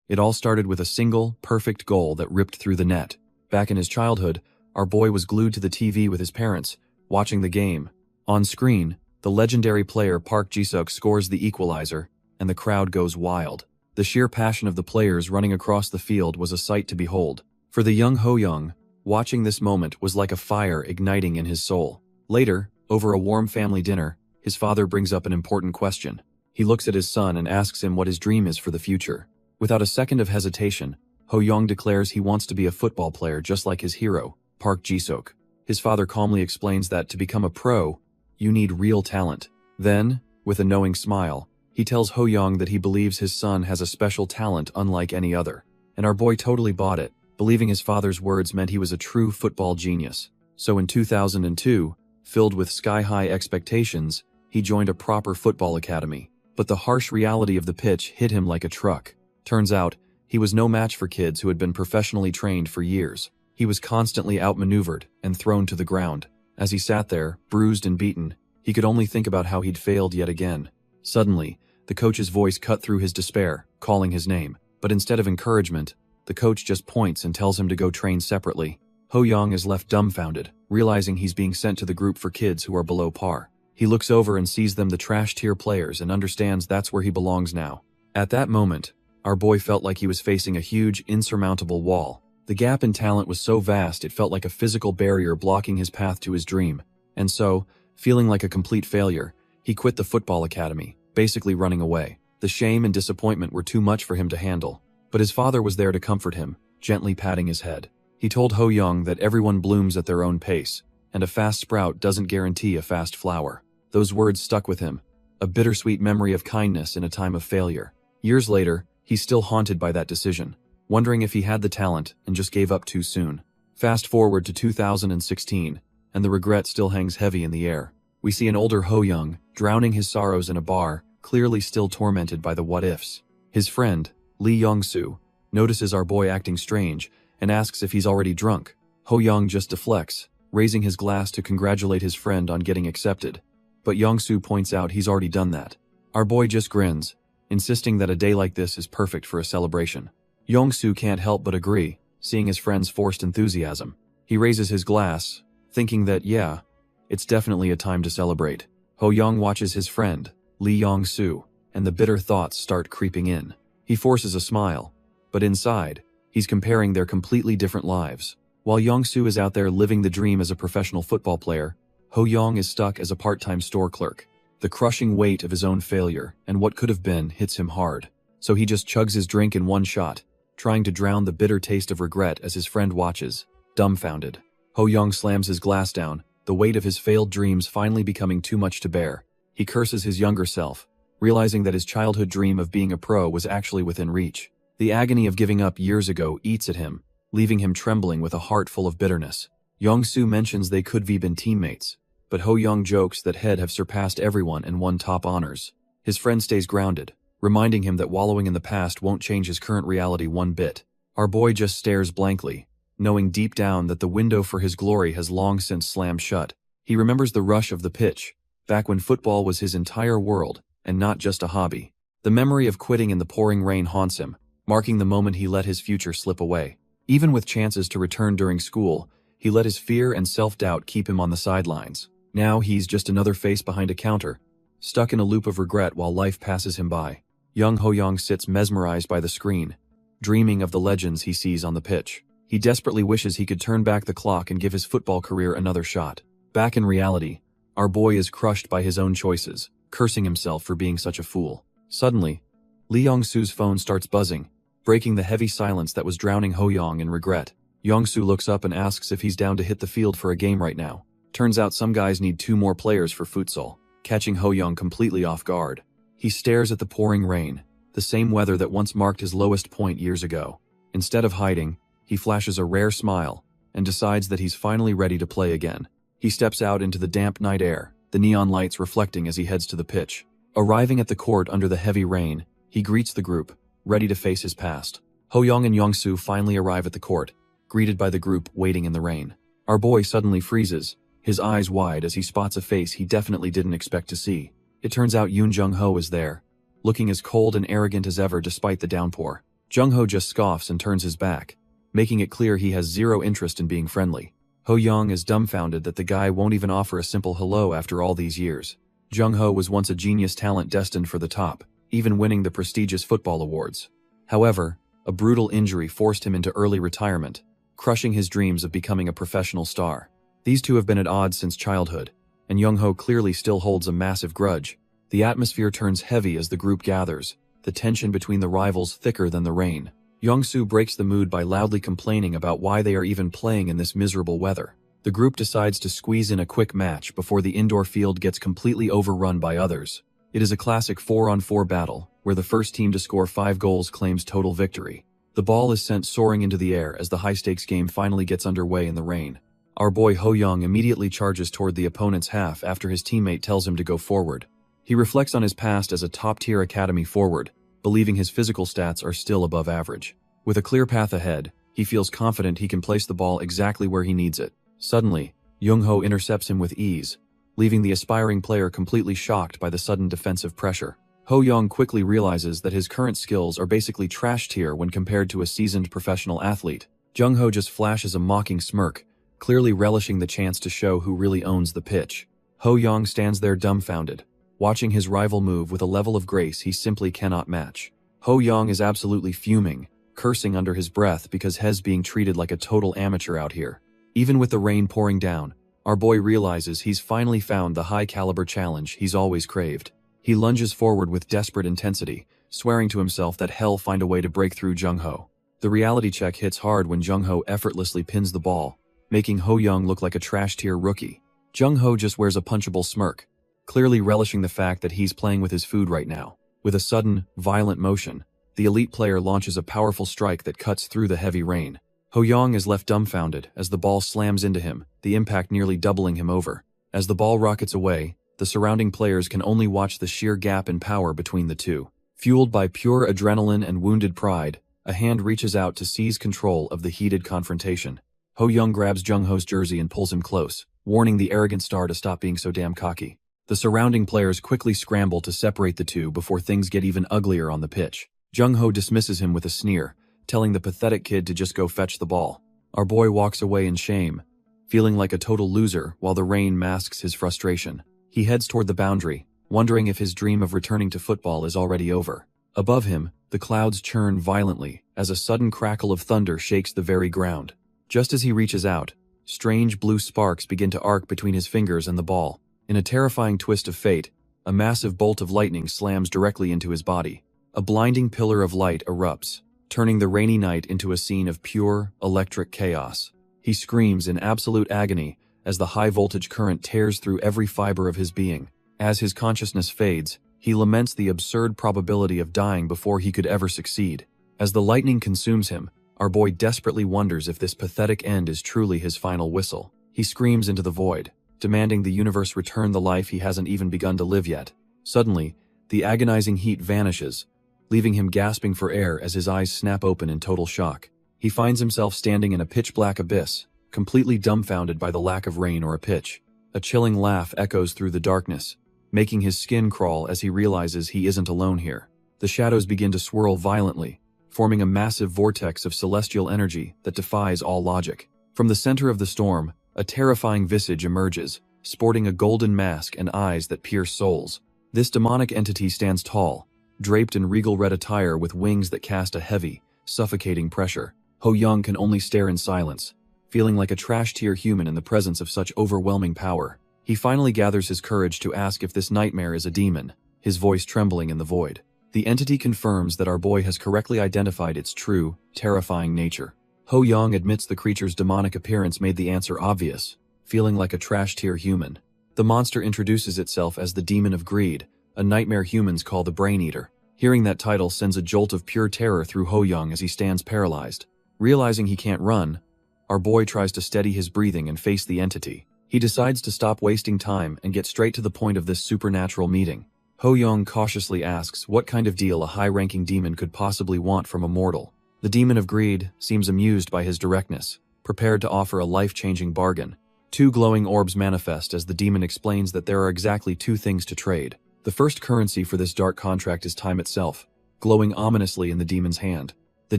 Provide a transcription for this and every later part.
It all started with a single, perfect goal that ripped through the net. Back in his childhood, our boy was glued to the TV with his parents, watching the game. On screen, the legendary player Park Ji-suk scores the equalizer, and the crowd goes wild. The sheer passion of the players running across the field was a sight to behold. For the young Ho-young, watching this moment was like a fire igniting in his soul. Later, over a warm family dinner, his father brings up an important question. He looks at his son and asks him what his dream is for the future. Without a second of hesitation, Ho-young declares he wants to be a football player just like his hero, Park Ji-suk. His father calmly explains that to become a pro, you need real talent. Then, with a knowing smile, he tells Ho-young that he believes his son has a special talent unlike any other. And our boy totally bought it, believing his father's words meant he was a true football genius. So in 2002, filled with sky-high expectations, he joined a proper football academy. But the harsh reality of the pitch hit him like a truck. Turns out, he was no match for kids who had been professionally trained for years. He was constantly outmaneuvered and thrown to the ground. As he sat there, bruised and beaten, he could only think about how he'd failed yet again. Suddenly, the coach's voice cut through his despair, calling his name. But instead of encouragement, the coach just points and tells him to go train separately. Ho-young is left dumbfounded, realizing he's being sent to the group for kids who are below par. He looks over and sees them the trash-tier players and understands that's where he belongs now. At that moment, our boy felt like he was facing a huge, insurmountable wall. The gap in talent was so vast it felt like a physical barrier blocking his path to his dream. And so, feeling like a complete failure, he quit the football academy, basically running away. The shame and disappointment were too much for him to handle. But his father was there to comfort him, gently patting his head. He told Ho-young that everyone blooms at their own pace, and a fast sprout doesn't guarantee a fast flower. Those words stuck with him, a bittersweet memory of kindness in a time of failure. Years later, he's still haunted by that decision, wondering if he had the talent and just gave up too soon. Fast forward to 2016, and the regret still hangs heavy in the air. We see an older Ho-young, drowning his sorrows in a bar, clearly still tormented by the what-ifs. His friend, Lee Young-soo, notices our boy acting strange and asks if he's already drunk. Ho-young just deflects, raising his glass to congratulate his friend on getting accepted. But Young-soo points out he's already done that. Our boy just grins, insisting that a day like this is perfect for a celebration. Young-soo can't help but agree, seeing his friend's forced enthusiasm. He raises his glass, thinking that, yeah, it's definitely a time to celebrate. Ho-young watches his friend, Lee Young-soo, and the bitter thoughts start creeping in. He forces a smile, but inside, he's comparing their completely different lives. While Young-soo is out there living the dream as a professional football player, Ho-young is stuck as a part-time store clerk. The crushing weight of his own failure and what could have been hits him hard. So he just chugs his drink in one shot, trying to drown the bitter taste of regret as his friend watches, dumbfounded. Ho-young slams his glass down, the weight of his failed dreams finally becoming too much to bear. He curses his younger self, realizing that his childhood dream of being a pro was actually within reach. The agony of giving up years ago eats at him, leaving him trembling with a heart full of bitterness. Young-soo mentions they could have been teammates, but Ho-young jokes that he'd have surpassed everyone and won top honors. His friend stays grounded, reminding him that wallowing in the past won't change his current reality one bit. Our boy just stares blankly, knowing deep down that the window for his glory has long since slammed shut. He remembers the rush of the pitch, back when football was his entire world, and not just a hobby. The memory of quitting in the pouring rain haunts him, marking the moment he let his future slip away. Even with chances to return during school, he let his fear and self-doubt keep him on the sidelines. Now he's just another face behind a counter, stuck in a loop of regret while life passes him by. Young Ho-young sits mesmerized by the screen, dreaming of the legends he sees on the pitch. He desperately wishes he could turn back the clock and give his football career another shot. Back in reality, our boy is crushed by his own choices, cursing himself for being such a fool. Suddenly, Lee Young-soo's phone starts buzzing, breaking the heavy silence that was drowning Ho-young in regret. Young-soo looks up and asks if he's down to hit the field for a game right now. Turns out some guys need 2 more players for futsal, catching Ho-young completely off guard. He stares at the pouring rain, the same weather that once marked his lowest point years ago. Instead of hiding, he flashes a rare smile and decides that he's finally ready to play again. He steps out into the damp night air, the neon lights reflecting as he heads to the pitch. Arriving at the court under the heavy rain, he greets the group, ready to face his past. Ho-young and Young-soo finally arrive at the court, greeted by the group waiting in the rain. Our boy suddenly freezes, his eyes wide as he spots a face he definitely didn't expect to see. It turns out Yoon Jung-ho is there, looking as cold and arrogant as ever despite the downpour. Jung-ho just scoffs and turns his back, making it clear he has zero interest in being friendly. Ho-young is dumbfounded that the guy won't even offer a simple hello after all these years. Jung-ho was once a genius talent destined for the top, even winning the prestigious football awards. However, a brutal injury forced him into early retirement, crushing his dreams of becoming a professional star. These two have been at odds since childhood, and Jung-ho clearly still holds a massive grudge. The atmosphere turns heavy as the group gathers, the tension between the rivals thicker than the rain. Young-soo breaks the mood by loudly complaining about why they are even playing in this miserable weather. The group decides to squeeze in a quick match before the indoor field gets completely overrun by others. It is a classic 4-on-4 battle, where the first team to score 5 goals claims total victory. The ball is sent soaring into the air as the high-stakes game finally gets underway in the rain. Our boy Ho-young immediately charges toward the opponent's half after his teammate tells him to go forward. He reflects on his past as a top-tier academy forward, believing his physical stats are still above average. With a clear path ahead, he feels confident he can place the ball exactly where he needs it. Suddenly, Jung-ho intercepts him with ease, leaving the aspiring player completely shocked by the sudden defensive pressure. Ho-young quickly realizes that his current skills are basically trash tier when compared to a seasoned professional athlete. Jung-ho just flashes a mocking smirk, clearly relishing the chance to show who really owns the pitch. Ho-young stands there dumbfounded, watching his rival move with a level of grace he simply cannot match. Ho-young is absolutely fuming, cursing under his breath because he's being treated like a total amateur out here. Even with the rain pouring down, our boy realizes he's finally found the high-caliber challenge he's always craved. He lunges forward with desperate intensity, swearing to himself that hell find a way to break through Jung-ho. The reality check hits hard when Jung-ho effortlessly pins the ball, making Ho-young look like a trash-tier rookie. Jung-ho just wears a punchable smirk, clearly relishing the fact that he's playing with his food right now. With a sudden, violent motion, the elite player launches a powerful strike that cuts through the heavy rain. Ho-young is left dumbfounded as the ball slams into him, the impact nearly doubling him over. As the ball rockets away, the surrounding players can only watch the sheer gap in power between the two. Fueled by pure adrenaline and wounded pride, a hand reaches out to seize control of the heated confrontation. Ho-young grabs Jung-ho's jersey and pulls him close, warning the arrogant star to stop being so damn cocky. The surrounding players quickly scramble to separate the two before things get even uglier on the pitch. Jung-ho dismisses him with a sneer, telling the pathetic kid to just go fetch the ball. Our boy walks away in shame, feeling like a total loser while the rain masks his frustration. He heads toward the boundary, wondering if his dream of returning to football is already over. Above him, the clouds churn violently as a sudden crackle of thunder shakes the very ground. Just as he reaches out, strange blue sparks begin to arc between his fingers and the ball. In a terrifying twist of fate, a massive bolt of lightning slams directly into his body. A blinding pillar of light erupts, turning the rainy night into a scene of pure, electric chaos. He screams in absolute agony as the high-voltage current tears through every fiber of his being. As his consciousness fades, he laments the absurd probability of dying before he could ever succeed. As the lightning consumes him, our boy desperately wonders if this pathetic end is truly his final whistle. He screams into the void, demanding the universe return the life he hasn't even begun to live yet. Suddenly, the agonizing heat vanishes, leaving him gasping for air as his eyes snap open in total shock. He finds himself standing in a pitch-black abyss, completely dumbfounded by the lack of rain or a pitch. A chilling laugh echoes through the darkness, making his skin crawl as he realizes he isn't alone here. The shadows begin to swirl violently, forming a massive vortex of celestial energy that defies all logic. From the center of the storm, a terrifying visage emerges, sporting a golden mask and eyes that pierce souls. This demonic entity stands tall, draped in regal red attire with wings that cast a heavy, suffocating pressure. Ho-young can only stare in silence, feeling like a trash-tier human in the presence of such overwhelming power. He finally gathers his courage to ask if this nightmare is a demon, his voice trembling in the void. The entity confirms that our boy has correctly identified its true, terrifying nature. Ho-young admits the creature's demonic appearance made the answer obvious, feeling like a trash-tier human. The monster introduces itself as the Demon of Greed, a nightmare humans call the Brain Eater. Hearing that title sends a jolt of pure terror through Ho-young as he stands paralyzed. Realizing he can't run, our boy tries to steady his breathing and face the entity. He decides to stop wasting time and get straight to the point of this supernatural meeting. Ho-young cautiously asks what kind of deal a high-ranking demon could possibly want from a mortal. The Demon of Greed seems amused by his directness, prepared to offer a life-changing bargain. Two glowing orbs manifest as the demon explains that there are exactly two things to trade. The first currency for this dark contract is time itself, glowing ominously in the demon's hand. The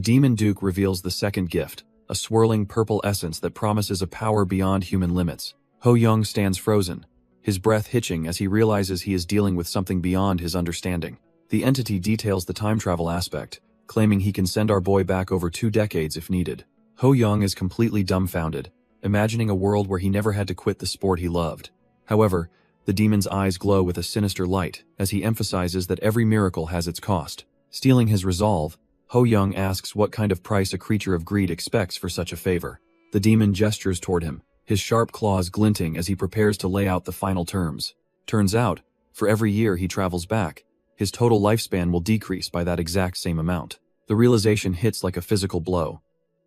Demon Duke reveals the second gift, a swirling purple essence that promises a power beyond human limits. Ho Young stands frozen, his breath hitching as he realizes he is dealing with something beyond his understanding. The entity details the time travel aspect, claiming he can send our boy back over 2 decades if needed. Ho Young is completely dumbfounded, imagining a world where he never had to quit the sport he loved. However, the demon's eyes glow with a sinister light as he emphasizes that every miracle has its cost. Stealing his resolve, Ho Young asks what kind of price a creature of greed expects for such a favor. The demon gestures toward him, his sharp claws glinting as he prepares to lay out the final terms. Turns out, for every year he travels back, his total lifespan will decrease by that exact same amount. The realization hits like a physical blow,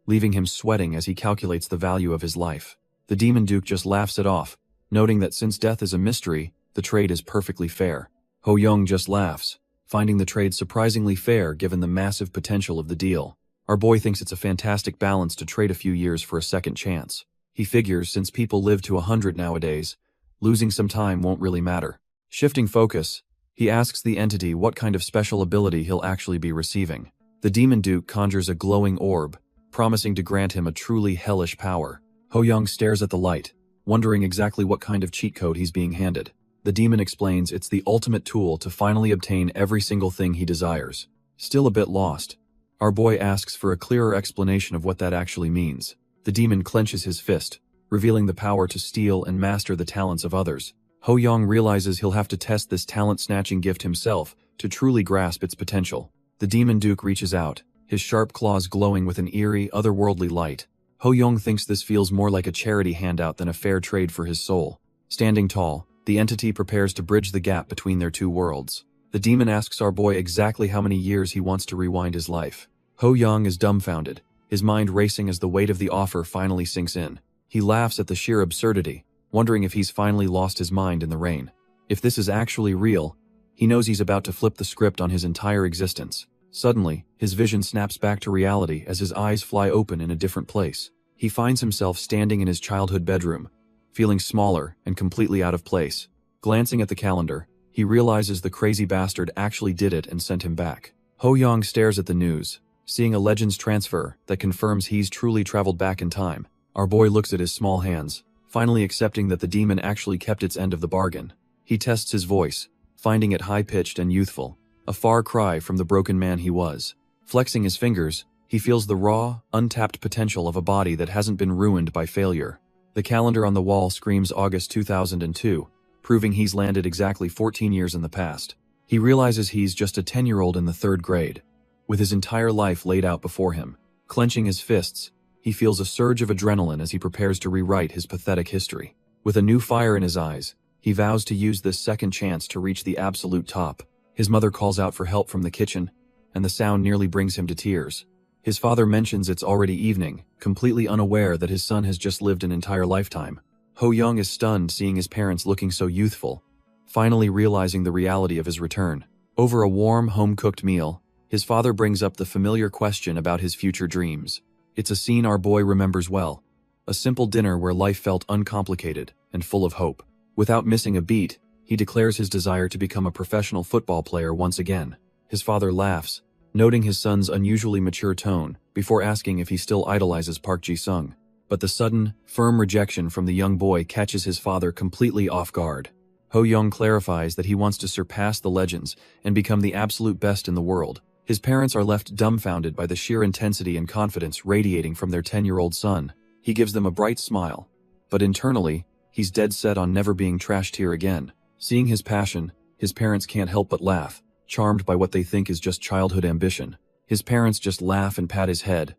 leaving him sweating as he calculates the value of his life. The Demon Duke just laughs it off, noting that since death is a mystery, the trade is perfectly fair. Ho Young just laughs, finding the trade surprisingly fair given the massive potential of the deal. Our boy thinks it's a fantastic balance to trade a few years for a second chance. He figures since people live to 100 nowadays, losing some time won't really matter. Shifting focus, he asks the entity what kind of special ability he'll actually be receiving. The Demon Duke conjures a glowing orb, promising to grant him a truly hellish power. Ho Young stares at the light, wondering exactly what kind of cheat code he's being handed. The demon explains it's the ultimate tool to finally obtain every single thing he desires. Still a bit lost, our boy asks for a clearer explanation of what that actually means. The demon clenches his fist, revealing the power to steal and master the talents of others. Ho Young realizes he'll have to test this talent-snatching gift himself to truly grasp its potential. The Demon Duke reaches out, his sharp claws glowing with an eerie, otherworldly light. Ho Young thinks this feels more like a charity handout than a fair trade for his soul. Standing tall, the entity prepares to bridge the gap between their two worlds. The demon asks our boy exactly how many years he wants to rewind his life. Ho Young is dumbfounded, his mind racing as the weight of the offer finally sinks in. He laughs at the sheer absurdity, wondering if he's finally lost his mind in the rain. If this is actually real, he knows he's about to flip the script on his entire existence. Suddenly, his vision snaps back to reality as his eyes fly open in a different place. He finds himself standing in his childhood bedroom, feeling smaller and completely out of place. Glancing at the calendar, he realizes the crazy bastard actually did it and sent him back. Ho Young stares at the news, seeing a Legends transfer that confirms he's truly traveled back in time. Our boy looks at his small hands, finally accepting that the demon actually kept its end of the bargain. He tests his voice, finding it high-pitched and youthful, a far cry from the broken man he was. Flexing his fingers, he feels the raw, untapped potential of a body that hasn't been ruined by failure. The calendar on the wall screams August 2002, proving he's landed exactly 14 years in the past. He realizes he's just a 10-year-old in the 3rd grade, with his entire life laid out before him. Clenching his fists, he feels a surge of adrenaline as he prepares to rewrite his pathetic history. With a new fire in his eyes, he vows to use this second chance to reach the absolute top. His mother calls out for help from the kitchen, and the sound nearly brings him to tears. His father mentions it's already evening, completely unaware that his son has just lived an entire lifetime. Ho Young is stunned seeing his parents looking so youthful, finally realizing the reality of his return. Over a warm, home-cooked meal, his father brings up the familiar question about his future dreams. It's a scene our boy remembers well, a simple dinner where life felt uncomplicated and full of hope. Without missing a beat, he declares his desire to become a professional football player once again. His father laughs, noting his son's unusually mature tone, before asking if he still idolizes Park Ji-sung. But the sudden, firm rejection from the young boy catches his father completely off guard. Ho Young clarifies that he wants to surpass the Legends and become the absolute best in the world. His parents are left dumbfounded by the sheer intensity and confidence radiating from their 10-year-old son. He gives them a bright smile, but internally, he's dead set on never being trashed here again. Seeing his passion, his parents can't help but laugh, charmed by what they think is just childhood ambition. His parents just laugh and pat his head,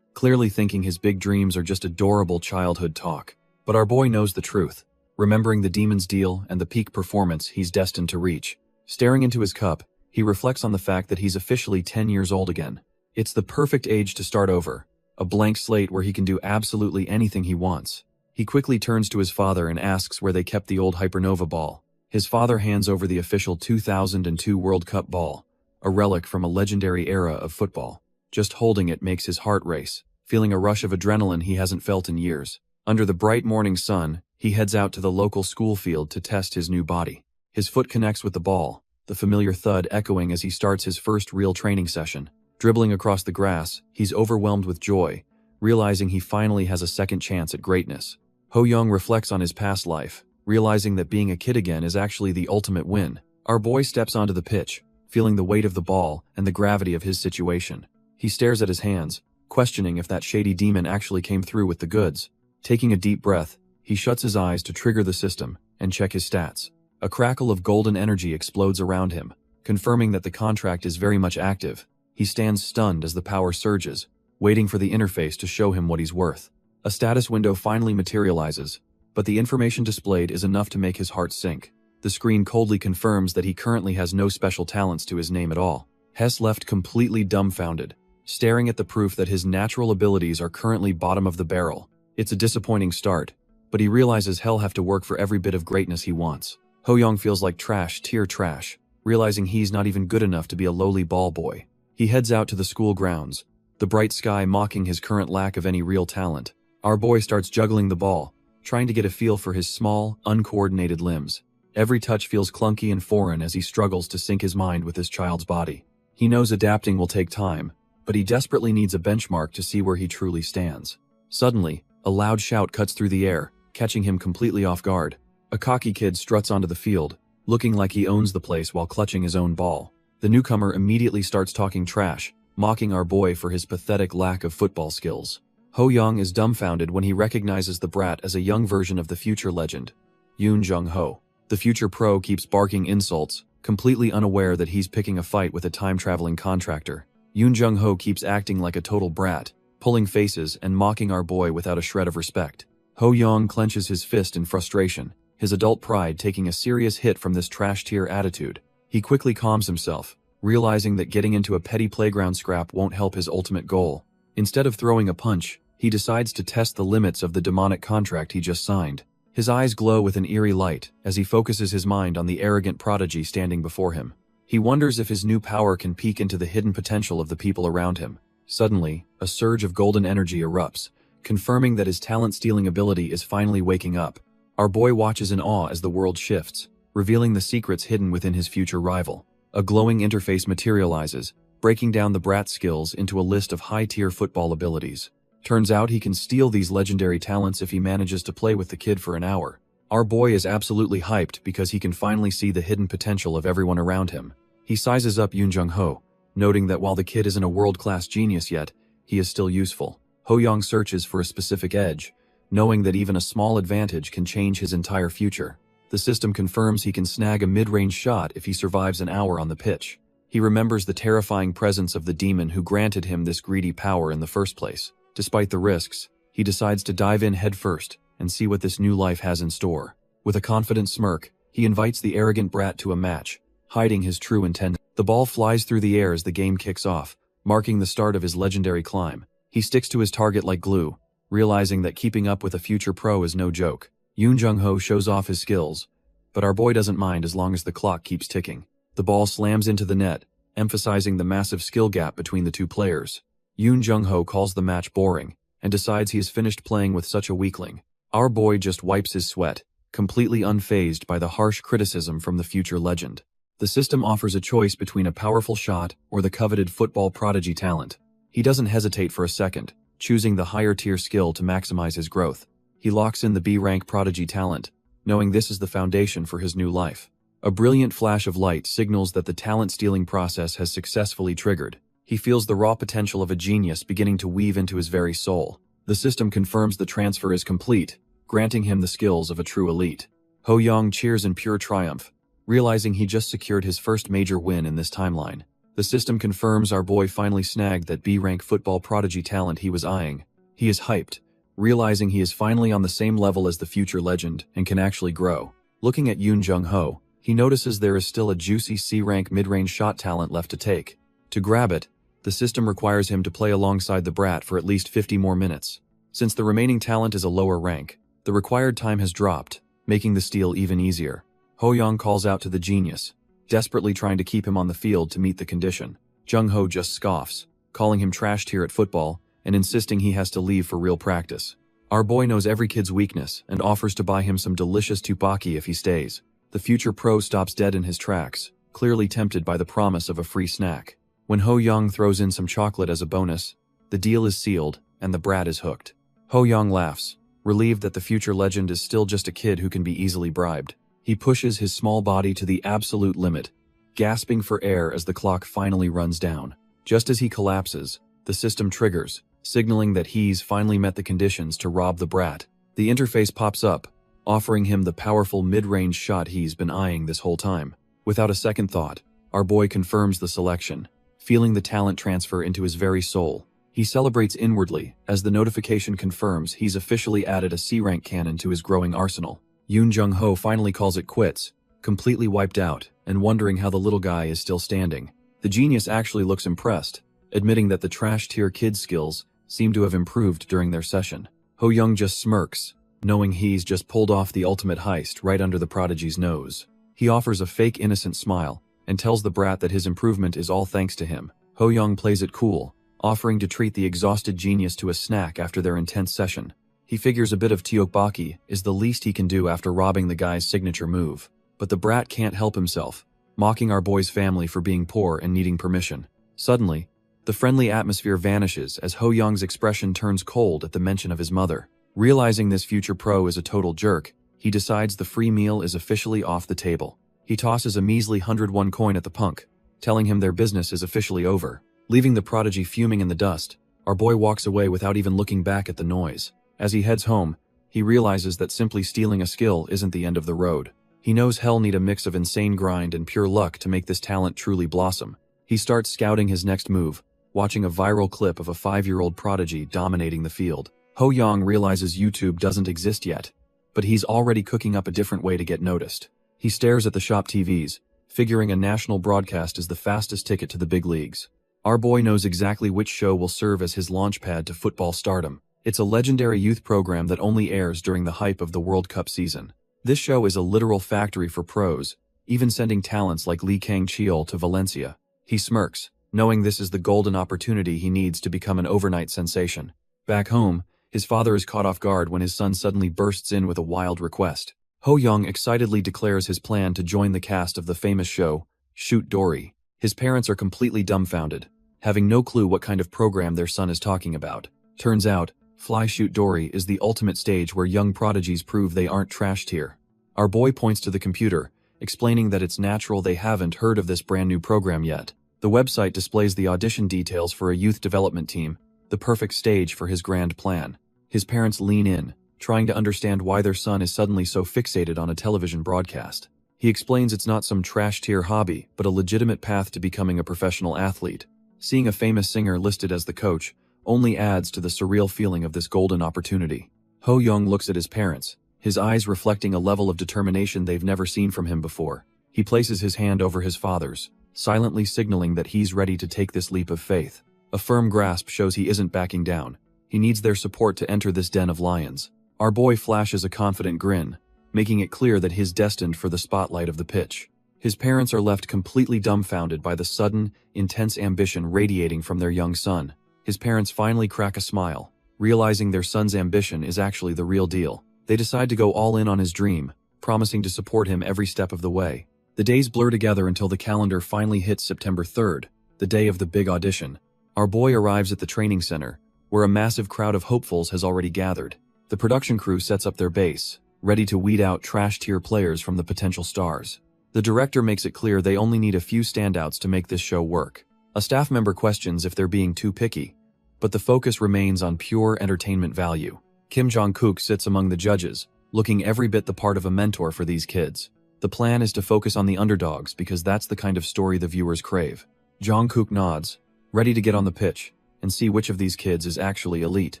clearly thinking his big dreams are just adorable childhood talk. But our boy knows the truth, remembering the demon's deal and the peak performance he's destined to reach. Staring into his cup, he reflects on the fact that he's officially 10 years old again. It's the perfect age to start over, a blank slate where he can do absolutely anything he wants. He quickly turns to his father and asks where they kept the old Hypernova ball. His father hands over the official 2002 World Cup ball, a relic from a legendary era of football. Just holding it makes his heart race, feeling a rush of adrenaline he hasn't felt in years. Under the bright morning sun, he heads out to the local school field to test his new body. His foot connects with the ball, the familiar thud echoing as he starts his first real training session. Dribbling across the grass, he's overwhelmed with joy, realizing he finally has a second chance at greatness. Ho Young reflects on his past life, realizing that being a kid again is actually the ultimate win. Our boy steps onto the pitch, feeling the weight of the ball and the gravity of his situation. He stares at his hands, questioning if that shady demon actually came through with the goods. Taking a deep breath, he shuts his eyes to trigger the system and check his stats. A crackle of golden energy explodes around him, confirming that the contract is very much active. He stands stunned as the power surges, waiting for the interface to show him what he's worth. A status window finally materializes, but the information displayed is enough to make his heart sink. The screen coldly confirms that he currently has no special talents to his name at all. Hess left completely dumbfounded, staring at the proof that his natural abilities are currently bottom of the barrel. It's a disappointing start, but he realizes he'll have to work for every bit of greatness he wants. Ho Young feels like trash, tier trash, realizing he's not even good enough to be a lowly ball boy. He heads out to the school grounds, the bright sky mocking his current lack of any real talent. Our boy starts juggling the ball, trying to get a feel for his small, uncoordinated limbs. Every touch feels clunky and foreign as he struggles to sync his mind with his child's body. He knows adapting will take time, but he desperately needs a benchmark to see where he truly stands. Suddenly, a loud shout cuts through the air, catching him completely off guard. A cocky kid struts onto the field, looking like he owns the place while clutching his own ball. The newcomer immediately starts talking trash, mocking our boy for his pathetic lack of football skills. Ho Young is dumbfounded when he recognizes the brat as a young version of the future legend, Yoon Jung-ho. The future pro keeps barking insults, completely unaware that he's picking a fight with a time-traveling contractor. Yoon Jung-ho keeps acting like a total brat, pulling faces and mocking our boy without a shred of respect. Ho Young clenches his fist in frustration, his adult pride taking a serious hit from this trash-tier attitude. He quickly calms himself, realizing that getting into a petty playground scrap won't help his ultimate goal. Instead of throwing a punch, he decides to test the limits of the demonic contract he just signed. His eyes glow with an eerie light as he focuses his mind on the arrogant prodigy standing before him. He wonders if his new power can peek into the hidden potential of the people around him. Suddenly, a surge of golden energy erupts, confirming that his talent-stealing ability is finally waking up. Our boy watches in awe as the world shifts, revealing the secrets hidden within his future rival. A glowing interface materializes, breaking down the brat's skills into a list of high-tier football abilities. Turns out he can steal these legendary talents if he manages to play with the kid for an hour. Our boy is absolutely hyped because he can finally see the hidden potential of everyone around him. He sizes up Yoon Jung-ho, noting that while the kid isn't a world-class genius yet, he is still useful. Ho Young searches for a specific edge, knowing that even a small advantage can change his entire future. The system confirms he can snag a mid-range shot if he survives an hour on the pitch. He remembers the terrifying presence of the demon who granted him this greedy power in the first place. Despite the risks, he decides to dive in headfirst and see what this new life has in store. With a confident smirk, he invites the arrogant brat to a match, hiding his true intent. The ball flies through the air as the game kicks off, marking the start of his legendary climb. He sticks to his target like glue, realizing that keeping up with a future pro is no joke. Yoon Jung-ho shows off his skills, but our boy doesn't mind as long as the clock keeps ticking. The ball slams into the net, emphasizing the massive skill gap between the two players. Yoon Jung-ho calls the match boring, and decides he has finished playing with such a weakling. Our boy just wipes his sweat, completely unfazed by the harsh criticism from the future legend. The system offers a choice between a powerful shot or the coveted football prodigy talent. He doesn't hesitate for a second, choosing the higher tier skill to maximize his growth. He locks in the B-rank prodigy talent, knowing this is the foundation for his new life. A brilliant flash of light signals that the talent-stealing process has successfully triggered. He feels the raw potential of a genius beginning to weave into his very soul. The system confirms the transfer is complete, granting him the skills of a true elite. Ho Young cheers in pure triumph, realizing he just secured his first major win in this timeline. The system confirms our boy finally snagged that B-rank football prodigy talent he was eyeing. He is hyped, realizing he is finally on the same level as the future legend and can actually grow. Looking at Yoon Jung-ho, he notices there is still a juicy C-rank mid-range shot talent left to take. To grab it, the system requires him to play alongside the brat for at least 50 more minutes. Since the remaining talent is a lower rank, the required time has dropped, making the steal even easier. Ho Young calls out to the genius, desperately trying to keep him on the field to meet the condition. Jung-ho just scoffs, calling him trash tier at football and insisting he has to leave for real practice. Our boy knows every kid's weakness and offers to buy him some delicious tteokbokki if he stays. The future pro stops dead in his tracks, clearly tempted by the promise of a free snack. When Ho Young throws in some chocolate as a bonus, the deal is sealed and the brat is hooked. Ho Young laughs, relieved that the future legend is still just a kid who can be easily bribed. He pushes his small body to the absolute limit, gasping for air as the clock finally runs down. Just as he collapses, the system triggers, signaling that he's finally met the conditions to rob the brat. The interface pops up, offering him the powerful mid-range shot he's been eyeing this whole time. Without a second thought, our boy confirms the selection, feeling the talent transfer into his very soul. He celebrates inwardly as the notification confirms he's officially added a C-rank cannon to his growing arsenal. Yoon Jung-ho finally calls it quits, completely wiped out and wondering how the little guy is still standing. The genius actually looks impressed, admitting that the trash-tier kid's skills seem to have improved during their session. Ho Young just smirks, knowing he's just pulled off the ultimate heist right under the prodigy's nose. He offers a fake innocent smile and tells the brat that his improvement is all thanks to him. Ho Young plays it cool, offering to treat the exhausted genius to a snack after their intense session. He figures a bit of tteokbokki is the least he can do after robbing the guy's signature move. But the brat can't help himself, mocking our boy's family for being poor and needing permission. Suddenly, the friendly atmosphere vanishes as Ho Young's expression turns cold at the mention of his mother. Realizing this future pro is a total jerk, he decides the free meal is officially off the table. He tosses a measly 101 coin at the punk, telling him their business is officially over. Leaving the prodigy fuming in the dust, our boy walks away without even looking back at the noise. As he heads home, he realizes that simply stealing a skill isn't the end of the road. He knows he'll need a mix of insane grind and pure luck to make this talent truly blossom. He starts scouting his next move, watching a viral clip of a 5-year-old prodigy dominating the field. Ho Young realizes YouTube doesn't exist yet, but he's already cooking up a different way to get noticed. He stares at the shop TVs, figuring a national broadcast is the fastest ticket to the big leagues. Our boy knows exactly which show will serve as his launchpad to football stardom. It's a legendary youth program that only airs during the hype of the World Cup season. This show is a literal factory for pros, even sending talents like Lee Kang-cheol to Valencia. He smirks, knowing this is the golden opportunity he needs to become an overnight sensation. Back home, his father is caught off guard when his son suddenly bursts in with a wild request. Ho Young excitedly declares his plan to join the cast of the famous show, Shoot Dory. His parents are completely dumbfounded, having no clue what kind of program their son is talking about. Turns out, Fly Shoot Dory is the ultimate stage where young prodigies prove they aren't trash tier. Our boy points to the computer, explaining that it's natural they haven't heard of this brand new program yet. The website displays the audition details for a youth development team, the perfect stage for his grand plan. His parents lean in, trying to understand why their son is suddenly so fixated on a television broadcast. He explains it's not some trash tier hobby, but a legitimate path to becoming a professional athlete. Seeing a famous singer listed as the coach only adds to the surreal feeling of this golden opportunity. Ho Young looks at his parents, his eyes reflecting a level of determination they've never seen from him before. He places his hand over his father's, silently signaling that he's ready to take this leap of faith. A firm grasp shows he isn't backing down. He needs their support to enter this den of lions. Our boy flashes a confident grin, making it clear that he's destined for the spotlight of the pitch. His parents are left completely dumbfounded by the sudden, intense ambition radiating from their young son. His parents finally crack a smile, realizing their son's ambition is actually the real deal. They decide to go all in on his dream, promising to support him every step of the way. The days blur together until the calendar finally hits September 3rd, the day of the big audition. Our boy arrives at the training center, where a massive crowd of hopefuls has already gathered. The production crew sets up their base, ready to weed out trash-tier players from the potential stars. The director makes it clear they only need a few standouts to make this show work. A staff member questions if they're being too picky, but the focus remains on pure entertainment value. Kim Jong-kook sits among the judges, looking every bit the part of a mentor for these kids. The plan is to focus on the underdogs because that's the kind of story the viewers crave. Jong-kook nods, ready to get on the pitch and see which of these kids is actually elite.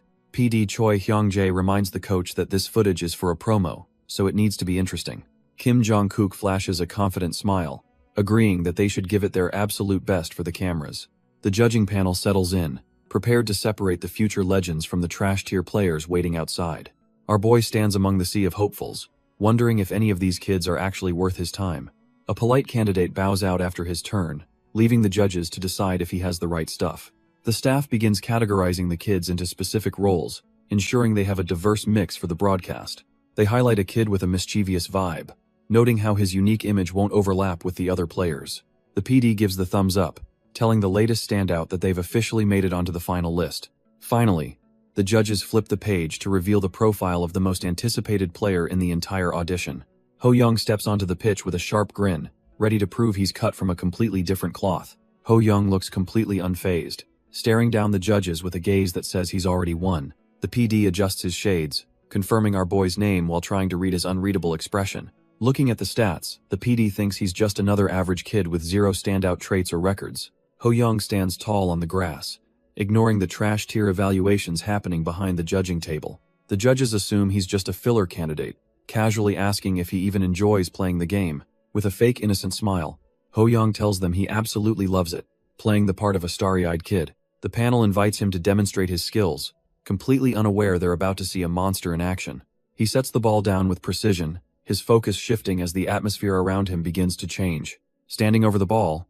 PD Choi Hyung-jae reminds the coach that this footage is for a promo, so it needs to be interesting. Kim Jong-kook flashes a confident smile, agreeing that they should give it their absolute best for the cameras. The judging panel settles in, prepared to separate the future legends from the trash-tier players waiting outside. Our boy stands among the sea of hopefuls, wondering if any of these kids are actually worth his time. A polite candidate bows out after his turn, leaving the judges to decide if he has the right stuff. The staff begins categorizing the kids into specific roles, ensuring they have a diverse mix for the broadcast. They highlight a kid with a mischievous vibe, noting how his unique image won't overlap with the other players. The PD gives the thumbs up, telling the latest standout that they've officially made it onto the final list. Finally, the judges flip the page to reveal the profile of the most anticipated player in the entire audition. Ho Young steps onto the pitch with a sharp grin, ready to prove he's cut from a completely different cloth. Ho Young looks completely unfazed, staring down the judges with a gaze that says he's already won. The PD adjusts his shades, confirming our boy's name while trying to read his unreadable expression. Looking at the stats, the PD thinks he's just another average kid with zero standout traits or records. Ho Young stands tall on the grass, ignoring the trash-tier evaluations happening behind the judging table. The judges assume he's just a filler candidate, casually asking if he even enjoys playing the game. With a fake innocent smile, Ho Young tells them he absolutely loves it, playing the part of a starry-eyed kid. The panel invites him to demonstrate his skills, completely unaware they're about to see a monster in action. He sets the ball down with precision, his focus shifting as the atmosphere around him begins to change. Standing over the ball,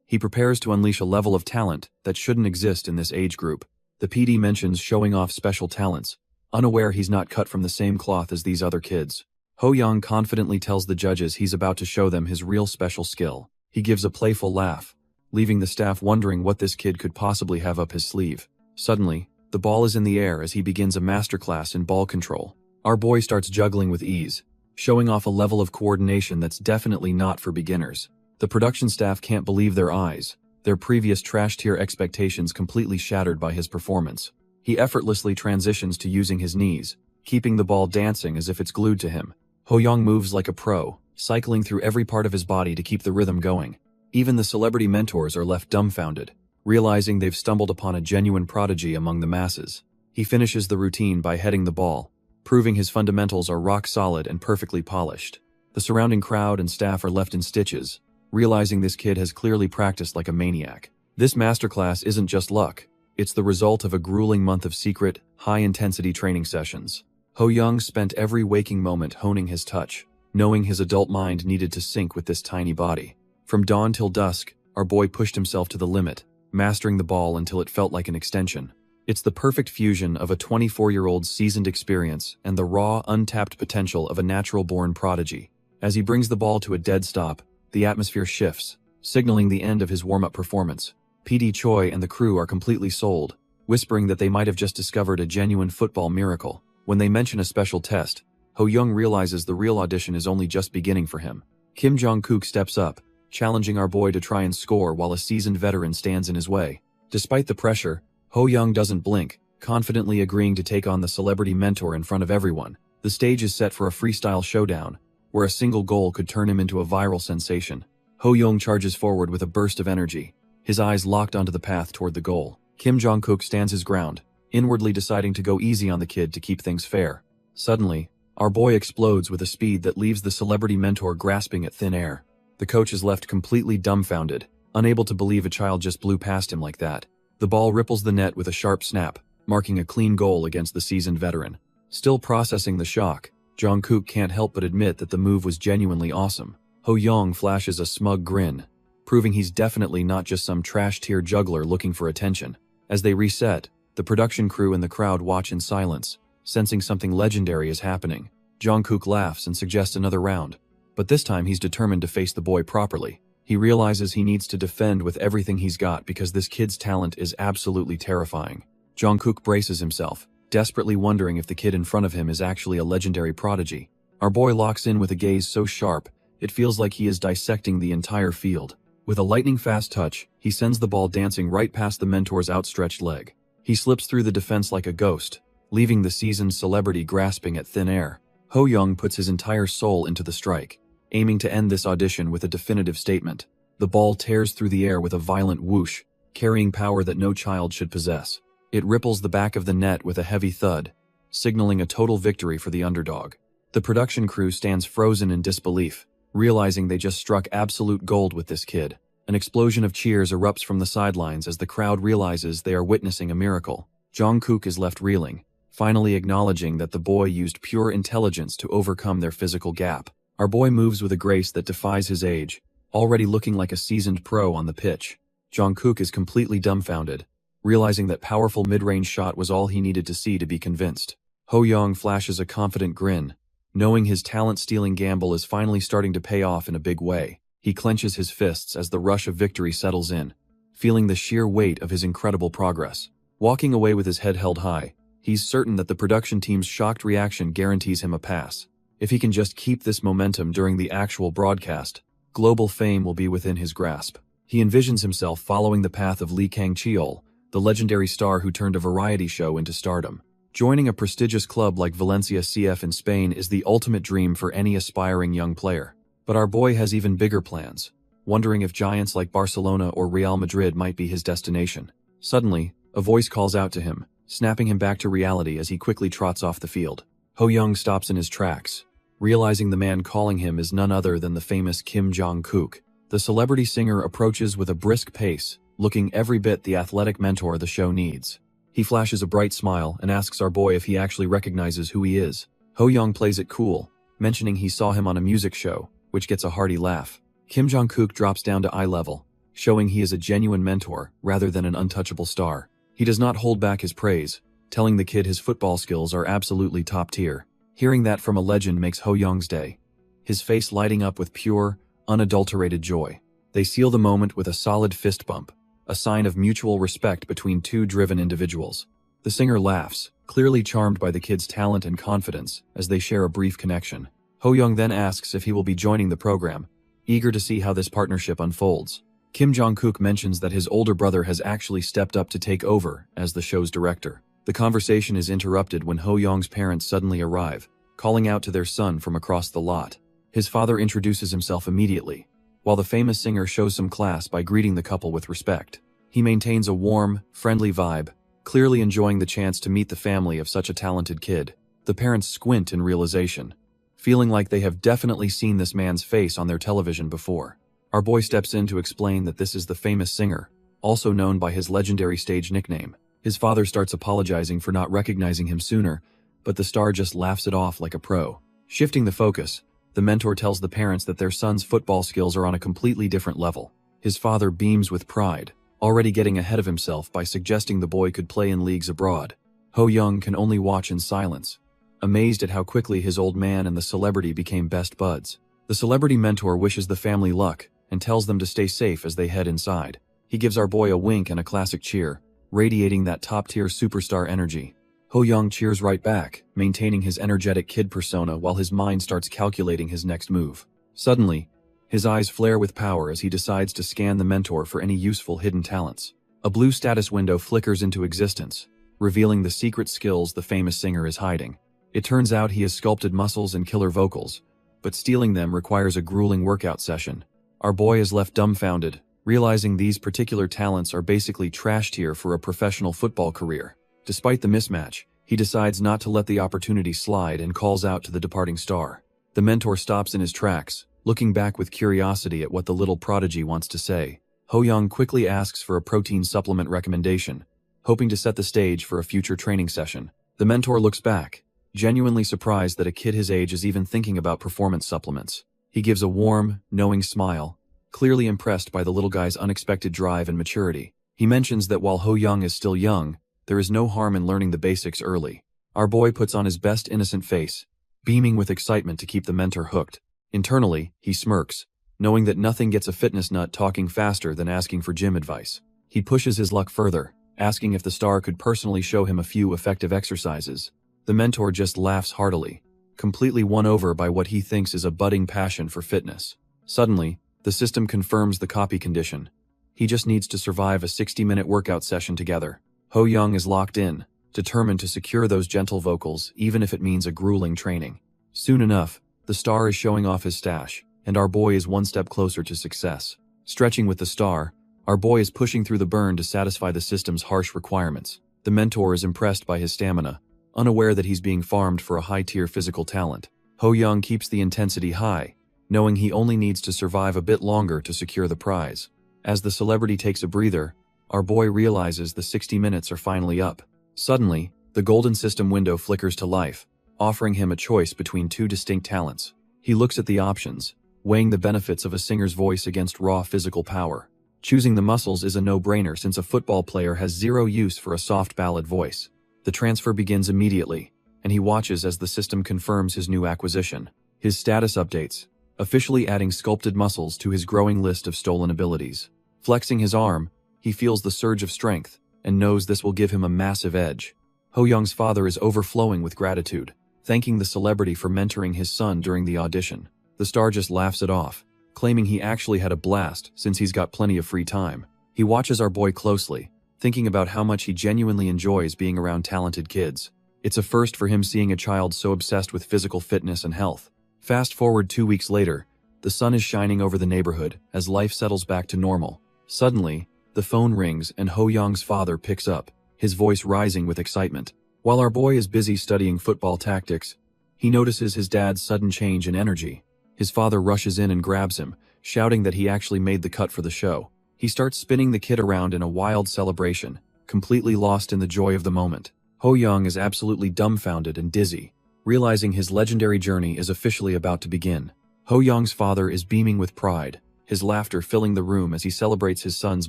he prepares to unleash a level of talent that shouldn't exist in this age group. The PD mentions showing off special talents, unaware he's not cut from the same cloth as these other kids. Ho Young confidently tells the judges he's about to show them his real special skill. He gives a playful laugh, leaving the staff wondering what this kid could possibly have up his sleeve. Suddenly, the ball is in the air as he begins a masterclass in ball control. Our boy starts juggling with ease, showing off a level of coordination that's definitely not for beginners. The production staff can't believe their eyes, their previous trash-tier expectations completely shattered by his performance. He effortlessly transitions to using his knees, keeping the ball dancing as if it's glued to him. Ho Young moves like a pro, cycling through every part of his body to keep the rhythm going. Even the celebrity mentors are left dumbfounded, realizing they've stumbled upon a genuine prodigy among the masses. He finishes the routine by heading the ball, proving his fundamentals are rock solid and perfectly polished. The surrounding crowd and staff are left in stitches, realizing this kid has clearly practiced like a maniac. This masterclass isn't just luck, it's the result of a grueling month of secret, high-intensity training sessions. Ho Young spent every waking moment honing his touch, knowing his adult mind needed to sync with this tiny body. From dawn till dusk, our boy pushed himself to the limit, mastering the ball until it felt like an extension. It's the perfect fusion of a 24-year-old's seasoned experience and the raw, untapped potential of a natural-born prodigy. As he brings the ball to a dead stop, the atmosphere shifts, signaling the end of his warm-up performance. PD Choi and the crew are completely sold, whispering that they might have just discovered a genuine football miracle. When they mention a special test, Ho Young realizes the real audition is only just beginning for him. Kim Jong-kook steps up, challenging our boy to try and score while a seasoned veteran stands in his way. Despite the pressure, Ho Young doesn't blink, confidently agreeing to take on the celebrity mentor in front of everyone. The stage is set for a freestyle showdown, where a single goal could turn him into a viral sensation. Ho Young charges forward with a burst of energy, his eyes locked onto the path toward the goal. Kim Jong-kook stands his ground, inwardly deciding to go easy on the kid to keep things fair. Suddenly, our boy explodes with a speed that leaves the celebrity mentor grasping at thin air. The coach is left completely dumbfounded, unable to believe a child just blew past him like that. The ball ripples the net with a sharp snap, marking a clean goal against the seasoned veteran. Still processing the shock, Jong-kook can't help but admit that the move was genuinely awesome. Ho Young flashes a smug grin, proving he's definitely not just some trash-tier juggler looking for attention. As they reset, the production crew and the crowd watch in silence, sensing something legendary is happening. Jong-kook laughs and suggests another round, but this time he's determined to face the boy properly. He realizes he needs to defend with everything he's got because this kid's talent is absolutely terrifying. Jong-kook braces himself, desperately wondering if the kid in front of him is actually a legendary prodigy. Our boy locks in with a gaze so sharp, it feels like he is dissecting the entire field. With a lightning-fast touch, he sends the ball dancing right past the mentor's outstretched leg. He slips through the defense like a ghost, leaving the seasoned celebrity grasping at thin air. Ho Young puts his entire soul into the strike, aiming to end this audition with a definitive statement. The ball tears through the air with a violent whoosh, carrying power that no child should possess. It ripples the back of the net with a heavy thud, signaling a total victory for the underdog. The production crew stands frozen in disbelief, realizing they just struck absolute gold with this kid. An explosion of cheers erupts from the sidelines as the crowd realizes they are witnessing a miracle. Jong-kook is left reeling, finally acknowledging that the boy used pure intelligence to overcome their physical gap. Our boy moves with a grace that defies his age, already looking like a seasoned pro on the pitch. Jong-kook is completely dumbfounded, realizing that powerful mid-range shot was all he needed to see to be convinced. Ho Young flashes a confident grin, knowing his talent-stealing gamble is finally starting to pay off in a big way. He clenches his fists as the rush of victory settles in, feeling the sheer weight of his incredible progress. Walking away with his head held high, he's certain that the production team's shocked reaction guarantees him a pass. If he can just keep this momentum during the actual broadcast, global fame will be within his grasp. He envisions himself following the path of Lee Kang-cheol, the legendary star who turned a variety show into stardom. Joining a prestigious club like Valencia CF in Spain is the ultimate dream for any aspiring young player. But our boy has even bigger plans, wondering if giants like Barcelona or Real Madrid might be his destination. Suddenly, a voice calls out to him, snapping him back to reality as he quickly trots off the field. Ho Young stops in his tracks, realizing the man calling him is none other than the famous Kim Jong-kook. The celebrity singer approaches with a brisk pace, looking every bit the athletic mentor the show needs. He flashes a bright smile and asks our boy if he actually recognizes who he is. Ho Young plays it cool, mentioning he saw him on a music show, which gets a hearty laugh. Kim Jong-kook drops down to eye level, showing he is a genuine mentor rather than an untouchable star. He does not hold back his praise, telling the kid his football skills are absolutely top tier. Hearing that from a legend makes Ho Young's day, his face lighting up with pure, unadulterated joy. They seal the moment with a solid fist bump, a sign of mutual respect between two driven individuals. The singer laughs, clearly charmed by the kid's talent and confidence, as they share a brief connection. Ho Young then asks if he will be joining the program, eager to see how this partnership unfolds. Kim Jong-kook mentions that his older brother has actually stepped up to take over as the show's director. The conversation is interrupted when Ho Young's parents suddenly arrive, calling out to their son from across the lot. His father introduces himself immediately, while the famous singer shows some class by greeting the couple with respect. He maintains a warm, friendly vibe, clearly enjoying the chance to meet the family of such a talented kid. The parents squint in realization, feeling like they have definitely seen this man's face on their television before. Our boy steps in to explain that this is the famous singer, also known by his legendary stage nickname. His father starts apologizing for not recognizing him sooner, but the star just laughs it off like a pro. Shifting the focus, the mentor tells the parents that their son's football skills are on a completely different level. His father beams with pride, already getting ahead of himself by suggesting the boy could play in leagues abroad. Ho Young can only watch in silence, amazed at how quickly his old man and the celebrity became best buds. The celebrity mentor wishes the family luck and tells them to stay safe as they head inside. He gives our boy a wink and a classic cheer, radiating that top-tier superstar energy. Ho Young cheers right back, maintaining his energetic kid persona while his mind starts calculating his next move. Suddenly, his eyes flare with power as he decides to scan the mentor for any useful hidden talents. A blue status window flickers into existence, revealing the secret skills the famous singer is hiding. It turns out he has sculpted muscles and killer vocals, but stealing them requires a grueling workout session. Our boy is left dumbfounded, realizing these particular talents are basically trash tier for a professional football career. Despite the mismatch, he decides not to let the opportunity slide and calls out to the departing star. The mentor stops in his tracks, looking back with curiosity at what the little prodigy wants to say. Ho Young quickly asks for a protein supplement recommendation, hoping to set the stage for a future training session. The mentor looks back, genuinely surprised that a kid his age is even thinking about performance supplements. He gives a warm, knowing smile, clearly impressed by the little guy's unexpected drive and maturity. He mentions that while Ho Young is still young, there is no harm in learning the basics early. Our boy puts on his best innocent face, beaming with excitement to keep the mentor hooked. Internally, he smirks, knowing that nothing gets a fitness nut talking faster than asking for gym advice. He pushes his luck further, asking if the star could personally show him a few effective exercises. The mentor just laughs heartily, completely won over by what he thinks is a budding passion for fitness. Suddenly, the system confirms the copy condition. He just needs to survive a 60-minute workout session together. Ho Young is locked in, determined to secure those gentle vocals even if it means a grueling training. Soon enough, the star is showing off his stash, and our boy is one step closer to success. Stretching with the star, our boy is pushing through the burn to satisfy the system's harsh requirements. The mentor is impressed by his stamina, unaware that he's being farmed for a high-tier physical talent. Ho Young keeps the intensity high, knowing he only needs to survive a bit longer to secure the prize. As the celebrity takes a breather, our boy realizes the 60 minutes are finally up. Suddenly, the golden system window flickers to life, offering him a choice between two distinct talents. He looks at the options, weighing the benefits of a singer's voice against raw physical power. Choosing the muscles is a no-brainer since a football player has zero use for a soft ballad voice. The transfer begins immediately, and he watches as the system confirms his new acquisition. His status updates, officially adding sculpted muscles to his growing list of stolen abilities. Flexing his arm, He feels the surge of strength and knows this will give him a massive edge. Ho-young's father is overflowing with gratitude, thanking the celebrity for mentoring his son during the audition. The star just laughs it off, claiming he actually had a blast since he's got plenty of free time. He watches our boy closely, thinking about how much he genuinely enjoys being around talented kids. It's a first for him seeing a child so obsessed with physical fitness and health. Fast forward 2 weeks later, the sun is shining over the neighborhood as life settles back to normal. Suddenly, the phone rings and Ho-young's father picks up, his voice rising with excitement. While our boy is busy studying football tactics, he notices his dad's sudden change in energy. His father rushes in and grabs him, shouting that he actually made the cut for the show. He starts spinning the kid around in a wild celebration, completely lost in the joy of the moment. Ho-young is absolutely dumbfounded and dizzy, realizing his legendary journey is officially about to begin. Ho-young's father is beaming with pride, his laughter filling the room as he celebrates his son's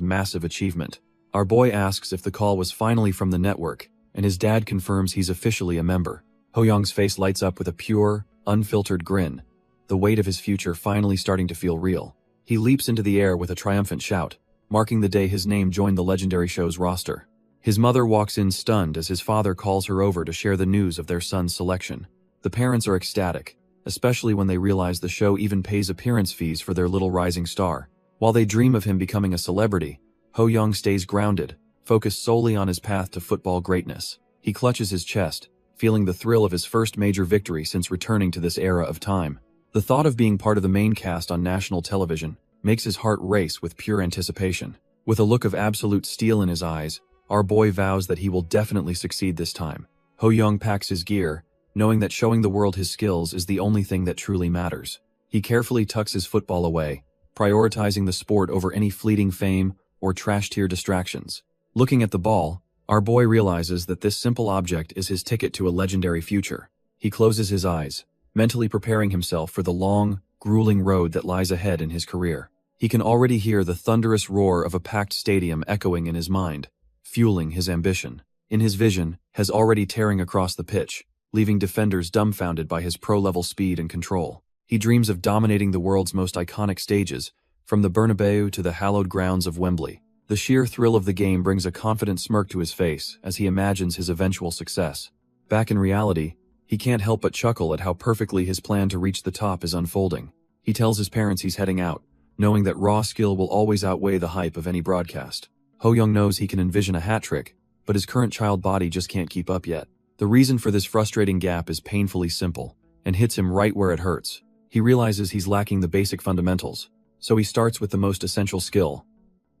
massive achievement. Our boy asks if the call was finally from the network, and his dad confirms he's officially a member. Ho-young's face lights up with a pure, unfiltered grin, the weight of his future finally starting to feel real. He leaps into the air with a triumphant shout, marking the day his name joined the legendary show's roster. His mother walks in stunned as his father calls her over to share the news of their son's selection. The parents are ecstatic, especially when they realize the show even pays appearance fees for their little rising star. While they dream of him becoming a celebrity, Ho-young stays grounded, focused solely on his path to football greatness. He clutches his chest, feeling the thrill of his first major victory since returning to this era of time. The thought of being part of the main cast on national television makes his heart race with pure anticipation. With a look of absolute steel in his eyes, our boy vows that he will definitely succeed this time. Ho-young packs his gear, knowing that showing the world his skills is the only thing that truly matters. He carefully tucks his football away, prioritizing the sport over any fleeting fame or trash-tier distractions. Looking at the ball, our boy realizes that this simple object is his ticket to a legendary future. He closes his eyes, mentally preparing himself for the long, grueling road that lies ahead in his career. He can already hear the thunderous roar of a packed stadium echoing in his mind, fueling his ambition. In his vision, has already tearing across the pitch, leaving defenders dumbfounded by his pro-level speed and control. He dreams of dominating the world's most iconic stages, from the Bernabeu to the hallowed grounds of Wembley. The sheer thrill of the game brings a confident smirk to his face as he imagines his eventual success. Back in reality, he can't help but chuckle at how perfectly his plan to reach the top is unfolding. He tells his parents he's heading out, knowing that raw skill will always outweigh the hype of any broadcast. Ho-young knows he can envision a hat trick, but his current child body just can't keep up yet. The reason for this frustrating gap is painfully simple, and hits him right where it hurts. He realizes he's lacking the basic fundamentals, so he starts with the most essential skill: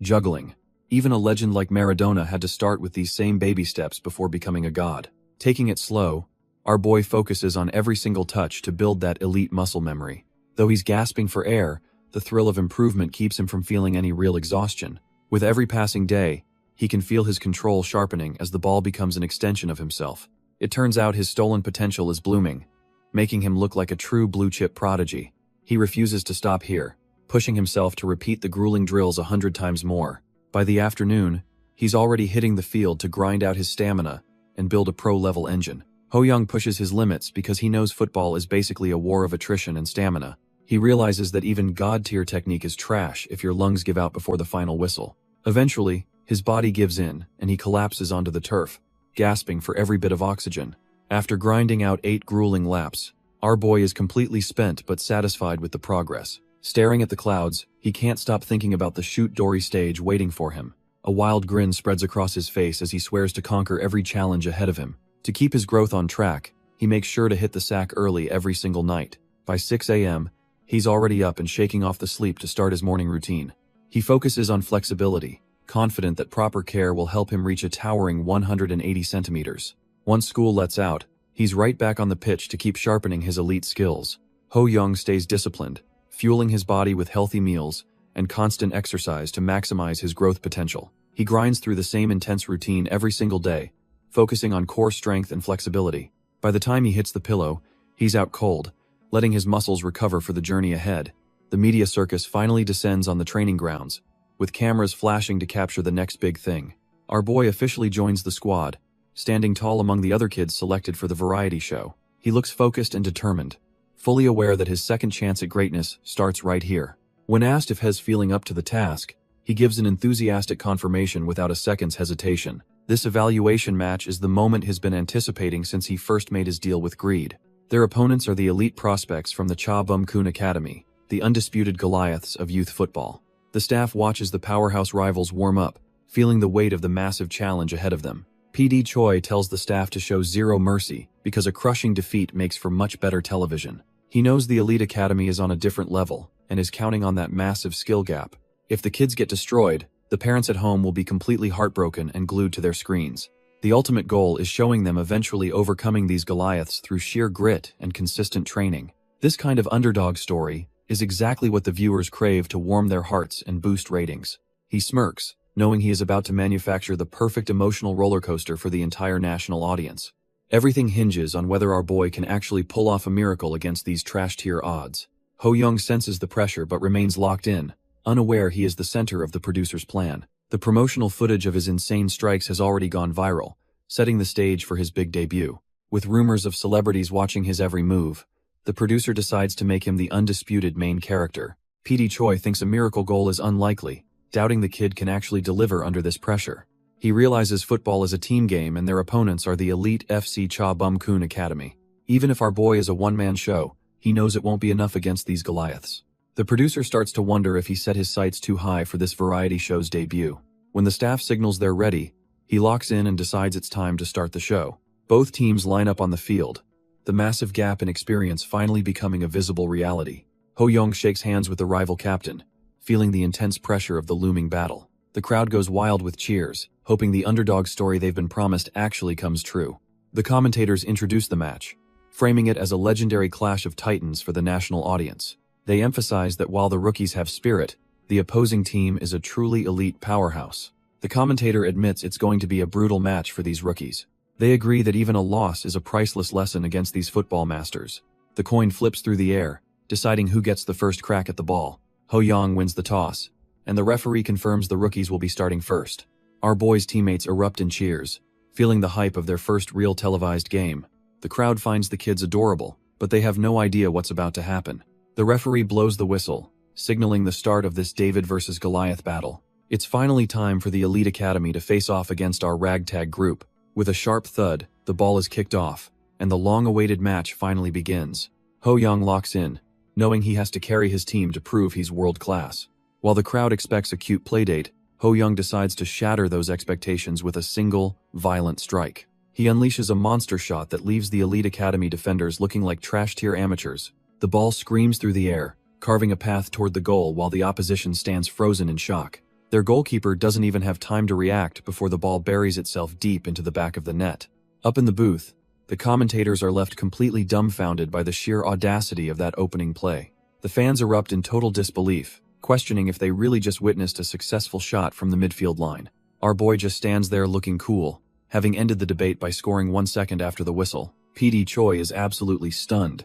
juggling. Even a legend like Maradona had to start with these same baby steps before becoming a god. Taking it slow, our boy focuses on every single touch to build that elite muscle memory. Though he's gasping for air, the thrill of improvement keeps him from feeling any real exhaustion. With every passing day, he can feel his control sharpening as the ball becomes an extension of himself. It turns out his stolen potential is blooming, making him look like a true blue-chip prodigy. He refuses to stop here, pushing himself to repeat the grueling drills 100 times more. By the afternoon, he's already hitting the field to grind out his stamina and build a pro-level engine. Ho-young pushes his limits because he knows football is basically a war of attrition and stamina. He realizes that even god-tier technique is trash if your lungs give out before the final whistle. Eventually, his body gives in and he collapses onto the turf, gasping for every bit of oxygen. After grinding out 8 grueling laps, our boy is completely spent but satisfied with the progress. Staring at the clouds, he can't stop thinking about the shoot Dory stage waiting for him. A wild grin spreads across his face as he swears to conquer every challenge ahead of him. To keep his growth on track, he makes sure to hit the sack early every single night. By 6 a.m., he's already up and shaking off the sleep to start his morning routine. He focuses on flexibility, confident that proper care will help him reach a towering 180 centimeters. Once school lets out, he's right back on the pitch to keep sharpening his elite skills. Ho-young stays disciplined, fueling his body with healthy meals and constant exercise to maximize his growth potential. He grinds through the same intense routine every single day, focusing on core strength and flexibility. By the time he hits the pillow, he's out cold, letting his muscles recover for the journey ahead. The media circus finally descends on the training grounds, with cameras flashing to capture the next big thing. Our boy officially joins the squad, standing tall among the other kids selected for the variety show. He looks focused and determined, fully aware that his second chance at greatness starts right here. When asked if he's feeling up to the task, He gives an enthusiastic confirmation without a second's hesitation. This evaluation match is the moment he's been anticipating since he first made his deal with greed. Their opponents are the elite prospects from the Cha Bum Kun Academy, the undisputed Goliaths of youth football. The staff watches the powerhouse rivals warm up, feeling the weight of the massive challenge ahead of them. PD Choi tells the staff to show zero mercy because a crushing defeat makes for much better television. He knows the elite academy is on a different level and is counting on that massive skill gap. If the kids get destroyed, the parents at home will be completely heartbroken and glued to their screens. The ultimate goal is showing them eventually overcoming these Goliaths through sheer grit and consistent training. This kind of underdog story is exactly what the viewers crave to warm their hearts and boost ratings. He smirks, knowing he is about to manufacture the perfect emotional roller coaster for the entire national audience. Everything hinges on whether our boy can actually pull off a miracle against these trash-tier odds. Ho Young senses the pressure but remains locked in, unaware he is the center of the producer's plan. The promotional footage of his insane strikes has already gone viral, setting the stage for his big debut. With rumors of celebrities watching his every move, the producer decides to make him the undisputed main character. PD Choi thinks a miracle goal is unlikely, doubting the kid can actually deliver under this pressure. He realizes football is a team game and their opponents are the elite FC Cha Bum Kun Academy. Even if our boy is a one-man show, he knows it won't be enough against these Goliaths. The producer starts to wonder if he set his sights too high for this variety show's debut. When the staff signals they're ready, he locks in and decides it's time to start the show. Both teams line up on the field, the massive gap in experience finally becoming a visible reality. Ho Young shakes hands with the rival captain, feeling the intense pressure of the looming battle. The crowd goes wild with cheers, hoping the underdog story they've been promised actually comes true. The commentators introduce the match, framing it as a legendary clash of titans for the national audience. They emphasize that while the rookies have spirit, the opposing team is a truly elite powerhouse. The commentator admits it's going to be a brutal match for these rookies. They agree that even a loss is a priceless lesson against these football masters. The coin flips through the air, deciding who gets the first crack at the ball. Ho Young wins the toss, and the referee confirms the rookies will be starting first. Our boys' teammates erupt in cheers, feeling the hype of their first real televised game. The crowd finds the kids adorable, but they have no idea what's about to happen. The referee blows the whistle, signaling the start of this David versus Goliath battle. It's finally time for the Elite Academy to face off against our ragtag group. With a sharp thud, the ball is kicked off, and the long-awaited match finally begins. Ho Young locks in, knowing he has to carry his team to prove he's world-class. While the crowd expects a cute playdate, Ho Young decides to shatter those expectations with a single, violent strike. He unleashes a monster shot that leaves the Elite Academy defenders looking like trash-tier amateurs. The ball screams through the air, carving a path toward the goal while the opposition stands frozen in shock. Their goalkeeper doesn't even have time to react before the ball buries itself deep into the back of the net. Up in the booth, the commentators are left completely dumbfounded by the sheer audacity of that opening play. The fans erupt in total disbelief, questioning if they really just witnessed a successful shot from the midfield line. Our boy just stands there looking cool, having ended the debate by scoring 1 second after the whistle. PD Choi is absolutely stunned,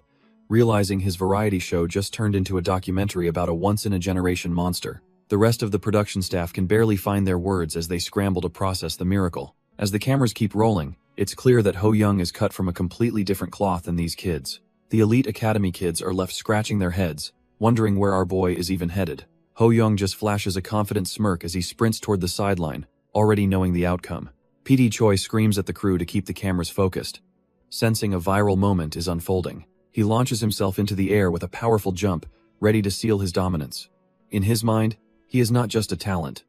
realizing his variety show just turned into a documentary about a once-in-a-generation monster. The rest of the production staff can barely find their words as they scramble to process the miracle. As the cameras keep rolling, it's clear that Ho Young is cut from a completely different cloth than these kids. The Elite Academy kids are left scratching their heads, wondering where our boy is even headed. Ho Young just flashes a confident smirk as he sprints toward the sideline, already knowing the outcome. PD Choi screams at the crew to keep the cameras focused, sensing a viral moment is unfolding. He launches himself into the air with a powerful jump, ready to seal his dominance. In his mind, he is not just a talent.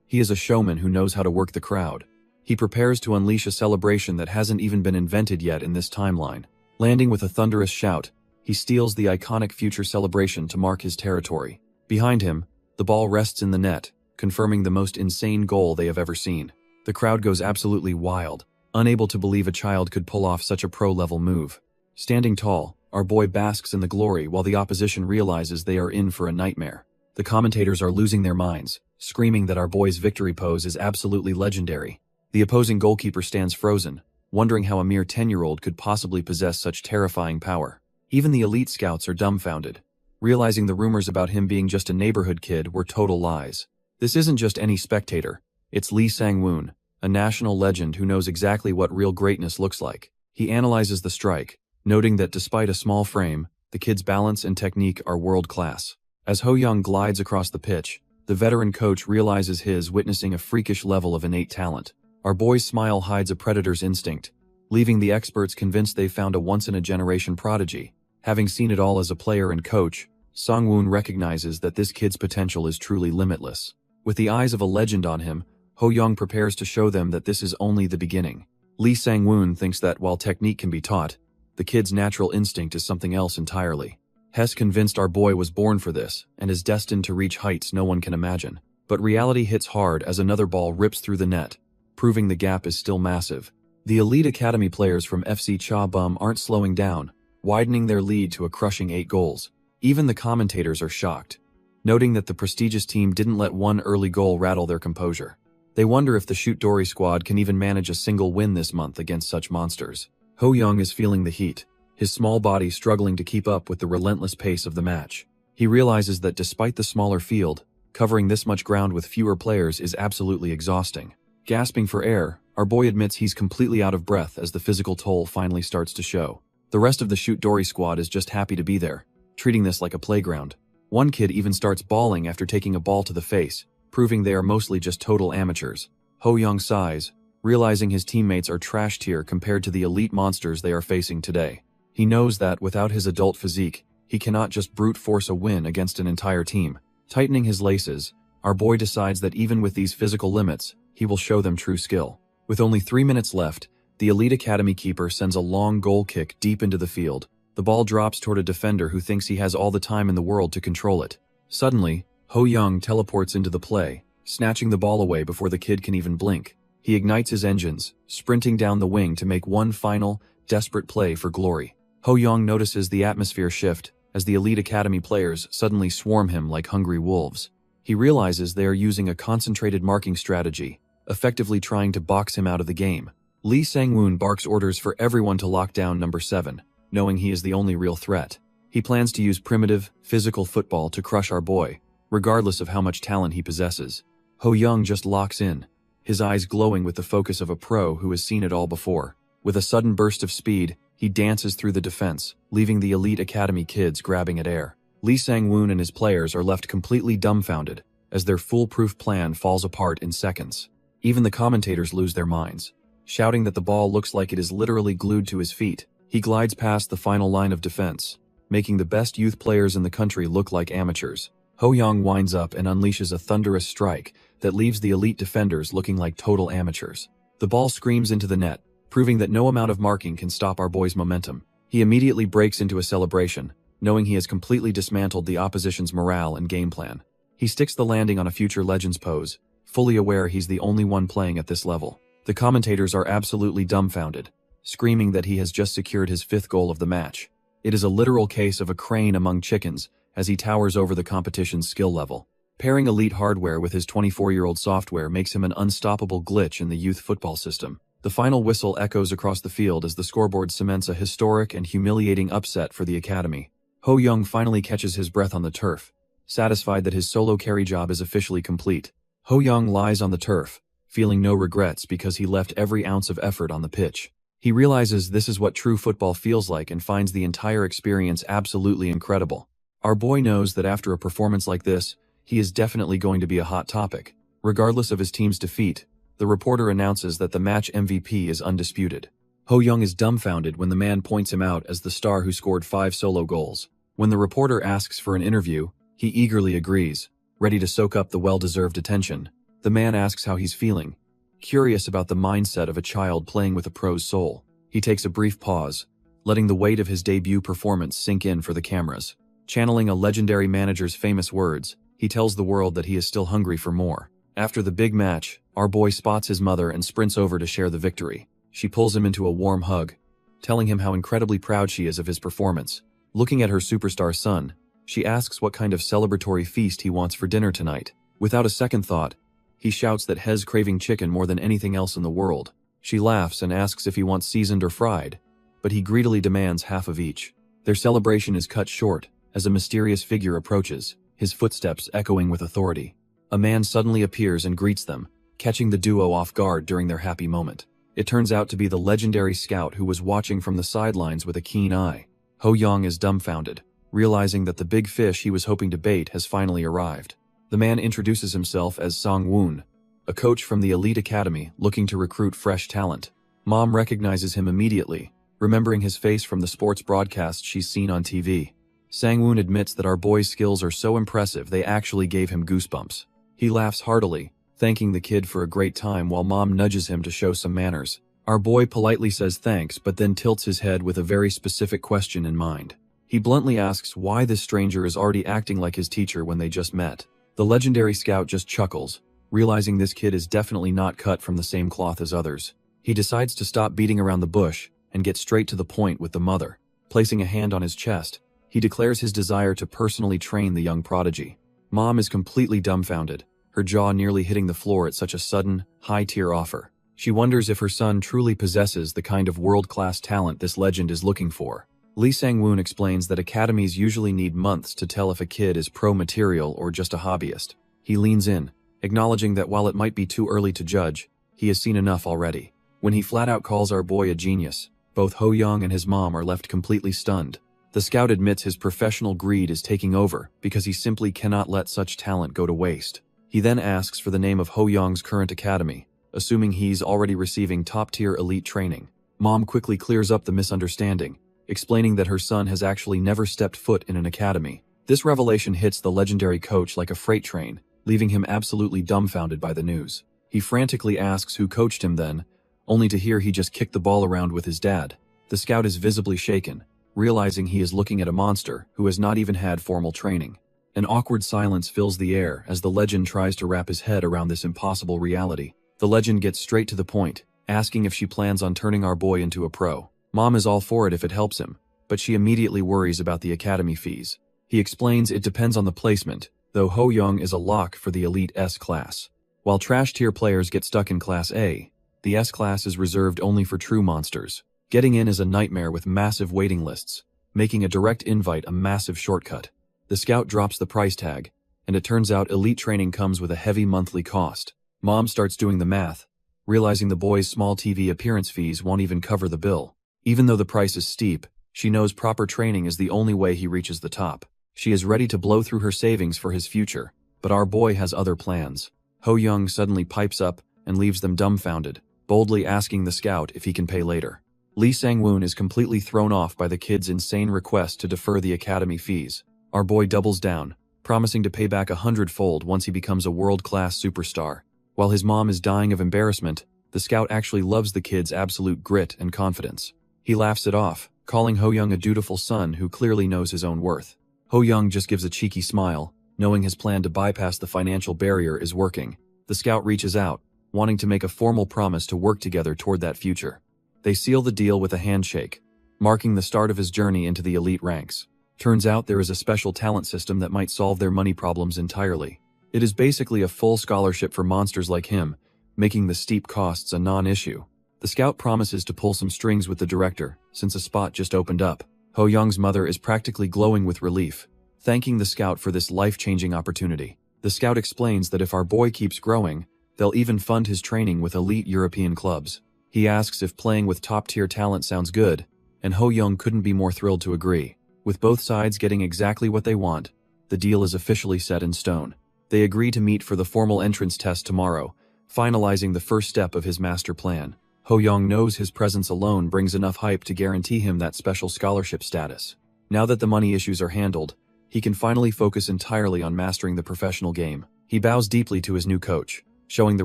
He is a showman who knows how to work the crowd. He prepares to unleash a celebration that hasn't even been invented yet in this timeline. Landing with a thunderous shout, he steals the iconic future celebration to mark his territory. Behind him, the ball rests in the net, confirming the most insane goal they have ever seen. The crowd goes absolutely wild, unable to believe a child could pull off such a pro-level move. Standing tall, our boy basks in the glory while the opposition realizes they are in for a nightmare. The commentators are losing their minds, screaming that our boy's victory pose is absolutely legendary. The opposing goalkeeper stands frozen, wondering how a mere 10-year-old could possibly possess such terrifying power. Even the elite scouts are dumbfounded, realizing the rumors about him being just a neighborhood kid were total lies. This isn't just any spectator, it's Lee Sang-woon, a national legend who knows exactly what real greatness looks like. He analyzes the strike, noting that despite a small frame, the kid's balance and technique are world-class. As Ho Young glides across the pitch, The veteran coach realizes his witnessing a freakish level of innate talent. Our boy's smile hides a predator's instinct, leaving the experts convinced they've found a once-in-a-generation prodigy. Having seen it all as a player and coach, Song-woon recognizes that this kid's potential is truly limitless. With the eyes of a legend on him, Ho-young prepares to show them that this is only the beginning. Lee Sang-woon thinks that while technique can be taught, the kid's natural instinct is something else entirely. Hess convinced our boy was born for this and is destined to reach heights no one can imagine. But reality hits hard as another ball rips through the net, proving the gap is still massive. The elite academy players from FC Cha Bum aren't slowing down, widening their lead to a crushing 8 goals. Even the commentators are shocked, noting that the prestigious team didn't let one early goal rattle their composure. They wonder if the Shoot Dory squad can even manage a single win this month against such monsters. Ho-young is feeling the heat, his small body struggling to keep up with the relentless pace of the match. He realizes that despite the smaller field, covering this much ground with fewer players is absolutely exhausting. Gasping for air, our boy admits he's completely out of breath as the physical toll finally starts to show. The rest of the Shoot Dory squad is just happy to be there, treating this like a playground. One kid even starts bawling after taking a ball to the face, proving they are mostly just total amateurs. Ho-young sighs, realizing his teammates are trash tier compared to the elite monsters they are facing today. He knows that without his adult physique, he cannot just brute force a win against an entire team. Tightening his laces, our boy decides that even with these physical limits, he will show them true skill. With only 3 minutes left, the elite academy keeper sends a long goal kick deep into the field. The ball drops toward a defender who thinks he has all the time in the world to control it. Suddenly, Ho-young teleports into the play, snatching the ball away before the kid can even blink. He ignites his engines, sprinting down the wing to make one final, desperate play for glory. Ho-young notices the atmosphere shift as the elite academy players suddenly swarm him like hungry wolves. He realizes they are using a concentrated marking strategy, effectively trying to box him out of the game. Lee Sang-woon barks orders for everyone to lock down number 7, knowing he is the only real threat. He plans to use primitive, physical football to crush our boy, regardless of how much talent he possesses. Ho-young just locks in, his eyes glowing with the focus of a pro who has seen it all before. With a sudden burst of speed, he dances through the defense, leaving the elite academy kids grabbing at air. Lee Sang-woon and his players are left completely dumbfounded as their foolproof plan falls apart in seconds. Even the commentators lose their minds, shouting that the ball looks like it is literally glued to his feet. He glides past the final line of defense, making the best youth players in the country look like amateurs. Ho-young winds up and unleashes a thunderous strike that leaves the elite defenders looking like total amateurs. The ball screams into the net, proving that no amount of marking can stop our boy's momentum. He immediately breaks into a celebration, knowing he has completely dismantled the opposition's morale and game plan. He sticks the landing on a future Legends pose, fully aware he's the only one playing at this level. The commentators are absolutely dumbfounded, screaming that he has just secured his 5th goal of the match. It is a literal case of a crane among chickens as he towers over the competition's skill level. Pairing elite hardware with his 24-year-old software makes him an unstoppable glitch in the youth football system. The final whistle echoes across the field as the scoreboard cements a historic and humiliating upset for the academy. Ho-young finally catches his breath on the turf, satisfied that his solo carry job is officially complete. Ho-young lies on the turf, feeling no regrets because he left every ounce of effort on the pitch. He realizes this is what true football feels like and finds the entire experience absolutely incredible. Our boy knows that after a performance like this, he is definitely going to be a hot topic. Regardless of his team's defeat, the reporter announces that the match MVP is undisputed. Ho-young is dumbfounded when the man points him out as the star who scored 5 solo goals. When the reporter asks for an interview, he eagerly agrees, ready to soak up the well-deserved attention. The man asks how he's feeling, curious about the mindset of a child playing with a pro's soul. He takes a brief pause, letting the weight of his debut performance sink in for the cameras. Channeling a legendary manager's famous words, he tells the world that he is still hungry for more. After the big match, our boy spots his mother and sprints over to share the victory. She pulls him into a warm hug, telling him how incredibly proud she is of his performance. Looking at her superstar son, she asks what kind of celebratory feast he wants for dinner tonight. Without a second thought, he shouts that he's craving chicken more than anything else in the world. She laughs and asks if he wants seasoned or fried, but he greedily demands half of each. Their celebration is cut short as a mysterious figure approaches, his footsteps echoing with authority. A man suddenly appears and greets them, catching the duo off guard during their happy moment. It turns out to be the legendary scout who was watching from the sidelines with a keen eye. Ho-young is dumbfounded, realizing that the big fish he was hoping to bait has finally arrived. The man introduces himself as Song-woon, a coach from the elite academy looking to recruit fresh talent. Mom recognizes him immediately, remembering his face from the sports broadcasts she's seen on TV. Sang-woon admits that our boy's skills are so impressive they actually gave him goosebumps. He laughs heartily, thanking the kid for a great time while Mom nudges him to show some manners. Our boy politely says thanks but then tilts his head with a very specific question in mind. He bluntly asks why this stranger is already acting like his teacher when they just met. The legendary scout just chuckles, realizing this kid is definitely not cut from the same cloth as others. He decides to stop beating around the bush and get straight to the point with the mother. Placing a hand on his chest, he declares his desire to personally train the young prodigy. Mom is completely dumbfounded, her jaw nearly hitting the floor at such a sudden, high-tier offer. She wonders if her son truly possesses the kind of world-class talent this legend is looking for. Lee Sang-woon explains that academies usually need months to tell if a kid is pro-material or just a hobbyist. He leans in, acknowledging that while it might be too early to judge, he has seen enough already. When he flat-out calls our boy a genius, both Ho-young and his mom are left completely stunned. The scout admits his professional greed is taking over because he simply cannot let such talent go to waste. He then asks for the name of Ho-young's current academy, assuming he's already receiving top-tier elite training. Mom quickly clears up the misunderstanding, explaining that her son has actually never stepped foot in an academy. This revelation hits the legendary coach like a freight train, leaving him absolutely dumbfounded by the news. He frantically asks who coached him then, only to hear he just kicked the ball around with his dad. The scout is visibly shaken, realizing he is looking at a monster who has not even had formal training. An awkward silence fills the air as the legend tries to wrap his head around this impossible reality. The legend gets straight to the point, asking if she plans on turning our boy into a pro. Mom is all for it if it helps him, but she immediately worries about the academy fees. He explains it depends on the placement, though Ho-young is a lock for the elite S class. While trash-tier players get stuck in Class A, the S class is reserved only for true monsters. Getting in is a nightmare with massive waiting lists, making a direct invite a massive shortcut. The scout drops the price tag, and it turns out elite training comes with a heavy monthly cost. Mom starts doing the math, realizing the boy's small TV appearance fees won't even cover the bill. Even though the price is steep, she knows proper training is the only way he reaches the top. She is ready to blow through her savings for his future, but our boy has other plans. Ho-young suddenly pipes up and leaves them dumbfounded, boldly asking the scout if he can pay later. Lee Sang-woon is completely thrown off by the kid's insane request to defer the academy fees. Our boy doubles down, promising to pay back 100-fold once he becomes a world-class superstar. While his mom is dying of embarrassment, the scout actually loves the kid's absolute grit and confidence. He laughs it off, calling Ho-young a dutiful son who clearly knows his own worth. Ho-young just gives a cheeky smile, knowing his plan to bypass the financial barrier is working. The scout reaches out, wanting to make a formal promise to work together toward that future. They seal the deal with a handshake, marking the start of his journey into the elite ranks. Turns out there is a special talent system that might solve their money problems entirely. It is basically a full scholarship for monsters like him, making the steep costs a non-issue. The scout promises to pull some strings with the director, since a spot just opened up. Ho-young's mother is practically glowing with relief, thanking the scout for this life-changing opportunity. The scout explains that if our boy keeps growing, they'll even fund his training with elite European clubs. He asks if playing with top-tier talent sounds good, and Ho-young couldn't be more thrilled to agree. With both sides getting exactly what they want, the deal is officially set in stone. They agree to meet for the formal entrance test tomorrow, finalizing the first step of his master plan. Ho-young knows his presence alone brings enough hype to guarantee him that special scholarship status. Now that the money issues are handled, he can finally focus entirely on mastering the professional game. He bows deeply to his new coach, showing the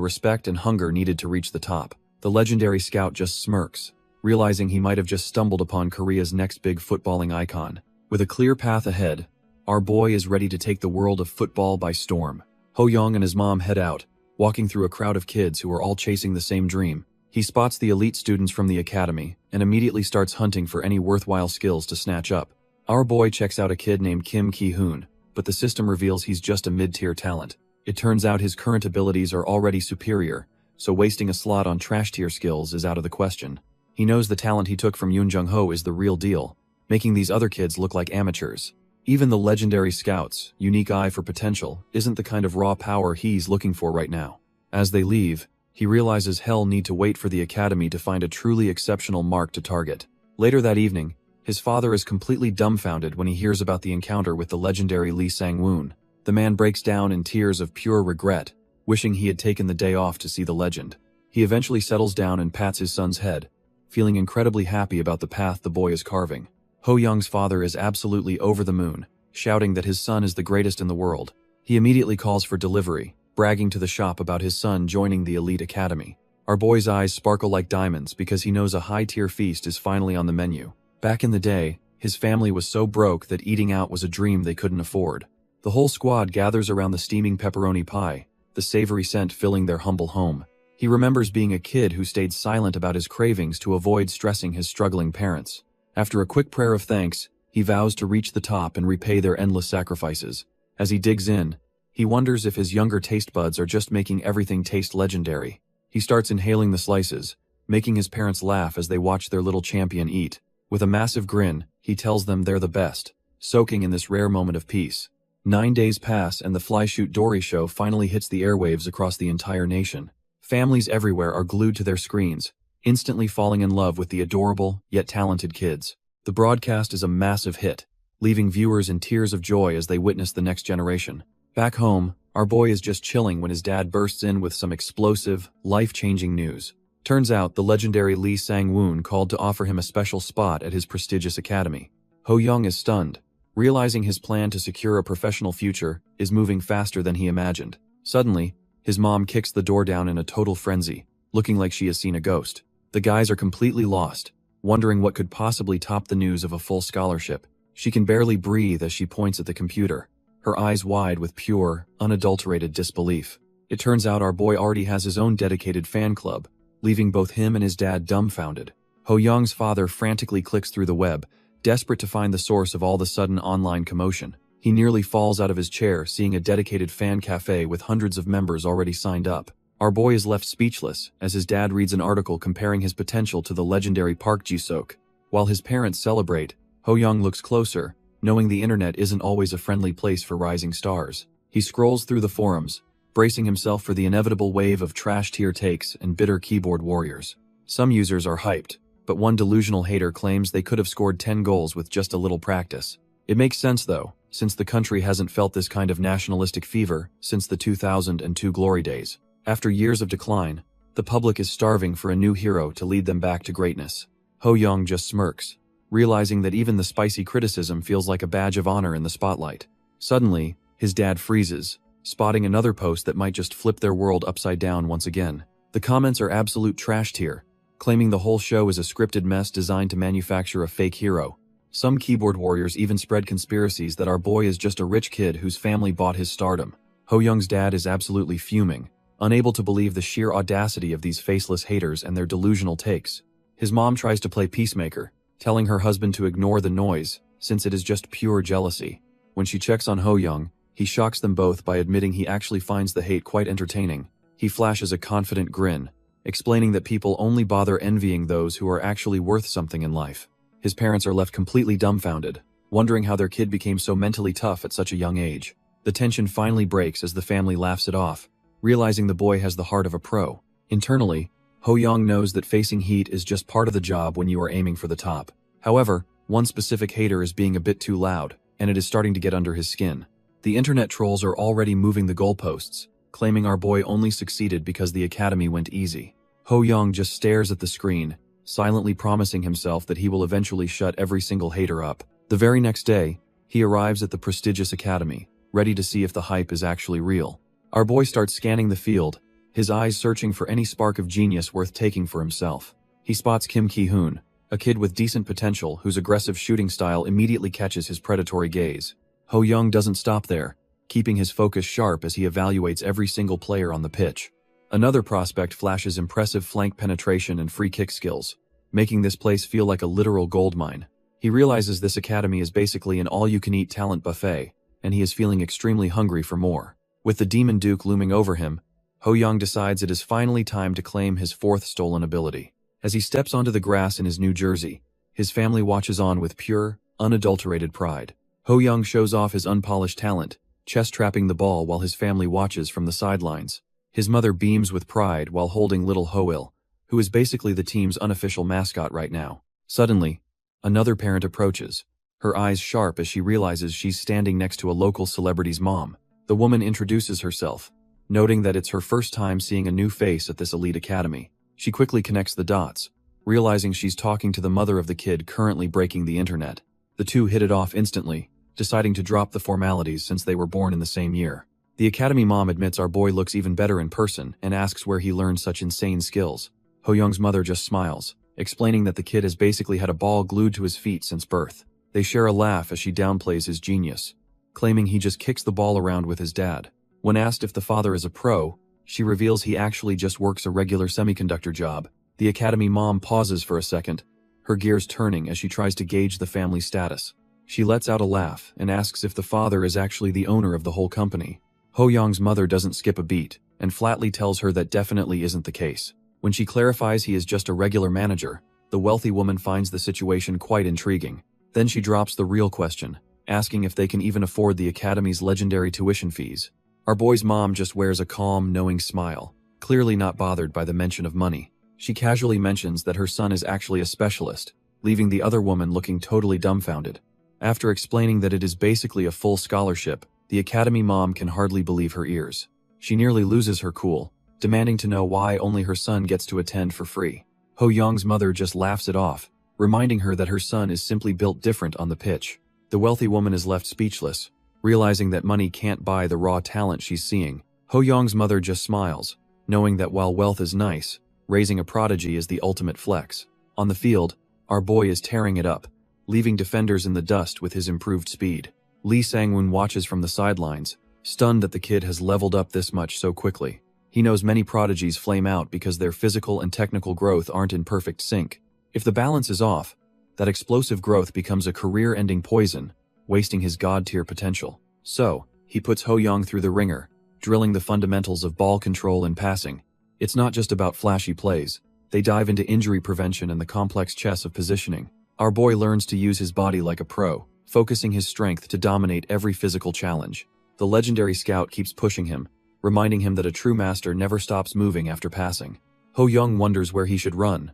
respect and hunger needed to reach the top. The legendary scout just smirks, realizing he might have just stumbled upon Korea's next big footballing icon. With a clear path ahead, our boy is ready to take the world of football by storm. Ho-young and his mom head out, walking through a crowd of kids who are all chasing the same dream. He spots the elite students from the academy and immediately starts hunting for any worthwhile skills to snatch up. Our boy checks out a kid named Kim Ki-hoon, but the system reveals he's just a mid-tier talent. It turns out his current abilities are already superior, so wasting a slot on trash-tier skills is out of the question. He knows the talent he took from Yoon Jung-ho is the real deal, making these other kids look like amateurs. Even the legendary scout's unique eye for potential isn't the kind of raw power he's looking for right now. As they leave, he realizes he'll need to wait for the academy to find a truly exceptional mark to target. Later that evening, his father is completely dumbfounded when he hears about the encounter with the legendary Lee Sang-woon. The man breaks down in tears of pure regret, wishing he had taken the day off to see the legend. He eventually settles down and pats his son's head, feeling incredibly happy about the path the boy is carving. Ho Young's father is absolutely over the moon, shouting that his son is the greatest in the world. He immediately calls for delivery, bragging to the shop about his son joining the elite academy. Our boy's eyes sparkle like diamonds because he knows a high-tier feast is finally on the menu. Back in the day, his family was so broke that eating out was a dream they couldn't afford. The whole squad gathers around the steaming pepperoni pie, the savory scent filling their humble home. He remembers being a kid who stayed silent about his cravings to avoid stressing his struggling parents. After a quick prayer of thanks, he vows to reach the top and repay their endless sacrifices. As he digs in, he wonders if his younger taste buds are just making everything taste legendary. He starts inhaling the slices, making his parents laugh as they watch their little champion eat. With a massive grin, he tells them they're the best, soaking in this rare moment of peace. 9 days pass and the Fly Shoot Dory show finally hits the airwaves across the entire nation. Families everywhere are glued to their screens, instantly falling in love with the adorable, yet talented kids. The broadcast is a massive hit, leaving viewers in tears of joy as they witness the next generation. Back home, our boy is just chilling when his dad bursts in with some explosive, life-changing news. Turns out the legendary Lee Sang-woon called to offer him a special spot at his prestigious academy. Ho Young is stunned, realizing his plan to secure a professional future is moving faster than he imagined. Suddenly, his mom kicks the door down in a total frenzy, looking like she has seen a ghost. The guys are completely lost, wondering what could possibly top the news of a full scholarship. She can barely breathe as she points at the computer, her eyes wide with pure, unadulterated disbelief. It turns out our boy already has his own dedicated fan club, leaving both him and his dad dumbfounded. Ho Young's father frantically clicks through the web, desperate to find the source of all the sudden online commotion. He nearly falls out of his chair seeing a dedicated fan cafe with hundreds of members already signed up. Our boy is left speechless as his dad reads an article comparing his potential to the legendary Park Ji-seok. While his parents celebrate, Ho Young looks closer, knowing the internet isn't always a friendly place for rising stars. He scrolls through the forums, bracing himself for the inevitable wave of trash-tier takes and bitter keyboard warriors. Some users are hyped, but one delusional hater claims they could have scored 10 goals with just a little practice. It makes sense though, since the country hasn't felt this kind of nationalistic fever since the 2002 glory days. After years of decline, the public is starving for a new hero to lead them back to greatness. Ho Young just smirks, realizing that even the spicy criticism feels like a badge of honor in the spotlight. Suddenly, his dad freezes, spotting another post that might just flip their world upside down once again. The comments are absolute trash tier, claiming the whole show is a scripted mess designed to manufacture a fake hero. Some keyboard warriors even spread conspiracies that our boy is just a rich kid whose family bought his stardom. Ho Young's dad is absolutely fuming, unable to believe the sheer audacity of these faceless haters and their delusional takes. His mom tries to play peacemaker, telling her husband to ignore the noise, since it is just pure jealousy. When she checks on Ho Young, he shocks them both by admitting he actually finds the hate quite entertaining. He flashes a confident grin, explaining that people only bother envying those who are actually worth something in life. His parents are left completely dumbfounded, wondering how their kid became so mentally tough at such a young age. The tension finally breaks as the family laughs it off, realizing the boy has the heart of a pro. Internally, Ho Young knows that facing heat is just part of the job when you are aiming for the top. However, one specific hater is being a bit too loud, and it is starting to get under his skin. The internet trolls are already moving the goalposts, claiming our boy only succeeded because the academy went easy. Ho Young just stares at the screen, silently promising himself that he will eventually shut every single hater up. The very next day, he arrives at the prestigious academy, ready to see if the hype is actually real. Our boy starts scanning the field, his eyes searching for any spark of genius worth taking for himself. He spots Kim Ki-hoon, a kid with decent potential whose aggressive shooting style immediately catches his predatory gaze. Ho Young doesn't stop there, keeping his focus sharp as he evaluates every single player on the pitch. Another prospect flashes impressive flank penetration and free kick skills, making this place feel like a literal goldmine. He realizes this academy is basically an all-you-can-eat talent buffet, and he is feeling extremely hungry for more. With the Demon Duke looming over him, Ho Young decides it is finally time to claim his fourth stolen ability. As he steps onto the grass in his new jersey, his family watches on with pure, unadulterated pride. Ho Young shows off his unpolished talent, chest-trapping the ball while his family watches from the sidelines. His mother beams with pride while holding little Ho-il, who is basically the team's unofficial mascot right now. Suddenly, another parent approaches, her eyes sharp as she realizes she's standing next to a local celebrity's mom. The woman introduces herself, noting that it's her first time seeing a new face at this elite academy. She quickly connects the dots, realizing she's talking to the mother of the kid currently breaking the internet. The two hit it off instantly, deciding to drop the formalities since they were born in the same year. The academy mom admits our boy looks even better in person and asks where he learned such insane skills. Ho Young's mother just smiles, explaining that the kid has basically had a ball glued to his feet since birth. They share a laugh as she downplays his genius, claiming he just kicks the ball around with his dad. When asked if the father is a pro, she reveals he actually just works a regular semiconductor job. The academy mom pauses for a second, her gears turning as she tries to gauge the family status. She lets out a laugh and asks if the father is actually the owner of the whole company. Ho Young's mother doesn't skip a beat and flatly tells her that definitely isn't the case. When she clarifies he is just a regular manager, the wealthy woman finds the situation quite intriguing. Then she drops the real question, asking if they can even afford the academy's legendary tuition fees. Our boy's mom just wears a calm, knowing smile, clearly not bothered by the mention of money. She casually mentions that her son is actually a specialist, leaving the other woman looking totally dumbfounded. After explaining that it is basically a full scholarship, the academy mom can hardly believe her ears. She nearly loses her cool, demanding to know why only her son gets to attend for free. Ho Young's mother just laughs it off, reminding her that her son is simply built different on the pitch. The wealthy woman is left speechless, realizing that money can't buy the raw talent she's seeing. Ho Young's mother just smiles, knowing that while wealth is nice, raising a prodigy is the ultimate flex. On the field, our boy is tearing it up, leaving defenders in the dust with his improved speed. Lee Sang-woon watches from the sidelines, stunned that the kid has leveled up this much so quickly. He knows many prodigies flame out because their physical and technical growth aren't in perfect sync. If the balance is off, that explosive growth becomes a career-ending poison, wasting his god-tier potential. So, he puts Ho Young through the ringer, drilling the fundamentals of ball control and passing. It's not just about flashy plays. They dive into injury prevention and the complex chess of positioning. Our boy learns to use his body like a pro, focusing his strength to dominate every physical challenge. The legendary scout keeps pushing him, reminding him that a true master never stops moving after passing. Ho Young wonders where he should run,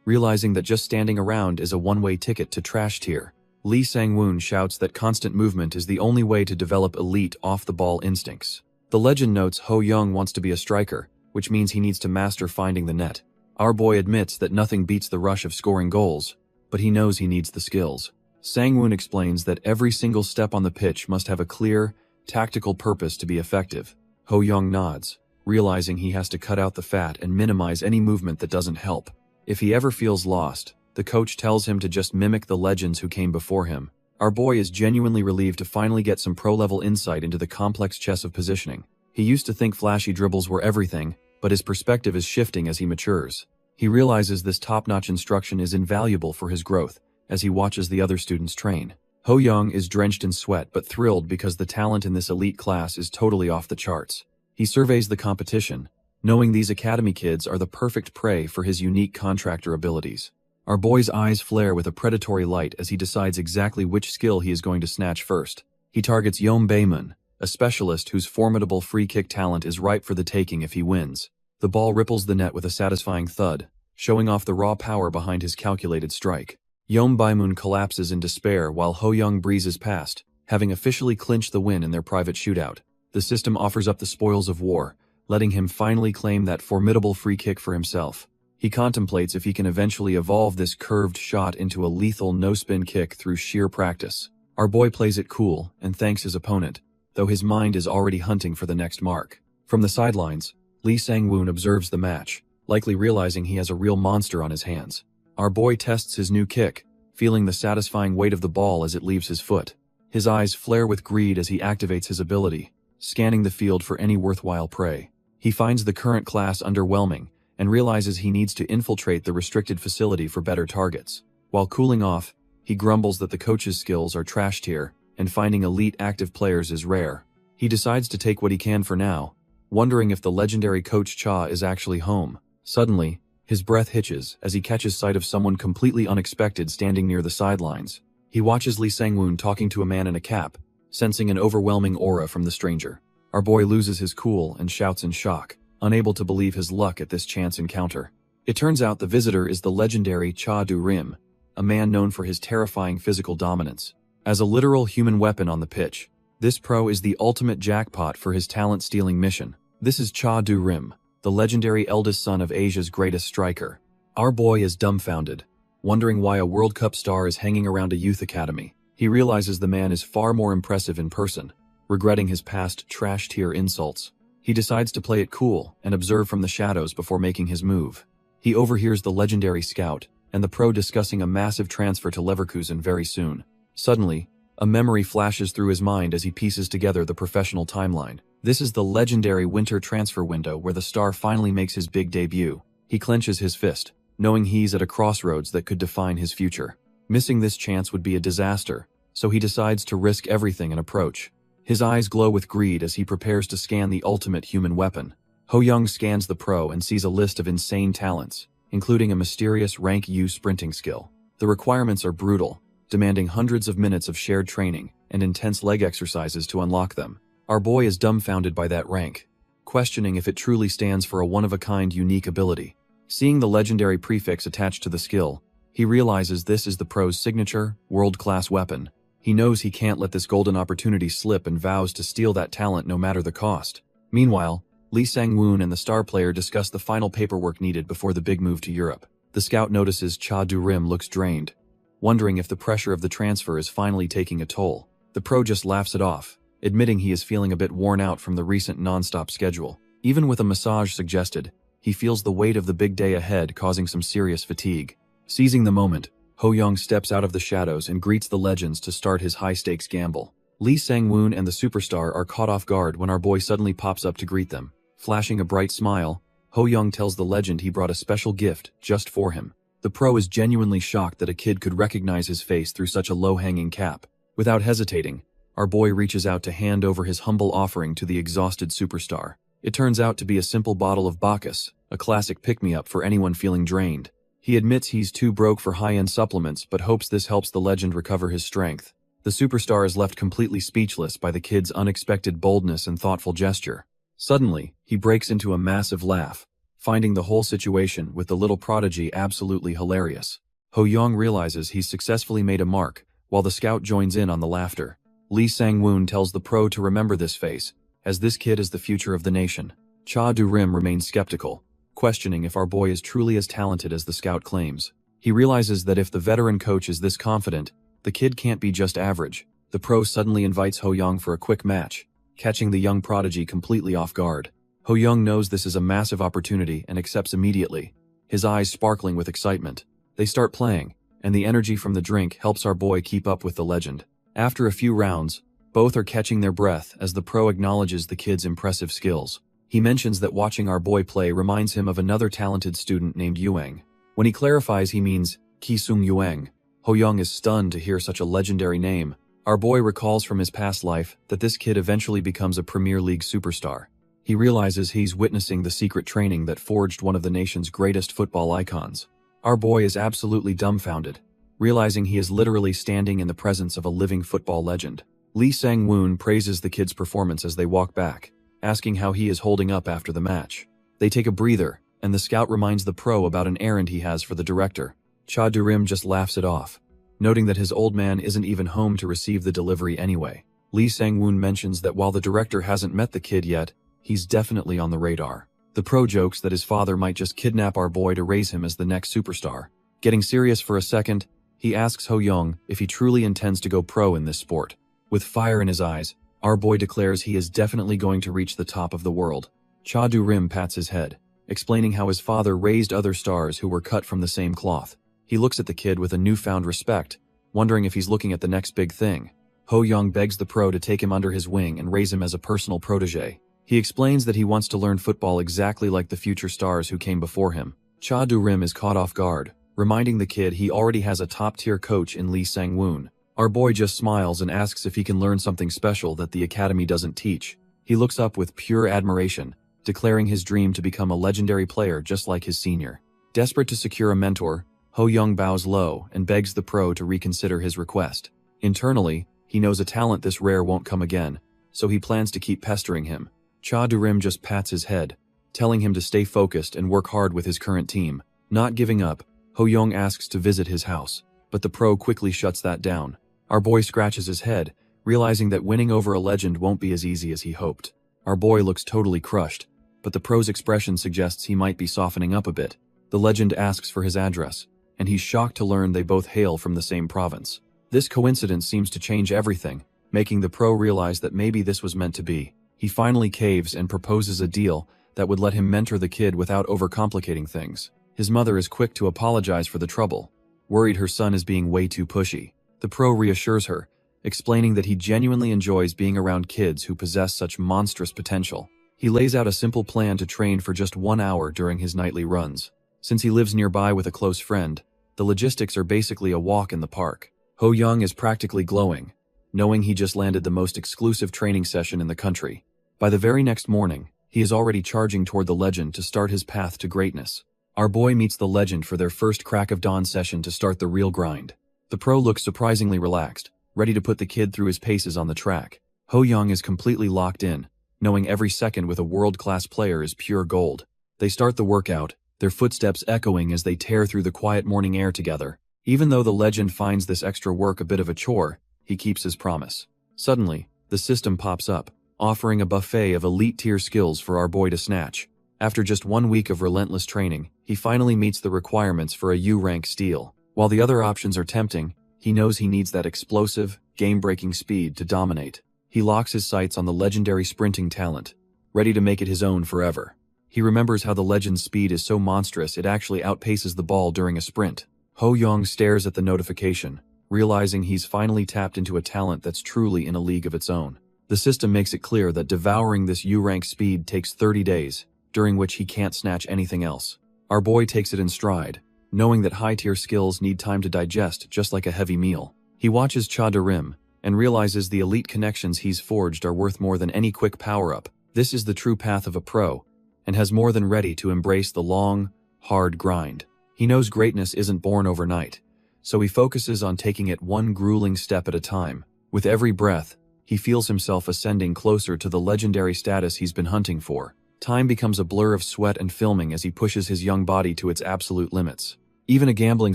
realizing that just standing around is a one-way ticket to trash tier. Lee Sang-woon shouts that constant movement is the only way to develop elite off-the-ball instincts. The legend notes Ho Young wants to be a striker, which means he needs to master finding the net. Our boy admits that nothing beats the rush of scoring goals, but he knows he needs the skills. Sang-woon explains that every single step on the pitch must have a clear, tactical purpose to be effective. Ho Young nods, realizing he has to cut out the fat and minimize any movement that doesn't help. If he ever feels lost, the coach tells him to just mimic the legends who came before him. Our boy is genuinely relieved to finally get some pro-level insight into the complex chess of positioning. He used to think flashy dribbles were everything, but his perspective is shifting as he matures. He realizes this top-notch instruction is invaluable for his growth as he watches the other students train. Ho Young is drenched in sweat but thrilled because the talent in this elite class is totally off the charts. He surveys the competition, knowing these academy kids are the perfect prey for his unique contractor abilities. Our boy's eyes flare with a predatory light as he decides exactly which skill he is going to snatch first. He targets Yeom Baemun, a specialist whose formidable free kick talent is ripe for the taking if he wins. The ball ripples the net with a satisfying thud, showing off the raw power behind his calculated strike. Yeom Baemun collapses in despair while Ho Young breezes past, having officially clinched the win in their private shootout. The system offers up the spoils of war, letting him finally claim that formidable free kick for himself. He contemplates if he can eventually evolve this curved shot into a lethal no-spin kick through sheer practice. Our boy plays it cool and thanks his opponent, though his mind is already hunting for the next mark. From the sidelines, Lee Sang-woon observes the match, likely realizing he has a real monster on his hands. Our boy tests his new kick, feeling the satisfying weight of the ball as it leaves his foot. His eyes flare with greed as he activates his ability, scanning the field for any worthwhile prey. He finds the current class underwhelming and realizes he needs to infiltrate the restricted facility for better targets. While cooling off, he grumbles that the coach's skills are trash tier and finding elite active players is rare. He decides to take what he can for now, wondering if the legendary Coach Cha is actually home. Suddenly, his breath hitches as he catches sight of someone completely unexpected standing near the sidelines. He watches Lee Sang-woon talking to a man in a cap, sensing an overwhelming aura from the stranger. Our boy loses his cool and shouts in shock, unable to believe his luck at this chance encounter. It turns out the visitor is the legendary Cha Du-rim, a man known for his terrifying physical dominance. As a literal human weapon on the pitch, This pro is the ultimate jackpot for his talent-stealing mission. This is Cha Du-rim, the legendary eldest son of Asia's greatest striker. Our boy is dumbfounded, wondering why a World Cup star is hanging around a youth academy. He realizes the man is far more impressive in person, regretting his past trash-tier insults. He decides to play it cool and observe from the shadows before making his move. He overhears the legendary scout and the pro discussing a massive transfer to Leverkusen very soon. Suddenly, a memory flashes through his mind as he pieces together the professional timeline. This is the legendary winter transfer window where the star finally makes his big debut. He clenches his fist, knowing he's at a crossroads that could define his future. Missing this chance would be a disaster, so he decides to risk everything and approach. His eyes glow with greed as he prepares to scan the ultimate human weapon. Ho Young scans the pro and sees a list of insane talents, including a mysterious rank U sprinting skill. The requirements are brutal, demanding hundreds of minutes of shared training and intense leg exercises to unlock them. Our boy is dumbfounded by that rank, questioning if it truly stands for a one-of-a-kind unique ability. Seeing the legendary prefix attached to the skill, he realizes this is the pro's signature, world-class weapon. He knows he can't let this golden opportunity slip and vows to steal that talent no matter the cost. Meanwhile, Lee Sang-woon and the star player discuss the final paperwork needed before the big move to Europe. The scout notices Cha Du-rim looks drained, wondering if the pressure of the transfer is finally taking a toll. The pro just laughs it off, admitting he is feeling a bit worn out from the recent non-stop schedule. Even with a massage suggested, he feels the weight of the big day ahead causing some serious fatigue. Seizing the moment, Ho Young steps out of the shadows and greets the legends to start his high-stakes gamble. Lee Sang-woon and the superstar are caught off guard when our boy suddenly pops up to greet them. Flashing a bright smile, Ho Young tells the legend he brought a special gift just for him. The pro is genuinely shocked that a kid could recognize his face through such a low-hanging cap. Without hesitating, our boy reaches out to hand over his humble offering to the exhausted superstar. It turns out to be a simple bottle of Bacchus, a classic pick-me-up for anyone feeling drained. He admits he's too broke for high-end supplements but hopes this helps the legend recover his strength. The superstar is left completely speechless by the kid's unexpected boldness and thoughtful gesture. Suddenly, he breaks into a massive laugh, finding the whole situation with the little prodigy absolutely hilarious. Ho Young realizes he's successfully made a mark, while the scout joins in on the laughter. Lee Sang-woon tells the pro to remember this face, as this kid is the future of the nation. Cha Du-rim remains skeptical, questioning if our boy is truly as talented as the scout claims. He realizes that if the veteran coach is this confident, the kid can't be just average. The pro suddenly invites Ho Young for a quick match, catching the young prodigy completely off guard. Ho Young knows this is a massive opportunity and accepts immediately, his eyes sparkling with excitement. They start playing, and the energy from the drink helps our boy keep up with the legend. After a few rounds, both are catching their breath as the pro acknowledges the kid's impressive skills. He mentions that watching our boy play reminds him of another talented student named Yuang. When he clarifies he means Ki Sung Yuang, Ho Young is stunned to hear such a legendary name. Our boy recalls from his past life that this kid eventually becomes a Premier League superstar. He realizes he's witnessing the secret training that forged one of the nation's greatest football icons. Our boy is absolutely dumbfounded, realizing he is literally standing in the presence of a living football legend. Lee Sang-woon praises the kid's performance as they walk back, asking how he is holding up after the match. They take a breather, and the scout reminds the pro about an errand he has for the director. Cha Du-rim just laughs it off, noting that his old man isn't even home to receive the delivery anyway. Lee Sang-woon mentions that while the director hasn't met the kid yet, he's definitely on the radar. The pro jokes that his father might just kidnap our boy to raise him as the next superstar. Getting serious for a second, he asks Ho Young if he truly intends to go pro in this sport. With fire in his eyes, our boy declares he is definitely going to reach the top of the world. Cha Du-rim pats his head, explaining how his father raised other stars who were cut from the same cloth. He looks at the kid with a newfound respect, wondering if he's looking at the next big thing. Ho Young begs the pro to take him under his wing and raise him as a personal protege. He explains that he wants to learn football exactly like the future stars who came before him. Cha Du-rim is caught off guard, reminding the kid he already has a top-tier coach in Lee Sang-woon. Our boy just smiles and asks if he can learn something special that the academy doesn't teach. He looks up with pure admiration, declaring his dream to become a legendary player just like his senior. Desperate to secure a mentor, Ho Young bows low and begs the pro to reconsider his request. Internally, he knows a talent this rare won't come again, so he plans to keep pestering him. Cha Du-rim just pats his head, telling him to stay focused and work hard with his current team. Not giving up, Ho Young asks to visit his house, but the pro quickly shuts that down. Our boy scratches his head, realizing that winning over a legend won't be as easy as he hoped. Our boy looks totally crushed, but the pro's expression suggests he might be softening up a bit. The legend asks for his address, and he's shocked to learn they both hail from the same province. This coincidence seems to change everything, making the pro realize that maybe this was meant to be. He finally caves and proposes a deal that would let him mentor the kid without overcomplicating things. His mother is quick to apologize for the trouble, worried her son is being way too pushy. The pro reassures her, explaining that he genuinely enjoys being around kids who possess such monstrous potential. He lays out a simple plan to train for just 1 hour during his nightly runs. Since he lives nearby with a close friend, the logistics are basically a walk in the park. Ho Young is practically glowing, knowing he just landed the most exclusive training session in the country. By the very next morning, he is already charging toward the legend to start his path to greatness. Our boy meets the legend for their first crack of dawn session to start the real grind. The pro looks surprisingly relaxed, ready to put the kid through his paces on the track. Ho Young is completely locked in, knowing every second with a world-class player is pure gold. They start the workout, their footsteps echoing as they tear through the quiet morning air together. Even though the legend finds this extra work a bit of a chore, he keeps his promise. Suddenly, the system pops up, offering a buffet of elite-tier skills for our boy to snatch. After just 1 week of relentless training, he finally meets the requirements for a U-rank steal. While the other options are tempting, he knows he needs that explosive, game-breaking speed to dominate. He locks his sights on the legendary sprinting talent, ready to make it his own forever. He remembers how the legend's speed is so monstrous it actually outpaces the ball during a sprint. Ho Young stares at the notification, realizing he's finally tapped into a talent that's truly in a league of its own. The system makes it clear that devouring this U-rank speed takes 30 days, during which he can't snatch anything else. Our boy takes it in stride, knowing that high-tier skills need time to digest just like a heavy meal. He watches Cha Rim and realizes the elite connections he's forged are worth more than any quick power-up. This is the true path of a pro, and has more than ready to embrace the long, hard grind. He knows greatness isn't born overnight, so he focuses on taking it one grueling step at a time. With every breath, he feels himself ascending closer to the legendary status he's been hunting for. Time becomes a blur of sweat and filming as he pushes his young body to its absolute limits. Even a gambling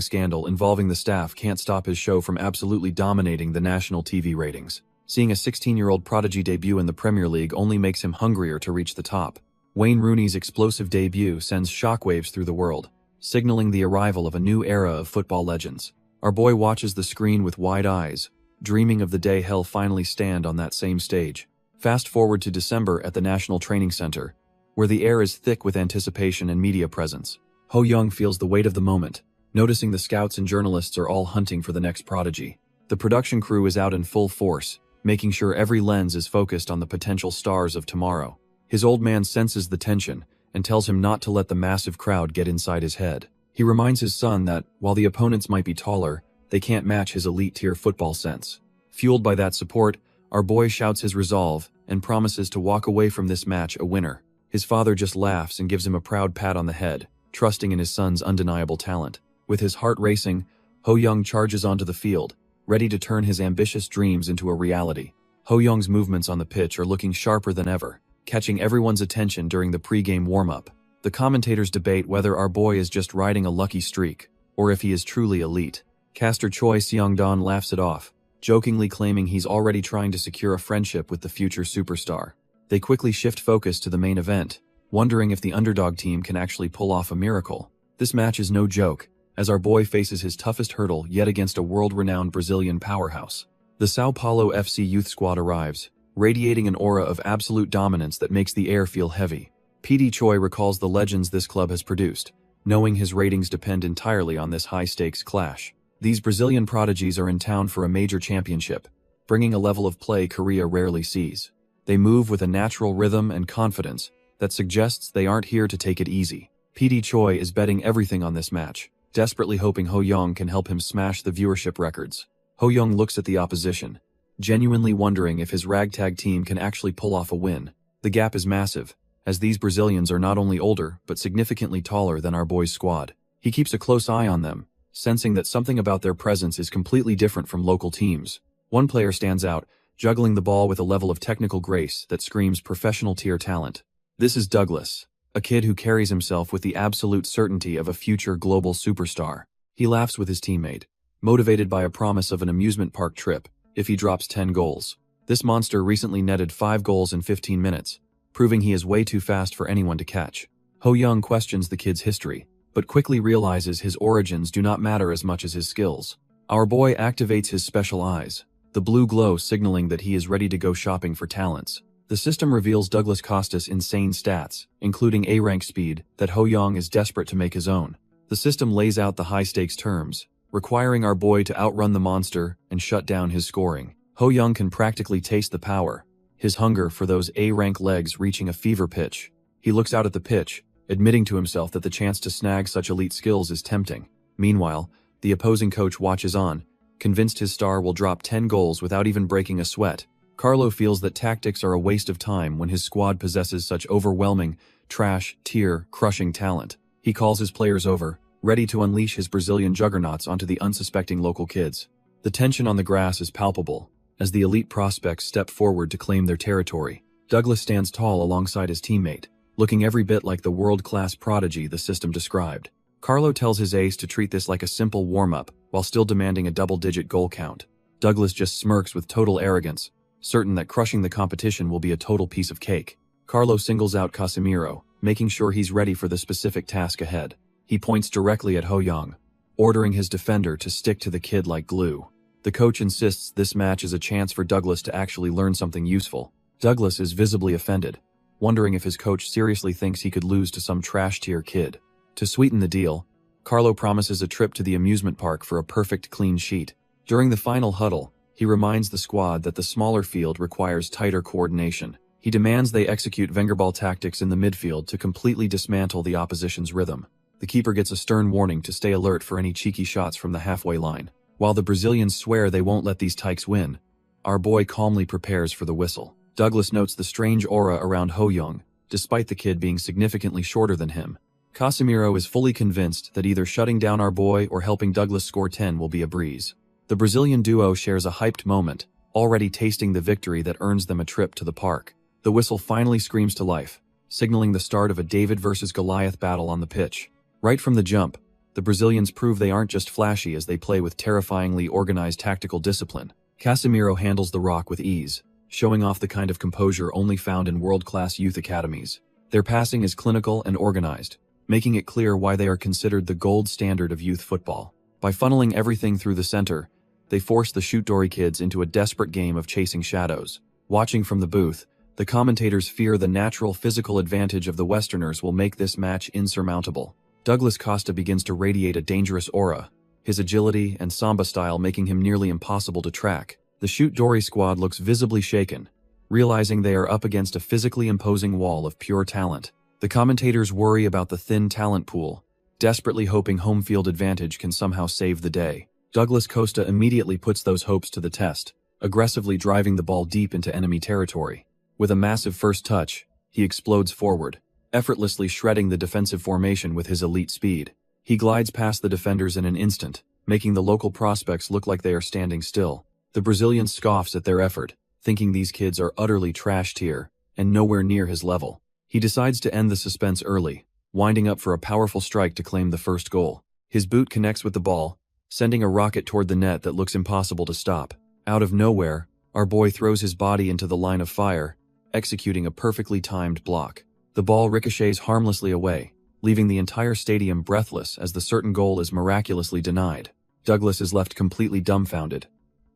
scandal involving the staff can't stop his show from absolutely dominating the national TV ratings. Seeing a 16-year-old prodigy debut in the Premier League only makes him hungrier to reach the top. Wayne Rooney's explosive debut sends shockwaves through the world, signaling the arrival of a new era of football legends. Our boy watches the screen with wide eyes, dreaming of the day he'll finally stand on that same stage. Fast forward to December at the National Training Center, where the air is thick with anticipation and media presence. Ho Young feels the weight of the moment, noticing the scouts and journalists are all hunting for the next prodigy. The production crew is out in full force, making sure every lens is focused on the potential stars of tomorrow. His old man senses the tension and tells him not to let the massive crowd get inside his head. He reminds his son that, while the opponents might be taller, they can't match his elite-tier football sense. Fueled by that support, our boy shouts his resolve and promises to walk away from this match a winner. His father just laughs and gives him a proud pat on the head, trusting in his son's undeniable talent. With his heart racing, Ho Young charges onto the field, ready to turn his ambitious dreams into a reality. Ho Young's movements on the pitch are looking sharper than ever, catching everyone's attention during the pre-game warm-up. The commentators debate whether our boy is just riding a lucky streak, or if he is truly elite. Caster Choi Seong-don laughs it off, jokingly claiming he's already trying to secure a friendship with the future superstar. They quickly shift focus to the main event, wondering if the underdog team can actually pull off a miracle. This match is no joke, as our boy faces his toughest hurdle yet against a world-renowned Brazilian powerhouse. The Sao Paulo FC youth squad arrives, radiating an aura of absolute dominance that makes the air feel heavy. PD Choi recalls the legends this club has produced, knowing his ratings depend entirely on this high-stakes clash. These Brazilian prodigies are in town for a major championship, bringing a level of play Korea rarely sees. They move with a natural rhythm and confidence that suggests they aren't here to take it easy. PD Choi is betting everything on this match, desperately hoping Ho Young can help him smash the viewership records. Ho Young looks at the opposition, genuinely wondering if his ragtag team can actually pull off a win. The gap is massive, as these Brazilians are not only older but significantly taller than our boy's squad. He keeps a close eye on them, sensing that something about their presence is completely different from local teams. One player stands out, juggling the ball with a level of technical grace that screams professional tier talent. This is Douglas, a kid who carries himself with the absolute certainty of a future global superstar. He laughs with his teammate, motivated by a promise of an amusement park trip, if he drops 10 goals. This monster recently netted 5 goals in 15 minutes, proving he is way too fast for anyone to catch. Ho Young questions the kid's history, but quickly realizes his origins do not matter as much as his skills. Our boy activates his special eyes, the blue glow signaling that he is ready to go shopping for talents. The system reveals Douglas Costa's insane stats, including A-rank speed, that Ho Young is desperate to make his own. The system lays out the high-stakes terms, requiring our boy to outrun the monster and shut down his scoring. Ho Young can practically taste the power, his hunger for those A-rank legs reaching a fever pitch. He looks out at the pitch, admitting to himself that the chance to snag such elite skills is tempting. Meanwhile, the opposing coach watches on, convinced his star will drop 10 goals without even breaking a sweat. Carlo feels that tactics are a waste of time when his squad possesses such overwhelming, crushing talent. He calls his players over, ready to unleash his Brazilian juggernauts onto the unsuspecting local kids. The tension on the grass is palpable, as the elite prospects step forward to claim their territory. Douglas stands tall alongside his teammate, looking every bit like the world-class prodigy the system described. Carlo tells his ace to treat this like a simple warm-up, while still demanding a double-digit goal count. Douglas just smirks with total arrogance, certain that crushing the competition will be a total piece of cake. Carlo singles out Casemiro, making sure he's ready for the specific task ahead. He points directly at Ho Young, ordering his defender to stick to the kid like glue. The coach insists this match is a chance for Douglas to actually learn something useful. Douglas is visibly offended, wondering if his coach seriously thinks he could lose to some trash-tier kid. To sweeten the deal, Carlo promises a trip to the amusement park for a perfect clean sheet. During the final huddle, he reminds the squad that the smaller field requires tighter coordination. He demands they execute Vengerball tactics in the midfield to completely dismantle the opposition's rhythm. The keeper gets a stern warning to stay alert for any cheeky shots from the halfway line. While the Brazilians swear they won't let these tykes win, our boy calmly prepares for the whistle. Douglas notes the strange aura around Ho Young, despite the kid being significantly shorter than him. Casemiro is fully convinced that either shutting down our boy or helping Douglas score 10 will be a breeze. The Brazilian duo shares a hyped moment, already tasting the victory that earns them a trip to the park. The whistle finally screams to life, signaling the start of a David versus Goliath battle on the pitch. Right from the jump, the Brazilians prove they aren't just flashy as they play with terrifyingly organized tactical discipline. Casemiro handles the rock with ease, showing off the kind of composure only found in world-class youth academies. Their passing is clinical and organized, making it clear why they are considered the gold standard of youth football. By funneling everything through the center, they force the shoot-dory kids into a desperate game of chasing shadows. Watching from the booth, the commentators fear the natural physical advantage of the Westerners will make this match insurmountable. Douglas Costa begins to radiate a dangerous aura, his agility and samba style making him nearly impossible to track. The shoot-dory squad looks visibly shaken, realizing they are up against a physically imposing wall of pure talent. The commentators worry about the thin talent pool, desperately hoping home field advantage can somehow save the day. Douglas Costa immediately puts those hopes to the test, aggressively driving the ball deep into enemy territory. With a massive first touch, he explodes forward, effortlessly shredding the defensive formation with his elite speed. He glides past the defenders in an instant, making the local prospects look like they are standing still. The Brazilian scoffs at their effort, thinking these kids are utterly trash tier and nowhere near his level. He decides to end the suspense early, winding up for a powerful strike to claim the first goal. His boot connects with the ball, sending a rocket toward the net that looks impossible to stop. Out of nowhere, our boy throws his body into the line of fire, executing a perfectly timed block. The ball ricochets harmlessly away, leaving the entire stadium breathless as the certain goal is miraculously denied. Douglas is left completely dumbfounded,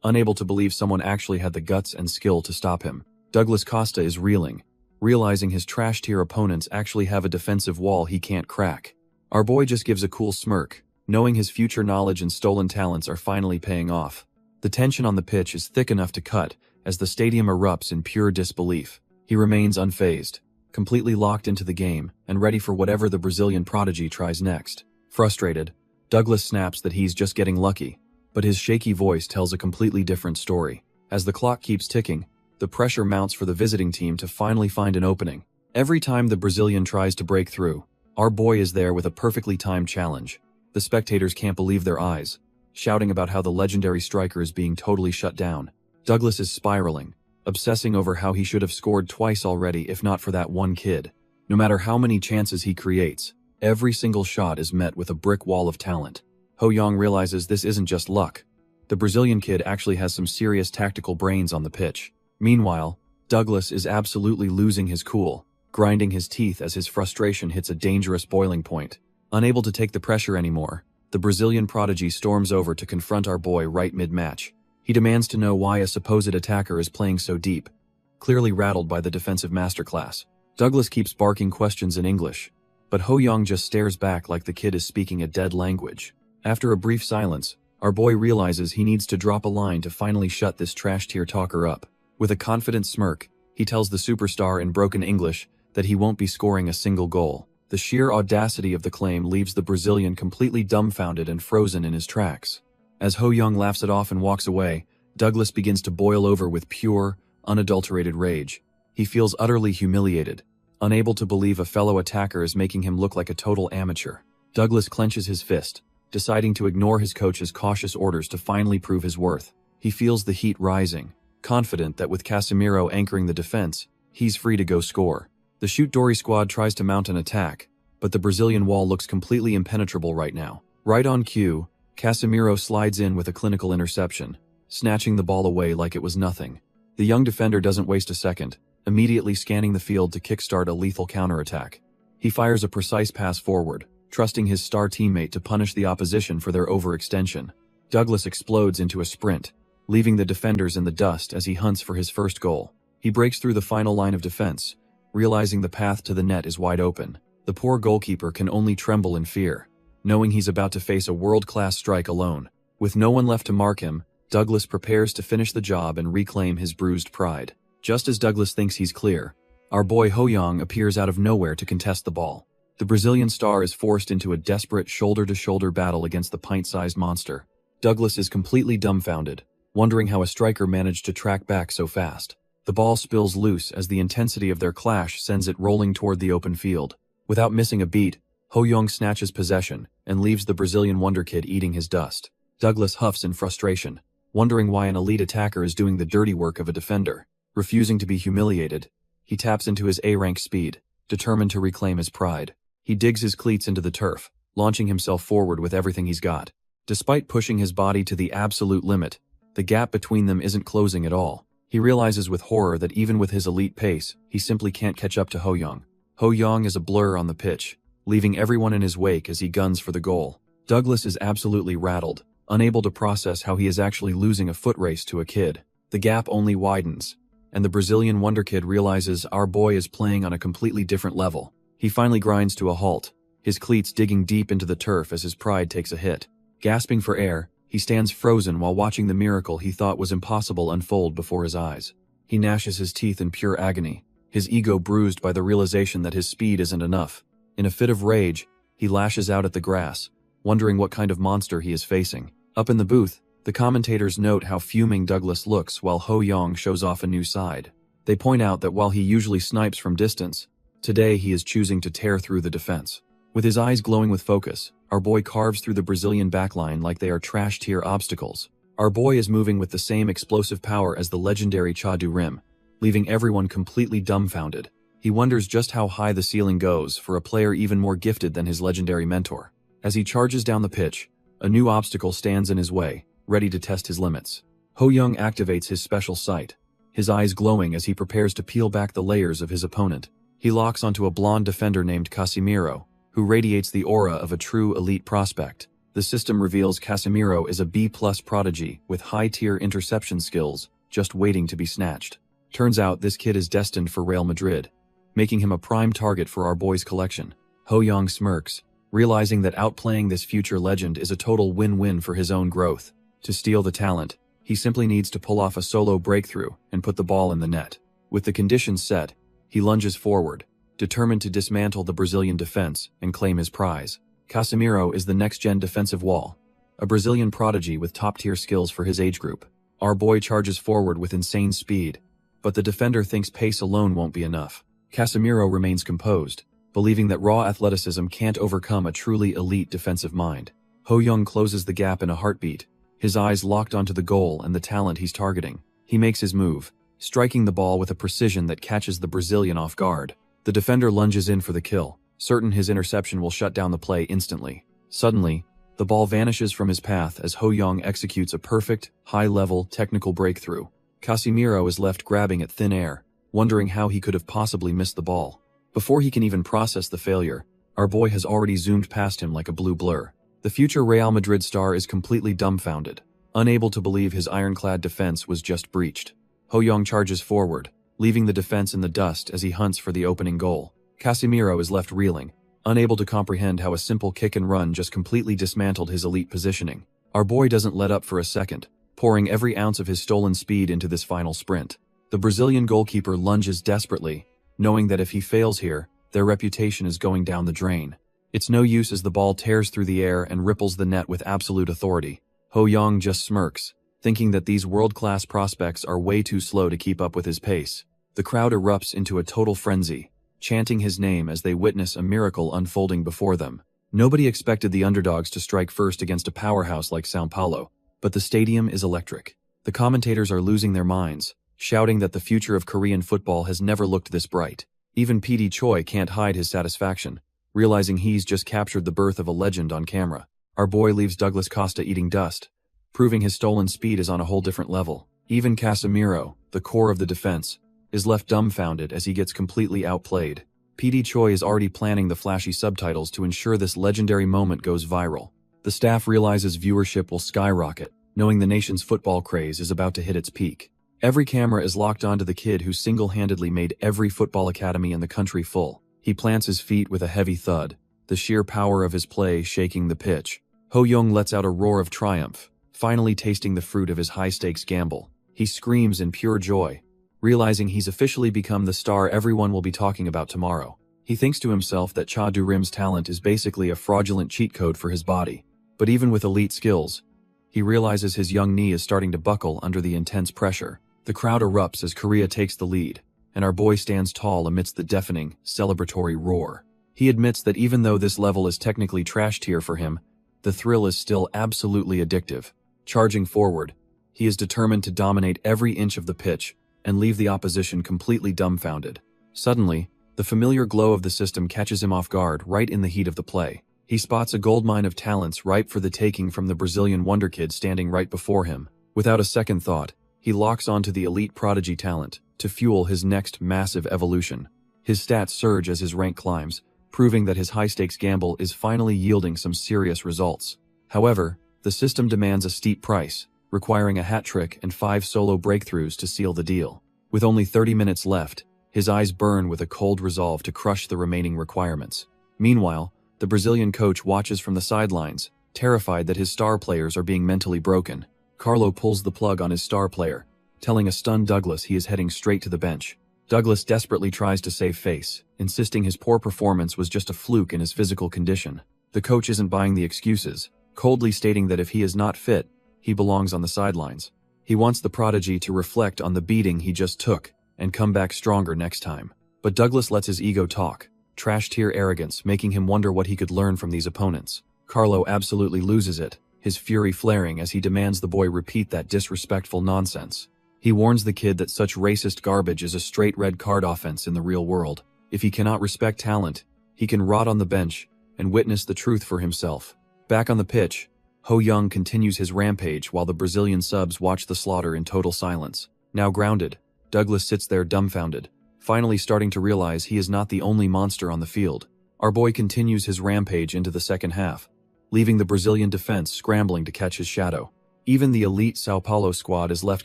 unable to believe someone actually had the guts and skill to stop him. Douglas Costa is reeling, realizing his trash-tier opponents actually have a defensive wall he can't crack. Our boy just gives a cool smirk, knowing his future knowledge and stolen talents are finally paying off. The tension on the pitch is thick enough to cut as the stadium erupts in pure disbelief. He remains unfazed, completely locked into the game and ready for whatever the Brazilian prodigy tries next. Frustrated, Douglas snaps that he's just getting lucky, but his shaky voice tells a completely different story. As the clock keeps ticking, the pressure mounts for the visiting team to finally find an opening. Every time the Brazilian tries to break through, our boy is there with a perfectly timed challenge. The spectators can't believe their eyes, shouting about how the legendary striker is being totally shut down. Douglas is spiraling, obsessing over how he should have scored twice already if not for that one kid. No matter how many chances he creates, every single shot is met with a brick wall of talent. Ho Young realizes this isn't just luck. The Brazilian kid actually has some serious tactical brains on the pitch. Meanwhile, Douglas is absolutely losing his cool, grinding his teeth as his frustration hits a dangerous boiling point. Unable to take the pressure anymore, the Brazilian prodigy storms over to confront our boy right mid-match. He demands to know why a supposed attacker is playing so deep, clearly rattled by the defensive masterclass. Douglas keeps barking questions in English, but Ho Young just stares back like the kid is speaking a dead language. After a brief silence, our boy realizes he needs to drop a line to finally shut this trash-tier talker up. With a confident smirk, he tells the superstar in broken English that he won't be scoring a single goal. The sheer audacity of the claim leaves the Brazilian completely dumbfounded and frozen in his tracks. As Ho Young laughs it off and walks away, Douglas begins to boil over with pure, unadulterated rage. He feels utterly humiliated, unable to believe a fellow attacker is making him look like a total amateur. Douglas clenches his fist, deciding to ignore his coach's cautious orders to finally prove his worth. He feels the heat rising, confident that with Casemiro anchoring the defense, he's free to go score. The shoot-dory squad tries to mount an attack, but the Brazilian wall looks completely impenetrable right now. Right on cue, Casemiro slides in with a clinical interception, snatching the ball away like it was nothing. The young defender doesn't waste a second, immediately scanning the field to kickstart a lethal counterattack. He fires a precise pass forward, trusting his star teammate to punish the opposition for their overextension. Douglas explodes into a sprint, leaving the defenders in the dust as he hunts for his first goal. He breaks through the final line of defense, realizing the path to the net is wide open. The poor goalkeeper can only tremble in fear, knowing he's about to face a world-class strike alone. With no one left to mark him, Douglas prepares to finish the job and reclaim his bruised pride. Just as Douglas thinks he's clear, our boy Ho Young appears out of nowhere to contest the ball. The Brazilian star is forced into a desperate shoulder-to-shoulder battle against the pint-sized monster. Douglas is completely dumbfounded, wondering how a striker managed to track back so fast. The ball spills loose as the intensity of their clash sends it rolling toward the open field. Without missing a beat, Ho Young snatches possession and leaves the Brazilian wonder kid eating his dust. Douglas huffs in frustration, wondering why an elite attacker is doing the dirty work of a defender. Refusing to be humiliated, he taps into his A-rank speed, determined to reclaim his pride. He digs his cleats into the turf, launching himself forward with everything he's got. Despite pushing his body to the absolute limit, the gap between them isn't closing at all. He realizes with horror that even with his elite pace, he simply can't catch up to Ho Young. Ho Young is a blur on the pitch, leaving everyone in his wake as he guns for the goal. Douglas is absolutely rattled, unable to process how he is actually losing a foot race to a kid. The gap only widens, and the Brazilian wonder kid realizes our boy is playing on a completely different level. He finally grinds to a halt, his cleats digging deep into the turf as his pride takes a hit. Gasping for air, he stands frozen while watching the miracle he thought was impossible unfold before his eyes. He gnashes his teeth in pure agony, his ego bruised by the realization that his speed isn't enough. In a fit of rage, he lashes out at the grass, wondering what kind of monster he is facing. Up in the booth, the commentators note how fuming Douglas looks while Ho Young shows off a new side. They point out that while he usually snipes from distance, today he is choosing to tear through the defense. With his eyes glowing with focus, our boy carves through the Brazilian backline like they are trash-tier obstacles. Our boy is moving with the same explosive power as the legendary Chadu Rim, leaving everyone completely dumbfounded. He wonders just how high the ceiling goes for a player even more gifted than his legendary mentor. As he charges down the pitch, a new obstacle stands in his way, ready to test his limits. Ho Young activates his special sight, his eyes glowing as he prepares to peel back the layers of his opponent. He locks onto a blonde defender named Casemiro, who radiates the aura of a true elite prospect. The system reveals Casemiro is a B+ prodigy with high-tier interception skills, just waiting to be snatched. Turns out this kid is destined for Real Madrid, making him a prime target for our boy's collection. Ho Young smirks, realizing that outplaying this future legend is a total win-win for his own growth. To steal the talent, he simply needs to pull off a solo breakthrough and put the ball in the net. With the conditions set, he lunges forward, determined to dismantle the Brazilian defense and claim his prize. Casemiro is the next-gen defensive wall, a Brazilian prodigy with top-tier skills for his age group. Our boy charges forward with insane speed, but the defender thinks pace alone won't be enough. Casemiro remains composed, believing that raw athleticism can't overcome a truly elite defensive mind. Ho Young closes the gap in a heartbeat, his eyes locked onto the goal and the talent he's targeting. He makes his move, striking the ball with a precision that catches the Brazilian off guard. The defender lunges in for the kill, certain his interception will shut down the play instantly. Suddenly, The ball vanishes from his path as Ho Young executes a perfect, high-level, technical breakthrough. Casimiro is left grabbing at thin air, wondering how he could have possibly missed the ball. Before he can even process the failure, our boy has already zoomed past him like a blue blur. The future Real Madrid star is completely dumbfounded, unable to believe his ironclad defense was just breached. Ho Young charges forward, leaving the defense in the dust as he hunts for the opening goal. Casimiro is left reeling, unable to comprehend how a simple kick and run just completely dismantled his elite positioning. Our boy doesn't let up for a second, pouring every ounce of his stolen speed into this final sprint. The Brazilian goalkeeper lunges desperately, knowing that if he fails here, their reputation is going down the drain. It's no use as the ball tears through the air and ripples the net with absolute authority. Ho Young just smirks, thinking that these world-class prospects are way too slow to keep up with his pace. The crowd erupts into a total frenzy, chanting his name as they witness a miracle unfolding before them. Nobody expected the underdogs to strike first against a powerhouse like São Paulo, but the stadium is electric. The commentators are losing their minds, shouting that the future of Korean football has never looked this bright. Even PD Choi can't hide his satisfaction, realizing he's just captured the birth of a legend on camera. Our boy leaves Douglas Costa eating dust, proving his stolen speed is on a whole different level. Even Casemiro, the core of the defense, is left dumbfounded as he gets completely outplayed. PD Choi is already planning the flashy subtitles to ensure this legendary moment goes viral. The staff realizes viewership will skyrocket, knowing the nation's football craze is about to hit its peak. Every camera is locked onto the kid who single-handedly made every football academy in the country full. He plants his feet with a heavy thud, the sheer power of his play shaking the pitch. Ho Young lets out a roar of triumph, finally tasting the fruit of his high-stakes gamble. He screams in pure joy, realizing he's officially become the star everyone will be talking about tomorrow. He thinks to himself that Cha Du-rim's talent is basically a fraudulent cheat code for his body. But even with elite skills, he realizes his young knee is starting to buckle under the intense pressure. The crowd erupts as Korea takes the lead, and our boy stands tall amidst the deafening, celebratory roar. He admits that even though this level is technically trash tier for him, the thrill is still absolutely addictive. Charging forward, he is determined to dominate every inch of the pitch and leave the opposition completely dumbfounded. Suddenly, the familiar glow of the system catches him off guard right in the heat of the play. He spots a goldmine of talents ripe for the taking from the Brazilian wonder kid standing right before him. Without a second thought, he locks onto the elite prodigy talent to fuel his next massive evolution. His stats surge as his rank climbs, proving that his high-stakes gamble is finally yielding some serious results. However, the system demands a steep price, requiring a hat trick and 5 solo breakthroughs to seal the deal. With only 30 minutes left, his eyes burn with a cold resolve to crush the remaining requirements. Meanwhile, the Brazilian coach watches from the sidelines, terrified that his star players are being mentally broken. Carlo pulls the plug on his star player, telling a stunned Douglas he is heading straight to the bench. Douglas desperately tries to save face, insisting his poor performance was just a fluke in his physical condition. The coach isn't buying the excuses, coldly stating that if he is not fit, he belongs on the sidelines. He wants the prodigy to reflect on the beating he just took and come back stronger next time. But Douglas lets his ego talk, trash-tier arrogance making him wonder what he could learn from these opponents. Carlo absolutely loses it, his fury flaring as he demands the boy repeat that disrespectful nonsense. He warns the kid that such racist garbage is a straight red card offense in the real world. If he cannot respect talent, he can rot on the bench and witness the truth for himself. Back on the pitch, Ho Young continues his rampage while the Brazilian subs watch the slaughter in total silence. Now grounded, Douglas sits there dumbfounded, finally starting to realize he is not the only monster on the field. Our boy continues his rampage into the second half, leaving the Brazilian defense scrambling to catch his shadow. Even the elite São Paulo squad is left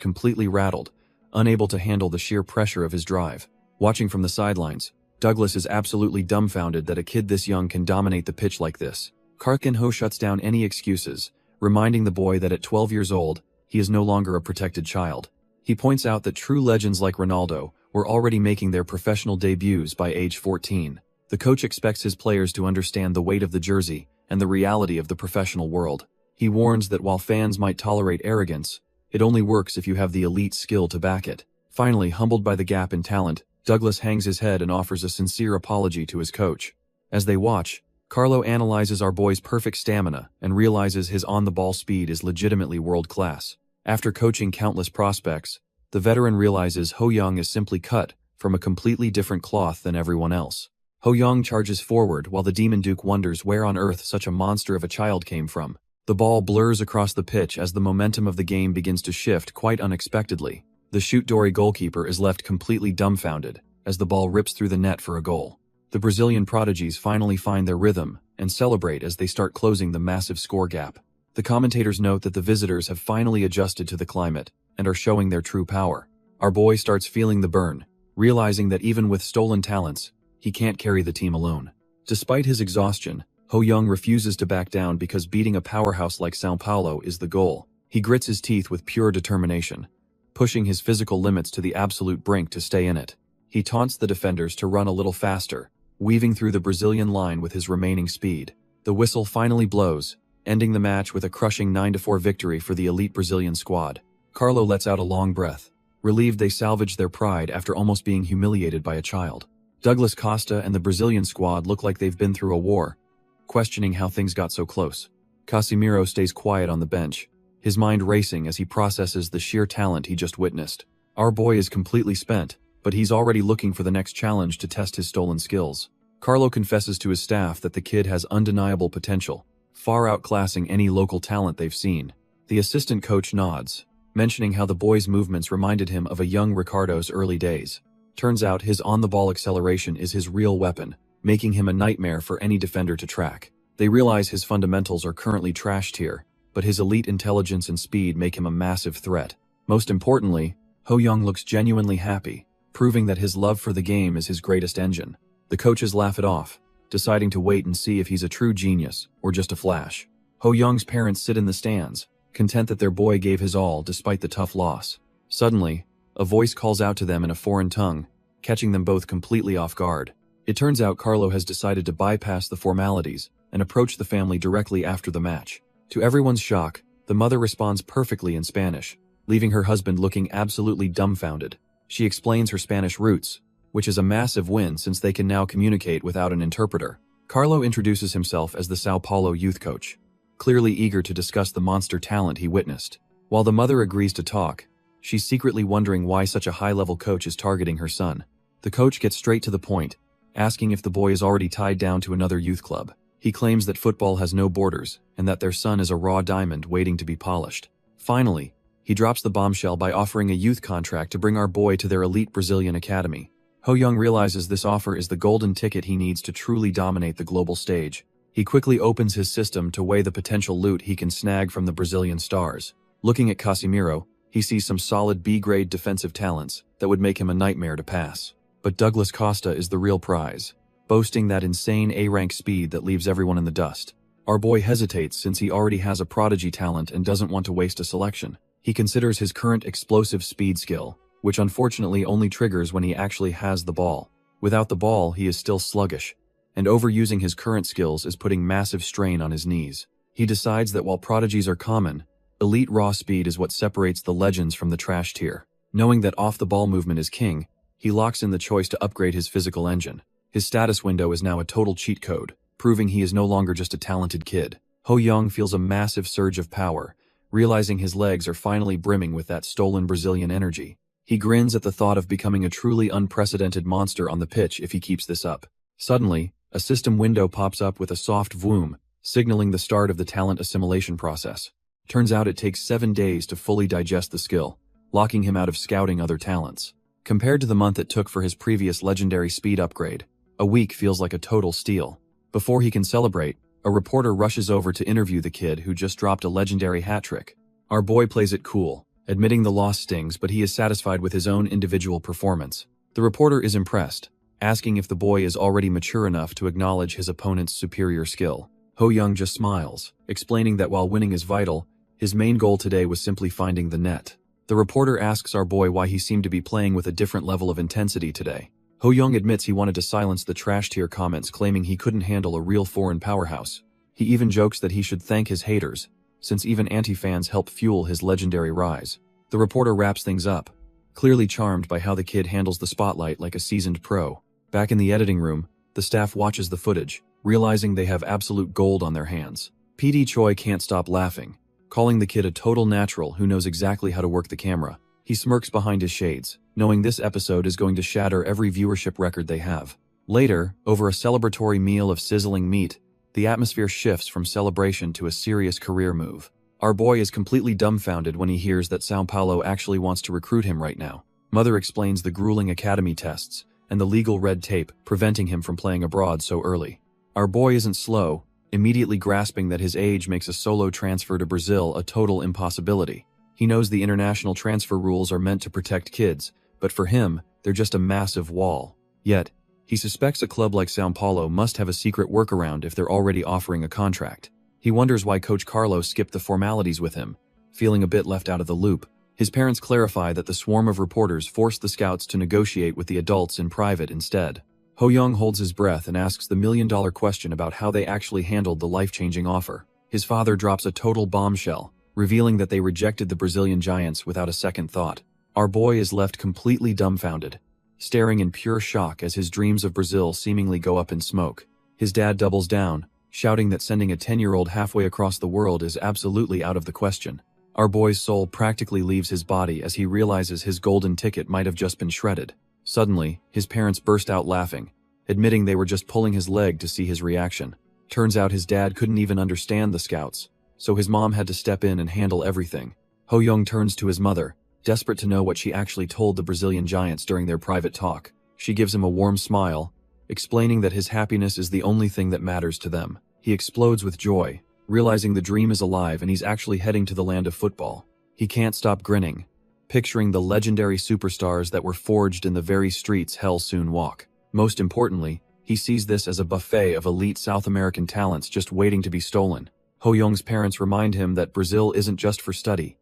completely rattled, unable to handle the sheer pressure of his drive. Watching from the sidelines, Douglas is absolutely dumbfounded that a kid this young can dominate the pitch like this. Park Ho shuts down any excuses, reminding the boy that at 12 years old, he is no longer a protected child. He points out that true legends like Ronaldo were already making their professional debuts by age 14. The coach expects his players to understand the weight of the jersey and the reality of the professional world. He warns that while fans might tolerate arrogance, it only works if you have the elite skill to back it. Finally, humbled by the gap in talent, Douglas hangs his head and offers a sincere apology to his coach. As they watch, Carlo analyzes our boy's perfect stamina and realizes his on-the-ball speed is legitimately world-class. After coaching countless prospects, the veteran realizes Ho Young is simply cut from a completely different cloth than everyone else. Ho Young charges forward while the Demon Duke wonders where on earth such a monster of a child came from. The ball blurs across the pitch as the momentum of the game begins to shift quite unexpectedly. The shoot-dory goalkeeper is left completely dumbfounded as the ball rips through the net for a goal. The Brazilian prodigies finally find their rhythm and celebrate as they start closing the massive score gap. The commentators note that the visitors have finally adjusted to the climate and are showing their true power. Our boy starts feeling the burn, realizing that even with stolen talents, he can't carry the team alone. Despite his exhaustion, Ho Young refuses to back down because beating a powerhouse like São Paulo is the goal. He grits his teeth with pure determination, pushing his physical limits to the absolute brink to stay in it. He taunts the defenders to run a little faster, weaving through the Brazilian line with his remaining speed. The whistle finally blows, ending the match with a crushing 9-4 victory for the elite Brazilian squad. Carlo lets out a long breath, relieved they salvaged their pride after almost being humiliated by a child. Douglas Costa and the Brazilian squad look like they've been through a war, questioning how things got so close. Casimiro stays quiet on the bench, his mind racing as he processes the sheer talent he just witnessed. Our boy is completely spent, but he's already looking for the next challenge to test his stolen skills. Carlo confesses to his staff that the kid has undeniable potential, far outclassing any local talent they've seen. The assistant coach nods, mentioning how the boy's movements reminded him of a young Ricardo's early days. Turns out his on-the-ball acceleration is his real weapon, making him a nightmare for any defender to track. They realize his fundamentals are currently trash tier, but his elite intelligence and speed make him a massive threat. Most importantly, Ho Young looks genuinely happy, proving that his love for the game is his greatest engine. The coaches laugh it off, deciding to wait and see if he's a true genius or just a flash. Ho Young's parents sit in the stands, content that their boy gave his all despite the tough loss. Suddenly, a voice calls out to them in a foreign tongue, catching them both completely off guard. It turns out Carlo has decided to bypass the formalities and approach the family directly after the match. To everyone's shock, the mother responds perfectly in Spanish, leaving her husband looking absolutely dumbfounded. She explains her Spanish roots, which is a massive win since they can now communicate without an interpreter. Carlo introduces himself as the São Paulo youth coach, clearly eager to discuss the monster talent he witnessed. While the mother agrees to talk, she's secretly wondering why such a high-level coach is targeting her son. The coach gets straight to the point, asking if the boy is already tied down to another youth club. He claims that football has no borders and that their son is a raw diamond waiting to be polished. Finally, he drops the bombshell by offering a youth contract to bring our boy to their elite Brazilian academy. Ho Young realizes this offer is the golden ticket he needs to truly dominate the global stage. He quickly opens his system to weigh the potential loot he can snag from the Brazilian stars. Looking at Casimiro, he sees some solid B-grade defensive talents that would make him a nightmare to pass. But Douglas Costa is the real prize, boasting that insane A-rank speed that leaves everyone in the dust. Our boy hesitates since he already has a prodigy talent and doesn't want to waste a selection. He considers his current explosive speed skill, which unfortunately only triggers when he actually has the ball. Without the ball, he is still sluggish, and overusing his current skills is putting massive strain on his knees. He decides that while prodigies are common, elite raw speed is what separates the legends from the trash tier. Knowing that off-the-ball movement is king, he locks in the choice to upgrade his physical engine. His status window is now a total cheat code, proving he is no longer just a talented kid. Ho Young feels a massive surge of power, realizing his legs are finally brimming with that stolen Brazilian energy. He grins at the thought of becoming a truly unprecedented monster on the pitch if he keeps this up. Suddenly, a system window pops up with a soft vroom, signaling the start of the talent assimilation process. Turns out it takes 7 days to fully digest the skill, locking him out of scouting other talents. Compared to the month it took for his previous legendary speed upgrade, a week feels like a total steal. Before he can celebrate, a reporter rushes over to interview the kid who just dropped a legendary hat trick. Our boy plays it cool, admitting the loss stings, but he is satisfied with his own individual performance. The reporter is impressed, asking if the boy is already mature enough to acknowledge his opponent's superior skill. Ho Young just smiles, explaining that while winning is vital, his main goal today was simply finding the net. The reporter asks our boy why he seemed to be playing with a different level of intensity today. Ho Young admits he wanted to silence the trash tier comments claiming he couldn't handle a real foreign powerhouse. He even jokes that he should thank his haters, since even anti-fans help fuel his legendary rise. The reporter wraps things up, clearly charmed by how the kid handles the spotlight like a seasoned pro. Back in the editing room, the staff watches the footage, realizing they have absolute gold on their hands. PD Choi can't stop laughing, calling the kid a total natural who knows exactly how to work the camera. He smirks behind his shades, knowing this episode is going to shatter every viewership record they have. Later, over a celebratory meal of sizzling meat, the atmosphere shifts from celebration to a serious career move. Our boy is completely dumbfounded when he hears that São Paulo actually wants to recruit him right now. Mother explains the grueling academy tests and the legal red tape preventing him from playing abroad so early. Our boy isn't slow, immediately grasping that his age makes a solo transfer to Brazil a total impossibility. He knows the international transfer rules are meant to protect kids, but for him, they're just a massive wall. Yet, he suspects a club like São Paulo must have a secret workaround if they're already offering a contract. He wonders why Coach Carlo skipped the formalities with him, feeling a bit left out of the loop. His parents clarify that the swarm of reporters forced the scouts to negotiate with the adults in private instead. Ho-young holds his breath and asks the million-dollar question about how they actually handled the life-changing offer. His father drops a total bombshell, revealing that they rejected the Brazilian giants without a second thought. Our boy is left completely dumbfounded, staring in pure shock as his dreams of Brazil seemingly go up in smoke. His dad doubles down, shouting that sending a 10-year-old halfway across the world is absolutely out of the question. Our boy's soul practically leaves his body as he realizes his golden ticket might have just been shredded. Suddenly, his parents burst out laughing, admitting they were just pulling his leg to see his reaction. Turns out his dad couldn't even understand the scouts, so his mom had to step in and handle everything. Ho-young turns to his mother, desperate to know what she actually told the Brazilian giants during their private talk. She gives him a warm smile, explaining that his happiness is the only thing that matters to them. He explodes with joy, realizing the dream is alive and he's actually heading to the land of football. He can't stop grinning, picturing the legendary superstars that were forged in the very streets hell soon walk. Most importantly, he sees this as a buffet of elite South American talents just waiting to be stolen. Ho-young's parents remind him that Brazil isn't just for study.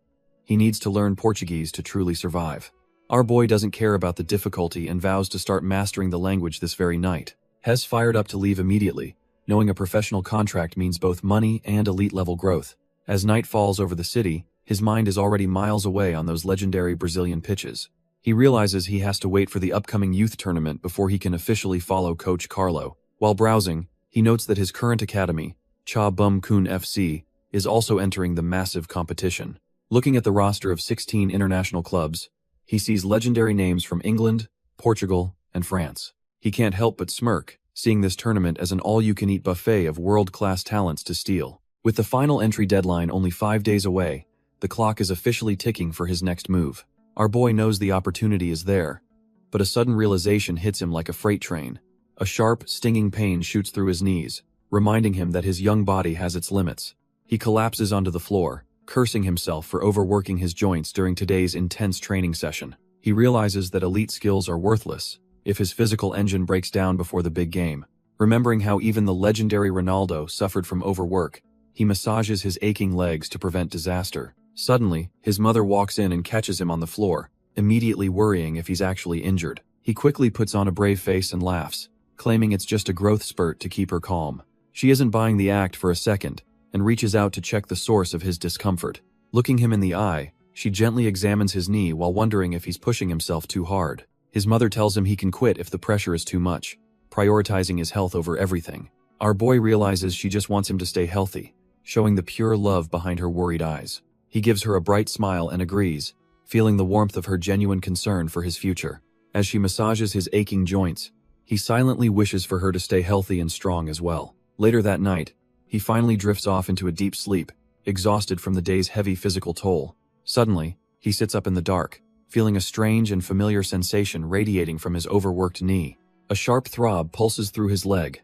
He needs to learn Portuguese to truly survive. Our boy doesn't care about the difficulty and vows to start mastering the language this very night. Hes fired up to leave immediately, knowing a professional contract means both money and elite-level growth. As night falls over the city, his mind is already miles away on those legendary Brazilian pitches. He realizes he has to wait for the upcoming youth tournament before he can officially follow Coach Carlo. While browsing, he notes that his current academy, Cha Bum Kun FC, is also entering the massive competition. Looking at the roster of 16 international clubs, he sees legendary names from England, Portugal, and France. He can't help but smirk, seeing this tournament as an all-you-can-eat buffet of world-class talents to steal. With the final entry deadline only 5 days away, the clock is officially ticking for his next move. Our boy knows the opportunity is there, but a sudden realization hits him like a freight train. A sharp, stinging pain shoots through his knees, reminding him that his young body has its limits. He collapses onto the floor, cursing himself for overworking his joints during today's intense training session. He realizes that elite skills are worthless if his physical engine breaks down before the big game. Remembering how even the legendary Ronaldo suffered from overwork, he massages his aching legs to prevent disaster. Suddenly, his mother walks in and catches him on the floor, immediately worrying if he's actually injured. He quickly puts on a brave face and laughs, claiming it's just a growth spurt to keep her calm. She isn't buying the act for a second, and reaches out to check the source of his discomfort. Looking him in the eye, she gently examines his knee while wondering if he's pushing himself too hard. His mother tells him he can quit if the pressure is too much, prioritizing his health over everything. Our boy realizes she just wants him to stay healthy, showing the pure love behind her worried eyes. He gives her a bright smile and agrees, feeling the warmth of her genuine concern for his future. As she massages his aching joints, he silently wishes for her to stay healthy and strong as well. Later that night, he finally drifts off into a deep sleep, exhausted from the day's heavy physical toll. Suddenly, he sits up in the dark, feeling a strange and familiar sensation radiating from his overworked knee. A sharp throb pulses through his leg,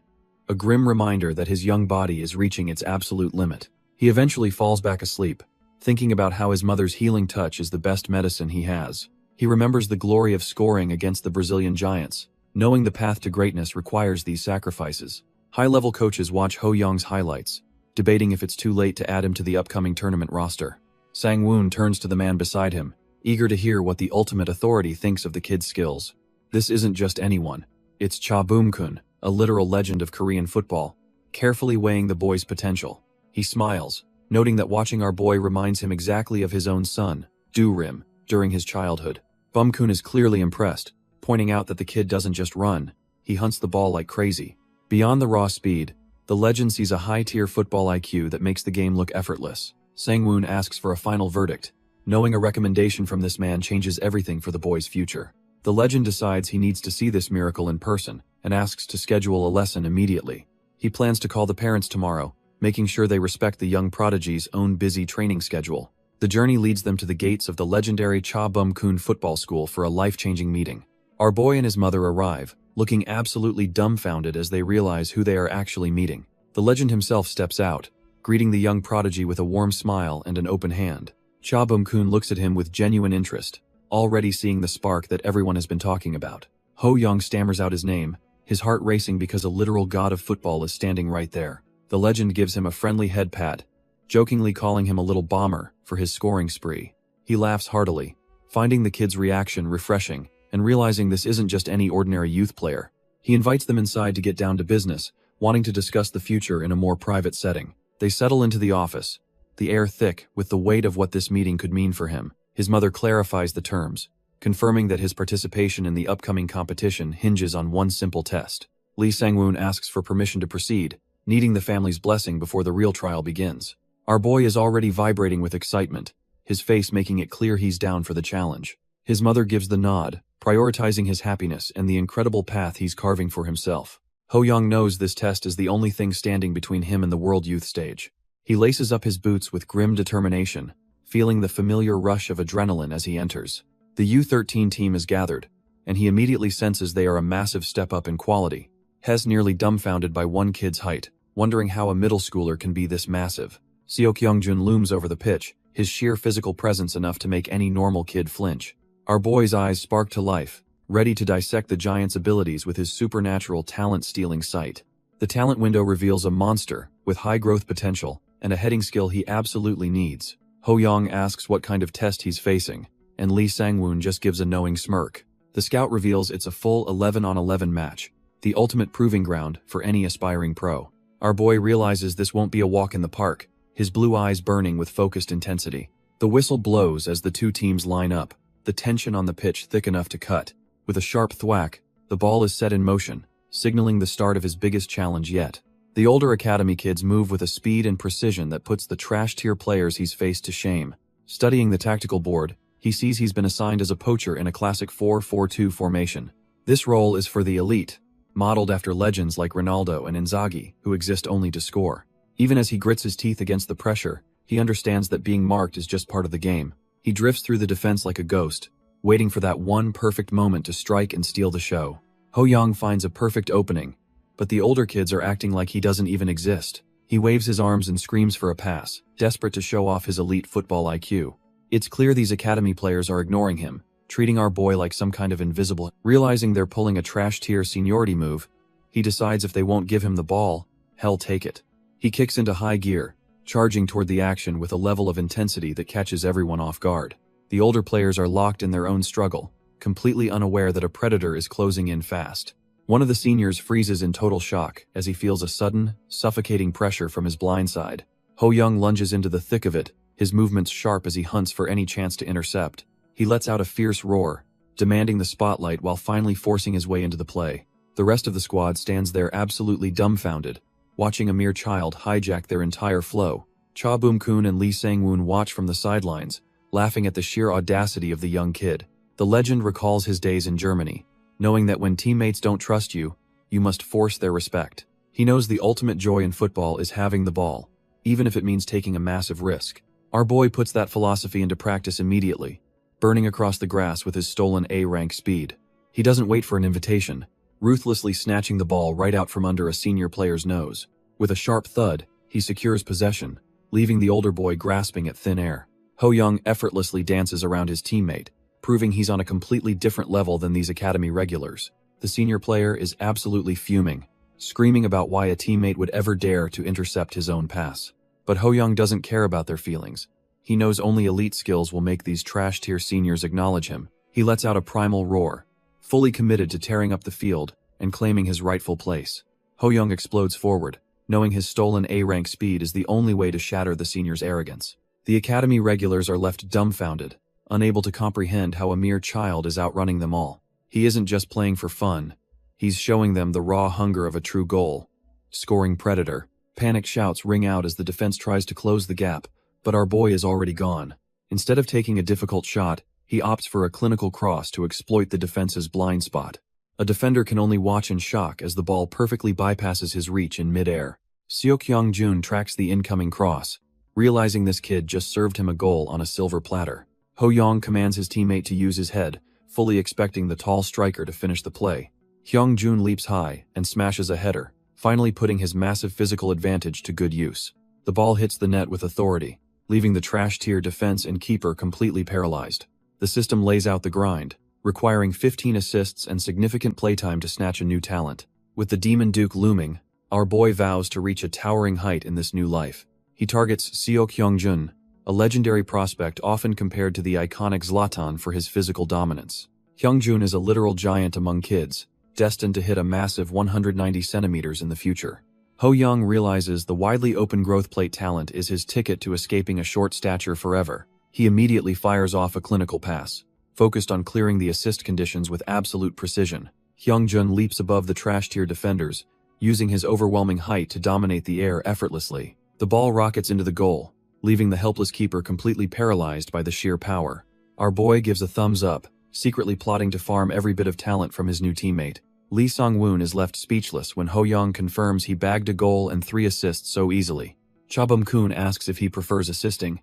a grim reminder that his young body is reaching its absolute limit. He eventually falls back asleep, thinking about how his mother's healing touch is the best medicine he has. He remembers the glory of scoring against the Brazilian giants, knowing the path to greatness requires these sacrifices. High-level coaches watch Ho-young's highlights, debating if it's too late to add him to the upcoming tournament roster. Sang-woon turns to the man beside him, eager to hear what the ultimate authority thinks of the kid's skills. This isn't just anyone. It's Cha Bum-kun, a literal legend of Korean football, carefully weighing the boy's potential. He smiles, noting that watching our boy reminds him exactly of his own son, Do-rim, during his childhood. Bum-kun is clearly impressed, pointing out that the kid doesn't just run, he hunts the ball like crazy. Beyond the raw speed, the legend sees a high-tier football IQ that makes the game look effortless. Sang-woon asks for a final verdict, knowing a recommendation from this man changes everything for the boy's future. The legend decides he needs to see this miracle in person, and asks to schedule a lesson immediately. He plans to call the parents tomorrow, making sure they respect the young prodigy's own busy training schedule. The journey leads them to the gates of the legendary Cha Bum-kun football school for a life-changing meeting. Our boy and his mother arrive, looking absolutely dumbfounded as they realize who they are actually meeting. The legend himself steps out, greeting the young prodigy with a warm smile and an open hand. Cha Bum-kun looks at him with genuine interest, already seeing the spark that everyone has been talking about. Ho Young stammers out his name, his heart racing because a literal god of football is standing right there. The legend gives him a friendly head pat, jokingly calling him a little bomber for his scoring spree. He laughs heartily, finding the kid's reaction refreshing, and realizing this isn't just any ordinary youth player. He invites them inside to get down to business, wanting to discuss the future in a more private setting. They settle into the office, the air thick with the weight of what this meeting could mean for him. His mother clarifies the terms, confirming that his participation in the upcoming competition hinges on one simple test. Lee Sang-woon asks for permission to proceed, needing the family's blessing before the real trial begins. Our boy is already vibrating with excitement, his face making it clear he's down for the challenge. His mother gives the nod, prioritizing his happiness and the incredible path he's carving for himself. Ho Young knows this test is the only thing standing between him and the world youth stage. He laces up his boots with grim determination, feeling the familiar rush of adrenaline as he enters. The U13 team is gathered, and he immediately senses they are a massive step up in quality. Hes nearly dumbfounded by one kid's height, wondering how a middle schooler can be this massive. Seo Kyung-jun looms over the pitch, his sheer physical presence enough to make any normal kid flinch. Our boy's eyes spark to life, ready to dissect the giant's abilities with his supernatural talent-stealing sight. The talent window reveals a monster with high growth potential and a heading skill he absolutely needs. Ho Young asks what kind of test he's facing, and Lee Sang-woon just gives a knowing smirk. The scout reveals it's a full 11-on-11 match, the ultimate proving ground for any aspiring pro. Our boy realizes this won't be a walk in the park, his blue eyes burning with focused intensity. The whistle blows as the two teams line up, the tension on the pitch thick enough to cut. With a sharp thwack, the ball is set in motion, signaling the start of his biggest challenge yet. The older academy kids move with a speed and precision that puts the trash-tier players he's faced to shame. Studying the tactical board, he sees he's been assigned as a poacher in a classic 4-4-2 formation. This role is for the elite, modeled after legends like Ronaldo and Inzaghi, who exist only to score. Even as he grits his teeth against the pressure, he understands that being marked is just part of the game. He drifts through the defense like a ghost, waiting for that one perfect moment to strike and steal the show. Ho Young finds a perfect opening, but the older kids are acting like he doesn't even exist. He waves his arms and screams for a pass, desperate to show off his elite football IQ. It's clear these academy players are ignoring him, treating our boy like some kind of invisible. Realizing they're pulling a trash-tier seniority move, he decides if they won't give him the ball, hell take it. He kicks into high gear, charging toward the action with a level of intensity that catches everyone off guard. The older players are locked in their own struggle, completely unaware that a predator is closing in fast. One of the seniors freezes in total shock as he feels a sudden, suffocating pressure from his blind side. Ho Young lunges into the thick of it, his movements sharp as he hunts for any chance to intercept. He lets out a fierce roar, demanding the spotlight while finally forcing his way into the play. The rest of the squad stands there absolutely dumbfounded, watching a mere child hijack their entire flow. Cha Bum-kun and Lee Sang-woon watch from the sidelines, laughing at the sheer audacity of the young kid. The legend recalls his days in Germany, knowing that when teammates don't trust you, you must force their respect. He knows the ultimate joy in football is having the ball, even if it means taking a massive risk. Our boy puts that philosophy into practice immediately, burning across the grass with his stolen A-rank speed. He doesn't wait for an invitation, ruthlessly snatching the ball right out from under a senior player's nose. With a sharp thud, he secures possession, leaving the older boy grasping at thin air. Ho Young effortlessly dances around his teammate, proving he's on a completely different level than these academy regulars. The senior player is absolutely fuming, screaming about why a teammate would ever dare to intercept his own pass. But Ho Young doesn't care about their feelings. He knows only elite skills will make these trash-tier seniors acknowledge him. He lets out a primal roar, fully committed to tearing up the field and claiming his rightful place. Ho Young explodes forward, knowing his stolen A-rank speed is the only way to shatter the seniors' arrogance. The academy regulars are left dumbfounded, unable to comprehend how a mere child is outrunning them all. He isn't just playing for fun, he's showing them the raw hunger of a true goal. Scoring predator. Panic shouts ring out as the defense tries to close the gap, but our boy is already gone. Instead of taking a difficult shot, he opts for a clinical cross to exploit the defense's blind spot. A defender can only watch in shock as the ball perfectly bypasses his reach in mid-air. Seok-Young-jun tracks the incoming cross, realizing this kid just served him a goal on a silver platter. Ho-young commands his teammate to use his head, fully expecting the tall striker to finish the play. Hyung-jun leaps high and smashes a header, finally putting his massive physical advantage to good use. The ball hits the net with authority, leaving the trash-tier defense and keeper completely paralyzed. The system lays out the grind, requiring 15 assists and significant playtime to snatch a new talent. With the Demon Duke looming, our boy vows to reach a towering height in this new life. He targets Seok-Young-jun, a legendary prospect often compared to the iconic Zlatan for his physical dominance. Hyung-jun is a literal giant among kids, destined to hit a massive 190 centimeters in the future. Ho-young realizes the widely open growth plate talent is his ticket to escaping a short stature forever. He immediately fires off a clinical pass, focused on clearing the assist conditions with absolute precision. Hyung-jun leaps above the trash-tier defenders, using his overwhelming height to dominate the air effortlessly. The ball rockets into the goal, leaving the helpless keeper completely paralyzed by the sheer power. Our boy gives a thumbs up, secretly plotting to farm every bit of talent from his new teammate. Lee Sang-woon is left speechless when Ho-young confirms he bagged a goal and 3 assists so easily. Cha Bum-kun asks if he prefers assisting,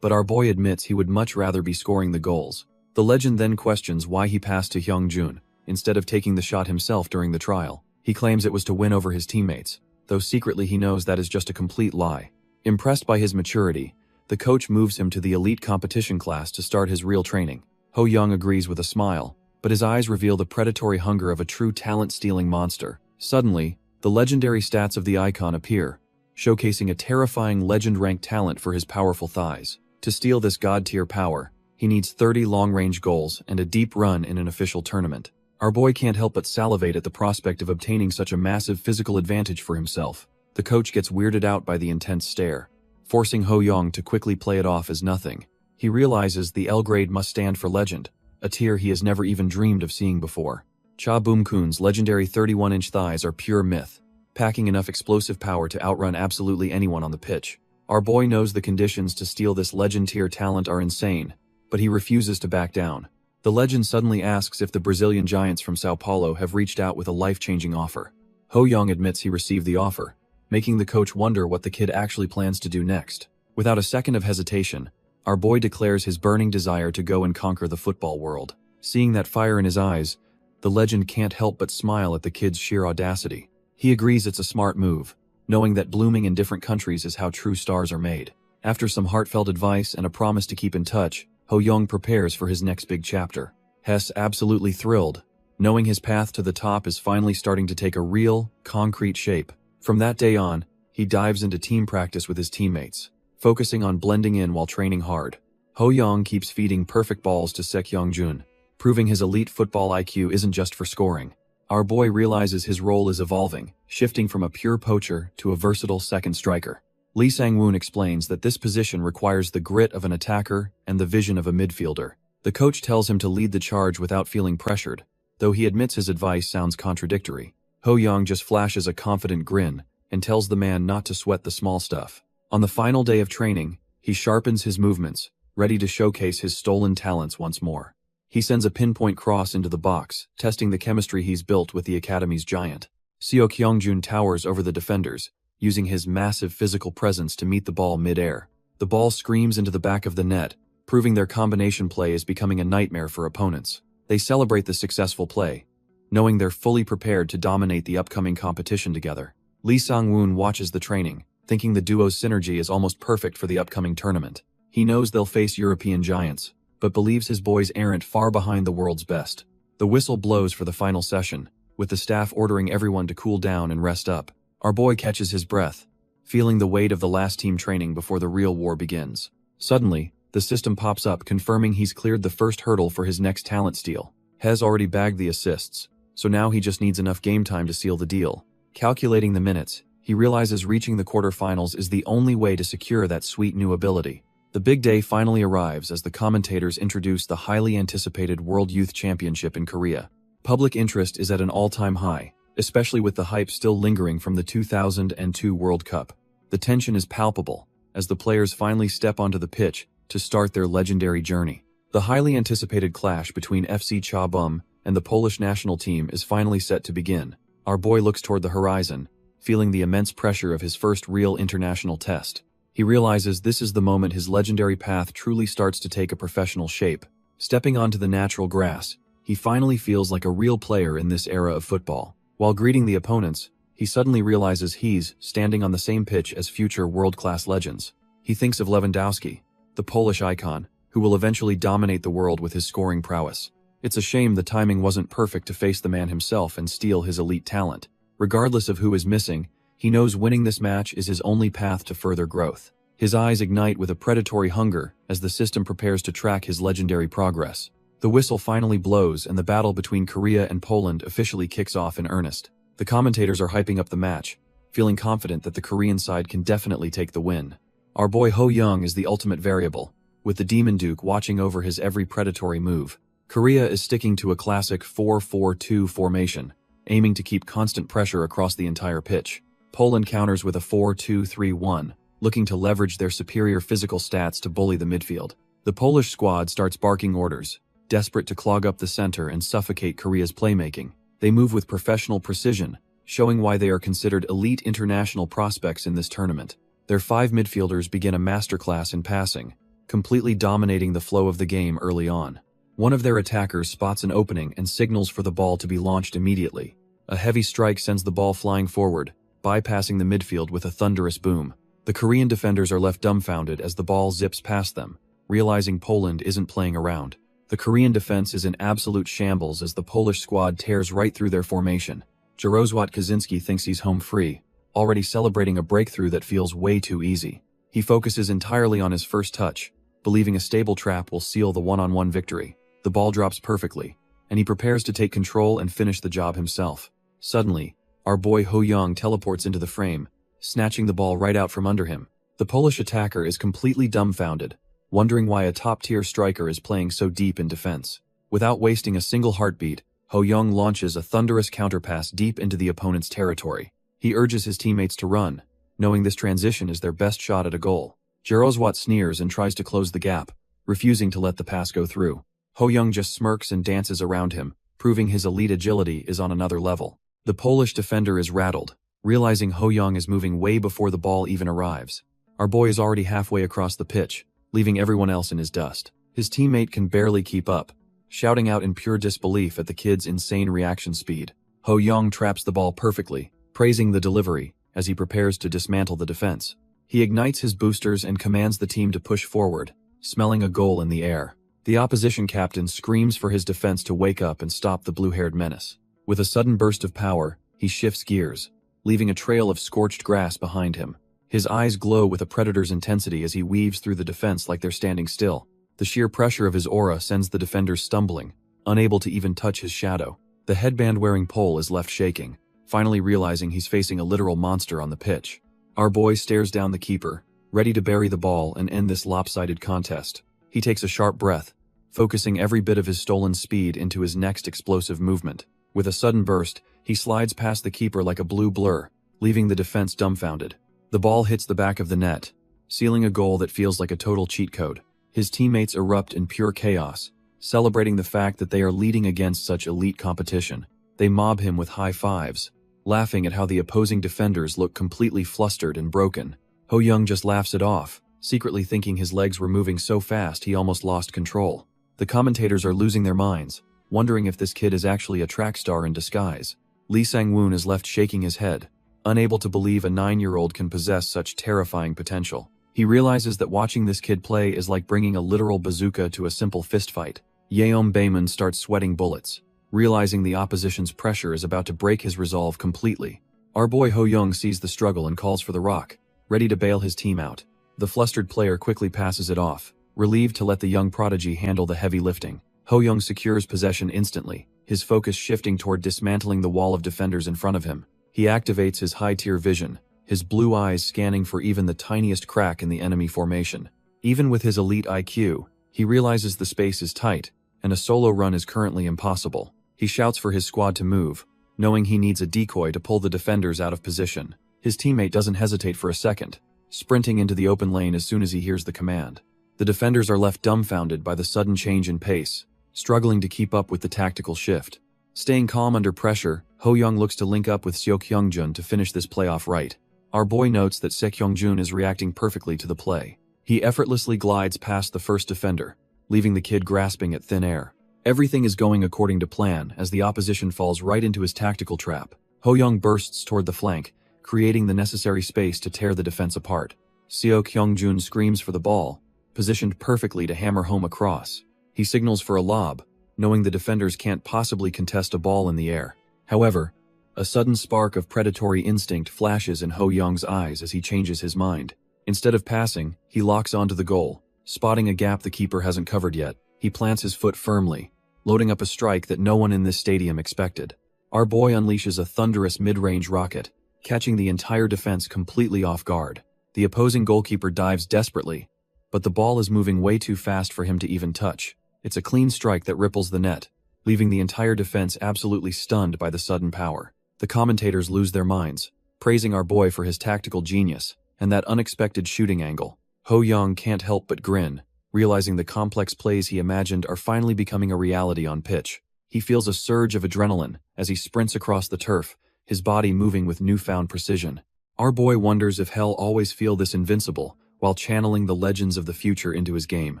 but our boy admits he would much rather be scoring the goals. The legend then questions why he passed to Hyung-jun, instead of taking the shot himself during the trial. He claims it was to win over his teammates, though secretly he knows that is just a complete lie. Impressed by his maturity, the coach moves him to the elite competition class to start his real training. Ho-young agrees with a smile, but his eyes reveal the predatory hunger of a true talent-stealing monster. Suddenly, the legendary stats of the icon appear, showcasing a terrifying legend-ranked talent for his powerful thighs. To steal this god-tier power, he needs 30 long-range goals and a deep run in an official tournament. Our boy can't help but salivate at the prospect of obtaining such a massive physical advantage for himself. The coach gets weirded out by the intense stare, forcing Ho-young to quickly play it off as nothing. He realizes the L grade must stand for legend, a tier he has never even dreamed of seeing before. Cha Bum-kun's legendary 31-inch thighs are pure myth, packing enough explosive power to outrun absolutely anyone on the pitch. Our boy knows the conditions to steal this legend tier talent are insane, but he refuses to back down. The legend suddenly asks if the Brazilian giants from Sao Paulo have reached out with a life-changing offer. Ho-young admits he received the offer, making the coach wonder what the kid actually plans to do next. Without a second of hesitation, our boy declares his burning desire to go and conquer the football world. Seeing that fire in his eyes, the legend can't help but smile at the kid's sheer audacity. He agrees it's a smart move, knowing that blooming in different countries is how true stars are made. After some heartfelt advice and a promise to keep in touch, Ho-young prepares for his next big chapter. Hess absolutely thrilled, knowing his path to the top is finally starting to take a real, concrete shape. From that day on, he dives into team practice with his teammates, focusing on blending in while training hard. Ho-young keeps feeding perfect balls to Seok-Young-jun, proving his elite football IQ isn't just for scoring. Our boy realizes his role is evolving, shifting from a pure poacher to a versatile second striker. Lee Sang-woon explains that this position requires the grit of an attacker and the vision of a midfielder. The coach tells him to lead the charge without feeling pressured, though he admits his advice sounds contradictory. Ho-young just flashes a confident grin and tells the man not to sweat the small stuff. On the final day of training, he sharpens his movements, ready to showcase his stolen talents once more. He sends a pinpoint cross into the box, testing the chemistry he's built with the academy's giant. Seok-Young-jun towers over the defenders, using his massive physical presence to meet the ball mid-air. The ball screams into the back of the net, proving their combination play is becoming a nightmare for opponents. They celebrate the successful play, knowing they're fully prepared to dominate the upcoming competition together. Lee Sang-woon watches the training, thinking the duo's synergy is almost perfect for the upcoming tournament. He knows they'll face European giants, but believes his boys aren't far behind the world's best. The whistle blows for the final session, with the staff ordering everyone to cool down and rest up. Our boy catches his breath, feeling the weight of the last team training before the real war begins. Suddenly, the system pops up confirming he's cleared the first hurdle for his next talent steal. Hez already bagged the assists, so now he just needs enough game time to seal the deal. Calculating the minutes, he realizes reaching the quarterfinals is the only way to secure that sweet new ability. The big day finally arrives as the commentators introduce the highly anticipated World Youth Championship in Korea. Public interest is at an all-time high, especially with the hype still lingering from the 2002 World Cup. The tension is palpable as the players finally step onto the pitch to start their legendary journey. The highly anticipated clash between FC Cha Bum and the Polish national team is finally set to begin. Our boy looks toward the horizon, feeling the immense pressure of his first real international test. He realizes this is the moment his legendary path truly starts to take a professional shape. Stepping onto the natural grass, he finally feels like a real player in this era of football. While greeting the opponents, he suddenly realizes he's standing on the same pitch as future world-class legends. He thinks of Lewandowski, the Polish icon, who will eventually dominate the world with his scoring prowess. It's a shame the timing wasn't perfect to face the man himself and steal his elite talent. Regardless of who is missing, he knows winning this match is his only path to further growth. His eyes ignite with a predatory hunger as the system prepares to track his legendary progress. The whistle finally blows and the battle between Korea and Poland officially kicks off in earnest. The commentators are hyping up the match, feeling confident that the Korean side can definitely take the win. Our boy Ho Young is the ultimate variable, with the Demon Duke watching over his every predatory move. Korea is sticking to a classic 4-4-2 formation, aiming to keep constant pressure across the entire pitch. Poland counters with a 4-2-3-1, looking to leverage their superior physical stats to bully the midfield. The Polish squad starts barking orders, desperate to clog up the center and suffocate Korea's playmaking. They move with professional precision, showing why they are considered elite international prospects in this tournament. Their 5 midfielders begin a masterclass in passing, completely dominating the flow of the game early on. One of their attackers spots an opening and signals for the ball to be launched immediately. A heavy strike sends the ball flying forward, bypassing the midfield with a thunderous boom. The Korean defenders are left dumbfounded as the ball zips past them, realizing Poland isn't playing around. The Korean defense is in absolute shambles as the Polish squad tears right through their formation. Jarosław Kaczynski thinks he's home free, already celebrating a breakthrough that feels way too easy. He focuses entirely on his first touch, believing a stable trap will seal the one-on-one victory. The ball drops perfectly, and he prepares to take control and finish the job himself. Suddenly, our boy Ho Young teleports into the frame, snatching the ball right out from under him. The Polish attacker is completely dumbfounded, wondering why a top-tier striker is playing so deep in defense. Without wasting a single heartbeat, Ho Young launches a thunderous counterpass deep into the opponent's territory. He urges his teammates to run, knowing this transition is their best shot at a goal. Jarosław sneers and tries to close the gap, refusing to let the pass go through. Ho Young just smirks and dances around him, proving his elite agility is on another level. The Polish defender is rattled, realizing Ho Young is moving way before the ball even arrives. Our boy is already halfway across the pitch, leaving everyone else in his dust. His teammate can barely keep up, shouting out in pure disbelief at the kid's insane reaction speed. Ho Young traps the ball perfectly, praising the delivery as he prepares to dismantle the defense. He ignites his boosters and commands the team to push forward, smelling a goal in the air. The opposition captain screams for his defense to wake up and stop the blue-haired menace. With a sudden burst of power, he shifts gears, leaving a trail of scorched grass behind him. His eyes glow with a predator's intensity as he weaves through the defense like they're standing still. The sheer pressure of his aura sends the defenders stumbling, unable to even touch his shadow. The headband-wearing Pole is left shaking, finally realizing he's facing a literal monster on the pitch. Our boy stares down the keeper, ready to bury the ball and end this lopsided contest. He takes a sharp breath, focusing every bit of his stolen speed into his next explosive movement. With a sudden burst, he slides past the keeper like a blue blur, leaving the defense dumbfounded. The ball hits the back of the net, sealing a goal that feels like a total cheat code. His teammates erupt in pure chaos, celebrating the fact that they are leading against such elite competition. They mob him with high fives, laughing at how the opposing defenders look completely flustered and broken. Ho Young just laughs it off, secretly thinking his legs were moving so fast he almost lost control. The commentators are losing their minds, wondering if this kid is actually a track star in disguise. Lee Sang-woon is left shaking his head, unable to believe a 9-year-old can possess such terrifying potential. He realizes that watching this kid play is like bringing a literal bazooka to a simple fistfight. Yeom Baemun starts sweating bullets, realizing the opposition's pressure is about to break his resolve completely. Our boy Ho Young sees the struggle and calls for the rock, ready to bail his team out. The flustered player quickly passes it off, relieved to let the young prodigy handle the heavy lifting. Ho Young secures possession instantly, his focus shifting toward dismantling the wall of defenders in front of him. He activates his high-tier vision, his blue eyes scanning for even the tiniest crack in the enemy formation. Even with his elite IQ, he realizes the space is tight, and a solo run is currently impossible. He shouts for his squad to move, knowing he needs a decoy to pull the defenders out of position. His teammate doesn't hesitate for a second, sprinting into the open lane as soon as he hears the command. The defenders are left dumbfounded by the sudden change in pace, struggling to keep up with the tactical shift. Staying calm under pressure, Ho Young looks to link up with Seo Kyung-jun to finish this playoff right. Our boy notes that Seo Kyung-jun is reacting perfectly to the play. He effortlessly glides past the first defender, leaving the kid grasping at thin air. Everything is going according to plan as the opposition falls right into his tactical trap. Ho Young bursts toward the flank, creating the necessary space to tear the defense apart. Seo Kyung-jun screams for the ball, positioned perfectly to hammer home a cross. He signals for a lob, knowing the defenders can't possibly contest a ball in the air. However, a sudden spark of predatory instinct flashes in Ho Young's eyes as he changes his mind. Instead of passing, he locks onto the goal. Spotting a gap the keeper hasn't covered yet, he plants his foot firmly, loading up a strike that no one in this stadium expected. Our boy unleashes a thunderous mid-range rocket, catching the entire defense completely off guard. The opposing goalkeeper dives desperately, but the ball is moving way too fast for him to even touch. It's a clean strike that ripples the net, leaving the entire defense absolutely stunned by the sudden power. The commentators lose their minds, praising our boy for his tactical genius and that unexpected shooting angle. Ho Young can't help but grin, realizing the complex plays he imagined are finally becoming a reality on pitch. He feels a surge of adrenaline as he sprints across the turf, his body moving with newfound precision. Our boy wonders if he'll always feel this invincible while channeling the legends of the future into his game.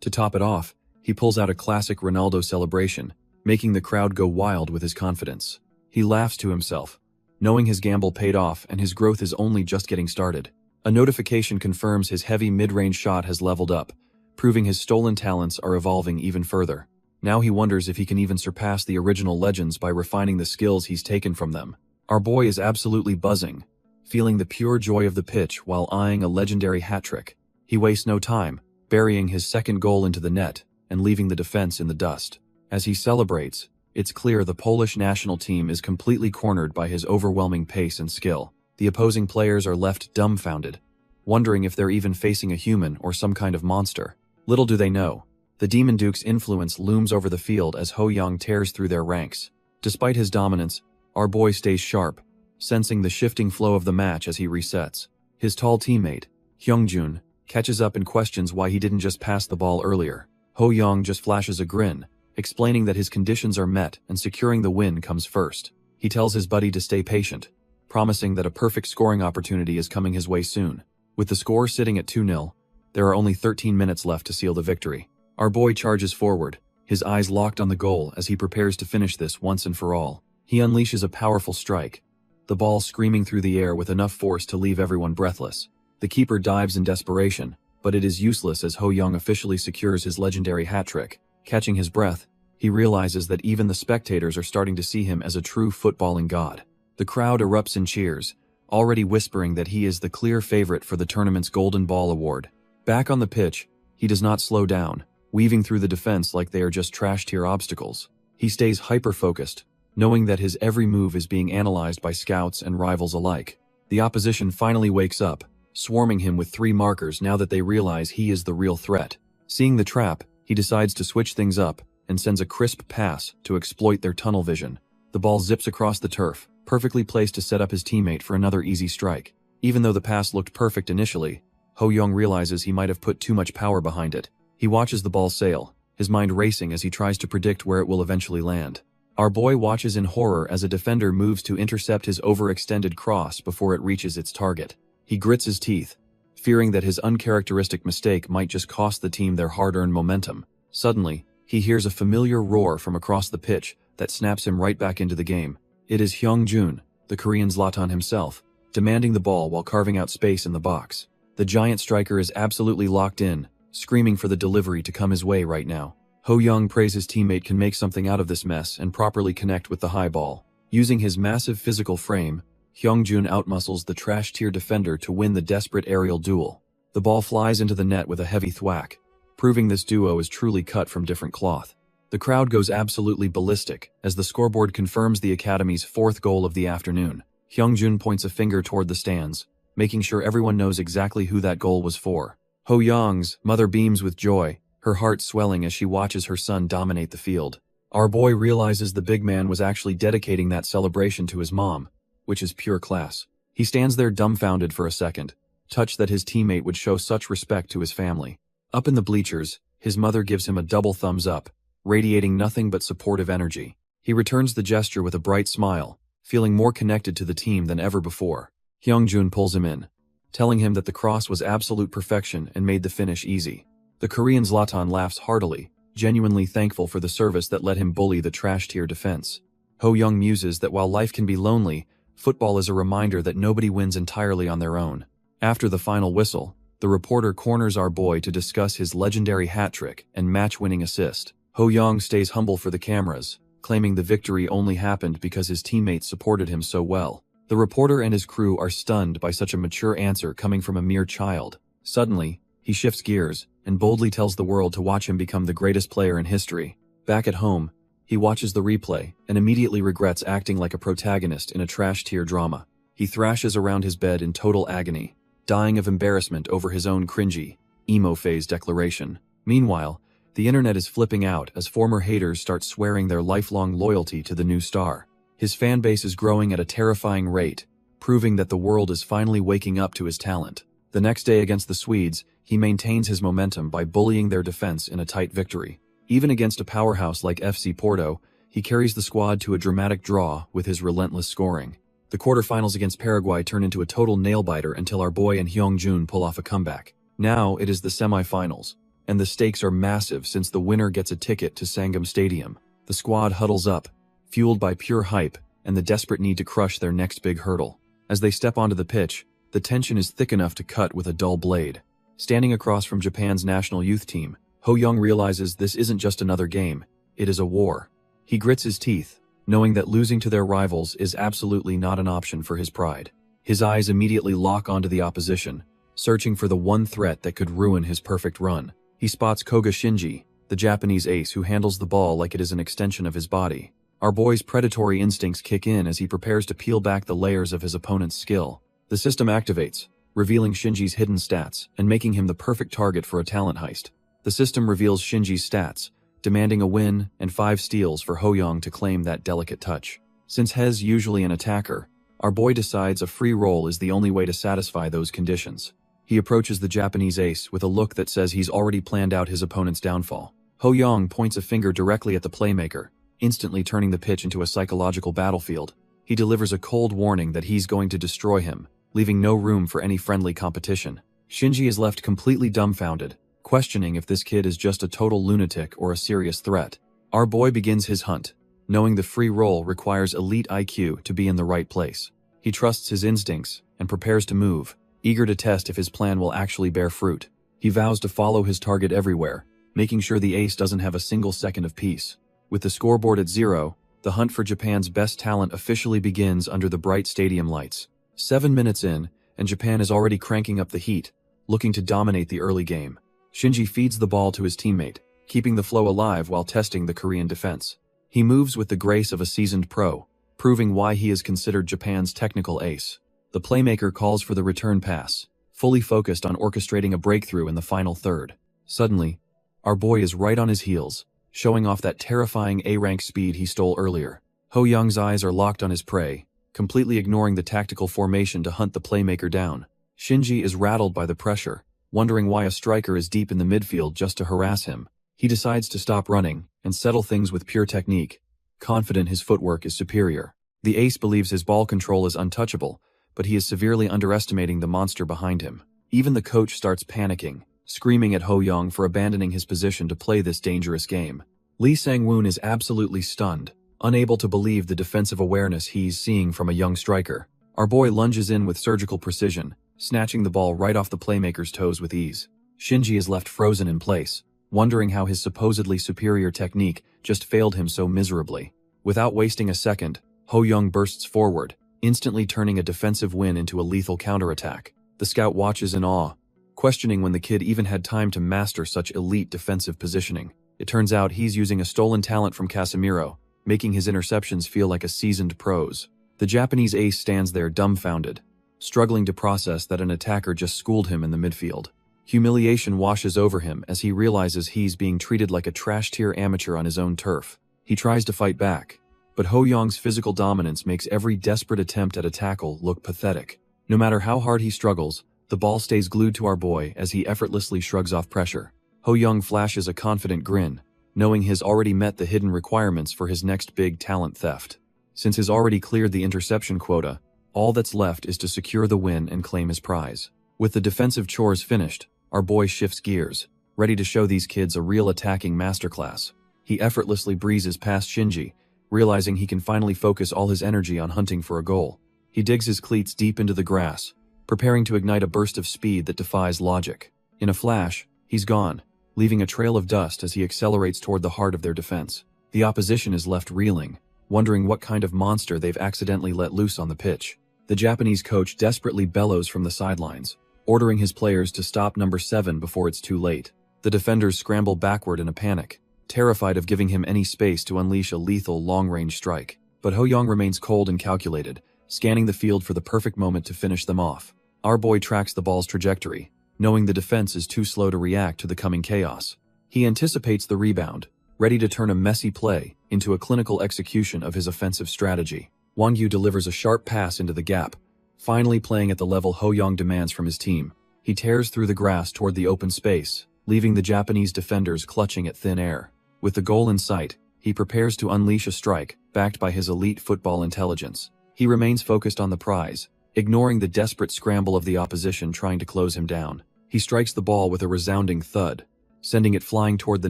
To top it off, he pulls out a classic Ronaldo celebration, making the crowd go wild with his confidence. He laughs to himself, knowing his gamble paid off and his growth is only just getting started. A notification confirms his heavy mid-range shot has leveled up, proving his stolen talents are evolving even further. Now he wonders if he can even surpass the original legends by refining the skills he's taken from them. Our boy is absolutely buzzing, feeling the pure joy of the pitch while eyeing a legendary hat-trick. He wastes no time, burying his second goal into the net and leaving the defense in the dust. As he celebrates, it's clear the Polish national team is completely cornered by his overwhelming pace and skill. The opposing players are left dumbfounded, wondering if they're even facing a human or some kind of monster. Little do they know, the Demon Duke's influence looms over the field as Ho Young tears through their ranks. Despite his dominance, our boy stays sharp, sensing the shifting flow of the match as he resets. His tall teammate, Hyungjun, catches up and questions why he didn't just pass the ball earlier. Ho Young just flashes a grin, explaining that his conditions are met and securing the win comes first. He tells his buddy to stay patient, promising that a perfect scoring opportunity is coming his way soon. With the score sitting at 2-0, there are only 13 minutes left to seal the victory. Our boy charges forward, his eyes locked on the goal as he prepares to finish this once and for all. He unleashes a powerful strike, the ball screaming through the air with enough force to leave everyone breathless. The keeper dives in desperation, but it is useless as Ho Young officially secures his legendary hat-trick. Catching his breath, he realizes that even the spectators are starting to see him as a true footballing god. The crowd erupts in cheers, already whispering that he is the clear favorite for the tournament's Golden Ball award. Back on the pitch, he does not slow down, weaving through the defense like they are just trash-tier obstacles. He stays hyper-focused, knowing that his every move is being analyzed by scouts and rivals alike. The opposition finally wakes up, swarming him with 3 markers now that they realize he is the real threat. Seeing the trap, he decides to switch things up and sends a crisp pass to exploit their tunnel vision. The ball zips across the turf, perfectly placed to set up his teammate for another easy strike. Even though the pass looked perfect initially, Ho Young realizes he might have put too much power behind it. He watches the ball sail, his mind racing as he tries to predict where it will eventually land. Our boy watches in horror as a defender moves to intercept his overextended cross before it reaches its target. He grits his teeth, fearing that his uncharacteristic mistake might just cost the team their hard-earned momentum. Suddenly, he hears a familiar roar from across the pitch that snaps him right back into the game. It is Hyungjun, the Korean Zlatan himself, demanding the ball while carving out space in the box. The giant striker is absolutely locked in, screaming for the delivery to come his way right now. Ho Young prays his teammate can make something out of this mess and properly connect with the high ball. Using his massive physical frame, Hyungjun outmuscles the trash-tier defender to win the desperate aerial duel. The ball flies into the net with a heavy thwack, proving this duo is truly cut from different cloth. The crowd goes absolutely ballistic as the scoreboard confirms the Academy's 4th goal of the afternoon. Hyungjun points a finger toward the stands, making sure everyone knows exactly who that goal was for. Ho Young's mother beams with joy, her heart swelling as she watches her son dominate the field. Our boy realizes the big man was actually dedicating that celebration to his mom, which is pure class. He stands there dumbfounded for a second, touched that his teammate would show such respect to his family. Up in the bleachers, his mother gives him a double thumbs up, radiating nothing but supportive energy. He returns the gesture with a bright smile, feeling more connected to the team than ever before. Hyungjun pulls him in, telling him that the cross was absolute perfection and made the finish easy. The Korean Zlatan laughs heartily, genuinely thankful for the service that let him bully the trash-tier defense. Ho Young muses that while life can be lonely, football is a reminder that nobody wins entirely on their own. After the final whistle, the reporter corners our boy to discuss his legendary hat trick and match-winning assist. Ho Young stays humble for the cameras, claiming the victory only happened because his teammates supported him so well. The reporter and his crew are stunned by such a mature answer coming from a mere child. Suddenly, he shifts gears and boldly tells the world to watch him become the greatest player in history. Back at home, he watches the replay and immediately regrets acting like a protagonist in a trash-tier drama. He thrashes around his bed in total agony, dying of embarrassment over his own cringy, emo phase declaration. Meanwhile, the internet is flipping out as former haters start swearing their lifelong loyalty to the new star. His fanbase is growing at a terrifying rate, proving that the world is finally waking up to his talent. The next day against the Swedes, he maintains his momentum by bullying their defense in a tight victory. Even against a powerhouse like FC Porto, he carries the squad to a dramatic draw with his relentless scoring. The quarterfinals against Paraguay turn into a total nail-biter until our boy and Hyungjun pull off a comeback. Now it is the semi-finals, and the stakes are massive since the winner gets a ticket to Sangam Stadium. The squad huddles up, fueled by pure hype and the desperate need to crush their next big hurdle. As they step onto the pitch, the tension is thick enough to cut with a dull blade. Standing across from Japan's national youth team, Ho Young realizes this isn't just another game, it is a war. He grits his teeth, knowing that losing to their rivals is absolutely not an option for his pride. His eyes immediately lock onto the opposition, searching for the one threat that could ruin his perfect run. He spots Koga Shinji, the Japanese ace who handles the ball like it is an extension of his body. Our boy's predatory instincts kick in as he prepares to peel back the layers of his opponent's skill. The system activates, revealing Shinji's hidden stats and making him the perfect target for a talent heist. The system reveals Shinji's stats, demanding a win and 5 steals for Ho Young to claim that delicate touch. Since He's usually an attacker, our boy decides a free roll is the only way to satisfy those conditions. He approaches the Japanese ace with a look that says he's already planned out his opponent's downfall. Ho Young points a finger directly at the playmaker, instantly turning the pitch into a psychological battlefield. He delivers a cold warning that he's going to destroy him, leaving no room for any friendly competition. Shinji is left completely dumbfounded, questioning if this kid is just a total lunatic or a serious threat. Our boy begins his hunt, knowing the free roll requires elite IQ to be in the right place. He trusts his instincts and prepares to move, eager to test if his plan will actually bear fruit. He vows to follow his target everywhere, making sure the ace doesn't have a single second of peace. With the scoreboard at 0, the hunt for Japan's best talent officially begins under the bright stadium lights. 7 minutes in, and Japan is already cranking up the heat, looking to dominate the early game. Shinji feeds the ball to his teammate, keeping the flow alive while testing the Korean defense. He moves with the grace of a seasoned pro, proving why he is considered Japan's technical ace. The playmaker calls for the return pass, fully focused on orchestrating a breakthrough in the final third. Suddenly, our boy is right on his heels, showing off that terrifying A-rank speed he stole earlier. Ho Young's eyes are locked on his prey, completely ignoring the tactical formation to hunt the playmaker down. Shinji is rattled by the pressure, wondering why a striker is deep in the midfield just to harass him. He decides to stop running and settle things with pure technique, confident his footwork is superior. The ace believes his ball control is untouchable, but he is severely underestimating the monster behind him. Even the coach starts panicking, screaming at Ho Young for abandoning his position to play this dangerous game. Lee Sang-woon is absolutely stunned, unable to believe the defensive awareness he's seeing from a young striker. Our boy lunges in with surgical precision, snatching the ball right off the playmaker's toes with ease. Shinji is left frozen in place, wondering how his supposedly superior technique just failed him so miserably. Without wasting a second, Ho Young bursts forward, instantly turning a defensive win into a lethal counterattack. The scout watches in awe, questioning when the kid even had time to master such elite defensive positioning. It turns out he's using a stolen talent from Casemiro, making his interceptions feel like a seasoned pro's. The Japanese ace stands there dumbfounded, struggling to process that an attacker just schooled him in the midfield. Humiliation washes over him as he realizes he's being treated like a trash-tier amateur on his own turf. He tries to fight back, but Ho Young's physical dominance makes every desperate attempt at a tackle look pathetic. No matter how hard he struggles, the ball stays glued to our boy as he effortlessly shrugs off pressure. Ho Young flashes a confident grin, knowing he's already met the hidden requirements for his next big talent theft. Since he's already cleared the interception quota, all that's left is to secure the win and claim his prize. With the defensive chores finished, our boy shifts gears, ready to show these kids a real attacking masterclass. He effortlessly breezes past Shinji, realizing he can finally focus all his energy on hunting for a goal. He digs his cleats deep into the grass, preparing to ignite a burst of speed that defies logic. In a flash, he's gone, leaving a trail of dust as he accelerates toward the heart of their defense. The opposition is left reeling, wondering what kind of monster they've accidentally let loose on the pitch. The Japanese coach desperately bellows from the sidelines, ordering his players to stop number 7 before it's too late. The defenders scramble backward in a panic, terrified of giving him any space to unleash a lethal long-range strike. But Ho-young remains cold and calculated, scanning the field for the perfect moment to finish them off. Our boy tracks the ball's trajectory, knowing the defense is too slow to react to the coming chaos. He anticipates the rebound, ready to turn a messy play into a clinical execution of his offensive strategy. Wang Yu delivers a sharp pass into the gap, finally playing at the level Ho-young demands from his team. He tears through the grass toward the open space, leaving the Japanese defenders clutching at thin air. With the goal in sight, he prepares to unleash a strike, backed by his elite football intelligence. He remains focused on the prize, ignoring the desperate scramble of the opposition trying to close him down. He strikes the ball with a resounding thud, sending it flying toward the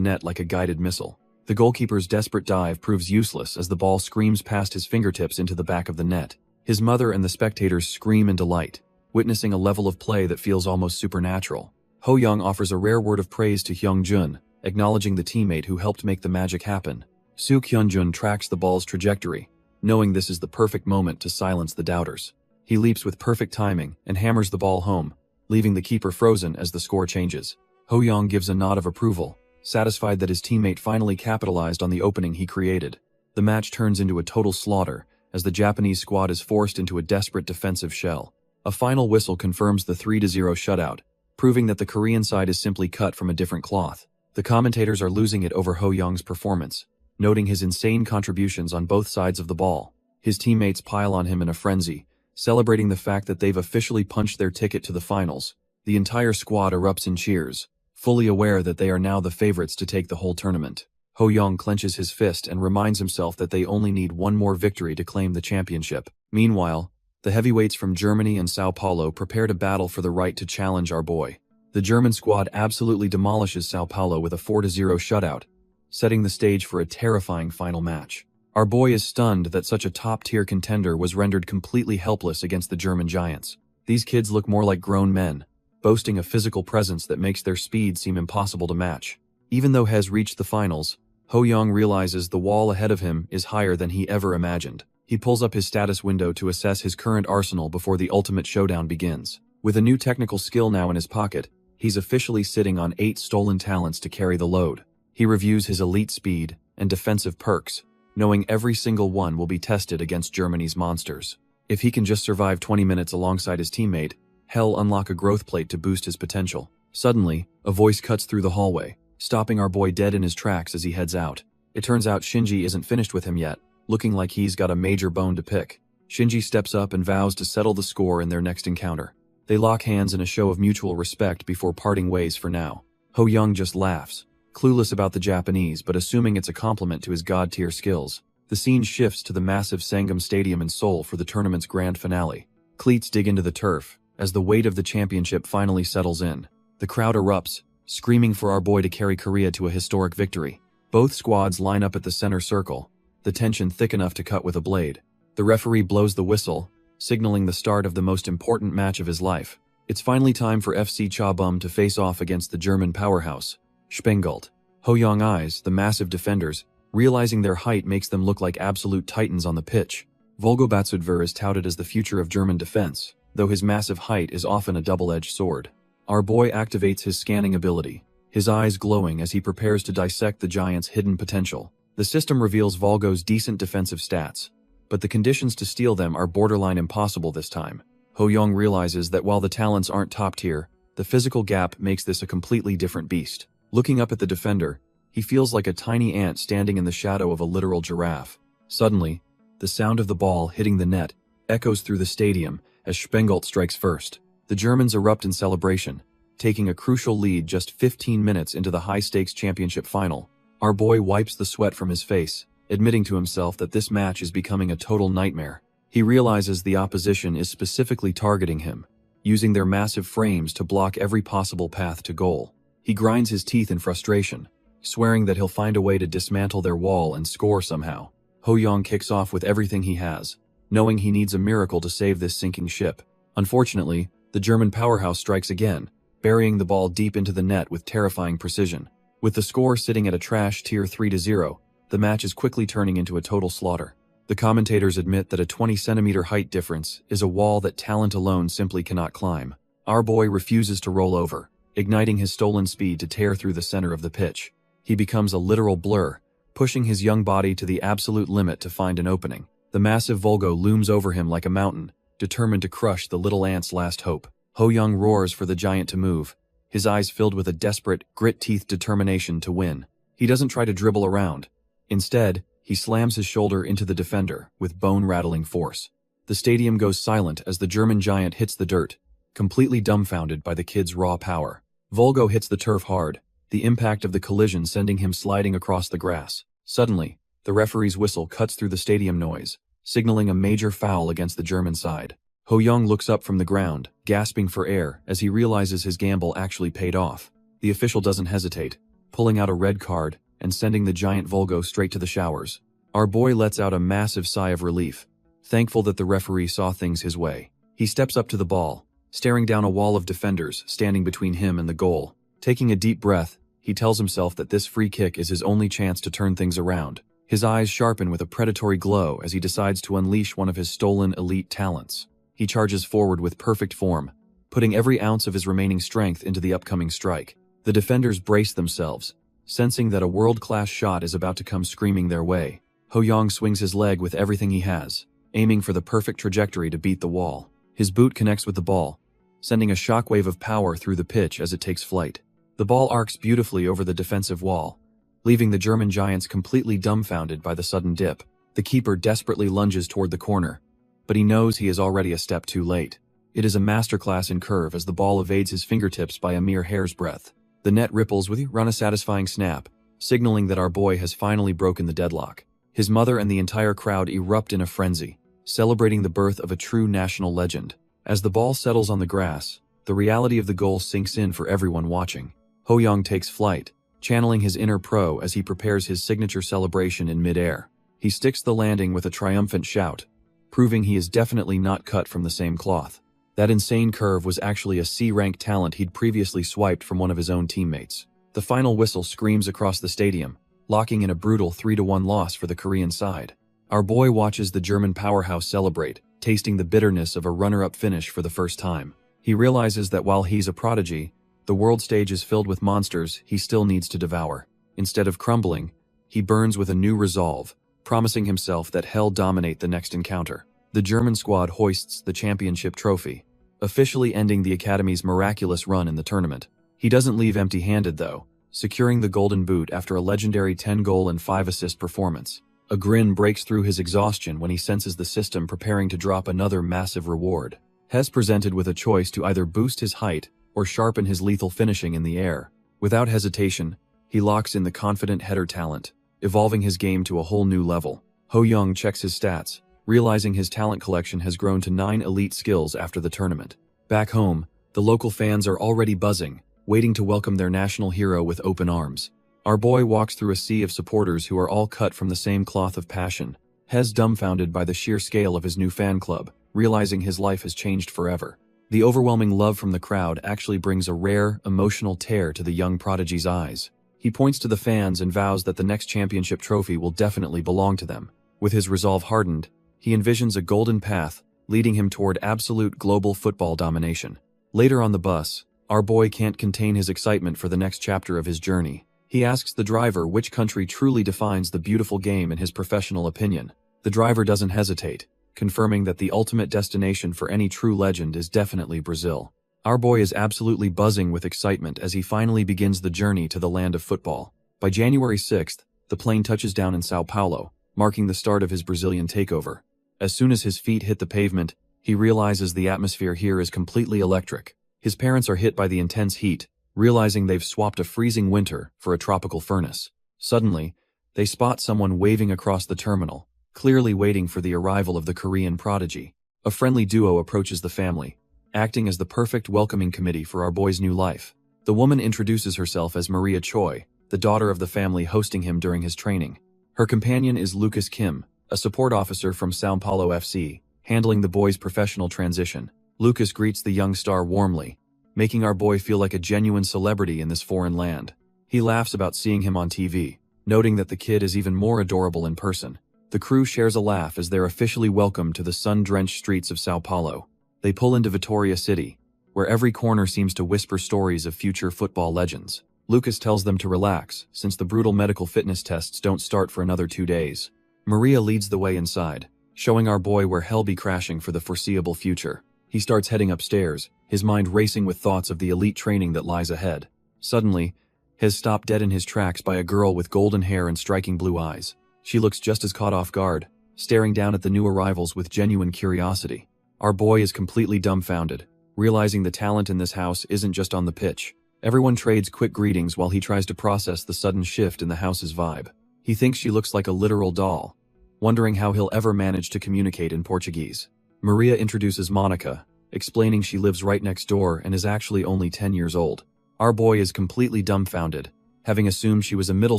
net like a guided missile. The goalkeeper's desperate dive proves useless as the ball screams past his fingertips into the back of the net. His mother and the spectators scream in delight, witnessing a level of play that feels almost supernatural. Ho-young offers a rare word of praise to Hyung-jun, acknowledging the teammate who helped make the magic happen. Soo Hyun-jun tracks the ball's trajectory, knowing this is the perfect moment to silence the doubters. He leaps with perfect timing and hammers the ball home, leaving the keeper frozen as the score changes. Ho-young gives a nod of approval, satisfied that his teammate finally capitalized on the opening he created. The match turns into a total slaughter as the Japanese squad is forced into a desperate defensive shell. A final whistle confirms the 3-0 shutout, proving that the Korean side is simply cut from a different cloth. The commentators are losing it over Ho-young's performance, noting his insane contributions on both sides of the ball. His teammates pile on him in a frenzy, celebrating the fact that they've officially punched their ticket to the finals. The entire squad erupts in cheers, fully aware that they are now the favorites to take the whole tournament. Ho-young clenches his fist and reminds himself that they only need one more victory to claim the championship. Meanwhile, the heavyweights from Germany and Sao Paulo prepare to battle for the right to challenge our boy. The German squad absolutely demolishes Sao Paulo with a 4-0 shutout, setting the stage for a terrifying final match. Our boy is stunned that such a top-tier contender was rendered completely helpless against the German giants. These kids look more like grown men, boasting a physical presence that makes their speed seem impossible to match. Even though Hez reached the finals, Ho-young realizes the wall ahead of him is higher than he ever imagined. He pulls up his status window to assess his current arsenal before the ultimate showdown begins. With a new technical skill now in his pocket, he's officially sitting on 8 stolen talents to carry the load. He reviews his elite speed and defensive perks, knowing every single one will be tested against Germany's monsters. If he can just survive 20 minutes alongside his teammate, he'll unlock a growth plate to boost his potential. Suddenly, a voice cuts through the hallway, stopping our boy dead in his tracks as he heads out. It turns out Shinji isn't finished with him yet, looking like he's got a major bone to pick. Shinji steps up and vows to settle the score in their next encounter. They lock hands in a show of mutual respect before parting ways for now. Ho-young just laughs, clueless about the Japanese but assuming it's a compliment to his god-tier skills. The scene shifts to the massive Sangam Stadium in Seoul for the tournament's grand finale. Cleats dig into the turf as the weight of the championship finally settles in. The crowd erupts, screaming for our boy to carry Korea to a historic victory. Both squads line up at the center circle, the tension thick enough to cut with a blade. The referee blows the whistle, signaling the start of the most important match of his life. It's finally time for FC Cha-bum to face off against the German powerhouse, Spengalt. Ho-young eyes the massive defenders, realizing their height makes them look like absolute titans on the pitch. Volgobatsudver is touted as the future of German defense, though his massive height is often a double-edged sword. Our boy activates his scanning ability, his eyes glowing as he prepares to dissect the giant's hidden potential. The system reveals Volgo's decent defensive stats, but the conditions to steal them are borderline impossible this time. Ho-young realizes that while the talents aren't top tier, the physical gap makes this a completely different beast. Looking up at the defender, he feels like a tiny ant standing in the shadow of a literal giraffe. Suddenly, the sound of the ball hitting the net echoes through the stadium as Spengalt strikes first. The Germans erupt in celebration, taking a crucial lead just 15 minutes into the high-stakes championship final. Our boy wipes the sweat from his face, admitting to himself that this match is becoming a total nightmare. He realizes the opposition is specifically targeting him, using their massive frames to block every possible path to goal. He grinds his teeth in frustration, swearing that he'll find a way to dismantle their wall and score somehow. Ho-young kicks off with everything he has, knowing he needs a miracle to save this sinking ship. Unfortunately, the German powerhouse strikes again, burying the ball deep into the net with terrifying precision. With the score sitting at a trash tier 3-0, the match is quickly turning into a total slaughter. The commentators admit that a 20-centimeter height difference is a wall that talent alone simply cannot climb. Our boy refuses to roll over, igniting his stolen speed to tear through the center of the pitch. He becomes a literal blur, pushing his young body to the absolute limit to find an opening. The massive Volgo looms over him like a mountain, determined to crush the little ant's last hope. Ho-young roars for the giant to move, his eyes filled with a desperate, grit-teeth determination to win. He doesn't try to dribble around. Instead, he slams his shoulder into the defender with bone-rattling force. The stadium goes silent as the German giant hits the dirt, completely dumbfounded by the kid's raw power. Volgo hits the turf hard, the impact of the collision sending him sliding across the grass. Suddenly, the referee's whistle cuts through the stadium noise, signaling a major foul against the German side. Ho-young looks up from the ground, gasping for air as he realizes his gamble actually paid off. The official doesn't hesitate, pulling out a red card and sending the giant Volgo straight to the showers. Our boy lets out a massive sigh of relief, thankful that the referee saw things his way. He steps up to the ball, staring down a wall of defenders standing between him and the goal. Taking a deep breath, he tells himself that this free kick is his only chance to turn things around. His eyes sharpen with a predatory glow as he decides to unleash one of his stolen elite talents. He charges forward with perfect form, putting every ounce of his remaining strength into the upcoming strike. The defenders brace themselves, sensing that a world-class shot is about to come screaming their way. Ho-young swings his leg with everything he has, aiming for the perfect trajectory to beat the wall. His boot connects with the ball, sending a shockwave of power through the pitch as it takes flight. The ball arcs beautifully over the defensive wall, leaving the German giants completely dumbfounded by the sudden dip. The keeper desperately lunges toward the corner, but he knows he is already a step too late. It is a masterclass in curve as the ball evades his fingertips by a mere hair's breadth. The net ripples with a satisfying snap, signaling that our boy has finally broken the deadlock. His mother and the entire crowd erupt in a frenzy, celebrating the birth of a true national legend. As the ball settles on the grass, the reality of the goal sinks in for everyone watching. Ho-young takes flight, channeling his inner pro as he prepares his signature celebration in mid-air. He sticks the landing with a triumphant shout, proving he is definitely not cut from the same cloth. That insane curve was actually a C-rank talent he'd previously swiped from one of his own teammates. The final whistle screams across the stadium, locking in a brutal 3-1 loss for the Korean side. Our boy watches the German powerhouse celebrate, tasting the bitterness of a runner-up finish for the first time. He realizes that while he's a prodigy, the world stage is filled with monsters he still needs to devour. Instead of crumbling, he burns with a new resolve, promising himself that he'll dominate the next encounter. The German squad hoists the championship trophy, officially ending the Academy's miraculous run in the tournament. He doesn't leave empty-handed though, securing the golden boot after a legendary 10-goal and 5-assist performance. A grin breaks through his exhaustion when he senses the system preparing to drop another massive reward. He's presented with a choice to either boost his height or sharpen his lethal finishing in the air. Without hesitation, he locks in the confident header talent, evolving his game to a whole new level. Ho-young checks his stats, realizing his talent collection has grown to 9 elite skills after the tournament. Back home, the local fans are already buzzing, waiting to welcome their national hero with open arms. Our boy walks through a sea of supporters who are all cut from the same cloth of passion, Hez dumbfounded by the sheer scale of his new fan club, realizing his life has changed forever. The overwhelming love from the crowd actually brings a rare, emotional tear to the young prodigy's eyes. He points to the fans and vows that the next championship trophy will definitely belong to them. With his resolve hardened, he envisions a golden path leading him toward absolute global football domination. Later on the bus, our boy can't contain his excitement for the next chapter of his journey. He asks the driver which country truly defines the beautiful game in his professional opinion. The driver doesn't hesitate, confirming that the ultimate destination for any true legend is definitely Brazil. Our boy is absolutely buzzing with excitement as he finally begins the journey to the land of football. By January 6th, the plane touches down in Sao Paulo, marking the start of his Brazilian takeover. As soon as his feet hit the pavement, he realizes the atmosphere here is completely electric. His parents are hit by the intense heat, realizing they've swapped a freezing winter for a tropical furnace. Suddenly, they spot someone waving across the terminal, clearly waiting for the arrival of the Korean prodigy. A friendly duo approaches the family, acting as the perfect welcoming committee for our boy's new life. The woman introduces herself as Maria Choi, the daughter of the family hosting him during his training. Her companion is Lucas Kim, a support officer from Sao Paulo FC, handling the boy's professional transition. Lucas greets the young star warmly, making our boy feel like a genuine celebrity in this foreign land. He laughs about seeing him on TV, noting that the kid is even more adorable in person. The crew shares a laugh as they're officially welcomed to the sun-drenched streets of Sao Paulo. They pull into Vitória City, where every corner seems to whisper stories of future football legends. Lucas tells them to relax, since the brutal medical fitness tests don't start for another 2 days. Maria leads the way inside, showing our boy where hell be crashing for the foreseeable future. He starts heading upstairs, his mind racing with thoughts of the elite training that lies ahead. Suddenly, he is stopped dead in his tracks by a girl with golden hair and striking blue eyes. She looks just as caught off guard, staring down at the new arrivals with genuine curiosity. Our boy is completely dumbfounded, realizing the talent in this house isn't just on the pitch. Everyone trades quick greetings while he tries to process the sudden shift in the house's vibe. He thinks she looks like a literal doll, wondering how he'll ever manage to communicate in Portuguese. Maria introduces Monica, explaining she lives right next door and is actually only 10 years old. Our boy is completely dumbfounded, having assumed she was a middle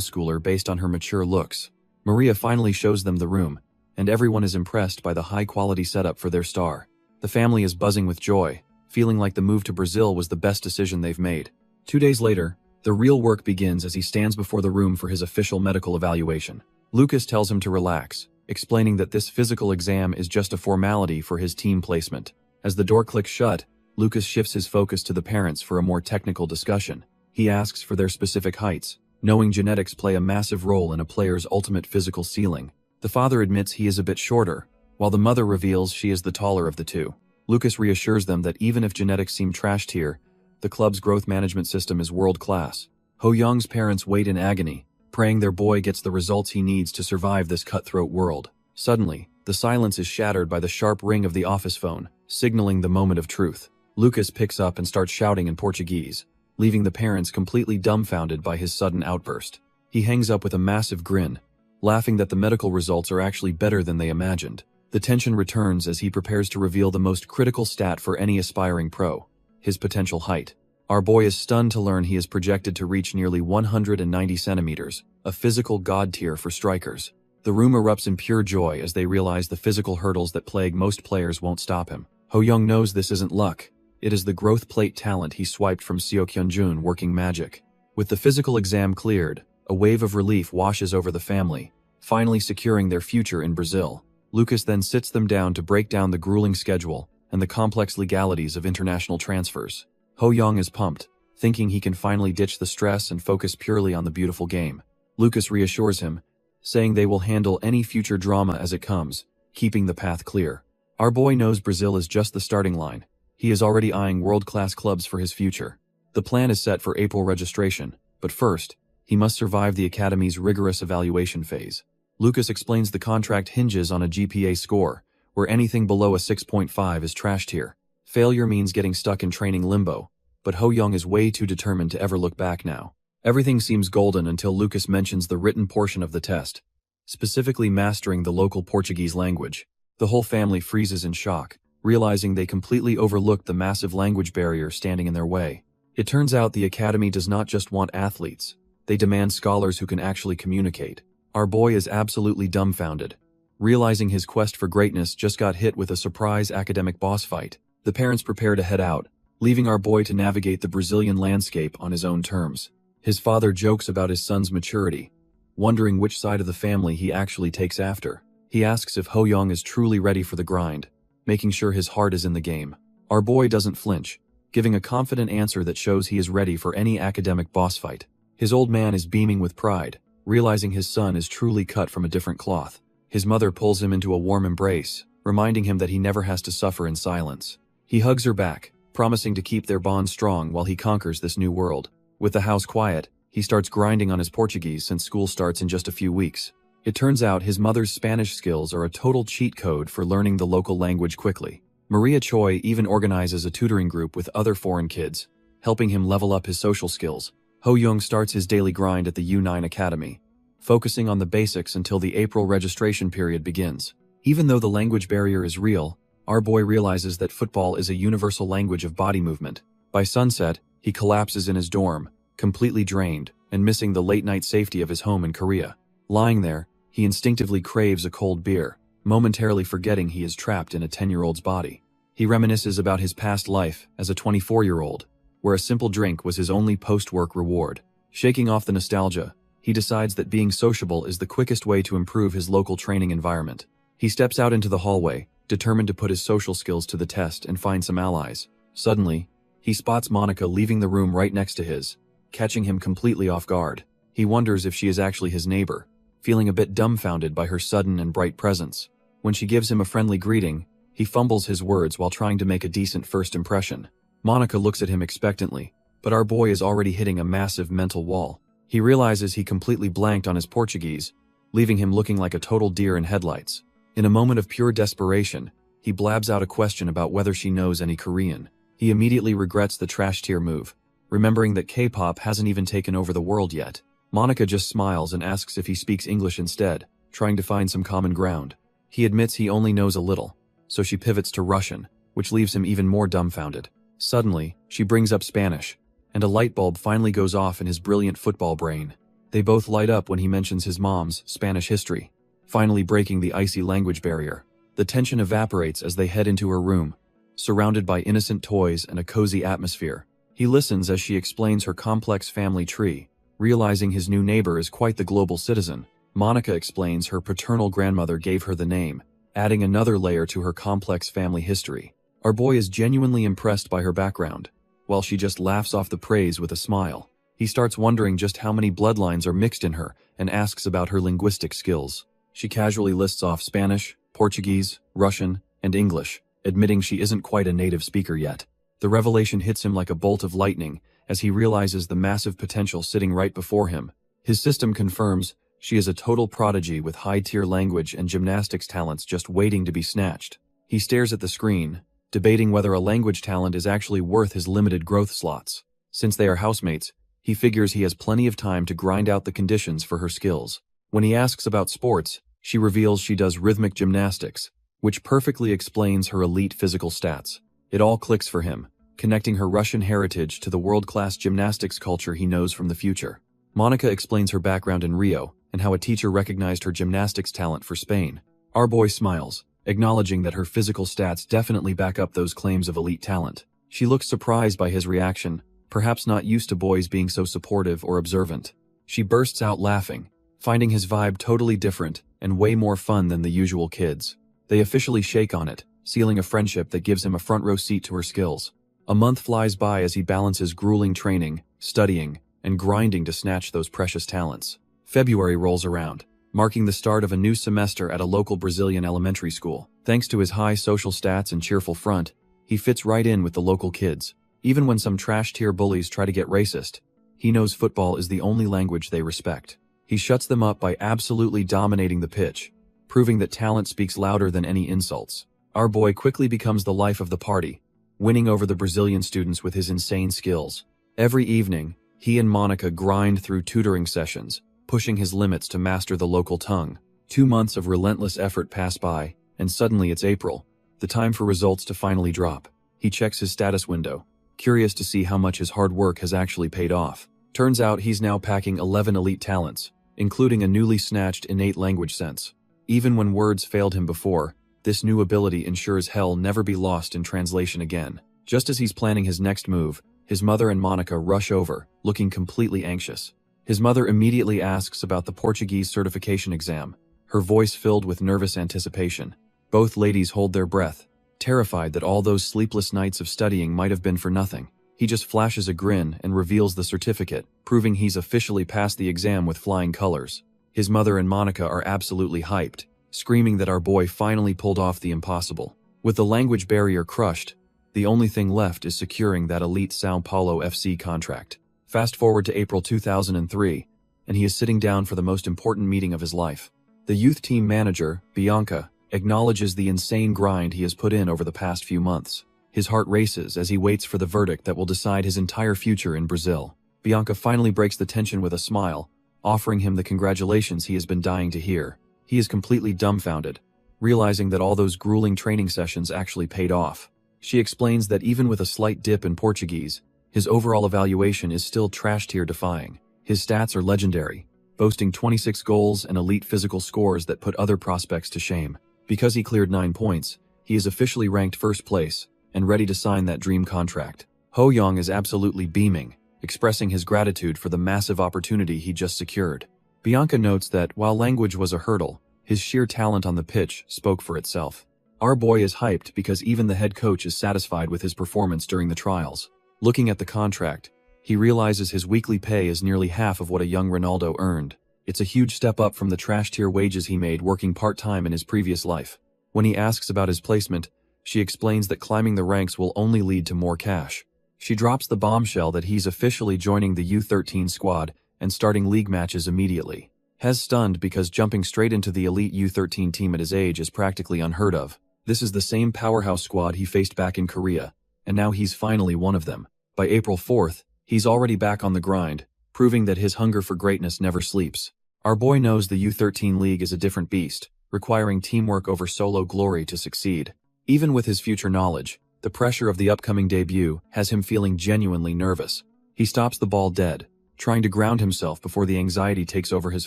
schooler based on her mature looks. Maria finally shows them the room, and everyone is impressed by the high-quality setup for their star. The family is buzzing with joy, feeling like the move to Brazil was the best decision they've made. 2 days later, the real work begins as he stands before the room for his official medical evaluation. Lucas tells him to relax, explaining that this physical exam is just a formality for his team placement. As the door clicks shut, Lucas shifts his focus to the parents for a more technical discussion. He asks for their specific heights, knowing genetics play a massive role in a player's ultimate physical ceiling. The father admits he is a bit shorter, while the mother reveals she is the taller of the two. Lucas reassures them that even if genetics seem trashed here, the club's growth management system is world-class. Ho Young's parents wait in agony, praying their boy gets the results he needs to survive this cutthroat world. Suddenly, the silence is shattered by the sharp ring of the office phone, signaling the moment of truth. Lucas picks up and starts shouting in Portuguese, leaving the parents completely dumbfounded by his sudden outburst. He hangs up with a massive grin, laughing that the medical results are actually better than they imagined. The tension returns as he prepares to reveal the most critical stat for any aspiring pro: his potential height. Our boy is stunned to learn he is projected to reach nearly 190 centimeters, a physical god tier for strikers. The room erupts in pure joy as they realize the physical hurdles that plague most players won't stop him. Ho Young knows this isn't luck. It is the growth plate talent he swiped from Seo Kyung-jun working magic. With the physical exam cleared, a wave of relief washes over the family, finally securing their future in Brazil. Lucas then sits them down to break down the grueling schedule and the complex legalities of international transfers. Ho Young is pumped, thinking he can finally ditch the stress and focus purely on the beautiful game. Lucas reassures him, saying they will handle any future drama as it comes, keeping the path clear. Our boy knows Brazil is just the starting line. He is already eyeing world-class clubs for his future. The plan is set for April registration, but first, he must survive the academy's rigorous evaluation phase. Lucas explains the contract hinges on a GPA score, where anything below a 6.5 is trashed here. Failure means getting stuck in training limbo, but Ho Young is way too determined to ever look back now. Everything seems golden until Lucas mentions the written portion of the test, specifically mastering the local Portuguese language. The whole family freezes in shock, realizing they completely overlooked the massive language barrier standing in their way. It turns out the academy does not just want athletes, they demand scholars who can actually communicate. Our boy is absolutely dumbfounded, realizing his quest for greatness just got hit with a surprise academic boss fight. The parents prepare to head out, leaving our boy to navigate the Brazilian landscape on his own terms. His father jokes about his son's maturity, wondering which side of the family he actually takes after. He asks if Ho Young is truly ready for the grind, making sure his heart is in the game. Our boy doesn't flinch, giving a confident answer that shows he is ready for any academic boss fight. His old man is beaming with pride, realizing his son is truly cut from a different cloth. His mother pulls him into a warm embrace, reminding him that he never has to suffer in silence. He hugs her back, promising to keep their bond strong while he conquers this new world. With the house quiet, he starts grinding on his Portuguese since school starts in just a few weeks. It turns out his mother's Spanish skills are a total cheat code for learning the local language quickly. Maria Choi even organizes a tutoring group with other foreign kids, helping him level up his social skills. Ho Young starts his daily grind at the U9 Academy, focusing on the basics until the April registration period begins. Even though the language barrier is real, our boy realizes that football is a universal language of body movement. By sunset, he collapses in his dorm, completely drained and missing the late-night safety of his home in Korea. Lying there, he instinctively craves a cold beer, momentarily forgetting he is trapped in a 10-year-old's body. He reminisces about his past life as a 24-year-old, where a simple drink was his only post-work reward. Shaking off the nostalgia, he decides that being sociable is the quickest way to improve his local training environment. He steps out into the hallway, determined to put his social skills to the test and find some allies. Suddenly, he spots Monica leaving the room right next to his, catching him completely off guard. He wonders if she is actually his neighbor, feeling a bit dumbfounded by her sudden and bright presence. When she gives him a friendly greeting, he fumbles his words while trying to make a decent first impression. Monica looks at him expectantly, but our boy is already hitting a massive mental wall. He realizes he completely blanked on his Portuguese, leaving him looking like a total deer in headlights. In a moment of pure desperation, he blabs out a question about whether she knows any Korean. He immediately regrets the trash tier move, remembering that K-pop hasn't even taken over the world yet. Monica just smiles and asks if he speaks English instead, trying to find some common ground. He admits he only knows a little, so she pivots to Russian, which leaves him even more dumbfounded. Suddenly, she brings up Spanish, and a light bulb finally goes off in his brilliant football brain. They both light up when he mentions his mom's Spanish history, finally breaking the icy language barrier. The tension evaporates as they head into her room, surrounded by innocent toys and a cozy atmosphere. He listens as she explains her complex family tree, realizing his new neighbor is quite the global citizen. Monica explains her paternal grandmother gave her the name, adding another layer to her complex family history. Our boy is genuinely impressed by her background, while she just laughs off the praise with a smile. He starts wondering just how many bloodlines are mixed in her and asks about her linguistic skills. She casually lists off Spanish, Portuguese, Russian, and English, admitting she isn't quite a native speaker yet. The revelation hits him like a bolt of lightning as he realizes the massive potential sitting right before him. His system confirms she is a total prodigy with high-tier language and gymnastics talents just waiting to be snatched. He stares at the screen, debating whether a language talent is actually worth his limited growth slots. Since they are housemates, he figures he has plenty of time to grind out the conditions for her skills. When he asks about sports, she reveals she does rhythmic gymnastics, which perfectly explains her elite physical stats. It all clicks for him, connecting her Russian heritage to the world-class gymnastics culture he knows from the future. Monica explains her background in Rio and how a teacher recognized her gymnastics talent for Spain. Our boy smiles, acknowledging that her physical stats definitely back up those claims of elite talent. She looks surprised by his reaction, perhaps not used to boys being so supportive or observant. She bursts out laughing, finding his vibe totally different and way more fun than the usual kids. They officially shake on it, sealing a friendship that gives him a front row seat to her skills. A month flies by as he balances grueling training, studying, and grinding to snatch those precious talents. February rolls around, marking the start of a new semester at a local Brazilian elementary school. Thanks to his high social stats and cheerful front, he fits right in with the local kids. Even when some trash-tier bullies try to get racist, he knows football is the only language they respect. He shuts them up by absolutely dominating the pitch, proving that talent speaks louder than any insults. Our boy quickly becomes the life of the party, winning over the Brazilian students with his insane skills. Every evening, he and Monica grind through tutoring sessions, pushing his limits to master the local tongue. 2 months of relentless effort pass by, and suddenly it's April, the time for results to finally drop. He checks his status window, curious to see how much his hard work has actually paid off. Turns out he's now packing 11 elite talents, including a newly snatched innate language sense. Even when words failed him before, this new ability ensures hell never be lost in translation again. Just as he's planning his next move, his mother and Monica rush over, looking completely anxious. His mother immediately asks about the Portuguese certification exam, her voice filled with nervous anticipation. Both ladies hold their breath, terrified that all those sleepless nights of studying might have been for nothing. He just flashes a grin and reveals the certificate, proving he's officially passed the exam with flying colors. His mother and Monica are absolutely hyped, screaming that our boy finally pulled off the impossible. With the language barrier crushed, the only thing left is securing that elite São Paulo FC contract. Fast forward to April 2003, and he is sitting down for the most important meeting of his life. The youth team manager, Bianca, acknowledges the insane grind he has put in over the past few months. His heart races as he waits for the verdict that will decide his entire future in Brazil. Bianca finally breaks the tension with a smile, offering him the congratulations he has been dying to hear. He is completely dumbfounded, realizing that all those grueling training sessions actually paid off. She explains that even with a slight dip in Portuguese, his overall evaluation is still trash-tier defying. His stats are legendary, boasting 26 goals and elite physical scores that put other prospects to shame. Because he cleared 9 points, he is officially ranked first place and ready to sign that dream contract. Ho Young is absolutely beaming, expressing his gratitude for the massive opportunity he just secured. Bianca notes that while language was a hurdle, his sheer talent on the pitch spoke for itself. Our boy is hyped because even the head coach is satisfied with his performance during the trials. Looking at the contract, he realizes his weekly pay is nearly half of what a young Ronaldo earned. It's a huge step up from the trash-tier wages he made working part-time in his previous life. When he asks about his placement, she explains that climbing the ranks will only lead to more cash. She drops the bombshell that he's officially joining the U13 squad and starting league matches immediately. Hez stunned because jumping straight into the elite U13 team at his age is practically unheard of. This is the same powerhouse squad he faced back in Korea, and now he's finally one of them. By April 4th, he's already back on the grind, proving that his hunger for greatness never sleeps. Our boy knows the U13 league is a different beast, requiring teamwork over solo glory to succeed. Even with his future knowledge, the pressure of the upcoming debut has him feeling genuinely nervous. He stops the ball dead, trying to ground himself before the anxiety takes over his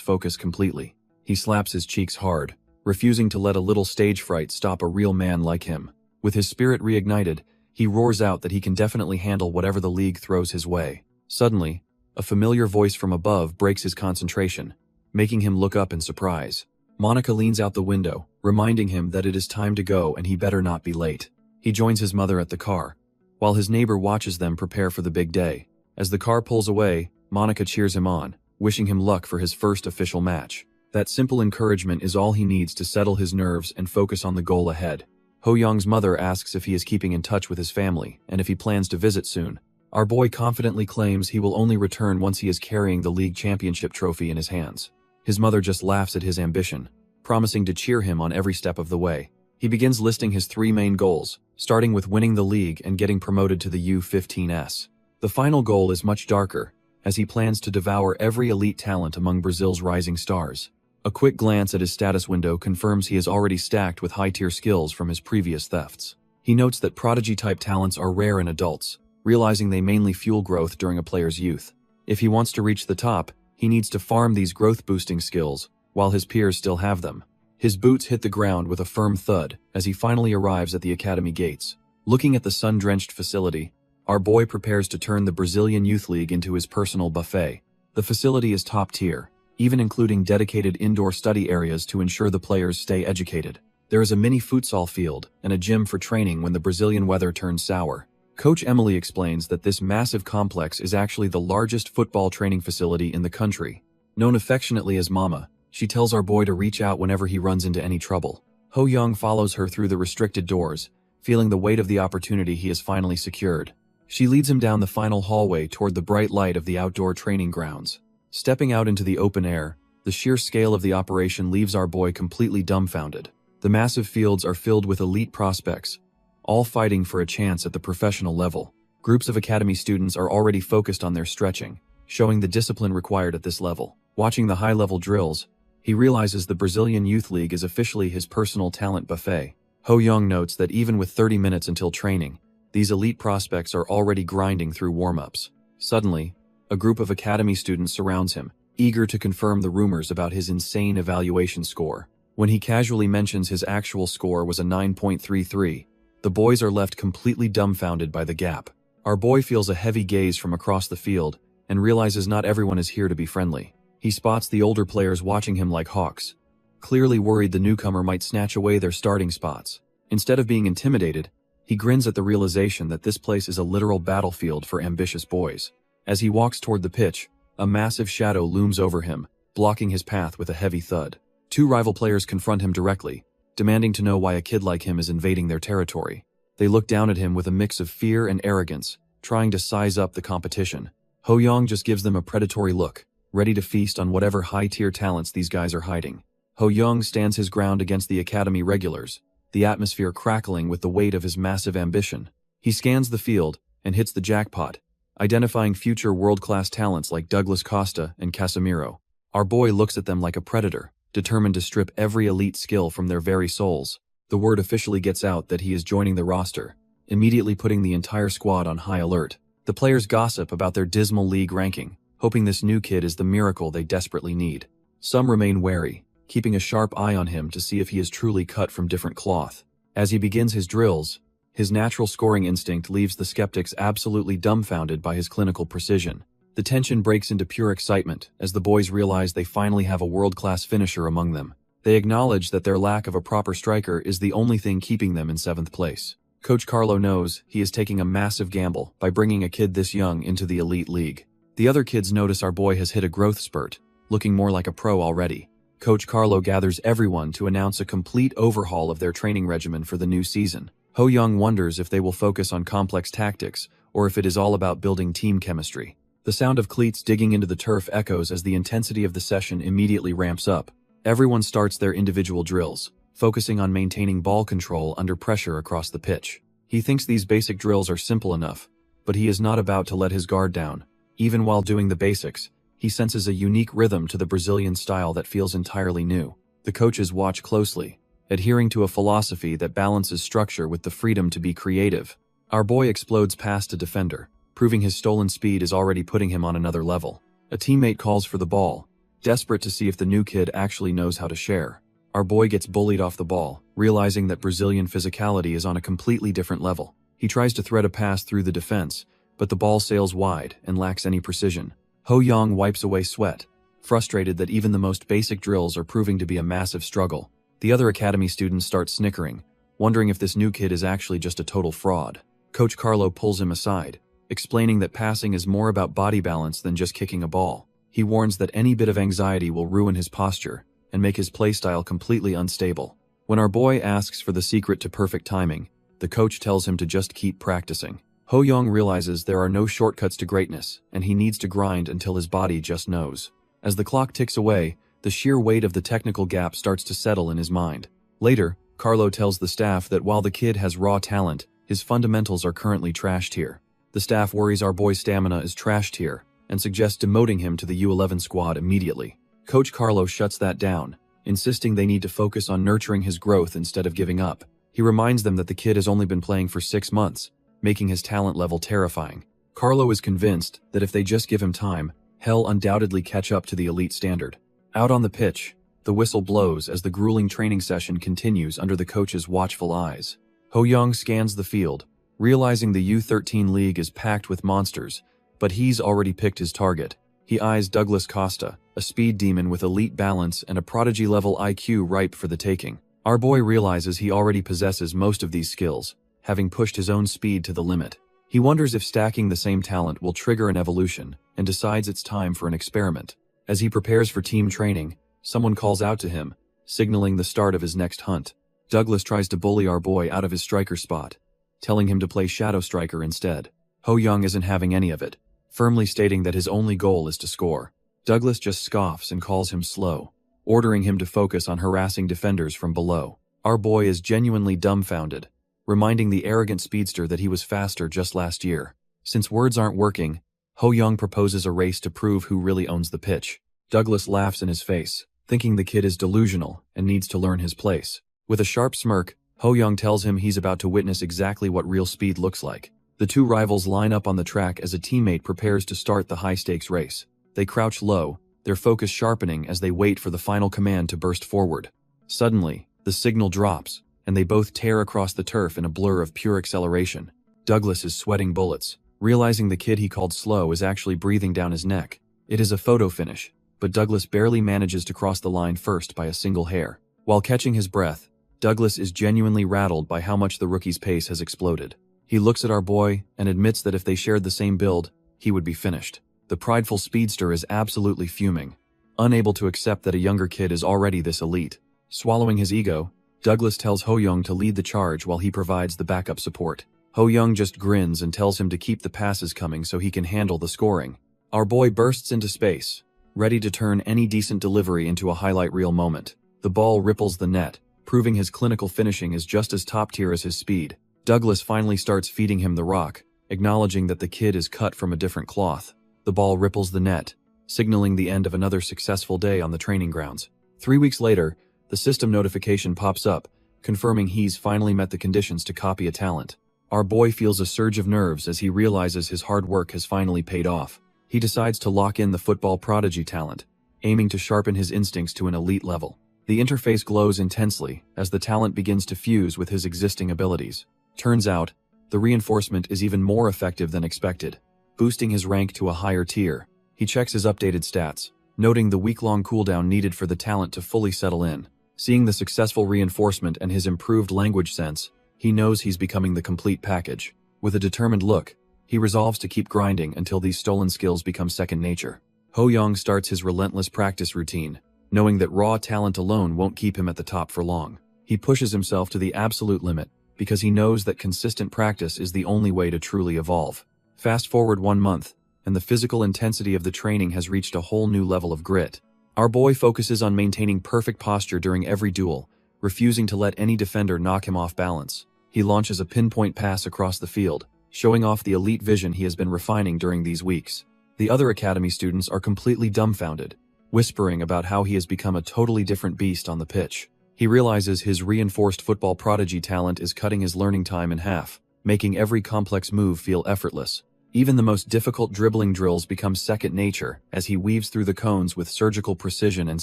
focus completely. He slaps his cheeks hard, refusing to let a little stage fright stop a real man like him. With his spirit reignited, he roars out that he can definitely handle whatever the league throws his way. Suddenly, a familiar voice from above breaks his concentration, making him look up in surprise. Monica leans out the window, reminding him that it is time to go and he better not be late. He joins his mother at the car, while his neighbor watches them prepare for the big day. As the car pulls away, Monica cheers him on, wishing him luck for his first official match. That simple encouragement is all he needs to settle his nerves and focus on the goal ahead. Ho Young's mother asks if he is keeping in touch with his family and if he plans to visit soon. Our boy confidently claims he will only return once he is carrying the league championship trophy in his hands. His mother just laughs at his ambition, promising to cheer him on every step of the way. He begins listing his 3 main goals, starting with winning the league and getting promoted to the U15s. The final goal is much darker, as he plans to devour every elite talent among Brazil's rising stars. A quick glance at his status window confirms he is already stacked with high-tier skills from his previous thefts. He notes that prodigy-type talents are rare in adults, realizing they mainly fuel growth during a player's youth. If he wants to reach the top, he needs to farm these growth-boosting skills, while his peers still have them. His boots hit the ground with a firm thud as he finally arrives at the academy gates. Looking at the sun-drenched facility, our boy prepares to turn the Brazilian Youth League into his personal buffet. The facility is top-tier, even including dedicated indoor study areas to ensure the players stay educated. There is a mini futsal field and a gym for training when the Brazilian weather turns sour. Coach Emily explains that this massive complex is actually the largest football training facility in the country. Known affectionately as Mama, she tells our boy to reach out whenever he runs into any trouble. Ho Young follows her through the restricted doors, feeling the weight of the opportunity he has finally secured. She leads him down the final hallway toward the bright light of the outdoor training grounds. Stepping out into the open air, the sheer scale of the operation leaves our boy completely dumbfounded. The massive fields are filled with elite prospects, all fighting for a chance at the professional level. Groups of academy students are already focused on their stretching, showing the discipline required at this level. Watching the high-level drills, he realizes the Brazilian Youth League is officially his personal talent buffet. Ho Young notes that even with 30 minutes until training, these elite prospects are already grinding through warm-ups. Suddenly, a group of academy students surrounds him, eager to confirm the rumors about his insane evaluation score. When he casually mentions his actual score was a 9.33, the boys are left completely dumbfounded by the gap. Our boy feels a heavy gaze from across the field and realizes not everyone is here to be friendly. He spots the older players watching him like hawks, clearly worried the newcomer might snatch away their starting spots. Instead of being intimidated, he grins at the realization that this place is a literal battlefield for ambitious boys. As he walks toward the pitch, a massive shadow looms over him, blocking his path with a heavy thud. 2 rival players confront him directly, demanding to know why a kid like him is invading their territory. They look down at him with a mix of fear and arrogance, trying to size up the competition. Ho Young just gives them a predatory look, ready to feast on whatever high-tier talents these guys are hiding. Ho Young stands his ground against the academy regulars, the atmosphere crackling with the weight of his massive ambition. He scans the field and hits the jackpot, identifying future world-class talents like Douglas Costa and Casemiro. Our boy looks at them like a predator, determined to strip every elite skill from their very souls. The word officially gets out that he is joining the roster, immediately putting the entire squad on high alert. The players gossip about their dismal league ranking, hoping this new kid is the miracle they desperately need. Some remain wary, keeping a sharp eye on him to see if he is truly cut from different cloth. As he begins his drills, his natural scoring instinct leaves the skeptics absolutely dumbfounded by his clinical precision. The tension breaks into pure excitement as the boys realize they finally have a world-class finisher among them. They acknowledge that their lack of a proper striker is the only thing keeping them in 7th place. Coach Carlo knows he is taking a massive gamble by bringing a kid this young into the elite league. The other kids notice our boy has hit a growth spurt, looking more like a pro already. Coach Carlo gathers everyone to announce a complete overhaul of their training regimen for the new season. Ho Young wonders if they will focus on complex tactics or if it is all about building team chemistry. The sound of cleats digging into the turf echoes as the intensity of the session immediately ramps up. Everyone starts their individual drills, focusing on maintaining ball control under pressure across the pitch. He thinks these basic drills are simple enough, but he is not about to let his guard down. Even while doing the basics, he senses a unique rhythm to the Brazilian style that feels entirely new. The coaches watch closely, adhering to a philosophy that balances structure with the freedom to be creative. Our boy explodes past a defender, proving his stolen speed is already putting him on another level. A teammate calls for the ball, desperate to see if the new kid actually knows how to share. Our boy gets bullied off the ball, realizing that Brazilian physicality is on a completely different level. He tries to thread a pass through the defense, but the ball sails wide and lacks any precision. Ho Young wipes away sweat, frustrated that even the most basic drills are proving to be a massive struggle. The other academy students start snickering, wondering if this new kid is actually just a total fraud. Coach Carlo pulls him aside, explaining that passing is more about body balance than just kicking a ball. He warns that any bit of anxiety will ruin his posture and make his playstyle completely unstable. When our boy asks for the secret to perfect timing, the coach tells him to just keep practicing. Ho Young realizes there are no shortcuts to greatness, and he needs to grind until his body just knows. As the clock ticks away, the sheer weight of the technical gap starts to settle in his mind. Later, Carlo tells the staff that while the kid has raw talent, his fundamentals are currently trashed here. The staff worries our boy's stamina is trashed here, and suggests demoting him to the U11 squad immediately. Coach Carlo shuts that down, insisting they need to focus on nurturing his growth instead of giving up. He reminds them that the kid has only been playing for 6 months, making his talent level terrifying. Carlo is convinced that if they just give him time, he'll undoubtedly catch up to the elite standard. Out on the pitch, the whistle blows as the grueling training session continues under the coach's watchful eyes. Ho Young scans the field, realizing the U13 league is packed with monsters, but he's already picked his target. He eyes Douglas Costa, a speed demon with elite balance and a prodigy-level IQ ripe for the taking. Our boy realizes he already possesses most of these skills, having pushed his own speed to the limit. He wonders if stacking the same talent will trigger an evolution, and decides it's time for an experiment. As he prepares for team training, someone calls out to him, signaling the start of his next hunt. Douglas tries to bully our boy out of his striker spot, telling him to play Shadow Striker instead. Ho Young isn't having any of it, firmly stating that his only goal is to score. Douglas just scoffs and calls him slow, ordering him to focus on harassing defenders from below. Our boy is genuinely dumbfounded, reminding the arrogant speedster that he was faster just last year. Since words aren't working, Ho Young proposes a race to prove who really owns the pitch. Douglas laughs in his face, thinking the kid is delusional and needs to learn his place. With a sharp smirk, Ho Young tells him he's about to witness exactly what real speed looks like. The two rivals line up on the track as a teammate prepares to start the high-stakes race. They crouch low, their focus sharpening as they wait for the final command to burst forward. Suddenly, the signal drops, and they both tear across the turf in a blur of pure acceleration. Douglas is sweating bullets, realizing the kid he called slow is actually breathing down his neck. It is a photo finish, but Douglas barely manages to cross the line first by a single hair. While catching his breath, Douglas is genuinely rattled by how much the rookie's pace has exploded. He looks at our boy and admits that if they shared the same build, he would be finished. The prideful speedster is absolutely fuming, unable to accept that a younger kid is already this elite. Swallowing his ego, Douglas tells Ho Young to lead the charge while he provides the backup support. Ho Young just grins and tells him to keep the passes coming so he can handle the scoring. Our boy bursts into space, ready to turn any decent delivery into a highlight reel moment. The ball ripples the net, proving his clinical finishing is just as top tier as his speed. Douglas finally starts feeding him the rock, acknowledging that the kid is cut from a different cloth. The ball ripples the net, signaling the end of another successful day on the training grounds. 3 weeks later, the system notification pops up, confirming he's finally met the conditions to copy a talent. Our boy feels a surge of nerves as he realizes his hard work has finally paid off. He decides to lock in the football prodigy talent, aiming to sharpen his instincts to an elite level. The interface glows intensely as the talent begins to fuse with his existing abilities. Turns out, the reinforcement is even more effective than expected, boosting his rank to a higher tier. He checks his updated stats, noting the week-long cooldown needed for the talent to fully settle in. Seeing the successful reinforcement and his improved language sense, he knows he's becoming the complete package. With a determined look, he resolves to keep grinding until these stolen skills become second nature. Ho Young starts his relentless practice routine, knowing that raw talent alone won't keep him at the top for long. He pushes himself to the absolute limit, because he knows that consistent practice is the only way to truly evolve. Fast forward 1 month, and the physical intensity of the training has reached a whole new level of grit. Our boy focuses on maintaining perfect posture during every duel, refusing to let any defender knock him off balance. He launches a pinpoint pass across the field, showing off the elite vision he has been refining during these weeks. The other academy students are completely dumbfounded, whispering about how he has become a totally different beast on the pitch. He realizes his reinforced football prodigy talent is cutting his learning time in half, making every complex move feel effortless. Even the most difficult dribbling drills become second nature as he weaves through the cones with surgical precision and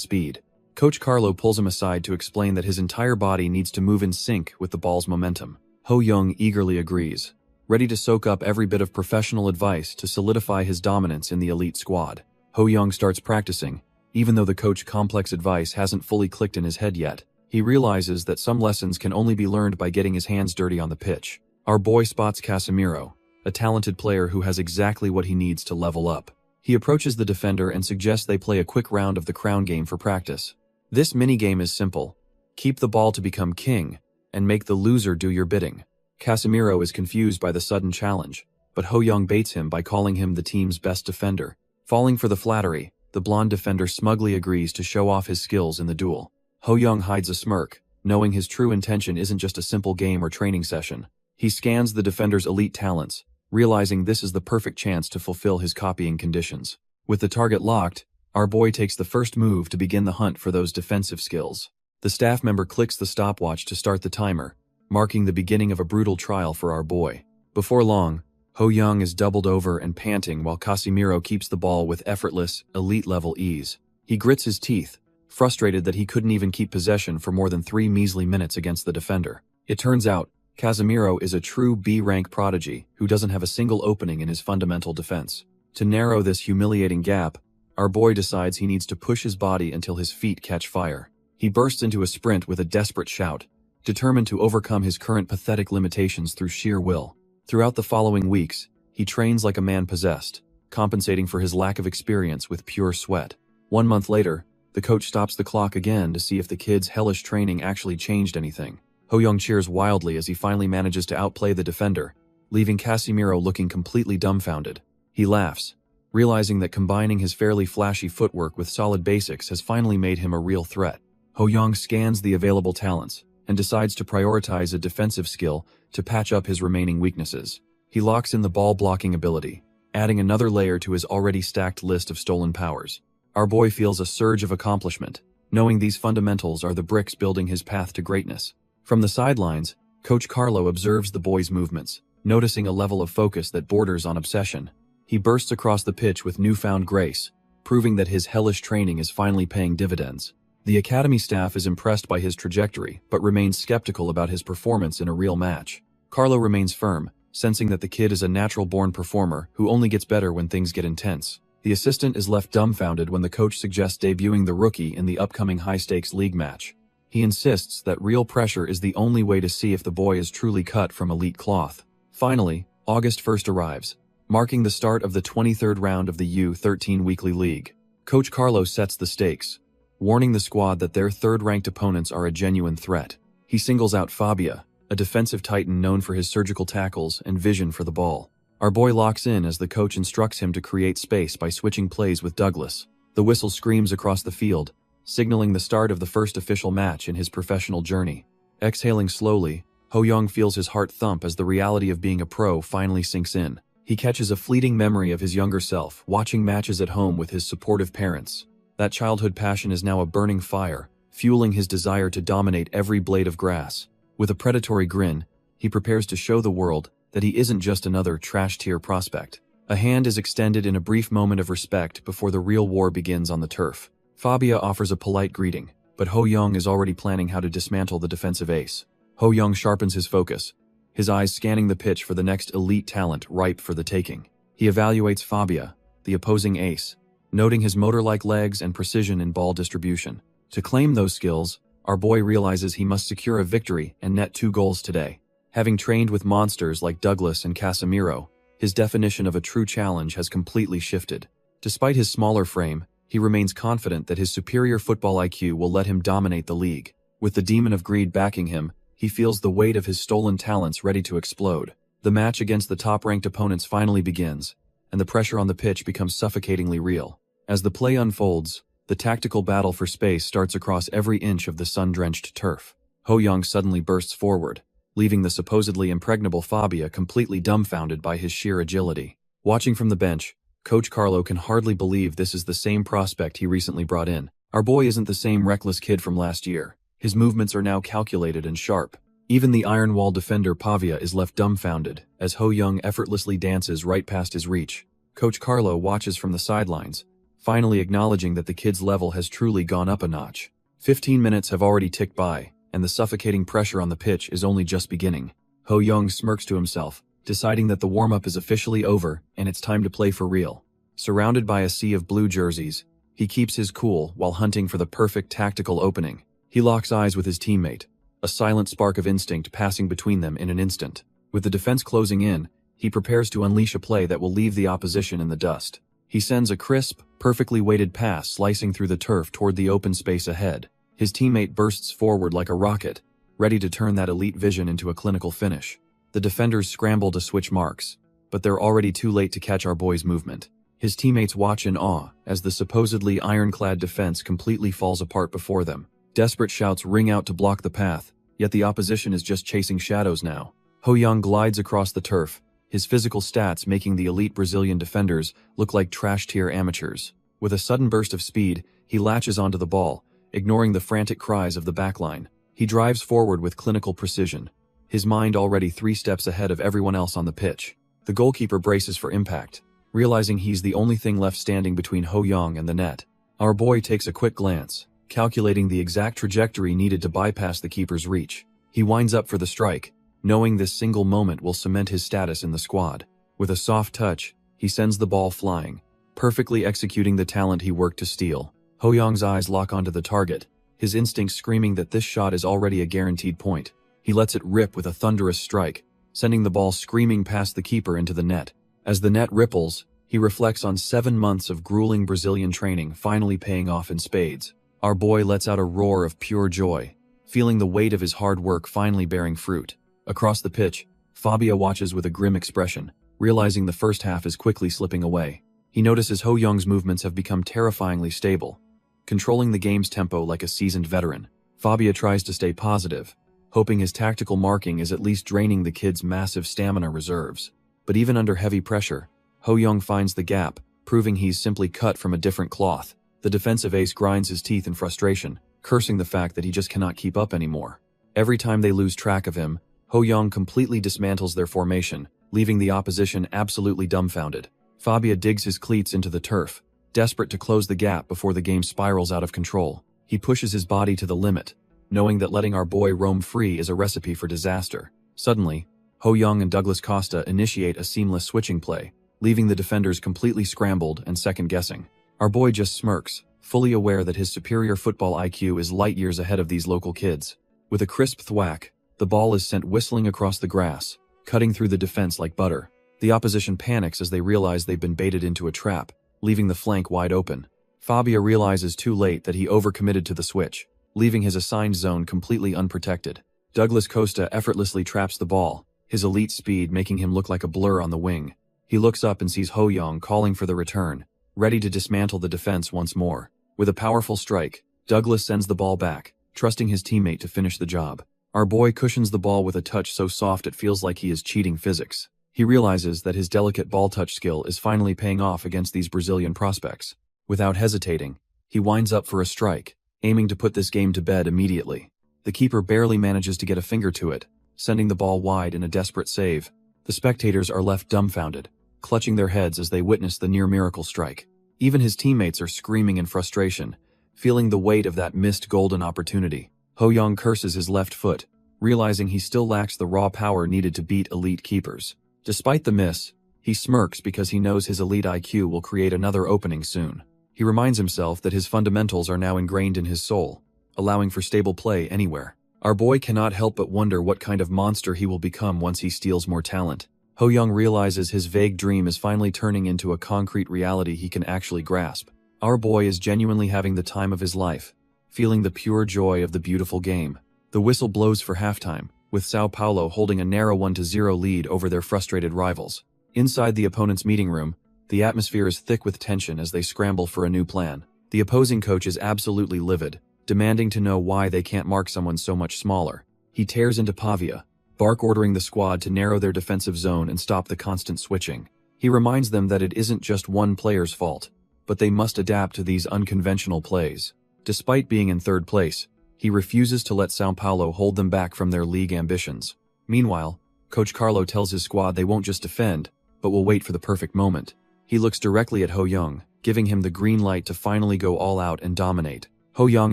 speed. Coach Carlo pulls him aside to explain that his entire body needs to move in sync with the ball's momentum. Ho Young eagerly agrees, ready to soak up every bit of professional advice to solidify his dominance in the elite squad. Ho Young starts practicing, even though the coach's complex advice hasn't fully clicked in his head yet. He realizes that some lessons can only be learned by getting his hands dirty on the pitch. Our boy spots Casemiro, a talented player who has exactly what he needs to level up. He approaches the defender and suggests they play a quick round of the crown game for practice. This minigame is simple. Keep the ball to become king, and make the loser do your bidding. Casemiro is confused by the sudden challenge, but Ho Young baits him by calling him the team's best defender. Falling for the flattery, the blonde defender smugly agrees to show off his skills in the duel. Ho Young hides a smirk, knowing his true intention isn't just a simple game or training session. He scans the defender's elite talents, realizing this is the perfect chance to fulfill his copying conditions. With the target locked, our boy takes the first move to begin the hunt for those defensive skills. The staff member clicks the stopwatch to start the timer, marking the beginning of a brutal trial for our boy. Before long, Ho Young is doubled over and panting while Casemiro keeps the ball with effortless, elite-level ease. He grits his teeth, frustrated that he couldn't even keep possession for more than 3 measly minutes against the defender. It turns out, Casemiro is a true B-rank prodigy who doesn't have a single opening in his fundamental defense. To narrow this humiliating gap, our boy decides he needs to push his body until his feet catch fire. He bursts into a sprint with a desperate shout, determined to overcome his current pathetic limitations through sheer will. Throughout the following weeks, he trains like a man possessed, compensating for his lack of experience with pure sweat. 1 month later, the coach stops the clock again to see if the kid's hellish training actually changed anything. Ho Young cheers wildly as he finally manages to outplay the defender, leaving Casemiro looking completely dumbfounded. He laughs, realizing that combining his fairly flashy footwork with solid basics has finally made him a real threat. Ho Young scans the available talents and decides to prioritize a defensive skill to patch up his remaining weaknesses. He locks in the ball-blocking ability, adding another layer to his already stacked list of stolen powers. Our boy feels a surge of accomplishment, knowing these fundamentals are the bricks building his path to greatness. From the sidelines, Coach Carlo observes the boy's movements, noticing a level of focus that borders on obsession. He bursts across the pitch with newfound grace, proving that his hellish training is finally paying dividends. The academy staff is impressed by his trajectory, but remains skeptical about his performance in a real match. Carlo remains firm, sensing that the kid is a natural-born performer who only gets better when things get intense. The assistant is left dumbfounded when the coach suggests debuting the rookie in the upcoming high-stakes league match. He insists that real pressure is the only way to see if the boy is truly cut from elite cloth. Finally, August 1st arrives, marking the start of the 23rd round of the U13 Weekly League. Coach Carlo sets the stakes, warning the squad that their third-ranked opponents are a genuine threat. He singles out Fabia, a defensive titan known for his surgical tackles and vision for the ball. Our boy locks in as the coach instructs him to create space by switching plays with Douglas. The whistle screams across the field, signaling the start of the first official match in his professional journey. Exhaling slowly, Ho Young feels his heart thump as the reality of being a pro finally sinks in. He catches a fleeting memory of his younger self, watching matches at home with his supportive parents. That childhood passion is now a burning fire, fueling his desire to dominate every blade of grass. With a predatory grin, he prepares to show the world that he isn't just another trash-tier prospect. A hand is extended in a brief moment of respect before the real war begins on the turf. Fabia offers a polite greeting, but Ho Young is already planning how to dismantle the defensive ace. Ho Young sharpens his focus, his eyes scanning the pitch for the next elite talent ripe for the taking. He evaluates Fabia, the opposing ace, noting his motor-like legs and precision in ball distribution. To claim those skills, our boy realizes he must secure a victory and net 2 goals today. Having trained with monsters like Douglas and Casemiro, his definition of a true challenge has completely shifted. Despite his smaller frame, he remains confident that his superior football IQ will let him dominate the league. With the demon of greed backing him, he feels the weight of his stolen talents ready to explode. The match against the top-ranked opponents finally begins, and the pressure on the pitch becomes suffocatingly real. As the play unfolds, the tactical battle for space starts across every inch of the sun-drenched turf. Ho Young suddenly bursts forward, leaving the supposedly impregnable Fabia completely dumbfounded by his sheer agility. Watching from the bench, Coach Carlo can hardly believe this is the same prospect he recently brought in. Our boy isn't the same reckless kid from last year. His movements are now calculated and sharp. Even the iron wall defender Pavia is left dumbfounded as Ho Young effortlessly dances right past his reach. Coach Carlo watches from the sidelines, finally acknowledging that the kid's level has truly gone up a notch. 15 minutes have already ticked by, and the suffocating pressure on the pitch is only just beginning. Ho Young smirks to himself, deciding that the warm-up is officially over and it's time to play for real. Surrounded by a sea of blue jerseys, he keeps his cool while hunting for the perfect tactical opening. He locks eyes with his teammate, a silent spark of instinct passing between them in an instant. With the defense closing in, he prepares to unleash a play that will leave the opposition in the dust. He sends a crisp, perfectly weighted pass slicing through the turf toward the open space ahead. His teammate bursts forward like a rocket, ready to turn that elite vision into a clinical finish. The defenders scramble to switch marks, but they're already too late to catch our boy's movement. His teammates watch in awe as the supposedly ironclad defense completely falls apart before them. Desperate shouts ring out to block the path, yet the opposition is just chasing shadows now. Ho Young glides across the turf, his physical stats making the elite Brazilian defenders look like trash-tier amateurs. With a sudden burst of speed, he latches onto the ball, ignoring the frantic cries of the backline. He drives forward with clinical precision, his mind already 3 steps ahead of everyone else on the pitch. The goalkeeper braces for impact, realizing he's the only thing left standing between Ho Young and the net. Our boy takes a quick glance, calculating the exact trajectory needed to bypass the keeper's reach. He winds up for the strike, knowing this single moment will cement his status in the squad. With a soft touch, he sends the ball flying, perfectly executing the talent he worked to steal. Ho Young's eyes lock onto the target, his instincts screaming that this shot is already a guaranteed point. He lets it rip with a thunderous strike, sending the ball screaming past the keeper into the net. As the net ripples, he reflects on 7 months of grueling Brazilian training finally paying off in spades. Our boy lets out a roar of pure joy, feeling the weight of his hard work finally bearing fruit. Across the pitch, Fabia watches with a grim expression, realizing the first half is quickly slipping away. He notices Ho Young's movements have become terrifyingly stable, controlling the game's tempo like a seasoned veteran. Fabia tries to stay positive, hoping his tactical marking is at least draining the kid's massive stamina reserves. But even under heavy pressure, Ho Young finds the gap, proving he's simply cut from a different cloth. The defensive ace grinds his teeth in frustration, cursing the fact that he just cannot keep up anymore. Every time they lose track of him, Ho Young completely dismantles their formation, leaving the opposition absolutely dumbfounded. Fabia digs his cleats into the turf, desperate to close the gap before the game spirals out of control. He pushes his body to the limit, knowing that letting our boy roam free is a recipe for disaster. Suddenly, Ho Young and Douglas Costa initiate a seamless switching play, leaving the defenders completely scrambled and second-guessing. Our boy just smirks, fully aware that his superior football IQ is light years ahead of these local kids. With a crisp thwack, the ball is sent whistling across the grass, cutting through the defense like butter. The opposition panics as they realize they've been baited into a trap, leaving the flank wide open. Fabia realizes too late that he overcommitted to the switch, leaving his assigned zone completely unprotected. Douglas Costa effortlessly traps the ball, his elite speed making him look like a blur on the wing. He looks up and sees Ho Young calling for the return, ready to dismantle the defense once more. With a powerful strike, Douglas sends the ball back, trusting his teammate to finish the job. Our boy cushions the ball with a touch so soft it feels like he is cheating physics. He realizes that his delicate ball touch skill is finally paying off against these Brazilian prospects. Without hesitating, he winds up for a strike, aiming to put this game to bed immediately. The keeper barely manages to get a finger to it, sending the ball wide in a desperate save. The spectators are left dumbfounded, clutching their heads as they witness the near-miracle strike. Even his teammates are screaming in frustration, feeling the weight of that missed golden opportunity. Ho-young curses his left foot, realizing he still lacks the raw power needed to beat elite keepers. Despite the miss, he smirks because he knows his elite IQ will create another opening soon. He reminds himself that his fundamentals are now ingrained in his soul, allowing for stable play anywhere. Our boy cannot help but wonder what kind of monster he will become once he steals more talent. Ho-young realizes his vague dream is finally turning into a concrete reality he can actually grasp. Our boy is genuinely having the time of his life, feeling the pure joy of the beautiful game. The whistle blows for halftime, with Sao Paulo holding a narrow 1-0 lead over their frustrated rivals. Inside the opponent's meeting room, the atmosphere is thick with tension as they scramble for a new plan. The opposing coach is absolutely livid, demanding to know why they can't mark someone so much smaller. He tears into Pavia, Bark ordering the squad to narrow their defensive zone and stop the constant switching. He reminds them that it isn't just one player's fault, but they must adapt to these unconventional plays. Despite being in third place, he refuses to let Sao Paulo hold them back from their league ambitions. Meanwhile, Coach Carlo tells his squad they won't just defend, but will wait for the perfect moment. He looks directly at Ho-young, giving him the green light to finally go all out and dominate. Ho-young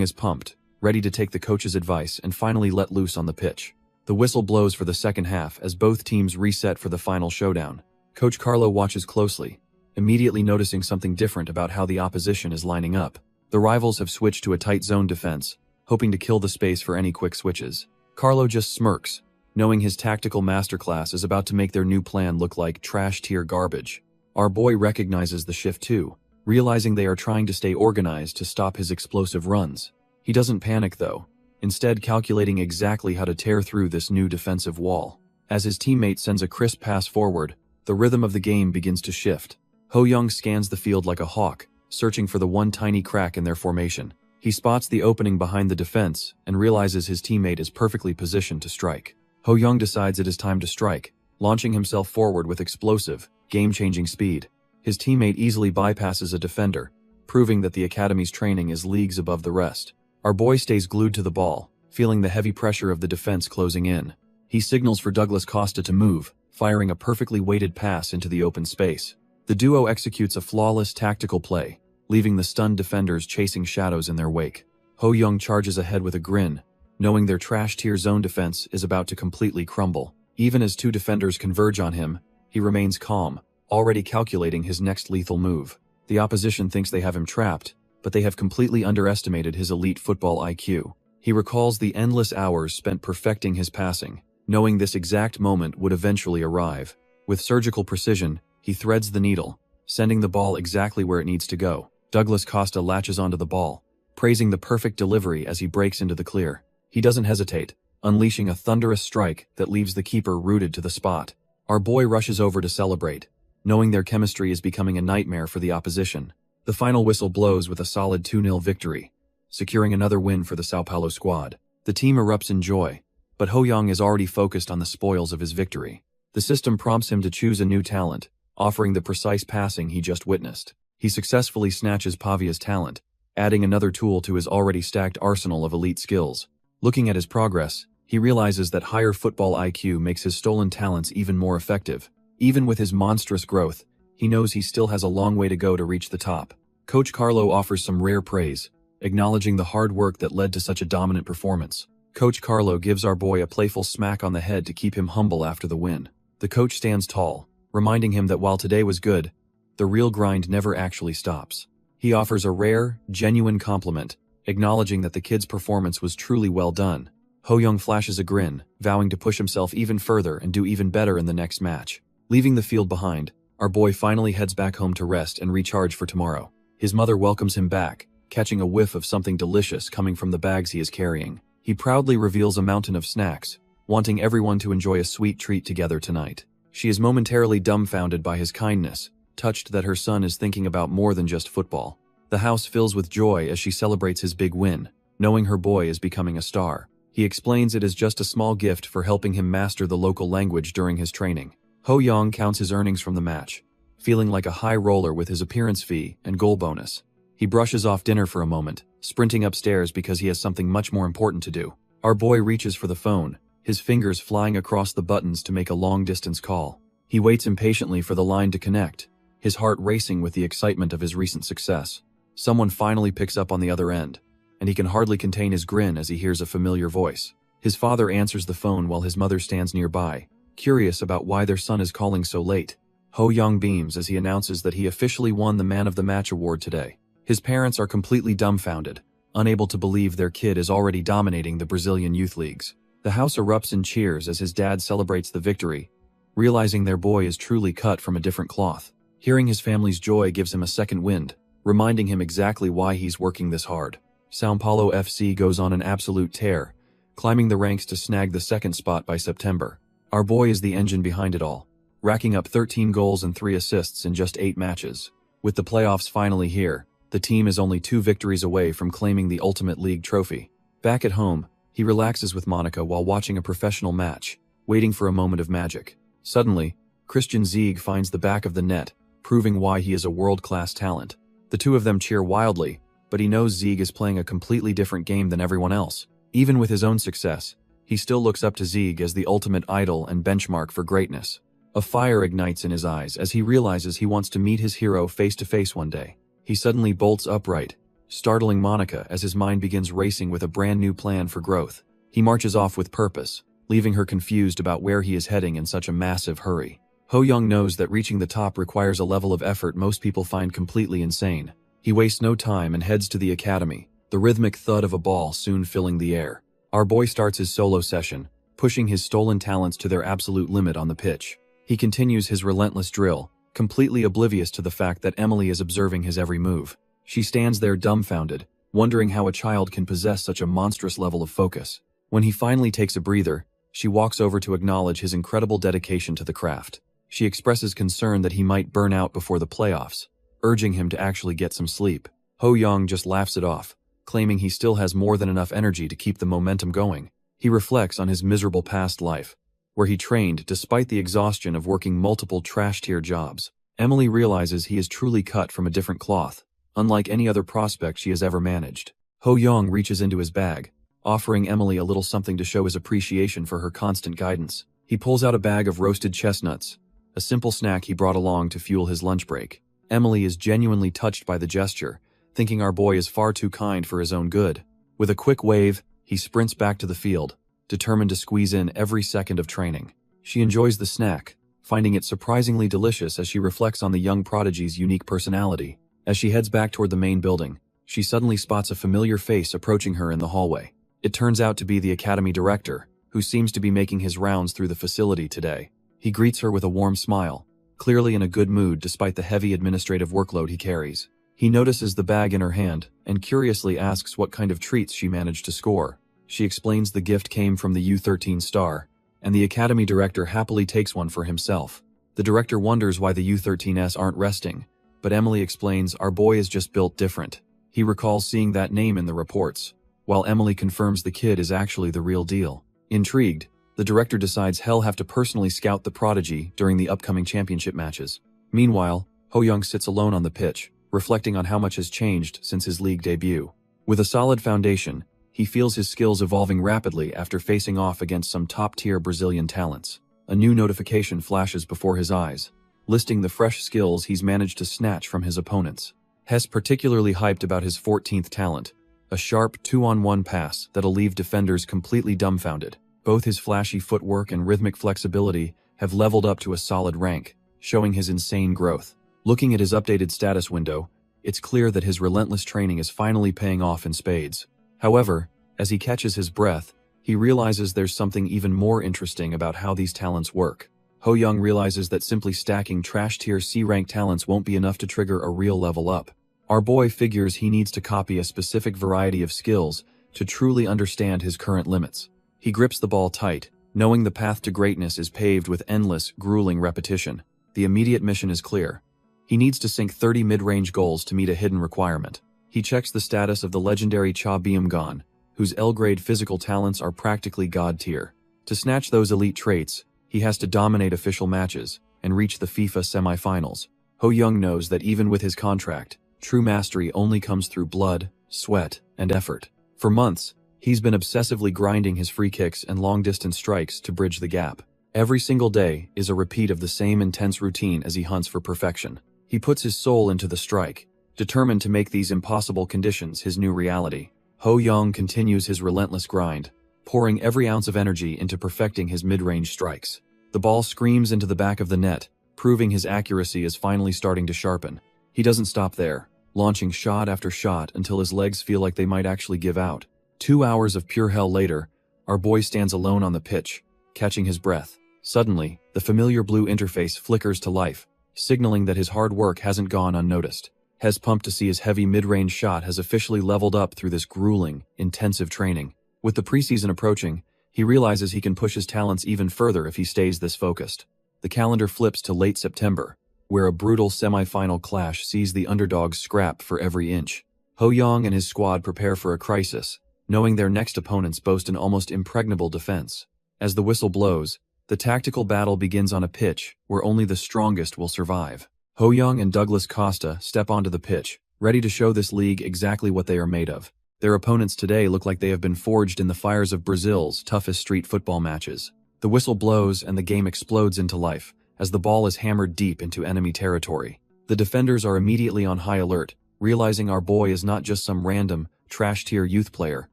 is pumped, ready to take the coach's advice and finally let loose on the pitch. The whistle blows for the second half as both teams reset for the final showdown. Coach Carlo watches closely, immediately noticing something different about how the opposition is lining up. The rivals have switched to a tight zone defense, hoping to kill the space for any quick switches. Carlo just smirks, knowing his tactical masterclass is about to make their new plan look like trash-tier garbage. Our boy recognizes the shift too, realizing they are trying to stay organized to stop his explosive runs. He doesn't panic though, instead calculating exactly how to tear through this new defensive wall. As his teammate sends a crisp pass forward, the rhythm of the game begins to shift. Ho-young scans the field like a hawk, searching for the one tiny crack in their formation. He spots the opening behind the defense and realizes his teammate is perfectly positioned to strike. Ho-young decides it is time to strike, launching himself forward with explosive, game-changing speed. His teammate easily bypasses a defender, proving that the academy's training is leagues above the rest. Our boy stays glued to the ball, feeling the heavy pressure of the defense closing in. He signals for Douglas Costa to move, firing a perfectly weighted pass into the open space. The duo executes a flawless tactical play, leaving the stunned defenders chasing shadows in their wake. Ho-young charges ahead with a grin, knowing their trash-tier zone defense is about to completely crumble. Even as two defenders converge on him, he remains calm, already calculating his next lethal move. The opposition thinks they have him trapped, but they have completely underestimated his elite football IQ. He recalls the endless hours spent perfecting his passing, knowing this exact moment would eventually arrive. With surgical precision, he threads the needle, sending the ball exactly where it needs to go. Douglas Costa latches onto the ball, praising the perfect delivery as he breaks into the clear. He doesn't hesitate, unleashing a thunderous strike that leaves the keeper rooted to the spot. Our boy rushes over to celebrate, knowing their chemistry is becoming a nightmare for the opposition. The final whistle blows with a solid 2-0 victory, securing another win for the Sao Paulo squad. The team erupts in joy, but Ho-young is already focused on the spoils of his victory. The system prompts him to choose a new talent, offering the precise passing he just witnessed. He successfully snatches Pavia's talent, adding another tool to his already stacked arsenal of elite skills. Looking at his progress, he realizes that higher football IQ makes his stolen talents even more effective. Even with his monstrous growth, he knows he still has a long way to go to reach the top. Coach Carlo offers some rare praise, acknowledging the hard work that led to such a dominant performance. Coach Carlo gives our boy a playful smack on the head to keep him humble after the win. The coach stands tall, reminding him that while today was good, the real grind never actually stops. He offers a rare, genuine compliment, acknowledging that the kid's performance was truly well done. Ho-young flashes a grin, vowing to push himself even further and do even better in the next match. Leaving the field behind, our boy finally heads back home to rest and recharge for tomorrow. His mother welcomes him back, catching a whiff of something delicious coming from the bags he is carrying. He proudly reveals a mountain of snacks, wanting everyone to enjoy a sweet treat together tonight. She is momentarily dumbfounded by his kindness, touched that her son is thinking about more than just football. The house fills with joy as she celebrates his big win, knowing her boy is becoming a star. He explains it is just a small gift for helping him master the local language during his training. Ho Young counts his earnings from the match, feeling like a high roller with his appearance fee and goal bonus. He brushes off dinner for a moment, sprinting upstairs because he has something much more important to do. Our boy reaches for the phone, his fingers flying across the buttons to make a long-distance call. He waits impatiently for the line to connect, his heart racing with the excitement of his recent success. Someone finally picks up on the other end, and he can hardly contain his grin as he hears a familiar voice. His father answers the phone while his mother stands nearby, curious about why their son is calling so late. Ho Young beams as he announces that he officially won the Man of the Match award today. His parents are completely dumbfounded, unable to believe their kid is already dominating the Brazilian youth leagues. The house erupts in cheers as his dad celebrates the victory, realizing their boy is truly cut from a different cloth. Hearing his family's joy gives him a second wind, reminding him exactly why he's working this hard. São Paulo FC goes on an absolute tear, climbing the ranks to snag the second spot by September. Our boy is the engine behind it all, racking up 13 goals and 3 assists in just 8 matches. With the playoffs finally here, the team is only 2 victories away from claiming the ultimate league trophy. Back at home, he relaxes with Monica while watching a professional match, waiting for a moment of magic. Suddenly, Christian Zieg finds the back of the net, proving why he is a world-class talent. The two of them cheer wildly, but he knows Zieg is playing a completely different game than everyone else. Even with his own success, he still looks up to Zieg as the ultimate idol and benchmark for greatness. A fire ignites in his eyes as he realizes he wants to meet his hero face to face one day. He suddenly bolts upright, startling Monica as his mind begins racing with a brand new plan for growth. He marches off with purpose, leaving her confused about where he is heading in such a massive hurry. Ho Young knows that reaching the top requires a level of effort most people find completely insane. He wastes no time and heads to the academy, the rhythmic thud of a ball soon filling the air. Our boy starts his solo session, pushing his stolen talents to their absolute limit on the pitch. He continues his relentless drill, completely oblivious to the fact that Emily is observing his every move. She stands there dumbfounded, wondering how a child can possess such a monstrous level of focus. When he finally takes a breather, she walks over to acknowledge his incredible dedication to the craft. She expresses concern that he might burn out before the playoffs, urging him to actually get some sleep. Ho Young just laughs it off, claiming he still has more than enough energy to keep the momentum going. He reflects on his miserable past life, where he trained despite the exhaustion of working multiple trash-tier jobs. Emily realizes he is truly cut from a different cloth, unlike any other prospect she has ever managed. Ho Young reaches into his bag, offering Emily a little something to show his appreciation for her constant guidance. He pulls out a bag of roasted chestnuts, a simple snack he brought along to fuel his lunch break. Emily is genuinely touched by the gesture, thinking our boy is far too kind for his own good. With a quick wave, he sprints back to the field, determined to squeeze in every second of training. She enjoys the snack, finding it surprisingly delicious as she reflects on the young prodigy's unique personality. As she heads back toward the main building, she suddenly spots a familiar face approaching her in the hallway. It turns out to be the academy director, who seems to be making his rounds through the facility today. He greets her with a warm smile, clearly in a good mood despite the heavy administrative workload he carries. He notices the bag in her hand and curiously asks what kind of treats she managed to score. She explains the gift came from the U13 star, and the academy director happily takes one for himself. The director wonders why the U13s aren't resting, but Emily explains our boy is just built different. He recalls seeing that name in the reports, while Emily confirms the kid is actually the real deal. Intrigued, the director decides he'll have to personally scout the prodigy during the upcoming championship matches. Meanwhile, Ho Young sits alone on the pitch, reflecting on how much has changed since his league debut. With a solid foundation, he feels his skills evolving rapidly after facing off against some top-tier Brazilian talents. A new notification flashes before his eyes, listing the fresh skills he's managed to snatch from his opponents. Hess particularly hyped about his 14th talent, a sharp 2-on-1 pass that'll leave defenders completely dumbfounded. Both his flashy footwork and rhythmic flexibility have leveled up to a solid rank, showing his insane growth. Looking at his updated status window, it's clear that his relentless training is finally paying off in spades. However, as he catches his breath, he realizes there's something even more interesting about how these talents work. Ho Young realizes that simply stacking trash-tier C-rank talents won't be enough to trigger a real level up. Our boy figures he needs to copy a specific variety of skills to truly understand his current limits. He grips the ball tight, knowing the path to greatness is paved with endless, grueling repetition. The immediate mission is clear. He needs to sink 30 mid-range goals to meet a hidden requirement. He checks the status of the legendary Cha Byung-gon, whose L-grade physical talents are practically god-tier. To snatch those elite traits, He has to dominate official matches and reach the FIFA semi-finals. Ho Young knows that even with his contract, true mastery only comes through blood, sweat, and effort. For months, he's been obsessively grinding his free kicks and long-distance strikes to bridge the gap. Every single day is a repeat of the same intense routine as he hunts for perfection. He puts his soul into the strike, determined to make these impossible conditions his new reality. Ho Young continues his relentless grind, pouring every ounce of energy into perfecting his mid-range strikes. The ball screams into the back of the net, proving his accuracy is finally starting to sharpen. He doesn't stop there, launching shot after shot until his legs feel like they might actually give out. 2 hours of pure hell later, our boy stands alone on the pitch, catching his breath. Suddenly, the familiar blue interface flickers to life, signaling that his hard work hasn't gone unnoticed. He's pumped to see his heavy mid-range shot has officially leveled up through this grueling, intensive training. With the preseason approaching, he realizes he can push his talents even further if he stays this focused. The calendar flips to late September, where a brutal semi-final clash sees the underdogs scrap for every inch. Ho Young and his squad prepare for a crisis, knowing their next opponents boast an almost impregnable defense. As the whistle blows, the tactical battle begins on a pitch where only the strongest will survive. Ho Young and Douglas Costa step onto the pitch, ready to show this league exactly what they are made of. Their opponents today look like they have been forged in the fires of Brazil's toughest street football matches. The whistle blows and the game explodes into life, as the ball is hammered deep into enemy territory. The defenders are immediately on high alert, realizing our boy is not just some random, trash-tier youth player.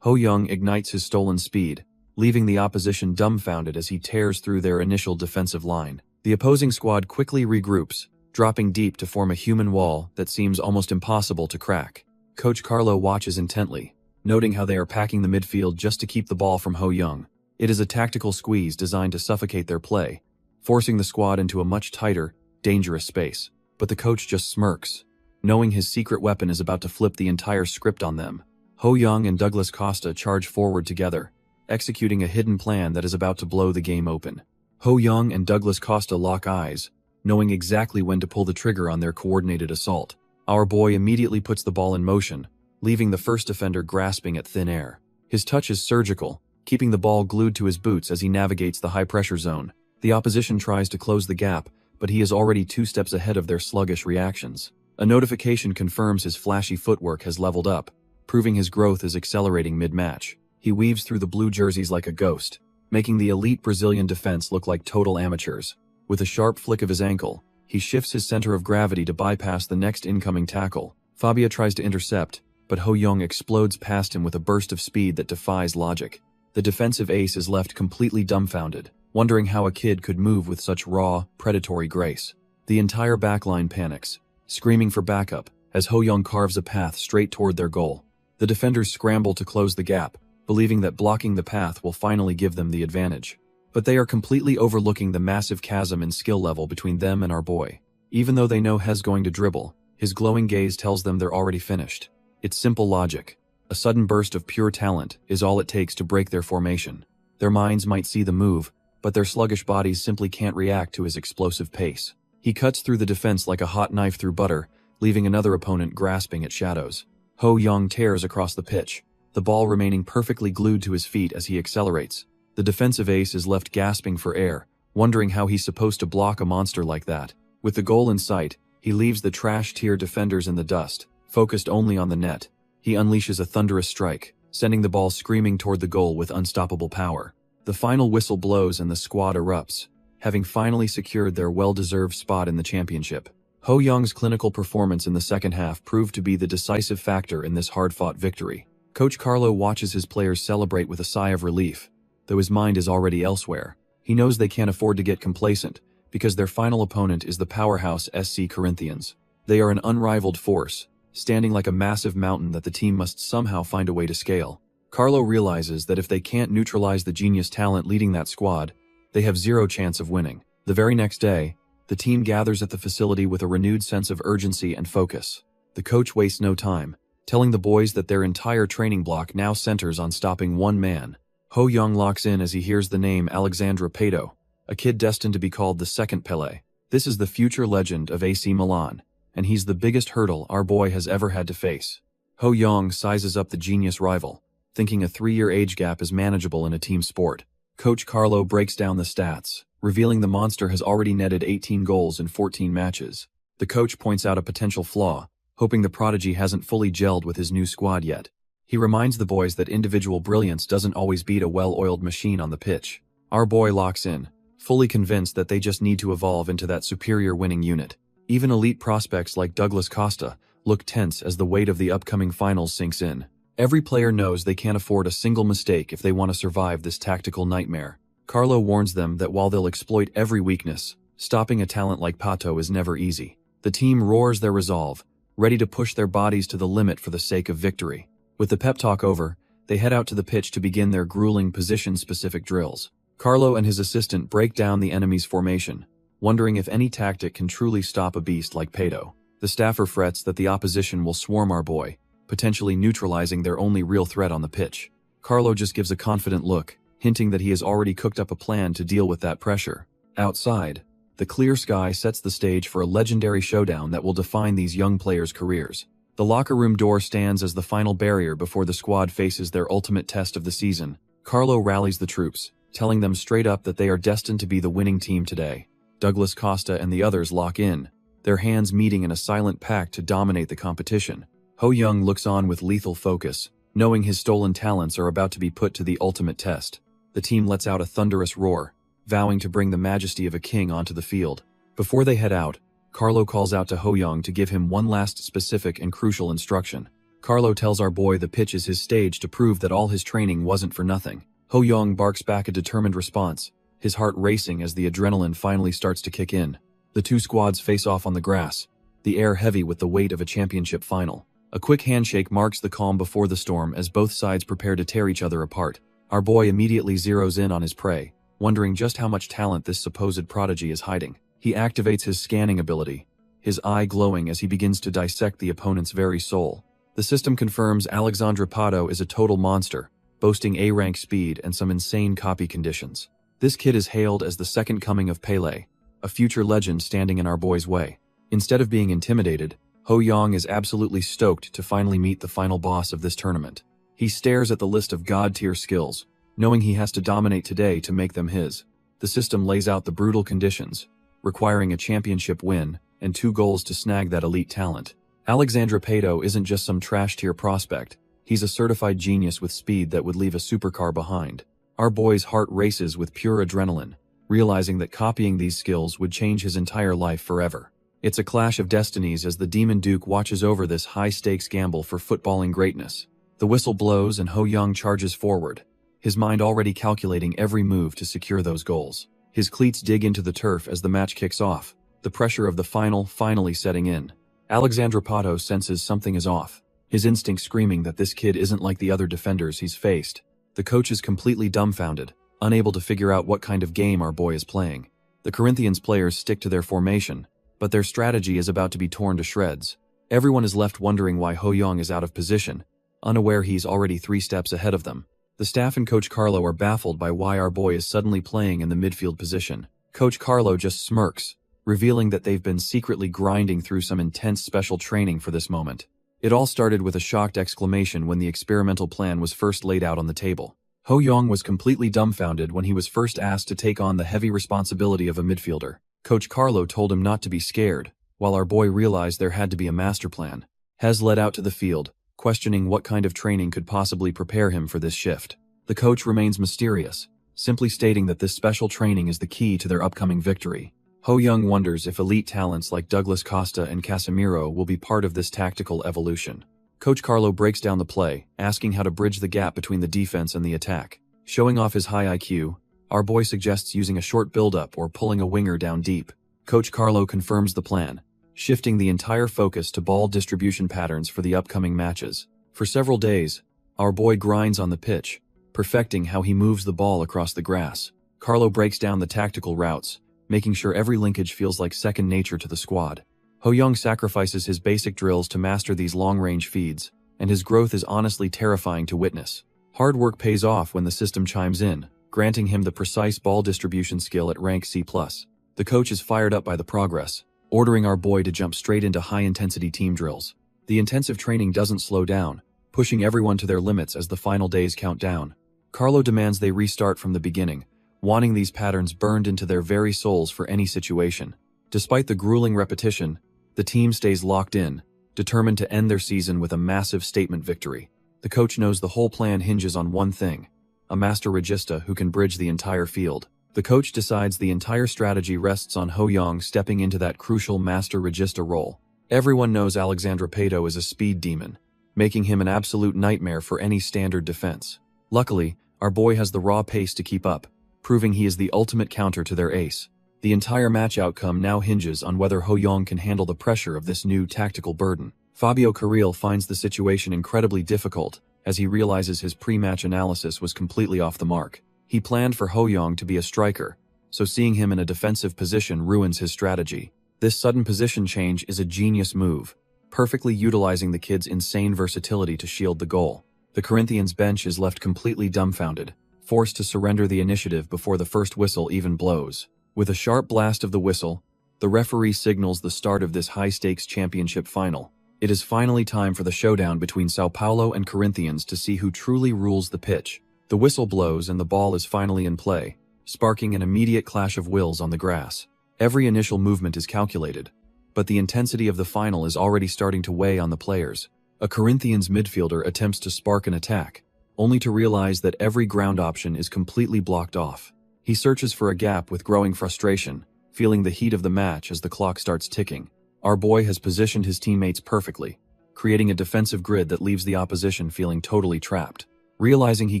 Ho Young ignites his stolen speed, leaving the opposition dumbfounded as he tears through their initial defensive line. The opposing squad quickly regroups, dropping deep to form a human wall that seems almost impossible to crack. Coach Carlo watches intently, noting how they are packing the midfield just to keep the ball from Ho Young. It is a tactical squeeze designed to suffocate their play, forcing the squad into a much tighter, dangerous space. But the coach just smirks, knowing his secret weapon is about to flip the entire script on them. Ho Young and Douglas Costa charge forward together, executing a hidden plan that is about to blow the game open. Ho Young and Douglas Costa lock eyes, knowing exactly when to pull the trigger on their coordinated assault. Our boy immediately puts the ball in motion, leaving the first defender grasping at thin air. His touch is surgical, keeping the ball glued to his boots as he navigates the high-pressure zone. The opposition tries to close the gap, but he is already 2 steps ahead of their sluggish reactions. A notification confirms his flashy footwork has leveled up, proving his growth is accelerating mid-match. He weaves through the blue jerseys like a ghost, making the elite Brazilian defense look like total amateurs. With a sharp flick of his ankle, he shifts his center of gravity to bypass the next incoming tackle. Fabia tries to intercept, but Ho Young explodes past him with a burst of speed that defies logic. The defensive ace is left completely dumbfounded, wondering how a kid could move with such raw, predatory grace. The entire backline panics, screaming for backup, as Ho Young carves a path straight toward their goal. The defenders scramble to close the gap, believing that blocking the path will finally give them the advantage. But they are completely overlooking the massive chasm in skill level between them and our boy. Even though they know Hez going to dribble, his glowing gaze tells them they're already finished. It's simple logic. A sudden burst of pure talent is all it takes to break their formation. Their minds might see the move, but their sluggish bodies simply can't react to his explosive pace. He cuts through the defense like a hot knife through butter, leaving another opponent grasping at shadows. Ho Young tears across the pitch, the ball remaining perfectly glued to his feet as he accelerates. The defensive ace is left gasping for air, wondering how he's supposed to block a monster like that. With the goal in sight, he leaves the trash-tier defenders in the dust, focused only on the net. He unleashes a thunderous strike, sending the ball screaming toward the goal with unstoppable power. The final whistle blows and the squad erupts, having finally secured their well-deserved spot in the championship. Ho Young's clinical performance in the second half proved to be the decisive factor in this hard-fought victory. Coach Carlo watches his players celebrate with a sigh of relief, though his mind is already elsewhere. He knows they can't afford to get complacent, because their final opponent is the powerhouse SC Corinthians. They are an unrivaled force, standing like a massive mountain that the team must somehow find a way to scale. Carlo realizes that if they can't neutralize the genius talent leading that squad, they have zero chance of winning. The very next day, the team gathers at the facility with a renewed sense of urgency and focus. The coach wastes no time, telling the boys that their entire training block now centers on stopping one man. Ho Young locks in as he hears the name Alexandre Pato, a kid destined to be called the second Pelé. This is the future legend of AC Milan, and he's the biggest hurdle our boy has ever had to face. Ho Young sizes up the genius rival, thinking a 3-year age gap is manageable in a team sport. Coach Carlo breaks down the stats, revealing the monster has already netted 18 goals in 14 matches. The coach points out a potential flaw, hoping the prodigy hasn't fully gelled with his new squad yet. He reminds the boys that individual brilliance doesn't always beat a well-oiled machine on the pitch. Our boy locks in, fully convinced that they just need to evolve into that superior winning unit. Even elite prospects like Douglas Costa look tense as the weight of the upcoming finals sinks in. Every player knows they can't afford a single mistake if they want to survive this tactical nightmare. Carlo warns them that while they'll exploit every weakness, stopping a talent like Pato is never easy. The team roars their resolve, ready to push their bodies to the limit for the sake of victory. With the pep talk over, they head out to the pitch to begin their grueling position-specific drills. Carlo and his assistant break down the enemy's formation, wondering if any tactic can truly stop a beast like Pato. The staffer frets that the opposition will swarm our boy, potentially neutralizing their only real threat on the pitch. Carlo just gives a confident look, hinting that he has already cooked up a plan to deal with that pressure. Outside, the clear sky sets the stage for a legendary showdown that will define these young players' careers. The locker room door stands as the final barrier before the squad faces their ultimate test of the season. Carlo rallies the troops, telling them straight up that they are destined to be the winning team today. Douglas Costa and the others lock in, their hands meeting in a silent pact to dominate the competition. Ho Young looks on with lethal focus, knowing his stolen talents are about to be put to the ultimate test. The team lets out a thunderous roar, vowing to bring the majesty of a king onto the field. Before they head out, Carlo calls out to Ho Young to give him one last specific and crucial instruction. Carlo tells our boy the pitch is his stage to prove that all his training wasn't for nothing. Ho Young barks back a determined response, his heart racing as the adrenaline finally starts to kick in. The two squads face off on the grass, the air heavy with the weight of a championship final. A quick handshake marks the calm before the storm as both sides prepare to tear each other apart. Our boy immediately zeroes in on his prey, wondering just how much talent this supposed prodigy is hiding. He activates his scanning ability, his eye glowing as he begins to dissect the opponent's very soul. The system confirms Alexandre Pato is a total monster, boasting A-rank speed and some insane copy conditions. This kid is hailed as the second coming of Pele, a future legend standing in our boy's way. Instead of being intimidated, Ho Young is absolutely stoked to finally meet the final boss of this tournament. He stares at the list of god-tier skills, knowing he has to dominate today to make them his. The system lays out the brutal conditions, requiring a championship win and 2 goals to snag that elite talent. Alexandre Pato isn't just some trash-tier prospect, he's a certified genius with speed that would leave a supercar behind. Our boy's heart races with pure adrenaline, realizing that copying these skills would change his entire life forever. It's a clash of destinies as the Demon Duke watches over this high-stakes gamble for footballing greatness. The whistle blows and Ho Young charges forward, his mind already calculating every move to secure those goals. His cleats dig into the turf as the match kicks off, the pressure of the final finally setting in. Alexandre Pato senses something is off, his instinct screaming that this kid isn't like the other defenders he's faced. The coach is completely dumbfounded, unable to figure out what kind of game our boy is playing. The Corinthians players stick to their formation, but their strategy is about to be torn to shreds. Everyone is left wondering why Ho Young is out of position, unaware he's already 3 steps ahead of them. The staff and Coach Carlo are baffled by why our boy is suddenly playing in the midfield position. Coach Carlo just smirks, revealing that they've been secretly grinding through some intense special training for this moment. It all started with a shocked exclamation when the experimental plan was first laid out on the table. Ho Young was completely dumbfounded when he was first asked to take on the heavy responsibility of a midfielder. Coach Carlo told him not to be scared, while our boy realized there had to be a master plan. Hez led out to the field, questioning what kind of training could possibly prepare him for this shift. The coach remains mysterious, simply stating that this special training is the key to their upcoming victory. Ho Young wonders if elite talents like Douglas Costa and Casemiro will be part of this tactical evolution. Coach Carlo breaks down the play, asking how to bridge the gap between the defense and the attack. Showing off his high IQ, our boy suggests using a short build-up or pulling a winger down deep. Coach Carlo confirms the plan, shifting the entire focus to ball distribution patterns for the upcoming matches. For several days, our boy grinds on the pitch, perfecting how he moves the ball across the grass. Carlo breaks down the tactical routes, making sure every linkage feels like second nature to the squad. Ho Young sacrifices his basic drills to master these long-range feeds, and his growth is honestly terrifying to witness. Hard work pays off when the system chimes in, granting him the precise ball distribution skill at rank C+. The coach is fired up by the progress, ordering our boy to jump straight into high-intensity team drills. The intensive training doesn't slow down, pushing everyone to their limits as the final days count down. Carlo demands they restart from the beginning, wanting these patterns burned into their very souls for any situation. Despite the grueling repetition, the team stays locked in, determined to end their season with a massive statement victory. The coach knows the whole plan hinges on one thing: a master regista who can bridge the entire field. The coach decides the entire strategy rests on Ho-young stepping into that crucial master regista role. Everyone knows Alexandra Pato is a speed demon, making him an absolute nightmare for any standard defense. Luckily, our boy has the raw pace to keep up, proving he is the ultimate counter to their ace. The entire match outcome now hinges on whether Ho-young can handle the pressure of this new tactical burden. Fabio Carril finds the situation incredibly difficult as he realizes his pre-match analysis was completely off the mark. He planned for Ho-young to be a striker, so seeing him in a defensive position ruins his strategy. This sudden position change is a genius move, perfectly utilizing the kid's insane versatility to shield the goal. The Corinthians bench is left completely dumbfounded, forced to surrender the initiative before the first whistle even blows. With a sharp blast of the whistle, the referee signals the start of this high-stakes championship final. It is finally time for the showdown between Sao Paulo and Corinthians to see who truly rules the pitch. The whistle blows and the ball is finally in play, sparking an immediate clash of wills on the grass. Every initial movement is calculated, but the intensity of the final is already starting to weigh on the players. A Corinthians midfielder attempts to spark an attack, only to realize that every ground option is completely blocked off. He searches for a gap with growing frustration, feeling the heat of the match as the clock starts ticking. Our boy has positioned his teammates perfectly, creating a defensive grid that leaves the opposition feeling totally trapped. Realizing he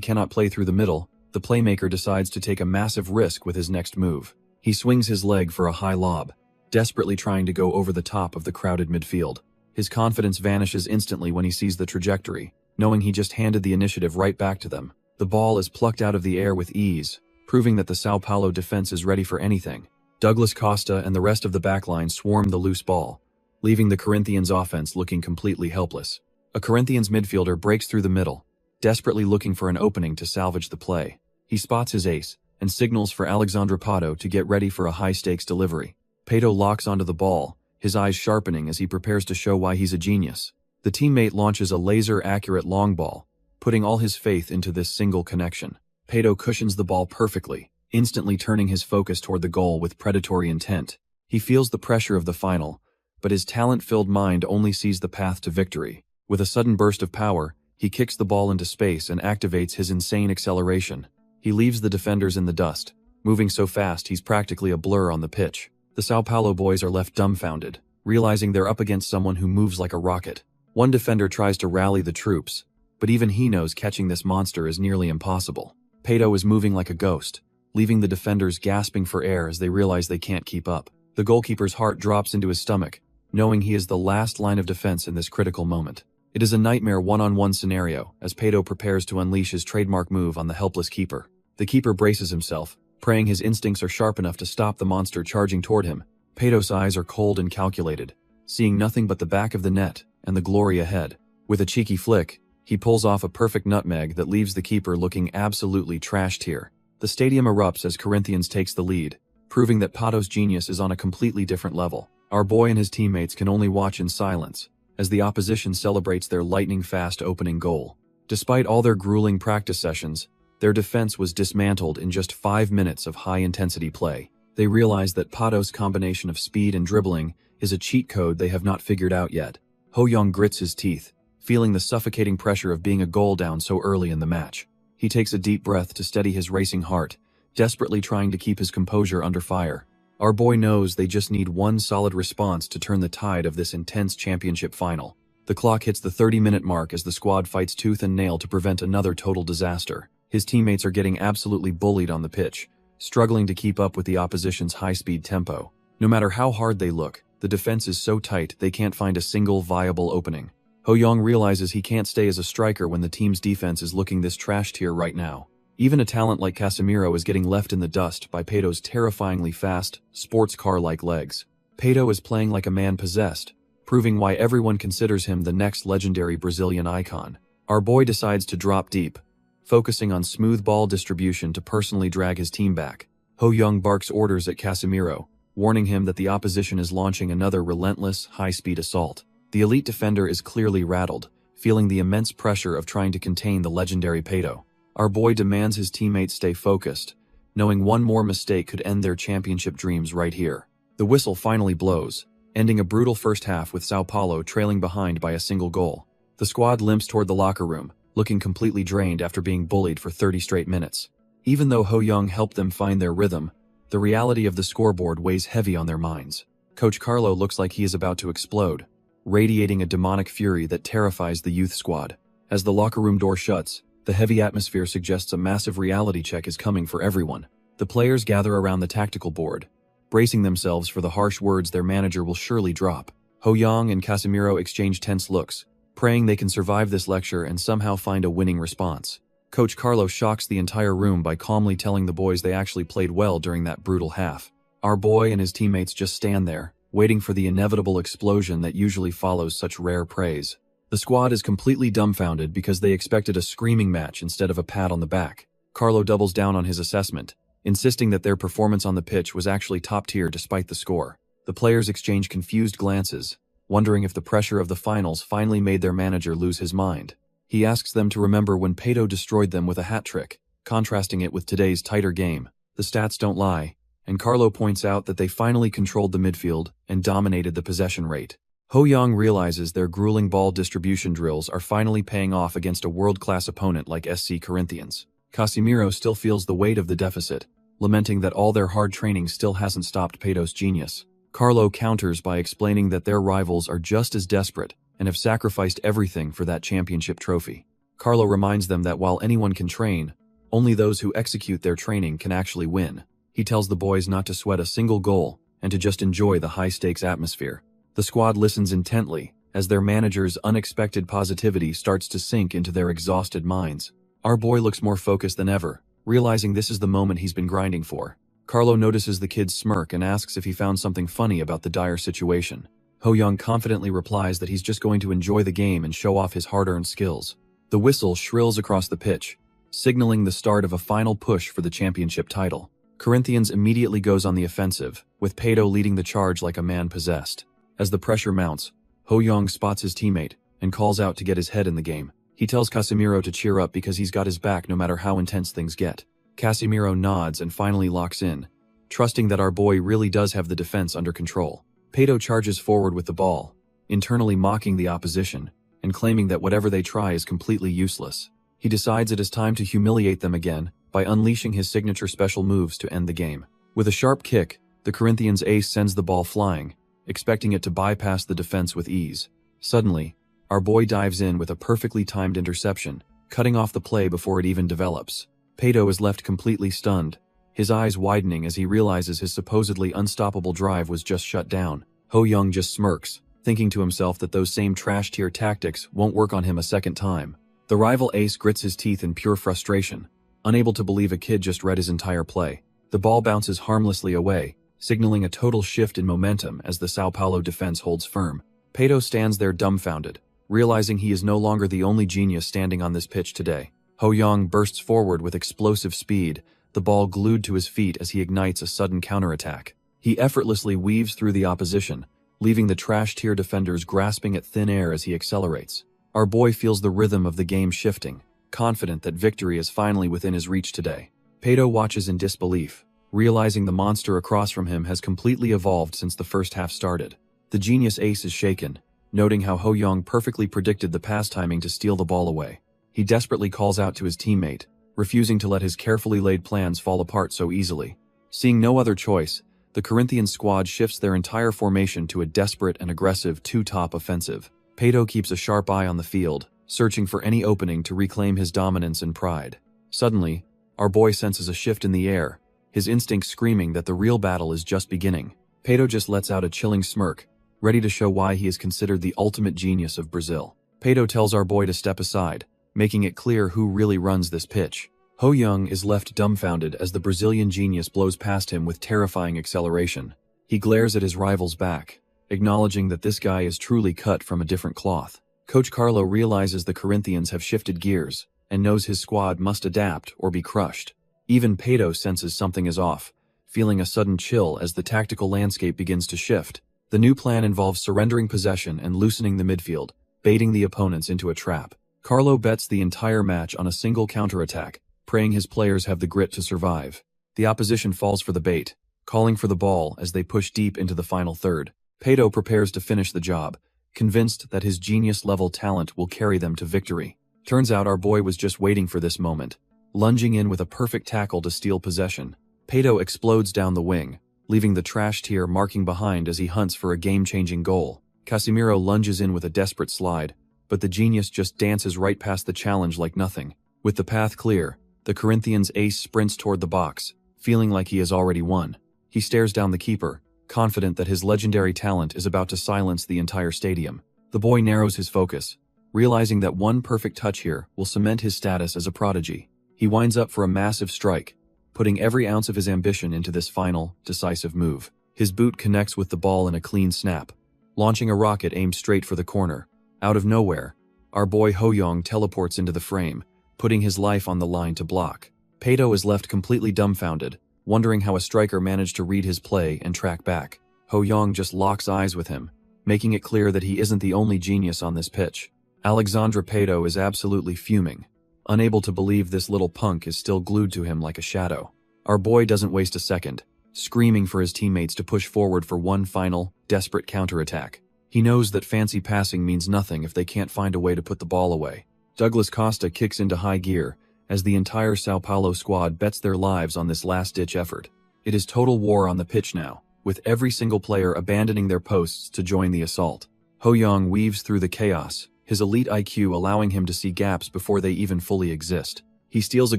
cannot play through the middle, the playmaker decides to take a massive risk with his next move. He swings his leg for a high lob, desperately trying to go over the top of the crowded midfield. His confidence vanishes instantly when he sees the trajectory, knowing he just handed the initiative right back to them. The ball is plucked out of the air with ease, proving that the Sao Paulo defense is ready for anything. Douglas Costa and the rest of the backline swarm the loose ball, leaving the Corinthians offense looking completely helpless. A Corinthians midfielder breaks through the middle, desperately looking for an opening to salvage the play. He spots his ace and signals for Alexandra Pato to get ready for a high-stakes delivery. Pato locks onto the ball, his eyes sharpening as he prepares to show why he's a genius. The teammate launches a laser-accurate long ball, putting all his faith into this single connection. Pato cushions the ball perfectly, instantly turning his focus toward the goal with predatory intent. He feels the pressure of the final, but his talent-filled mind only sees the path to victory. With a sudden burst of power, he kicks the ball into space and activates his insane acceleration. He leaves the defenders in the dust, moving so fast he's practically a blur on the pitch. The Sao Paulo boys are left dumbfounded, realizing they're up against someone who moves like a rocket. One defender tries to rally the troops, but even he knows catching this monster is nearly impossible. Pato is moving like a ghost, leaving the defenders gasping for air as they realize they can't keep up. The goalkeeper's heart drops into his stomach, knowing he is the last line of defense in this critical moment. It is a nightmare one-on-one scenario as Pato prepares to unleash his trademark move on the helpless keeper. The keeper braces himself, praying his instincts are sharp enough to stop the monster charging toward him. Pato's eyes are cold and calculated, seeing nothing but the back of the net and the glory ahead. With a cheeky flick, he pulls off a perfect nutmeg that leaves the keeper looking absolutely trashed here. The stadium erupts as Corinthians takes the lead, proving that Pato's genius is on a completely different level. Our boy and his teammates can only watch in silence as the opposition celebrates their lightning-fast opening goal. Despite all their grueling practice sessions, their defense was dismantled in just 5 minutes of high-intensity play. They realize that Pato's combination of speed and dribbling is a cheat code they have not figured out yet. Ho-young grits his teeth, feeling the suffocating pressure of being a goal down so early in the match. He takes a deep breath to steady his racing heart, desperately trying to keep his composure under fire. Our boy knows they just need one solid response to turn the tide of this intense championship final. The clock hits the 30-minute mark as the squad fights tooth and nail to prevent another total disaster. His teammates are getting absolutely bullied on the pitch, struggling to keep up with the opposition's high-speed tempo. No matter how hard they look, the defense is so tight they can't find a single viable opening. Ho-young realizes he can't stay as a striker when the team's defense is looking this trashed here right now. Even a talent like Casemiro is getting left in the dust by Pato's terrifyingly fast, sports car-like legs. Pato is playing like a man possessed, proving why everyone considers him the next legendary Brazilian icon. Our boy decides to drop deep, focusing on smooth ball distribution to personally drag his team back. Ho-young barks orders at Casemiro, warning him that the opposition is launching another relentless, high-speed assault. The elite defender is clearly rattled, feeling the immense pressure of trying to contain the legendary Pato. Our boy demands his teammates stay focused, knowing one more mistake could end their championship dreams right here. The whistle finally blows, ending a brutal first half with Sao Paulo trailing behind by a single goal. The squad limps toward the locker room, looking completely drained after being bullied for 30 straight minutes. Even though Ho Young helped them find their rhythm, the reality of the scoreboard weighs heavy on their minds. Coach Carlo looks like he is about to explode, radiating a demonic fury that terrifies the youth squad. As the locker room door shuts, the heavy atmosphere suggests a massive reality check is coming for everyone. The players gather around the tactical board, bracing themselves for the harsh words their manager will surely drop. Ho Young and Casemiro exchange tense looks, praying they can survive this lecture and somehow find a winning response. Coach Carlo shocks the entire room by calmly telling the boys they actually played well during that brutal half. Our boy and his teammates just stand there, waiting for the inevitable explosion that usually follows such rare praise. The squad is completely dumbfounded because they expected a screaming match instead of a pat on the back. Carlo doubles down on his assessment, insisting that their performance on the pitch was actually top tier despite the score. The players exchange confused glances, wondering if the pressure of the finals finally made their manager lose his mind. He asks them to remember when Pato destroyed them with a hat trick, contrasting it with today's tighter game. The stats don't lie, and Carlo points out that they finally controlled the midfield and dominated the possession rate. Ho Young realizes their grueling ball distribution drills are finally paying off against a world-class opponent like SC Corinthians. Casemiro still feels the weight of the deficit, lamenting that all their hard training still hasn't stopped Pato's genius. Carlo counters by explaining that their rivals are just as desperate and have sacrificed everything for that championship trophy. Carlo reminds them that while anyone can train, only those who execute their training can actually win. He tells the boys not to sweat a single goal and to just enjoy the high-stakes atmosphere. The squad listens intently as their manager's unexpected positivity starts to sink into their exhausted minds. Our boy looks more focused than ever, realizing this is the moment he's been grinding for. Carlo notices the kid's smirk and asks if he found something funny about the dire situation. Ho Young confidently replies that he's just going to enjoy the game and show off his hard-earned skills. The whistle shrills across the pitch, signaling the start of a final push for the championship title. Corinthians immediately goes on the offensive, with Pato leading the charge like a man possessed. As the pressure mounts, Ho Young spots his teammate and calls out to get his head in the game. He tells Casemiro to cheer up because he's got his back no matter how intense things get. Casemiro nods and finally locks in, trusting that our boy really does have the defense under control. Pato charges forward with the ball, internally mocking the opposition and claiming that whatever they try is completely useless. He decides it is time to humiliate them again by unleashing his signature special moves to end the game. With a sharp kick, the Corinthians ace sends the ball flying, expecting it to bypass the defense with ease. Suddenly, our boy dives in with a perfectly timed interception, cutting off the play before it even develops. Pato is left completely stunned, his eyes widening as he realizes his supposedly unstoppable drive was just shut down. Ho Young just smirks, thinking to himself that those same trash-tier tactics won't work on him a second time. The rival ace grits his teeth in pure frustration, unable to believe a kid just read his entire play. The ball bounces harmlessly away, signaling a total shift in momentum as the Sao Paulo defense holds firm. Pato stands there dumbfounded, realizing he is no longer the only genius standing on this pitch today. Ho Young bursts forward with explosive speed, the ball glued to his feet as he ignites a sudden counterattack. He effortlessly weaves through the opposition, leaving the trash-tier defenders grasping at thin air as he accelerates. Our boy feels the rhythm of the game shifting, confident that victory is finally within his reach today. Pato watches in disbelief, realizing the monster across from him has completely evolved since the first half started. The genius ace is shaken, noting how Ho Young perfectly predicted the pass timing to steal the ball away. He desperately calls out to his teammate, refusing to let his carefully laid plans fall apart so easily. Seeing no other choice, the Corinthian squad shifts their entire formation to a desperate and aggressive two-top offensive. Pato keeps a sharp eye on the field, searching for any opening to reclaim his dominance and pride. Suddenly, our boy senses a shift in the air, his instincts screaming that the real battle is just beginning. Pato just lets out a chilling smirk, ready to show why he is considered the ultimate genius of Brazil. Pato tells our boy to step aside, making it clear who really runs this pitch. Ho Young is left dumbfounded as the Brazilian genius blows past him with terrifying acceleration. He glares at his rival's back, acknowledging that this guy is truly cut from a different cloth. Coach Carlo realizes the Corinthians have shifted gears and knows his squad must adapt or be crushed. Even Pato senses something is off, feeling a sudden chill as the tactical landscape begins to shift. The new plan involves surrendering possession and loosening the midfield, baiting the opponents into a trap. Carlo bets the entire match on a single counterattack, praying his players have the grit to survive. The opposition falls for the bait, calling for the ball as they push deep into the final third. Pato prepares to finish the job, convinced that his genius-level talent will carry them to victory. Turns out our boy was just waiting for this moment, lunging in with a perfect tackle to steal possession. Pato explodes down the wing, leaving the trash tier marking behind as he hunts for a game-changing goal. Casemiro lunges in with a desperate slide, but the genius just dances right past the challenge like nothing. With the path clear, the Corinthians' ace sprints toward the box, feeling like he has already won. He stares down the keeper, confident that his legendary talent is about to silence the entire stadium. The boy narrows his focus, realizing that one perfect touch here will cement his status as a prodigy. He winds up for a massive strike, putting every ounce of his ambition into this final, decisive move. His boot connects with the ball in a clean snap, launching a rocket aimed straight for the corner. Out of nowhere, our boy Ho-young teleports into the frame, putting his life on the line to block. Pato is left completely dumbfounded, wondering how a striker managed to read his play and track back. Ho-young just locks eyes with him, making it clear that he isn't the only genius on this pitch. Alexandre Pato is absolutely fuming, unable to believe this little punk is still glued to him like a shadow. Our boy doesn't waste a second, screaming for his teammates to push forward for one final, desperate counterattack. He knows that fancy passing means nothing if they can't find a way to put the ball away. Douglas Costa kicks into high gear as the entire Sao Paulo squad bets their lives on this last-ditch effort. It is total war on the pitch now, with every single player abandoning their posts to join the assault. Ho-young weaves through the chaos, his elite IQ allowing him to see gaps before they even fully exist. He steals a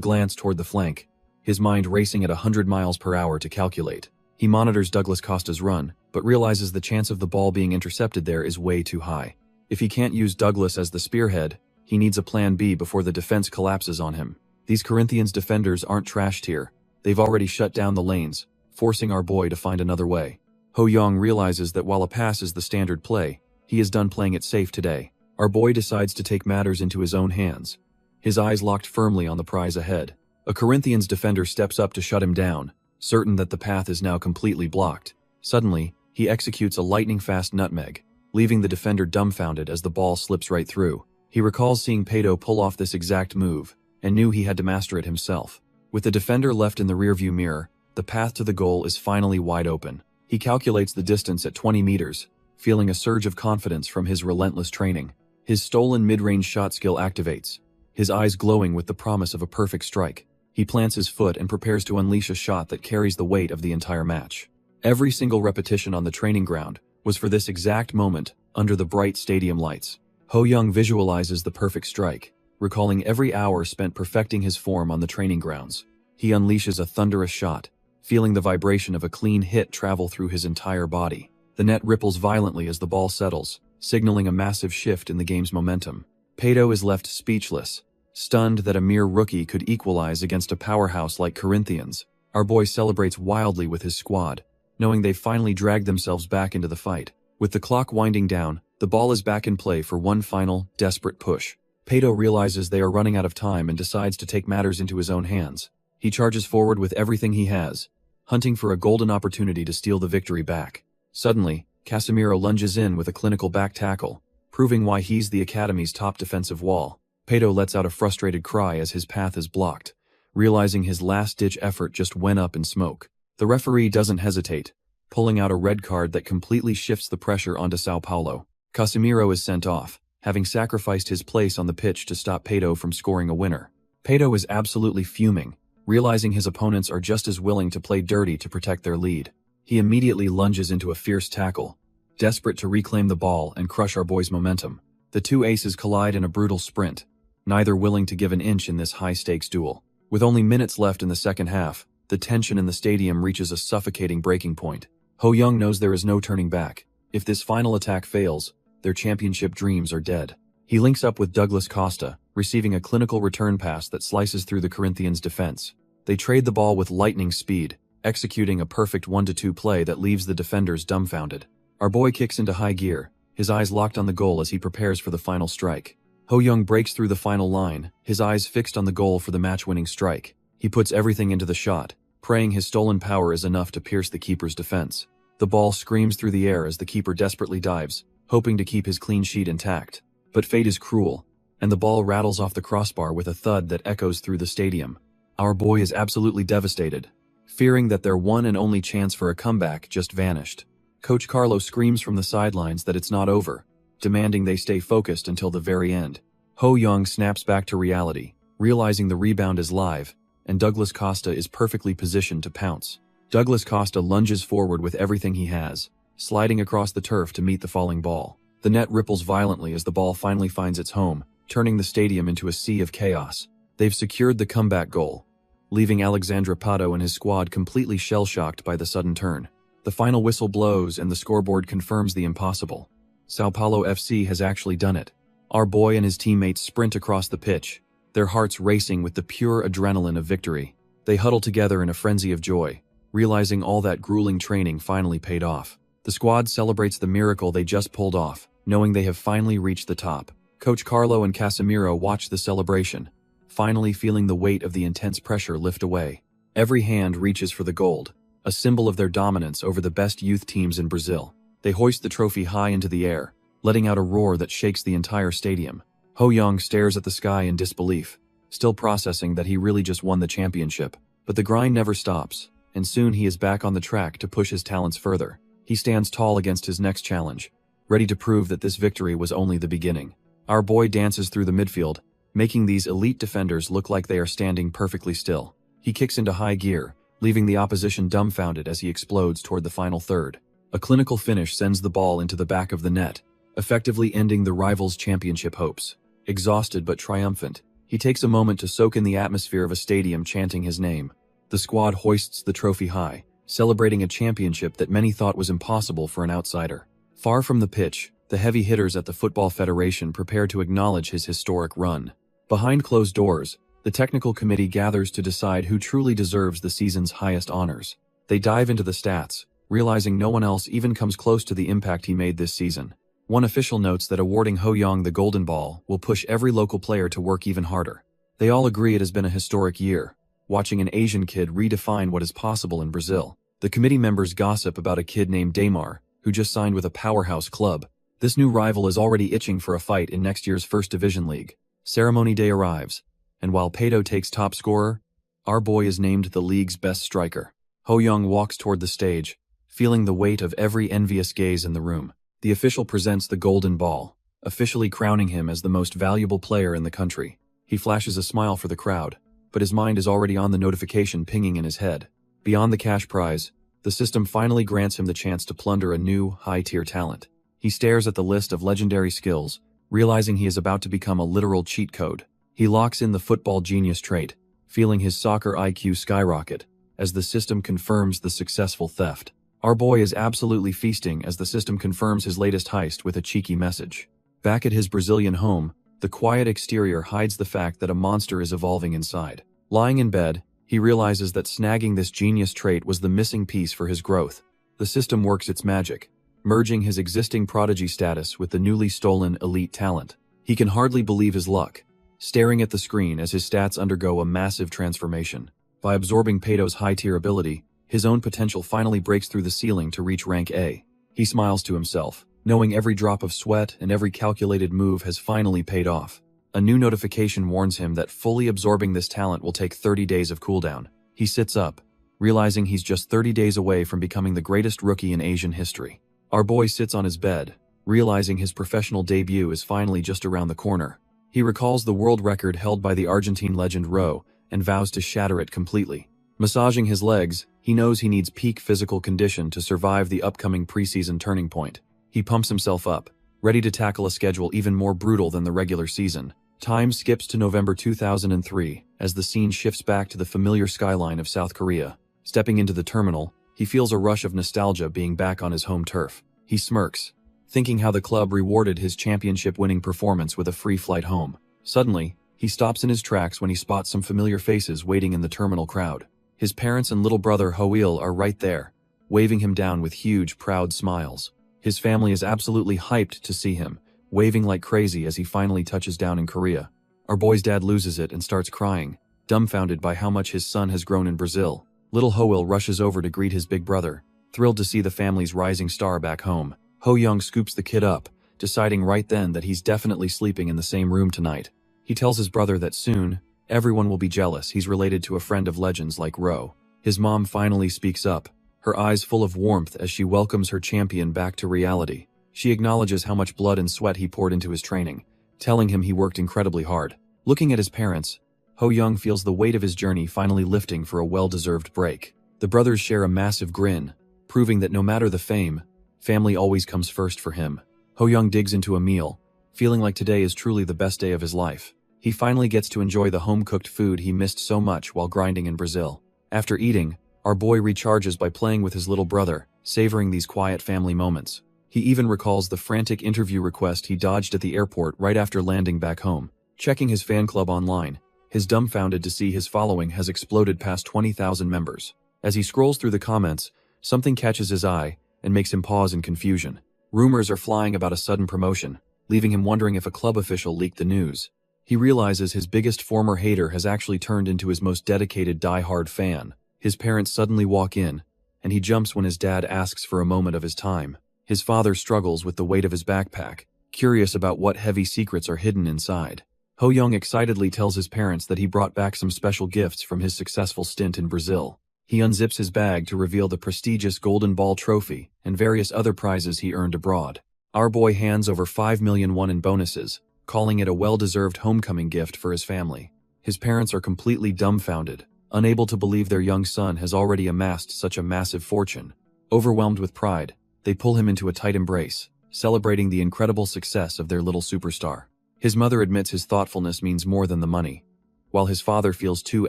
glance toward the flank, his mind racing at 100 miles per hour to calculate. He monitors Douglas Costa's run, but realizes the chance of the ball being intercepted there is way too high. If he can't use Douglas as the spearhead, he needs a plan B before the defense collapses on him. These Corinthians defenders aren't trashed here. They've already shut down the lanes, forcing our boy to find another way. Ho-young realizes that while a pass is the standard play, he is done playing it safe today. Our boy decides to take matters into his own hands, his eyes locked firmly on the prize ahead. A Corinthians defender steps up to shut him down, certain that the path is now completely blocked. Suddenly, he executes a lightning-fast nutmeg, leaving the defender dumbfounded as the ball slips right through. He recalls seeing Pato pull off this exact move, and knew he had to master it himself. With the defender left in the rearview mirror, the path to the goal is finally wide open. He calculates the distance at 20 meters, feeling a surge of confidence from his relentless training. His stolen mid-range shot skill activates, his eyes glowing with the promise of a perfect strike. He plants his foot and prepares to unleash a shot that carries the weight of the entire match. Every single repetition on the training ground was for this exact moment under the bright stadium lights. Ho-young visualizes the perfect strike, recalling every hour spent perfecting his form on the training grounds. He unleashes a thunderous shot, feeling the vibration of a clean hit travel through his entire body. The net ripples violently as the ball settles, signaling a massive shift in the game's momentum. Pato is left speechless, stunned that a mere rookie could equalize against a powerhouse like Corinthians. Our boy celebrates wildly with his squad, knowing they've finally dragged themselves back into the fight. With the clock winding down, the ball is back in play for one final, desperate push. Pato realizes they are running out of time and decides to take matters into his own hands. He charges forward with everything he has, hunting for a golden opportunity to steal the victory back. Suddenly, Casemiro lunges in with a clinical back tackle, proving why he's the academy's top defensive wall. Pato lets out a frustrated cry as his path is blocked, realizing his last-ditch effort just went up in smoke. The referee doesn't hesitate, pulling out a red card that completely shifts the pressure onto Sao Paulo. Casemiro is sent off, having sacrificed his place on the pitch to stop Pato from scoring a winner. Pato is absolutely fuming, realizing his opponents are just as willing to play dirty to protect their lead. He immediately lunges into a fierce tackle, desperate to reclaim the ball and crush our boy's momentum. The two aces collide in a brutal sprint, neither willing to give an inch in this high-stakes duel. With only minutes left in the second half, the tension in the stadium reaches a suffocating breaking point. Ho-young knows there is no turning back. If this final attack fails, their championship dreams are dead. He links up with Douglas Costa, receiving a clinical return pass that slices through the Corinthians' defense. They trade the ball with lightning speed, executing a perfect 1-2 play that leaves the defenders dumbfounded. Our boy kicks into high gear, his eyes locked on the goal as he prepares for the final strike. Ho-young breaks through the final line, his eyes fixed on the goal for the match-winning strike. He puts everything into the shot, praying his stolen power is enough to pierce the keeper's defense. The ball screams through the air as the keeper desperately dives, hoping to keep his clean sheet intact. But fate is cruel, and the ball rattles off the crossbar with a thud that echoes through the stadium. Our boy is absolutely devastated, fearing that their one and only chance for a comeback just vanished. Coach Carlo screams from the sidelines that it's not over, demanding they stay focused until the very end. Ho Young snaps back to reality, realizing the rebound is live, and Douglas Costa is perfectly positioned to pounce. Douglas Costa lunges forward with everything he has, sliding across the turf to meet the falling ball. The net ripples violently as the ball finally finds its home, turning the stadium into a sea of chaos. They've secured the comeback goal, leaving Alexandre Pato and his squad completely shell-shocked by the sudden turn. The final whistle blows and the scoreboard confirms the impossible. Sao Paulo FC has actually done it. Our boy and his teammates sprint across the pitch, their hearts racing with the pure adrenaline of victory. They huddle together in a frenzy of joy, realizing all that grueling training finally paid off. The squad celebrates the miracle they just pulled off, knowing they have finally reached the top. Coach Carlo and Casemiro watch the celebration, finally feeling the weight of the intense pressure lift away. Every hand reaches for the gold, a symbol of their dominance over the best youth teams in Brazil. They hoist the trophy high into the air, letting out a roar that shakes the entire stadium. Ho Young stares at the sky in disbelief, still processing that he really just won the championship. But the grind never stops, and soon he is back on the track to push his talents further. He stands tall against his next challenge, ready to prove that this victory was only the beginning. Our boy dances through the midfield, making these elite defenders look like they are standing perfectly still. He kicks into high gear, leaving the opposition dumbfounded as he explodes toward the final third. A clinical finish sends the ball into the back of the net, effectively ending the rivals' championship hopes. Exhausted but triumphant, he takes a moment to soak in the atmosphere of a stadium chanting his name. The squad hoists the trophy high, celebrating a championship that many thought was impossible for an outsider. Far from the pitch, the heavy hitters at the Football Federation prepare to acknowledge his historic run. Behind closed doors, the technical committee gathers to decide who truly deserves the season's highest honors. They dive into the stats, realizing no one else even comes close to the impact he made this season. One official notes that awarding Ho Young the Golden Ball will push every local player to work even harder. They all agree it has been a historic year, watching an Asian kid redefine what is possible in Brazil. The committee members gossip about a kid named Daymar, who just signed with a powerhouse club. This new rival is already itching for a fight in next year's First Division League. Ceremony day arrives, and while Pato takes top scorer, our boy is named the league's best striker. Ho Young walks toward the stage, feeling the weight of every envious gaze in the room. The official presents the golden ball, officially crowning him as the most valuable player in the country. He flashes a smile for the crowd, but his mind is already on the notification pinging in his head. Beyond the cash prize, the system finally grants him the chance to plunder a new, high-tier talent. He stares at the list of legendary skills, realizing he is about to become a literal cheat code. He locks in the football genius trait, feeling his soccer IQ skyrocket, as the system confirms the successful theft. Our boy is absolutely feasting as the system confirms his latest heist with a cheeky message. Back at his Brazilian home, the quiet exterior hides the fact that a monster is evolving inside. Lying in bed, he realizes that snagging this genius trait was the missing piece for his growth. The system works its magic, merging his existing prodigy status with the newly stolen elite talent. He can hardly believe his luck, staring at the screen as his stats undergo a massive transformation. By absorbing Pato's high-tier ability, his own potential finally breaks through the ceiling to reach rank A. He smiles to himself, knowing every drop of sweat and every calculated move has finally paid off. A new notification warns him that fully absorbing this talent will take 30 days of cooldown. He sits up, realizing he's just 30 days away from becoming the greatest rookie in Asian history. Our boy sits on his bed, realizing his professional debut is finally just around the corner. He recalls the world record held by the Argentine legend Ro, and vows to shatter it completely. Massaging his legs, he knows he needs peak physical condition to survive the upcoming preseason turning point. He pumps himself up, ready to tackle a schedule even more brutal than the regular season. Time skips to November 2003, as the scene shifts back to the familiar skyline of South Korea. Stepping into the terminal, he feels a rush of nostalgia being back on his home turf. He smirks, thinking how the club rewarded his championship-winning performance with a free flight home. Suddenly, he stops in his tracks when he spots some familiar faces waiting in the terminal crowd. His parents and little brother Hoil are right there, waving him down with huge, proud smiles. His family is absolutely hyped to see him, waving like crazy as he finally touches down in Korea. Our boy's dad loses it and starts crying, dumbfounded by how much his son has grown in Brazil. Little Hoil rushes over to greet his big brother, thrilled to see the family's rising star back home. Ho Young scoops the kid up, deciding right then that he's definitely sleeping in the same room tonight. He tells his brother that soon, everyone will be jealous he's related to a friend of legends like Ro. His mom finally speaks up, her eyes full of warmth as she welcomes her champion back to reality. She acknowledges how much blood and sweat he poured into his training, telling him he worked incredibly hard. Looking at his parents, Ho-young feels the weight of his journey finally lifting for a well-deserved break. The brothers share a massive grin, proving that no matter the fame, family always comes first for him. Ho-young digs into a meal, feeling like today is truly the best day of his life. He finally gets to enjoy the home-cooked food he missed so much while grinding in Brazil. After eating, our boy recharges by playing with his little brother, savoring these quiet family moments. He even recalls the frantic interview request he dodged at the airport right after landing back home. Checking his fan club online, he's dumbfounded to see his following has exploded past 20,000 members. As he scrolls through the comments, something catches his eye and makes him pause in confusion. Rumors are flying about a sudden promotion, leaving him wondering if a club official leaked the news. He realizes his biggest former hater has actually turned into his most dedicated die-hard fan. His parents suddenly walk in, and he jumps when his dad asks for a moment of his time. His father struggles with the weight of his backpack, curious about what heavy secrets are hidden inside. Ho-young excitedly tells his parents that he brought back some special gifts from his successful stint in Brazil. He unzips his bag to reveal the prestigious Golden Ball trophy and various other prizes he earned abroad. Our boy hands over 5 million won in bonuses, calling it a well-deserved homecoming gift for his family. His parents are completely dumbfounded, unable to believe their young son has already amassed such a massive fortune. Overwhelmed with pride, they pull him into a tight embrace, celebrating the incredible success of their little superstar. His mother admits his thoughtfulness means more than the money, while his father feels too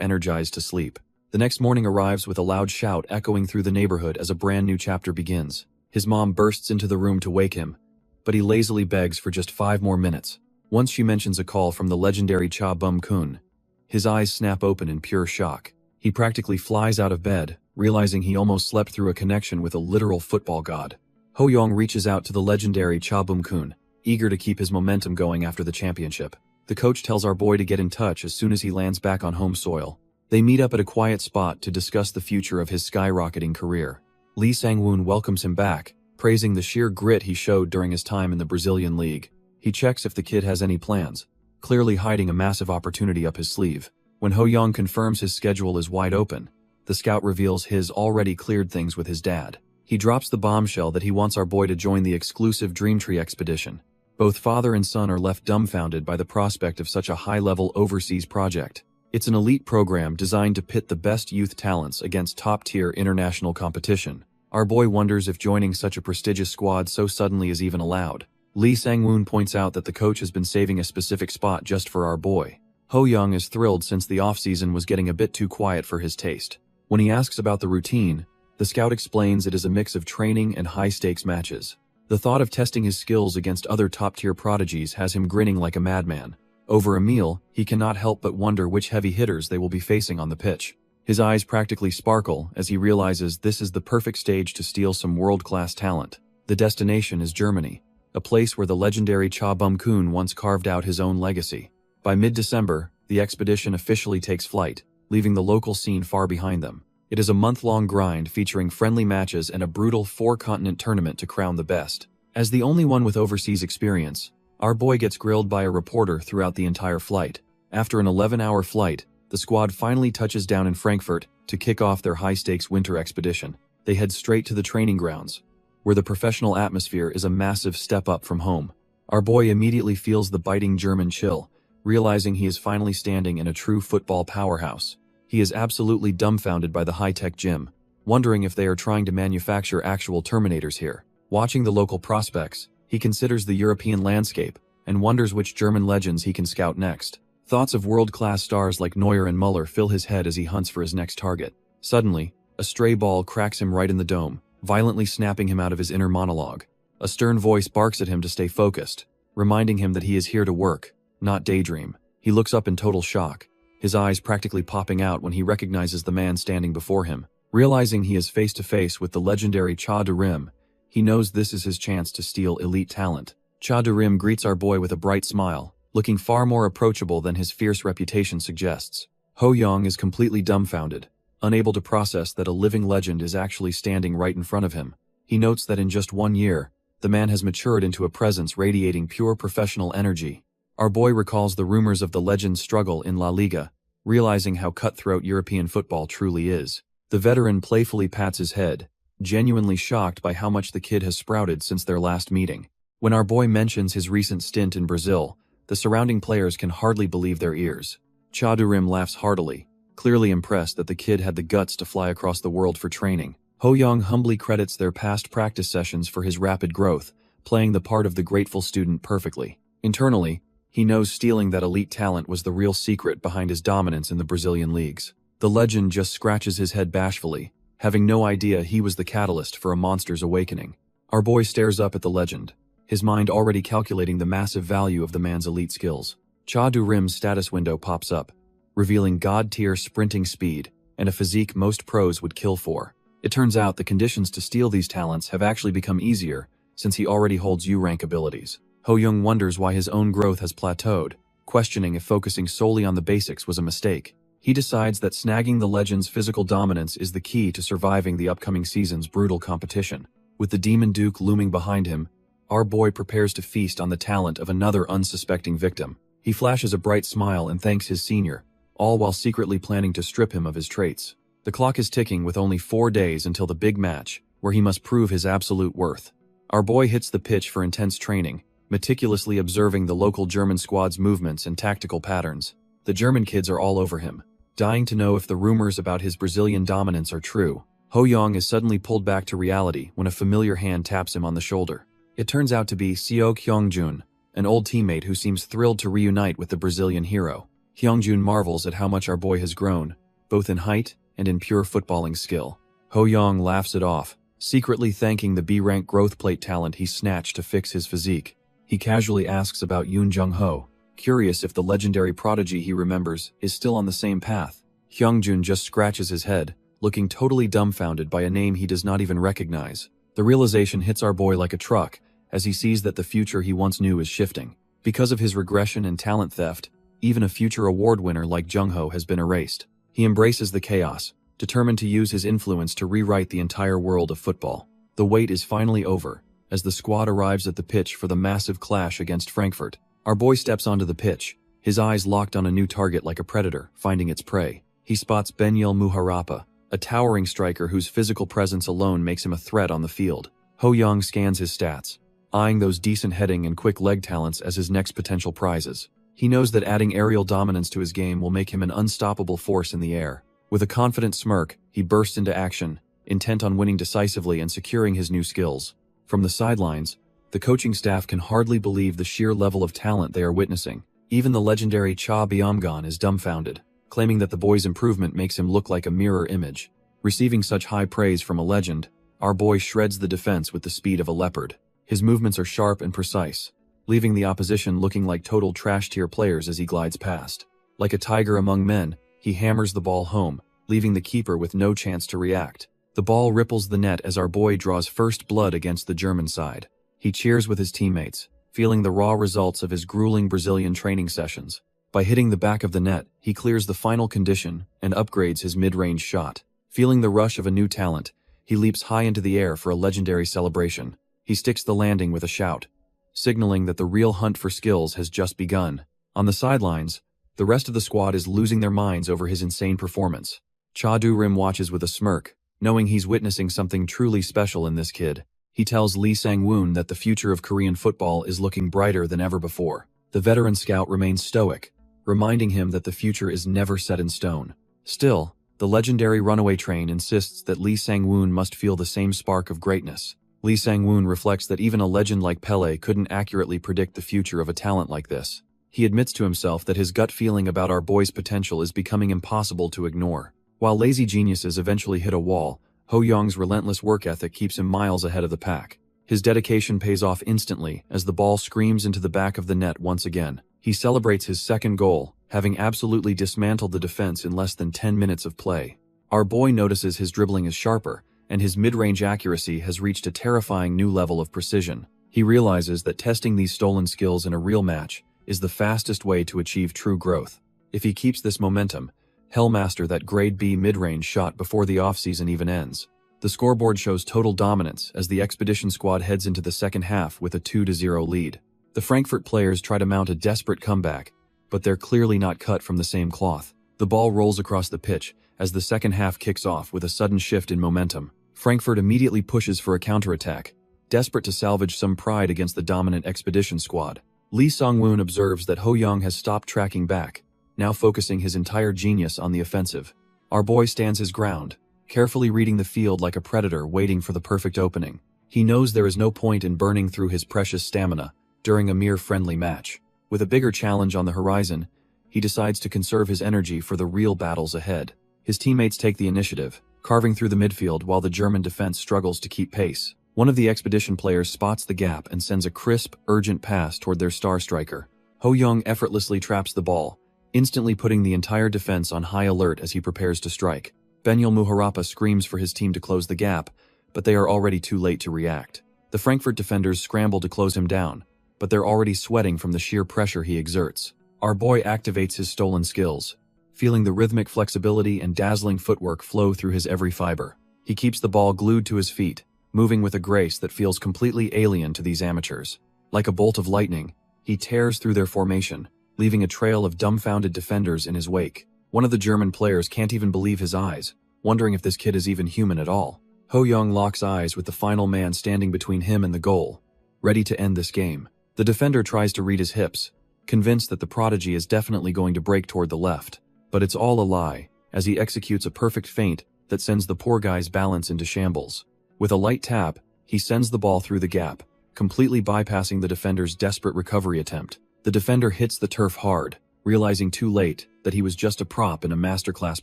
energized to sleep. The next morning arrives with a loud shout echoing through the neighborhood as a brand new chapter begins. His mom bursts into the room to wake him, but he lazily begs for just 5 more minutes. Once she mentions a call from the legendary Cha Bum-kun, his eyes snap open in pure shock. He practically flies out of bed, realizing he almost slept through a connection with a literal football god. Ho-young reaches out to the legendary Cha Bum-kun, eager to keep his momentum going after the championship. The coach tells our boy to get in touch as soon as he lands back on home soil. They meet up at a quiet spot to discuss the future of his skyrocketing career. Lee Sang-woon welcomes him back, praising the sheer grit he showed during his time in the Brazilian league. He checks if the kid has any plans, clearly hiding a massive opportunity up his sleeve. When Ho-young confirms his schedule is wide open, the scout reveals his already cleared things with his dad. He drops the bombshell that he wants our boy to join the exclusive Dreamtree expedition. Both father and son are left dumbfounded by the prospect of such a high-level overseas project. It's an elite program designed to pit the best youth talents against top-tier international competition. Our boy wonders if joining such a prestigious squad so suddenly is even allowed. Lee Sang-woon points out that the coach has been saving a specific spot just for our boy. Ho-young is thrilled since the off-season was getting a bit too quiet for his taste. When he asks about the routine, the scout explains it is a mix of training and high-stakes matches. The thought of testing his skills against other top-tier prodigies has him grinning like a madman. Over a meal, he cannot help but wonder which heavy hitters they will be facing on the pitch. His eyes practically sparkle as he realizes this is the perfect stage to steal some world-class talent. The destination is Germany, a place where the legendary Cha Bum-kun once carved out his own legacy. By mid-December, the expedition officially takes flight, leaving the local scene far behind them. It is a month-long grind featuring friendly matches and a brutal 4-continent tournament to crown the best. As the only one with overseas experience, our boy gets grilled by a reporter throughout the entire flight. After an 11-hour flight, the squad finally touches down in Frankfurt to kick off their high-stakes winter expedition. They head straight to the training grounds, where the professional atmosphere is a massive step up from home. Our boy immediately feels the biting German chill, realizing he is finally standing in a true football powerhouse. He is absolutely dumbfounded by the high-tech gym, wondering if they are trying to manufacture actual Terminators here. Watching the local prospects, he considers the European landscape and wonders which German legends he can scout next. Thoughts of world-class stars like Neuer and Müller fill his head as he hunts for his next target. Suddenly, a stray ball cracks him right in the dome, violently snapping him out of his inner monologue. A stern voice barks at him to stay focused, reminding him that he is here to work, not daydream. He looks up in total shock, his eyes practically popping out when he recognizes the man standing before him. Realizing he is face to face with the legendary Cha De-rim, he knows this is his chance to steal elite talent. Cha De-rim greets our boy with a bright smile, looking far more approachable than his fierce reputation suggests. Ho-young is completely dumbfounded, unable to process that a living legend is actually standing right in front of him. He notes that in just 1 year, the man has matured into a presence radiating pure professional energy. Our boy recalls the rumors of the legend's struggle in La Liga, realizing how cutthroat European football truly is. The veteran playfully pats his head, genuinely shocked by how much the kid has sprouted since their last meeting. When our boy mentions his recent stint in Brazil, the surrounding players can hardly believe their ears. Cha Durim laughs heartily, clearly impressed that the kid had the guts to fly across the world for training. Ho Young humbly credits their past practice sessions for his rapid growth, playing the part of the grateful student perfectly. Internally, he knows stealing that elite talent was the real secret behind his dominance in the Brazilian leagues. The legend just scratches his head bashfully, having no idea he was the catalyst for a monster's awakening. Our boy stares up at the legend, his mind already calculating the massive value of the man's elite skills. Cha Durim's status window pops up, revealing god-tier sprinting speed and a physique most pros would kill for. It turns out the conditions to steal these talents have actually become easier since he already holds U-rank abilities. Ho Young wonders why his own growth has plateaued, questioning if focusing solely on the basics was a mistake. He decides that snagging the legend's physical dominance is the key to surviving the upcoming season's brutal competition. With the Demon Duke looming behind him, our boy prepares to feast on the talent of another unsuspecting victim. He flashes a bright smile and thanks his senior, all while secretly planning to strip him of his traits. The clock is ticking with only 4 days until the big match, where he must prove his absolute worth. Our boy hits the pitch for intense training, meticulously observing the local German squad's movements and tactical patterns. The German kids are all over him, dying to know if the rumors about his Brazilian dominance are true. Ho Young is suddenly pulled back to reality when a familiar hand taps him on the shoulder. It turns out to be Seo Hyungjun, an old teammate who seems thrilled to reunite with the Brazilian hero. Hyungjun marvels at how much our boy has grown, both in height and in pure footballing skill. Ho Young laughs it off, secretly thanking the B-rank growth plate talent he snatched to fix his physique. He casually asks about Yoon Jung-ho, curious if the legendary prodigy he remembers is still on the same path. Hyungjun just scratches his head, looking totally dumbfounded by a name he does not even recognize. The realization hits our boy like a truck, as he sees that the future he once knew is shifting. Because of his regression and talent theft, even a future award winner like Jung-ho has been erased. He embraces the chaos, determined to use his influence to rewrite the entire world of football. The wait is finally over, as the squad arrives at the pitch for the massive clash against Frankfurt. Our boy steps onto the pitch, his eyes locked on a new target like a predator, finding its prey. He spots Benyel Muharapa, a towering striker whose physical presence alone makes him a threat on the field. Ho Young scans his stats, eyeing those decent heading and quick leg talents as his next potential prizes. He knows that adding aerial dominance to his game will make him an unstoppable force in the air. With a confident smirk, he bursts into action, intent on winning decisively and securing his new skills. From the sidelines, the coaching staff can hardly believe the sheer level of talent they are witnessing. Even the legendary Cha Byamgon is dumbfounded, claiming that the boy's improvement makes him look like a mirror image. Receiving such high praise from a legend, our boy shreds the defense with the speed of a leopard. His movements are sharp and precise, leaving the opposition looking like total trash-tier players as he glides past. Like a tiger among men, he hammers the ball home, leaving the keeper with no chance to react. The ball ripples the net as our boy draws first blood against the German side. He cheers with his teammates, feeling the raw results of his grueling Brazilian training sessions. By hitting the back of the net, he clears the final condition and upgrades his mid-range shot. Feeling the rush of a new talent, he leaps high into the air for a legendary celebration. He sticks the landing with a shout, signaling that the real hunt for skills has just begun. On the sidelines, the rest of the squad is losing their minds over his insane performance. Cha Du-rim watches with a smirk, knowing he's witnessing something truly special in this kid. He tells Lee Sang-woon that the future of Korean football is looking brighter than ever before. The veteran scout remains stoic, reminding him that the future is never set in stone. Still, the legendary runaway train insists that Lee Sang-woon must feel the same spark of greatness. Lee Sang-woon reflects that even a legend like Pele couldn't accurately predict the future of a talent like this. He admits to himself that his gut feeling about our boy's potential is becoming impossible to ignore. While lazy geniuses eventually hit a wall, Ho Young's relentless work ethic keeps him miles ahead of the pack. His dedication pays off instantly as the ball screams into the back of the net once again. He celebrates his second goal, having absolutely dismantled the defense in less than 10 minutes of play. Our boy notices his dribbling is sharper, and his mid-range accuracy has reached a terrifying new level of precision. He realizes that testing these stolen skills in a real match is the fastest way to achieve true growth. If he keeps this momentum, he'll master that grade B mid-range shot before the offseason even ends. The scoreboard shows total dominance as the expedition squad heads into the second half with a 2-0 lead. The Frankfurt players try to mount a desperate comeback, but they're clearly not cut from the same cloth. The ball rolls across the pitch as the second half kicks off with a sudden shift in momentum. Frankfurt immediately pushes for a counterattack, desperate to salvage some pride against the dominant expedition squad. Lee Song-woon observes that Ho-young has stopped tracking back, now focusing his entire genius on the offensive. Our boy stands his ground, carefully reading the field like a predator waiting for the perfect opening. He knows there is no point in burning through his precious stamina during a mere friendly match. With a bigger challenge on the horizon, he decides to conserve his energy for the real battles ahead. His teammates take the initiative, carving through the midfield while the German defense struggles to keep pace. One of the expedition players spots the gap and sends a crisp, urgent pass toward their star striker. Ho-young effortlessly traps the ball, instantly putting the entire defense on high alert as he prepares to strike. Benyil Muharapa screams for his team to close the gap, but they are already too late to react. The Frankfurt defenders scramble to close him down, but they're already sweating from the sheer pressure he exerts. Our boy activates his stolen skills, feeling the rhythmic flexibility and dazzling footwork flow through his every fiber. He keeps the ball glued to his feet, moving with a grace that feels completely alien to these amateurs. Like a bolt of lightning, he tears through their formation, leaving a trail of dumbfounded defenders in his wake. One of the German players can't even believe his eyes, wondering if this kid is even human at all. Ho-young locks eyes with the final man standing between him and the goal, ready to end this game. The defender tries to read his hips, convinced that the prodigy is definitely going to break toward the left. But it's all a lie, as he executes a perfect feint that sends the poor guy's balance into shambles. With a light tap, he sends the ball through the gap, completely bypassing the defender's desperate recovery attempt. The defender hits the turf hard, realizing too late that he was just a prop in a masterclass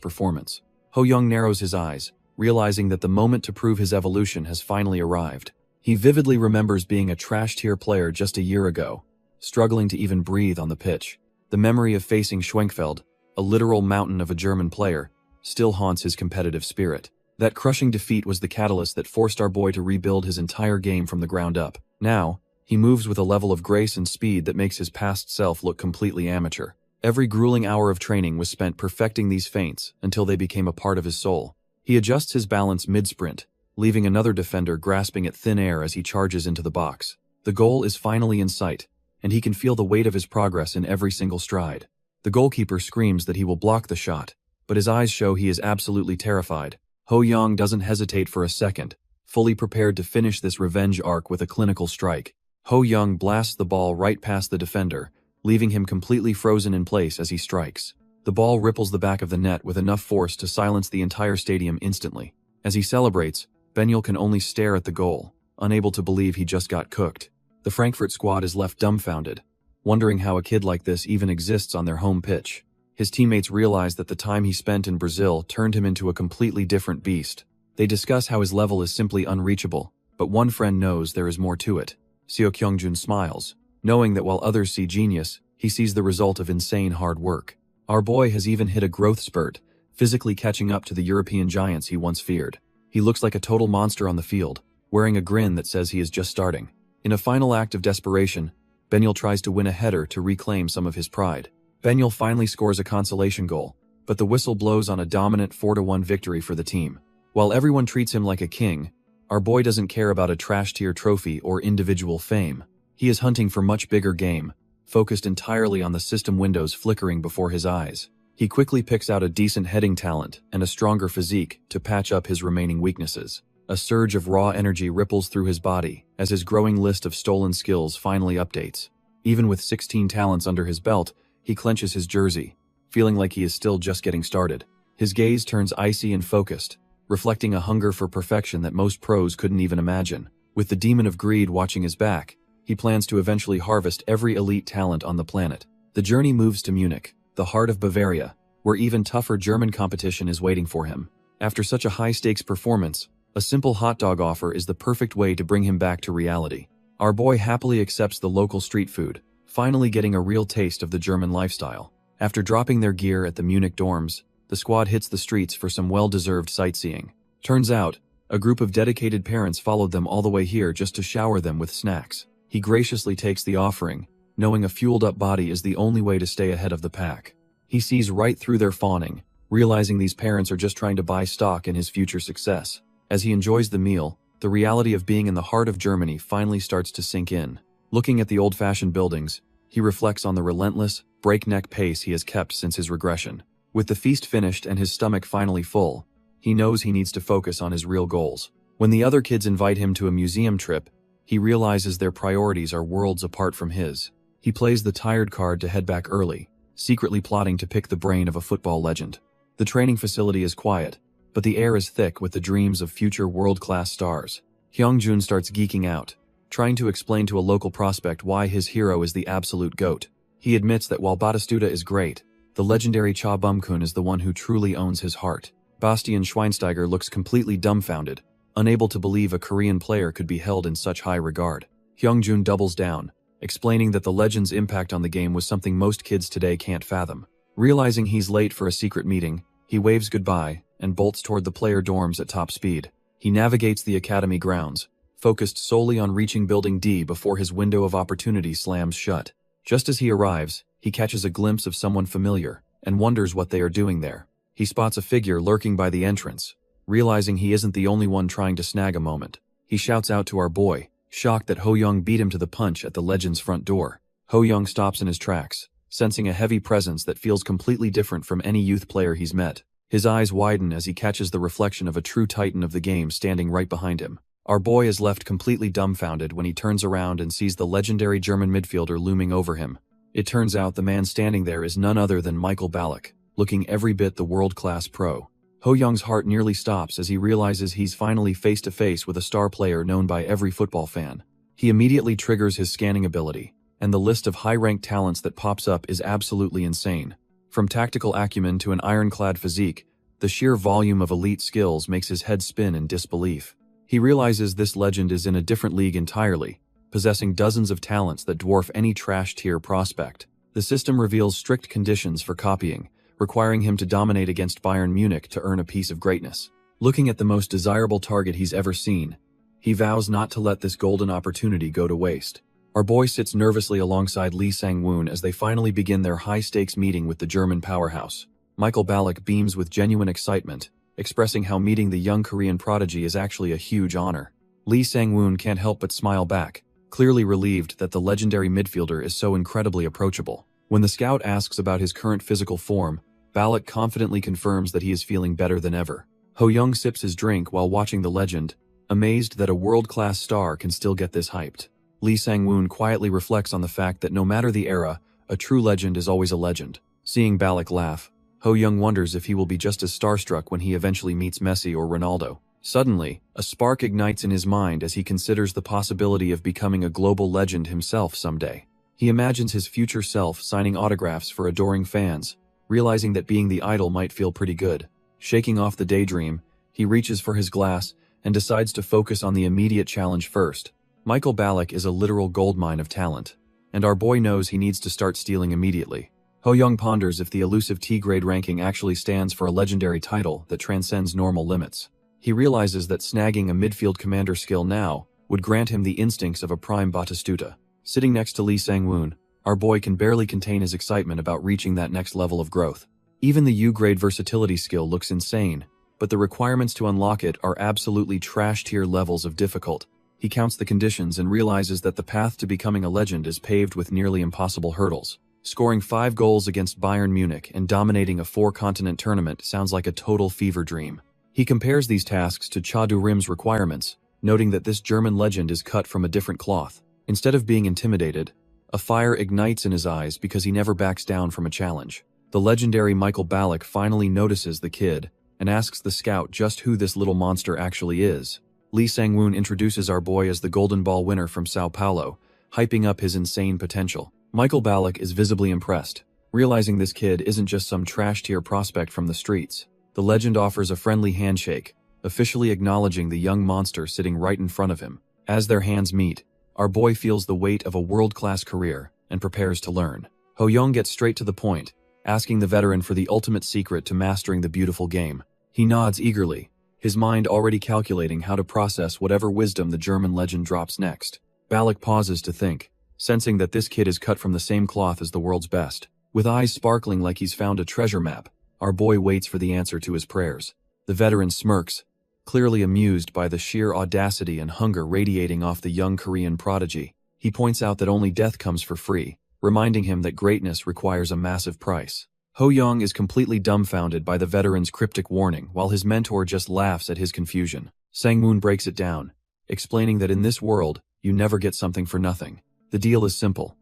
performance. Ho-young narrows his eyes, realizing that the moment to prove his evolution has finally arrived. He vividly remembers being a trash-tier player just a year ago, struggling to even breathe on the pitch. The memory of facing Schwenkfeld, a literal mountain of a German player, still haunts his competitive spirit. That crushing defeat was the catalyst that forced our boy to rebuild his entire game from the ground up. Now, he moves with a level of grace and speed that makes his past self look completely amateur. Every grueling hour of training was spent perfecting these feints until they became a part of his soul. He adjusts his balance mid-sprint, leaving another defender grasping at thin air as he charges into the box. The goal is finally in sight, and he can feel the weight of his progress in every single stride. The goalkeeper screams that he will block the shot, but his eyes show he is absolutely terrified. Ho-young doesn't hesitate for a second, fully prepared to finish this revenge arc with a clinical strike. Ho-young blasts the ball right past the defender, leaving him completely frozen in place as he strikes. The ball ripples the back of the net with enough force to silence the entire stadium instantly. As he celebrates, Benyil can only stare at the goal, unable to believe he just got cooked. The Frankfurt squad is left dumbfounded, wondering how a kid like this even exists on their home pitch. His teammates realize that the time he spent in Brazil turned him into a completely different beast. They discuss how his level is simply unreachable, but one friend knows there is more to it. Seo Kyungjun smiles, knowing that while others see genius, he sees the result of insane hard work. Our boy has even hit a growth spurt, physically catching up to the European giants he once feared. He looks like a total monster on the field, wearing a grin that says he is just starting. In a final act of desperation, Benyil tries to win a header to reclaim some of his pride. Benyil finally scores a consolation goal, but the whistle blows on a dominant 4-1 victory for the team. While everyone treats him like a king, our boy doesn't care about a trash-tier trophy or individual fame. He is hunting for much bigger game, focused entirely on the system windows flickering before his eyes. He quickly picks out a decent heading talent and a stronger physique to patch up his remaining weaknesses. A surge of raw energy ripples through his body as his growing list of stolen skills finally updates. Even with 16 talents under his belt, he clenches his jersey, feeling like he is still just getting started. His gaze turns icy and focused, reflecting a hunger for perfection that most pros couldn't even imagine. With the demon of greed watching his back, he plans to eventually harvest every elite talent on the planet. The journey moves to Munich, the heart of Bavaria, where even tougher German competition is waiting for him. After such a high-stakes performance, a simple hot dog offer is the perfect way to bring him back to reality. Our boy happily accepts the local street food, finally getting a real taste of the German lifestyle. After dropping their gear at the Munich dorms, the squad hits the streets for some well-deserved sightseeing. Turns out, a group of dedicated parents followed them all the way here just to shower them with snacks. He graciously takes the offering, knowing a fueled-up body is the only way to stay ahead of the pack. He sees right through their fawning, realizing these parents are just trying to buy stock in his future success. As he enjoys the meal, the reality of being in the heart of Germany finally starts to sink in. Looking at the old-fashioned buildings, he reflects on the relentless, breakneck pace he has kept since his regression. With the feast finished and his stomach finally full, he knows he needs to focus on his real goals. When the other kids invite him to a museum trip, he realizes their priorities are worlds apart from his. He plays the tired card to head back early, secretly plotting to pick the brain of a football legend. The training facility is quiet, but the air is thick with the dreams of future world-class stars. Hyungjun starts geeking out, trying to explain to a local prospect why his hero is the absolute GOAT. He admits that while Batistuta is great, the legendary Cha Bum-kun is the one who truly owns his heart. Bastian Schweinsteiger looks completely dumbfounded, unable to believe a Korean player could be held in such high regard. Hyungjun doubles down, explaining that the legend's impact on the game was something most kids today can't fathom. Realizing he's late for a secret meeting, he waves goodbye and bolts toward the player dorms at top speed. He navigates the academy grounds, focused solely on reaching Building D before his window of opportunity slams shut. Just as he arrives, he catches a glimpse of someone familiar and wonders what they are doing there. He spots a figure lurking by the entrance. Realizing he isn't the only one trying to snag a moment, he shouts out to our boy, shocked that Ho-young beat him to the punch at the legend's front door. Ho-young stops in his tracks, sensing a heavy presence that feels completely different from any youth player he's met. His eyes widen as he catches the reflection of a true titan of the game standing right behind him. Our boy is left completely dumbfounded when he turns around and sees the legendary German midfielder looming over him. It turns out the man standing there is none other than Michael Ballack, looking every bit the world-class pro. Ho-young's heart nearly stops as he realizes he's finally face-to-face with a star player known by every football fan. He immediately triggers his scanning ability, and the list of high-ranked talents that pops up is absolutely insane. From tactical acumen to an ironclad physique, the sheer volume of elite skills makes his head spin in disbelief. He realizes this legend is in a different league entirely, possessing dozens of talents that dwarf any trash-tier prospect. The system reveals strict conditions for copying, requiring him to dominate against Bayern Munich to earn a piece of greatness. Looking at the most desirable target he's ever seen, he vows not to let this golden opportunity go to waste. Our boy sits nervously alongside Lee Sang-woon as they finally begin their high-stakes meeting with the German powerhouse. Michael Ballack beams with genuine excitement, expressing how meeting the young Korean prodigy is actually a huge honor. Lee Sang-woon can't help but smile back, clearly relieved that the legendary midfielder is so incredibly approachable. When the scout asks about his current physical form, Ballack confidently confirms that he is feeling better than ever. Ho-young sips his drink while watching the legend, amazed that a world-class star can still get this hyped. Lee Sang-woon quietly reflects on the fact that no matter the era, a true legend is always a legend. Seeing Ballack laugh, Ho-young wonders if he will be just as starstruck when he eventually meets Messi or Ronaldo. Suddenly, a spark ignites in his mind as he considers the possibility of becoming a global legend himself someday. He imagines his future self signing autographs for adoring fans, realizing that being the idol might feel pretty good. Shaking off the daydream, he reaches for his glass and decides to focus on the immediate challenge first. Michael Ballack is a literal goldmine of talent, and our boy knows he needs to start stealing immediately. Ho-young ponders if the elusive T-grade ranking actually stands for a legendary title that transcends normal limits. He realizes that snagging a midfield commander skill now would grant him the instincts of a prime Batistuta. Sitting next to Lee Sang-woon, our boy can barely contain his excitement about reaching that next level of growth. Even the U-grade versatility skill looks insane, but the requirements to unlock it are absolutely trash-tier levels of difficult. He counts the conditions and realizes that the path to becoming a legend is paved with nearly impossible hurdles. Scoring 5 goals against Bayern Munich and dominating a 4-continent tournament sounds like a total fever dream. He compares these tasks to Cha Du-rim's requirements, noting that this German legend is cut from a different cloth. Instead of being intimidated, a fire ignites in his eyes because he never backs down from a challenge. The legendary Michael Ballack finally notices the kid and asks the scout just who this little monster actually is. Lee Sang-woon introduces our boy as the Golden Ball winner from Sao Paulo, hyping up his insane potential. Michael Ballack is visibly impressed, realizing this kid isn't just some trash-tier prospect from the streets. The legend offers a friendly handshake, officially acknowledging the young monster sitting right in front of him. As their hands meet, our boy feels the weight of a world-class career and prepares to learn. Ho-young gets straight to the point, asking the veteran for the ultimate secret to mastering the beautiful game. He nods eagerly, his mind already calculating how to process whatever wisdom the German legend drops next. Ballack pauses to think, sensing that this kid is cut from the same cloth as the world's best. With eyes sparkling like he's found a treasure map, our boy waits for the answer to his prayers. The veteran smirks, clearly amused by the sheer audacity and hunger radiating off the young Korean prodigy. He points out that only death comes for free, reminding him that greatness requires a massive price. Ho Young is completely dumbfounded by the veteran's cryptic warning while his mentor just laughs at his confusion. Sang-moon breaks it down, explaining that in this world, you never get something for nothing. The deal is simple.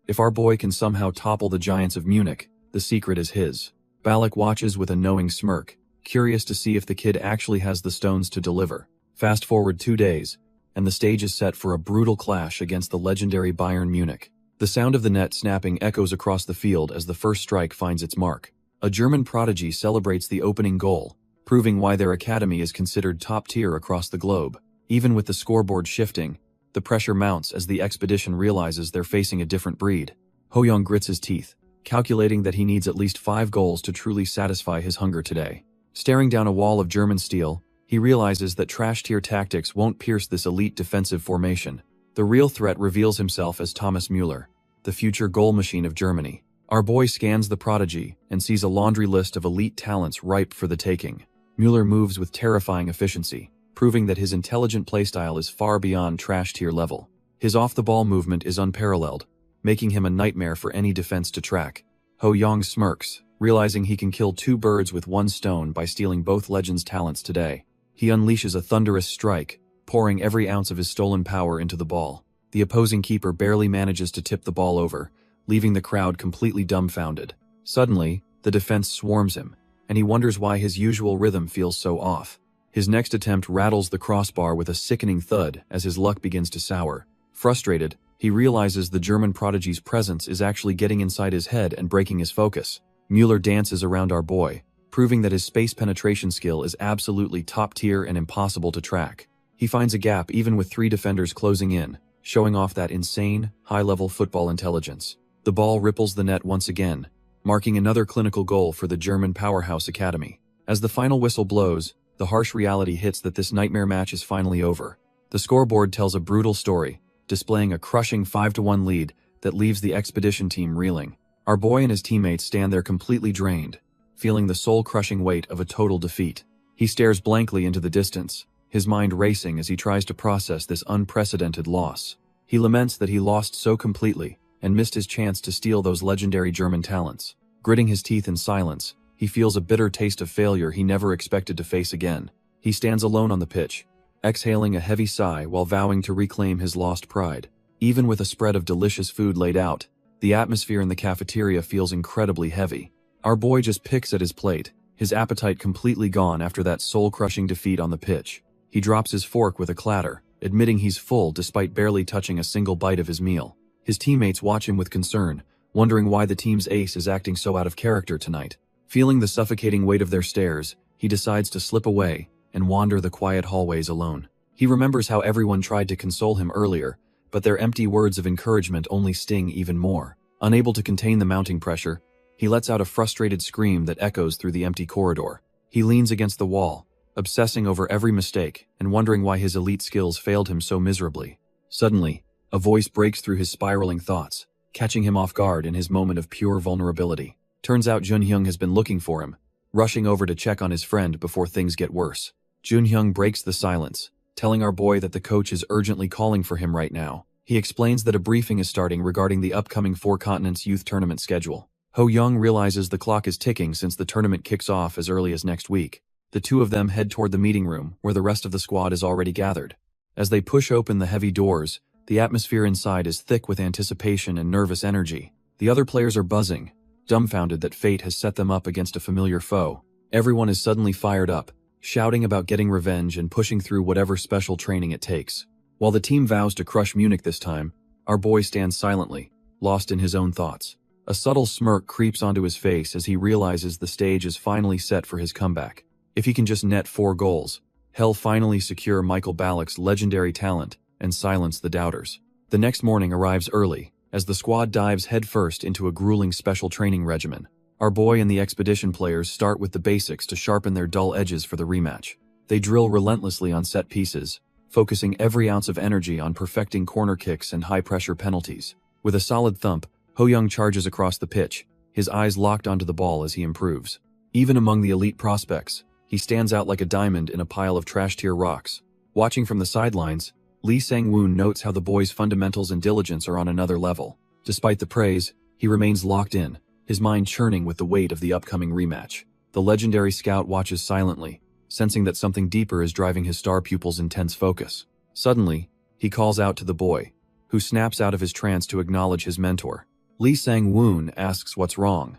If our boy can somehow topple the giants of Munich, the secret is his. Balak watches with a knowing smirk, curious to see if the kid actually has the stones to deliver. Fast forward 2 days, and the stage is set for a brutal clash against the legendary Bayern Munich. The sound of the net snapping echoes across the field as the first strike finds its mark. A German prodigy celebrates the opening goal, proving why their academy is considered top tier across the globe. Even with the scoreboard shifting, the pressure mounts as the expedition realizes they're facing a different breed. Ho Young grits his teeth, calculating that he needs at least 5 goals to truly satisfy his hunger today. Staring down a wall of German steel, he realizes that trash-tier tactics won't pierce this elite defensive formation. The real threat reveals himself as Thomas Müller, the future goal machine of Germany. Our boy scans the prodigy and sees a laundry list of elite talents ripe for the taking. Müller moves with terrifying efficiency, proving that his intelligent playstyle is far beyond trash-tier level. His off-the-ball movement is unparalleled, making him a nightmare for any defense to track. Ho Young smirks, realizing he can kill 2 birds with 1 stone by stealing both legends' talents today. He unleashes a thunderous strike, pouring every ounce of his stolen power into the ball. The opposing keeper barely manages to tip the ball over, leaving the crowd completely dumbfounded. Suddenly, the defense swarms him, and he wonders why his usual rhythm feels so off. His next attempt rattles the crossbar with a sickening thud as his luck begins to sour. Frustrated, he realizes the German prodigy's presence is actually getting inside his head and breaking his focus. Müller dances around our boy, proving that his space penetration skill is absolutely top tier and impossible to track. He finds a gap even with 3 defenders closing in, showing off that insane, high-level football intelligence. The ball ripples the net once again, marking another clinical goal for the German powerhouse academy. As the final whistle blows, the harsh reality hits that this nightmare match is finally over. The scoreboard tells a brutal story, displaying a crushing 5-1 lead that leaves the expedition team reeling. Our boy and his teammates stand there completely drained, feeling the soul-crushing weight of a total defeat. He stares blankly into the distance, his mind racing as he tries to process this unprecedented loss. He laments that he lost so completely and missed his chance to steal those legendary German talents. Gritting his teeth in silence, he feels a bitter taste of failure he never expected to face again. He stands alone on the pitch, exhaling a heavy sigh while vowing to reclaim his lost pride. Even with a spread of delicious food laid out, the atmosphere in the cafeteria feels incredibly heavy. Our boy just picks at his plate, his appetite completely gone after that soul-crushing defeat on the pitch. He drops his fork with a clatter, admitting he's full despite barely touching a single bite of his meal. His teammates watch him with concern, wondering why the team's ace is acting so out of character tonight. Feeling the suffocating weight of their stares, he decides to slip away and wander the quiet hallways alone. He remembers how everyone tried to console him earlier, but their empty words of encouragement only sting even more. Unable to contain the mounting pressure, he lets out a frustrated scream that echoes through the empty corridor. He leans against the wall, obsessing over every mistake and wondering why his elite skills failed him so miserably. Suddenly, a voice breaks through his spiraling thoughts, catching him off guard in his moment of pure vulnerability. Turns out Junhyung has been looking for him, rushing over to check on his friend before things get worse. Junhyung breaks the silence, telling our boy that the coach is urgently calling for him right now. He explains that a briefing is starting regarding the upcoming 4 Continents Youth Tournament schedule. Ho Young realizes the clock is ticking since the tournament kicks off as early as next week. The two of them head toward the meeting room, where the rest of the squad is already gathered. As they push open the heavy doors, the atmosphere inside is thick with anticipation and nervous energy. The other players are buzzing, dumbfounded that fate has set them up against a familiar foe. Everyone is suddenly fired up, shouting about getting revenge and pushing through whatever special training it takes. While the team vows to crush Munich this time, our boy stands silently, lost in his own thoughts. A subtle smirk creeps onto his face as he realizes the stage is finally set for his comeback. If he can just net 4 goals, he'll finally secure Michael Ballack's legendary talent and silence the doubters. The next morning arrives early, as the squad dives headfirst into a grueling special training regimen. Our boy and the expedition players start with the basics to sharpen their dull edges for the rematch. They drill relentlessly on set pieces, focusing every ounce of energy on perfecting corner kicks and high-pressure penalties. With a solid thump, Ho Young charges across the pitch, his eyes locked onto the ball as he improves. Even among the elite prospects, he stands out like a diamond in a pile of trash-tier rocks. Watching from the sidelines, Lee Sang-woon notes how the boy's fundamentals and diligence are on another level. Despite the praise, he remains locked in, his mind churning with the weight of the upcoming rematch. The legendary scout watches silently, sensing that something deeper is driving his star pupil's intense focus. Suddenly, he calls out to the boy, who snaps out of his trance to acknowledge his mentor. Lee Sang-woon asks what's wrong,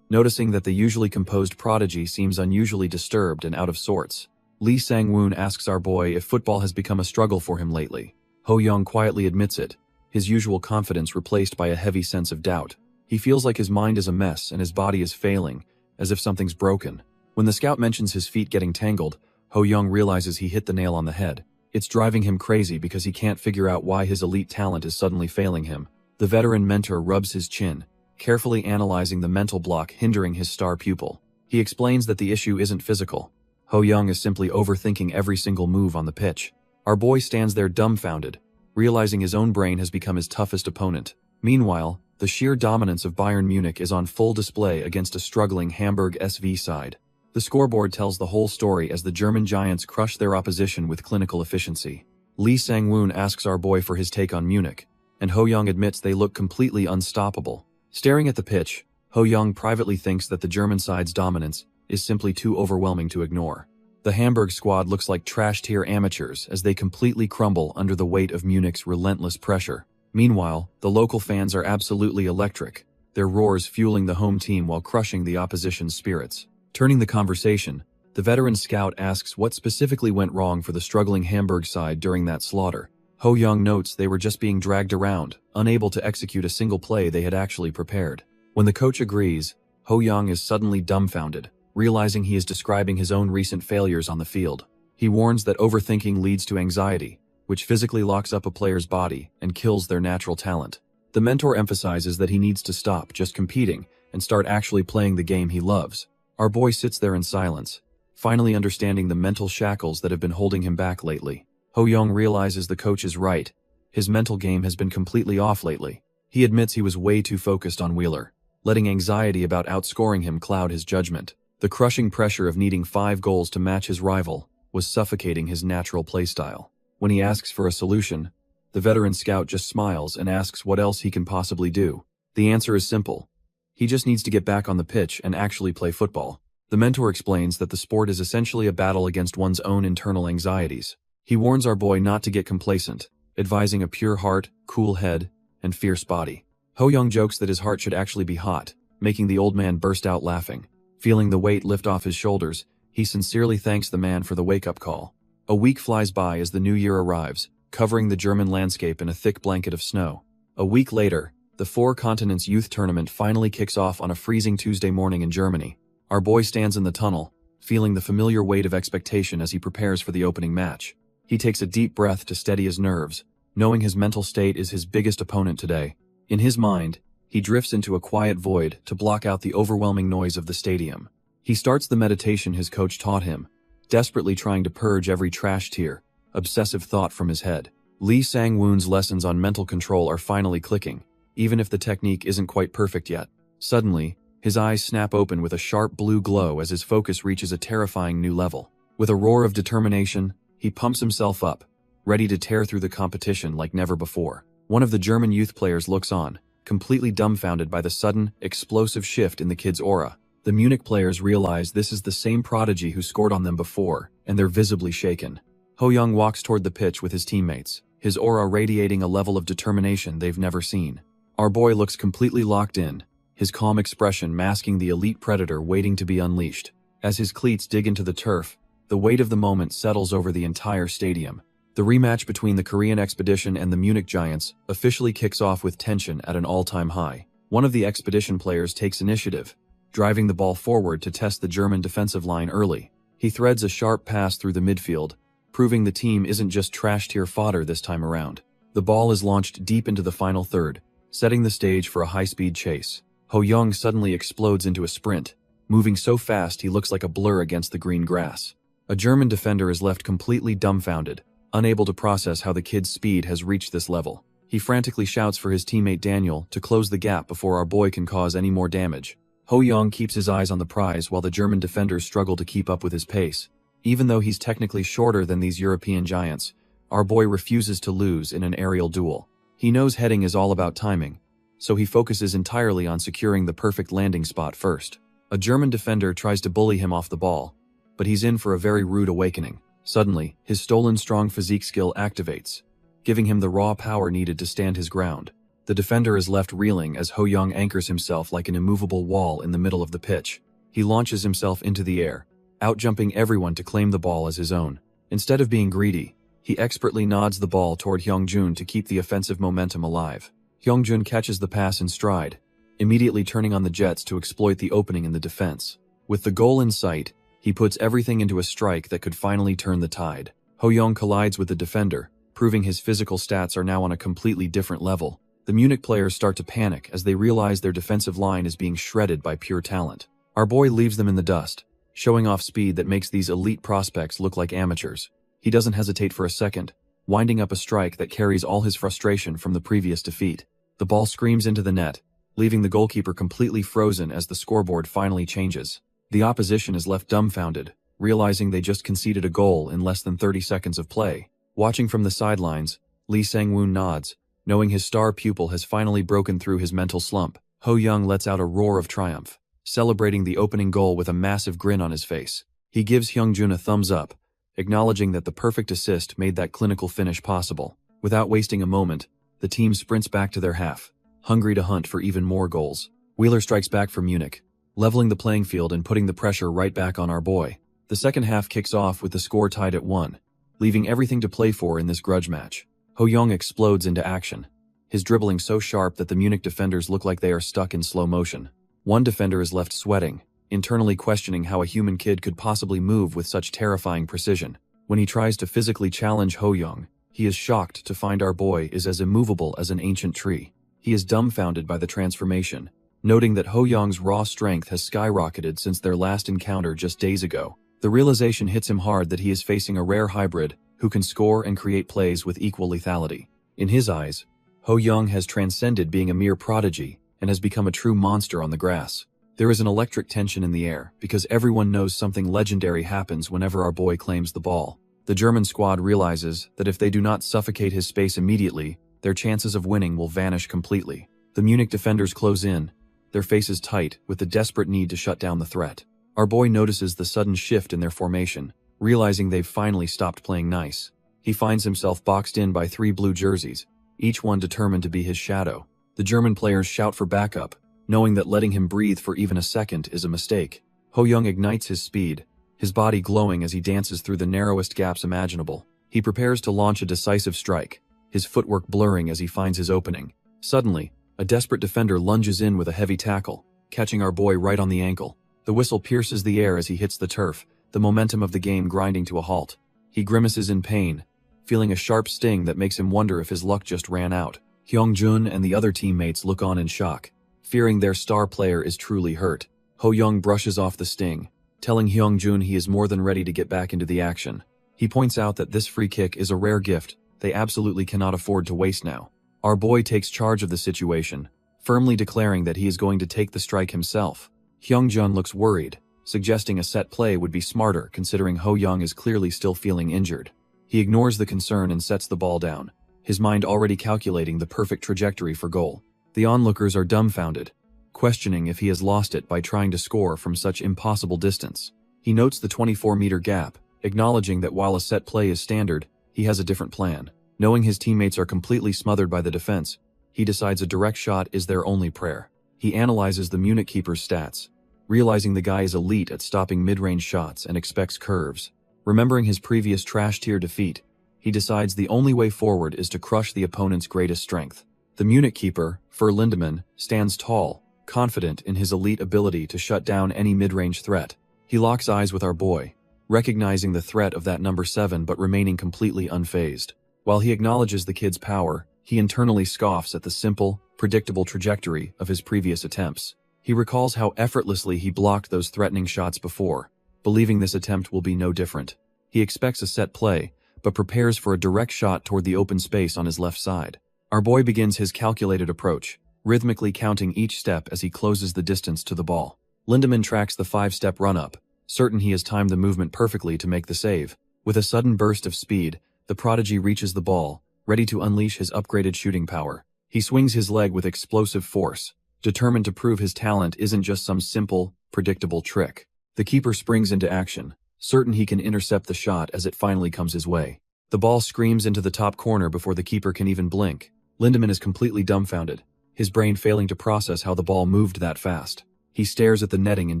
noticing that the usually composed prodigy seems unusually disturbed and out of sorts. Lee Sang-woon asks our boy if football has become a struggle for him lately. Ho-young quietly admits it, his usual confidence replaced by a heavy sense of doubt. He feels like his mind is a mess and his body is failing, as if something's broken. When the scout mentions his feet getting tangled, Ho-young realizes he hit the nail on the head. It's driving him crazy because he can't figure out why his elite talent is suddenly failing him. The veteran mentor rubs his chin, carefully analyzing the mental block hindering his star pupil. He explains that the issue isn't physical. Ho-young is simply overthinking every single move on the pitch. Our boy stands there dumbfounded, realizing his own brain has become his toughest opponent. Meanwhile, the sheer dominance of Bayern Munich is on full display against a struggling Hamburg SV side. The scoreboard tells the whole story as the German giants crush their opposition with clinical efficiency. Lee Sang-woon asks our boy for his take on Munich, and Ho-young admits they look completely unstoppable. Staring at the pitch, Ho-young privately thinks that the German side's dominance is simply too overwhelming to ignore. The Hamburg squad looks like trash-tier amateurs as they completely crumble under the weight of Munich's relentless pressure. Meanwhile, the local fans are absolutely electric, their roars fueling the home team while crushing the opposition's spirits. Turning the conversation, the veteran scout asks what specifically went wrong for the struggling Hamburg side during that slaughter. Ho-young notes they were just being dragged around, unable to execute a single play they had actually prepared. When the coach agrees, Ho-young is suddenly dumbfounded, realizing he is describing his own recent failures on the field. He warns that overthinking leads to anxiety, which physically locks up a player's body and kills their natural talent. The mentor emphasizes that he needs to stop just competing and start actually playing the game he loves. Our boy sits there in silence, finally understanding the mental shackles that have been holding him back lately. Ho-young realizes the coach is right. His mental game has been completely off lately. He admits he was way too focused on Wheeler, letting anxiety about outscoring him cloud his judgment. The crushing pressure of needing 5 goals to match his rival was suffocating his natural playstyle. When he asks for a solution, the veteran scout just smiles and asks what else he can possibly do. The answer is simple. He just needs to get back on the pitch and actually play football. The mentor explains that the sport is essentially a battle against one's own internal anxieties. He warns our boy not to get complacent, advising a pure heart, cool head, and fierce body. Ho-young jokes that his heart should actually be hot, making the old man burst out laughing. Feeling the weight lift off his shoulders, he sincerely thanks the man for the wake-up call. A week flies by as the new year arrives, covering the German landscape in a thick blanket of snow. A week later, the 4 Continents Youth Tournament finally kicks off on a freezing Tuesday morning in Germany. Our boy stands in the tunnel, feeling the familiar weight of expectation as he prepares for the opening match. He takes a deep breath to steady his nerves, knowing his mental state is his biggest opponent today. In his mind, he drifts into a quiet void to block out the overwhelming noise of the stadium. He starts the meditation his coach taught him, desperately trying to purge every trash-tier, obsessive thought from his head. Lee Sang-woon's lessons on mental control are finally clicking, even if the technique isn't quite perfect yet. Suddenly, his eyes snap open with a sharp blue glow as his focus reaches a terrifying new level. With a roar of determination, he pumps himself up, ready to tear through the competition like never before. One of the German youth players looks on, completely dumbfounded by the sudden, explosive shift in the kid's aura. The Munich players realize this is the same prodigy who scored on them before, and they're visibly shaken. Ho-young walks toward the pitch with his teammates, his aura radiating a level of determination they've never seen. Our boy looks completely locked in, his calm expression masking the elite predator waiting to be unleashed. As his cleats dig into the turf, the weight of the moment settles over the entire stadium. The rematch between the Korean expedition and the Munich Giants officially kicks off with tension at an all-time high. One of the expedition players takes initiative, driving the ball forward to test the German defensive line early. He threads a sharp pass through the midfield, proving the team isn't just trash-tier fodder this time around. The ball is launched deep into the final third, setting the stage for a high-speed chase. Ho-young suddenly explodes into a sprint, moving so fast he looks like a blur against the green grass. A German defender is left completely dumbfounded, unable to process how the kid's speed has reached this level. He frantically shouts for his teammate Daniel to close the gap before our boy can cause any more damage. Ho-young keeps his eyes on the prize while the German defenders struggle to keep up with his pace. Even though he's technically shorter than these European giants, our boy refuses to lose in an aerial duel. He knows heading is all about timing, so he focuses entirely on securing the perfect landing spot first. A German defender tries to bully him off the ball, but he's in for a very rude awakening. Suddenly, his stolen strong physique skill activates, giving him the raw power needed to stand his ground. The defender is left reeling as Ho Young anchors himself like an immovable wall in the middle of the pitch. He launches himself into the air, outjumping everyone to claim the ball as his own. Instead of being greedy, he expertly nods the ball toward Hyungjun to keep the offensive momentum alive. Hyungjun catches the pass in stride, immediately turning on the jets to exploit the opening in the defense. With the goal in sight, he puts everything into a strike that could finally turn the tide. Ho Young collides with the defender, proving his physical stats are now on a completely different level. The Munich players start to panic as they realize their defensive line is being shredded by pure talent. Our boy leaves them in the dust, showing off speed that makes these elite prospects look like amateurs. He doesn't hesitate for a second, winding up a strike that carries all his frustration from the previous defeat. The ball screams into the net, leaving the goalkeeper completely frozen as the scoreboard finally changes. The opposition is left dumbfounded, realizing they just conceded a goal in less than 30 seconds of play. Watching from the sidelines, Lee Sang-woon nods, knowing his star pupil has finally broken through his mental slump. Ho Young lets out a roar of triumph, celebrating the opening goal with a massive grin on his face. He gives Hyungjun a thumbs up, acknowledging that the perfect assist made that clinical finish possible. Without wasting a moment, the team sprints back to their half, hungry to hunt for even more goals. Wheeler strikes back for Munich, leveling the playing field and putting the pressure right back on our boy. The second half kicks off with the score tied at 1, leaving everything to play for in this grudge match. Ho Young explodes into action, his dribbling so sharp that the Munich defenders look like they are stuck in slow motion. One defender is left sweating, internally questioning how a human kid could possibly move with such terrifying precision. When he tries to physically challenge Ho Young, he is shocked to find our boy is as immovable as an ancient tree. He is dumbfounded by the transformation, noting that Ho Young's raw strength has skyrocketed since their last encounter just days ago. The realization hits him hard that he is facing a rare hybrid who can score and create plays with equal lethality. In his eyes, Ho Young has transcended being a mere prodigy and has become a true monster on the grass. There is an electric tension in the air because everyone knows something legendary happens whenever our boy claims the ball. The German squad realizes that if they do not suffocate his space immediately, their chances of winning will vanish completely. The Munich defenders close in, their faces tight with the desperate need to shut down the threat. Our boy notices the sudden shift in their formation, realizing they've finally stopped playing nice. He finds himself boxed in by 3 blue jerseys, each one determined to be his shadow. The German players shout for backup, knowing that letting him breathe for even a second is a mistake. Ho Young ignites his speed, his body glowing as he dances through the narrowest gaps imaginable. He prepares to launch a decisive strike, his footwork blurring as he finds his opening. Suddenly, a desperate defender lunges in with a heavy tackle, catching our boy right on the ankle. The whistle pierces the air as he hits the turf, the momentum of the game grinding to a halt. He grimaces in pain, feeling a sharp sting that makes him wonder if his luck just ran out. Hyungjun and the other teammates look on in shock, fearing their star player is truly hurt. Ho Young brushes off the sting, telling Hyungjun he is more than ready to get back into the action. He points out that this free kick is a rare gift they absolutely cannot afford to waste now. Our boy takes charge of the situation, firmly declaring that he is going to take the strike himself. Hyungjun looks worried, suggesting a set play would be smarter considering Ho Young is clearly still feeling injured. He ignores the concern and sets the ball down, his mind already calculating the perfect trajectory for goal. The onlookers are dumbfounded, questioning if he has lost it by trying to score from such impossible distance. He notes the 24-meter gap, acknowledging that while a set play is standard, he has a different plan. Knowing his teammates are completely smothered by the defense, he decides a direct shot is their only prayer. He analyzes the Munich keeper's stats, realizing the guy is elite at stopping mid-range shots and expects curves. Remembering his previous trash-tier defeat, he decides the only way forward is to crush the opponent's greatest strength. The Munich keeper, Fer Lindemann, stands tall, confident in his elite ability to shut down any mid-range threat. He locks eyes with our boy, recognizing the threat of that number 7 but remaining completely unfazed. While he acknowledges the kid's power, he internally scoffs at the simple, predictable trajectory of his previous attempts. He recalls how effortlessly he blocked those threatening shots before, believing this attempt will be no different. He expects a set play, but prepares for a direct shot toward the open space on his left side. Our boy begins his calculated approach, rhythmically counting each step as he closes the distance to the ball. Lindemann tracks the 5-step run-up, certain he has timed the movement perfectly to make the save. With a sudden burst of speed, the prodigy reaches the ball, ready to unleash his upgraded shooting power. He swings his leg with explosive force, determined to prove his talent isn't just some simple, predictable trick. The keeper springs into action, certain he can intercept the shot as it finally comes his way. The ball screams into the top corner before the keeper can even blink. Lindemann is completely dumbfounded, his brain failing to process how the ball moved that fast. He stares at the netting in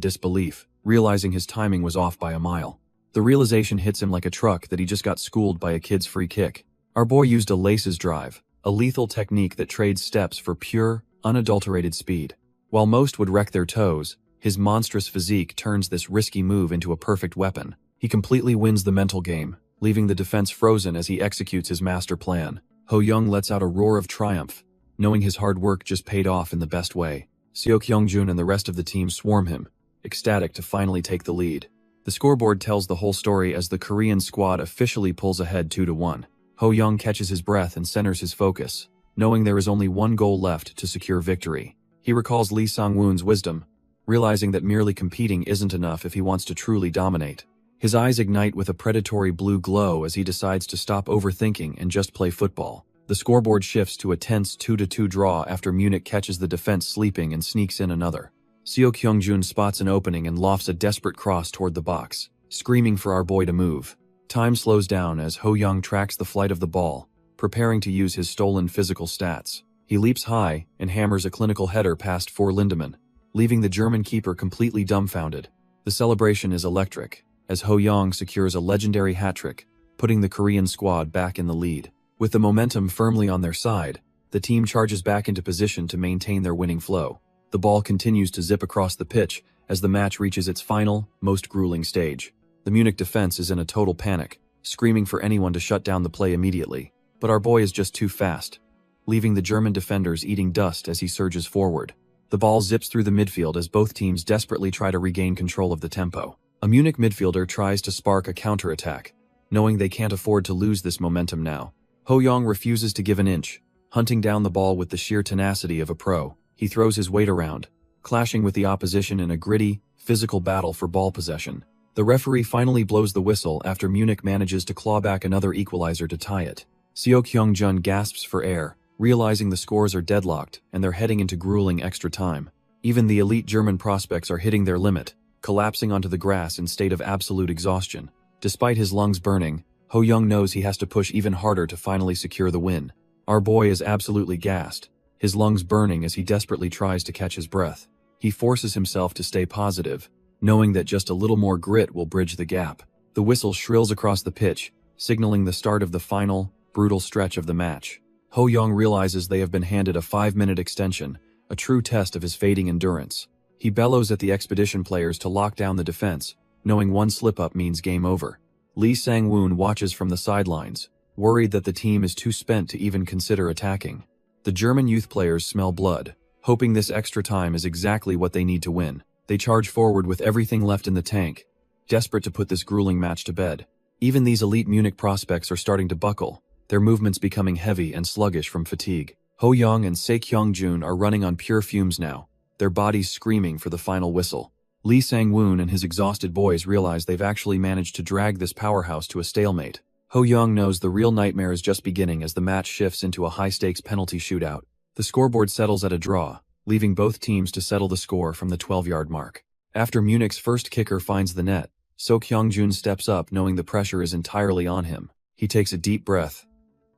disbelief, realizing his timing was off by a mile. The realization hits him like a truck that he just got schooled by a kid's free kick. Our boy used a laces drive, a lethal technique that trades steps for pure, unadulterated speed. While most would wreck their toes, his monstrous physique turns this risky move into a perfect weapon. He completely wins the mental game, leaving the defense frozen as he executes his master plan. Ho Young lets out a roar of triumph, knowing his hard work just paid off in the best way. Seo Kyung-jun and the rest of the team swarm him, ecstatic to finally take the lead. The scoreboard tells the whole story as the Korean squad officially pulls ahead 2-1. Ho Young catches his breath and centers his focus, knowing there is only one goal left to secure victory. He recalls Lee Sang-woon's wisdom, realizing that merely competing isn't enough if he wants to truly dominate. His eyes ignite with a predatory blue glow as he decides to stop overthinking and just play football. The scoreboard shifts to a tense 2-2 draw after Munich catches the defense sleeping and sneaks in another. Seo Kyung-jun spots an opening and lofts a desperate cross toward the box, screaming for our boy to move. Time slows down as Ho Young tracks the flight of the ball, preparing to use his stolen physical stats. He leaps high and hammers a clinical header past for Lindemann, leaving the German keeper completely dumbfounded. The celebration is electric, as Ho Young secures a legendary hat-trick, putting the Korean squad back in the lead. With the momentum firmly on their side, the team charges back into position to maintain their winning flow. The ball continues to zip across the pitch as the match reaches its final, most grueling stage. The Munich defense is in a total panic, screaming for anyone to shut down the play immediately. But our boy is just too fast, leaving the German defenders eating dust as he surges forward. The ball zips through the midfield as both teams desperately try to regain control of the tempo. A Munich midfielder tries to spark a counterattack, knowing they can't afford to lose this momentum now. Ho Young refuses to give an inch, hunting down the ball with the sheer tenacity of a pro. He throws his weight around, clashing with the opposition in a gritty, physical battle for ball possession. The referee finally blows the whistle after Munich manages to claw back another equalizer to tie it. Seo Kyung-jun gasps for air, realizing the scores are deadlocked and they're heading into grueling extra time. Even the elite German prospects are hitting their limit, collapsing onto the grass in state of absolute exhaustion. Despite his lungs burning, Ho Young knows he has to push even harder to finally secure the win. Our boy is absolutely gassed, his lungs burning as he desperately tries to catch his breath. He forces himself to stay positive, knowing that just a little more grit will bridge the gap. The whistle shrills across the pitch, signaling the start of the final, brutal stretch of the match. Ho Young realizes they have been handed a 5-minute extension, a true test of his fading endurance. He bellows at the expedition players to lock down the defense, knowing one slip-up means game over. Lee Sang-woon watches from the sidelines, worried that the team is too spent to even consider attacking. The German youth players smell blood, hoping this extra time is exactly what they need to win. They charge forward with everything left in the tank, desperate to put this grueling match to bed. Even these elite Munich prospects are starting to buckle, their movements becoming heavy and sluggish from fatigue. Ho Young and Seo Kyung-jun are running on pure fumes now, their bodies screaming for the final whistle. Lee Sang-woon and his exhausted boys realize they've actually managed to drag this powerhouse to a stalemate. Ho Young knows the real nightmare is just beginning as the match shifts into a high-stakes penalty shootout. The scoreboard settles at a draw, leaving both teams to settle the score from the 12-yard mark. After Munich's first kicker finds the net, Seo Kyung-jun steps up knowing the pressure is entirely on him. He takes a deep breath,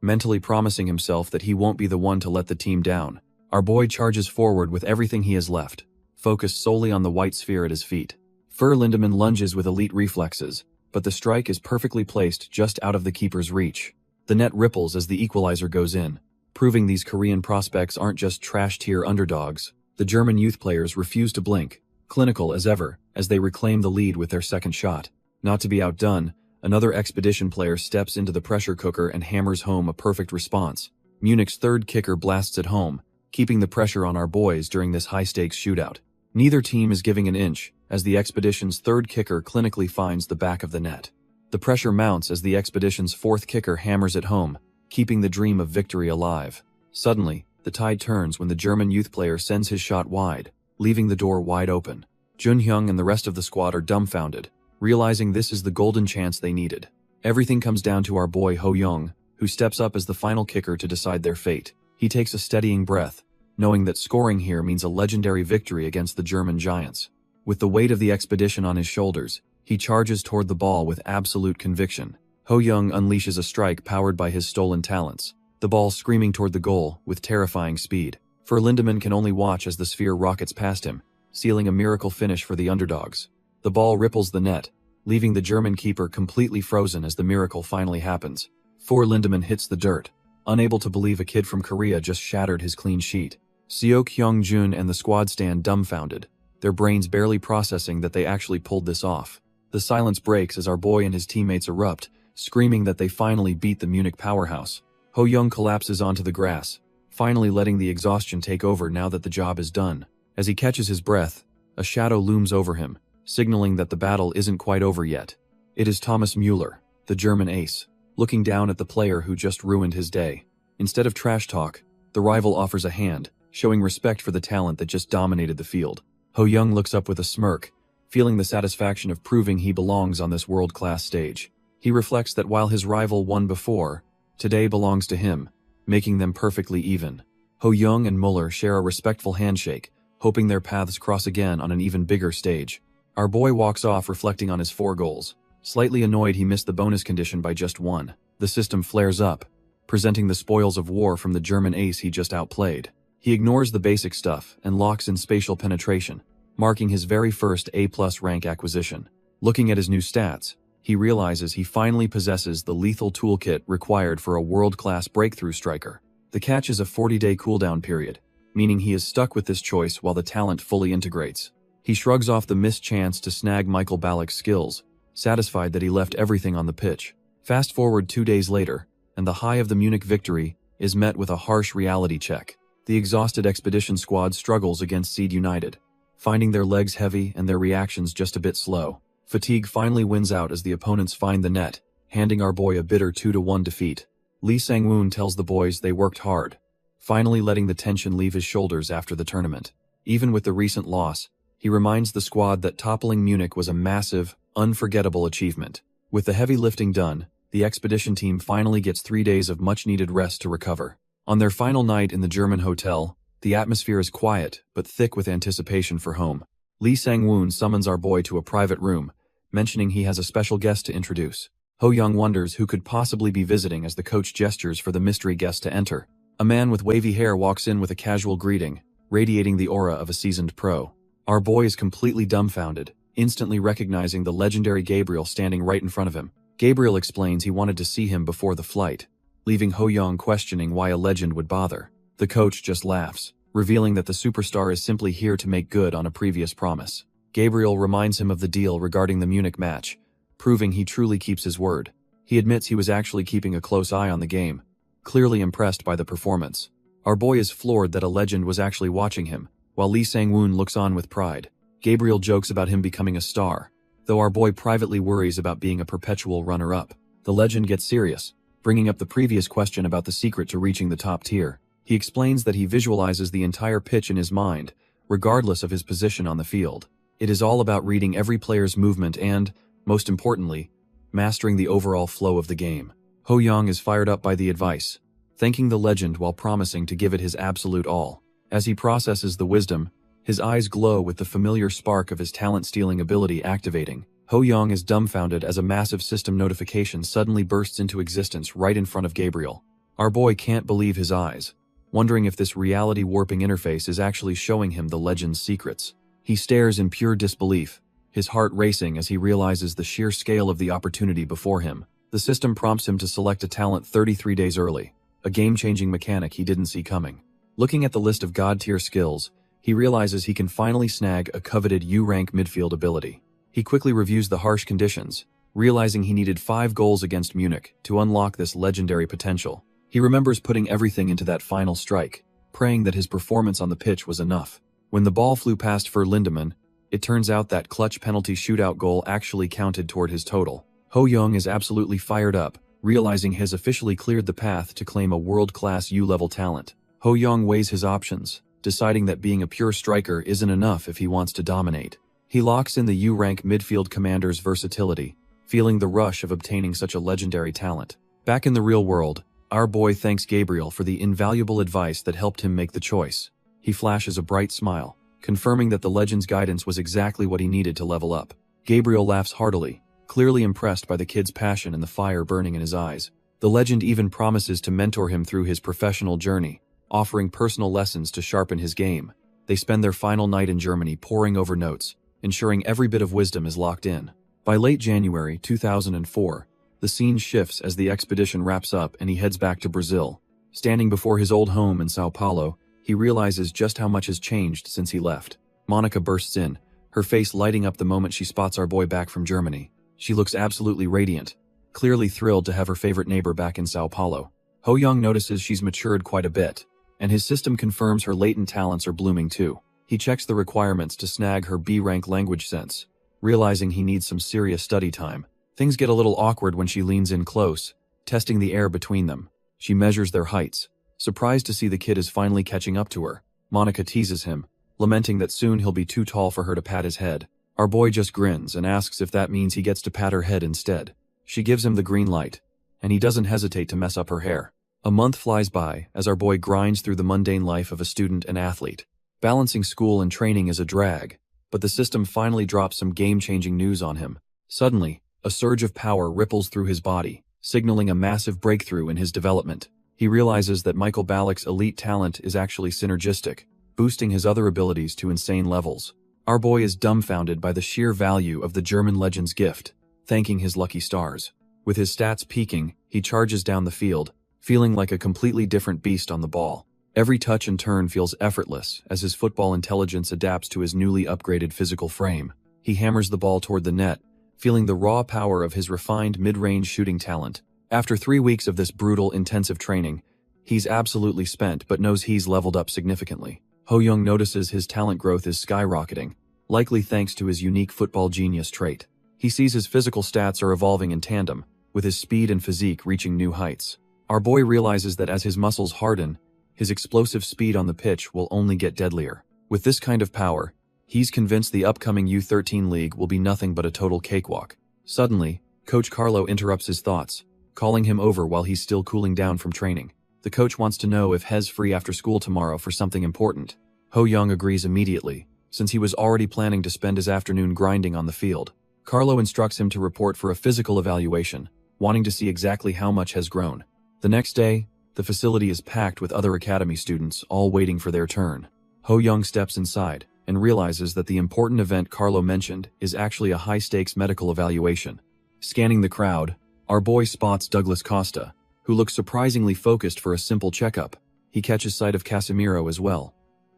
mentally promising himself that he won't be the one to let the team down. Our boy charges forward with everything he has left, focused solely on the white sphere at his feet. Fer Lindemann lunges with elite reflexes, but the strike is perfectly placed just out of the keeper's reach. The net ripples as the equalizer goes in, proving these Korean prospects aren't just trash-tier underdogs. The German youth players refuse to blink, clinical as ever, as they reclaim the lead with their second shot. Not to be outdone, another expedition player steps into the pressure cooker and hammers home a perfect response. Munich's third kicker blasts it home, keeping the pressure on our boys during this high-stakes shootout. Neither team is giving an inch, as the expedition's third kicker clinically finds the back of the net. The pressure mounts as the expedition's fourth kicker hammers it home, keeping the dream of victory alive. Suddenly, the tide turns when the German youth player sends his shot wide, leaving the door wide open. Junhyung and the rest of the squad are dumbfounded, realizing this is the golden chance they needed. Everything comes down to our boy Ho Young, who steps up as the final kicker to decide their fate. He takes a steadying breath, knowing that scoring here means a legendary victory against the German giants. With the weight of the expedition on his shoulders, he charges toward the ball with absolute conviction. Ho Young unleashes a strike powered by his stolen talents, the ball screaming toward the goal with terrifying speed. Lindemann can only watch as the sphere rockets past him, sealing a miracle finish for the underdogs. The ball ripples the net, leaving the German keeper completely frozen as the miracle finally happens. Lindemann hits the dirt, unable to believe a kid from Korea just shattered his clean sheet. Seok Hyung-jun and the squad stand dumbfounded, their brains barely processing that they actually pulled this off. The silence breaks as our boy and his teammates erupt, screaming that they finally beat the Munich powerhouse. Ho Young collapses onto the grass, finally letting the exhaustion take over now that the job is done. As he catches his breath, a shadow looms over him, signaling that the battle isn't quite over yet. It is Thomas Müller, the German ace, looking down at the player who just ruined his day. Instead of trash talk, the rival offers a hand, showing respect for the talent that just dominated the field. Ho Young looks up with a smirk, feeling the satisfaction of proving he belongs on this world-class stage. He reflects that while his rival won before, today belongs to him, making them perfectly even. Ho Young and Müller share a respectful handshake, hoping their paths cross again on an even bigger stage. Our boy walks off reflecting on his 4 goals. Slightly annoyed he missed the bonus condition by just 1. The system flares up, presenting the spoils of war from the German ace he just outplayed. He ignores the basic stuff and locks in spatial penetration, marking his very first A+ rank acquisition. Looking at his new stats, he realizes he finally possesses the lethal toolkit required for a world-class breakthrough striker. The catch is a 40-day cooldown period, meaning he is stuck with this choice while the talent fully integrates. He shrugs off the missed chance to snag Michael Ballack's skills, satisfied that he left everything on the pitch. Fast forward 2 days later, and the high of the Munich victory is met with a harsh reality check. The exhausted expedition squad struggles against Seed United, finding their legs heavy and their reactions just a bit slow. Fatigue finally wins out as the opponents find the net, handing our boy a bitter 2-1 defeat. Lee Sang-woon tells the boys they worked hard, finally letting the tension leave his shoulders after the tournament. Even with the recent loss, he reminds the squad that toppling Munich was a massive, unforgettable achievement. With the heavy lifting done, the expedition team finally gets 3 days of much-needed rest to recover. On their final night in the German hotel, the atmosphere is quiet but thick with anticipation for home. Lee Sang-woon summons our boy to a private room, mentioning he has a special guest to introduce. Ho Young wonders who could possibly be visiting as the coach gestures for the mystery guest to enter. A man with wavy hair walks in with a casual greeting, radiating the aura of a seasoned pro. Our boy is completely dumbfounded, instantly recognizing the legendary Gabriel standing right in front of him. Gabriel explains he wanted to see him before the flight, leaving Ho Young questioning why a legend would bother. The coach just laughs, revealing that the superstar is simply here to make good on a previous promise. Gabriel reminds him of the deal regarding the Munich match, proving he truly keeps his word. He admits he was actually keeping a close eye on the game, clearly impressed by the performance. Our boy is floored that a legend was actually watching him, while Lee Sang-woon looks on with pride. Gabriel jokes about him becoming a star, though our boy privately worries about being a perpetual runner-up. The legend gets serious, bringing up the previous question about the secret to reaching the top tier. He explains that he visualizes the entire pitch in his mind, regardless of his position on the field. It is all about reading every player's movement and, most importantly, mastering the overall flow of the game. Ho Young is fired up by the advice, thanking the legend while promising to give it his absolute all. As he processes the wisdom, his eyes glow with the familiar spark of his talent-stealing ability activating. Ho Young is dumbfounded as a massive system notification suddenly bursts into existence right in front of Gabriel. Our boy can't believe his eyes, wondering if this reality-warping interface is actually showing him the legend's secrets. He stares in pure disbelief, his heart racing as he realizes the sheer scale of the opportunity before him. The system prompts him to select a talent 33 days early, a game-changing mechanic he didn't see coming. Looking at the list of god-tier skills, he realizes he can finally snag a coveted U-rank midfield ability. He quickly reviews the harsh conditions, realizing he needed 5 goals against Munich to unlock this legendary potential. He remembers putting everything into that final strike, praying that his performance on the pitch was enough. When the ball flew past Lindemann, it turns out that clutch penalty shootout goal actually counted toward his total. Ho Young is absolutely fired up, realizing he has officially cleared the path to claim a world-class U-level talent. Ho Young weighs his options, deciding that being a pure striker isn't enough if he wants to dominate. He locks in the U-rank midfield commander's versatility, feeling the rush of obtaining such a legendary talent. Back in the real world, Our boy thanks Gabriel for the invaluable advice that helped him make the choice. He flashes a bright smile, confirming that the legend's guidance was exactly what he needed to level up. Gabriel laughs heartily, clearly impressed by the kid's passion and the fire burning in his eyes. The legend even promises to mentor him through his professional journey, offering personal lessons to sharpen his game. They spend their final night in Germany poring over notes, ensuring every bit of wisdom is locked in. By late January 2004, the scene shifts as the expedition wraps up and he heads back to Brazil. Standing before his old home in Sao Paulo, he realizes just how much has changed since he left. Monica bursts in, her face lighting up the moment she spots our boy back from Germany. She looks absolutely radiant, clearly thrilled to have her favorite neighbor back in Sao Paulo. Ho Young notices she's matured quite a bit, and his system confirms her latent talents are blooming too. He checks the requirements to snag her B-rank language sense, realizing he needs some serious study time. Things get a little awkward when she leans in close, testing the air between them. She measures their heights, surprised to see the kid is finally catching up to her. Monica teases him, lamenting that soon he'll be too tall for her to pat his head. Our boy just grins and asks if that means he gets to pat her head instead. She gives him the green light, and he doesn't hesitate to mess up her hair. A month flies by as our boy grinds through the mundane life of a student and athlete. Balancing school and training is a drag, but the system finally drops some game-changing news on him. Suddenly, a surge of power ripples through his body, signaling a massive breakthrough in his development. He realizes that Michael Ballack's elite talent is actually synergistic, boosting his other abilities to insane levels. Our boy is dumbfounded by the sheer value of the German legend's gift, thanking his lucky stars. With his stats peaking, he charges down the field, feeling like a completely different beast on the ball. Every touch and turn feels effortless as his football intelligence adapts to his newly upgraded physical frame. He hammers the ball toward the net, feeling the raw power of his refined mid-range shooting talent. After 3 weeks of this brutal, intensive training, he's absolutely spent but knows he's leveled up significantly. Ho Young notices his talent growth is skyrocketing, likely thanks to his unique football genius trait. He sees his physical stats are evolving in tandem, with his speed and physique reaching new heights. Our boy realizes that as his muscles harden, his explosive speed on the pitch will only get deadlier. With this kind of power, he's convinced the upcoming U13 league will be nothing but a total cakewalk. Suddenly, Coach Carlo interrupts his thoughts, calling him over while he's still cooling down from training. The coach wants to know if He's free after school tomorrow for something important. Ho Young agrees immediately, since he was already planning to spend his afternoon grinding on the field. Carlo instructs him to report for a physical evaluation, wanting to see exactly how much has grown. The next day, the facility is packed with other academy students, all waiting for their turn. Ho Young steps inside and realizes that the important event Carlo mentioned is actually a high-stakes medical evaluation. Scanning the crowd, our boy spots Douglas Costa, who looks surprisingly focused for a simple checkup. He catches sight of Casemiro as well,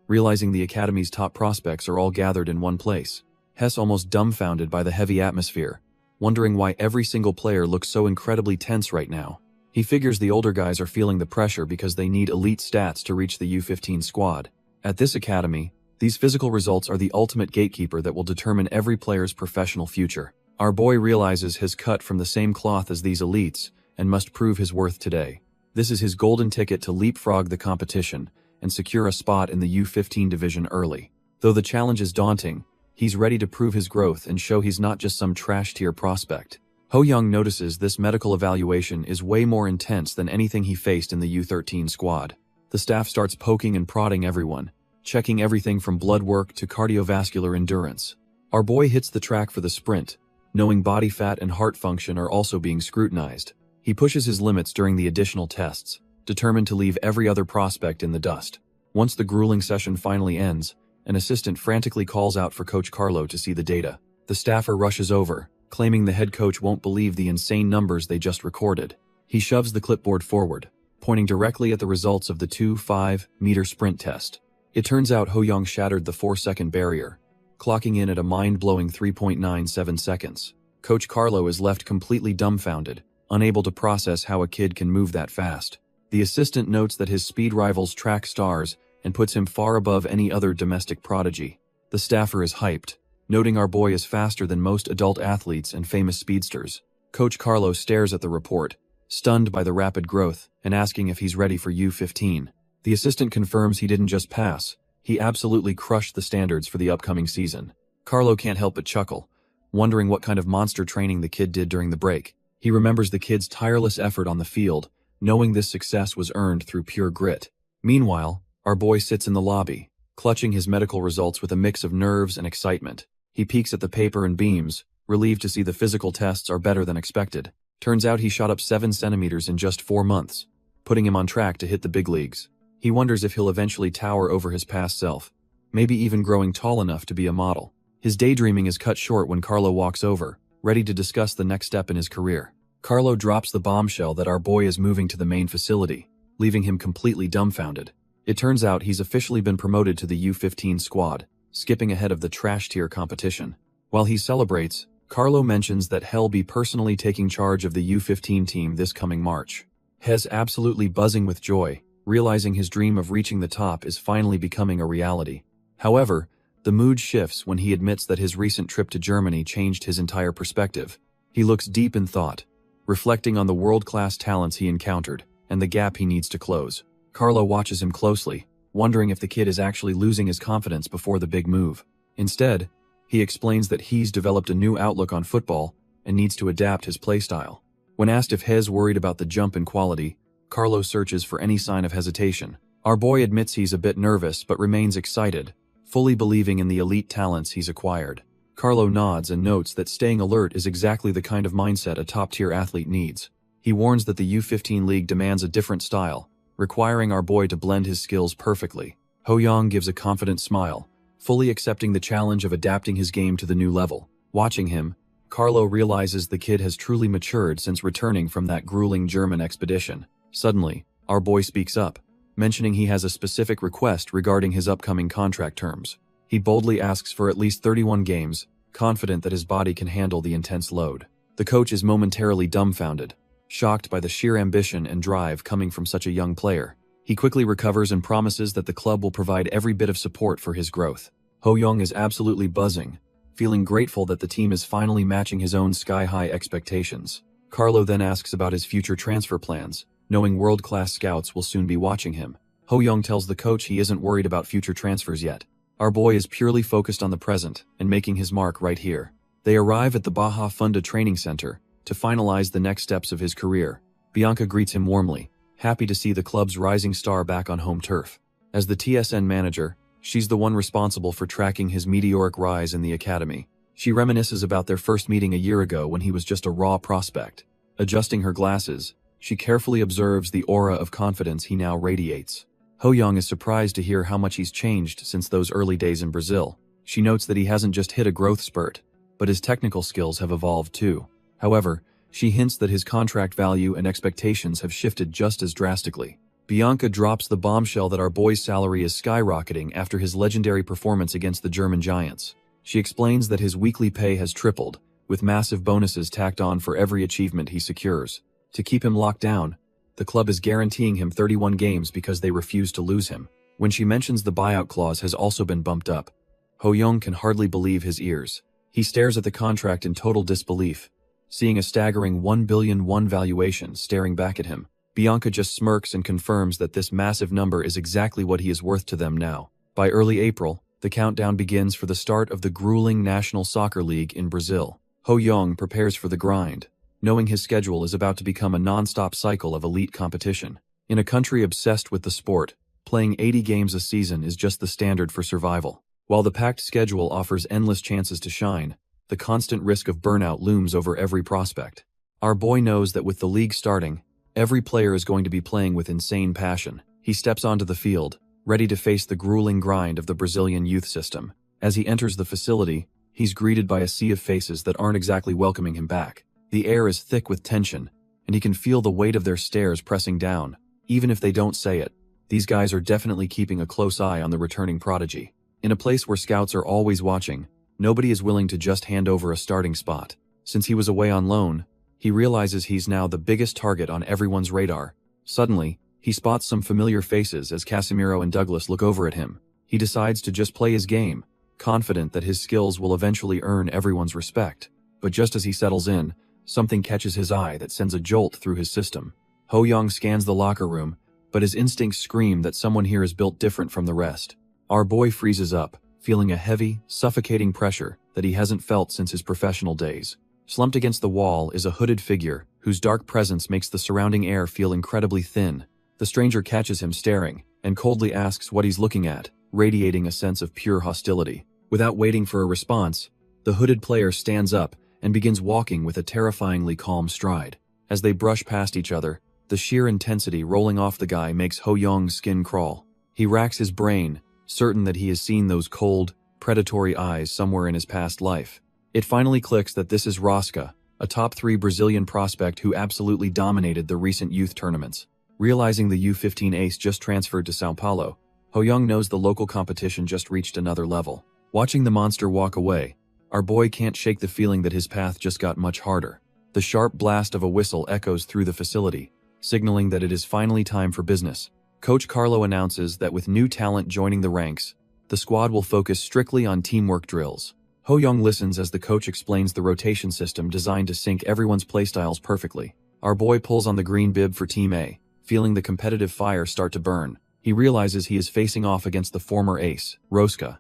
realizing the academy's top prospects are all gathered in one place. Hess almost dumbfounded by the heavy atmosphere, wondering why every single player looks so incredibly tense right now. He figures the older guys are feeling the pressure because they need elite stats to reach the U15 squad. At this academy, these physical results are the ultimate gatekeeper that will determine every player's professional future. Our boy realizes he's cut from the same cloth as these elites and must prove his worth today. This is his golden ticket to leapfrog the competition and secure a spot in the U15 division early. Though the challenge is daunting, he's ready to prove his growth and show he's not just some trash-tier prospect. Ho Young notices this medical evaluation is way more intense than anything he faced in the U13 squad. The staff starts poking and prodding everyone, checking everything from blood work to cardiovascular endurance. Our boy hits the track for the sprint, knowing body fat and heart function are also being scrutinized. He pushes his limits during the additional tests, determined to leave every other prospect in the dust. Once the grueling session finally ends, an assistant frantically calls out for Coach Carlo to see the data. The staffer rushes over, claiming the head coach won't believe the insane numbers they just recorded. He shoves the clipboard forward, pointing directly at the results of the 2.5-meter sprint test. It turns out Ho Young shattered the 4-second barrier, clocking in at a mind-blowing 3.97 seconds. Coach Carlo is left completely dumbfounded, unable to process how a kid can move that fast. The assistant notes that his speed rivals track stars and puts him far above any other domestic prodigy. The staffer is hyped, noting our boy is faster than most adult athletes and famous speedsters. Coach Carlo stares at the report, stunned by the rapid growth, and asking if he's ready for U15. The assistant confirms he didn't just pass, he absolutely crushed the standards for the upcoming season. Carlo can't help but chuckle, wondering what kind of monster training the kid did during the break. He remembers the kid's tireless effort on the field, knowing this success was earned through pure grit. Meanwhile, our boy sits in the lobby, clutching his medical results with a mix of nerves and excitement. He peeks at the paper and beams, relieved to see the physical tests are better than expected. Turns out he shot up 7 centimeters in just 4 months, putting him on track to hit the big leagues. He wonders if he'll eventually tower over his past self, maybe even growing tall enough to be a model. His daydreaming is cut short when Carlo walks over, ready to discuss the next step in his career. Carlo drops the bombshell that our boy is moving to the main facility, leaving him completely dumbfounded. It turns out he's officially been promoted to the U-15 squad, skipping ahead of the trash tier competition. While he celebrates, Carlo mentions that he'll be personally taking charge of the U-15 team this coming March. He's absolutely buzzing with joy, realizing his dream of reaching the top is finally becoming a reality. However, the mood shifts when he admits that his recent trip to Germany changed his entire perspective. He looks deep in thought, reflecting on the world-class talents he encountered and the gap he needs to close. Carlo watches him closely, wondering if the kid is actually losing his confidence before the big move. Instead, he explains that he's developed a new outlook on football and needs to adapt his playstyle. When asked if he's worried about the jump in quality, Carlo searches for any sign of hesitation. Our boy admits he's a bit nervous but remains excited, fully believing in the elite talents he's acquired. Carlo nods and notes that staying alert is exactly the kind of mindset a top-tier athlete needs. He warns that the U-15 league demands a different style, requiring our boy to blend his skills perfectly. Ho-young gives a confident smile, fully accepting the challenge of adapting his game to the new level. Watching him, Carlo realizes the kid has truly matured since returning from that grueling German expedition. Suddenly, our boy speaks up, mentioning he has a specific request regarding his upcoming contract terms. He boldly asks for at least 31 games, confident that his body can handle the intense load. The coach is momentarily dumbfounded, shocked by the sheer ambition and drive coming from such a young player. He quickly recovers and promises that the club will provide every bit of support for his growth. Ho-young is absolutely buzzing, feeling grateful that the team is finally matching his own sky-high expectations. Carlo then asks about his future transfer plans, knowing world-class scouts will soon be watching him. Ho-young tells the coach he isn't worried about future transfers yet. Our boy is purely focused on the present and making his mark right here. They arrive at the Baja Funda Training Center to finalize the next steps of his career. Bianca greets him warmly, happy to see the club's rising star back on home turf. As the TSN manager, she's the one responsible for tracking his meteoric rise in the academy. She reminisces about their first meeting a year ago when he was just a raw prospect. Adjusting her glasses, she carefully observes the aura of confidence he now radiates. Ho-young is surprised to hear how much he's changed since those early days in Brazil. She notes that he hasn't just hit a growth spurt, but his technical skills have evolved too. However, she hints that his contract value and expectations have shifted just as drastically. Bianca drops the bombshell that our boy's salary is skyrocketing after his legendary performance against the German giants. She explains that his weekly pay has tripled, with massive bonuses tacked on for every achievement he secures. To keep him locked down, the club is guaranteeing him 31 games because they refuse to lose him. When she mentions the buyout clause has also been bumped up, Ho-young can hardly believe his ears. He stares at the contract in total disbelief, seeing a staggering 1 billion won valuation staring back at him. Bianca just smirks and confirms that this massive number is exactly what he is worth to them now. By early April, the countdown begins for the start of the grueling National Soccer League in Brazil. Ho-young prepares for the grind, knowing his schedule is about to become a non-stop cycle of elite competition. In a country obsessed with the sport, playing 80 games a season is just the standard for survival. While the packed schedule offers endless chances to shine, the constant risk of burnout looms over every prospect. Our boy knows that with the league starting, every player is going to be playing with insane passion. He steps onto the field, ready to face the grueling grind of the Brazilian youth system. As he enters the facility, he's greeted by a sea of faces that aren't exactly welcoming him back. The air is thick with tension, and he can feel the weight of their stares pressing down. Even if they don't say it, these guys are definitely keeping a close eye on the returning prodigy. In a place where scouts are always watching, nobody is willing to just hand over a starting spot. Since he was away on loan, he realizes he's now the biggest target on everyone's radar. Suddenly, he spots some familiar faces as Casemiro and Douglas look over at him. He decides to just play his game, confident that his skills will eventually earn everyone's respect. But just as he settles in, something catches his eye that sends a jolt through his system. Ho-young scans the locker room, but his instincts scream that someone here is built different from the rest. Our boy freezes up, feeling a heavy, suffocating pressure that he hasn't felt since his professional days. Slumped against the wall is a hooded figure whose dark presence makes the surrounding air feel incredibly thin. The stranger catches him staring and coldly asks what he's looking at, radiating a sense of pure hostility. Without waiting for a response, the hooded player stands up and begins walking with a terrifyingly calm stride. As they brush past each other, the sheer intensity rolling off the guy makes Ho Young's skin crawl. He racks his brain, certain that he has seen those cold, predatory eyes somewhere in his past life. It finally clicks that this is Rosca, a top 3 Brazilian prospect who absolutely dominated the recent youth tournaments. Realizing the U15 ace just transferred to São Paulo, Ho Young knows the local competition just reached another level. Watching the monster walk away, our boy can't shake the feeling that his path just got much harder. The sharp blast of a whistle echoes through the facility, signaling that it is finally time for business. Coach Carlo announces that with new talent joining the ranks, the squad will focus strictly on teamwork drills. Ho Young listens as the coach explains the rotation system designed to sync everyone's playstyles perfectly. Our boy pulls on the green bib for Team A, feeling the competitive fire start to burn. He realizes he is facing off against the former ace, Rosca.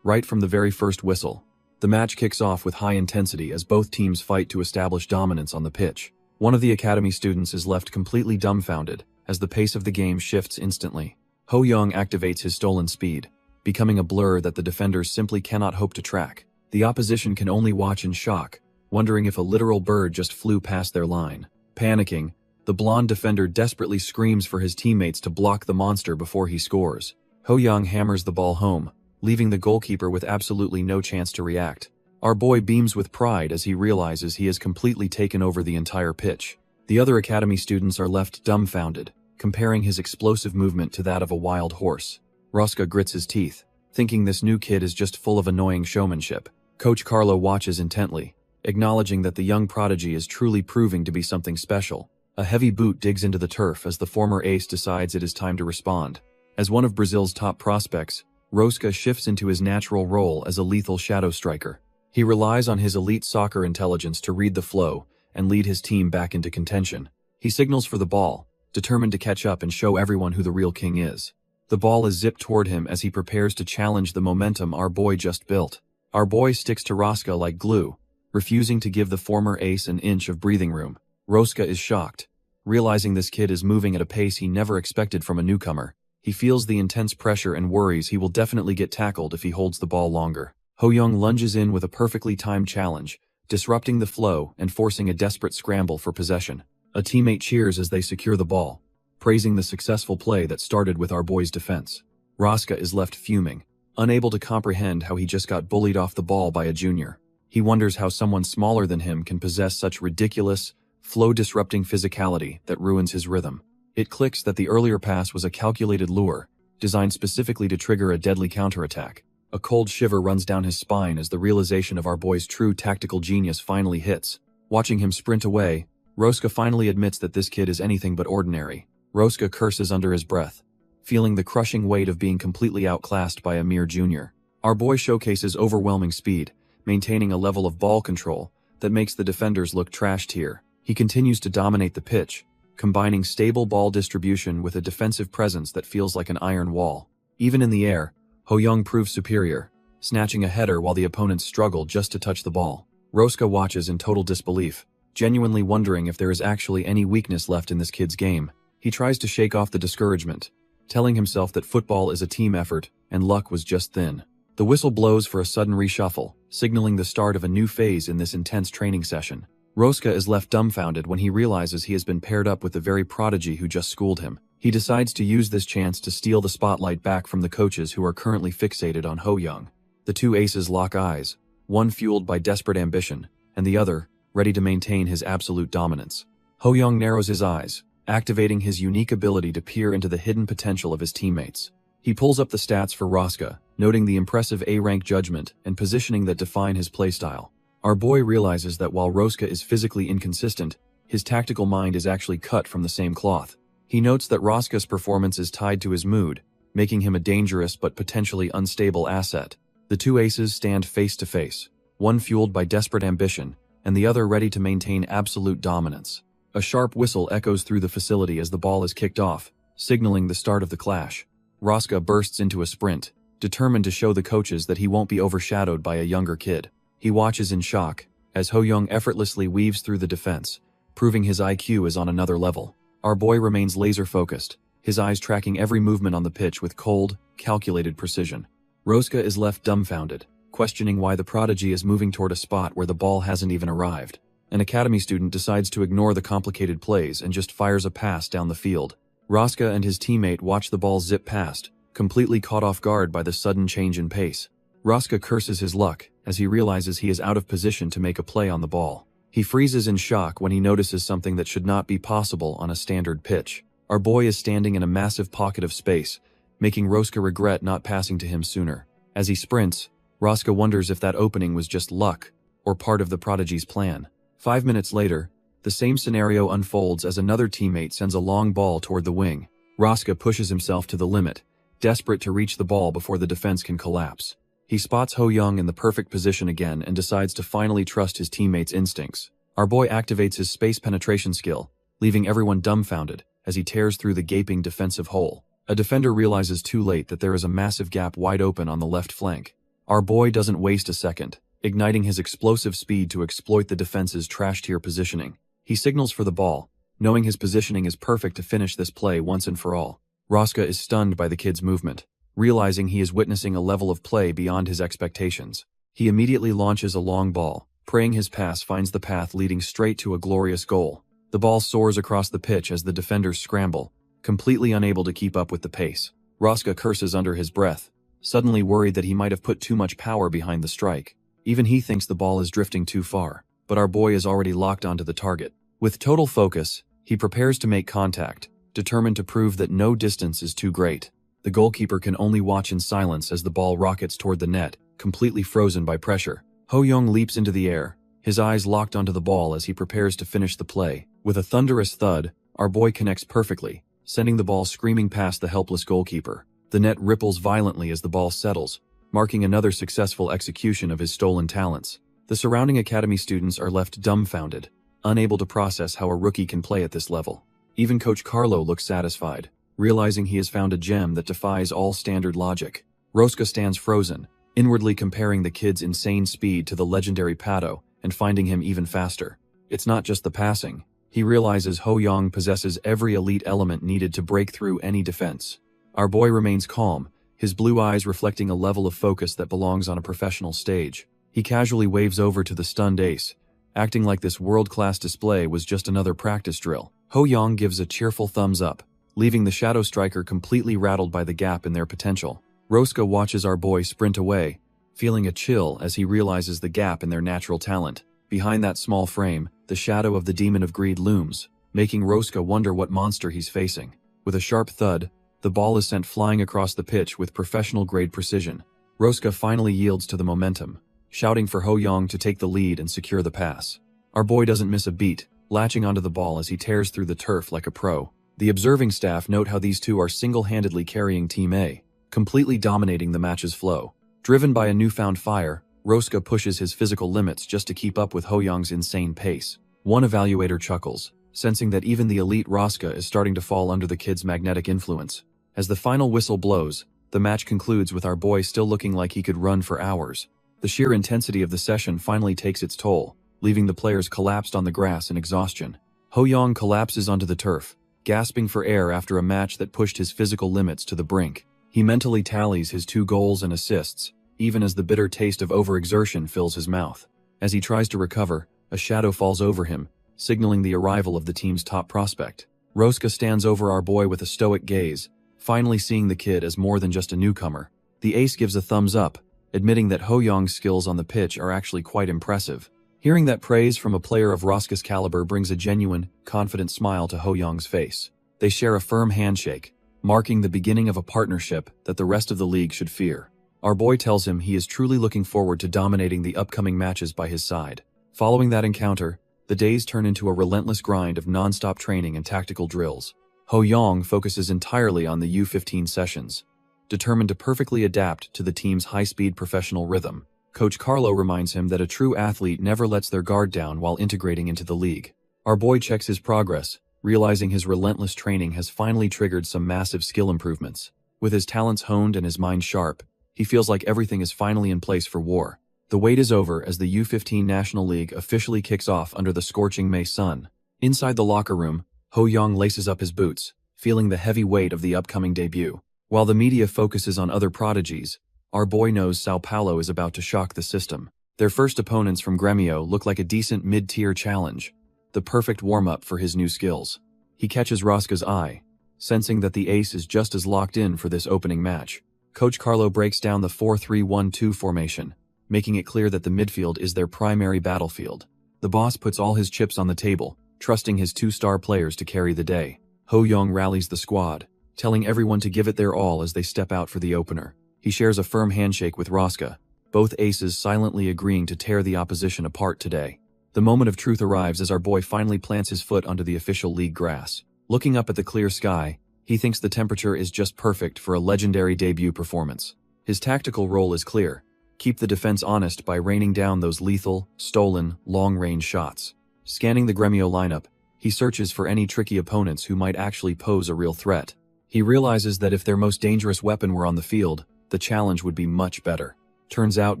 Right from the very first whistle, the match kicks off with high intensity as both teams fight to establish dominance on the pitch. One of the academy students is left completely dumbfounded as the pace of the game shifts instantly. Ho Young activates his stolen speed, becoming a blur that the defenders simply cannot hope to track. The opposition can only watch in shock, wondering if a literal bird just flew past their line. Panicking, the blonde defender desperately screams for his teammates to block the monster before he scores. Ho Young hammers the ball home, leaving the goalkeeper with absolutely no chance to react. Our boy beams with pride as he realizes he has completely taken over the entire pitch. The other academy students are left dumbfounded, comparing his explosive movement to that of a wild horse. Rosca grits his teeth, thinking this new kid is just full of annoying showmanship. Coach Carlo watches intently, acknowledging that the young prodigy is truly proving to be something special. A heavy boot digs into the turf as the former ace decides it is time to respond. As one of Brazil's top prospects, Rosca shifts into his natural role as a lethal shadow striker. He relies on his elite soccer intelligence to read the flow and lead his team back into contention. He signals for the ball, determined to catch up and show everyone who the real king is. The ball is zipped toward him as he prepares to challenge the momentum our boy just built. Our boy sticks to Rosca like glue, refusing to give the former ace an inch of breathing room. Rosca is shocked, realizing this kid is moving at a pace he never expected from a newcomer. He feels the intense pressure and worries he will definitely get tackled if he holds the ball longer. Ho Young lunges in with a perfectly timed challenge, disrupting the flow and forcing a desperate scramble for possession. A teammate cheers as they secure the ball, praising the successful play that started with our boy's defense. Rosca is left fuming, unable to comprehend how he just got bullied off the ball by a junior. He wonders how someone smaller than him can possess such ridiculous, flow-disrupting physicality that ruins his rhythm. It clicks that the earlier pass was a calculated lure, designed specifically to trigger a deadly counterattack. A cold shiver runs down his spine as the realization of our boy's true tactical genius finally hits. Watching him sprint away, Rosca finally admits that this kid is anything but ordinary. Rosca curses under his breath, feeling the crushing weight of being completely outclassed by a mere junior. Our boy showcases overwhelming speed, maintaining a level of ball control that makes the defenders look trashed here. He continues to dominate the pitch, combining stable ball distribution with a defensive presence that feels like an iron wall. Even in the air, Ho Young proves superior, snatching a header while the opponents struggle just to touch the ball. Rosca watches in total disbelief, genuinely wondering if there is actually any weakness left in this kid's game. He tries to shake off the discouragement, telling himself that football is a team effort and luck was just thin. The whistle blows for a sudden reshuffle, signaling the start of a new phase in this intense training session. Rosca is left dumbfounded when he realizes he has been paired up with the very prodigy who just schooled him. He decides to use this chance to steal the spotlight back from the coaches who are currently fixated on Ho Young. The two aces lock eyes, one fueled by desperate ambition, and the other ready to maintain his absolute dominance. Ho Young narrows his eyes, activating his unique ability to peer into the hidden potential of his teammates. He pulls up the stats for Rosca, noting the impressive A-rank judgment and positioning that define his playstyle. Our boy realizes that while Rosca is physically inconsistent, his tactical mind is actually cut from the same cloth. He notes that Rosca's performance is tied to his mood, making him a dangerous but potentially unstable asset. The two aces stand face to face, one fueled by desperate ambition, and the other ready to maintain absolute dominance. A sharp whistle echoes through the facility as the ball is kicked off, signaling the start of the clash. Rosca bursts into a sprint, determined to show the coaches that he won't be overshadowed by a younger kid. He watches in shock, as Ho Young effortlessly weaves through the defense, proving his IQ is on another level. Our boy remains laser-focused, his eyes tracking every movement on the pitch with cold, calculated precision. Rosca is left dumbfounded, questioning why the prodigy is moving toward a spot where the ball hasn't even arrived. An academy student decides to ignore the complicated plays and just fires a pass down the field. Rosca and his teammate watch the ball zip past, completely caught off guard by the sudden change in pace. Rosca curses his luck as he realizes he is out of position to make a play on the ball. He freezes in shock when he notices something that should not be possible on a standard pitch. Our boy is standing in a massive pocket of space, making Rosca regret not passing to him sooner. As he sprints, Rosca wonders if that opening was just luck or part of the prodigy's plan. 5 minutes later, the same scenario unfolds as another teammate sends a long ball toward the wing. Rosca pushes himself to the limit, desperate to reach the ball before the defense can collapse. He spots Ho Young in the perfect position again and decides to finally trust his teammates' instincts. Our boy activates his space penetration skill, leaving everyone dumbfounded as he tears through the gaping defensive hole. A defender realizes too late that there is a massive gap wide open on the left flank. Our boy doesn't waste a second, igniting his explosive speed to exploit the defense's trash-tier positioning. He signals for the ball, knowing his positioning is perfect to finish this play once and for all. Rosca is stunned by the kid's movement, realizing he is witnessing a level of play beyond his expectations. He immediately launches a long ball, praying his pass finds the path leading straight to a glorious goal. The ball soars across the pitch as the defenders scramble, completely unable to keep up with the pace. Rosca curses under his breath, suddenly worried that he might have put too much power behind the strike. Even he thinks the ball is drifting too far, but our boy is already locked onto the target. With total focus, he prepares to make contact, determined to prove that no distance is too great. The goalkeeper can only watch in silence as the ball rockets toward the net, completely frozen by pressure. Ho Young leaps into the air, his eyes locked onto the ball as he prepares to finish the play. With a thunderous thud, our boy connects perfectly, sending the ball screaming past the helpless goalkeeper. The net ripples violently as the ball settles, marking another successful execution of his stolen talents. The surrounding academy students are left dumbfounded, unable to process how a rookie can play at this level. Even Coach Carlo looks satisfied, realizing he has found a gem that defies all standard logic. Rosca stands frozen, inwardly comparing the kid's insane speed to the legendary Pato and finding him even faster. It's not just the passing. He realizes Ho Young possesses every elite element needed to break through any defense. Our boy remains calm, his blue eyes reflecting a level of focus that belongs on a professional stage. He casually waves over to the stunned ace, acting like this world-class display was just another practice drill. Ho Young gives a cheerful thumbs up, leaving the shadow striker completely rattled by the gap in their potential. Rosca watches our boy sprint away, feeling a chill as he realizes the gap in their natural talent. Behind that small frame, the shadow of the demon of greed looms, making Rosca wonder what monster he's facing. With a sharp thud, the ball is sent flying across the pitch with professional-grade precision. Rosca finally yields to the momentum, shouting for Ho Young to take the lead and secure the pass. Our boy doesn't miss a beat, latching onto the ball as he tears through the turf like a pro. The observing staff note how these two are single-handedly carrying Team A, completely dominating the match's flow. Driven by a newfound fire, Rosca pushes his physical limits just to keep up with Ho Young's insane pace. One evaluator chuckles, sensing that even the elite Rosca is starting to fall under the kid's magnetic influence. As the final whistle blows, the match concludes with our boy still looking like he could run for hours. The sheer intensity of the session finally takes its toll, leaving the players collapsed on the grass in exhaustion. Ho Young collapses onto the turf, gasping for air after a match that pushed his physical limits to the brink. He mentally tallies his 2 goals and assists, even as the bitter taste of overexertion fills his mouth. As he tries to recover, a shadow falls over him, signaling the arrival of the team's top prospect. Rosca stands over our boy with a stoic gaze, finally seeing the kid as more than just a newcomer. The ace gives a thumbs up, admitting that Ho Young's skills on the pitch are actually quite impressive. Hearing that praise from a player of Rosca's caliber brings a genuine, confident smile to Ho Young's face. They share a firm handshake, marking the beginning of a partnership that the rest of the league should fear. Our boy tells him he is truly looking forward to dominating the upcoming matches by his side. Following that encounter, the days turn into a relentless grind of non-stop training and tactical drills. Ho Young focuses entirely on the U15 sessions, determined to perfectly adapt to the team's high-speed professional rhythm. Coach Carlo reminds him that a true athlete never lets their guard down while integrating into the league. Our boy checks his progress, realizing his relentless training has finally triggered some massive skill improvements. With his talents honed and his mind sharp, he feels like everything is finally in place for war. The wait is over as the U15 National League officially kicks off under the scorching May sun. Inside the locker room, Ho Young laces up his boots, feeling the heavy weight of the upcoming debut. While the media focuses on other prodigies, our boy knows Sao Paulo is about to shock the system. Their first opponents from Grêmio look like a decent mid-tier challenge, the perfect warm-up for his new skills. He catches Rosca's eye, sensing that the ace is just as locked in for this opening match. Coach Carlo breaks down the 4-3-1-2 formation, making it clear that the midfield is their primary battlefield. The boss puts all his chips on the table, trusting his two-star players to carry the day. Ho Young rallies the squad, telling everyone to give it their all as they step out for the opener. He shares a firm handshake with Rosca, both aces silently agreeing to tear the opposition apart today. The moment of truth arrives as our boy finally plants his foot onto the official league grass. Looking up at the clear sky, he thinks the temperature is just perfect for a legendary debut performance. His tactical role is clear: keep the defense honest by raining down those lethal, stolen, long-range shots. Scanning the Grêmio lineup, he searches for any tricky opponents who might actually pose a real threat. He realizes that if their most dangerous weapon were on the field, the challenge would be much better. Turns out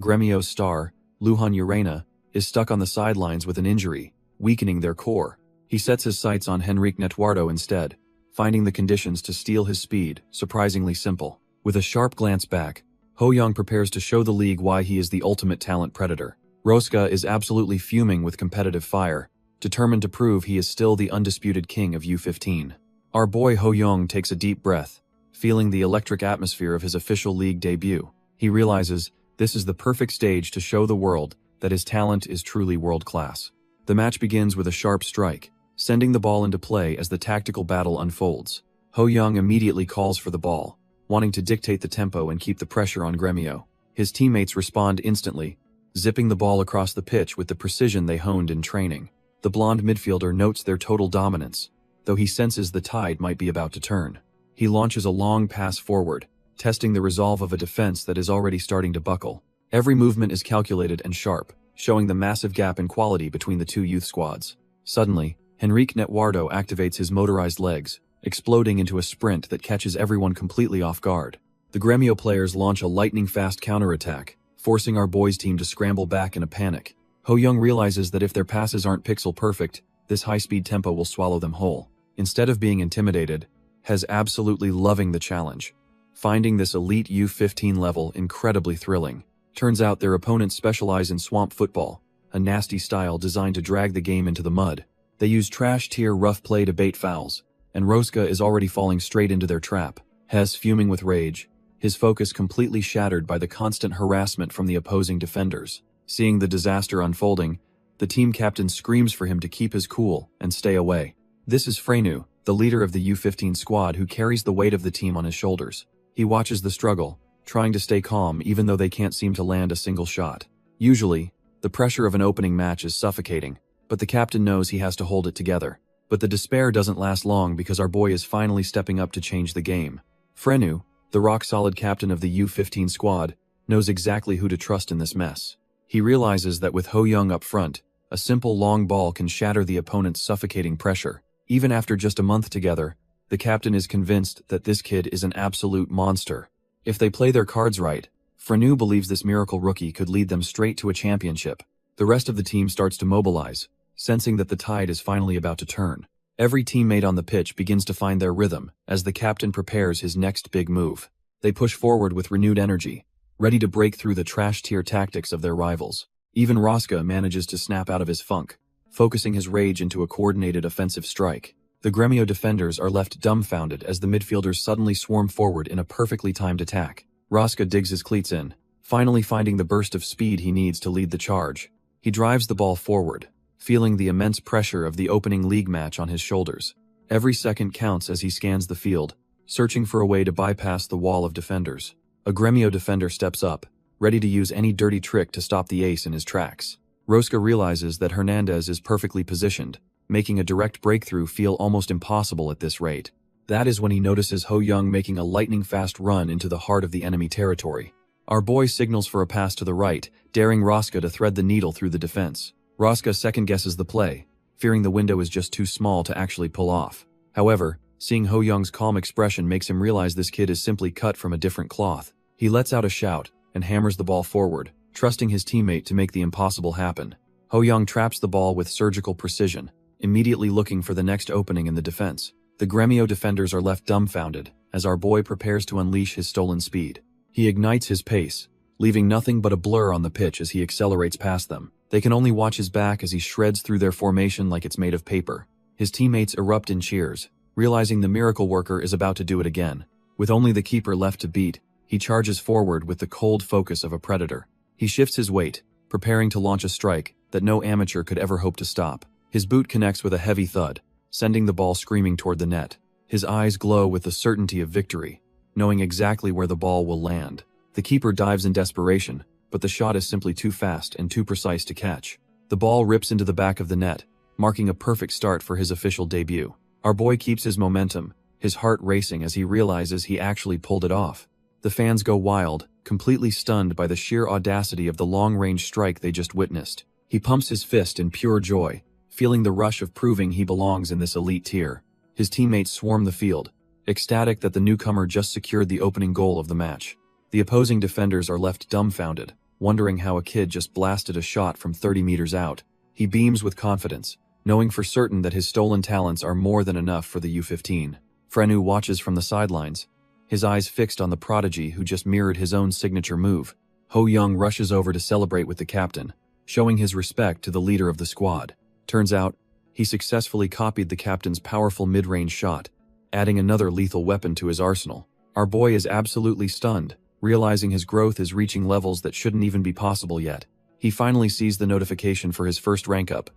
Grêmio's star, Luhan Urena, is stuck on the sidelines with an injury, weakening their core. He sets his sights on Henrique Netuardo instead, finding the conditions to steal his speed surprisingly simple. With a sharp glance back, Ho Young prepares to show the league why he is the ultimate talent predator. Rosca is absolutely fuming with competitive fire, determined to prove he is still the undisputed king of U15. Our boy Ho Young takes a deep breath, feeling the electric atmosphere of his official league debut. He realizes this is the perfect stage to show the world that his talent is truly world-class. The match begins with a sharp strike, sending the ball into play as the tactical battle unfolds. Ho Young immediately calls for the ball, wanting to dictate the tempo and keep the pressure on Grêmio. His teammates respond instantly, zipping the ball across the pitch with the precision they honed in training. The blonde midfielder notes their total dominance, though he senses the tide might be about to turn. He launches a long pass forward, testing the resolve of a defense that is already starting to buckle. Every movement is calculated and sharp, showing the massive gap in quality between the two youth squads. Suddenly, Henrique Netuardo activates his motorized legs, exploding into a sprint that catches everyone completely off guard. The Grêmio players launch a lightning-fast counterattack, forcing our boys' team to scramble back in a panic. Ho Young realizes that if their passes aren't pixel-perfect, this high-speed tempo will swallow them whole. Instead of being intimidated, Hez absolutely loving the challenge, finding this elite U15 level incredibly thrilling. Turns out their opponents specialize in swamp football, a nasty style designed to drag the game into the mud. They use trash-tier rough play to bait fouls, and Rosca is already falling straight into their trap. Hez fuming with rage, his focus completely shattered by the constant harassment from the opposing defenders. Seeing the disaster unfolding, the team captain screams for him to keep his cool and stay away. This is Frenu, the leader of the U15 squad who carries the weight of the team on his shoulders. He watches the struggle, trying to stay calm even though they can't seem to land a single shot. Usually, the pressure of an opening match is suffocating, but the captain knows he has to hold it together. But the despair doesn't last long because our boy is finally stepping up to change the game. Frenu, the rock-solid captain of the U15 squad, knows exactly who to trust in this mess. He realizes that with Ho Young up front, a simple long ball can shatter the opponent's suffocating pressure. Even after just a month together, the captain is convinced that this kid is an absolute monster. If they play their cards right, Frenu believes this miracle rookie could lead them straight to a championship. The rest of the team starts to mobilize, sensing that the tide is finally about to turn. Every teammate on the pitch begins to find their rhythm as the captain prepares his next big move. They push forward with renewed energy, ready to break through the trash-tier tactics of their rivals. Even Rosca manages to snap out of his funk, focusing his rage into a coordinated offensive strike. The Grêmio defenders are left dumbfounded as the midfielders suddenly swarm forward in a perfectly timed attack. Rosca digs his cleats in, finally finding the burst of speed he needs to lead the charge. He drives the ball forward, feeling the immense pressure of the opening league match on his shoulders. Every second counts as he scans the field, searching for a way to bypass the wall of defenders. A Grêmio defender steps up, ready to use any dirty trick to stop the ace in his tracks. Rosca realizes that Hernandez is perfectly positioned, making a direct breakthrough feel almost impossible at this rate. That is when he notices Ho Young making a lightning-fast run into the heart of the enemy territory. Our boy signals for a pass to the right, daring Rosca to thread the needle through the defense. Rosca second-guesses the play, fearing the window is just too small to actually pull off. However, seeing Ho Young's calm expression makes him realize this kid is simply cut from a different cloth. He lets out a shout and hammers the ball forward, trusting his teammate to make the impossible happen. Ho Young traps the ball with surgical precision, immediately looking for the next opening in the defense. The Gremio defenders are left dumbfounded as our boy prepares to unleash his stolen speed. He ignites his pace, leaving nothing but a blur on the pitch as he accelerates past them. They can only watch his back as he shreds through their formation like it's made of paper. His teammates erupt in cheers, realizing the miracle worker is about to do it again. With only the keeper left to beat, he charges forward with the cold focus of a predator. He shifts his weight, preparing to launch a strike that no amateur could ever hope to stop. His boot connects with a heavy thud, sending the ball screaming toward the net. His eyes glow with the certainty of victory, knowing exactly where the ball will land. The keeper dives in desperation, but the shot is simply too fast and too precise to catch. The ball rips into the back of the net, marking a perfect start for his official debut. Our boy keeps his momentum, his heart racing as he realizes he actually pulled it off. The fans go wild, completely stunned by the sheer audacity of the long-range strike they just witnessed. He pumps his fist in pure joy, feeling the rush of proving he belongs in this elite tier. His teammates swarm the field, ecstatic that the newcomer just secured the opening goal of the match. The opposing defenders are left dumbfounded, wondering how a kid just blasted a shot from 30 meters out. He beams with confidence, knowing for certain that his stolen talents are more than enough for the U15. Frenu watches from the sidelines, his eyes fixed on the prodigy who just mirrored his own signature move. Ho Young rushes over to celebrate with the captain, showing his respect to the leader of the squad. Turns out, he successfully copied the captain's powerful mid-range shot, adding another lethal weapon to his arsenal. Our boy is absolutely stunned, realizing his growth is reaching levels that shouldn't even be possible yet. He finally sees the notification for his first rank up,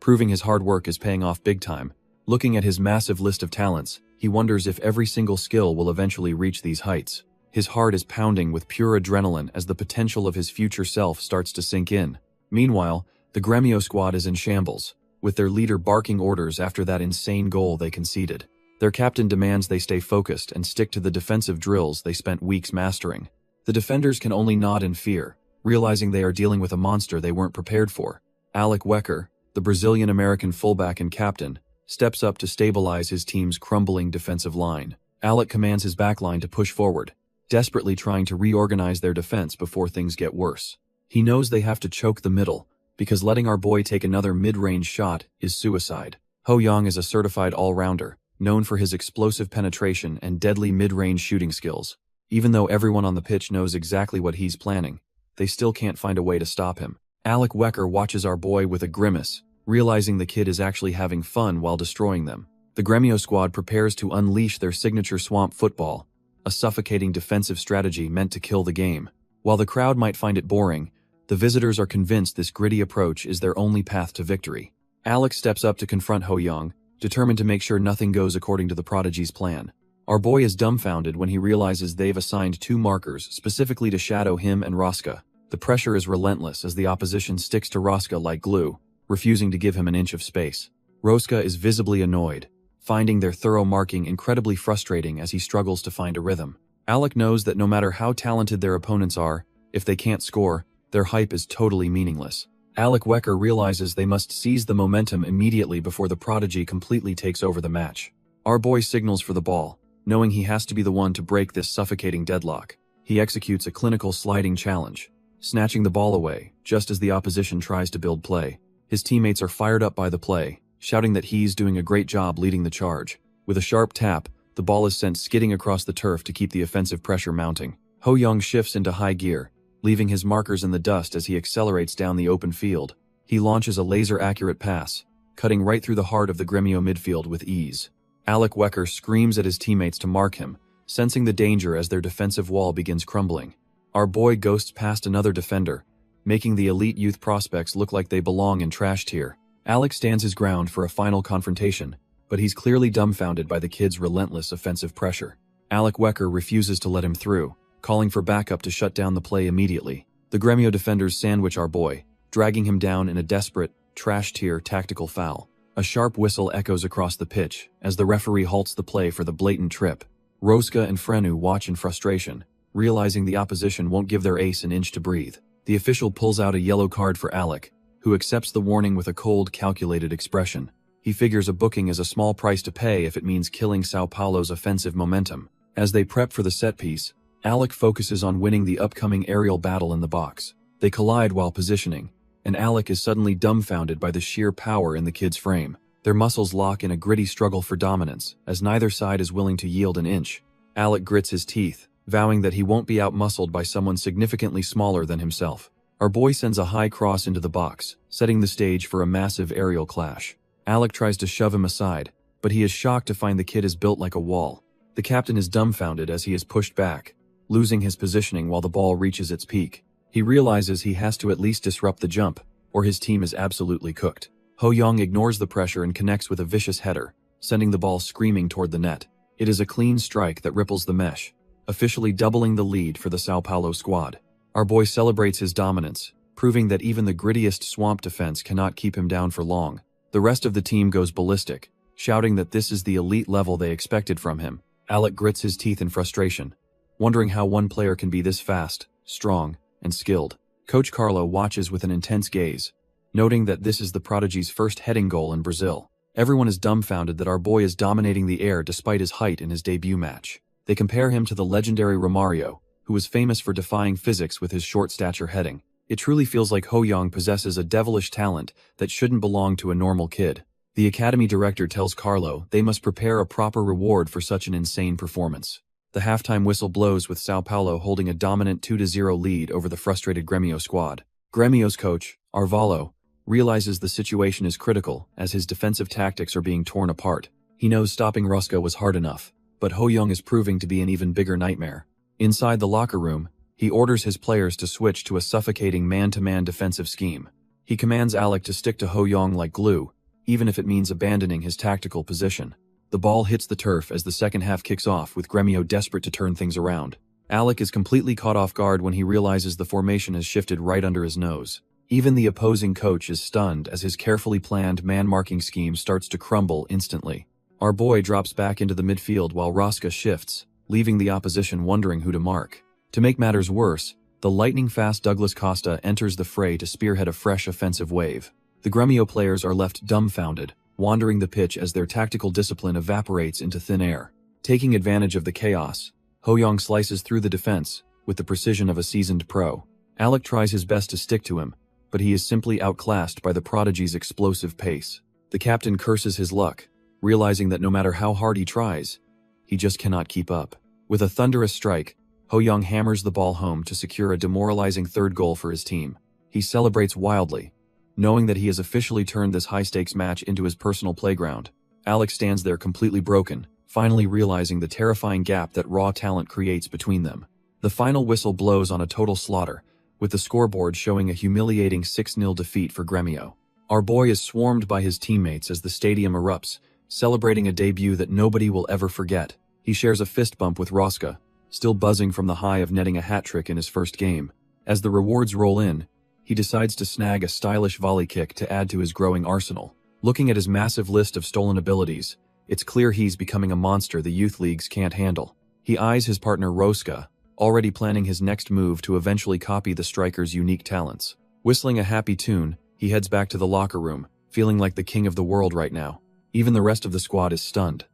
proving his hard work is paying off big time. Looking at his massive list of talents, he wonders if every single skill will eventually reach these heights. His heart is pounding with pure adrenaline as the potential of his future self starts to sink in. Meanwhile, the Gremio squad is in shambles, with their leader barking orders after that insane goal they conceded. Their captain demands they stay focused and stick to the defensive drills they spent weeks mastering. The defenders can only nod in fear, realizing they are dealing with a monster they weren't prepared for. Alec Wecker, the Brazilian-American fullback and captain, steps up to stabilize his team's crumbling defensive line. Alec commands his backline to push forward, desperately trying to reorganize their defense before things get worse. He knows they have to choke the middle, because letting our boy take another mid-range shot is suicide. Ho Young is a certified all-rounder, known for his explosive penetration and deadly mid-range shooting skills. Even though everyone on the pitch knows exactly what he's planning, they still can't find a way to stop him. Alec Wecker watches our boy with a grimace, realizing the kid is actually having fun while destroying them. The Gremio squad prepares to unleash their signature swamp football, a suffocating defensive strategy meant to kill the game. While the crowd might find it boring, the visitors are convinced this gritty approach is their only path to victory. Alec steps up to confront Ho Young, determined to make sure nothing goes according to the prodigy's plan. Our boy is dumbfounded when he realizes they've assigned 2 markers specifically to shadow him and Rosca. The pressure is relentless as the opposition sticks to Rosca like glue, refusing to give him an inch of space. Rosca is visibly annoyed, finding their thorough marking incredibly frustrating as he struggles to find a rhythm. Alec knows that no matter how talented their opponents are, if they can't score, their hype is totally meaningless. Alec Wecker realizes they must seize the momentum immediately before the prodigy completely takes over the match. Our boy signals for the ball, knowing he has to be the one to break this suffocating deadlock. He executes a clinical sliding challenge, snatching the ball away just as the opposition tries to build play. His teammates are fired up by the play, shouting that he's doing a great job leading the charge. With a sharp tap, the ball is sent skidding across the turf to keep the offensive pressure mounting. Ho Young shifts into high gear, leaving his markers in the dust as he accelerates down the open field. He launches a laser-accurate pass, cutting right through the heart of the Gremio midfield with ease. Alec Wecker screams at his teammates to mark him, sensing the danger as their defensive wall begins crumbling. Our boy ghosts past another defender, making the elite youth prospects look like they belong in trash tier. Alec stands his ground for a final confrontation, but he's clearly dumbfounded by the kid's relentless offensive pressure. Alec Wecker refuses to let him through, calling for backup to shut down the play immediately. The Gremio defenders sandwich our boy, dragging him down in a desperate, trash-tier tactical foul. A sharp whistle echoes across the pitch as the referee halts the play for the blatant trip. Rosca and Frenu watch in frustration, realizing the opposition won't give their ace an inch to breathe. The official pulls out a yellow card for Alec, who accepts the warning with a cold, calculated expression. He figures a booking is a small price to pay if it means killing Sao Paulo's offensive momentum. As they prep for the set piece, Alec focuses on winning the upcoming aerial battle in the box. They collide while positioning, and Alec is suddenly dumbfounded by the sheer power in the kid's frame. Their muscles lock in a gritty struggle for dominance, as neither side is willing to yield an inch. Alec grits his teeth, vowing that he won't be outmuscled by someone significantly smaller than himself. Our boy sends a high cross into the box, setting the stage for a massive aerial clash. Alec tries to shove him aside, but he is shocked to find the kid is built like a wall. The captain is dumbfounded as he is pushed back, losing his positioning while the ball reaches its peak. He realizes he has to at least disrupt the jump, or his team is absolutely cooked. Ho-young ignores the pressure and connects with a vicious header, sending the ball screaming toward the net. It is a clean strike that ripples the mesh, officially doubling the lead for the Sao Paulo squad. Our boy celebrates his dominance, proving that even the grittiest swamp defense cannot keep him down for long. The rest of the team goes ballistic, shouting that this is the elite level they expected from him. Alec grits his teeth in frustration, wondering how one player can be this fast, strong, and skilled. Coach Carlo watches with an intense gaze, noting that this is the prodigy's first heading goal in Brazil. Everyone is dumbfounded that our boy is dominating the air despite his height in his debut match. They compare him to the legendary Romario, who was famous for defying physics with his short stature heading. It truly feels like Ho-young possesses a devilish talent that shouldn't belong to a normal kid. The academy director tells Carlo they must prepare a proper reward for such an insane performance. The halftime whistle blows with Sao Paulo holding a dominant 2-0 lead over the frustrated Grêmio squad. Grêmio's coach, Arvalho, realizes the situation is critical as his defensive tactics are being torn apart. He knows stopping Rusca was hard enough, but Ho-young is proving to be an even bigger nightmare. Inside the locker room, he orders his players to switch to a suffocating man-to-man defensive scheme. He commands Alec to stick to Ho-young like glue, even if it means abandoning his tactical position. The ball hits the turf as the second half kicks off with Grêmio desperate to turn things around. Alec is completely caught off guard when he realizes the formation has shifted right under his nose. Even the opposing coach is stunned as his carefully planned man-marking scheme starts to crumble instantly. Our boy drops back into the midfield while Rusca shifts, leaving the opposition wondering who to mark. To make matters worse, the lightning-fast Douglas Costa enters the fray to spearhead a fresh offensive wave. The Grêmio players are left dumbfounded, wandering the pitch as their tactical discipline evaporates into thin air. Taking advantage of the chaos, Ho-young slices through the defense with the precision of a seasoned pro. Alec tries his best to stick to him, but he is simply outclassed by the prodigy's explosive pace. The captain curses his luck, realizing that no matter how hard he tries, he just cannot keep up. With a thunderous strike, Ho-young hammers the ball home to secure a demoralizing third goal for his team. He celebrates wildly, knowing that he has officially turned this high-stakes match into his personal playground. Alec stands there completely broken, finally realizing the terrifying gap that raw talent creates between them. The final whistle blows on a total slaughter, with the scoreboard showing a humiliating 6-0 defeat for Grêmio. Our boy is swarmed by his teammates as the stadium erupts, celebrating a debut that nobody will ever forget. He shares a fist bump with Rusca, still buzzing from the high of netting a hat-trick in his first game. As the rewards roll in, he decides to snag a stylish volley kick to add to his growing arsenal. Looking at his massive list of stolen abilities, it's clear he's becoming a monster the youth leagues can't handle. He eyes his partner Rusca, already planning his next move to eventually copy the striker's unique talents. Whistling a happy tune, he heads back to the locker room, feeling like the king of the world right now. Even the rest of the squad is stunned,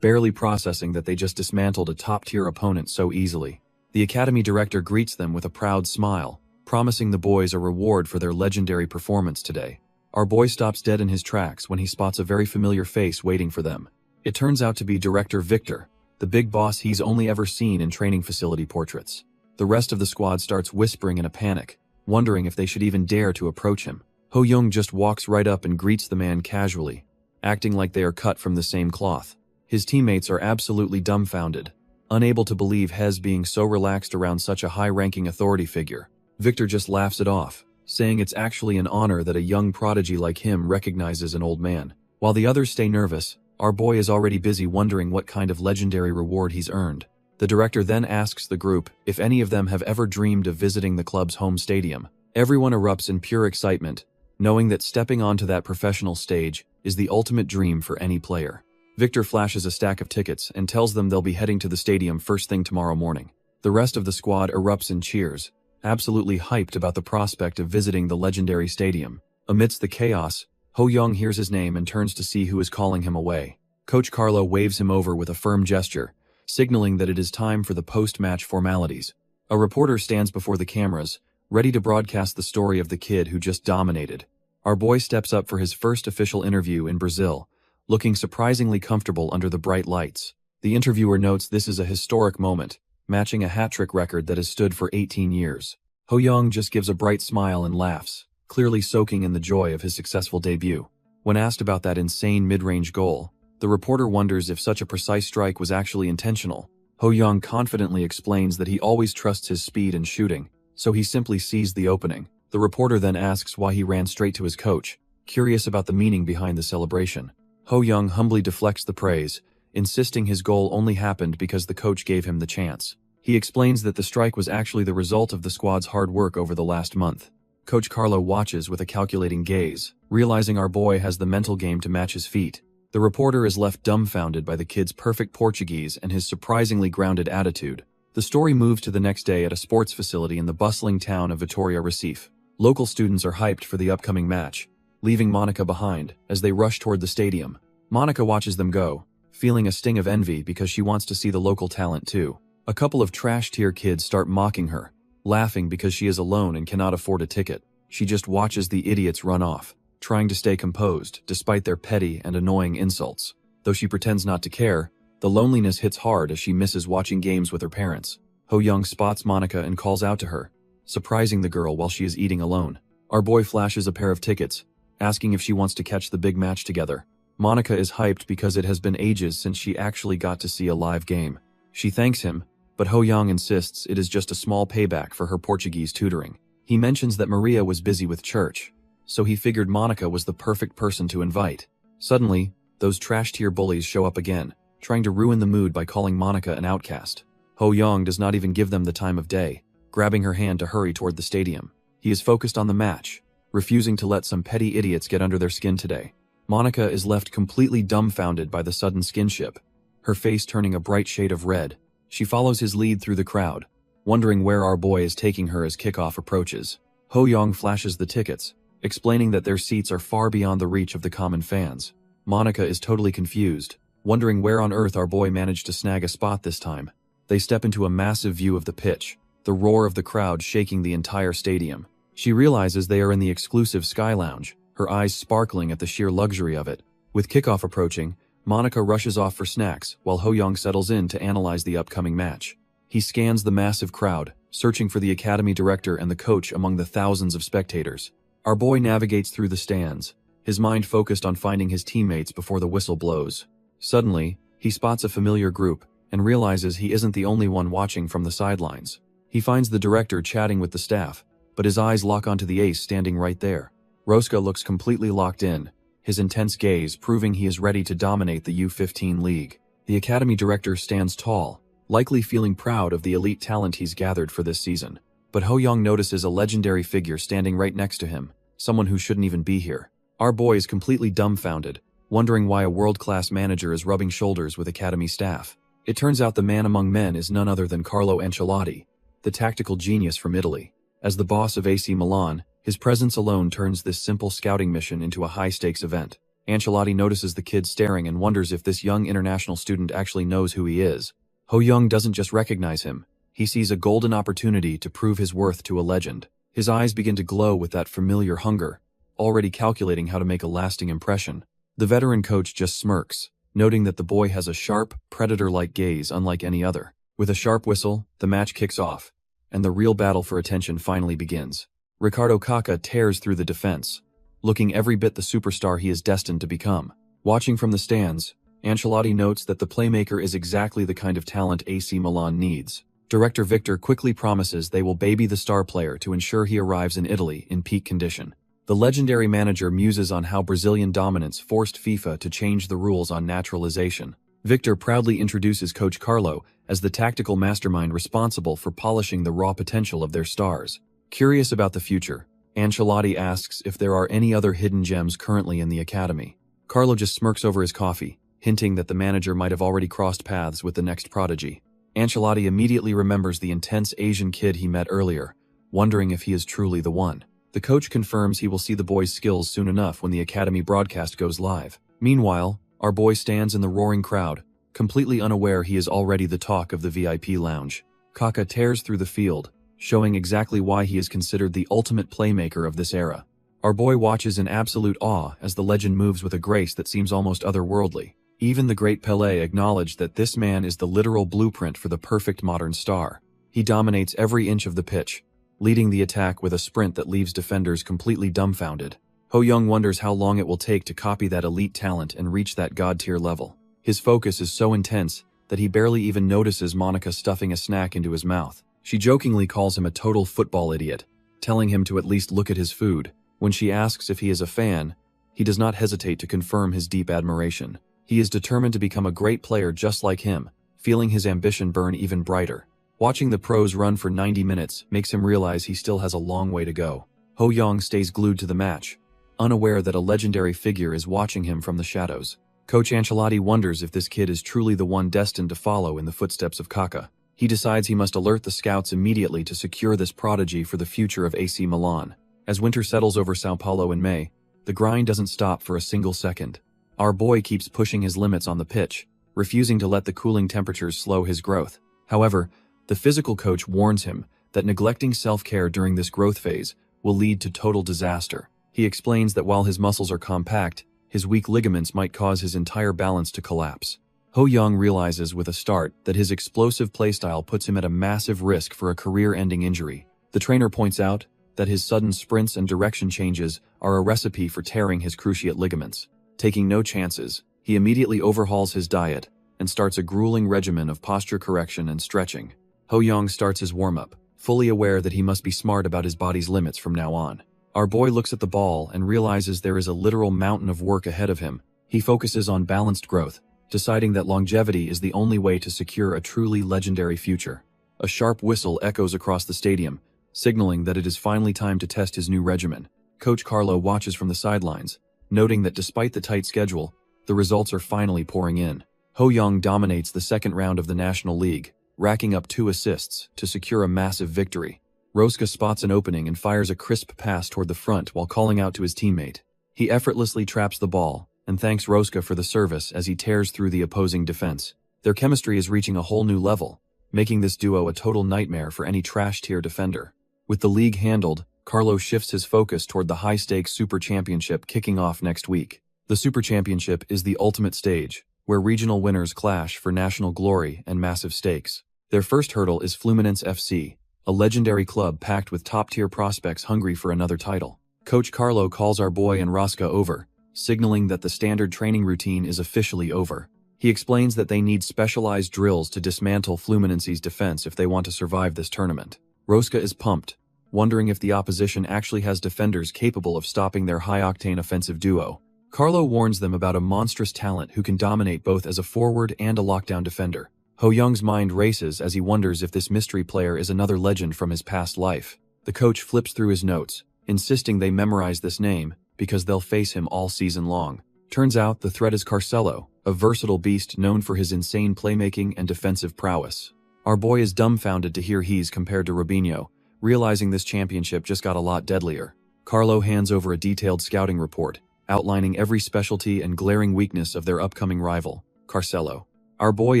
barely processing that they just dismantled a top-tier opponent so easily. The academy director greets them with a proud smile, promising the boys a reward for their legendary performance today. Our boy stops dead in his tracks when he spots a very familiar face waiting for them. It turns out to be Director Victor, the big boss he's only ever seen in training facility portraits. The rest of the squad starts whispering in a panic, wondering if they should even dare to approach him. Ho-young just walks right up and greets the man casually, acting like they are cut from the same cloth. His teammates are absolutely dumbfounded, unable to believe Hez being so relaxed around such a high-ranking authority figure. Victor just laughs it off, saying it's actually an honor that a young prodigy like him recognizes an old man. While the others stay nervous, our boy is already busy wondering what kind of legendary reward he's earned. The director then asks the group if any of them have ever dreamed of visiting the club's home stadium. Everyone erupts in pure excitement, knowing that stepping onto that professional stage is the ultimate dream for any player. Victor flashes a stack of tickets and tells them they'll be heading to the stadium first thing tomorrow morning. The rest of the squad erupts in cheers, absolutely hyped about the prospect of visiting the legendary stadium. Amidst the chaos, Ho-young hears his name and turns to see who is calling him away. Coach Carlo waves him over with a firm gesture, signaling that it is time for the post-match formalities. A reporter stands before the cameras, ready to broadcast the story of the kid who just dominated. Our boy steps up for his first official interview in Brazil, looking surprisingly comfortable under the bright lights. The interviewer notes this is a historic moment, matching a hat-trick record that has stood for 18 years. Ho-young just gives a bright smile and laughs, clearly soaking in the joy of his successful debut. When asked about that insane mid-range goal, the reporter wonders if such a precise strike was actually intentional. Ho-young confidently explains that he always trusts his speed in shooting, so he simply seized the opening. The reporter then asks why he ran straight to his coach, curious about the meaning behind the celebration. Ho-young humbly deflects the praise, insisting his goal only happened because the coach gave him the chance. He explains that the strike was actually the result of the squad's hard work over the last month. Coach Carlo watches with a calculating gaze, realizing our boy has the mental game to match his feat. The reporter is left dumbfounded by the kid's perfect Portuguese and his surprisingly grounded attitude. The story moves to the next day at a sports facility in the bustling town of Vitória Recife. Local students are hyped for the upcoming match, leaving Monica behind as they rush toward the stadium. Monica watches them go, feeling a sting of envy because she wants to see the local talent too. A couple of trash-tier kids start mocking her, laughing because she is alone and cannot afford a ticket. She just watches the idiots run off, trying to stay composed despite their petty and annoying insults. Though she pretends not to care, the loneliness hits hard as she misses watching games with her parents. Ho-young spots Monica and calls out to her, surprising the girl while she is eating alone. Our boy flashes a pair of tickets, asking if she wants to catch the big match together. Monica is hyped because it has been ages since she actually got to see a live game. She thanks him, but Ho-young insists it is just a small payback for her Portuguese tutoring. He mentions that Maria was busy with church, so he figured Monica was the perfect person to invite. Suddenly, those trash-tier bullies show up again, trying to ruin the mood by calling Monica an outcast. Ho-young does not even give them the time of day, grabbing her hand to hurry toward the stadium. He is focused on the match, refusing to let some petty idiots get under their skin today. Monica is left completely dumbfounded by the sudden skinship, her face turning a bright shade of red. She follows his lead through the crowd, wondering where our boy is taking her as kickoff approaches. Ho-young flashes the tickets, explaining that their seats are far beyond the reach of the common fans. Monica is totally confused, wondering where on earth our boy managed to snag a spot this time. They step into a massive view of the pitch, the roar of the crowd shaking the entire stadium. She realizes they are in the exclusive Sky Lounge, her eyes sparkling at the sheer luxury of it. With kickoff approaching, Monica rushes off for snacks while Ho-young settles in to analyze the upcoming match. He scans the massive crowd, searching for the academy director and the coach among the thousands of spectators. Our boy navigates through the stands, his mind focused on finding his teammates before the whistle blows. Suddenly, he spots a familiar group and realizes he isn't the only one watching from the sidelines. He finds the director chatting with the staff, but his eyes lock onto the ace standing right there. Rosca looks completely locked in, his intense gaze proving he is ready to dominate the U15 league. The academy director stands tall, likely feeling proud of the elite talent he's gathered for this season. But Ho-young notices a legendary figure standing right next to him, someone who shouldn't even be here. Our boy is completely dumbfounded, wondering why a world-class manager is rubbing shoulders with academy staff. It turns out the man among men is none other than Carlo Ancelotti, the tactical genius from Italy. As the boss of AC Milan, his presence alone turns this simple scouting mission into a high-stakes event. Ancelotti notices the kid staring and wonders if this young international student actually knows who he is. Ho-young doesn't just recognize him, he sees a golden opportunity to prove his worth to a legend. His eyes begin to glow with that familiar hunger, already calculating how to make a lasting impression. The veteran coach just smirks, noting that the boy has a sharp, predator-like gaze unlike any other. With a sharp whistle, the match kicks off, and the real battle for attention finally begins. Ricardo Kaká tears through the defense, looking every bit the superstar he is destined to become. Watching from the stands, Ancelotti notes that the playmaker is exactly the kind of talent AC Milan needs. Director Victor quickly promises they will baby the star player to ensure he arrives in Italy in peak condition. The legendary manager muses on how Brazilian dominance forced FIFA to change the rules on naturalization. Victor proudly introduces Coach Carlo as the tactical mastermind responsible for polishing the raw potential of their stars. Curious about the future, Ancelotti asks if there are any other hidden gems currently in the academy. Carlo just smirks over his coffee, hinting that the manager might have already crossed paths with the next prodigy. Ancelotti immediately remembers the intense Asian kid he met earlier, wondering if he is truly the one. The coach confirms he will see the boy's skills soon enough when the academy broadcast goes live. Meanwhile, our boy stands in the roaring crowd, completely unaware he is already the talk of the VIP lounge. Kaká tears through the field, showing exactly why he is considered the ultimate playmaker of this era. Our boy watches in absolute awe as the legend moves with a grace that seems almost otherworldly. Even the great Pelé acknowledged that this man is the literal blueprint for the perfect modern star. He dominates every inch of the pitch, leading the attack with a sprint that leaves defenders completely dumbfounded. Ho Young wonders how long it will take to copy that elite talent and reach that god-tier level. His focus is so intense that he barely even notices Monica stuffing a snack into his mouth. She jokingly calls him a total football idiot, telling him to at least look at his food. When she asks if he is a fan, he does not hesitate to confirm his deep admiration. He is determined to become a great player just like him, feeling his ambition burn even brighter. Watching the pros run for 90 minutes makes him realize he still has a long way to go. Ho Young stays glued to the match, unaware that a legendary figure is watching him from the shadows. Coach Ancelotti wonders if this kid is truly the one destined to follow in the footsteps of Kaká. He decides he must alert the scouts immediately to secure this prodigy for the future of AC Milan. As winter settles over Sao Paulo in May, the grind doesn't stop for a single second. Our boy keeps pushing his limits on the pitch, refusing to let the cooling temperatures slow his growth. However, the physical coach warns him that neglecting self-care during this growth phase will lead to total disaster. He explains that while his muscles are compact, his weak ligaments might cause his entire balance to collapse. Ho Young realizes with a start that his explosive playstyle puts him at a massive risk for a career-ending injury. The trainer points out that his sudden sprints and direction changes are a recipe for tearing his cruciate ligaments. Taking no chances, he immediately overhauls his diet and starts a grueling regimen of posture correction and stretching. Ho Young starts his warm-up, fully aware that he must be smart about his body's limits from now on. Our boy looks at the ball and realizes there is a literal mountain of work ahead of him. He focuses on balanced growth, deciding that longevity is the only way to secure a truly legendary future. A sharp whistle echoes across the stadium, signaling that it is finally time to test his new regimen. Coach Carlo watches from the sidelines, noting that despite the tight schedule, the results are finally pouring in. Ho Young dominates the second round of the National League, racking up 2 assists to secure a massive victory. Rosca spots an opening and fires a crisp pass toward the front while calling out to his teammate. He effortlessly traps the ball and thanks Rosca for the service as he tears through the opposing defense. Their chemistry is reaching a whole new level, making this duo a total nightmare for any trash-tier defender. With the league handled, Carlo shifts his focus toward the high-stakes Super Championship kicking off next week. The Super Championship is the ultimate stage, where regional winners clash for national glory and massive stakes. Their first hurdle is Fluminense FC, a legendary club packed with top-tier prospects hungry for another title. Coach Carlo calls our boy and Rosca over, signaling that the standard training routine is officially over. He explains that they need specialized drills to dismantle Fluminense's defense if they want to survive this tournament. Rosca is pumped, wondering if the opposition actually has defenders capable of stopping their high-octane offensive duo. Carlo warns them about a monstrous talent who can dominate both as a forward and a lockdown defender. Ho Young's mind races as he wonders if this mystery player is another legend from his past life. The coach flips through his notes, insisting they memorize this name because they'll face him all season long. Turns out the threat is Carcelo, a versatile beast known for his insane playmaking and defensive prowess. Our boy is dumbfounded to hear he's compared to Robinho, realizing this championship just got a lot deadlier. Carlo hands over a detailed scouting report, outlining every specialty and glaring weakness of their upcoming rival, Carcelo. Our boy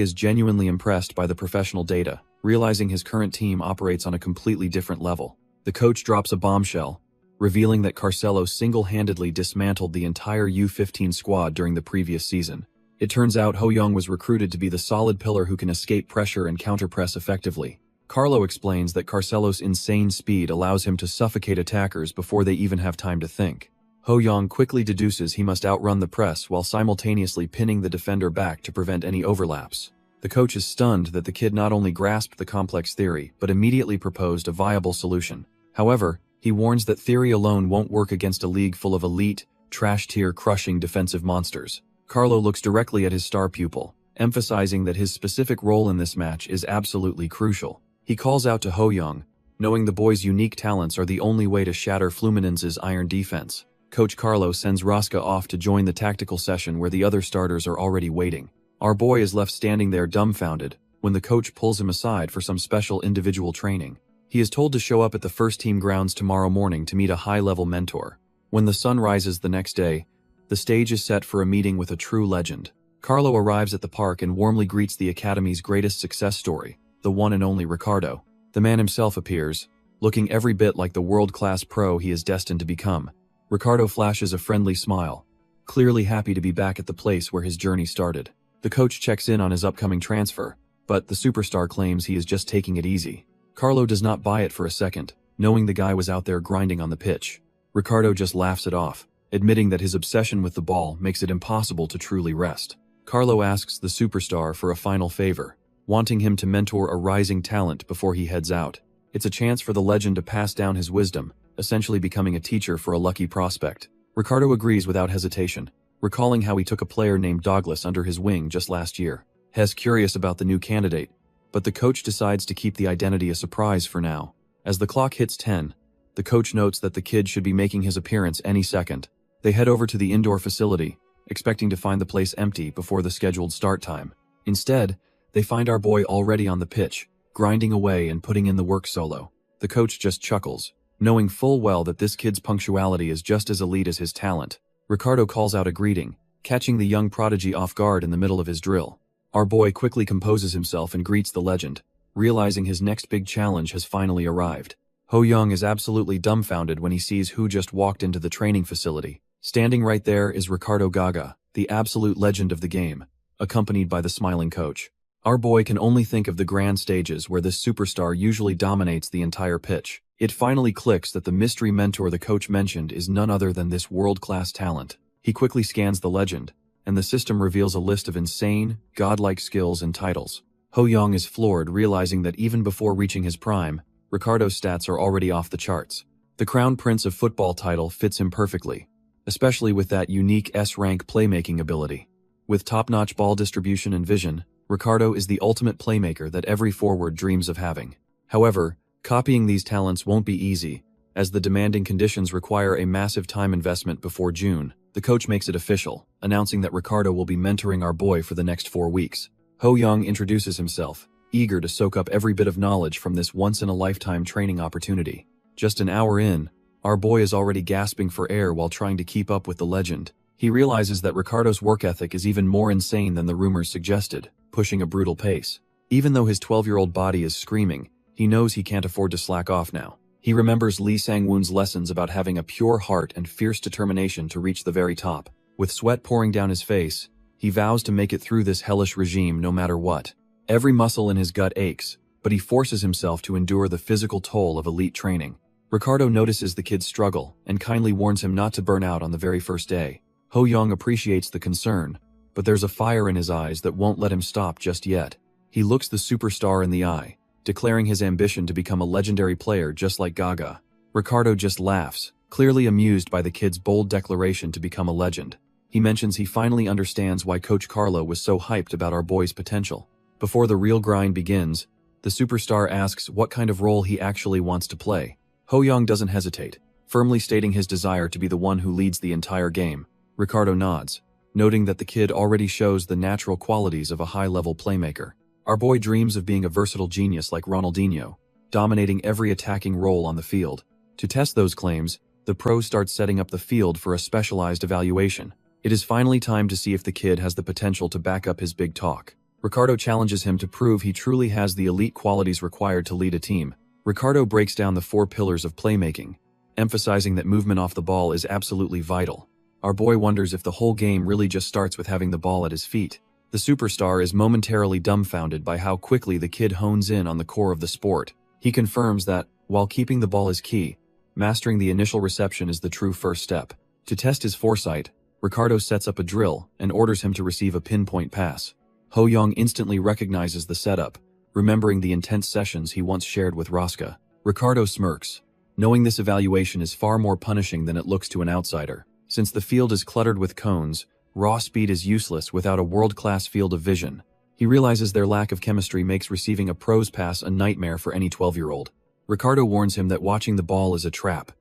is genuinely impressed by the professional data, realizing his current team operates on a completely different level. The coach drops a bombshell, revealing that Carcelo single-handedly dismantled the entire U15 squad during the previous season. It turns out Ho Young was recruited to be the solid pillar who can escape pressure and counterpress effectively. Carlo explains that Carcelo's insane speed allows him to suffocate attackers before they even have time to think. Ho Young quickly deduces he must outrun the press while simultaneously pinning the defender back to prevent any overlaps. The coach is stunned that the kid not only grasped the complex theory, but immediately proposed a viable solution. However, he warns that theory alone won't work against a league full of elite, trash-tier crushing defensive monsters. Carlo looks directly at his star pupil, emphasizing that his specific role in this match is absolutely crucial. He calls out to Ho Young, knowing the boy's unique talents are the only way to shatter Fluminense's iron defense. Coach Carlo sends Rosca off to join the tactical session where the other starters are already waiting. Our boy is left standing there dumbfounded when the coach pulls him aside for some special individual training. He is told to show up at the first team grounds tomorrow morning to meet a high-level mentor. When the sun rises the next day, the stage is set for a meeting with a true legend. Carlo arrives at the park and warmly greets the academy's greatest success story, the one and only Ricardo. The man himself appears, looking every bit like the world-class pro he is destined to become. Ricardo flashes a friendly smile, clearly happy to be back at the place where his journey started. The coach checks in on his upcoming transfer, but the superstar claims he is just taking it easy. Carlo does not buy it for a second, knowing the guy was out there grinding on the pitch. Ricardo just laughs it off, admitting that his obsession with the ball makes it impossible to truly rest. Carlo asks the superstar for a final favor, wanting him to mentor a rising talent before he heads out. It's a chance for the legend to pass down his wisdom, essentially becoming a teacher for a lucky prospect. Ricardo agrees without hesitation, recalling how he took a player named Douglas under his wing just last year. Hes curious about the new candidate, but the coach decides to keep the identity a surprise for now. As the clock hits 10, the coach notes that the kid should be making his appearance any second. They head over to the indoor facility, expecting to find the place empty before the scheduled start time. Instead, they find our boy already on the pitch, grinding away and putting in the work solo. The coach just chuckles, knowing full well that this kid's punctuality is just as elite as his talent. Ricardo calls out a greeting, catching the young prodigy off guard in the middle of his drill. Our boy quickly composes himself and greets the legend, realizing his next big challenge has finally arrived. Ho Young is absolutely dumbfounded when he sees who just walked into the training facility. Standing right there is Ricardo Gaga, the absolute legend of the game, accompanied by the smiling coach. Our boy can only think of the grand stages where this superstar usually dominates the entire pitch. It finally clicks that the mystery mentor the coach mentioned is none other than this world-class talent. He quickly scans the legend, and the system reveals a list of insane, godlike skills and titles. Ho Young is floored, realizing that even before reaching his prime, Ricardo's stats are already off the charts. The Crown Prince of Football title fits him perfectly, especially with that unique S-rank playmaking ability. With top-notch ball distribution and vision, Ricardo is the ultimate playmaker that every forward dreams of having. However, copying these talents won't be easy, as the demanding conditions require a massive time investment before June. The coach makes it official, announcing that Ricardo will be mentoring our boy for the next 4 weeks. Ho Young introduces himself, eager to soak up every bit of knowledge from this once-in-a-lifetime training opportunity. Just an hour in, our boy is already gasping for air while trying to keep up with the legend. He realizes that Ricardo's work ethic is even more insane than the rumors suggested, pushing a brutal pace. Even though his 12-year-old body is screaming, he knows he can't afford to slack off now. He remembers Lee Sang-woon's lessons about having a pure heart and fierce determination to reach the very top. With sweat pouring down his face, he vows to make it through this hellish regime no matter what. Every muscle in his gut aches, but he forces himself to endure the physical toll of elite training. Ricardo notices the kid's struggle and kindly warns him not to burn out on the very first day. Ho Young appreciates the concern, but there's a fire in his eyes that won't let him stop just yet. He looks the superstar in the eye, declaring his ambition to become a legendary player just like Gaga. Ricardo just laughs, clearly amused by the kid's bold declaration to become a legend. He mentions he finally understands why Coach Carlo was so hyped about our boy's potential. Before the real grind begins, the superstar asks what kind of role he actually wants to play. Ho Young doesn't hesitate, firmly stating his desire to be the one who leads the entire game. Ricardo nods, noting that the kid already shows the natural qualities of a high-level playmaker. Our boy dreams of being a versatile genius like Ronaldinho, dominating every attacking role on the field. To test those claims, the pros start setting up the field for a specialized evaluation. It is finally time to see if the kid has the potential to back up his big talk. Ricardo challenges him to prove he truly has the elite qualities required to lead a team. Ricardo breaks down the 4 pillars of playmaking, emphasizing that movement off the ball is absolutely vital. Our boy wonders if the whole game really just starts with having the ball at his feet. The superstar is momentarily dumbfounded by how quickly the kid hones in on the core of the sport. He confirms that, while keeping the ball is key, mastering the initial reception is the true first step. To test his foresight, Ricardo sets up a drill and orders him to receive a pinpoint pass. Ho Young instantly recognizes the setup, remembering the intense sessions he once shared with Rosca. Ricardo smirks, knowing this evaluation is far more punishing than it looks to an outsider. Since the field is cluttered with cones, raw speed is useless without a world-class field of vision. He realizes their lack of chemistry makes receiving a pro's pass a nightmare for any 12-year-old. Ricardo warns him that watching the ball is a trap.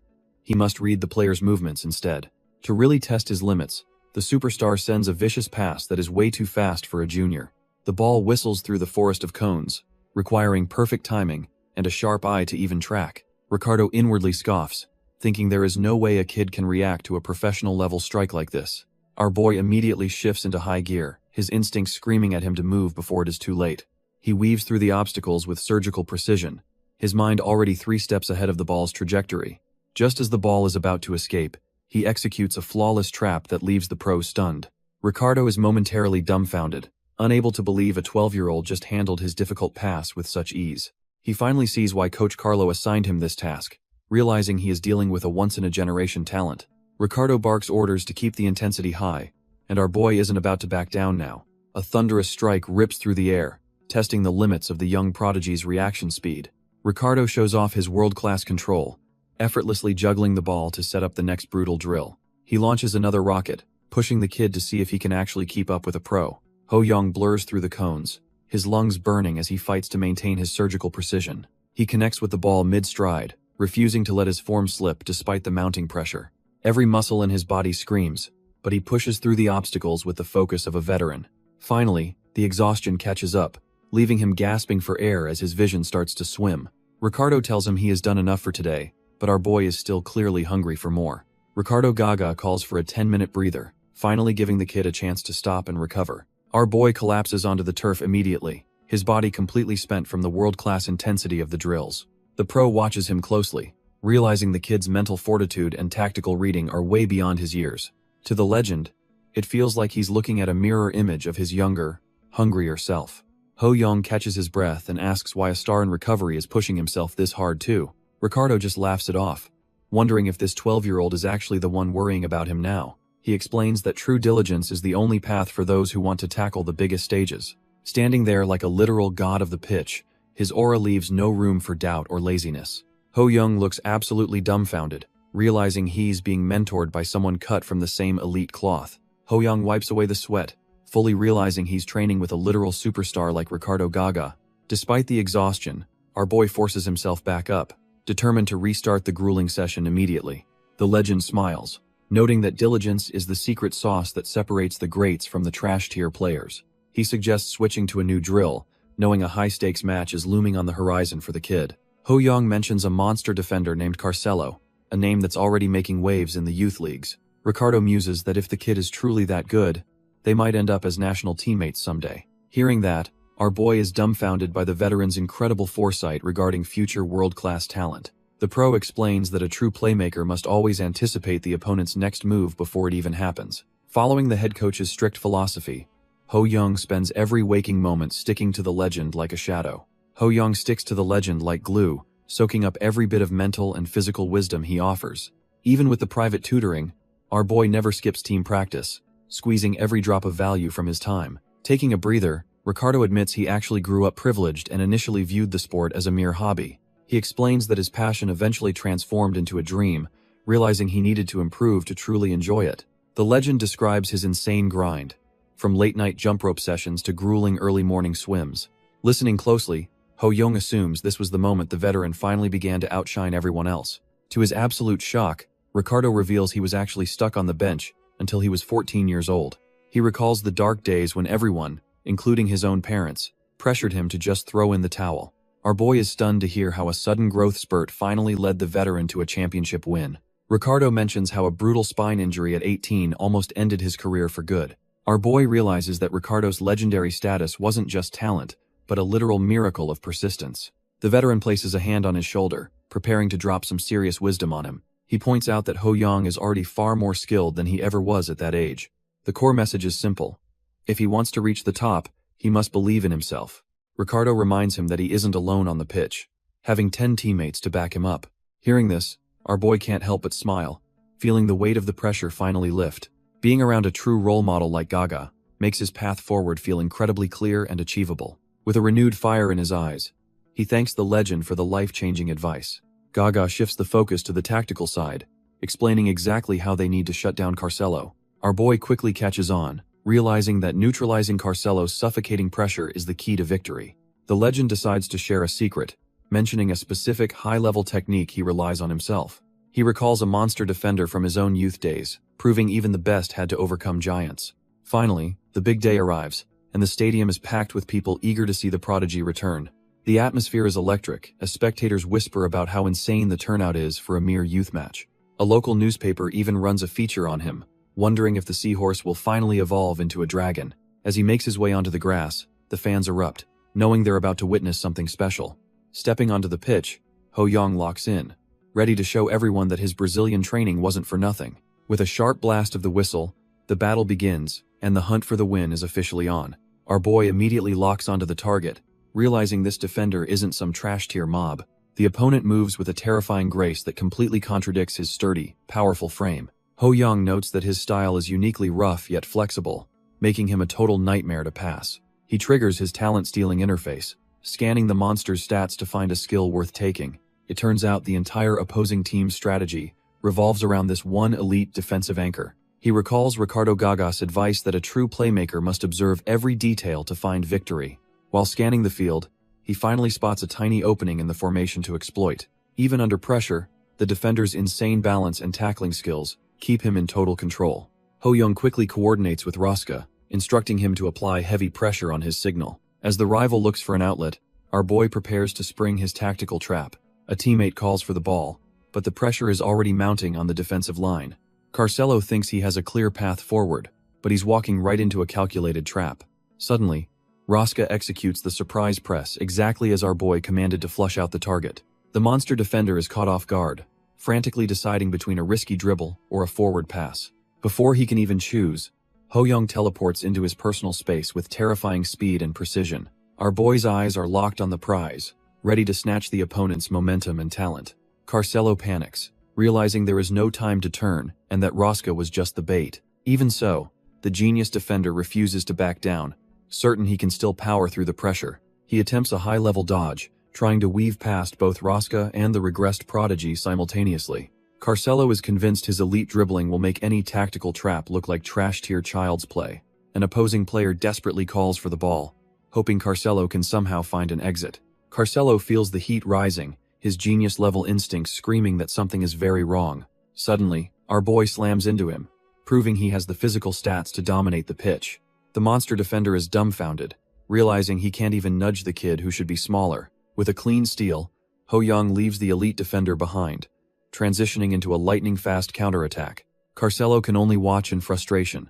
He must read the player's movements instead. To really test his limits, the superstar sends a vicious pass that is way too fast for a junior. The ball whistles through the forest of cones, requiring perfect timing and a sharp eye to even track. Ricardo inwardly scoffs, thinking there is no way a kid can react to a professional-level strike like this. Our boy immediately shifts into high gear, his instincts screaming at him to move before it is too late. He weaves through the obstacles with surgical precision, his mind already 3 steps ahead of the ball's trajectory. Just as the ball is about to escape, He executes a flawless trap that leaves the pro stunned. Ricardo is momentarily dumbfounded, unable to believe a 12-year-old just handled his difficult pass with such ease. He finally sees why Coach Carlo assigned him this task, realizing he is dealing with a once-in-a-generation talent. Ricardo barks orders to keep the intensity high, and our boy isn't about to back down now. A thunderous strike rips through the air, testing the limits of the young prodigy's reaction speed. Ricardo shows off his world-class control, effortlessly juggling the ball to set up the next brutal drill. He launches another rocket, pushing the kid to see if he can actually keep up with a pro. Ho-young blurs through the cones, his lungs burning as he fights to maintain his surgical precision. He connects with the ball mid-stride, refusing to let his form slip despite the mounting pressure. Every muscle in his body screams, but he pushes through the obstacles with the focus of a veteran. Finally, the exhaustion catches up, leaving him gasping for air as his vision starts to swim. Ricardo tells him he has done enough for today, but our boy is still clearly hungry for more. Ricardo Gaga calls for a 10-minute breather, finally giving the kid a chance to stop and recover. Our boy collapses onto the turf immediately, his body completely spent from the world-class intensity of the drills. The pro watches him closely, realizing the kid's mental fortitude and tactical reading are way beyond his years. To the legend, it feels like he's looking at a mirror image of his younger, hungrier self. Ho-young catches his breath and asks why a star in recovery is pushing himself this hard too. Ricardo just laughs it off, wondering if this 12-year-old is actually the one worrying about him now. He explains that true diligence is the only path for those who want to tackle the biggest stages. Standing there like a literal god of the pitch, his aura leaves no room for doubt or laziness. Ho-young looks absolutely dumbfounded, realizing he's being mentored by someone cut from the same elite cloth. Ho-young wipes away the sweat, fully realizing he's training with a literal superstar like Ricardo Gaga. Despite the exhaustion, our boy forces himself back up, determined to restart the grueling session immediately. The legend smiles, noting that diligence is the secret sauce that separates the greats from the trash-tier players. He suggests switching to a new drill, knowing a high-stakes match is looming on the horizon for the kid. Ho-young mentions a monster defender named Carcelo, a name that's already making waves in the youth leagues. Ricardo muses that if the kid is truly that good, they might end up as national teammates someday. Hearing that, our boy is dumbfounded by the veteran's incredible foresight regarding future world-class talent. The pro explains that a true playmaker must always anticipate the opponent's next move before it even happens. Following the head coach's strict philosophy, Ho-young spends every waking moment sticking to the legend like a shadow. Ho-young sticks to the legend like glue, soaking up every bit of mental and physical wisdom he offers. Even with the private tutoring, our boy never skips team practice, squeezing every drop of value from his time. Taking a breather, Ricardo admits he actually grew up privileged and initially viewed the sport as a mere hobby. He explains that his passion eventually transformed into a dream, realizing he needed to improve to truly enjoy it. The legend describes his insane grind, from late-night jump rope sessions to grueling early morning swims. Listening closely, Ho-young assumes this was the moment the veteran finally began to outshine everyone else. To his absolute shock, Ricardo reveals he was actually stuck on the bench until he was 14 years old. He recalls the dark days when everyone, including his own parents, pressured him to just throw in the towel. Our boy is stunned to hear how a sudden growth spurt finally led the veteran to a championship win. Ricardo mentions how a brutal spine injury at 18 almost ended his career for good. Our boy realizes that Ricardo's legendary status wasn't just talent, but a literal miracle of persistence. The veteran places a hand on his shoulder, preparing to drop some serious wisdom on him. He points out that Ho-young is already far more skilled than he ever was at that age. The core message is simple. If he wants to reach the top, he must believe in himself. Ricardo reminds him that he isn't alone on the pitch, having 10 teammates to back him up. Hearing this, our boy can't help but smile, feeling the weight of the pressure finally lift. Being around a true role model like Gaga makes his path forward feel incredibly clear and achievable. With a renewed fire in his eyes, he thanks the legend for the life-changing advice. Gaga shifts the focus to the tactical side, explaining exactly how they need to shut down Carcelo. Our boy quickly catches on, realizing that neutralizing Carcelo's suffocating pressure is the key to victory. The legend decides to share a secret, mentioning a specific high-level technique he relies on himself. He recalls a monster defender from his own youth days, proving even the best had to overcome giants. Finally, the big day arrives, and the stadium is packed with people eager to see the prodigy return. The atmosphere is electric, as spectators whisper about how insane the turnout is for a mere youth match. A local newspaper even runs a feature on him, wondering if the seahorse will finally evolve into a dragon. As he makes his way onto the grass, the fans erupt, knowing they're about to witness something special. Stepping onto the pitch, Ho-young locks in, ready to show everyone that his Brazilian training wasn't for nothing. With a sharp blast of the whistle, the battle begins, and the hunt for the win is officially on. Our boy immediately locks onto the target, realizing this defender isn't some trash-tier mob. The opponent moves with a terrifying grace that completely contradicts his sturdy, powerful frame. Ho Young notes that his style is uniquely rough yet flexible, making him a total nightmare to pass. He triggers his talent-stealing interface, scanning the monster's stats to find a skill worth taking. It turns out the entire opposing team's strategy revolves around this one elite defensive anchor. He recalls Ricardo Gaga's advice that a true playmaker must observe every detail to find victory. While scanning the field, he finally spots a tiny opening in the formation to exploit. Even under pressure, the defender's insane balance and tackling skills keep him in total control. Ho Young quickly coordinates with Roska, instructing him to apply heavy pressure on his signal. As the rival looks for an outlet, our boy prepares to spring his tactical trap. A teammate calls for the ball, but the pressure is already mounting on the defensive line. Carcelo thinks he has a clear path forward, but he's walking right into a calculated trap. Suddenly, Roska executes the surprise press exactly as our boy commanded to flush out the target. The monster defender is caught off guard, frantically deciding between a risky dribble or a forward pass. Before he can even choose, Ho Young teleports into his personal space with terrifying speed and precision. Our boy's eyes are locked on the prize, ready to snatch the opponent's momentum and talent. Carcelo panics, realizing there is no time to turn and that Roska was just the bait. Even so, the genius defender refuses to back down, certain he can still power through the pressure. He attempts a high-level dodge, trying to weave past both Roska and the regressed prodigy simultaneously. Carcelo is convinced his elite dribbling will make any tactical trap look like trash-tier child's play. An opposing player desperately calls for the ball, hoping Carcelo can somehow find an exit. Carcelo feels the heat rising, his genius-level instincts screaming that something is very wrong. Suddenly, our boy slams into him, proving he has the physical stats to dominate the pitch. The monster defender is dumbfounded, realizing he can't even nudge the kid who should be smaller. With a clean steal, Ho Young leaves the elite defender behind, transitioning into a lightning-fast counterattack. Carcelo can only watch in frustration,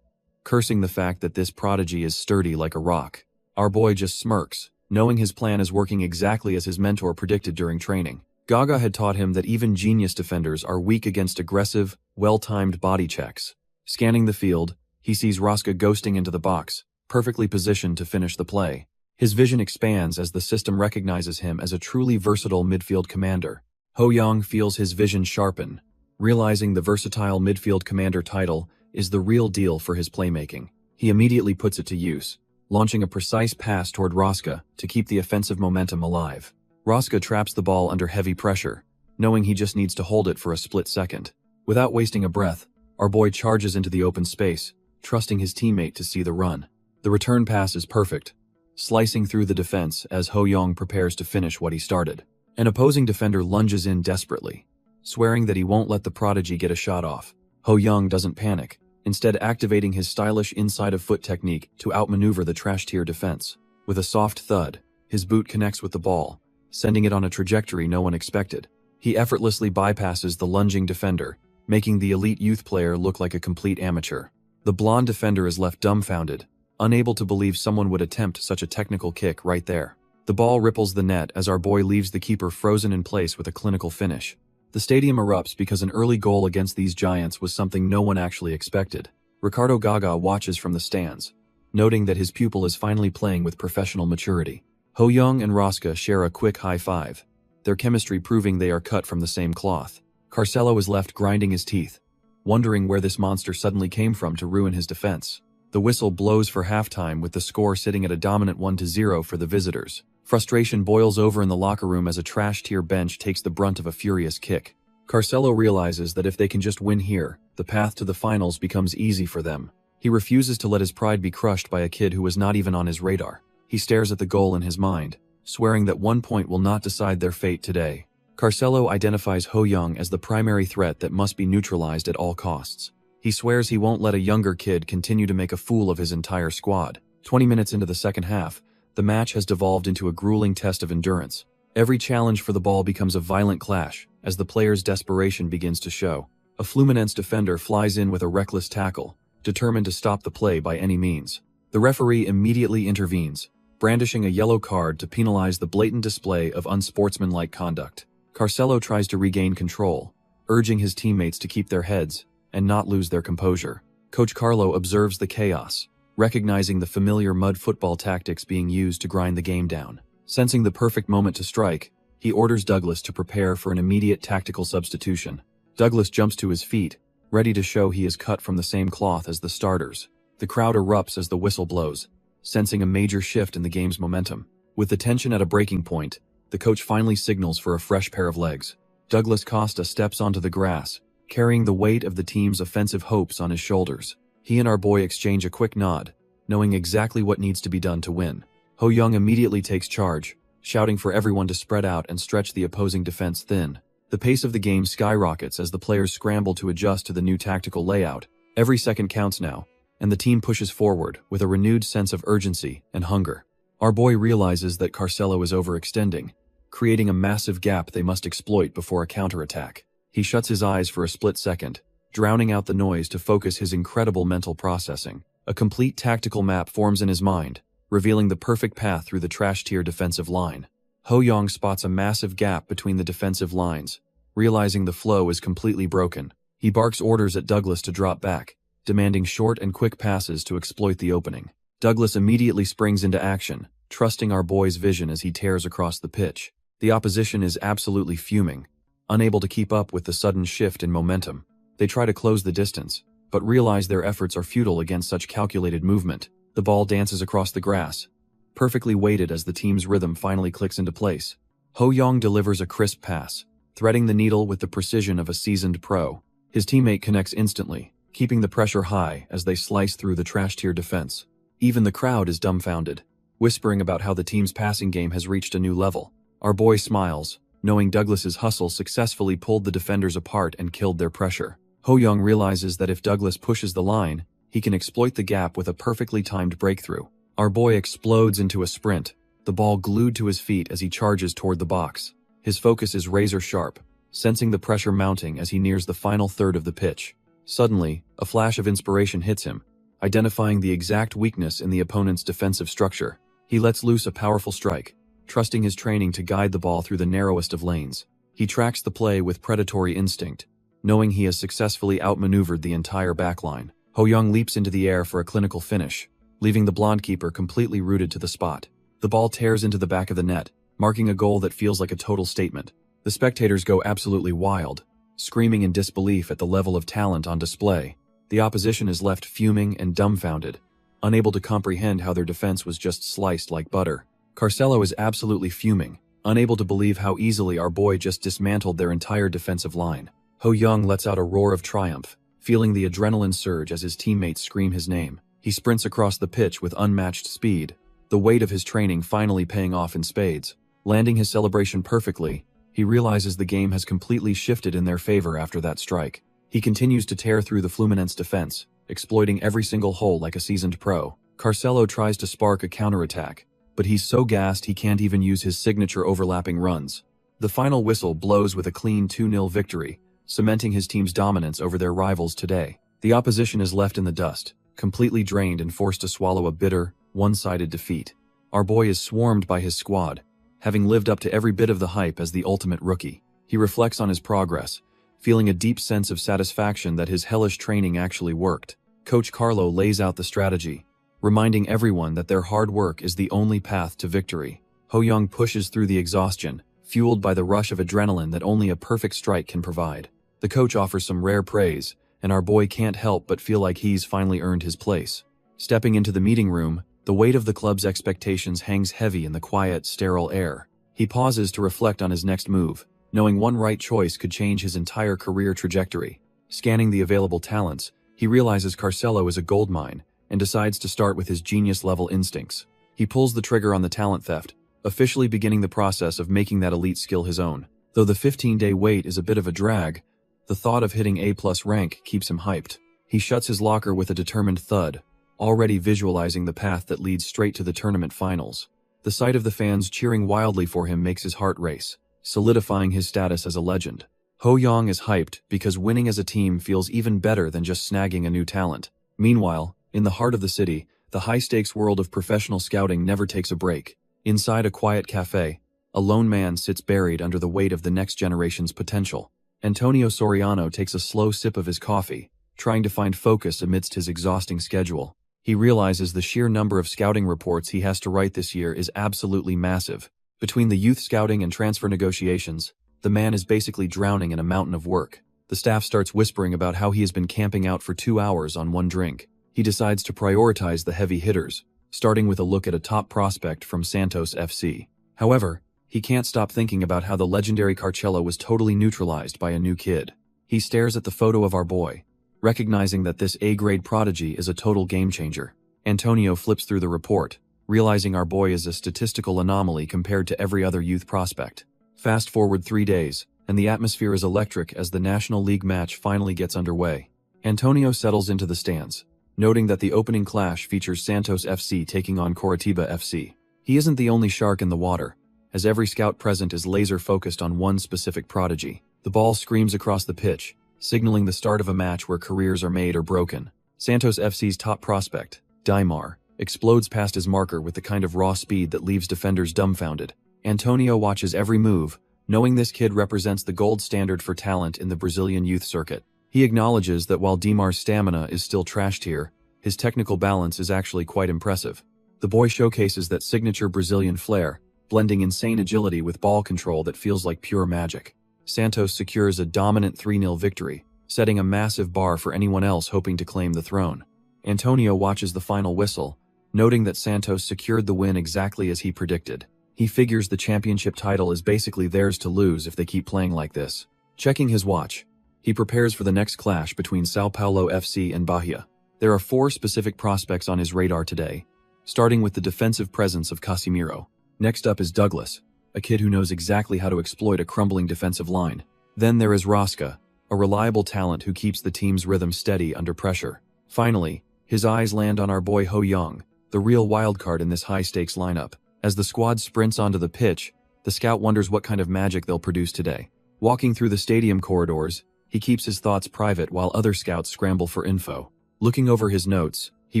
cursing the fact that this prodigy is sturdy like a rock. Our boy just smirks, knowing his plan is working exactly as his mentor predicted during training. Gaga had taught him that even genius defenders are weak against aggressive, well-timed body checks. Scanning the field, he sees Roska ghosting into the box, perfectly positioned to finish the play. His vision expands as the system recognizes him as a truly versatile midfield commander. Ho Young feels his vision sharpen, realizing the versatile midfield commander title is the real deal for his playmaking. He immediately puts it to use, launching a precise pass toward Roska to keep the offensive momentum alive. Roska traps the ball under heavy pressure, knowing he just needs to hold it for a split second. Without wasting a breath, our boy charges into the open space, trusting his teammate to see the run. The return pass is perfect, slicing through the defense as Ho Young prepares to finish what he started. An opposing defender lunges in desperately, swearing that he won't let the prodigy get a shot off. Ho Young doesn't panic, instead activating his stylish inside-of-foot technique to outmaneuver the trash-tier defense. With a soft thud, his boot connects with the ball, sending it on a trajectory no one expected. He effortlessly bypasses the lunging defender, making the elite youth player look like a complete amateur. The blonde defender is left dumbfounded, unable to believe someone would attempt such a technical kick right there. The ball ripples the net as our boy leaves the keeper frozen in place with a clinical finish. The stadium erupts because an early goal against these giants was something no one actually expected. Ricardo Gaga watches from the stands, noting that his pupil is finally playing with professional maturity. Ho Young and Roska share a quick high five, their chemistry proving they are cut from the same cloth. Carcelo is left grinding his teeth, wondering where this monster suddenly came from to ruin his defense. The whistle blows for halftime with the score sitting at a dominant 1-0 for the visitors. Frustration boils over in the locker room as a trash-tier bench takes the brunt of a furious kick. Carcelo realizes that if they can just win here, the path to the finals becomes easy for them. He refuses to let his pride be crushed by a kid who was not even on his radar. He stares at the goal in his mind, swearing that 1 point will not decide their fate today. Carcelo identifies Ho Young as the primary threat that must be neutralized at all costs. He swears he won't let a younger kid continue to make a fool of his entire squad. 20 minutes into the second half, the match has devolved into a grueling test of endurance. Every challenge for the ball becomes a violent clash, as the players' desperation begins to show. A Fluminense defender flies in with a reckless tackle, determined to stop the play by any means. The referee immediately intervenes, brandishing a yellow card to penalize the blatant display of unsportsmanlike conduct. Carcelo tries to regain control, urging his teammates to keep their heads, and not lose their composure. Coach Carlo observes the chaos, recognizing the familiar mud football tactics being used to grind the game down. Sensing the perfect moment to strike, he orders Douglas to prepare for an immediate tactical substitution. Douglas jumps to his feet, ready to show he is cut from the same cloth as the starters. The crowd erupts as the whistle blows, sensing a major shift in the game's momentum. With the tension at a breaking point, the coach finally signals for a fresh pair of legs. Douglas Costa steps onto the grass, carrying the weight of the team's offensive hopes on his shoulders. He and our boy exchange a quick nod, knowing exactly what needs to be done to win. Ho Young immediately takes charge, shouting for everyone to spread out and stretch the opposing defense thin. The pace of the game skyrockets as the players scramble to adjust to the new tactical layout. Every second counts now, and the team pushes forward with a renewed sense of urgency and hunger. Our boy realizes that Carcelo is overextending, creating a massive gap they must exploit before a counterattack. He shuts his eyes for a split second, drowning out the noise to focus his incredible mental processing. A complete tactical map forms in his mind, revealing the perfect path through the trash-tier defensive line. Ho Young spots a massive gap between the defensive lines, realizing the flow is completely broken. He barks orders at Douglas to drop back, demanding short and quick passes to exploit the opening. Douglas immediately springs into action, trusting our boy's vision as he tears across the pitch. The opposition is absolutely fuming, unable to keep up with the sudden shift in momentum. They try to close the distance, but realize their efforts are futile against such calculated movement. The ball dances across the grass, perfectly weighted as the team's rhythm finally clicks into place. Ho Young delivers a crisp pass, threading the needle with the precision of a seasoned pro. His teammate connects instantly, keeping the pressure high as they slice through the trash-tier defense. Even the crowd is dumbfounded, whispering about how the team's passing game has reached a new level. Our boy smiles, knowing Douglas's hustle successfully pulled the defenders apart and killed their pressure. Ho Young realizes that if Douglas pushes the line, he can exploit the gap with a perfectly timed breakthrough. Our boy explodes into a sprint, the ball glued to his feet as he charges toward the box. His focus is razor sharp, sensing the pressure mounting as he nears the final third of the pitch. Suddenly, a flash of inspiration hits him, identifying the exact weakness in the opponent's defensive structure. He lets loose a powerful strike, trusting his training to guide the ball through the narrowest of lanes. He tracks the play with predatory instinct, knowing he has successfully outmaneuvered the entire backline. Ho Young leaps into the air for a clinical finish, leaving the blonde keeper completely rooted to the spot. The ball tears into the back of the net, marking a goal that feels like a total statement. The spectators go absolutely wild, screaming in disbelief at the level of talent on display. The opposition is left fuming and dumbfounded, unable to comprehend how their defense was just sliced like butter. Carcelo is absolutely fuming, unable to believe how easily our boy just dismantled their entire defensive line. Ho Young lets out a roar of triumph, feeling the adrenaline surge as his teammates scream his name. He sprints across the pitch with unmatched speed, the weight of his training finally paying off in spades. Landing his celebration perfectly, he realizes the game has completely shifted in their favor after that strike. He continues to tear through the Fluminense defense, exploiting every single hole like a seasoned pro. Carcelo tries to spark a counterattack, but he's so gassed he can't even use his signature overlapping runs. The final whistle blows with a clean 2-0 victory, cementing his team's dominance over their rivals today. The opposition is left in the dust, completely drained and forced to swallow a bitter, one-sided defeat. Our boy is swarmed by his squad, having lived up to every bit of the hype as the ultimate rookie. He reflects on his progress, feeling a deep sense of satisfaction that his hellish training actually worked. Coach Carlo lays out the strategy, reminding everyone that their hard work is the only path to victory. Ho Young pushes through the exhaustion, fueled by the rush of adrenaline that only a perfect strike can provide. The coach offers some rare praise, and our boy can't help but feel like he's finally earned his place. Stepping into the meeting room, the weight of the club's expectations hangs heavy in the quiet, sterile air. He pauses to reflect on his next move, knowing one right choice could change his entire career trajectory. Scanning the available talents, he realizes Carcelo is a goldmine and decides to start with his genius-level instincts. He pulls the trigger on the talent theft, officially beginning the process of making that elite skill his own. Though the 15-day wait is a bit of a drag, the thought of hitting A+ rank keeps him hyped. He shuts his locker with a determined thud, already visualizing the path that leads straight to the tournament finals. The sight of the fans cheering wildly for him makes his heart race, solidifying his status as a legend. Ho Young is hyped because winning as a team feels even better than just snagging a new talent. Meanwhile, in the heart of the city, the high-stakes world of professional scouting never takes a break. Inside a quiet cafe, a lone man sits buried under the weight of the next generation's potential. Antonio Soriano takes a slow sip of his coffee, trying to find focus amidst his exhausting schedule. He realizes the sheer number of scouting reports he has to write this year is absolutely massive. Between the youth scouting and transfer negotiations, the man is basically drowning in a mountain of work. The staff starts whispering about how he has been camping out for 2 hours on one drink. He decides to prioritize the heavy hitters, starting with a look at a top prospect from Santos FC. However, he can't stop thinking about how the legendary Carcello was totally neutralized by a new kid. He stares at the photo of our boy, recognizing that this A-grade prodigy is a total game-changer. Antonio flips through the report, realizing our boy is a statistical anomaly compared to every other youth prospect. Fast forward 3 days, and the atmosphere is electric as the National League match finally gets underway. Antonio settles into the stands, noting that the opening clash features Santos FC taking on Coritiba FC. He isn't the only shark in the water, as every scout present is laser-focused on one specific prodigy. The ball screams across the pitch, signaling the start of a match where careers are made or broken. Santos FC's top prospect, Daimar, explodes past his marker with the kind of raw speed that leaves defenders dumbfounded. Antonio watches every move, knowing this kid represents the gold standard for talent in the Brazilian youth circuit. He acknowledges that while Daimar's stamina is still trashed here, his technical balance is actually quite impressive. The boy showcases that signature Brazilian flair, blending insane agility with ball control that feels like pure magic. Santos secures a dominant 3-0 victory, setting a massive bar for anyone else hoping to claim the throne. Antonio watches the final whistle, noting that Santos secured the win exactly as he predicted. He figures the championship title is basically theirs to lose if they keep playing like this. Checking his watch, he prepares for the next clash between Sao Paulo FC and Bahia. There are 4 specific prospects on his radar today, starting with the defensive presence of Casimiro. Next up is Douglas, a kid who knows exactly how to exploit a crumbling defensive line. Then there is Rosca, a reliable talent who keeps the team's rhythm steady under pressure. Finally, his eyes land on our boy Ho Young, the real wildcard in this high-stakes lineup. As the squad sprints onto the pitch, the scout wonders what kind of magic they'll produce today. Walking through the stadium corridors, he keeps his thoughts private while other scouts scramble for info. Looking over his notes, he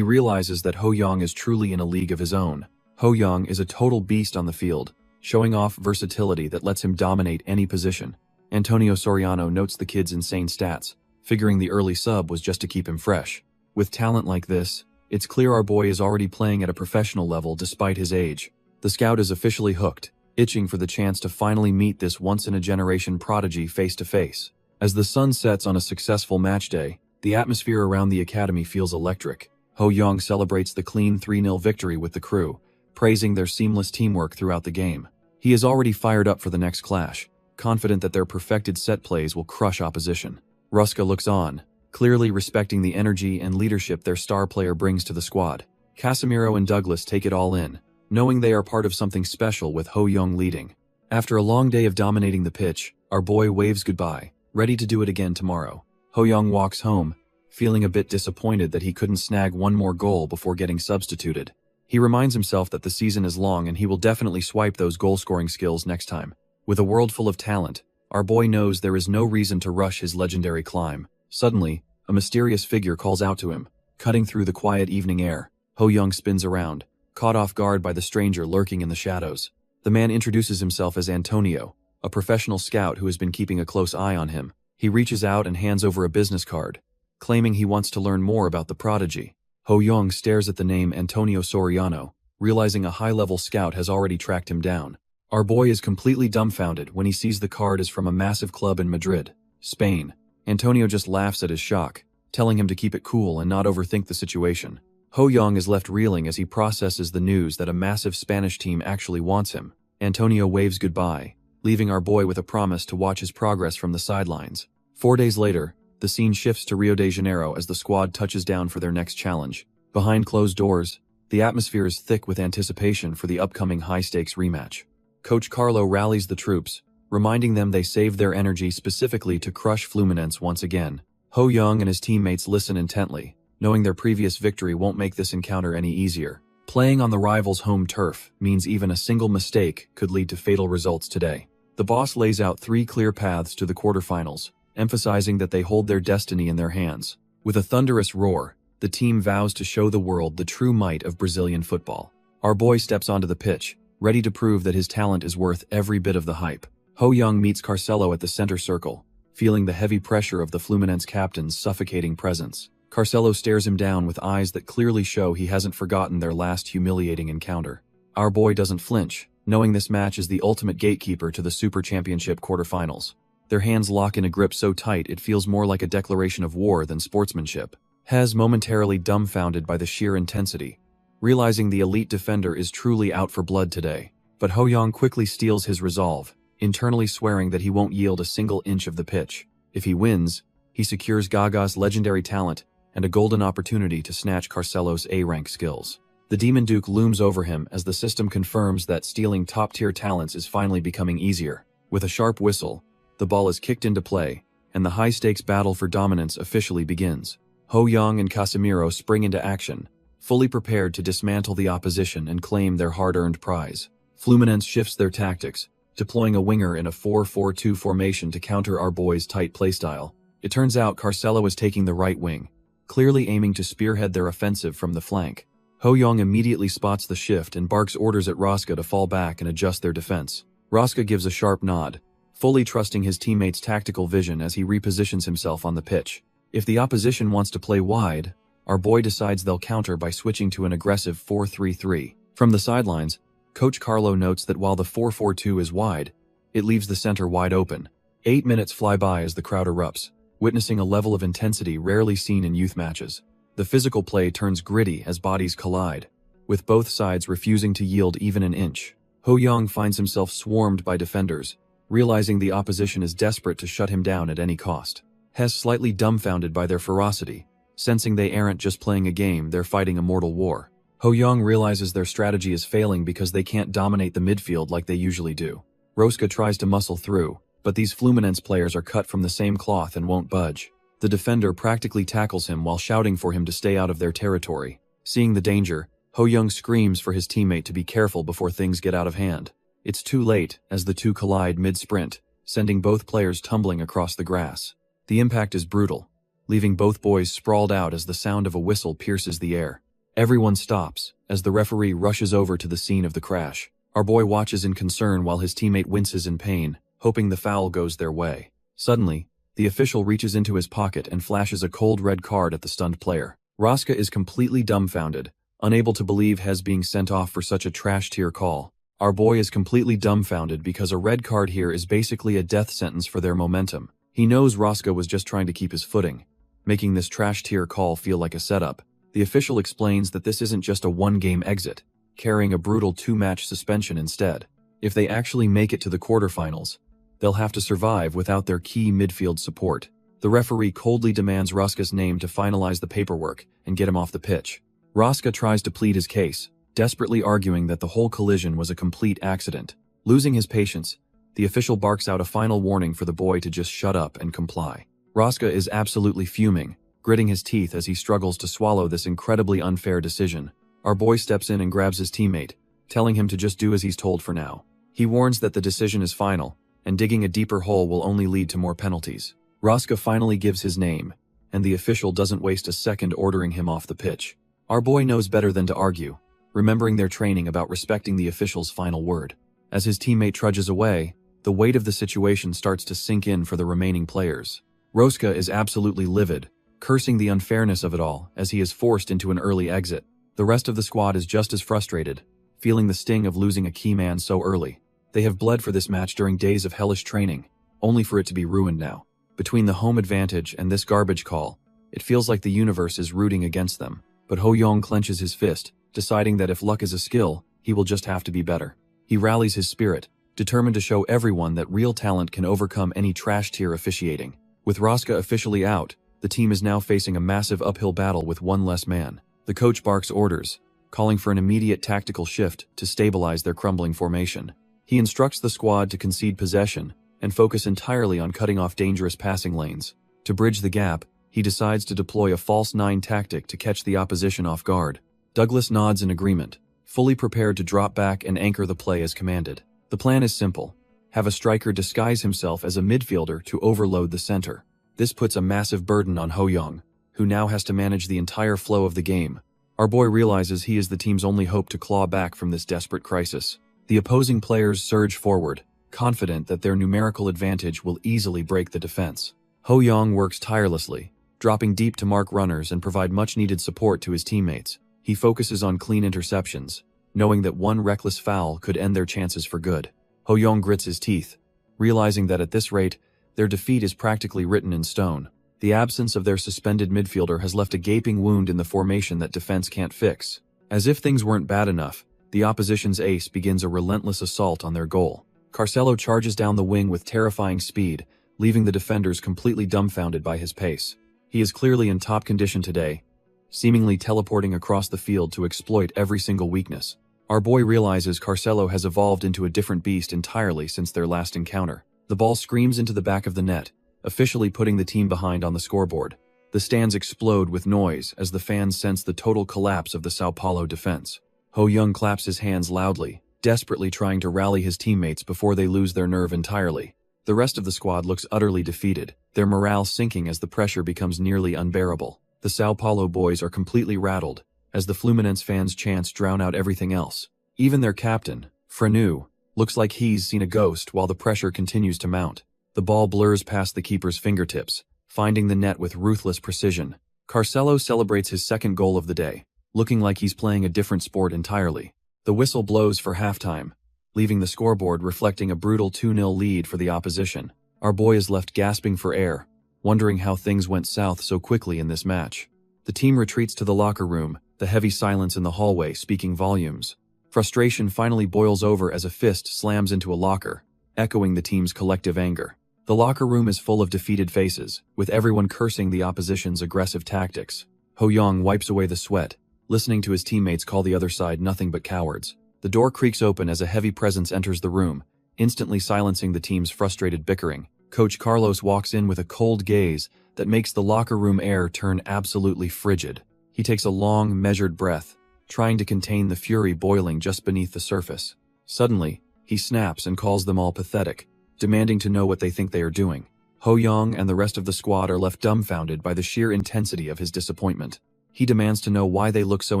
realizes that Ho Young is truly in a league of his own. Ho Young is a total beast on the field, showing off versatility that lets him dominate any position. Antonio Soriano notes the kid's insane stats, figuring the early sub was just to keep him fresh. With talent like this, it's clear our boy is already playing at a professional level despite his age. The scout is officially hooked, itching for the chance to finally meet this once-in-a-generation prodigy face-to-face. As the sun sets on a successful match day, the atmosphere around the academy feels electric. Ho Young celebrates the clean 3-0 victory with the crew, praising their seamless teamwork throughout the game. He is already fired up for the next clash, confident that their perfected set plays will crush opposition. Ruska looks on, clearly respecting the energy and leadership their star player brings to the squad. Casimiro and Douglas take it all in, knowing they are part of something special with Ho Young leading. After a long day of dominating the pitch, our boy waves goodbye, ready to do it again tomorrow. Ho Young walks home, feeling a bit disappointed that he couldn't snag one more goal before getting substituted. He reminds himself that the season is long and he will definitely swipe those goal-scoring skills next time. With a world full of talent, our boy knows there is no reason to rush his legendary climb. Suddenly, a mysterious figure calls out to him, cutting through the quiet evening air. Ho Young spins around, caught off guard by the stranger lurking in the shadows. The man introduces himself as Antonio, a professional scout who has been keeping a close eye on him. He reaches out and hands over a business card, claiming he wants to learn more about the prodigy. Ho Young stares at the name Antonio Soriano, realizing a high-level scout has already tracked him down. Our boy is completely dumbfounded when he sees the card is from a massive club in Madrid, Spain. Antonio just laughs at his shock, telling him to keep it cool and not overthink the situation. Ho Young is left reeling as he processes the news that a massive Spanish team actually wants him. Antonio waves goodbye, leaving our boy with a promise to watch his progress from the sidelines. 4 days later, the scene shifts to Rio de Janeiro as the squad touches down for their next challenge. Behind closed doors, the atmosphere is thick with anticipation for the upcoming high-stakes rematch. Coach Carlo rallies the troops, reminding them they saved their energy specifically to crush Fluminense once again. Ho Young and his teammates listen intently, knowing their previous victory won't make this encounter any easier. Playing on the rival's home turf means even a single mistake could lead to fatal results today. The boss lays out 3 clear paths to the quarterfinals, emphasizing that they hold their destiny in their hands. With a thunderous roar, the team vows to show the world the true might of Brazilian football. Our boy steps onto the pitch, ready to prove that his talent is worth every bit of the hype. Ho Young meets Carcello at the center circle, feeling the heavy pressure of the Fluminense captain's suffocating presence. Carcelo stares him down with eyes that clearly show he hasn't forgotten their last humiliating encounter. Our boy doesn't flinch, knowing this match is the ultimate gatekeeper to the Super Championship quarterfinals. Their hands lock in a grip so tight it feels more like a declaration of war than sportsmanship. Hez momentarily dumbfounded by the sheer intensity, realizing the elite defender is truly out for blood today. But Ho-young quickly steals his resolve, internally swearing that he won't yield a single inch of the pitch. If he wins, he secures Gaga's legendary talent and a golden opportunity to snatch Carcelo's A-rank skills. The Demon Duke looms over him as the system confirms that stealing top-tier talents is finally becoming easier. With a sharp whistle, the ball is kicked into play, and the high-stakes battle for dominance officially begins. Ho-young and Casemiro spring into action, fully prepared to dismantle the opposition and claim their hard-earned prize. Fluminense shifts their tactics, deploying a winger in a 4-4-2 formation to counter our boys' tight playstyle. It turns out Carcelo is taking the right wing, clearly aiming to spearhead their offensive from the flank. Ho-young immediately spots the shift and barks orders at Rosca to fall back and adjust their defense. Rosca gives a sharp nod, fully trusting his teammates' tactical vision as he repositions himself on the pitch. If the opposition wants to play wide, our boy decides they'll counter by switching to an aggressive 4-3-3. From the sidelines, Coach Carlo notes that while the 4-4-2 is wide, it leaves the center wide open. 8 minutes fly by as the crowd erupts, witnessing a level of intensity rarely seen in youth matches. The physical play turns gritty as bodies collide, with both sides refusing to yield even an inch. Ho-young finds himself swarmed by defenders, realizing the opposition is desperate to shut him down at any cost. Hes slightly dumbfounded by their ferocity, sensing they aren't just playing a game, they're fighting a mortal war. Ho-young realizes their strategy is failing because they can't dominate the midfield like they usually do. Rosca tries to muscle through, but these Fluminense players are cut from the same cloth and won't budge. The defender practically tackles him while shouting for him to stay out of their territory. Seeing the danger, Ho-young screams for his teammate to be careful before things get out of hand. It's too late as the two collide mid-sprint, sending both players tumbling across the grass. The impact is brutal, leaving both boys sprawled out as the sound of a whistle pierces the air. Everyone stops as the referee rushes over to the scene of the crash. Our boy watches in concern while his teammate winces in pain, hoping the foul goes their way. Suddenly, the official reaches into his pocket and flashes a cold red card at the stunned player. Rosca is completely dumbfounded, unable to believe Hes being sent off for such a trash-tier call. Our boy is completely dumbfounded because a red card here is basically a death sentence for their momentum. He knows Rosca was just trying to keep his footing, making this trash-tier call feel like a setup. The official explains that this isn't just a one-game exit, carrying a brutal 2-match suspension instead. If they actually make it to the quarterfinals, they'll have to survive without their key midfield support. The referee coldly demands Rosca's name to finalize the paperwork and get him off the pitch. Rosca tries to plead his case, desperately arguing that the whole collision was a complete accident. Losing his patience, the official barks out a final warning for the boy to just shut up and comply. Rosca is absolutely fuming, gritting his teeth as he struggles to swallow this incredibly unfair decision. Our boy steps in and grabs his teammate, telling him to just do as he's told for now. He warns that the decision is final, and digging a deeper hole will only lead to more penalties. Rosca finally gives his name, and the official doesn't waste a second ordering him off the pitch. Our boy knows better than to argue, remembering their training about respecting the official's final word. As his teammate trudges away, the weight of the situation starts to sink in for the remaining players. Rosca is absolutely livid, cursing the unfairness of it all as he is forced into an early exit. The rest of the squad is just as frustrated, feeling the sting of losing a key man so early. They have bled for this match during days of hellish training, only for it to be ruined now. Between the home advantage and this garbage call, it feels like the universe is rooting against them. But Ho-young clenches his fist, deciding that if luck is a skill, he will just have to be better. He rallies his spirit, determined to show everyone that real talent can overcome any trash-tier officiating. With Rosca officially out, the team is now facing a massive uphill battle with one less man. The coach barks orders, calling for an immediate tactical shift to stabilize their crumbling formation. He instructs the squad to concede possession and focus entirely on cutting off dangerous passing lanes. To bridge the gap, he decides to deploy a false nine tactic to catch the opposition off guard. Douglas nods in agreement, fully prepared to drop back and anchor the play as commanded. The plan is simple: have a striker disguise himself as a midfielder to overload the center. This puts a massive burden on Ho-young, who now has to manage the entire flow of the game. Our boy realizes he is the team's only hope to claw back from this desperate crisis. The opposing players surge forward, confident that their numerical advantage will easily break the defense. Ho Young works tirelessly, dropping deep to mark runners and provide much-needed support to his teammates. He focuses on clean interceptions, knowing that one reckless foul could end their chances for good. Ho Young grits his teeth, realizing that at this rate, their defeat is practically written in stone. The absence of their suspended midfielder has left a gaping wound in the formation that defense can't fix. As if things weren't bad enough, the opposition's ace begins a relentless assault on their goal. Carcelo charges down the wing with terrifying speed, leaving the defenders completely dumbfounded by his pace. He is clearly in top condition today, seemingly teleporting across the field to exploit every single weakness. Our boy realizes Carcelo has evolved into a different beast entirely since their last encounter. The ball screams into the back of the net, officially putting the team behind on the scoreboard. The stands explode with noise as the fans sense the total collapse of the Sao Paulo defense. Ho Young claps his hands loudly, desperately trying to rally his teammates before they lose their nerve entirely. The rest of the squad looks utterly defeated, their morale sinking as the pressure becomes nearly unbearable. The Sao Paulo boys are completely rattled, as the Fluminense fans' chants drown out everything else. Even their captain, Franu, looks like he's seen a ghost while the pressure continues to mount. The ball blurs past the keeper's fingertips, finding the net with ruthless precision. Carcelo celebrates his second goal of the day, looking like he's playing a different sport entirely. The whistle blows for halftime, leaving the scoreboard reflecting a brutal 2-0 lead for the opposition. Our boy is left gasping for air, wondering how things went south so quickly in this match. The team retreats to the locker room, the heavy silence in the hallway speaking volumes. Frustration finally boils over as a fist slams into a locker, echoing the team's collective anger. The locker room is full of defeated faces, with everyone cursing the opposition's aggressive tactics. Ho Young wipes away the sweat, listening to his teammates call the other side nothing but cowards. The door creaks open as a heavy presence enters the room, instantly silencing the team's frustrated bickering. Coach Carlos walks in with a cold gaze that makes the locker room air turn absolutely frigid. He takes a long, measured breath, trying to contain the fury boiling just beneath the surface. Suddenly, he snaps and calls them all pathetic, demanding to know what they think they are doing. Ho Young and the rest of the squad are left dumbfounded by the sheer intensity of his disappointment. He demands to know why they look so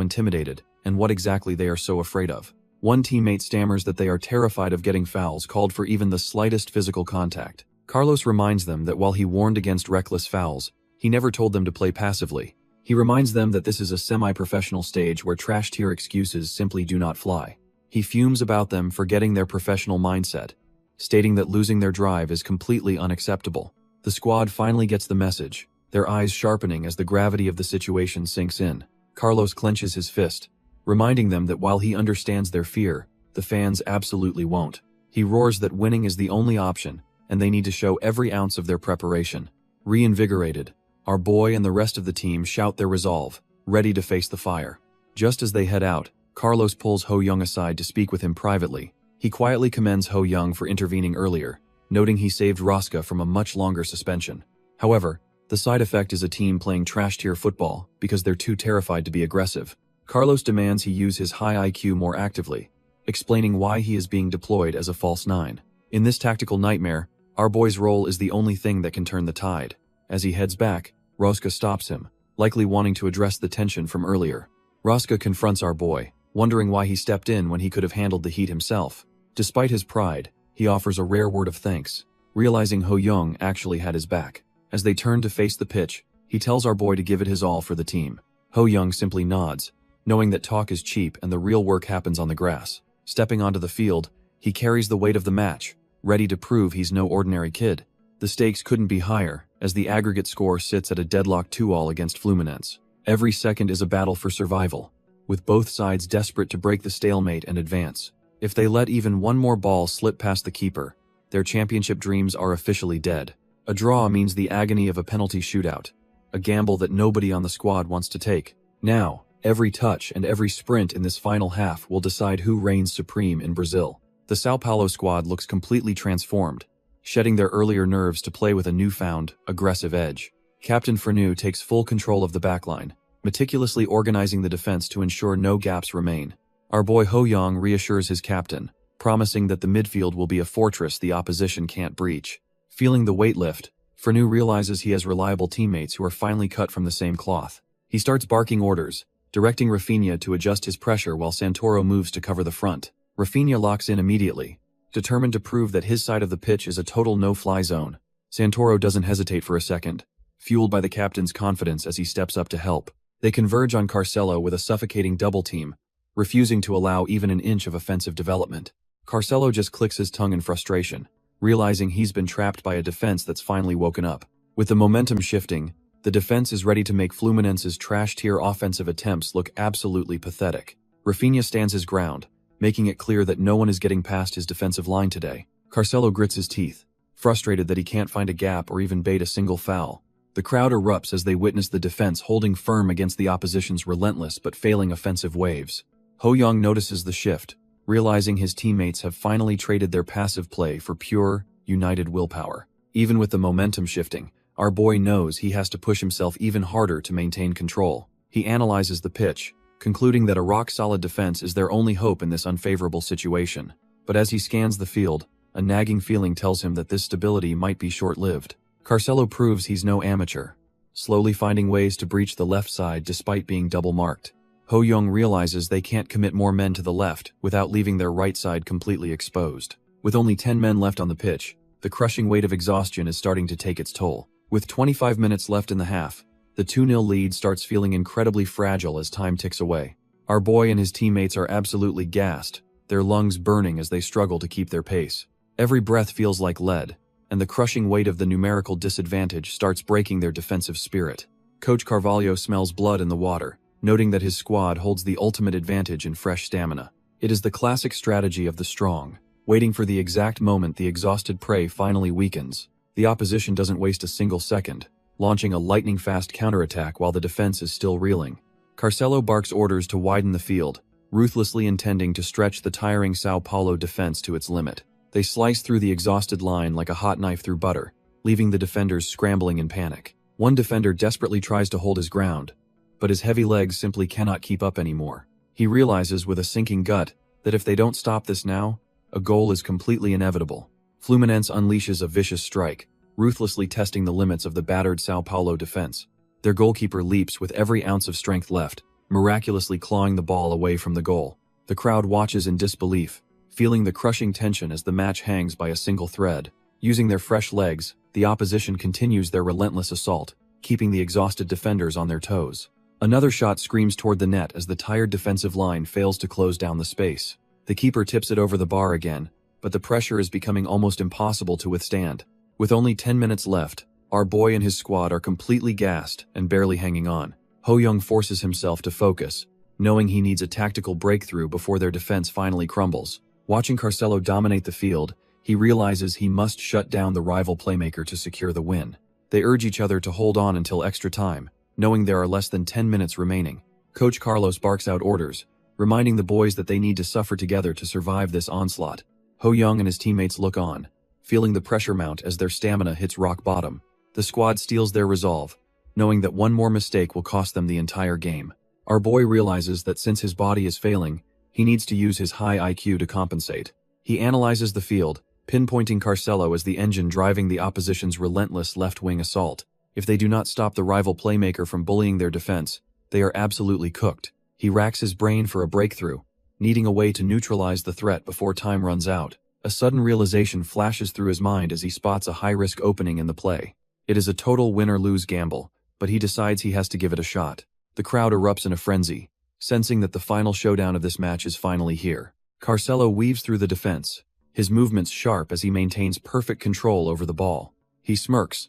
intimidated and what exactly they are so afraid of. One teammate stammers that they are terrified of getting fouls called for even the slightest physical contact. Carlos reminds them that while he warned against reckless fouls, he never told them to play passively. He reminds them that this is a semi-professional stage where trash-tier excuses simply do not fly. He fumes about them for getting their professional mindset, stating that losing their drive is completely unacceptable. The squad finally gets the message, their eyes sharpening as the gravity of the situation sinks in. Carlos clenches his fist, reminding them that while he understands their fear, the fans absolutely won't. He roars that winning is the only option, and they need to show every ounce of their preparation. Reinvigorated, our boy and the rest of the team shout their resolve, ready to face the fire. Just as they head out, Carlos pulls Ho Young aside to speak with him privately. He quietly commends Ho Young for intervening earlier, noting he saved Rosca from a much longer suspension. However, the side effect is a team playing trash-tier football because they're too terrified to be aggressive. Carlos demands he use his high IQ more actively, explaining why he is being deployed as a false nine. In this tactical nightmare, our boy's role is the only thing that can turn the tide. As he heads back, Rosca stops him, likely wanting to address the tension from earlier. Rosca confronts our boy, wondering why he stepped in when he could have handled the heat himself. Despite his pride, he offers a rare word of thanks, realizing Ho Young actually had his back. As they turn to face the pitch, he tells our boy to give it his all for the team. Ho Young simply nods, knowing that talk is cheap and the real work happens on the grass. Stepping onto the field, he carries the weight of the match, ready to prove he's no ordinary kid. The stakes couldn't be higher, as the aggregate score sits at a deadlock 2-all against Fluminense. Every second is a battle for survival, with both sides desperate to break the stalemate and advance. If they let even one more ball slip past the keeper, their championship dreams are officially dead. A draw means the agony of a penalty shootout, a gamble that nobody on the squad wants to take. Now, every touch and every sprint in this final half will decide who reigns supreme in Brazil. The Sao Paulo squad looks completely transformed, shedding their earlier nerves to play with a newfound, aggressive edge. Captain Franu takes full control of the backline, meticulously organizing the defense to ensure no gaps remain. Our boy Ho Young reassures his captain, promising that the midfield will be a fortress the opposition can't breach. Feeling the weight lift, Franu realizes he has reliable teammates who are finally cut from the same cloth. He starts barking orders, directing Rafinha to adjust his pressure while Santoro moves to cover the front. Rafinha locks in immediately, determined to prove that his side of the pitch is a total no-fly zone. Santoro doesn't hesitate for a second, fueled by the captain's confidence as he steps up to help. They converge on Carcelo with a suffocating double team, refusing to allow even an inch of offensive development. Carcelo just clicks his tongue in frustration, realizing he's been trapped by a defense that's finally woken up. With the momentum shifting, the defense is ready to make Fluminense's trash-tier offensive attempts look absolutely pathetic. Rafinha stands his ground, making it clear that no one is getting past his defensive line today. Carcelo grits his teeth, frustrated that he can't find a gap or even bait a single foul. The crowd erupts as they witness the defense holding firm against the opposition's relentless but failing offensive waves. Ho Young notices the shift, realizing his teammates have finally traded their passive play for pure, united willpower. Even with the momentum shifting, our boy knows he has to push himself even harder to maintain control. He analyzes the pitch, concluding that a rock-solid defense is their only hope in this unfavorable situation. But as he scans the field, a nagging feeling tells him that this stability might be short-lived. Carcelo proves he's no amateur, slowly finding ways to breach the left side despite being double-marked. Ho Young realizes they can't commit more men to the left without leaving their right side completely exposed. With only 10 men left on the pitch, the crushing weight of exhaustion is starting to take its toll. With 25 minutes left in the half, the 2-0 lead starts feeling incredibly fragile as time ticks away. Our boy and his teammates are absolutely gassed, their lungs burning as they struggle to keep their pace. Every breath feels like lead, and the crushing weight of the numerical disadvantage starts breaking their defensive spirit. Coach Carvalho smells blood in the water, noting that his squad holds the ultimate advantage in fresh stamina. It is the classic strategy of the strong, waiting for the exact moment the exhausted prey finally weakens. The opposition doesn't waste a single second, launching a lightning-fast counterattack while the defense is still reeling. Carcelo barks orders to widen the field, ruthlessly intending to stretch the tiring Sao Paulo defense to its limit. They slice through the exhausted line like a hot knife through butter, leaving the defenders scrambling in panic. One defender desperately tries to hold his ground, but his heavy legs simply cannot keep up anymore. He realizes with a sinking gut that if they don't stop this now, a goal is completely inevitable. Fluminense unleashes a vicious strike, ruthlessly testing the limits of the battered Sao Paulo defense. Their goalkeeper leaps with every ounce of strength left, miraculously clawing the ball away from the goal. The crowd watches in disbelief, feeling the crushing tension as the match hangs by a single thread. Using their fresh legs, the opposition continues their relentless assault, keeping the exhausted defenders on their toes. Another shot screams toward the net as the tired defensive line fails to close down the space. The keeper tips it over the bar again, but the pressure is becoming almost impossible to withstand. With only 10 minutes left, our boy and his squad are completely gassed and barely hanging on. Ho Young forces himself to focus, knowing he needs a tactical breakthrough before their defense finally crumbles. Watching Carcelo dominate the field, he realizes he must shut down the rival playmaker to secure the win. They urge each other to hold on until extra time, knowing there are less than 10 minutes remaining. Coach Carlos barks out orders, reminding the boys that they need to suffer together to survive this onslaught. Ho Young and his teammates look on, feeling the pressure mount as their stamina hits rock bottom. The squad steals their resolve, knowing that one more mistake will cost them the entire game. Our boy realizes that since his body is failing, he needs to use his high IQ to compensate. He analyzes the field, pinpointing Carcelo as the engine driving the opposition's relentless left-wing assault. If they do not stop the rival playmaker from bullying their defense, they are absolutely cooked. He racks his brain for a breakthrough, needing a way to neutralize the threat before time runs out. A sudden realization flashes through his mind as he spots a high-risk opening in the play. It is a total win-or-lose gamble, but he decides he has to give it a shot. The crowd erupts in a frenzy, sensing that the final showdown of this match is finally here. Carcelo weaves through the defense, his movements sharp as he maintains perfect control over the ball. He smirks,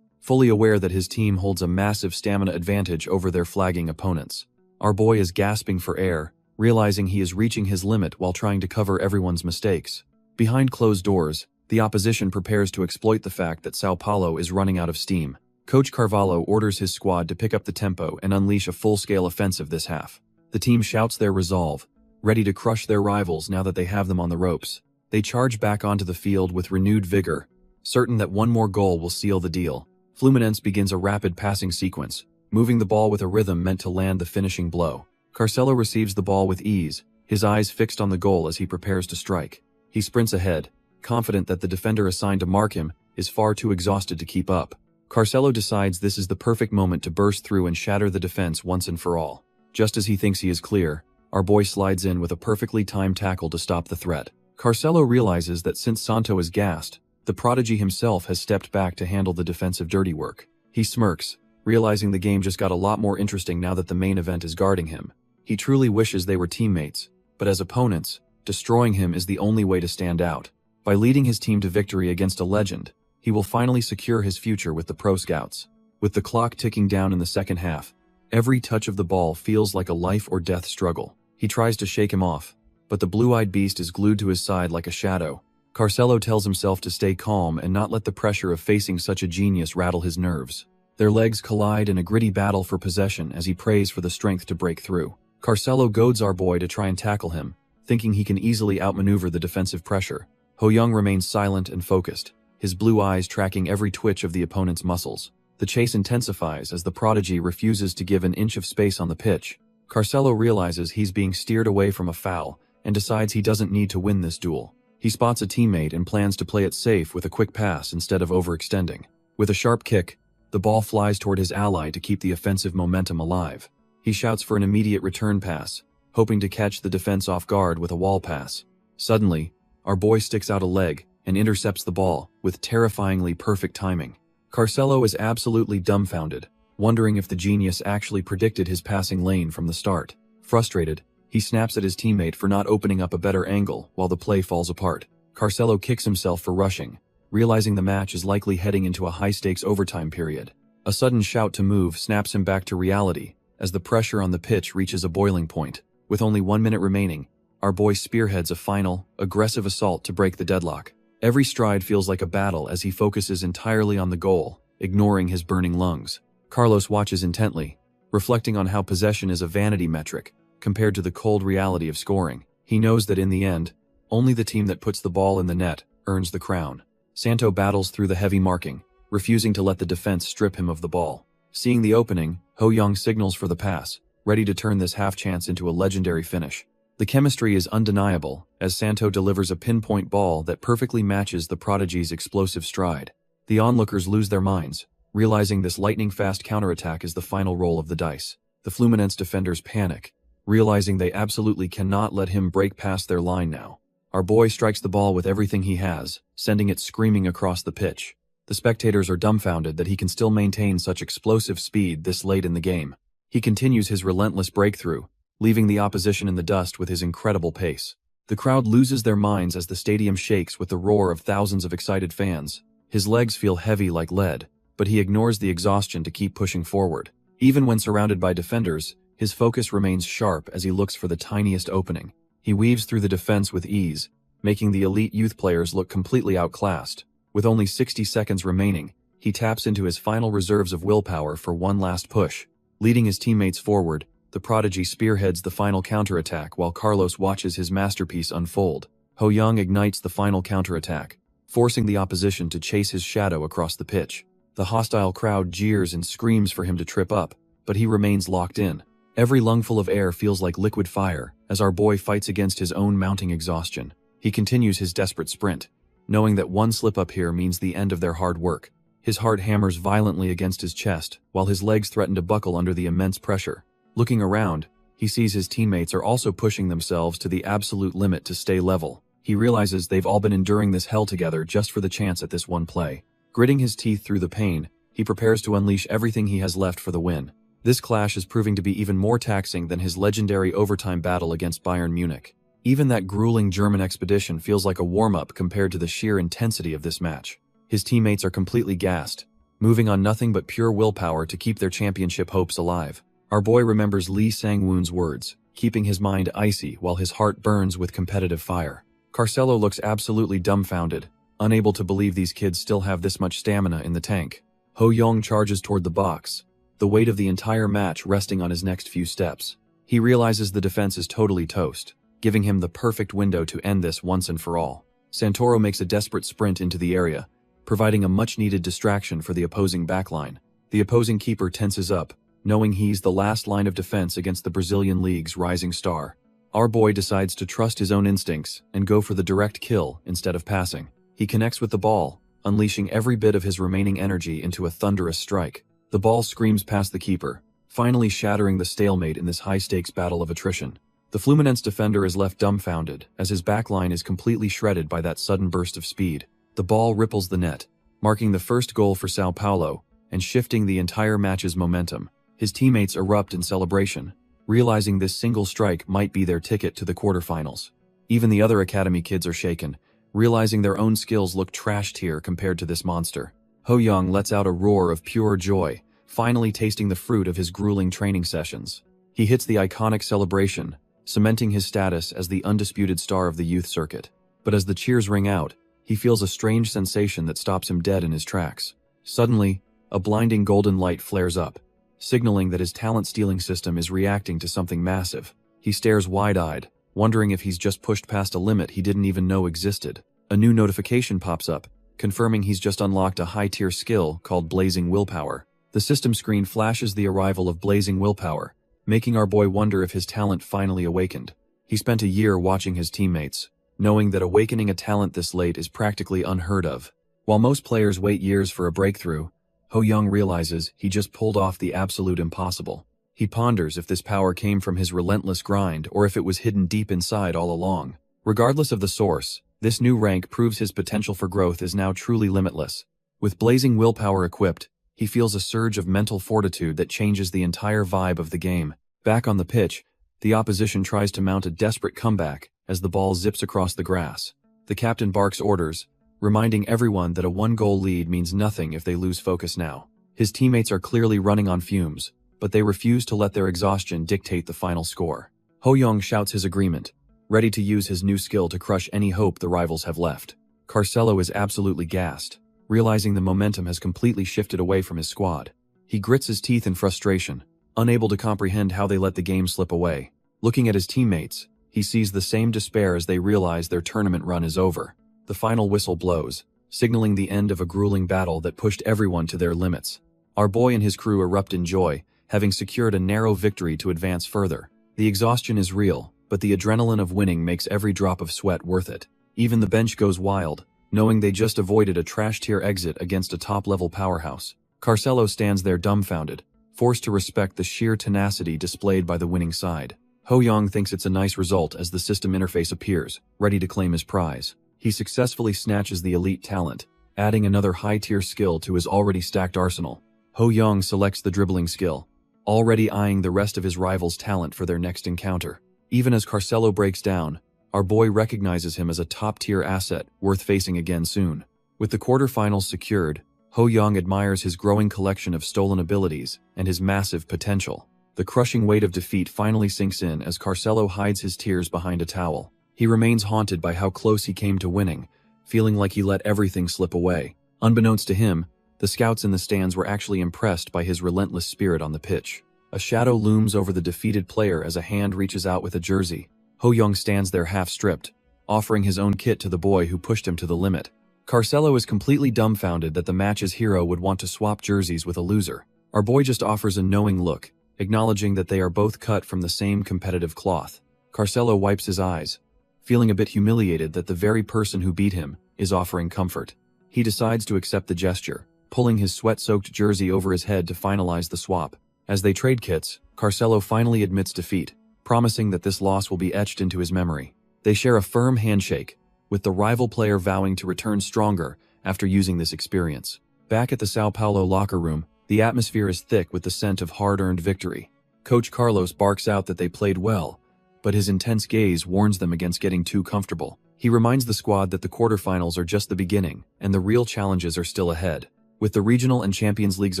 fully aware that his team holds a massive stamina advantage over their flagging opponents. Our boy is gasping for air, realizing he is reaching his limit while trying to cover everyone's mistakes. Behind closed doors, the opposition prepares to exploit the fact that Sao Paulo is running out of steam. Coach Carvalho orders his squad to pick up the tempo and unleash a full-scale offensive this half. The team shouts their resolve, ready to crush their rivals now that they have them on the ropes. They charge back onto the field with renewed vigor, certain that one more goal will seal the deal. Fluminense begins a rapid passing sequence, moving the ball with a rhythm meant to land the finishing blow. Carcelo receives the ball with ease, his eyes fixed on the goal as he prepares to strike. He sprints ahead, confident that the defender assigned to mark him is far too exhausted to keep up. Carcelo decides this is the perfect moment to burst through and shatter the defense once and for all. Just as he thinks he is clear, our boy slides in with a perfectly timed tackle to stop the threat. Carcelo realizes that since Santo is gassed, the prodigy himself has stepped back to handle the defensive dirty work. He smirks, realizing the game just got a lot more interesting now that the main event is guarding him. He truly wishes they were teammates, but as opponents, destroying him is the only way to stand out. By leading his team to victory against a legend, he will finally secure his future with the Pro Scouts. With the clock ticking down in the second half, every touch of the ball feels like a life or death struggle. He tries to shake him off, but the blue-eyed beast is glued to his side like a shadow. Carcelo tells himself to stay calm and not let the pressure of facing such a genius rattle his nerves. Their legs collide in a gritty battle for possession as he prays for the strength to break through. Carcelo goads our boy to try and tackle him, thinking he can easily outmaneuver the defensive pressure. Ho Young remains silent and focused, his blue eyes tracking every twitch of the opponent's muscles. The chase intensifies as the prodigy refuses to give an inch of space on the pitch. Carcelo realizes he's being steered away from a foul and decides he doesn't need to win this duel. He spots a teammate and plans to play it safe with a quick pass instead of overextending. With a sharp kick, the ball flies toward his ally to keep the offensive momentum alive. He shouts for an immediate return pass, hoping to catch the defense off guard with a wall pass. Suddenly, our boy sticks out a leg and intercepts the ball with terrifyingly perfect timing. Carcelo is absolutely dumbfounded, wondering if the genius actually predicted his passing lane from the start. Frustrated, he snaps at his teammate for not opening up a better angle while the play falls apart. Carcelo kicks himself for rushing, realizing the match is likely heading into a high-stakes overtime period. A sudden shout to move snaps him back to reality as the pressure on the pitch reaches a boiling point. With only 1 minute remaining, our boy spearheads a final, aggressive assault to break the deadlock. Every stride feels like a battle as he focuses entirely on the goal, ignoring his burning lungs. Carlos watches intently, reflecting on how possession is a vanity metric compared to the cold reality of scoring. He knows that in the end, only the team that puts the ball in the net earns the crown. Santo battles through the heavy marking, refusing to let the defense strip him of the ball. Seeing the opening, Ho Young signals for the pass, ready to turn this half-chance into a legendary finish. The chemistry is undeniable, as Santo delivers a pinpoint ball that perfectly matches the prodigy's explosive stride. The onlookers lose their minds, realizing this lightning-fast counterattack is the final roll of the dice. The Fluminense defenders panic, realizing they absolutely cannot let him break past their line now. Our boy strikes the ball with everything he has, sending it screaming across the pitch. The spectators are dumbfounded that he can still maintain such explosive speed this late in the game. He continues his relentless breakthrough, leaving the opposition in the dust with his incredible pace. The crowd loses their minds as the stadium shakes with the roar of thousands of excited fans. His legs feel heavy like lead, but he ignores the exhaustion to keep pushing forward. Even when surrounded by defenders, his focus remains sharp as he looks for the tiniest opening. He weaves through the defense with ease, making the elite youth players look completely outclassed. With only 60 seconds remaining, he taps into his final reserves of willpower for one last push. Leading his teammates forward, the prodigy spearheads the final counterattack while Carlos watches his masterpiece unfold. Ho Young ignites the final counterattack, forcing the opposition to chase his shadow across the pitch. The hostile crowd jeers and screams for him to trip up, but he remains locked in. Every lungful of air feels like liquid fire as our boy fights against his own mounting exhaustion. He continues his desperate sprint, knowing that one slip up here means the end of their hard work. His heart hammers violently against his chest, while his legs threaten to buckle under the immense pressure. Looking around, he sees his teammates are also pushing themselves to the absolute limit to stay level. He realizes they've all been enduring this hell together just for the chance at this one play. Gritting his teeth through the pain, he prepares to unleash everything he has left for the win. This clash is proving to be even more taxing than his legendary overtime battle against Bayern Munich. Even that grueling German expedition feels like a warm-up compared to the sheer intensity of this match. His teammates are completely gassed, moving on nothing but pure willpower to keep their championship hopes alive. Our boy remembers Lee Sang-woon's words, keeping his mind icy while his heart burns with competitive fire. Carcelo looks absolutely dumbfounded, unable to believe these kids still have this much stamina in the tank. Ho Young charges toward the box, the weight of the entire match resting on his next few steps. He realizes the defense is totally toast, giving him the perfect window to end this once and for all. Santoro makes a desperate sprint into the area, providing a much-needed distraction for the opposing backline. The opposing keeper tenses up, knowing he's the last line of defense against the Brazilian League's rising star. Our boy decides to trust his own instincts and go for the direct kill instead of passing. He connects with the ball, unleashing every bit of his remaining energy into a thunderous strike. The ball screams past the keeper, finally shattering the stalemate in this high-stakes battle of attrition. The The Fluminense defender is left dumbfounded, as his backline is completely shredded by that sudden burst of speed. The ball ripples the net, marking the first goal for Sao Paulo, and shifting the entire match's momentum. His teammates erupt in celebration, realizing this single strike might be their ticket to the quarterfinals. Even the other academy kids are shaken, realizing their own skills look trashed here compared to this monster. Ho Young lets out a roar of pure joy, finally tasting the fruit of his grueling training sessions. He hits the iconic celebration, cementing his status as the undisputed star of the youth circuit. But as the cheers ring out, he feels a strange sensation that stops him dead in his tracks. Suddenly, a blinding golden light flares up, signaling that his talent-stealing system is reacting to something massive. He stares wide-eyed, wondering if he's just pushed past a limit he didn't even know existed. A new notification pops up, confirming he's just unlocked a high-tier skill called Blazing Willpower. The system screen flashes the arrival of Blazing Willpower, making our boy wonder if his talent finally awakened. He spent a year watching his teammates, knowing that awakening a talent this late is practically unheard of. While most players wait years for a breakthrough, Ho Young realizes he just pulled off the absolute impossible. He ponders if this power came from his relentless grind or if it was hidden deep inside all along. Regardless of the source, this new rank proves his potential for growth is now truly limitless. With Blazing Willpower equipped, he feels a surge of mental fortitude that changes the entire vibe of the game. Back on the pitch, the opposition tries to mount a desperate comeback as the ball zips across the grass. The captain barks orders, reminding everyone that a one-goal lead means nothing if they lose focus now. His teammates are clearly running on fumes, but they refuse to let their exhaustion dictate the final score. Ho Young shouts his agreement, ready to use his new skill to crush any hope the rivals have left. Carcelo is absolutely gassed, realizing the momentum has completely shifted away from his squad. He grits his teeth in frustration, unable to comprehend how they let the game slip away. Looking at his teammates, he sees the same despair as they realize their tournament run is over. The final whistle blows, signaling the end of a grueling battle that pushed everyone to their limits. Our boy and his crew erupt in joy, having secured a narrow victory to advance further. The exhaustion is real, but the adrenaline of winning makes every drop of sweat worth it. Even the bench goes wild, knowing they just avoided a trash-tier exit against a top-level powerhouse. Carcelo stands there dumbfounded, forced to respect the sheer tenacity displayed by the winning side. Ho Young thinks it's a nice result as the system interface appears, ready to claim his prize. He successfully snatches the elite talent, adding another high-tier skill to his already stacked arsenal. Ho Young selects the dribbling skill, already eyeing the rest of his rivals' talent for their next encounter. Even as Carcelo breaks down, our boy recognizes him as a top-tier asset worth facing again soon. With the quarterfinals secured, Ho Young admires his growing collection of stolen abilities and his massive potential. The crushing weight of defeat finally sinks in as Carcelo hides his tears behind a towel. He remains haunted by how close he came to winning, feeling like he let everything slip away. Unbeknownst to him, the scouts in the stands were actually impressed by his relentless spirit on the pitch. A shadow looms over the defeated player as a hand reaches out with a jersey. Ho Young stands there half-stripped, offering his own kit to the boy who pushed him to the limit. Carcelo is completely dumbfounded that the match's hero would want to swap jerseys with a loser. Our boy just offers a knowing look, acknowledging that they are both cut from the same competitive cloth. Carcelo wipes his eyes, feeling a bit humiliated that the very person who beat him is offering comfort. He decides to accept the gesture, pulling his sweat-soaked jersey over his head to finalize the swap. As they trade kits, Carcelo finally admits defeat, promising that this loss will be etched into his memory. They share a firm handshake, with the rival player vowing to return stronger after using this experience. Back at the Sao Paulo locker room, the atmosphere is thick with the scent of hard-earned victory. Coach Carlos barks out that they played well, but his intense gaze warns them against getting too comfortable. He reminds the squad that the quarterfinals are just the beginning, and the real challenges are still ahead. With the regional and Champions Leagues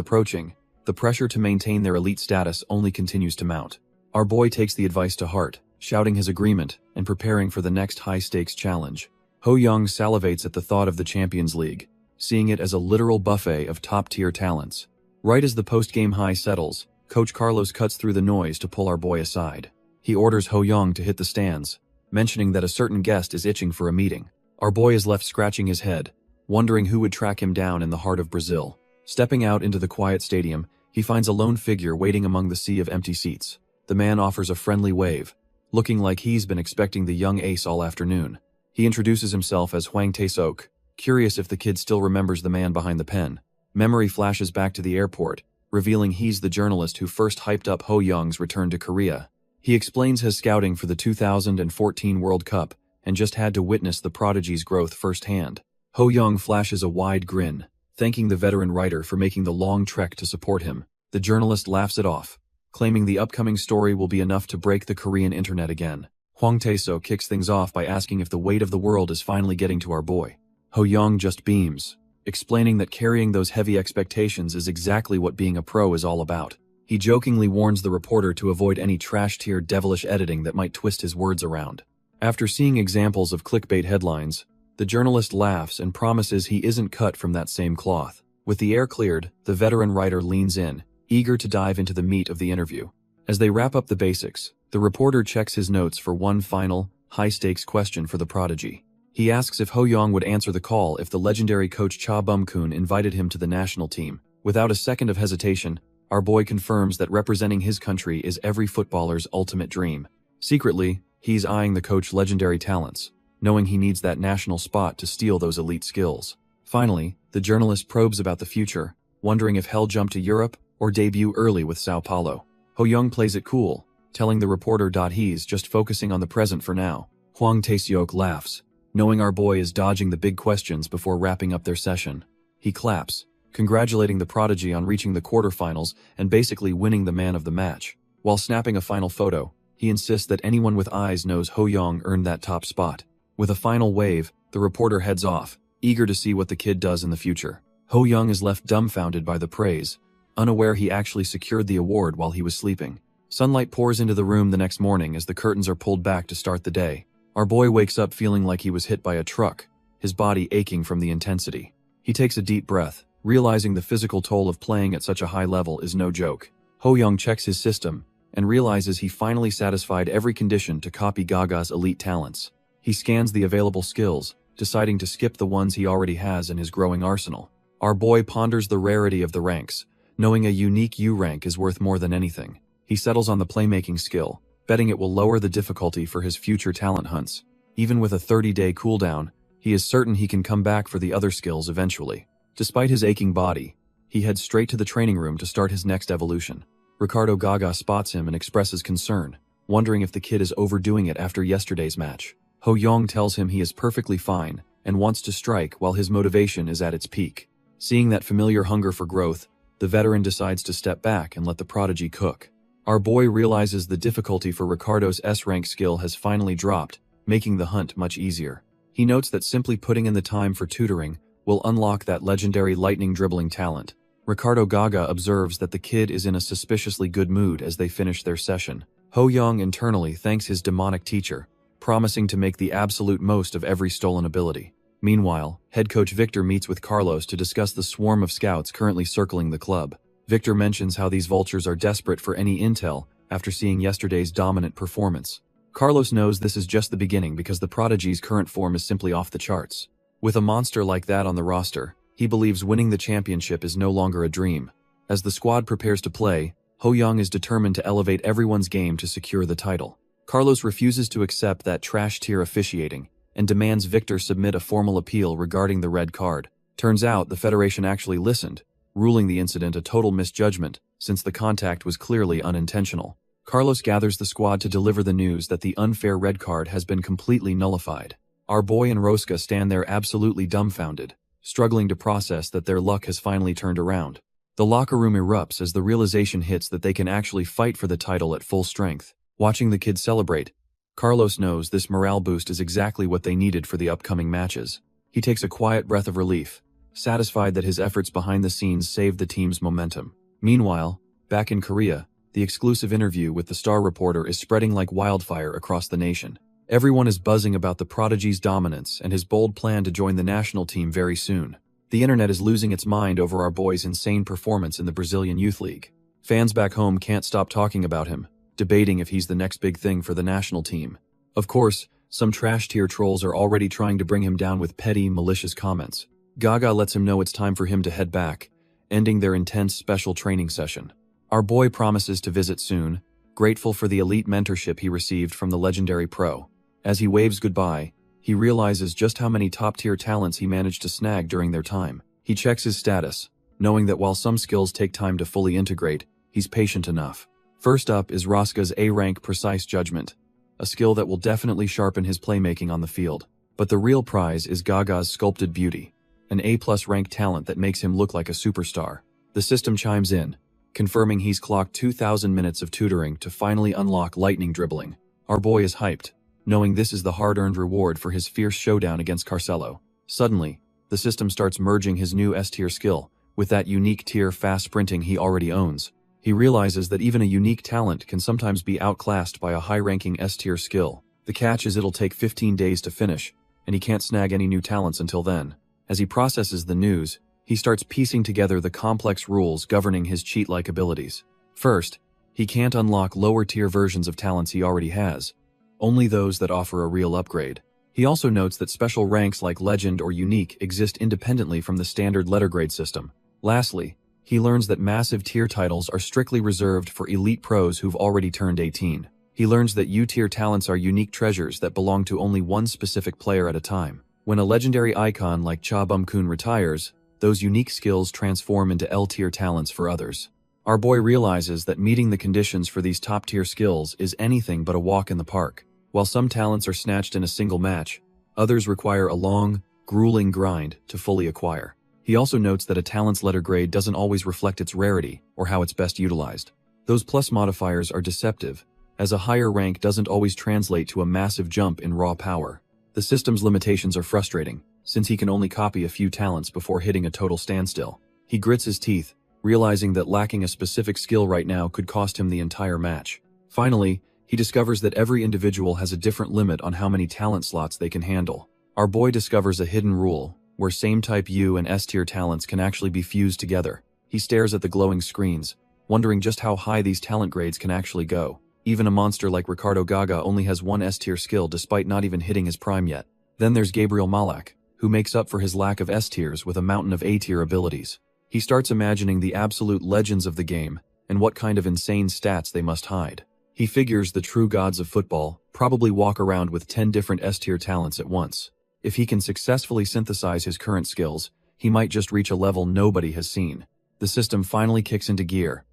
approaching, the pressure to maintain their elite status only continues to mount. Our boy takes the advice to heart, shouting his agreement and preparing for the next high-stakes challenge. Ho Young salivates at the thought of the Champions League, seeing it as a literal buffet of top-tier talents. Right as the post-game high settles, Coach Carlos cuts through the noise to pull our boy aside. He orders Ho Young to hit the stands, mentioning that a certain guest is itching for a meeting. Our boy is left scratching his head, wondering who would track him down in the heart of Brazil. Stepping out into the quiet stadium, he finds a lone figure waiting among the sea of empty seats. The man offers a friendly wave, looking like he's been expecting the young ace all afternoon. He introduces himself as Hwang Tae-sok, curious if the kid still remembers the man behind the pen. Memory flashes back to the airport, revealing he's the journalist who first hyped up Ho Young's return to Korea. He explains his scouting for the 2014 World Cup and just had to witness the prodigy's growth firsthand. Ho Young flashes a wide grin, thanking the veteran writer for making the long trek to support him. The journalist laughs it off, claiming the upcoming story will be enough to break the Korean internet again. Hwang Tae-so kicks things off by asking if the weight of the world is finally getting to our boy. Ho Young just beams, explaining that carrying those heavy expectations is exactly what being a pro is all about. He jokingly warns the reporter to avoid any trash-tier devilish editing that might twist his words around. After seeing examples of clickbait headlines, the journalist laughs and promises he isn't cut from that same cloth. With the air cleared, the veteran writer leans in, eager to dive into the meat of the interview. As they wrap up the basics, the reporter checks his notes for one final, high-stakes question for the prodigy. He asks if Ho Young would answer the call if the legendary coach Cha Bum-kun invited him to the national team. Without a second of hesitation, our boy confirms that representing his country is every footballer's ultimate dream. Secretly, he's eyeing the coach's legendary talents, knowing he needs that national spot to steal those elite skills. Finally, the journalist probes about the future, wondering if he'll jump to Europe or debut early with Sao Paulo. Ho Young plays it cool, telling the reporter he's just focusing on the present for now. Hwang Tae-seok laughs, knowing our boy is dodging the big questions before wrapping up their session. He claps, congratulating the prodigy on reaching the quarterfinals and basically winning the man of the match. While snapping a final photo, he insists that anyone with eyes knows Ho Young earned that top spot. With a final wave, the reporter heads off, eager to see what the kid does in the future. Ho Young is left dumbfounded by the praise, unaware he actually secured the award while he was sleeping. Sunlight pours into the room the next morning as the curtains are pulled back to start the day. Our boy wakes up feeling like he was hit by a truck, his body aching from the intensity. He takes a deep breath, realizing the physical toll of playing at such a high level is no joke. Ho Young checks his system and realizes he finally satisfied every condition to copy Gaga's elite talents. He scans the available skills, deciding to skip the ones he already has in his growing arsenal. Our boy ponders the rarity of the ranks, knowing a unique U rank is worth more than anything. He settles on the playmaking skill, betting it will lower the difficulty for his future talent hunts. Even with a 30-day cooldown, he is certain he can come back for the other skills eventually. Despite his aching body, he heads straight to the training room to start his next evolution. Ricardo Gaga spots him and expresses concern, wondering if the kid is overdoing it after yesterday's match. Ho Young tells him he is perfectly fine and wants to strike while his motivation is at its peak. Seeing that familiar hunger for growth, the veteran decides to step back and let the prodigy cook. Our boy realizes the difficulty for Ricardo's S-rank skill has finally dropped, making the hunt much easier. He notes that simply putting in the time for tutoring will unlock that legendary lightning dribbling talent. Ricardo Gaga observes that the kid is in a suspiciously good mood as they finish their session. Ho Young internally thanks his demonic teacher, promising to make the absolute most of every stolen ability. Meanwhile, head coach Victor meets with Carlos to discuss the swarm of scouts currently circling the club. Victor mentions how these vultures are desperate for any intel after seeing yesterday's dominant performance. Carlos knows this is just the beginning because the prodigy's current form is simply off the charts. With a monster like that on the roster, he believes winning the championship is no longer a dream. As the squad prepares to play, Ho Young is determined to elevate everyone's game to secure the title. Carlos refuses to accept that trash-tier officiating and demands Victor submit a formal appeal regarding the red card. Turns out the Federation actually listened, ruling the incident a total misjudgment since the contact was clearly unintentional. Carlos gathers the squad to deliver the news that the unfair red card has been completely nullified. Our boy and Rosca stand there absolutely dumbfounded, struggling to process that their luck has finally turned around. The locker room erupts as the realization hits that they can actually fight for the title at full strength. Watching the kids celebrate, Carlos knows this morale boost is exactly what they needed for the upcoming matches. He takes a quiet breath of relief, satisfied that his efforts behind the scenes saved the team's momentum. Meanwhile, back in Korea, the exclusive interview with the star reporter is spreading like wildfire across the nation. Everyone is buzzing about the prodigy's dominance and his bold plan to join the national team very soon. The internet is losing its mind over our boy's insane performance in the Brazilian Youth League. Fans back home can't stop talking about him, debating if he's the next big thing for the national team. Of course, some trash-tier trolls are already trying to bring him down with petty, malicious comments. Gaga lets him know it's time for him to head back, ending their intense special training session. Our boy promises to visit soon, grateful for the elite mentorship he received from the legendary pro. As he waves goodbye, he realizes just how many top-tier talents he managed to snag during their time. He checks his status, knowing that while some skills take time to fully integrate, he's patient enough. First up is Raska's A-rank precise judgment, a skill that will definitely sharpen his playmaking on the field. But the real prize is Gaga's sculpted beauty, an A+ rank talent that makes him look like a superstar. The system chimes in, confirming he's clocked 2,000 minutes of tutoring to finally unlock lightning dribbling. Our boy is hyped, knowing this is the hard-earned reward for his fierce showdown against Carcelo. Suddenly, the system starts merging his new S-tier skill with that unique tier fast sprinting he already owns. He realizes that even a unique talent can sometimes be outclassed by a high-ranking S-tier skill. The catch is it'll take 15 days to finish, and he can't snag any new talents until then. As he processes the news, he starts piecing together the complex rules governing his cheat-like abilities. First, he can't unlock lower-tier versions of talents he already has, only those that offer a real upgrade. He also notes that special ranks like Legend or Unique exist independently from the standard letter grade system. Lastly, he learns that massive tier titles are strictly reserved for elite pros who've already turned 18. He learns that U-tier talents are unique treasures that belong to only one specific player at a time. When a legendary icon like Cha Bum-kun retires, those unique skills transform into L-tier talents for others. Our boy realizes that meeting the conditions for these top-tier skills is anything but a walk in the park. While some talents are snatched in a single match, others require a long, grueling grind to fully acquire. He also notes that a talent's letter grade doesn't always reflect its rarity or how it's best utilized. Those plus modifiers are deceptive, as a higher rank doesn't always translate to a massive jump in raw power. The system's limitations are frustrating, since he can only copy a few talents before hitting a total standstill. He grits his teeth, realizing that lacking a specific skill right now could cost him the entire match. Finally, he discovers that every individual has a different limit on how many talent slots they can handle. Our boy discovers a hidden rule, where same-type U and S-tier talents can actually be fused together. He stares at the glowing screens, wondering just how high these talent grades can actually go. Even a monster like Ricardo Gaga only has one S-tier skill despite not even hitting his prime yet. Then there's Gabriel Malak, who makes up for his lack of S-tiers with a mountain of A-tier abilities. He starts imagining the absolute legends of the game and what kind of insane stats they must hide. He figures the true gods of football probably walk around with 10 different S-tier talents at once. If he can successfully synthesize his current skills, he might just reach a level nobody has seen. The system finally kicks into gear,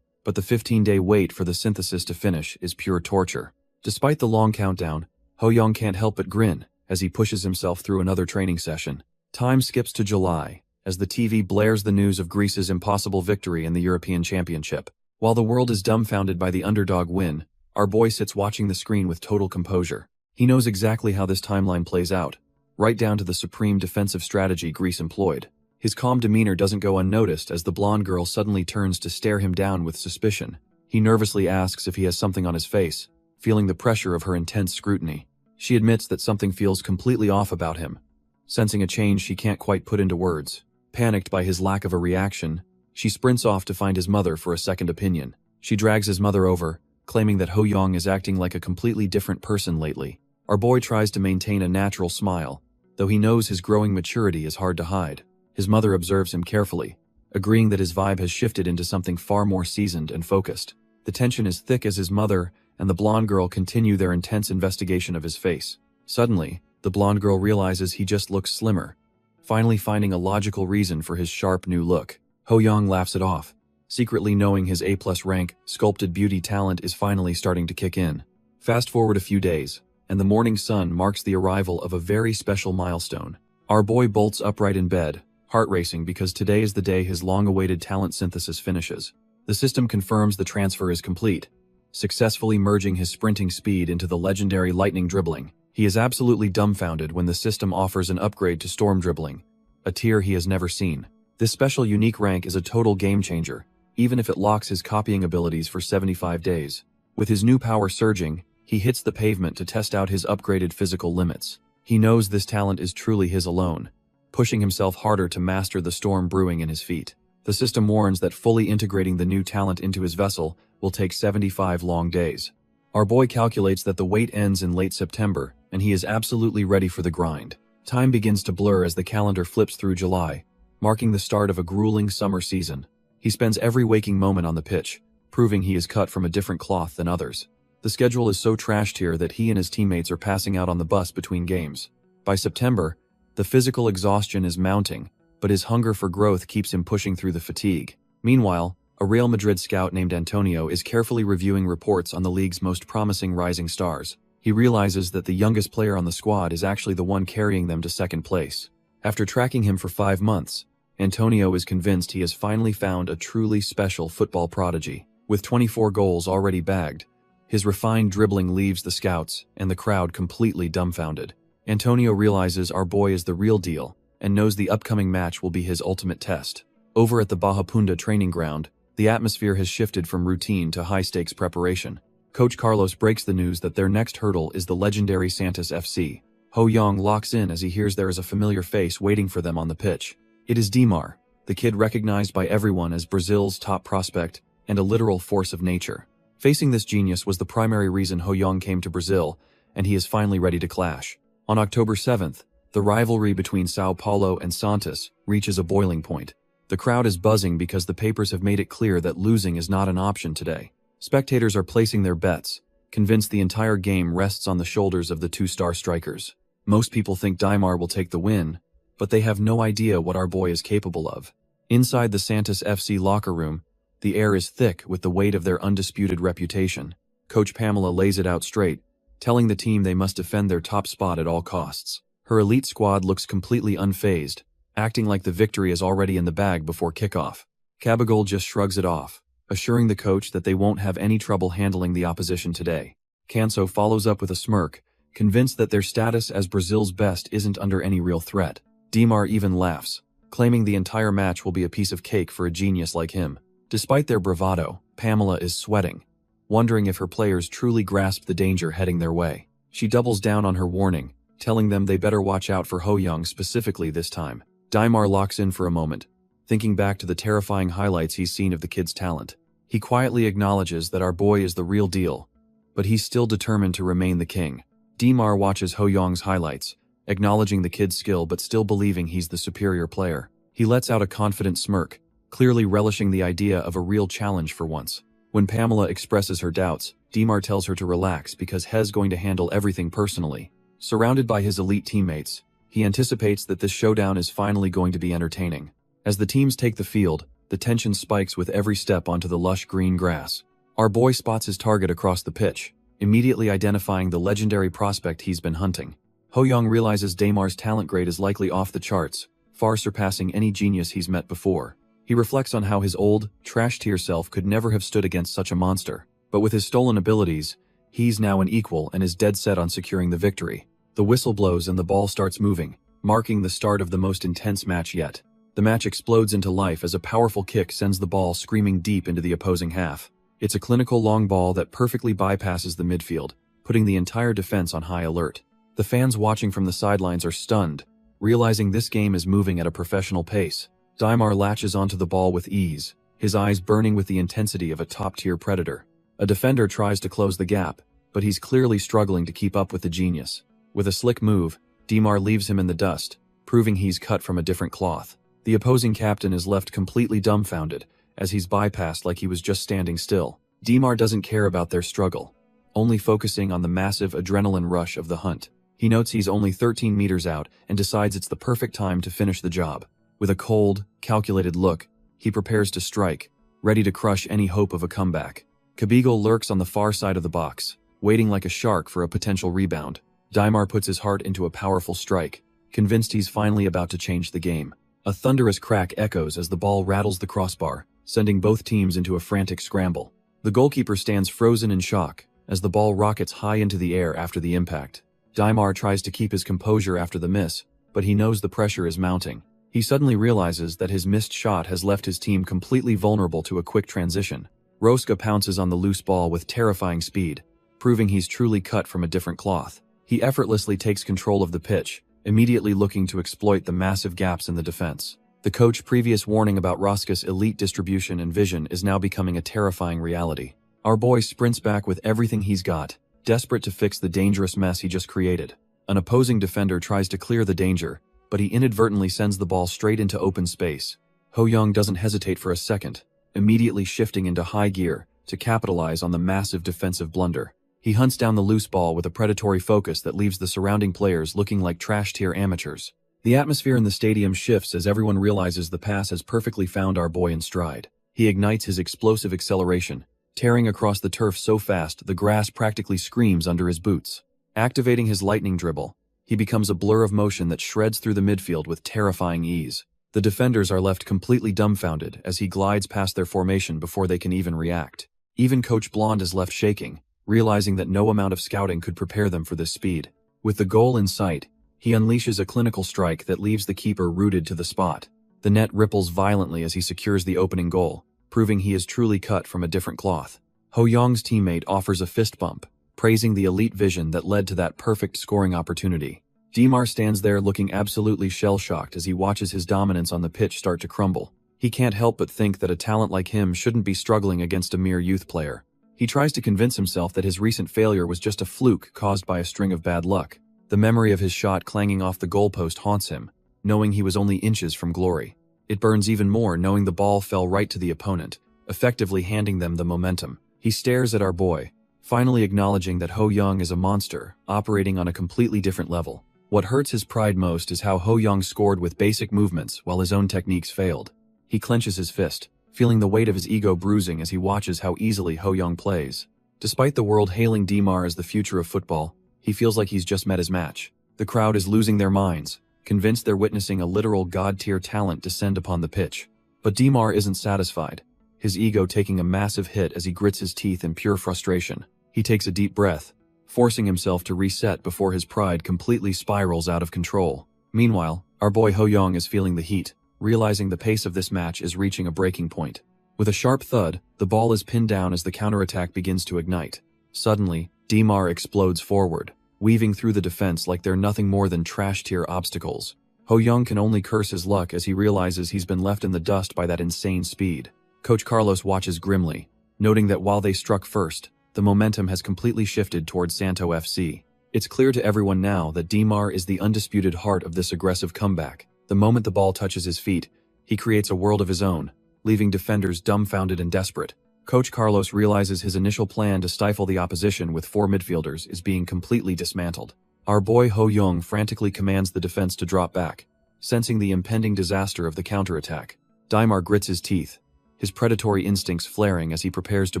but the 15-day wait for the synthesis to finish is pure torture. Despite the long countdown, Ho-young can't help but grin as he pushes himself through another training session. Time skips to July, as the TV blares the news of Greece's impossible victory in the European Championship. While the world is dumbfounded by the underdog win, our boy sits watching the screen with total composure. He knows exactly how this timeline plays out, right down to the supreme defensive strategy Greece employed. His calm demeanor doesn't go unnoticed as the blonde girl suddenly turns to stare him down with suspicion. He nervously asks if he has something on his face, feeling the pressure of her intense scrutiny. She admits that something feels completely off about him, sensing a change she can't quite put into words. Panicked by his lack of a reaction, she sprints off to find his mother for a second opinion. She drags his mother over, claiming that Ho-young is acting like a completely different person lately. Our boy tries to maintain a natural smile, though he knows his growing maturity is hard to hide. His mother observes him carefully, agreeing that his vibe has shifted into something far more seasoned and focused. The tension is thick as his mother and the blonde girl continue their intense investigation of his face. Suddenly, the blonde girl realizes he just looks slimmer, finally finding a logical reason for his sharp new look. Ho-young laughs it off, secretly knowing his A+ rank, sculpted beauty talent is finally starting to kick in. Fast forward a few days, and the morning sun marks the arrival of a very special milestone. Our boy bolts upright in bed, heart racing because today is the day his long-awaited talent synthesis finishes. The system confirms the transfer is complete, successfully merging his sprinting speed into the legendary lightning dribbling. He is absolutely dumbfounded when the system offers an upgrade to storm dribbling, a tier he has never seen. This special unique rank is a total game changer, even if it locks his copying abilities for 75 days. With his new power surging, he hits the pavement to test out his upgraded physical limits. He knows this talent is truly his alone, pushing himself harder to master the storm brewing in his feet. The system warns that fully integrating the new talent into his vessel will take 75 long days. Our boy calculates that the wait ends in late September, and he is absolutely ready for the grind. Time begins to blur as the calendar flips through July, marking the start of a grueling summer season. He spends every waking moment on the pitch, proving he is cut from a different cloth than others. The schedule is so trashed here that he and his teammates are passing out on the bus between games. By September, the physical exhaustion is mounting, but his hunger for growth keeps him pushing through the fatigue. Meanwhile, A Real Madrid scout named Antonio is carefully reviewing reports on the league's most promising rising stars. He realizes that the youngest player on the squad is actually the one carrying them to second place. After tracking him for 5 months, Antonio is convinced he has finally found a truly special football prodigy. With 24 goals already bagged, his refined dribbling leaves the scouts and the crowd completely dumbfounded. Antonio realizes our boy is the real deal and knows the upcoming match will be his ultimate test. Over at the Bahapunda training ground, the atmosphere has shifted from routine to high-stakes preparation. Coach Carlos breaks the news that their next hurdle is the legendary Santos FC. Ho Young locks in as he hears there is a familiar face waiting for them on the pitch. It is Dimar, the kid recognized by everyone as Brazil's top prospect and a literal force of nature. Facing this genius was the primary reason Ho Young came to Brazil, and he is finally ready to clash. On October 7th, the rivalry between Sao Paulo and Santos reaches a boiling point. The crowd is buzzing because the papers have made it clear that losing is not an option today. Spectators are placing their bets, convinced the entire game rests on the shoulders of the two-star strikers. Most people think Dimar will take the win, but they have no idea what our boy is capable of. Inside the Santos FC locker room, the air is thick with the weight of their undisputed reputation. Coach Pamela lays it out straight, telling the team they must defend their top spot at all costs. Her elite squad looks completely unfazed, acting like the victory is already in the bag before kickoff. Cabagol just shrugs it off, assuring the coach that they won't have any trouble handling the opposition today. Canso follows up with a smirk, convinced that their status as Brazil's best isn't under any real threat. Dimar even laughs, claiming the entire match will be a piece of cake for a genius like him. Despite their bravado, Pamela is sweating, wondering if her players truly grasp the danger heading their way. She doubles down on her warning, telling them they better watch out for Ho Young specifically this time. Dimar locks in for a moment, thinking back to the terrifying highlights he's seen of the kid's talent. He quietly acknowledges that our boy is the real deal, but he's still determined to remain the king. Dimar watches Ho Young's highlights, acknowledging the kid's skill but still believing he's the superior player. He lets out a confident smirk, clearly relishing the idea of a real challenge for once. When Pamela expresses her doubts, Dimar tells her to relax because Hez going to handle everything personally. Surrounded by his elite teammates, he anticipates that this showdown is finally going to be entertaining. As the teams take the field, the tension spikes with every step onto the lush green grass. Our boy spots his target across the pitch, immediately identifying the legendary prospect he's been hunting. Ho Young realizes Dimar's talent grade is likely off the charts, far surpassing any genius he's met before. He reflects on how his old, trash-tier self could never have stood against such a monster. But with his stolen abilities, he's now an equal and is dead set on securing the victory. The whistle blows and the ball starts moving, marking the start of the most intense match yet. The match explodes into life as a powerful kick sends the ball screaming deep into the opposing half. It's a clinical long ball that perfectly bypasses the midfield, putting the entire defense on high alert. The fans watching from the sidelines are stunned, realizing this game is moving at a professional pace. Dimar latches onto the ball with ease, his eyes burning with the intensity of a top-tier predator. A defender tries to close the gap, but he's clearly struggling to keep up with the genius. With a slick move, Dimar leaves him in the dust, proving he's cut from a different cloth. The opposing captain is left completely dumbfounded, as he's bypassed like he was just standing still. Dimar doesn't care about their struggle, only focusing on the massive adrenaline rush of the hunt. He notes he's only 13 meters out and decides it's the perfect time to finish the job. With a cold, calculated look, he prepares to strike, ready to crush any hope of a comeback. Cabigol lurks on the far side of the box, waiting like a shark for a potential rebound. Dimar puts his heart into a powerful strike, convinced he's finally about to change the game. A thunderous crack echoes as the ball rattles the crossbar, sending both teams into a frantic scramble. The goalkeeper stands frozen in shock as the ball rockets high into the air after the impact. Dimar tries to keep his composure after the miss, but he knows the pressure is mounting. He suddenly realizes that his missed shot has left his team completely vulnerable to a quick transition. Rosca pounces on the loose ball with terrifying speed, proving he's truly cut from a different cloth. He effortlessly takes control of the pitch, immediately looking to exploit the massive gaps in the defense. The coach's previous warning about Rosca's elite distribution and vision is now becoming a terrifying reality. Our boy sprints back with everything he's got, desperate to fix the dangerous mess he just created. An opposing defender tries to clear the danger, but he inadvertently sends the ball straight into open space. Ho Young doesn't hesitate for a second, immediately shifting into high gear to capitalize on the massive defensive blunder. He hunts down the loose ball with a predatory focus that leaves the surrounding players looking like trash-tier amateurs. The atmosphere in the stadium shifts as everyone realizes the pass has perfectly found our boy in stride. He ignites his explosive acceleration, tearing across the turf so fast the grass practically screams under his boots. Activating his lightning dribble, he becomes a blur of motion that shreds through the midfield with terrifying ease. The defenders are left completely dumbfounded as he glides past their formation before they can even react. Even Coach Blonde is left shaking, realizing that no amount of scouting could prepare them for this speed. With the goal in sight, he unleashes a clinical strike that leaves the keeper rooted to the spot. The net ripples violently as he secures the opening goal, proving he is truly cut from a different cloth. Ho Young's teammate offers a fist bump, praising the elite vision that led to that perfect scoring opportunity. Dimar stands there looking absolutely shell-shocked as he watches his dominance on the pitch start to crumble. He can't help but think that a talent like him shouldn't be struggling against a mere youth player. He tries to convince himself that his recent failure was just a fluke caused by a string of bad luck. The memory of his shot clanging off the goalpost haunts him, knowing he was only inches from glory. It burns even more knowing the ball fell right to the opponent, effectively handing them the momentum. He stares at our boy, finally acknowledging that Ho Young is a monster, operating on a completely different level. What hurts his pride most is how Ho Young scored with basic movements while his own techniques failed. He clenches his fist, feeling the weight of his ego bruising as he watches how easily Ho Young plays. Despite the world hailing Dimar as the future of football, he feels like he's just met his match. The crowd is losing their minds, convinced they're witnessing a literal god-tier talent descend upon the pitch. But Dimar isn't satisfied, his ego taking a massive hit as he grits his teeth in pure frustration. He takes a deep breath, forcing himself to reset before his pride completely spirals out of control. Meanwhile, our boy Ho Young is feeling the heat, realizing the pace of this match is reaching a breaking point. With a sharp thud, the ball is pinned down as the counterattack begins to ignite. Suddenly, Dimar explodes forward, weaving through the defense like they're nothing more than trash-tier obstacles. Ho Young can only curse his luck as he realizes he's been left in the dust by that insane speed. Coach Carlos watches grimly, noting that while they struck first, the momentum has completely shifted towards Santo FC. It's clear to everyone now that Dimar is the undisputed heart of this aggressive comeback. The moment the ball touches his feet, he creates a world of his own, leaving defenders dumbfounded and desperate. Coach Carlos realizes his initial plan to stifle the opposition with 4 midfielders is being completely dismantled. Our boy Ho Young frantically commands the defense to drop back, sensing the impending disaster of the counterattack. Dimar grits his teeth, his predatory instincts flaring as he prepares to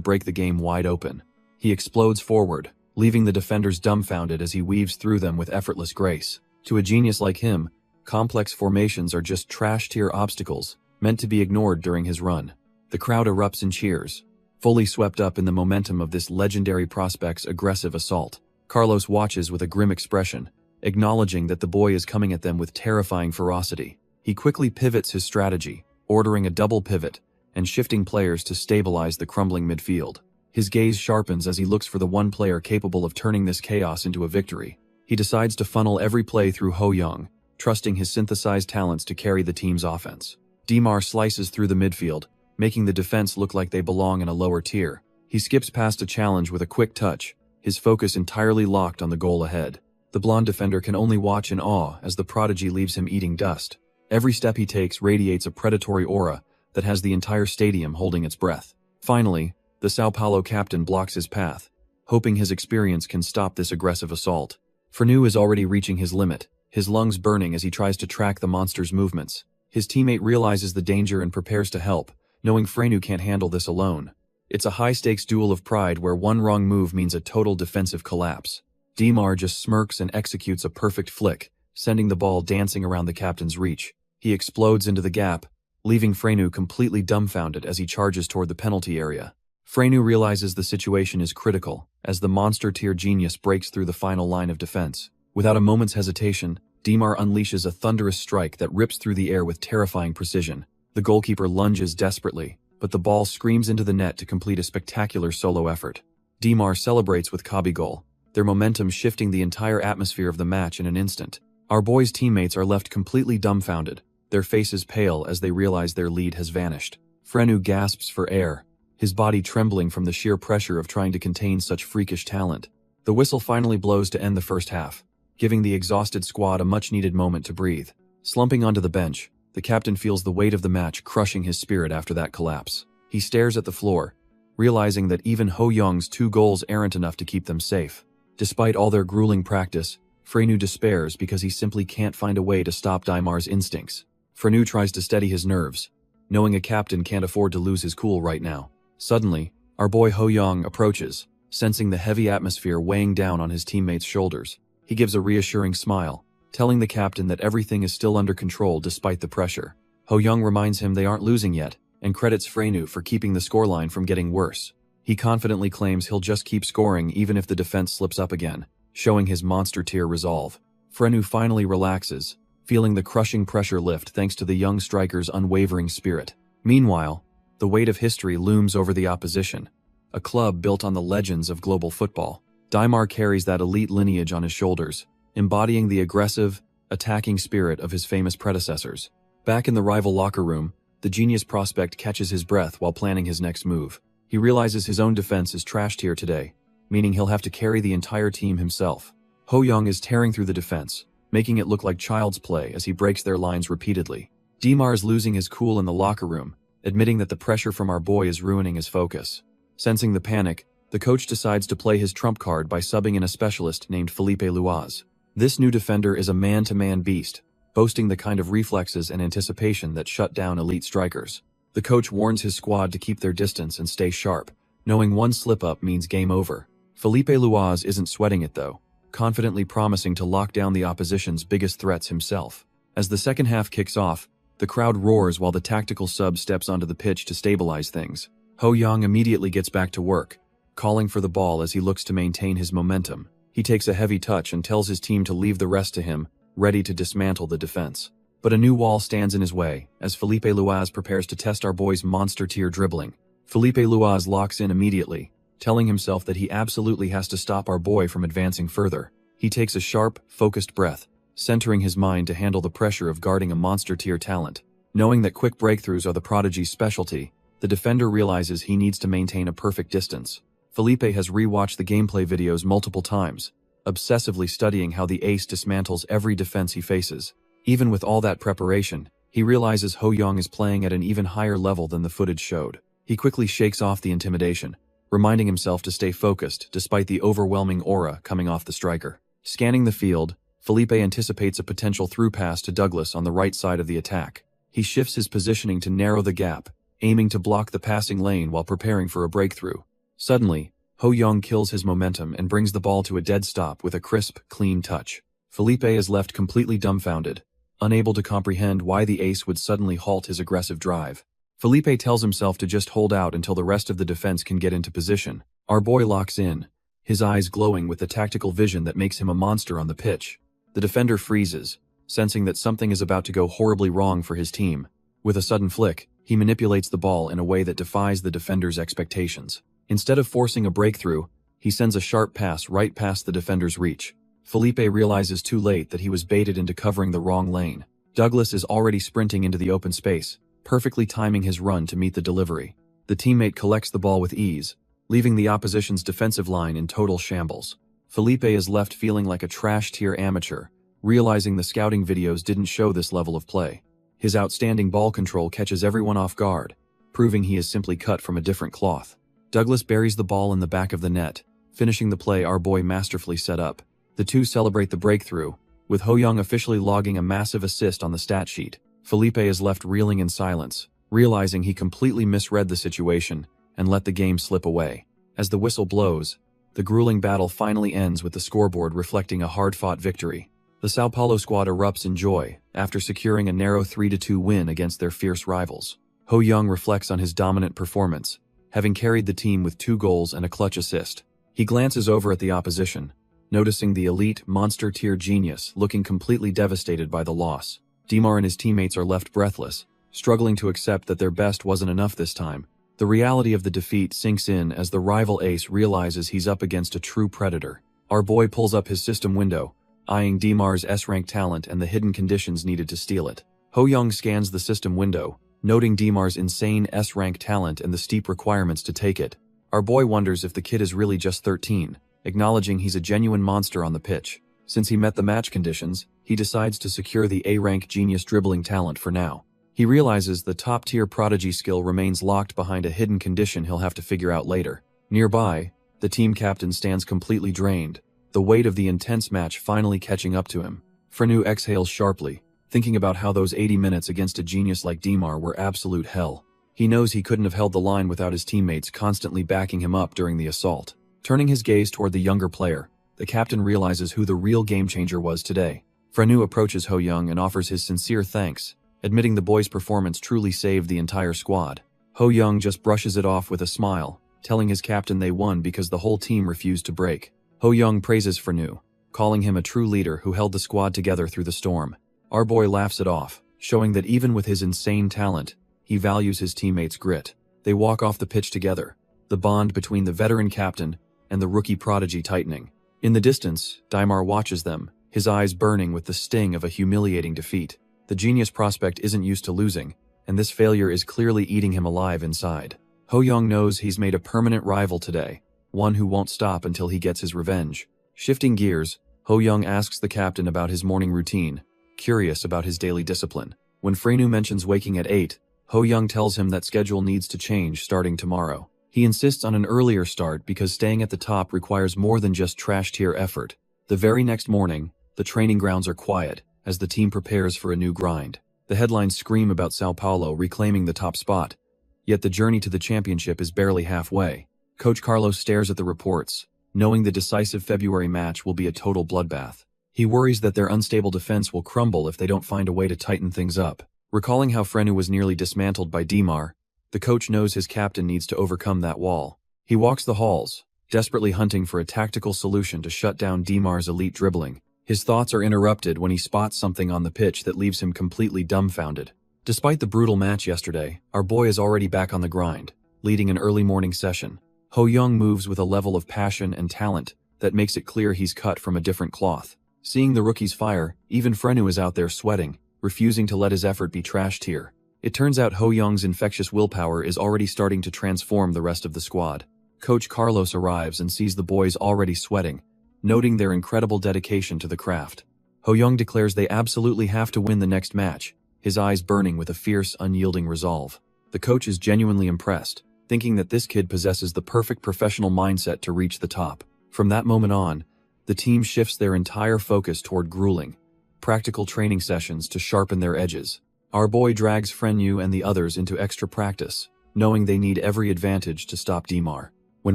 break the game wide open. He explodes forward, leaving the defenders dumbfounded as he weaves through them with effortless grace. To a genius like him, complex formations are just trash-tier obstacles, meant to be ignored during his run. The crowd erupts in cheers, fully swept up in the momentum of this legendary prospect's aggressive assault. Carlos watches with a grim expression, acknowledging that the boy is coming at them with terrifying ferocity. He quickly pivots his strategy, ordering a double pivot and shifting players to stabilize the crumbling midfield. His gaze sharpens as he looks for the one player capable of turning this chaos into a victory. He decides to funnel every play through Ho Young, trusting his synthesized talents to carry the team's offense. Dimar slices through the midfield, making the defense look like they belong in a lower tier. He skips past a challenge with a quick touch, his focus entirely locked on the goal ahead. The blonde defender can only watch in awe as the prodigy leaves him eating dust. Every step he takes radiates a predatory aura that has the entire stadium holding its breath. Finally, the Sao Paulo captain blocks his path, hoping his experience can stop this aggressive assault. Frenu is already reaching his limit, his lungs burning as he tries to track the monster's movements. His teammate realizes the danger and prepares to help, knowing Frenu can't handle this alone. It's a high-stakes duel of pride where one wrong move means a total defensive collapse. Dimar just smirks and executes a perfect flick, sending the ball dancing around the captain's reach. He explodes into the gap, leaving Frenu completely dumbfounded as he charges toward the penalty area. Frenu realizes the situation is critical as the monster-tier genius breaks through the final line of defense. Without a moment's hesitation, Dimar unleashes a thunderous strike that rips through the air with terrifying precision. The goalkeeper lunges desperately, but the ball screams into the net to complete a spectacular solo effort. Dimar celebrates with Kabi goal, their momentum shifting the entire atmosphere of the match in an instant. Our boys' teammates are left completely dumbfounded, their faces pale as they realize their lead has vanished. Frenu gasps for air, his body trembling from the sheer pressure of trying to contain such freakish talent. The whistle finally blows to end the first half, giving the exhausted squad a much-needed moment to breathe. Slumping onto the bench, the captain feels the weight of the match crushing his spirit after that collapse. He stares at the floor, realizing that even Ho Young's 2 goals aren't enough to keep them safe. Despite all their grueling practice, Frenu despairs because he simply can't find a way to stop Dimar's instincts. Frenu tries to steady his nerves, knowing a captain can't afford to lose his cool right now. Suddenly, our boy Ho Young approaches, sensing the heavy atmosphere weighing down on his teammates' shoulders. He gives a reassuring smile, telling the captain that everything is still under control despite the pressure. Ho Young reminds him they aren't losing yet, and credits Frenu for keeping the scoreline from getting worse. He confidently claims he'll just keep scoring even if the defense slips up again, showing his monster-tier resolve. Frenu finally relaxes, feeling the crushing pressure lift thanks to the young striker's unwavering spirit. Meanwhile, the weight of history looms over the opposition, a club built on the legends of global football. Daimar carries that elite lineage on his shoulders, embodying the aggressive, attacking spirit of his famous predecessors. Back in the rival locker room, the genius prospect catches his breath while planning his next move. He realizes his own defense is trashed here today, meaning he'll have to carry the entire team himself. Ho Young is tearing through the defense, making it look like child's play as he breaks their lines repeatedly. Daimar is losing his cool in the locker room, admitting that the pressure from our boy is ruining his focus. Sensing the panic, the coach decides to play his trump card by subbing in a specialist named Felipe Luaz. This new defender is a man-to-man beast, boasting the kind of reflexes and anticipation that shut down elite strikers. The coach warns his squad to keep their distance and stay sharp, knowing one slip-up means game over. Felipe Luaz isn't sweating it though, confidently promising to lock down the opposition's biggest threats himself. As the second half kicks off, the crowd roars while the tactical sub steps onto the pitch to stabilize things. Ho Young immediately gets back to work, calling for the ball as he looks to maintain his momentum. He takes a heavy touch and tells his team to leave the rest to him, ready to dismantle the defense. But a new wall stands in his way, as Felipe Luaz prepares to test our boy's monster-tier dribbling. Felipe Luaz locks in immediately, telling himself that he absolutely has to stop our boy from advancing further. He takes a sharp, focused breath, centering his mind to handle the pressure of guarding a monster-tier talent. Knowing that quick breakthroughs are the prodigy's specialty, the defender realizes he needs to maintain a perfect distance. Felipe has rewatched the gameplay videos multiple times, obsessively studying how the ace dismantles every defense he faces. Even with all that preparation, he realizes Ho Young is playing at an even higher level than the footage showed. He quickly shakes off the intimidation, reminding himself to stay focused despite the overwhelming aura coming off the striker. Scanning the field, Felipe anticipates a potential through pass to Douglas on the right side of the attack. He shifts his positioning to narrow the gap, aiming to block the passing lane while preparing for a breakthrough. Suddenly, Ho Young kills his momentum and brings the ball to a dead stop with a crisp, clean touch. Felipe is left completely dumbfounded, unable to comprehend why the ace would suddenly halt his aggressive drive. Felipe tells himself to just hold out until the rest of the defense can get into position. Our boy locks in, his eyes glowing with the tactical vision that makes him a monster on the pitch. The defender freezes, sensing that something is about to go horribly wrong for his team. With a sudden flick, he manipulates the ball in a way that defies the defender's expectations. Instead of forcing a breakthrough, he sends a sharp pass right past the defender's reach. Felipe realizes too late that he was baited into covering the wrong lane. Douglas is already sprinting into the open space, perfectly timing his run to meet the delivery. The teammate collects the ball with ease, leaving the opposition's defensive line in total shambles. Felipe is left feeling like a trash-tier amateur, realizing the scouting videos didn't show this level of play. His outstanding ball control catches everyone off guard, proving he is simply cut from a different cloth. Douglas buries the ball in the back of the net, finishing the play our boy masterfully set up. The two celebrate the breakthrough, with Ho Young officially logging a massive assist on the stat sheet. Felipe is left reeling in silence, realizing he completely misread the situation and let the game slip away. As the whistle blows, the grueling battle finally ends with the scoreboard reflecting a hard-fought victory. The Sao Paulo squad erupts in joy after securing a narrow 3-2 win against their fierce rivals. Ho Young reflects on his dominant performance, having carried the team with 2 goals and a clutch assist. He glances over at the opposition, noticing the elite, monster-tier genius looking completely devastated by the loss. Daimar and his teammates are left breathless, struggling to accept that their best wasn't enough this time. The reality of the defeat sinks in as the rival ace realizes he's up against a true predator. Our boy pulls up his system window, eyeing Daimar's S-rank talent and the hidden conditions needed to steal it. Ho Young scans the system window, noting Daimar's insane S-rank talent and the steep requirements to take it. Our boy wonders if the kid is really just 13, acknowledging he's a genuine monster on the pitch. Since he met the match conditions, he decides to secure the A-rank genius dribbling talent for now. He realizes the top-tier prodigy skill remains locked behind a hidden condition he'll have to figure out later. Nearby, the team captain stands completely drained, the weight of the intense match finally catching up to him. Frenu exhales sharply, thinking about how those 80 minutes against a genius like Dimar were absolute hell. He knows he couldn't have held the line without his teammates constantly backing him up during the assault. Turning his gaze toward the younger player, the captain realizes who the real game-changer was today. Frenu approaches Ho Young and offers his sincere thanks, admitting the boy's performance truly saved the entire squad. Ho Young just brushes it off with a smile, telling his captain they won because the whole team refused to break. Ho Young praises Frenu, calling him a true leader who held the squad together through the storm. Our boy laughs it off, showing that even with his insane talent, he values his teammates' grit. They walk off the pitch together, the bond between the veteran captain and the rookie prodigy tightening. In the distance, Dimar watches them, his eyes burning with the sting of a humiliating defeat. The genius prospect isn't used to losing, and this failure is clearly eating him alive inside. Ho Young knows he's made a permanent rival today, one who won't stop until he gets his revenge. Shifting gears, Ho Young asks the captain about his morning routine, curious about his daily discipline. When Frenu mentions waking at 8, Ho Young tells him that schedule needs to change starting tomorrow. He insists on an earlier start because staying at the top requires more than just trash-tier effort. The very next morning, the training grounds are quiet as the team prepares for a new grind. The headlines scream about Sao Paulo reclaiming the top spot, yet the journey to the championship is barely halfway. Coach Carlos stares at the reports, knowing the decisive February match will be a total bloodbath. He worries that their unstable defense will crumble if they don't find a way to tighten things up. Recalling how Frenu was nearly dismantled by Dimar, the coach knows his captain needs to overcome that wall. He walks the halls, desperately hunting for a tactical solution to shut down Dimar's elite dribbling. His thoughts are interrupted when he spots something on the pitch that leaves him completely dumbfounded. Despite the brutal match yesterday, our boy is already back on the grind, leading an early morning session. Ho Young moves with a level of passion and talent that makes it clear he's cut from a different cloth. Seeing the rookies fire, even Frenu is out there sweating, refusing to let his effort be trashed here. It turns out Ho Young's infectious willpower is already starting to transform the rest of the squad. Coach Carlos arrives and sees the boys already sweating, noting their incredible dedication to the craft. Ho Young declares they absolutely have to win the next match, his eyes burning with a fierce, unyielding resolve. The coach is genuinely impressed, thinking that this kid possesses the perfect professional mindset to reach the top. From that moment on, the team shifts their entire focus toward grueling, practical training sessions to sharpen their edges. Our boy drags Frenu and the others into extra practice, knowing they need every advantage to stop Dimar. When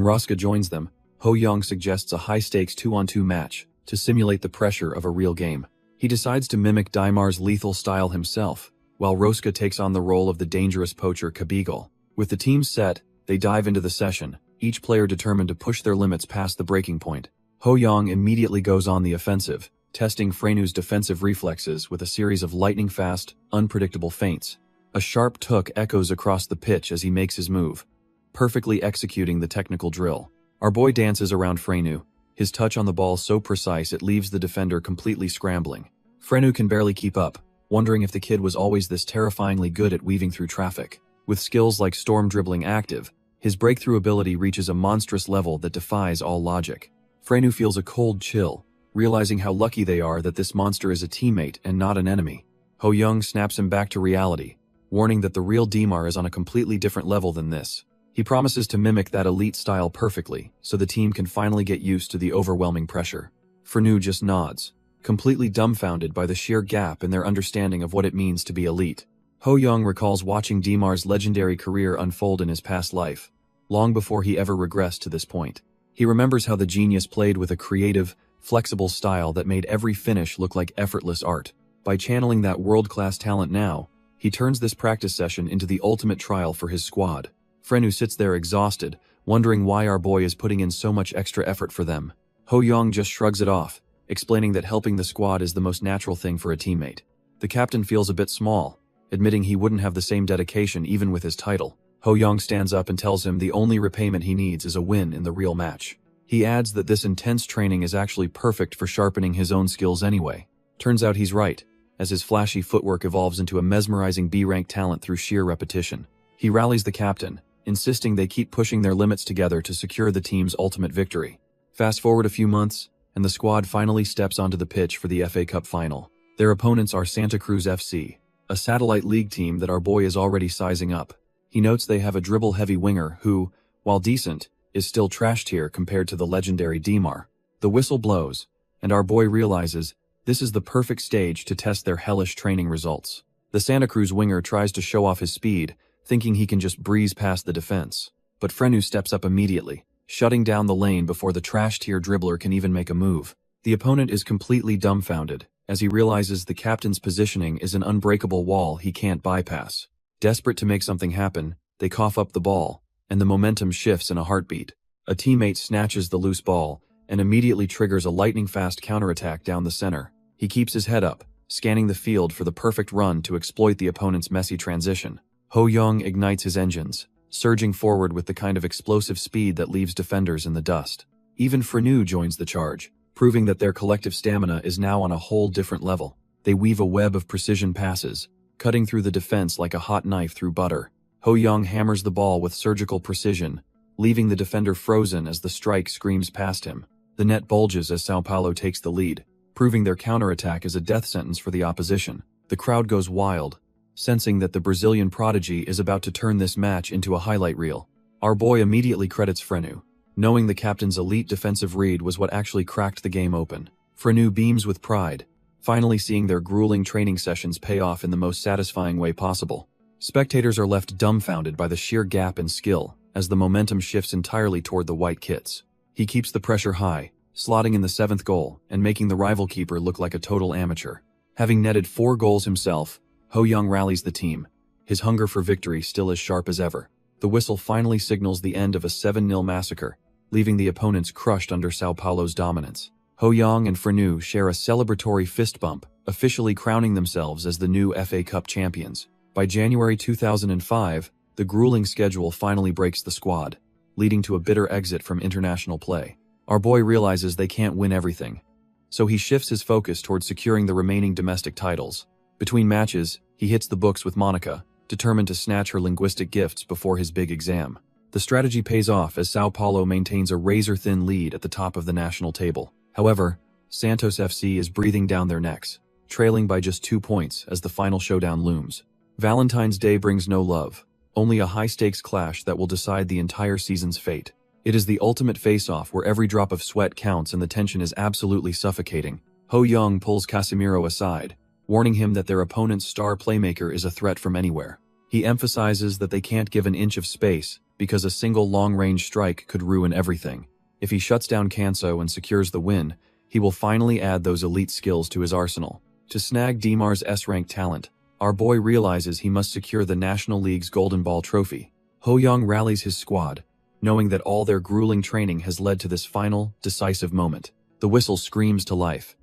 Roska joins them, Ho Young suggests a high-stakes 2-on-2 match to simulate the pressure of a real game. He decides to mimic Dimar's lethal style himself, while Roska takes on the role of the dangerous poacher Kabigal. With the team set, they dive into the session, each player determined to push their limits past the breaking point. Ho Young immediately goes on the offensive, testing Frenu's defensive reflexes with a series of lightning-fast, unpredictable feints. A sharp tuk echoes across the pitch as he makes his move, perfectly executing the technical drill. Our boy dances around Frenu, his touch on the ball so precise it leaves the defender completely scrambling. Frenu can barely keep up, wondering if the kid was always this terrifyingly good at weaving through traffic. With skills like storm dribbling active, his breakthrough ability reaches a monstrous level that defies all logic. Frenu feels a cold chill, realizing how lucky they are that this monster is a teammate and not an enemy. Ho Young snaps him back to reality, warning that the real Dimar is on a completely different level than this. He promises to mimic that elite style perfectly, so the team can finally get used to the overwhelming pressure. Frenu just nods, completely dumbfounded by the sheer gap in their understanding of what it means to be elite. Ho Young recalls watching Dimar's legendary career unfold in his past life, long before he ever regressed to this point. He remembers how the genius played with a creative, flexible style that made every finish look like effortless art. By channeling that world-class talent now, he turns this practice session into the ultimate trial for his squad. Frenu sits there exhausted, wondering why our boy is putting in so much extra effort for them. Ho Young just shrugs it off, explaining that helping the squad is the most natural thing for a teammate. The captain feels a bit small, admitting he wouldn't have the same dedication even with his title. Ho Young stands up and tells him the only repayment he needs is a win in the real match. He adds that this intense training is actually perfect for sharpening his own skills anyway. Turns out he's right, as his flashy footwork evolves into a mesmerizing B-rank talent through sheer repetition. He rallies the captain, insisting they keep pushing their limits together to secure the team's ultimate victory. Fast forward a few months, and the squad finally steps onto the pitch for the FA Cup final. Their opponents are Santa Cruz FC, a satellite league team that our boy is already sizing up. He notes they have a dribble-heavy winger who, while decent, is still trash tier compared to the legendary Dimar. The whistle blows, and our boy realizes This is the perfect stage to test their hellish training results. The Santa Cruz winger tries to show off his speed, thinking he can just breeze past the defense. But Frenu steps up immediately, shutting down the lane before the trash-tier dribbler can even make a move. The opponent is completely dumbfounded, as he realizes the captain's positioning is an unbreakable wall he can't bypass. Desperate to make something happen, they cough up the ball, and the momentum shifts in a heartbeat. A teammate snatches the loose ball, and immediately triggers a lightning-fast counterattack down the center. He keeps his head up, scanning the field for the perfect run to exploit the opponent's messy transition. Ho Young ignites his engines, surging forward with the kind of explosive speed that leaves defenders in the dust. Even Frenu joins the charge, proving that their collective stamina is now on a whole different level. They weave a web of precision passes, cutting through the defense like a hot knife through butter. Ho Young hammers the ball with surgical precision, leaving the defender frozen as the strike screams past him. The net bulges as Sao Paulo takes the lead, proving their counterattack is a death sentence for the opposition. The crowd goes wild, sensing that the Brazilian prodigy is about to turn this match into a highlight reel. Our boy immediately credits Frenu, knowing the captain's elite defensive read was what actually cracked the game open. Frenu beams with pride, finally seeing their grueling training sessions pay off in the most satisfying way possible. Spectators are left dumbfounded by the sheer gap in skill as the momentum shifts entirely toward the white kits. He keeps the pressure high, slotting in the 7th goal and making the rival keeper look like a total amateur. Having netted 4 goals himself, Ho Young rallies the team, his hunger for victory still as sharp as ever. The whistle finally signals the end of a 7-0 massacre, leaving the opponents crushed under Sao Paulo's dominance. Ho Young and Frenu share a celebratory fist bump, officially crowning themselves as the new FA Cup champions. By January 2005, the grueling schedule finally breaks the squad, leading to a bitter exit from international play. Our boy realizes they can't win everything, so he shifts his focus towards securing the remaining domestic titles. Between matches, he hits the books with Monica, determined to snatch her linguistic gifts before his big exam. The strategy pays off as Sao Paulo maintains a razor-thin lead at the top of the national table. However, Santos FC is breathing down their necks, trailing by just 2 points as the final showdown looms. Valentine's Day brings no love, only a high-stakes clash that will decide the entire season's fate. It is the ultimate face-off where every drop of sweat counts and the tension is absolutely suffocating. Ho Young pulls Casemiro aside, warning him that their opponent's star playmaker is a threat from anywhere. He emphasizes that they can't give an inch of space because a single long-range strike could ruin everything. If he shuts down Canso and secures the win, he will finally add those elite skills to his arsenal. To snag Dimar's S-rank talent, our boy realizes he must secure the National League's Golden Ball trophy. Ho Young rallies his squad, knowing that all their grueling training has led to this final, decisive moment. The whistle screams to life,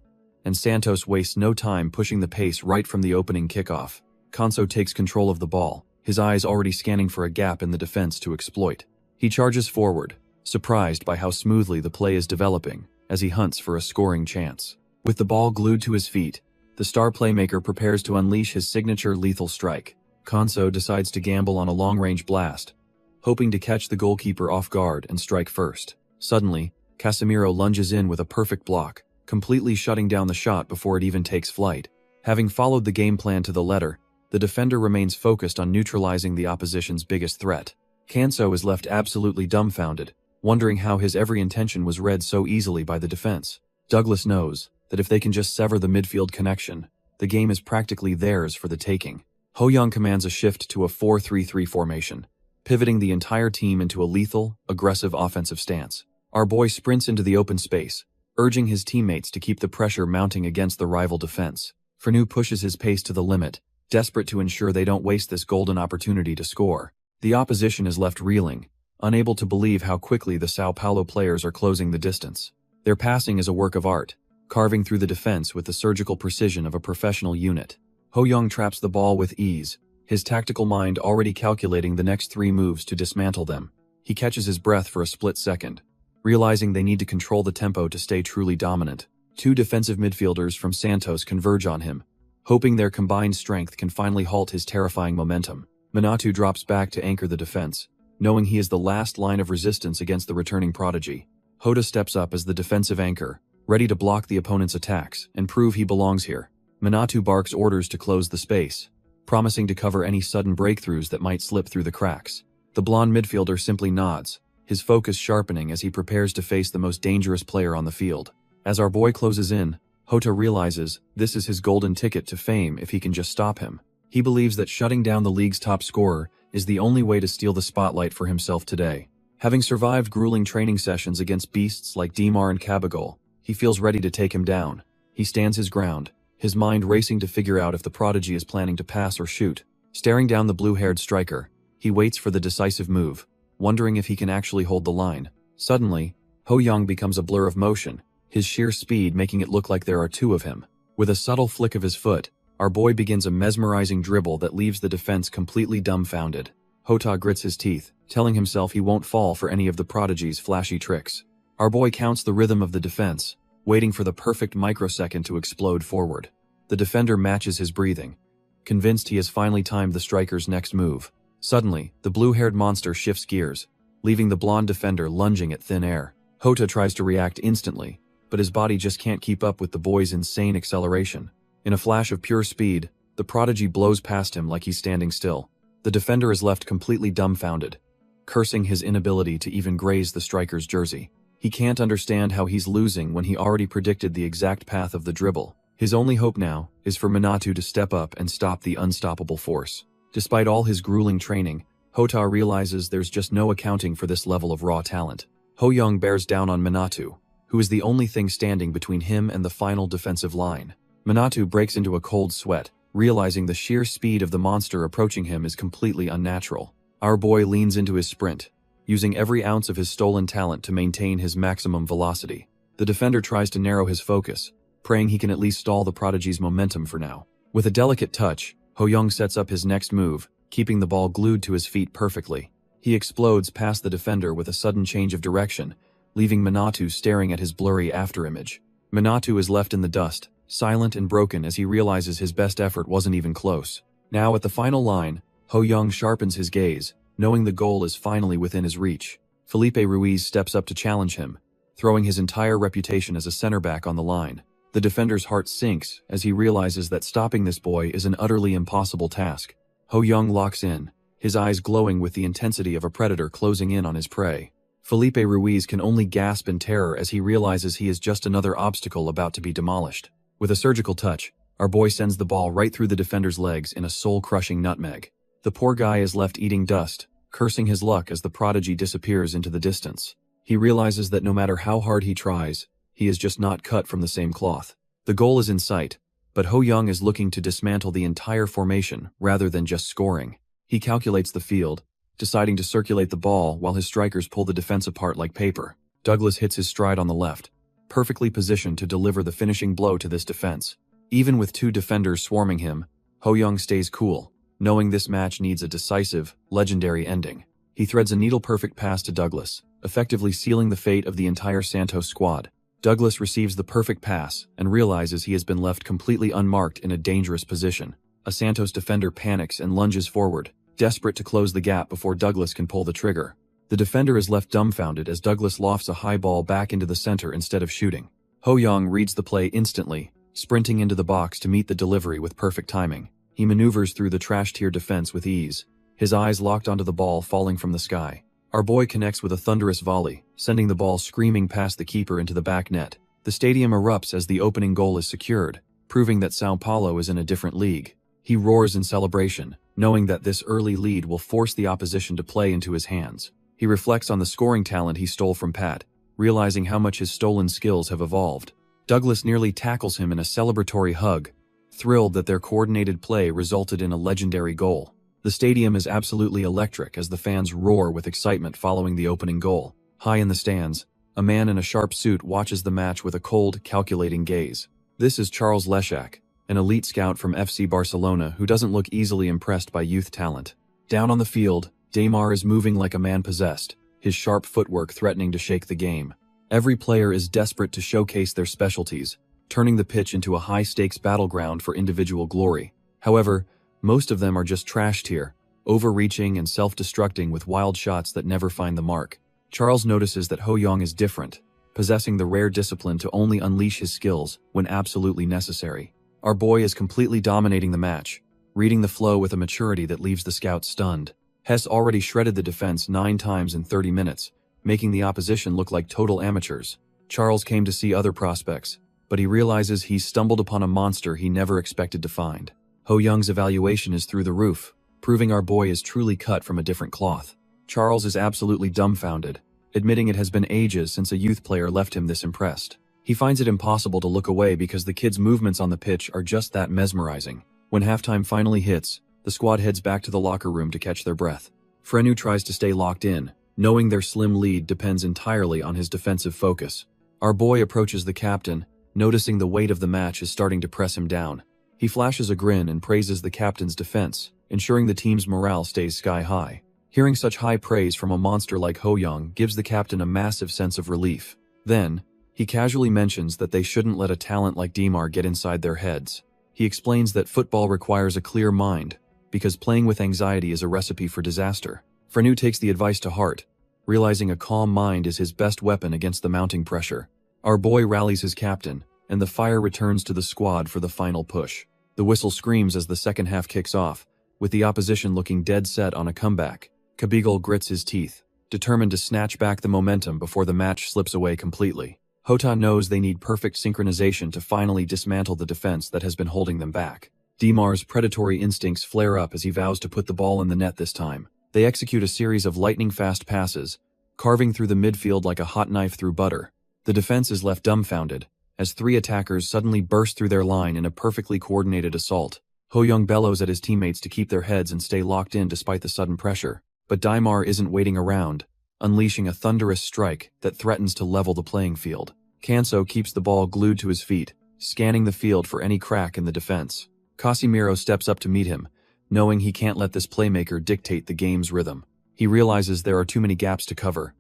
and Santos wastes no time pushing the pace right from the opening kickoff. Canso takes control of the ball, his eyes already scanning for a gap in the defense to exploit. He charges forward, surprised by how smoothly the play is developing, as he hunts for a scoring chance. With the ball glued to his feet, the star playmaker prepares to unleash his signature lethal strike. Canso decides to gamble on a long-range blast, hoping to catch the goalkeeper off guard and strike first. Suddenly, Casemiro lunges in with a perfect block, completely shutting down the shot before it even takes flight. Having followed the game plan to the letter, the defender remains focused on neutralizing the opposition's biggest threat. Canso is left absolutely dumbfounded, wondering how his every intention was read so easily by the defense. Douglas knows that if they can just sever the midfield connection, the game is practically theirs for the taking. Ho Young commands a shift to a 4-3-3 formation, pivoting the entire team into a lethal, aggressive offensive stance. Our boy sprints into the open space, urging his teammates to keep the pressure mounting against the rival defense. Frenu pushes his pace to the limit, desperate to ensure they don't waste this golden opportunity to score. The opposition is left reeling, unable to believe how quickly the Sao Paulo players are closing the distance. Their passing is a work of art, carving through the defense with the surgical precision of a professional unit. Ho Young traps the ball with ease, his tactical mind already calculating the next 3 moves to dismantle them. He catches his breath for a split second, realizing they need to control the tempo to stay truly dominant. 2 defensive midfielders from Santos converge on him, hoping their combined strength can finally halt his terrifying momentum. Manatu drops back to anchor the defense, knowing he is the last line of resistance against the returning prodigy. Hoda steps up as the defensive anchor, ready to block the opponent's attacks and prove he belongs here. Manatu barks orders to close the space, promising to cover any sudden breakthroughs that might slip through the cracks. The blonde midfielder simply nods, his focus sharpening as he prepares to face the most dangerous player on the field. As our boy closes in, Hota realizes this is his golden ticket to fame if he can just stop him. He believes that shutting down the league's top scorer is the only way to steal the spotlight for himself today. Having survived grueling training sessions against beasts like Dimar and Kabagol, he feels ready to take him down. He stands his ground, his mind racing to figure out if the prodigy is planning to pass or shoot. Staring down the blue-haired striker, he waits for the decisive move, wondering if he can actually hold the line. Suddenly, Ho Young becomes a blur of motion, his sheer speed making it look like there are two of him. With a subtle flick of his foot, our boy begins a mesmerizing dribble that leaves the defense completely dumbfounded. Hota grits his teeth, telling himself he won't fall for any of the prodigy's flashy tricks. Our boy counts the rhythm of the defense, waiting for the perfect microsecond to explode forward. The defender matches his breathing, convinced he has finally timed the striker's next move. Suddenly, the blue-haired monster shifts gears, leaving the blonde defender lunging at thin air. Hota tries to react instantly, but his body just can't keep up with the boy's insane acceleration. In a flash of pure speed, the prodigy blows past him like he's standing still. The defender is left completely dumbfounded, cursing his inability to even graze the striker's jersey. He can't understand how he's losing when he already predicted the exact path of the dribble. His only hope now is for Minato to step up and stop the unstoppable force. Despite all his grueling training, Hota realizes there's just no accounting for this level of raw talent. Ho Young bears down on Minato, who is the only thing standing between him and the final defensive line. Minato breaks into a cold sweat, realizing the sheer speed of the monster approaching him is completely unnatural. Our boy leans into his sprint, using every ounce of his stolen talent to maintain his maximum velocity. The defender tries to narrow his focus, praying he can at least stall the prodigy's momentum for now. With a delicate touch, Ho Young sets up his next move, keeping the ball glued to his feet perfectly. He explodes past the defender with a sudden change of direction, leaving Minato staring at his blurry afterimage. Minato is left in the dust, silent and broken as he realizes his best effort wasn't even close. Now at the final line, Ho Young sharpens his gaze, knowing the goal is finally within his reach. Felipe Ruiz steps up to challenge him, throwing his entire reputation as a center back on the line. The defender's heart sinks as he realizes that stopping this boy is an utterly impossible task. Ho Young locks in, his eyes glowing with the intensity of a predator closing in on his prey. Felipe Ruiz can only gasp in terror as he realizes he is just another obstacle about to be demolished. With a surgical touch, our boy sends the ball right through the defender's legs in a soul-crushing nutmeg. The poor guy is left eating dust, cursing his luck as the prodigy disappears into the distance. He realizes that no matter how hard he tries, he is just not cut from the same cloth. The goal is in sight, but Ho Young is looking to dismantle the entire formation rather than just scoring. He calculates the field, deciding to circulate the ball while his strikers pull the defense apart like paper. Douglas hits his stride on the left, perfectly positioned to deliver the finishing blow to this defense. Even with two defenders swarming him, Ho Young stays cool, knowing this match needs a decisive, legendary ending. He threads a needle-perfect pass to Douglas, effectively sealing the fate of the entire Santos squad. Douglas receives the perfect pass and realizes he has been left completely unmarked in a dangerous position. A Santos defender panics and lunges forward, desperate to close the gap before Douglas can pull the trigger. The defender is left dumbfounded as Douglas lofts a high ball back into the center instead of shooting. Ho Young reads the play instantly, sprinting into the box to meet the delivery with perfect timing. He maneuvers through the trash-tier defense with ease, his eyes locked onto the ball falling from the sky. Our boy connects with a thunderous volley, sending the ball screaming past the keeper into the back net. The stadium erupts as the opening goal is secured, proving that Sao Paulo is in a different league. He roars in celebration, knowing that this early lead will force the opposition to play into his hands. He reflects on the scoring talent he stole from Pat, realizing how much his stolen skills have evolved. Douglas nearly tackles him in a celebratory hug, thrilled that their coordinated play resulted in a legendary goal. The stadium is absolutely electric as the fans roar with excitement following the opening goal. High in the stands, a man in a sharp suit watches the match with a cold, calculating gaze. This is Charles Leshak, an elite scout from FC Barcelona who doesn't look easily impressed by youth talent. Down on the field, Damar is moving like a man possessed, his sharp footwork threatening to shake the game. Every player is desperate to showcase their specialties, turning the pitch into a high-stakes battleground for individual glory. However, most of them are just trash tier, overreaching and self-destructing with wild shots that never find the mark. Charles notices that Ho Young is different, possessing the rare discipline to only unleash his skills when absolutely necessary. Our boy is completely dominating the match, reading the flow with a maturity that leaves the scouts stunned. Hess already shredded the defense 9 times in 30 minutes, making the opposition look like total amateurs. Charles came to see other prospects, but he realizes he's stumbled upon a monster he never expected to find. Ho Young's evaluation is through the roof, proving our boy is truly cut from a different cloth. Charles is absolutely dumbfounded, admitting it has been ages since a youth player left him this impressed. He finds it impossible to look away because the kid's movements on the pitch are just that mesmerizing. When halftime finally hits, the squad heads back to the locker room to catch their breath. Frenu tries to stay locked in, knowing their slim lead depends entirely on his defensive focus. Our boy approaches the captain, noticing the weight of the match is starting to press him down. He flashes a grin and praises the captain's defense, ensuring the team's morale stays sky high. Hearing such high praise from a monster like Ho Young gives the captain a massive sense of relief. Then, he casually mentions that they shouldn't let a talent like Dimar get inside their heads. He explains that football requires a clear mind, because playing with anxiety is a recipe for disaster. Frenu takes the advice to heart, realizing a calm mind is his best weapon against the mounting pressure. Our boy rallies his captain, and the fire returns to the squad for the final push. The whistle screams as the second half kicks off, with the opposition looking dead set on a comeback. Kabigel grits his teeth, determined to snatch back the momentum before the match slips away completely. Hota knows they need perfect synchronization to finally dismantle the defense that has been holding them back. Dimar's predatory instincts flare up as he vows to put the ball in the net this time. They execute a series of lightning-fast passes, carving through the midfield like a hot knife through butter. The defense is left dumbfounded, as three attackers suddenly burst through their line in a perfectly coordinated assault. Ho Young bellows at his teammates to keep their heads and stay locked in despite the sudden pressure. But Dimar isn't waiting around, unleashing a thunderous strike that threatens to level the playing field. Kanso keeps the ball glued to his feet, scanning the field for any crack in the defense. Casimiro steps up to meet him, knowing he can't let this playmaker dictate the game's rhythm. He realizes there are too many gaps to cover,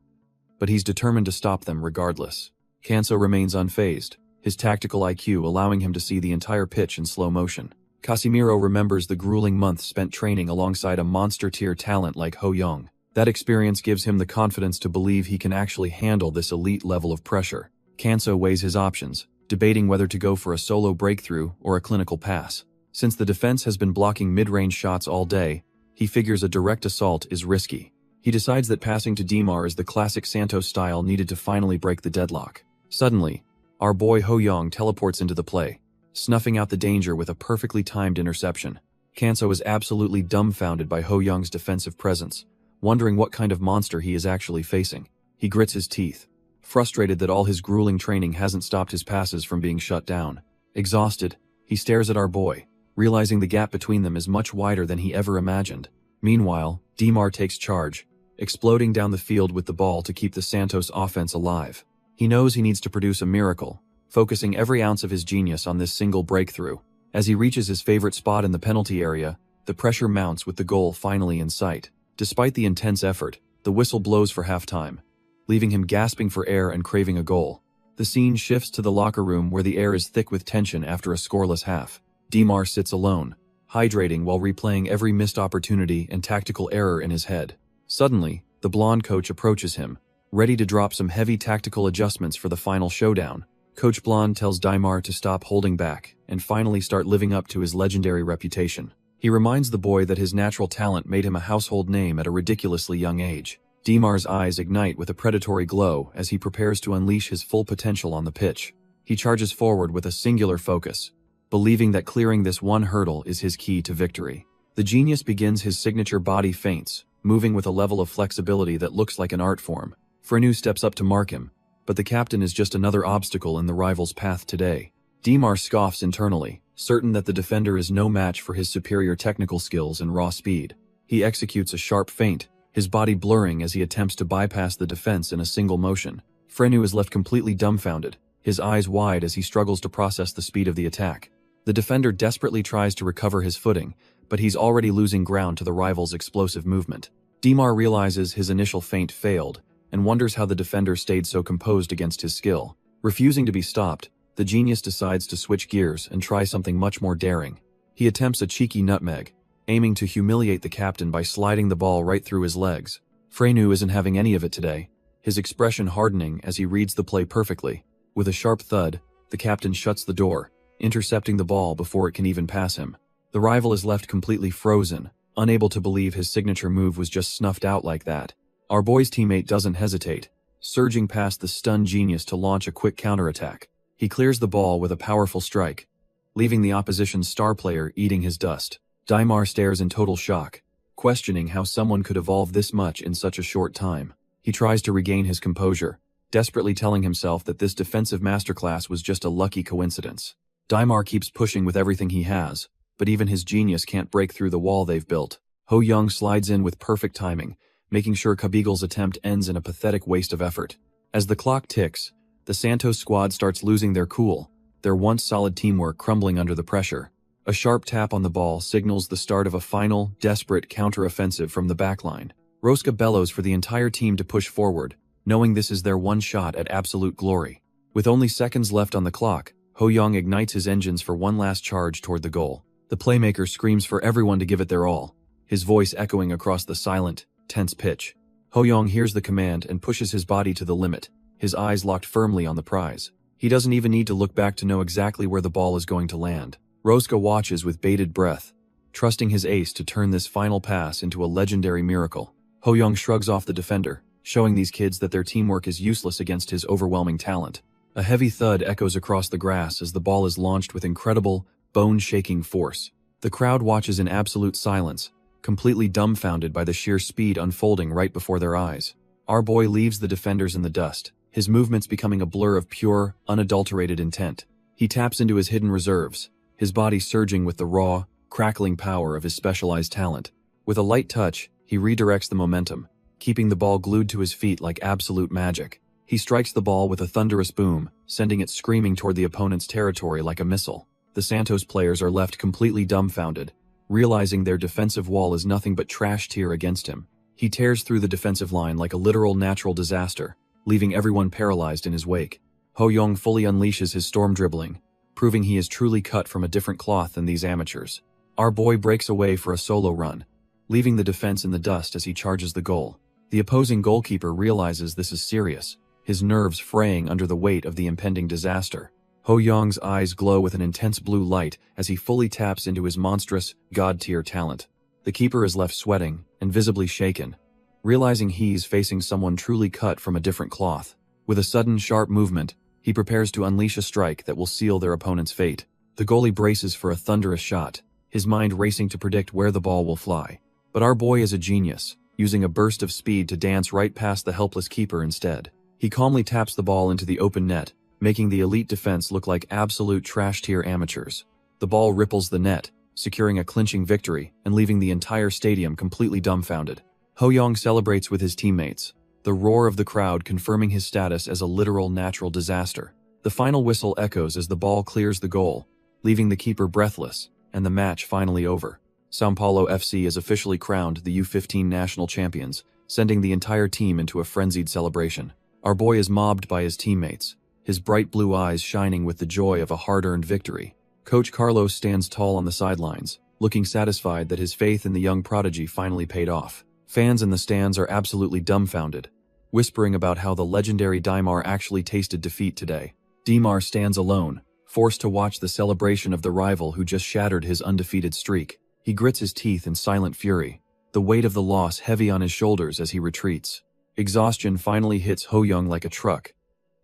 but he's determined to stop them regardless. Kanso remains unfazed, his tactical IQ allowing him to see the entire pitch in slow motion. Casimiro remembers the grueling months spent training alongside a monster-tier talent like Ho Young. That experience gives him the confidence to believe he can actually handle this elite level of pressure. Kanso weighs his options, debating whether to go for a solo breakthrough or a clinical pass. Since the defense has been blocking mid-range shots all day, he figures a direct assault is risky. He decides that passing to Dimar is the classic Santos style needed to finally break the deadlock. Suddenly, our boy Ho Young teleports into the play, snuffing out the danger with a perfectly timed interception. Kanso is absolutely dumbfounded by Ho Young's defensive presence, wondering what kind of monster he is actually facing. He grits his teeth, frustrated that all his grueling training hasn't stopped his passes from being shut down. Exhausted, he stares at our boy, realizing the gap between them is much wider than he ever imagined. Meanwhile, Dimar takes charge, exploding down the field with the ball to keep the Santos offense alive. He knows he needs to produce a miracle, focusing every ounce of his genius on this single breakthrough. As he reaches his favorite spot in the penalty area, the pressure mounts with the goal finally in sight. Despite the intense effort, the whistle blows for halftime, leaving him gasping for air and craving a goal. The scene shifts to the locker room where the air is thick with tension after a scoreless half. Dimar sits alone, hydrating while replaying every missed opportunity and tactical error in his head. Suddenly, the blonde coach approaches him, ready to drop some heavy tactical adjustments for the final showdown. Coach Blonde tells Dimar to stop holding back and finally start living up to his legendary reputation. He reminds the boy that his natural talent made him a household name at a ridiculously young age. Dimar's eyes ignite with a predatory glow as he prepares to unleash his full potential on the pitch. He charges forward with a singular focus, believing that clearing this one hurdle is his key to victory. The genius begins his signature body feints, moving with a level of flexibility that looks like an art form. Frenu steps up to mark him, but the captain is just another obstacle in the rival's path today. Dimar scoffs internally, certain that the defender is no match for his superior technical skills and raw speed. He executes a sharp feint, his body blurring as he attempts to bypass the defense in a single motion. Frenu is left completely dumbfounded, his eyes wide as he struggles to process the speed of the attack. The defender desperately tries to recover his footing, but he's already losing ground to the rival's explosive movement. Dimar realizes his initial feint failed, and wonders how the defender stayed so composed against his skill. Refusing to be stopped, the genius decides to switch gears and try something much more daring. He attempts a cheeky nutmeg, aiming to humiliate the captain by sliding the ball right through his legs. Frenu isn't having any of it today, his expression hardening as he reads the play perfectly. With a sharp thud, the captain shuts the door, intercepting the ball before it can even pass him. The rival is left completely frozen, unable to believe his signature move was just snuffed out like that. Our boy's teammate doesn't hesitate, surging past the stunned genius to launch a quick counterattack. He clears the ball with a powerful strike, leaving the opposition's star player eating his dust. Daimar stares in total shock, questioning how someone could evolve this much in such a short time. He tries to regain his composure, desperately telling himself that this defensive masterclass was just a lucky coincidence. Daimar keeps pushing with everything he has, but even his genius can't break through the wall they've built. Ho Young slides in with perfect timing, making sure Kabigel's attempt ends in a pathetic waste of effort. As the clock ticks, the Santos squad starts losing their cool, their once solid teamwork crumbling under the pressure. A sharp tap on the ball signals the start of a final, desperate counter-offensive from the backline. Rosca bellows for the entire team to push forward, knowing this is their one shot at absolute glory. With only seconds left on the clock, Ho Young ignites his engines for one last charge toward the goal. The playmaker screams for everyone to give it their all, his voice echoing across the silent, tense pitch. Ho Young hears the command and pushes his body to the limit, his eyes locked firmly on the prize. He doesn't even need to look back to know exactly where the ball is going to land. Rosca watches with bated breath, trusting his ace to turn this final pass into a legendary miracle. Ho Young shrugs off the defender, showing these kids that their teamwork is useless against his overwhelming talent. A heavy thud echoes across the grass as the ball is launched with incredible, bone-shaking force. The crowd watches in absolute silence, completely dumbfounded by the sheer speed unfolding right before their eyes. Our boy leaves the defenders in the dust, his movements becoming a blur of pure, unadulterated intent. He taps into his hidden reserves, his body surging with the raw, crackling power of his specialized talent. With a light touch, he redirects the momentum, keeping the ball glued to his feet like absolute magic. He strikes the ball with a thunderous boom, sending it screaming toward the opponent's territory like a missile. The Santos players are left completely dumbfounded, realizing their defensive wall is nothing but trash tier against him. He tears through the defensive line like a literal natural disaster, leaving everyone paralyzed in his wake. Ho Young fully unleashes his storm dribbling, proving he is truly cut from a different cloth than these amateurs. Our boy breaks away for a solo run, leaving the defense in the dust as he charges the goal. The opposing goalkeeper realizes this is serious, his nerves fraying under the weight of the impending disaster. Ho Young's eyes glow with an intense blue light as he fully taps into his monstrous, god-tier talent. The keeper is left sweating and visibly shaken, realizing he's facing someone truly cut from a different cloth. With a sudden, sharp movement, he prepares to unleash a strike that will seal their opponent's fate. The goalie braces for a thunderous shot, his mind racing to predict where the ball will fly. But our boy is a genius, using a burst of speed to dance right past the helpless keeper instead. He calmly taps the ball into the open net, making the elite defense look like absolute trash-tier amateurs. The ball ripples the net, securing a clinching victory and leaving the entire stadium completely dumbfounded. Ho Young celebrates with his teammates, the roar of the crowd confirming his status as a literal natural disaster. The final whistle echoes as the ball clears the goal, leaving the keeper breathless, and the match finally over. São Paulo FC is officially crowned the U15 national champions, sending the entire team into a frenzied celebration. Our boy is mobbed by his teammates, his bright blue eyes shining with the joy of a hard-earned victory. Coach Carlos stands tall on the sidelines, looking satisfied that his faith in the young prodigy finally paid off. Fans in the stands are absolutely dumbfounded, whispering about how the legendary Daimar actually tasted defeat today. Daimar stands alone, forced to watch the celebration of the rival who just shattered his undefeated streak. He grits his teeth in silent fury, the weight of the loss heavy on his shoulders as he retreats. Exhaustion finally hits Ho Young like a truck,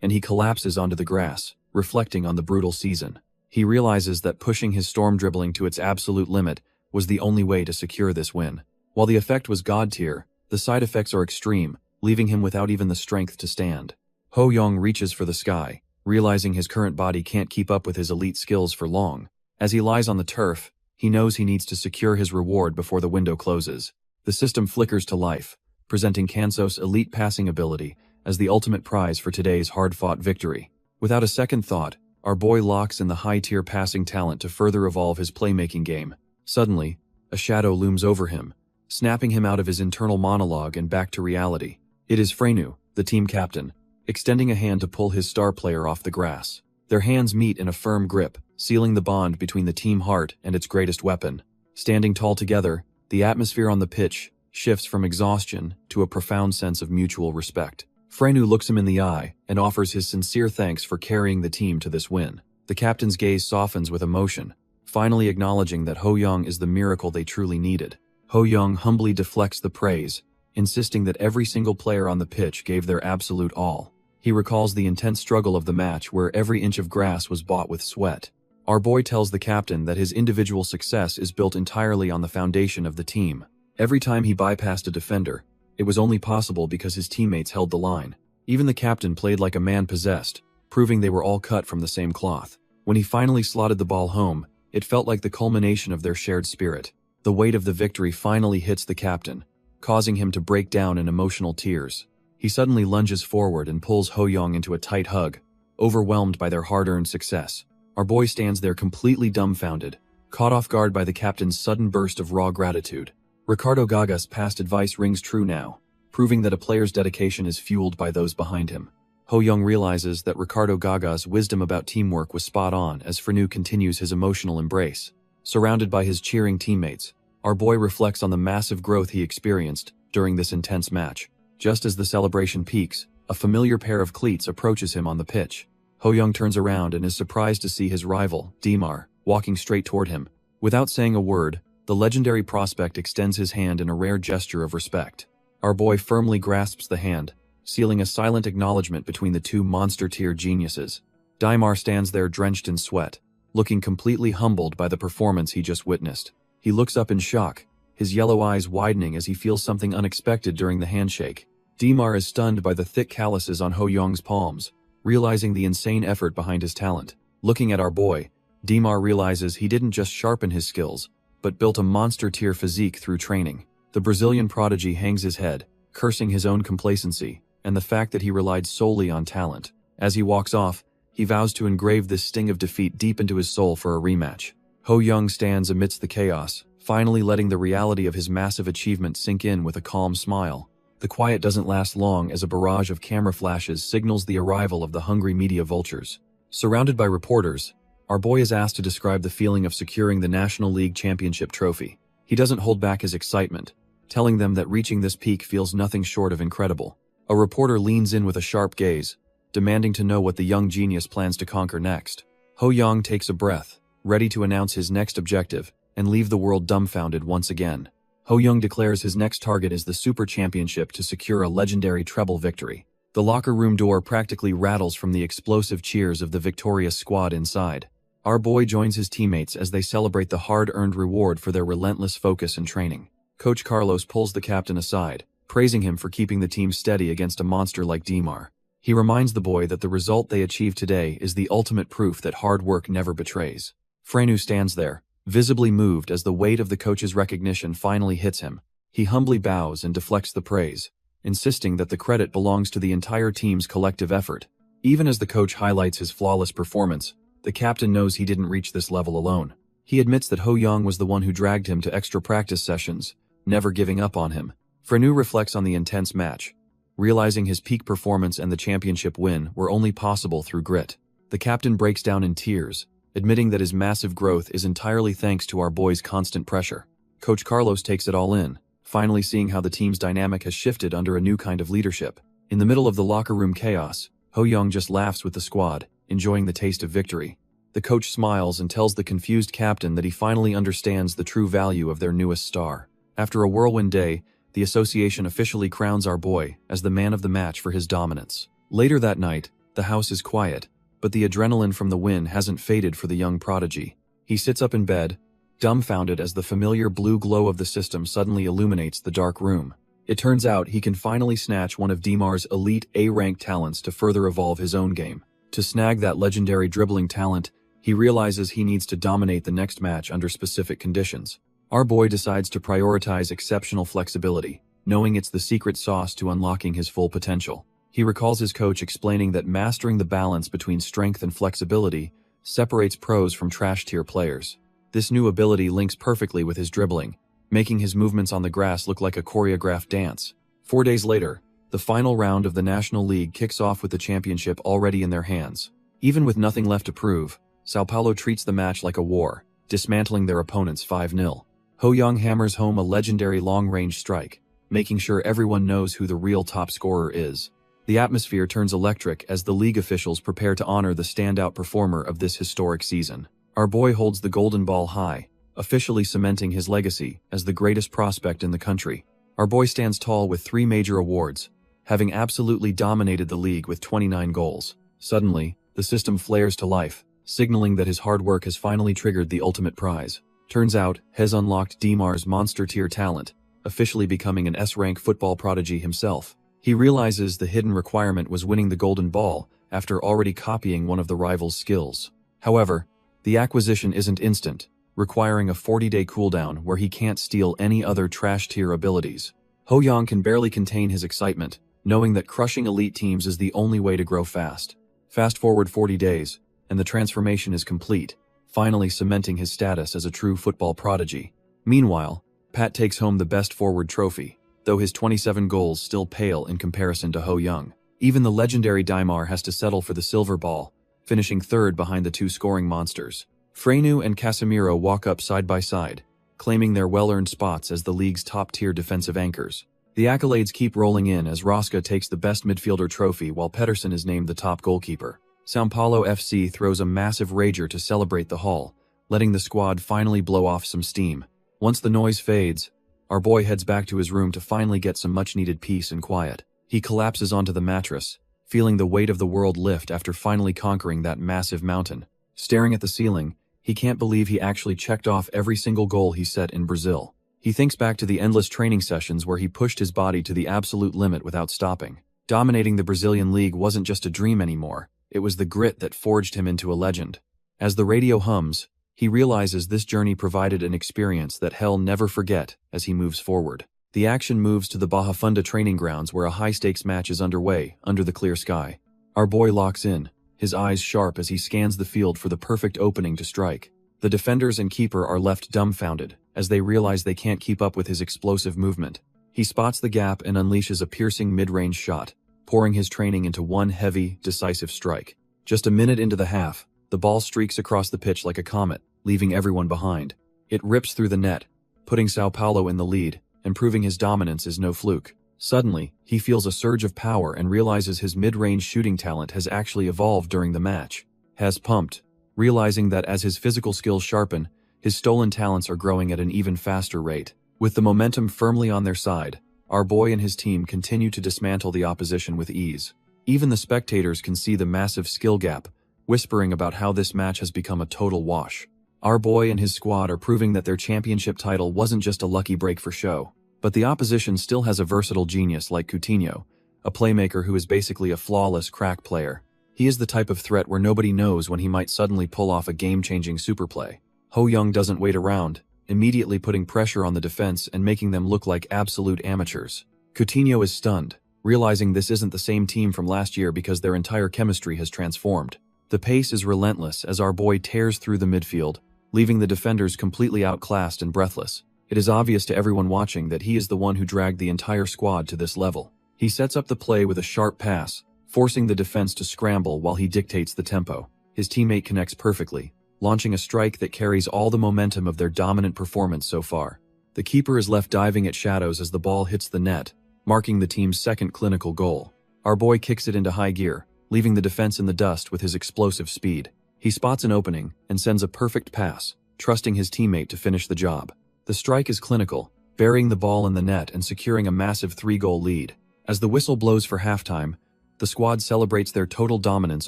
and he collapses onto the grass, reflecting on the brutal season. He realizes that pushing his storm dribbling to its absolute limit was the only way to secure this win. While the effect was god tier, the side effects are extreme, leaving him without even the strength to stand. Ho Young reaches for the sky, realizing his current body can't keep up with his elite skills for long. As he lies on the turf, he knows he needs to secure his reward before the window closes. The system flickers to life, presenting Kanso's elite passing ability as the ultimate prize for today's hard-fought victory. Without a second thought, our boy locks in the high-tier passing talent to further evolve his playmaking game. Suddenly, a shadow looms over him, snapping him out of his internal monologue and back to reality. It is Frenu, the team captain, extending a hand to pull his star player off the grass. Their hands meet in a firm grip, sealing the bond between the team heart and its greatest weapon. Standing tall together, the atmosphere on the pitch shifts from exhaustion to a profound sense of mutual respect. Frenu looks him in the eye and offers his sincere thanks for carrying the team to this win. The captain's gaze softens with emotion, finally acknowledging that Ho Young is the miracle they truly needed. Ho Young humbly deflects the praise, insisting that every single player on the pitch gave their absolute all. He recalls the intense struggle of the match where every inch of grass was bought with sweat. Our boy tells the captain that his individual success is built entirely on the foundation of the team. Every time he bypassed a defender, it was only possible because his teammates held the line. Even the captain played like a man possessed, proving they were all cut from the same cloth. When he finally slotted the ball home, it felt like the culmination of their shared spirit. The weight of the victory finally hits the captain, causing him to break down in emotional tears. He suddenly lunges forward and pulls Ho-young into a tight hug, overwhelmed by their hard-earned success. Our boy stands there completely dumbfounded, caught off guard by the captain's sudden burst of raw gratitude. Ricardo Gaga's past advice rings true now, proving that a player's dedication is fueled by those behind him. Ho-young realizes that Ricardo Gaga's wisdom about teamwork was spot on as Frenu continues his emotional embrace. Surrounded by his cheering teammates, our boy reflects on the massive growth he experienced during this intense match. Just as the celebration peaks, a familiar pair of cleats approaches him on the pitch. Ho-young turns around and is surprised to see his rival, Dimar, walking straight toward him. Without saying a word, the legendary prospect extends his hand in a rare gesture of respect. Our boy firmly grasps the hand, sealing a silent acknowledgement between the two monster-tier geniuses. Dimar stands there drenched in sweat, looking completely humbled by the performance he just witnessed. He looks up in shock, his yellow eyes widening as he feels something unexpected during the handshake. Dimar is stunned by the thick calluses on Ho-young's palms, realizing the insane effort behind his talent. Looking at our boy, Dimar realizes he didn't just sharpen his skills, but built a monster-tier physique through training. The Brazilian prodigy hangs his head, cursing his own complacency and the fact that he relied solely on talent. As he walks off, he vows to engrave this sting of defeat deep into his soul for a rematch. Ho-young stands amidst the chaos, finally letting the reality of his massive achievement sink in with a calm smile. The quiet doesn't last long as a barrage of camera flashes signals the arrival of the hungry media vultures. Surrounded by reporters, our boy is asked to describe the feeling of securing the National League Championship trophy. He doesn't hold back his excitement, telling them that reaching this peak feels nothing short of incredible. A reporter leans in with a sharp gaze, demanding to know what the young genius plans to conquer next. Ho-young takes a breath, ready to announce his next objective and leave the world dumbfounded once again. Ho-young declares his next target is the Super Championship to secure a legendary treble victory. The locker room door practically rattles from the explosive cheers of the victorious squad inside. Our boy joins his teammates as they celebrate the hard-earned reward for their relentless focus and training. Coach Carlos pulls the captain aside, praising him for keeping the team steady against a monster like Dimar. He reminds the boy that the result they achieved today is the ultimate proof that hard work never betrays. Frenu stands there, visibly moved as the weight of the coach's recognition finally hits him. He humbly bows and deflects the praise, insisting that the credit belongs to the entire team's collective effort. Even as the coach highlights his flawless performance, the captain knows he didn't reach this level alone. He admits that Ho-young was the one who dragged him to extra practice sessions, never giving up on him. Frenu reflects on the intense match, realizing his peak performance and the championship win were only possible through grit. The captain breaks down in tears, admitting that his massive growth is entirely thanks to our boy's constant pressure. Coach Carlos takes it all in, finally seeing how the team's dynamic has shifted under a new kind of leadership. In the middle of the locker room chaos, Ho-young just laughs with the squad, enjoying the taste of victory. The coach smiles and tells the confused captain that he finally understands the true value of their newest star. After a whirlwind day, the association officially crowns our boy as the man of the match for his dominance. Later that night, the house is quiet, but the adrenaline from the win hasn't faded for the young prodigy. He sits up in bed, dumbfounded as the familiar blue glow of the system suddenly illuminates the dark room. It turns out he can finally snatch one of Dimar's elite A-rank talents to further evolve his own game. To snag that legendary dribbling talent, he realizes he needs to dominate the next match under specific conditions. Our boy decides to prioritize exceptional flexibility, knowing it's the secret sauce to unlocking his full potential. He recalls his coach explaining that mastering the balance between strength and flexibility separates pros from trash-tier players. This new ability links perfectly with his dribbling, making his movements on the grass look like a choreographed dance. 4 days later, the final round of the National League kicks off with the championship already in their hands. Even with nothing left to prove, Sao Paulo treats the match like a war, dismantling their opponents 5-0. Ho-young hammers home a legendary long-range strike, making sure everyone knows who the real top scorer is. The atmosphere turns electric as the league officials prepare to honor the standout performer of this historic season. Our boy holds the golden ball high, officially cementing his legacy as the greatest prospect in the country. Our boy stands tall with 3 major awards, having absolutely dominated the league with 29 goals. Suddenly, the system flares to life, signaling that his hard work has finally triggered the ultimate prize. Turns out, Hez unlocked Dimar's monster-tier talent, officially becoming an S-rank football prodigy himself. He realizes the hidden requirement was winning the golden ball after already copying one of the rival's skills. However, the acquisition isn't instant, requiring a 40-day cooldown where he can't steal any other trash-tier abilities. Ho Young can barely contain his excitement, knowing that crushing elite teams is the only way to grow fast. Fast forward 40 days, and the transformation is complete, finally cementing his status as a true football prodigy. Meanwhile, Pat takes home the best forward trophy, though his 27 goals still pale in comparison to Ho Young. Even the legendary Dimar has to settle for the silver ball, finishing third behind the two scoring monsters. Frenu and Casemiro walk up side by side, claiming their well-earned spots as the league's top-tier defensive anchors. The accolades keep rolling in as Rosca takes the best midfielder trophy while Pedersen is named the top goalkeeper. São Paulo FC throws a massive rager to celebrate the haul, letting the squad finally blow off some steam. Once the noise fades, our boy heads back to his room to finally get some much-needed peace and quiet. He collapses onto the mattress, feeling the weight of the world lift after finally conquering that massive mountain. Staring at the ceiling, he can't believe he actually checked off every single goal he set in Brazil. He thinks back to the endless training sessions where he pushed his body to the absolute limit without stopping. Dominating the Brazilian league wasn't just a dream anymore, it was the grit that forged him into a legend. As the radio hums, he realizes this journey provided an experience that he'll never forget as he moves forward. The action moves to the Barra Funda training grounds where a high-stakes match is underway under the clear sky. Our boy locks in, his eyes sharp as he scans the field for the perfect opening to strike. The defenders and keeper are left dumbfounded as they realize they can't keep up with his explosive movement. He spots the gap and unleashes a piercing mid-range shot, pouring his training into one heavy, decisive strike. Just a minute into the half, the ball streaks across the pitch like a comet, leaving everyone behind. It rips through the net, putting São Paulo in the lead, and proving his dominance is no fluke. Suddenly, he feels a surge of power and realizes his mid-range shooting talent has actually evolved during the match. Has pumped, realizing that as his physical skills sharpen, his stolen talents are growing at an even faster rate. With the momentum firmly on their side, our boy and his team continue to dismantle the opposition with ease. Even the spectators can see the massive skill gap, whispering about how this match has become a total wash. Our boy and his squad are proving that their championship title wasn't just a lucky break for show. But the opposition still has a versatile genius like Coutinho, a playmaker who is basically a flawless crack player. He is the type of threat where nobody knows when he might suddenly pull off a game-changing superplay. Ho Young doesn't wait around, immediately putting pressure on the defense and making them look like absolute amateurs. Coutinho is stunned, realizing this isn't the same team from last year because their entire chemistry has transformed. The pace is relentless as our boy tears through the midfield, leaving the defenders completely outclassed and breathless. It is obvious to everyone watching that he is the one who dragged the entire squad to this level. He sets up the play with a sharp pass, forcing the defense to scramble while he dictates the tempo. His teammate connects perfectly, launching a strike that carries all the momentum of their dominant performance so far. The keeper is left diving at shadows as the ball hits the net, marking the team's second clinical goal. Our boy kicks it into high gear, leaving the defense in the dust with his explosive speed. He spots an opening and sends a perfect pass, trusting his teammate to finish the job. The strike is clinical, burying the ball in the net and securing a massive 3-goal lead. As the whistle blows for halftime, the squad celebrates their total dominance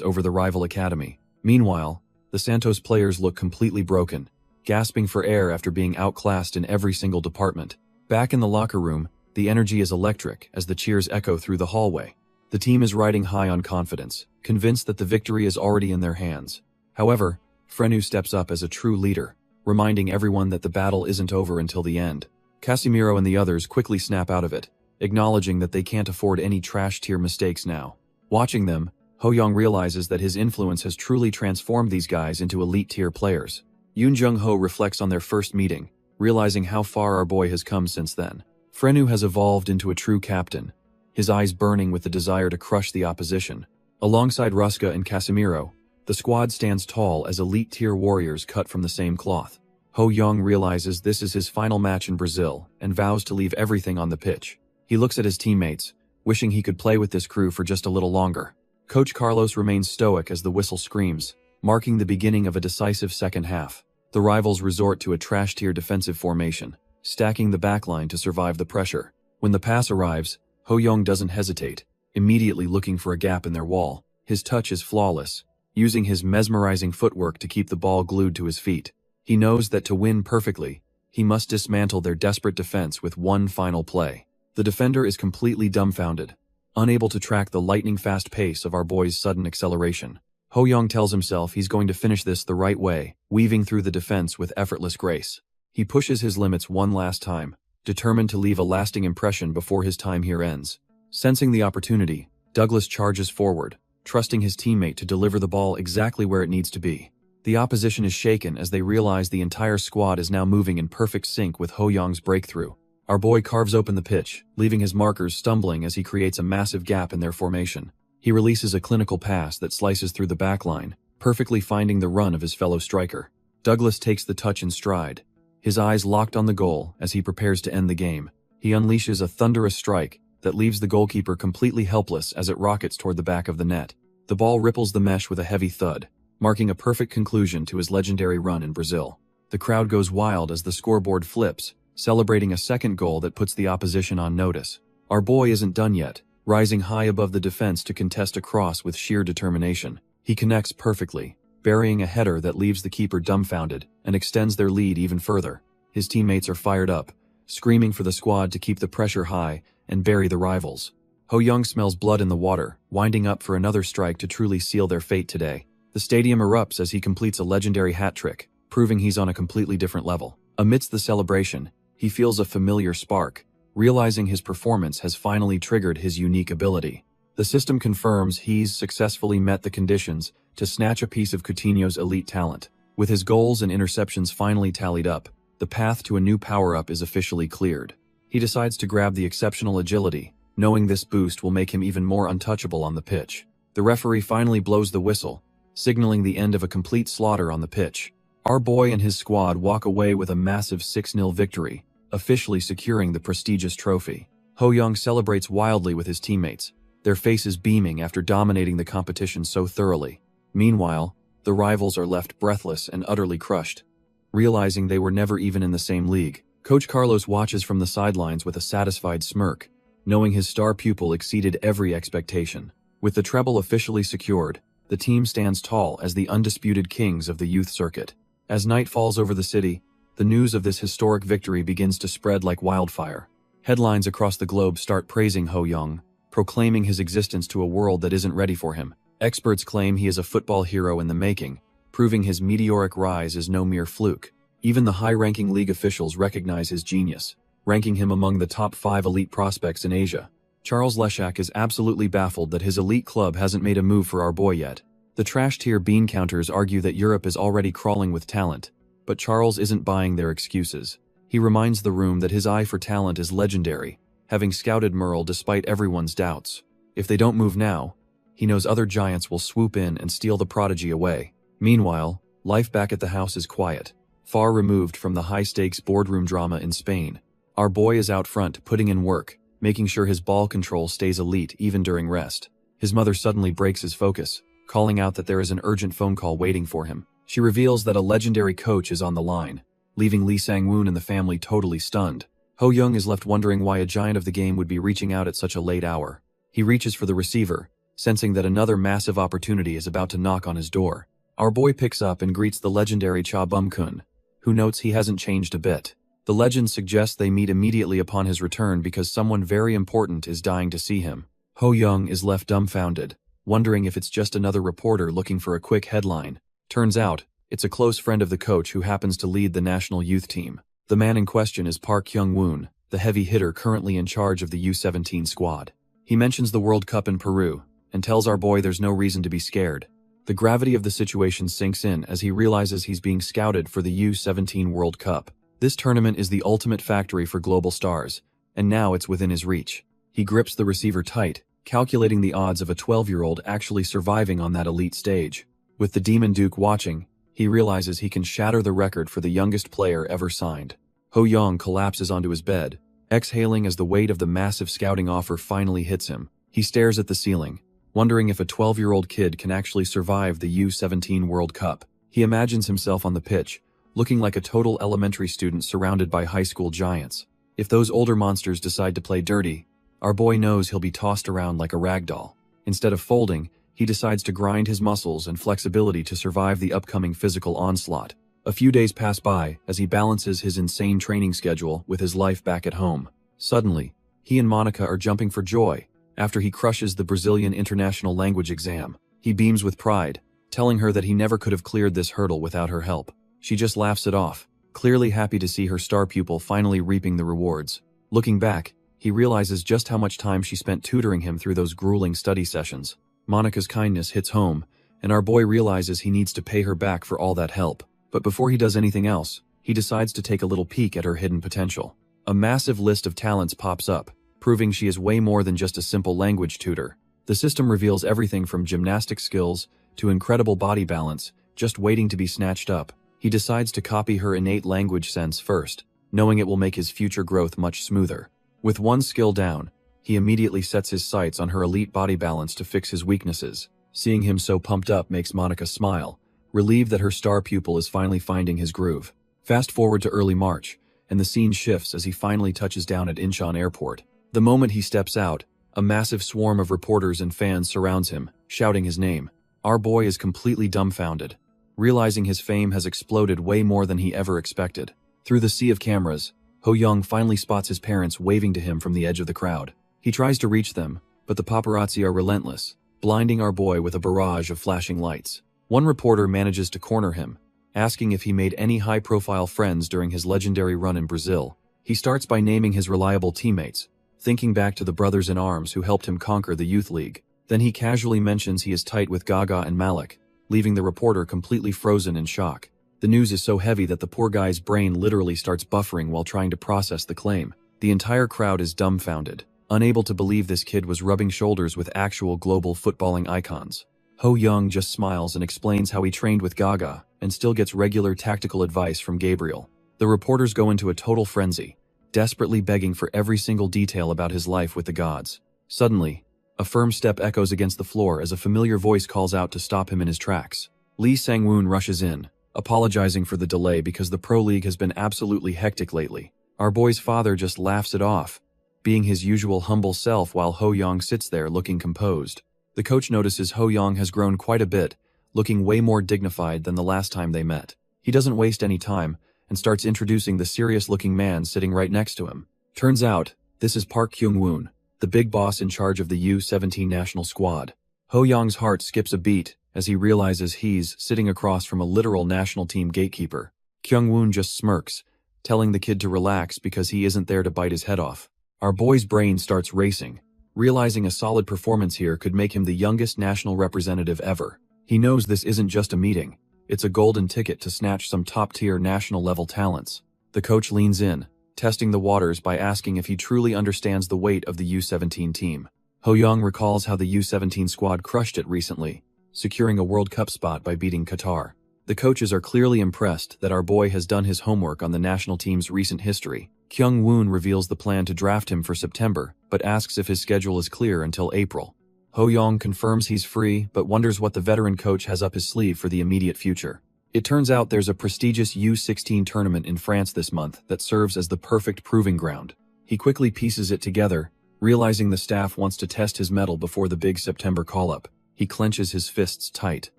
over the rival academy. Meanwhile, the Santos players look completely broken, gasping for air after being outclassed in every single department. Back in the locker room, the energy is electric as the cheers echo through the hallway. The team is riding high on confidence, convinced that the victory is already in their hands. However, Frenu steps up as a true leader, reminding everyone that the battle isn't over until the end. Casemiro and the others quickly snap out of it, acknowledging that they can't afford any trash-tier mistakes now. Watching them, Ho Young realizes that his influence has truly transformed these guys into elite-tier players. Yoon Jung-ho reflects on their first meeting, realizing how far our boy has come since then. Frenu has evolved into a true captain, his eyes burning with the desire to crush the opposition. Alongside Ruska and Casemiro, the squad stands tall as elite-tier warriors cut from the same cloth. Ho Young realizes this is his final match in Brazil and vows to leave everything on the pitch. He looks at his teammates, wishing he could play with this crew for just a little longer. Coach Carlos remains stoic as the whistle screams, marking the beginning of a decisive second half. The rivals resort to a trash-tier defensive formation, stacking the backline to survive the pressure. When the pass arrives, Ho Young doesn't hesitate, immediately looking for a gap in their wall. His touch is flawless, using his mesmerizing footwork to keep the ball glued to his feet. He knows that to win perfectly, he must dismantle their desperate defense with one final play. The defender is completely dumbfounded, unable to track the lightning-fast pace of our boy's sudden acceleration. Ho-young tells himself he's going to finish this the right way, weaving through the defense with effortless grace. He pushes his limits one last time, determined to leave a lasting impression before his time here ends. Sensing the opportunity, Douglas charges forward, trusting his teammate to deliver the ball exactly where it needs to be. The opposition is shaken as they realize the entire squad is now moving in perfect sync with Ho-young's breakthrough. Our boy carves open the pitch, leaving his markers stumbling as he creates a massive gap in their formation. He releases a clinical pass that slices through the backline, perfectly finding the run of his fellow striker. Douglas takes the touch in stride, his eyes locked on the goal as he prepares to end the game. He unleashes a thunderous strike that leaves the goalkeeper completely helpless as it rockets toward the back of the net. The ball ripples the mesh with a heavy thud, marking a perfect conclusion to his legendary run in Brazil. The crowd goes wild as the scoreboard flips, celebrating a second goal that puts the opposition on notice. Our boy isn't done yet, rising high above the defense to contest a cross with sheer determination. He connects perfectly, burying a header that leaves the keeper dumbfounded and extends their lead even further. His teammates are fired up, screaming for the squad to keep the pressure high and bury the rivals. Ho-young smells blood in the water, winding up for another strike to truly seal their fate today. The stadium erupts as he completes a legendary hat trick, proving he's on a completely different level. Amidst the celebration, he feels a familiar spark, realizing his performance has finally triggered his unique ability. The system confirms he's successfully met the conditions to snatch a piece of Coutinho's elite talent. With his goals and interceptions finally tallied up, the path to a new power-up is officially cleared. He decides to grab the exceptional agility, knowing this boost will make him even more untouchable on the pitch. The referee finally blows the whistle, signaling the end of a complete slaughter on the pitch. Our boy and his squad walk away with a massive 6-0 victory, officially securing the prestigious trophy. Ho-young celebrates wildly with his teammates, their faces beaming after dominating the competition so thoroughly. Meanwhile, the rivals are left breathless and utterly crushed, realizing they were never even in the same league. Coach Carlos watches from the sidelines with a satisfied smirk, knowing his star pupil exceeded every expectation. With the treble officially secured, the team stands tall as the undisputed kings of the youth circuit. As night falls over the city, the news of this historic victory begins to spread like wildfire. Headlines across the globe start praising Ho-young, proclaiming his existence to a world that isn't ready for him. Experts claim he is a football hero in the making, proving his meteoric rise is no mere fluke. Even the high-ranking league officials recognize his genius, ranking him among the top 5 elite prospects in Asia. Charles Leshak is absolutely baffled that his elite club hasn't made a move for our boy yet. The trash-tier bean counters argue that Europe is already crawling with talent, but Charles isn't buying their excuses. He reminds the room that his eye for talent is legendary, having scouted Merle despite everyone's doubts. If they don't move now, he knows other giants will swoop in and steal the prodigy away. Meanwhile, life back at the house is quiet, far removed from the high-stakes boardroom drama in Spain. Our boy is out front, putting in work, making sure his ball control stays elite even during rest. His mother suddenly breaks his focus, calling out that there is an urgent phone call waiting for him. She reveals that a legendary coach is on the line, leaving Lee Sang-woon and the family totally stunned. Ho-young is left wondering why a giant of the game would be reaching out at such a late hour. He reaches for the receiver, sensing that another massive opportunity is about to knock on his door. Our boy picks up and greets the legendary Cha Bum-kun, who notes he hasn't changed a bit. The legend suggests they meet immediately upon his return because someone very important is dying to see him. Ho-young is left dumbfounded, wondering if it's just another reporter looking for a quick headline. Turns out, it's a close friend of the coach who happens to lead the national youth team. The man in question is Park Hyung-woon, the heavy hitter currently in charge of the U-17 squad. He mentions the World Cup in Peru, and tells our boy there's no reason to be scared. The gravity of the situation sinks in as he realizes he's being scouted for the U-17 World Cup. This tournament is the ultimate factory for global stars, and now it's within his reach. He grips the receiver tight, calculating the odds of a 12-year-old actually surviving on that elite stage. With the Demon Duke watching, he realizes he can shatter the record for the youngest player ever signed. Ho-young collapses onto his bed, exhaling as the weight of the massive scouting offer finally hits him. He stares at the ceiling, wondering if a 12-year-old kid can actually survive the U-17 World Cup. He imagines himself on the pitch, looking like a total elementary student surrounded by high school giants. If those older monsters decide to play dirty, Our boy knows he'll be tossed around like a rag doll. Instead of folding, he decides to grind his muscles and flexibility to survive the upcoming physical onslaught. A few days pass by as he balances his insane training schedule with his life back at home. Suddenly, he and Monica are jumping for joy after he crushes the Brazilian International Language exam. He beams with pride, telling her that he never could have cleared this hurdle without her help. She just laughs it off, clearly happy to see her star pupil finally reaping the rewards. Looking back, he realizes just how much time she spent tutoring him through those grueling study sessions. Monica's kindness hits home, and our boy realizes he needs to pay her back for all that help. But before he does anything else, he decides to take a little peek at her hidden potential. A massive list of talents pops up, proving she is way more than just a simple language tutor. The system reveals everything from gymnastic skills to incredible body balance, just waiting to be snatched up. He decides to copy her innate language sense first, knowing it will make his future growth much smoother. With one skill down, he immediately sets his sights on her elite body balance to fix his weaknesses. Seeing him so pumped up makes Monica smile, relieved that her star pupil is finally finding his groove. Fast forward to early March, and the scene shifts as he finally touches down at Incheon Airport. The moment he steps out, a massive swarm of reporters and fans surrounds him, shouting his name. Our boy is completely dumbfounded, realizing his fame has exploded way more than he ever expected. Through the sea of cameras, Ho Young finally spots his parents waving to him from the edge of the crowd. He tries to reach them, but the paparazzi are relentless, blinding our boy with a barrage of flashing lights. One reporter manages to corner him, asking if he made any high-profile friends during his legendary run in Brazil. He starts by naming his reliable teammates, thinking back to the brothers in arms who helped him conquer the youth league. Then he casually mentions he is tight with Gaga and Malik, leaving the reporter completely frozen in shock. The news is so heavy that the poor guy's brain literally starts buffering while trying to process the claim. The entire crowd is dumbfounded, unable to believe this kid was rubbing shoulders with actual global footballing icons. Ho Young just smiles and explains how he trained with Gaga and still gets regular tactical advice from Gabriel. The reporters go into a total frenzy, desperately begging for every single detail about his life with the gods. Suddenly, a firm step echoes against the floor as a familiar voice calls out to stop him in his tracks. Lee Sang-woon rushes in, apologizing for the delay because the Pro League has been absolutely hectic lately. Our boy's father just laughs it off, being his usual humble self while Ho Young sits there looking composed. The coach notices Ho Young has grown quite a bit, looking way more dignified than the last time they met. He doesn't waste any time and starts introducing the serious-looking man sitting right next to him. Turns out, this is Park Kyung-woon, the big boss in charge of the U-17 national squad. Ho Young's heart skips a beat as he realizes he's sitting across from a literal national team gatekeeper. Kyung-woon just smirks, telling the kid to relax because he isn't there to bite his head off. Our boy's brain starts racing, realizing a solid performance here could make him the youngest national representative ever. He knows this isn't just a meeting, it's a golden ticket to snatch some top-tier national-level talents. The coach leans in, testing the waters by asking if he truly understands the weight of the U-17 team. Ho Young recalls how the U-17 squad crushed it recently, securing a World Cup spot by beating Qatar. The coaches are clearly impressed that our boy has done his homework on the national team's recent history. Kyung-woon reveals the plan to draft him for September, but asks if his schedule is clear until April. Ho Young confirms he's free, but wonders what the veteran coach has up his sleeve for the immediate future. It turns out there's a prestigious U-16 tournament in France this month that serves as the perfect proving ground. He quickly pieces it together, realizing the staff wants to test his mettle before the big September call-up. He clenches his fists tight,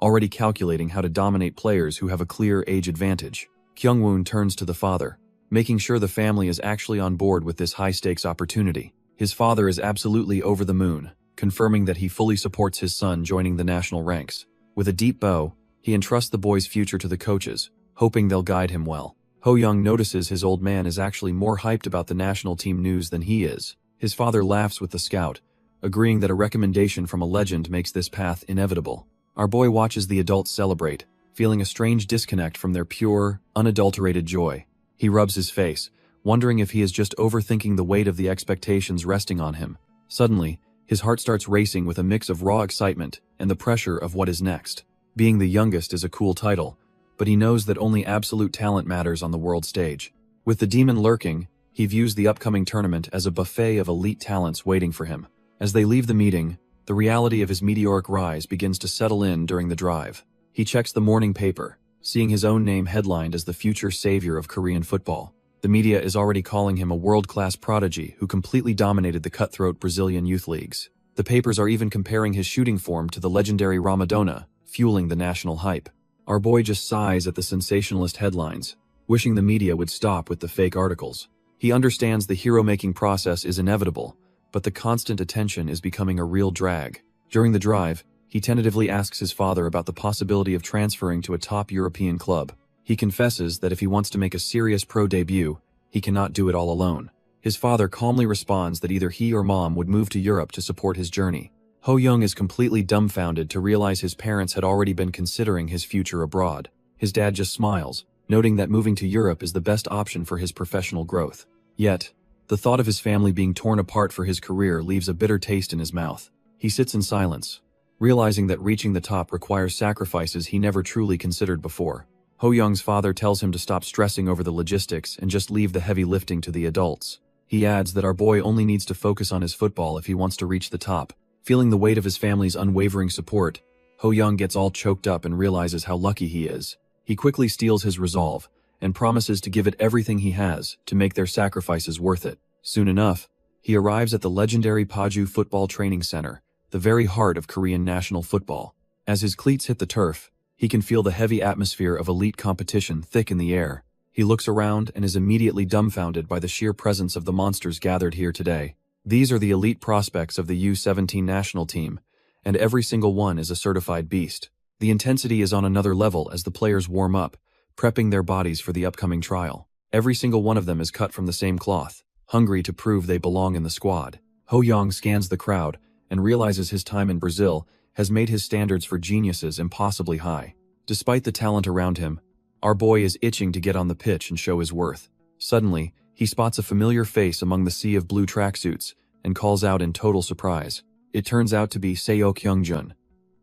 already calculating how to dominate players who have a clear age advantage. Kyung-woon turns to the father, making sure the family is actually on board with this high-stakes opportunity. His father is absolutely over the moon, confirming that he fully supports his son joining the national ranks. With a deep bow, he entrusts the boy's future to the coaches, hoping they'll guide him well. Ho Young notices his old man is actually more hyped about the national team news than he is. His father laughs with the scout, agreeing that a recommendation from a legend makes this path inevitable. Our boy watches the adults celebrate, feeling a strange disconnect from their pure, unadulterated joy. He rubs his face, wondering if he is just overthinking the weight of the expectations resting on him. Suddenly, his heart starts racing with a mix of raw excitement and the pressure of what is next. Being the youngest is a cool title, but he knows that only absolute talent matters on the world stage. With the demon lurking, he views the upcoming tournament as a buffet of elite talents waiting for him. As they leave the meeting, the reality of his meteoric rise begins to settle in during the drive. He checks the morning paper, seeing his own name headlined as the future savior of Korean football. The media is already calling him a world-class prodigy who completely dominated the cutthroat Brazilian youth leagues. The papers are even comparing his shooting form to the legendary Ramadona, fueling the national hype. Our boy just sighs at the sensationalist headlines, wishing the media would stop with the fake articles. He understands the hero-making process is inevitable, but the constant attention is becoming a real drag. During the drive, he tentatively asks his father about the possibility of transferring to a top European club. He confesses that if he wants to make a serious pro debut, he cannot do it all alone. His father calmly responds that either he or mom would move to Europe to support his journey. Ho Young is completely dumbfounded to realize his parents had already been considering his future abroad. His dad just smiles, noting that moving to Europe is the best option for his professional growth. Yet, the thought of his family being torn apart for his career leaves a bitter taste in his mouth. He sits in silence, realizing that reaching the top requires sacrifices he never truly considered before. Ho Young's father tells him to stop stressing over the logistics and just leave the heavy lifting to the adults. He adds that our boy only needs to focus on his football if he wants to reach the top. Feeling the weight of his family's unwavering support, Ho Young gets all choked up and realizes how lucky he is. He quickly steels his resolve and promises to give it everything he has to make their sacrifices worth it. Soon enough, he arrives at the legendary Paju Football Training Center, the very heart of Korean national football. As his cleats hit the turf, he can feel the heavy atmosphere of elite competition thick in the air. He looks around and is immediately dumbfounded by the sheer presence of the monsters gathered here today. These are the elite prospects of the U-17 national team, and every single one is a certified beast. The intensity is on another level as the players warm up, prepping their bodies for the upcoming trial. Every single one of them is cut from the same cloth, hungry to prove they belong in the squad. Ho Young scans the crowd and realizes his time in Brazil has made his standards for geniuses impossibly high. Despite the talent around him, our boy is itching to get on the pitch and show his worth. Suddenly, he spots a familiar face among the sea of blue tracksuits and calls out in total surprise. It turns out to be Seo Kyung-jun,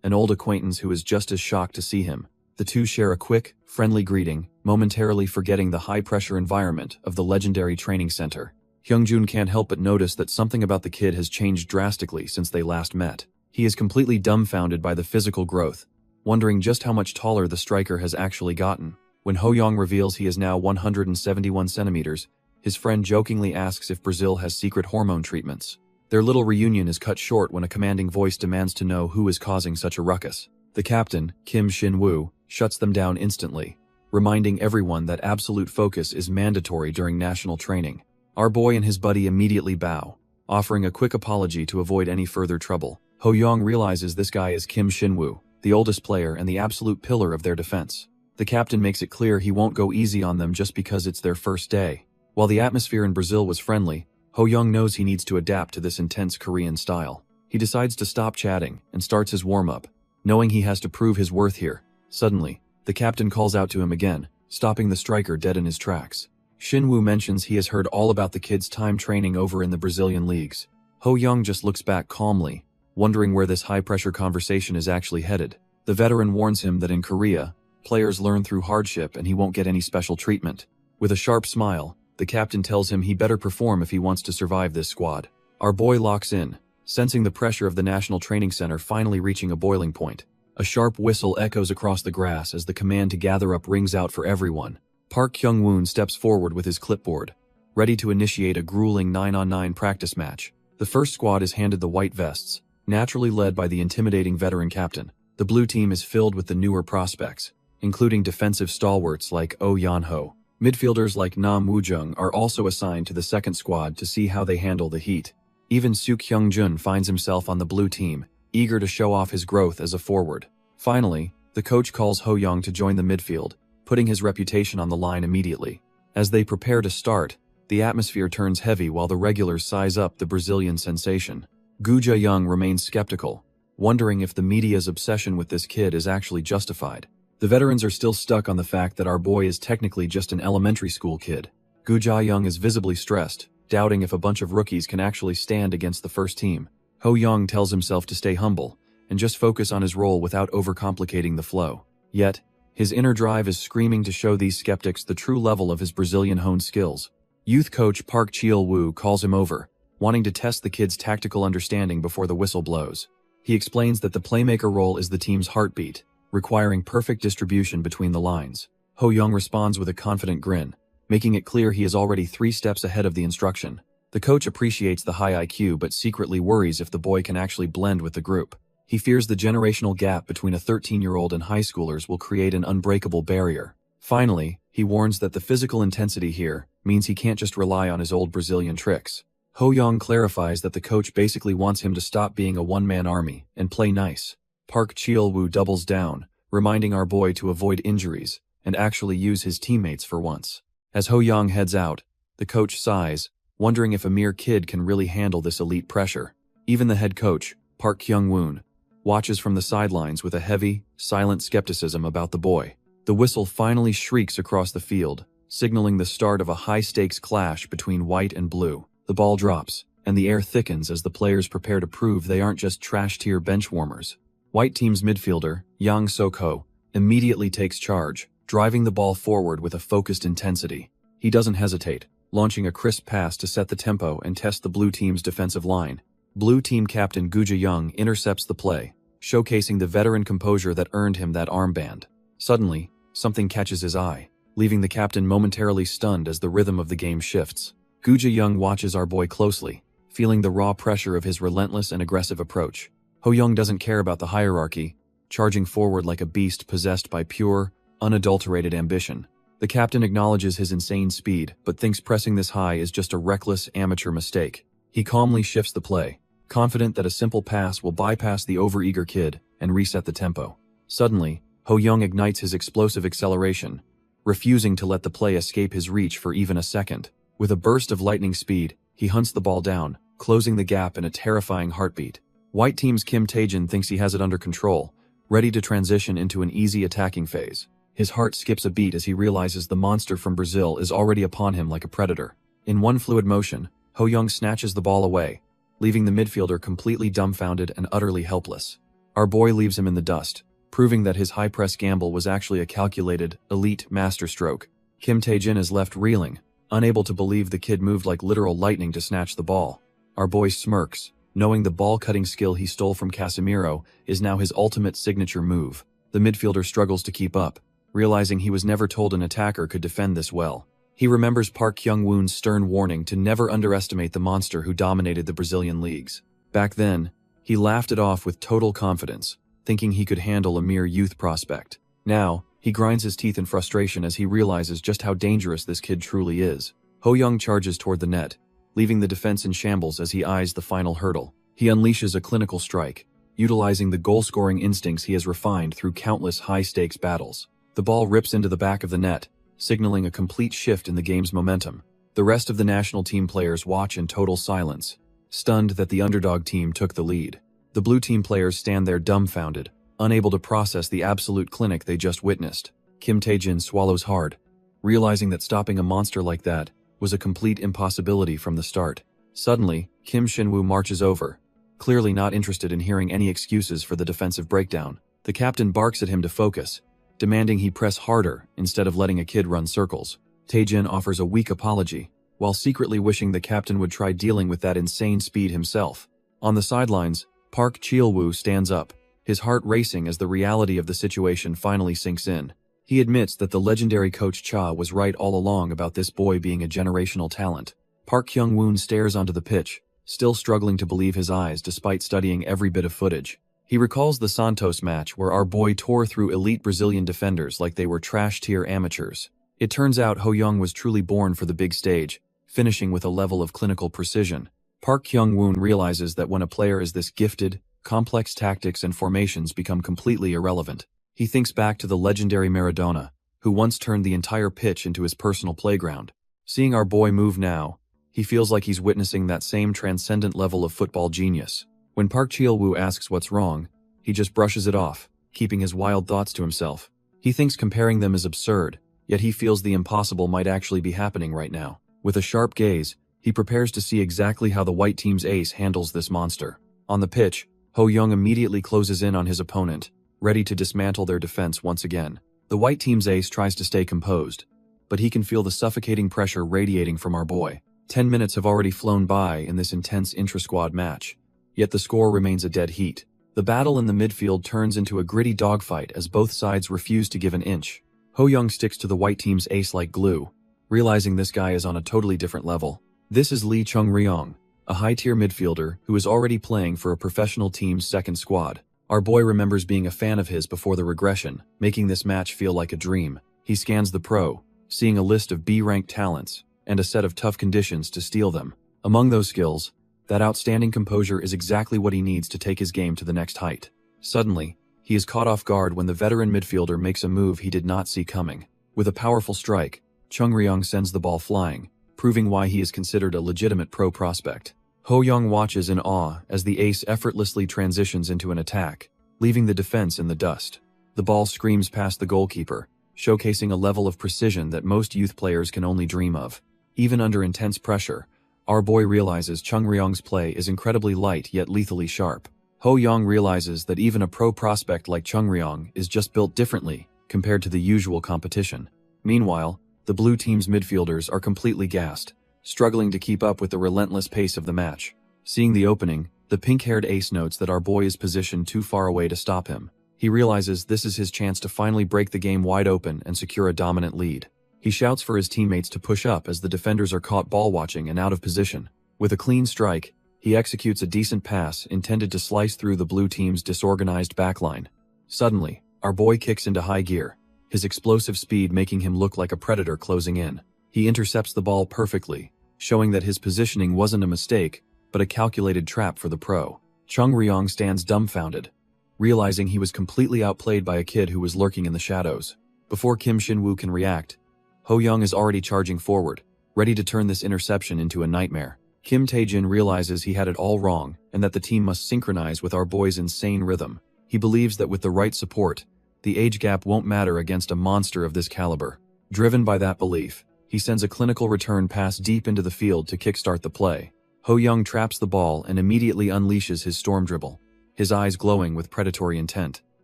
an old acquaintance who is just as shocked to see him. The two share a quick, friendly greeting, momentarily forgetting the high-pressure environment of the legendary training center. Hyungjun can't help but notice that something about the kid has changed drastically since they last met. He is completely dumbfounded by the physical growth, wondering just how much taller the striker has actually gotten. When Ho Young reveals he is now 171 centimeters, his friend jokingly asks if Brazil has secret hormone treatments. Their little reunion is cut short when a commanding voice demands to know who is causing such a ruckus. The captain, Kim Shin-woo, shuts them down instantly, reminding everyone that absolute focus is mandatory during national training. Our boy and his buddy immediately bow, offering a quick apology to avoid any further trouble. Ho Young realizes this guy is Kim Shin-woo, the oldest player and the absolute pillar of their defense. The captain makes it clear he won't go easy on them just because it's their first day. While the atmosphere in Brazil was friendly, Ho Young knows he needs to adapt to this intense Korean style. He decides to stop chatting and starts his warm-up, knowing he has to prove his worth here. Suddenly, the captain calls out to him again, stopping the striker dead in his tracks. Shin-woo mentions he has heard all about the kid's time training over in the Brazilian leagues. Ho Young just looks back calmly, wondering where this high-pressure conversation is actually headed. The veteran warns him that in Korea, players learn through hardship and he won't get any special treatment. With a sharp smile, the captain tells him he better perform if he wants to survive this squad. Our boy locks in, sensing the pressure of the National Training Center finally reaching a boiling point. A sharp whistle echoes across the grass as the command to gather up rings out for everyone. Park Kyung-woon steps forward with his clipboard, ready to initiate a grueling 9-on-9 practice match. The first squad is handed the white vests, naturally led by the intimidating veteran captain. The blue team is filled with the newer prospects, including defensive stalwarts like Oh Yan-ho. Midfielders like Nam Woo-jung are also assigned to the second squad to see how they handle the heat. Even Suk Hyung-jun finds himself on the blue team, eager to show off his growth as a forward. Finally, the coach calls Ho Young to join the midfield, putting his reputation on the line immediately. As they prepare to start, the atmosphere turns heavy while the regulars size up the Brazilian sensation. Gu Ja-young remains skeptical, wondering if the media's obsession with this kid is actually justified. The veterans are still stuck on the fact that our boy is technically just an elementary school kid. Gu Ja-young is visibly stressed, doubting if a bunch of rookies can actually stand against the first team. Ho Young tells himself to stay humble and just focus on his role without overcomplicating the flow. Yet, his inner drive is screaming to show these skeptics the true level of his Brazilian-honed skills. Youth coach Park Cheol-woo calls him over, wanting to test the kid's tactical understanding before the whistle blows. He explains that the playmaker role is the team's heartbeat, requiring perfect distribution between the lines. Ho Young responds with a confident grin, making it clear he is already 3 steps ahead of the instruction. The coach appreciates the high IQ but secretly worries if the boy can actually blend with the group. He fears the generational gap between a 13-year-old and high schoolers will create an unbreakable barrier. Finally, he warns that the physical intensity here means he can't just rely on his old Brazilian tricks. Ho-young clarifies that the coach basically wants him to stop being a one-man army and play nice. Park Cheol-woo doubles down, reminding our boy to avoid injuries and actually use his teammates for once. As Ho-young heads out, the coach sighs, wondering if a mere kid can really handle this elite pressure. Even the head coach, Park Kyung-woon, watches from the sidelines with a heavy, silent skepticism about the boy. The whistle finally shrieks across the field, signaling the start of a high-stakes clash between white and blue. The ball drops, and the air thickens as the players prepare to prove they aren't just trash-tier bench warmers. White team's midfielder, Yang Sok-ho, immediately takes charge, driving the ball forward with a focused intensity. He doesn't hesitate, launching a crisp pass to set the tempo and test the blue team's defensive line. Blue team captain Gu Jae-young intercepts the play, showcasing the veteran composure that earned him that armband. Suddenly, something catches his eye, leaving the captain momentarily stunned as the rhythm of the game shifts. Gu Jae-young watches our boy closely, feeling the raw pressure of his relentless and aggressive approach. Ho-young doesn't care about the hierarchy, charging forward like a beast possessed by pure, unadulterated ambition. The captain acknowledges his insane speed, but thinks pressing this high is just a reckless, amateur mistake. He calmly shifts the play, confident that a simple pass will bypass the overeager kid and reset the tempo. Suddenly, Ho-young ignites his explosive acceleration, refusing to let the play escape his reach for even a second. With a burst of lightning speed, he hunts the ball down, closing the gap in a terrifying heartbeat. White team's Kim Tae-jin thinks he has it under control, ready to transition into an easy attacking phase. His heart skips a beat as he realizes the monster from Brazil is already upon him like a predator. In one fluid motion, Ho-young snatches the ball away, leaving the midfielder completely dumbfounded and utterly helpless. Our boy leaves him in the dust, proving that his high-press gamble was actually a calculated, elite masterstroke. Kim Tae-jin is left reeling, unable to believe the kid moved like literal lightning to snatch the ball. Our boy smirks, knowing the ball-cutting skill he stole from Casemiro is now his ultimate signature move. The midfielder struggles to keep up, realizing he was never told an attacker could defend this well. He remembers Park Kyung-woon's stern warning to never underestimate the monster who dominated the Brazilian leagues. Back then, he laughed it off with total confidence, thinking he could handle a mere youth prospect. Now, he grinds his teeth in frustration as he realizes just how dangerous this kid truly is. Ho-young charges toward the net, leaving the defense in shambles as he eyes the final hurdle. He unleashes a clinical strike, utilizing the goal-scoring instincts he has refined through countless high-stakes battles. The ball rips into the back of the net, signaling a complete shift in the game's momentum. The rest of the national team players watch in total silence, stunned that the underdog team took the lead. The blue team players stand there dumbfounded, unable to process the absolute clinic they just witnessed. Kim Tae-jin swallows hard, realizing that stopping a monster like that was a complete impossibility from the start. Suddenly, Kim Shin-woo marches over, clearly not interested in hearing any excuses for the defensive breakdown. The captain barks at him to focus, demanding he press harder instead of letting a kid run circles. Tae-jin offers a weak apology, while secretly wishing the captain would try dealing with that insane speed himself. On the sidelines, Park Cheol-woo stands up, his heart racing as the reality of the situation finally sinks in. He admits that the legendary coach Cha was right all along about this boy being a generational talent. Park Kyung-woon stares onto the pitch, still struggling to believe his eyes despite studying every bit of footage. He recalls the Santos match where our boy tore through elite Brazilian defenders like they were trash-tier amateurs. It turns out Ho-young was truly born for the big stage, finishing with a level of clinical precision. Park Kyung-woon realizes that when a player is this gifted, complex tactics and formations become completely irrelevant. He thinks back to the legendary Maradona, who once turned the entire pitch into his personal playground. Seeing our boy move now, he feels like he's witnessing that same transcendent level of football genius. When Park Cheol-woo asks what's wrong, he just brushes it off, keeping his wild thoughts to himself. He thinks comparing them is absurd, yet he feels the impossible might actually be happening right now. With a sharp gaze, he prepares to see exactly how the white team's ace handles this monster. On the pitch, Ho-young immediately closes in on his opponent, ready to dismantle their defense once again. The white team's ace tries to stay composed, but he can feel the suffocating pressure radiating from our boy. 10 minutes have already flown by in this intense intra-squad match, yet the score remains a dead heat. The battle in the midfield turns into a gritty dogfight as both sides refuse to give an inch. Ho-young sticks to the white team's ace like glue, realizing this guy is on a totally different level. This is Lee Chung-ryong, a high-tier midfielder who is already playing for a professional team's second squad. Our boy remembers being a fan of his before the regression, making this match feel like a dream. He scans the pro, seeing a list of B-ranked talents, and a set of tough conditions to steal them. Among those skills, that outstanding composure is exactly what he needs to take his game to the next height. Suddenly, he is caught off guard when the veteran midfielder makes a move he did not see coming. With a powerful strike, Chung-ryong sends the ball flying, proving why he is considered a legitimate pro prospect. Ho-young watches in awe as the ace effortlessly transitions into an attack, leaving the defense in the dust. The ball screams past the goalkeeper, showcasing a level of precision that most youth players can only dream of. Even under intense pressure, our boy realizes Chung-ryong's play is incredibly light yet lethally sharp. Ho-young realizes that even a pro prospect like Chung-ryong is just built differently compared to the usual competition. Meanwhile, the blue team's midfielders are completely gassed, struggling to keep up with the relentless pace of the match. Seeing the opening, the pink-haired ace notes that our boy is positioned too far away to stop him. He realizes this is his chance to finally break the game wide open and secure a dominant lead. He shouts for his teammates to push up as the defenders are caught ball-watching and out of position. With a clean strike, he executes a decent pass intended to slice through the blue team's disorganized backline. Suddenly, our boy kicks into high gear, his explosive speed making him look like a predator closing in. He intercepts the ball perfectly, showing that his positioning wasn't a mistake, but a calculated trap for the pro. Chung-ryong stands dumbfounded, realizing he was completely outplayed by a kid who was lurking in the shadows. Before Kim Shin-woo can react, Ho-young is already charging forward, ready to turn this interception into a nightmare. Kim Tae-jin realizes he had it all wrong and that the team must synchronize with our boy's insane rhythm. He believes that with the right support, the age gap won't matter against a monster of this caliber. Driven by that belief, he sends a clinical return pass deep into the field to kickstart the play. Ho-young traps the ball and immediately unleashes his storm dribble, his eyes glowing with predatory intent.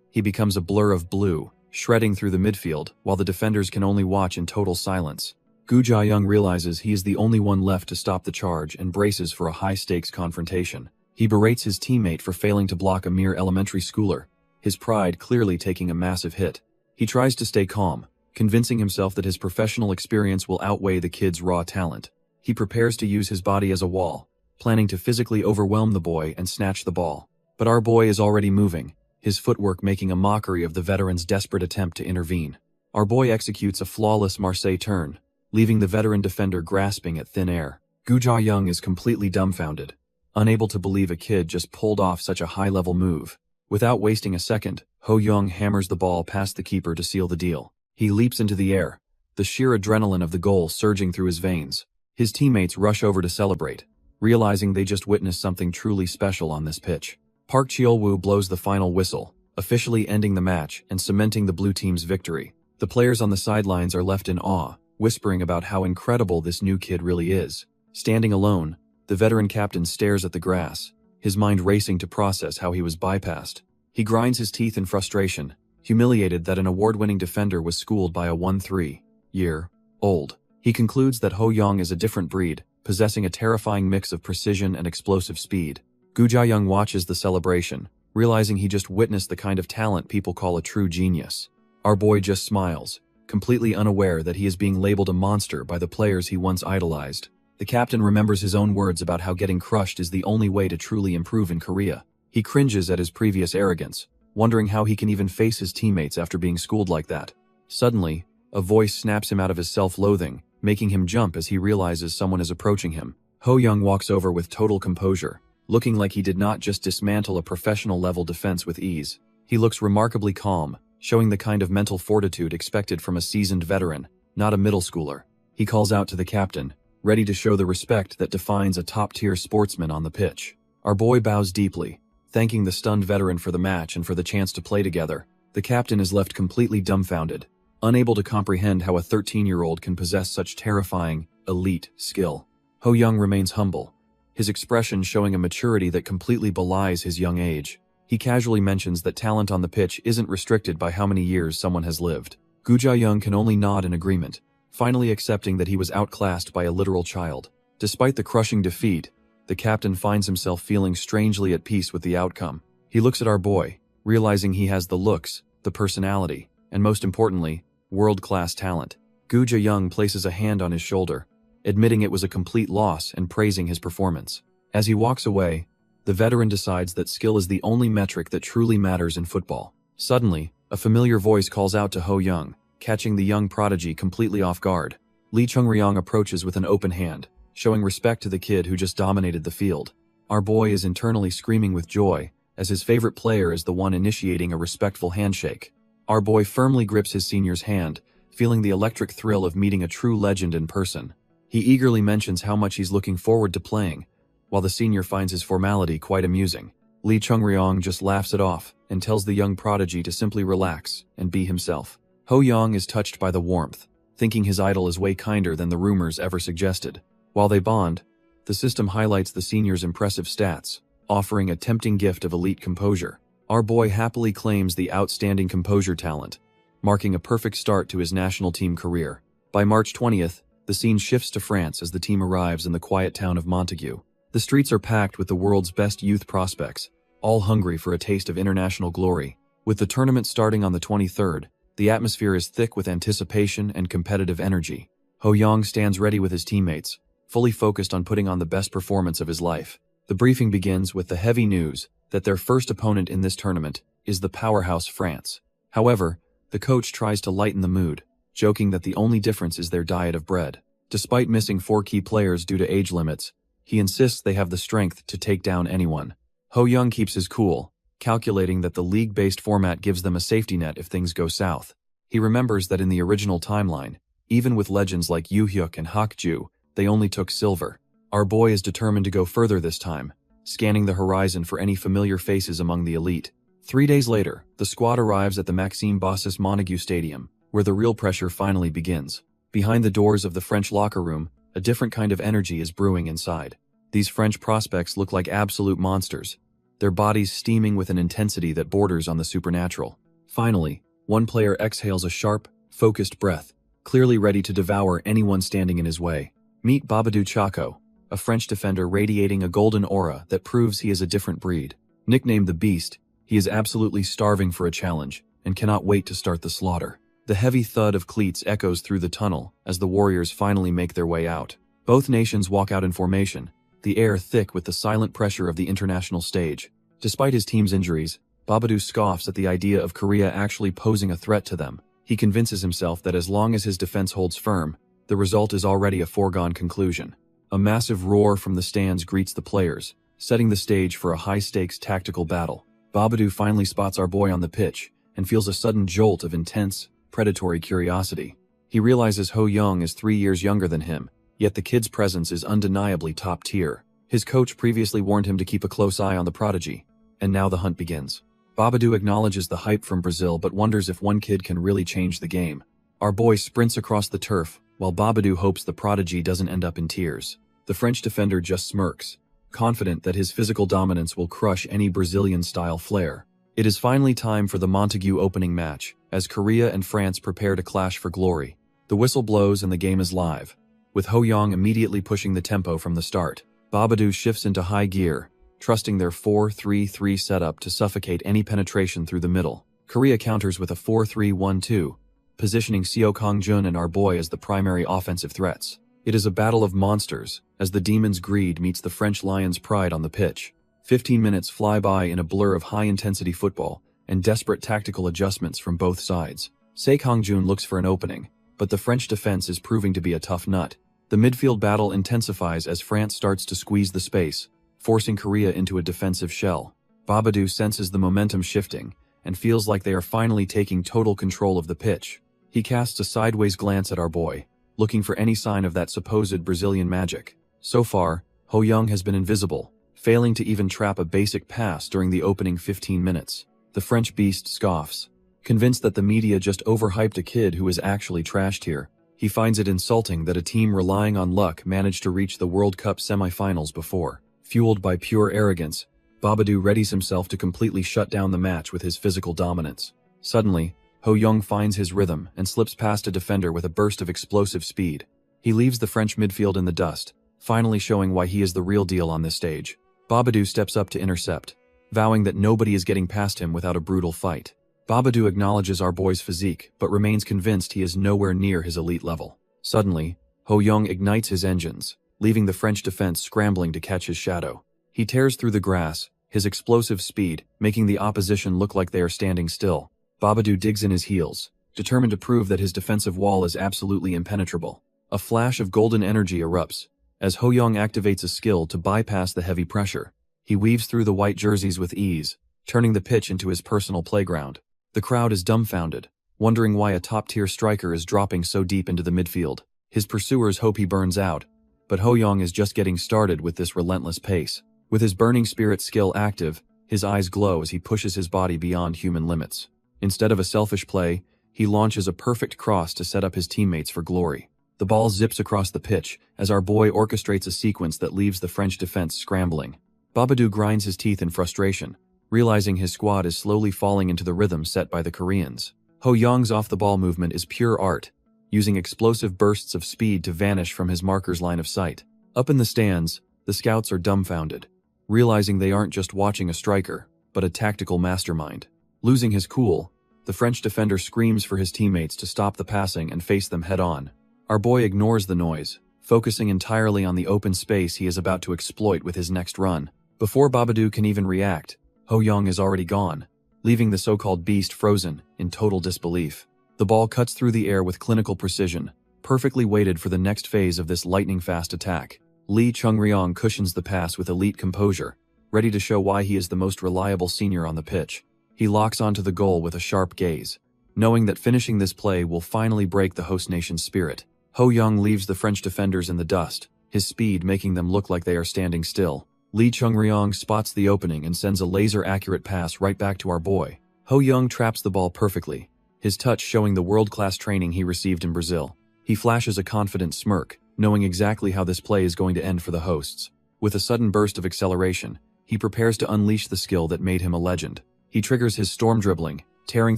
He becomes a blur of blue, shredding through the midfield while the defenders can only watch in total silence. Gu Ja-young realizes he is the only one left to stop the charge and braces for a high-stakes confrontation. He berates his teammate for failing to block a mere elementary schooler, his pride clearly taking a massive hit. He tries to stay calm, convincing himself that his professional experience will outweigh the kid's raw talent. He prepares to use his body as a wall, planning to physically overwhelm the boy and snatch the ball. But our boy is already moving, his footwork making a mockery of the veteran's desperate attempt to intervene. Our boy executes a flawless Marseille turn, leaving the veteran defender grasping at thin air. Gu Ja-young is completely dumbfounded, unable to believe a kid just pulled off such a high-level move. Without wasting a second, Ho-young hammers the ball past the keeper to seal the deal. He leaps into the air, the sheer adrenaline of the goal surging through his veins. His teammates rush over to celebrate, realizing they just witnessed something truly special on this pitch. Park Cheol-woo blows the final whistle, officially ending the match and cementing the blue team's victory. The players on the sidelines are left in awe, whispering about how incredible this new kid really is. Standing alone, the veteran captain stares at the grass, his mind racing to process how he was bypassed. He grinds his teeth in frustration, humiliated that an award-winning defender was schooled by a 13-year-old. He concludes that Ho-young is a different breed, possessing a terrifying mix of precision and explosive speed. Gu Ja-young watches the celebration, realizing he just witnessed the kind of talent people call a true genius. Our boy just smiles, completely unaware that he is being labeled a monster by the players he once idolized. The captain remembers his own words about how getting crushed is the only way to truly improve in Korea. He cringes at his previous arrogance, wondering how he can even face his teammates after being schooled like that. Suddenly, a voice snaps him out of his self-loathing, making him jump as he realizes someone is approaching him. Ho-young walks over with total composure, looking like he did not just dismantle a professional-level defense with ease. He looks remarkably calm, showing the kind of mental fortitude expected from a seasoned veteran, not a middle schooler. He calls out to the captain, ready to show the respect that defines a top-tier sportsman on the pitch. Our boy bows deeply, thanking the stunned veteran for the match and for the chance to play together. The captain is left completely dumbfounded, unable to comprehend how a 13-year-old can possess such terrifying, elite skill. Ho-young remains humble, his expression showing a maturity that completely belies his young age. He casually mentions that talent on the pitch isn't restricted by how many years someone has lived. Gu Ja-young can only nod in agreement, finally accepting that he was outclassed by a literal child. Despite the crushing defeat, the captain finds himself feeling strangely at peace with the outcome. He looks at our boy, realizing he has the looks, the personality, and most importantly, world-class talent. Gu Young places a hand on his shoulder, admitting it was a complete loss and praising his performance. As he walks away, the veteran decides that skill is the only metric that truly matters in football. Suddenly, a familiar voice calls out to Ho Young, catching the young prodigy completely off guard. Lee Chung-ryong approaches with an open hand, showing respect to the kid who just dominated the field. Our boy is internally screaming with joy, as his favorite player is the one initiating a respectful handshake. Our boy firmly grips his senior's hand, feeling the electric thrill of meeting a true legend in person. He eagerly mentions how much he's looking forward to playing, while the senior finds his formality quite amusing. Lee Chung-ryong just laughs it off and tells the young prodigy to simply relax and be himself. Ho Young is touched by the warmth, thinking his idol is way kinder than the rumors ever suggested. While they bond, the system highlights the senior's impressive stats, offering a tempting gift of elite composure. Our boy happily claims the outstanding composure talent, marking a perfect start to his national team career. By March 20th, the scene shifts to France as the team arrives in the quiet town of Montague. The streets are packed with the world's best youth prospects, all hungry for a taste of international glory. With the tournament starting on the 23rd, the atmosphere is thick with anticipation and competitive energy. Ho Young stands ready with his teammates, fully focused on putting on the best performance of his life. The briefing begins with the heavy news that their first opponent in this tournament is the powerhouse France. However, the coach tries to lighten the mood, joking that the only difference is their diet of bread. Despite missing 4 key players due to age limits, he insists they have the strength to take down anyone. Ho Young keeps his cool, calculating that the league-based format gives them a safety net if things go south. He remembers that in the original timeline, even with legends like Yu Hyuk and Hak Ju, they only took silver. Our boy is determined to go further this time, scanning the horizon for any familiar faces among the elite. 3 days later, the squad arrives at the Maxime Bossis Montague Stadium, where the real pressure finally begins. Behind the doors of the French locker room, a different kind of energy is brewing inside. These French prospects look like absolute monsters, their bodies steaming with an intensity that borders on the supernatural. Finally, one player exhales a sharp, focused breath, clearly ready to devour anyone standing in his way. Meet Babadou Chaco, a French defender radiating a golden aura that proves he is a different breed. Nicknamed the Beast, he is absolutely starving for a challenge and cannot wait to start the slaughter. The heavy thud of cleats echoes through the tunnel as the warriors finally make their way out. Both nations walk out in formation, the air thick with the silent pressure of the international stage. Despite his team's injuries, Babadou scoffs at the idea of Korea actually posing a threat to them. He convinces himself that as long as his defense holds firm, the result is already a foregone conclusion. A massive roar from the stands greets the players, setting the stage for a high-stakes tactical battle. Babadou finally spots our boy on the pitch and feels a sudden jolt of intense, predatory curiosity. He realizes Ho Young is 3 years younger than him, yet the kid's presence is undeniably top tier. His coach previously warned him to keep a close eye on the prodigy, and now the hunt begins. Babadou acknowledges the hype from Brazil but wonders if one kid can really change the game. Our boy sprints across the turf, while Babadou hopes the prodigy doesn't end up in tears. The French defender just smirks, confident that his physical dominance will crush any Brazilian-style flair. It is finally time for the Montague opening match, as Korea and France prepare to clash for glory. The whistle blows and the game is live, with Ho Young immediately pushing the tempo from the start. Babadou shifts into high gear, trusting their 4-3-3 setup to suffocate any penetration through the middle. Korea counters with a 4-3-1-2, positioning Seo Kang-jun and our boy as the primary offensive threats. It is a battle of monsters, as the Demon's greed meets the French Lion's pride on the pitch. 15 minutes fly by in a blur of high-intensity football and desperate tactical adjustments from both sides. Seo Kang-jun looks for an opening, but the French defense is proving to be a tough nut. The midfield battle intensifies as France starts to squeeze the space, forcing Korea into a defensive shell. Babadou senses the momentum shifting and feels like they are finally taking total control of the pitch. He casts a sideways glance at our boy, looking for any sign of that supposed Brazilian magic. So far, Ho Young has been invisible, failing to even trap a basic pass during the opening 15 minutes. The French beast scoffs, convinced that the media just overhyped a kid who is actually trashed here. He finds it insulting that a team relying on luck managed to reach the World Cup semifinals before. Fueled by pure arrogance, Babadou readies himself to completely shut down the match with his physical dominance. Suddenly, Ho Young finds his rhythm and slips past a defender with a burst of explosive speed. He leaves the French midfield in the dust, finally showing why he is the real deal on this stage. Babadou steps up to intercept, vowing that nobody is getting past him without a brutal fight. Babadoo acknowledges our boy's physique, but remains convinced he is nowhere near his elite level. Suddenly, Ho Young ignites his engines, leaving the French defense scrambling to catch his shadow. He tears through the grass, his explosive speed making the opposition look like they are standing still. Babadoo digs in his heels, determined to prove that his defensive wall is absolutely impenetrable. A flash of golden energy erupts, as Ho Young activates a skill to bypass the heavy pressure. He weaves through the white jerseys with ease, turning the pitch into his personal playground. The crowd is dumbfounded, wondering why a top-tier striker is dropping so deep into the midfield. His pursuers hope he burns out, but Ho Young is just getting started with this relentless pace. With his burning spirit skill active, his eyes glow as he pushes his body beyond human limits. Instead of a selfish play, he launches a perfect cross to set up his teammates for glory. The ball zips across the pitch as our boy orchestrates a sequence that leaves the French defense scrambling. Babadoo grinds his teeth in frustration, realizing his squad is slowly falling into the rhythm set by the Koreans. Ho Young's off-the-ball movement is pure art, using explosive bursts of speed to vanish from his marker's line of sight. Up in the stands, the scouts are dumbfounded, realizing they aren't just watching a striker, but a tactical mastermind. Losing his cool, the French defender screams for his teammates to stop the passing and face them head-on. Our boy ignores the noise, focusing entirely on the open space he is about to exploit with his next run. Before Babadoo can even react, Ho Young is already gone, leaving the so-called beast frozen in total disbelief. The ball cuts through the air with clinical precision, perfectly weighted for the next phase of this lightning-fast attack. Lee Chung-ryong cushions the pass with elite composure, ready to show why he is the most reliable senior on the pitch. He locks onto the goal with a sharp gaze, knowing that finishing this play will finally break the host nation's spirit. Ho Young leaves the French defenders in the dust, his speed making them look like they are standing still. Lee Chung-ryong spots the opening and sends a laser-accurate pass right back to our boy. Ho Young traps the ball perfectly, his touch showing the world-class training he received in Brazil. He flashes a confident smirk, knowing exactly how this play is going to end for the hosts. With a sudden burst of acceleration, he prepares to unleash the skill that made him a legend. He triggers his storm dribbling, tearing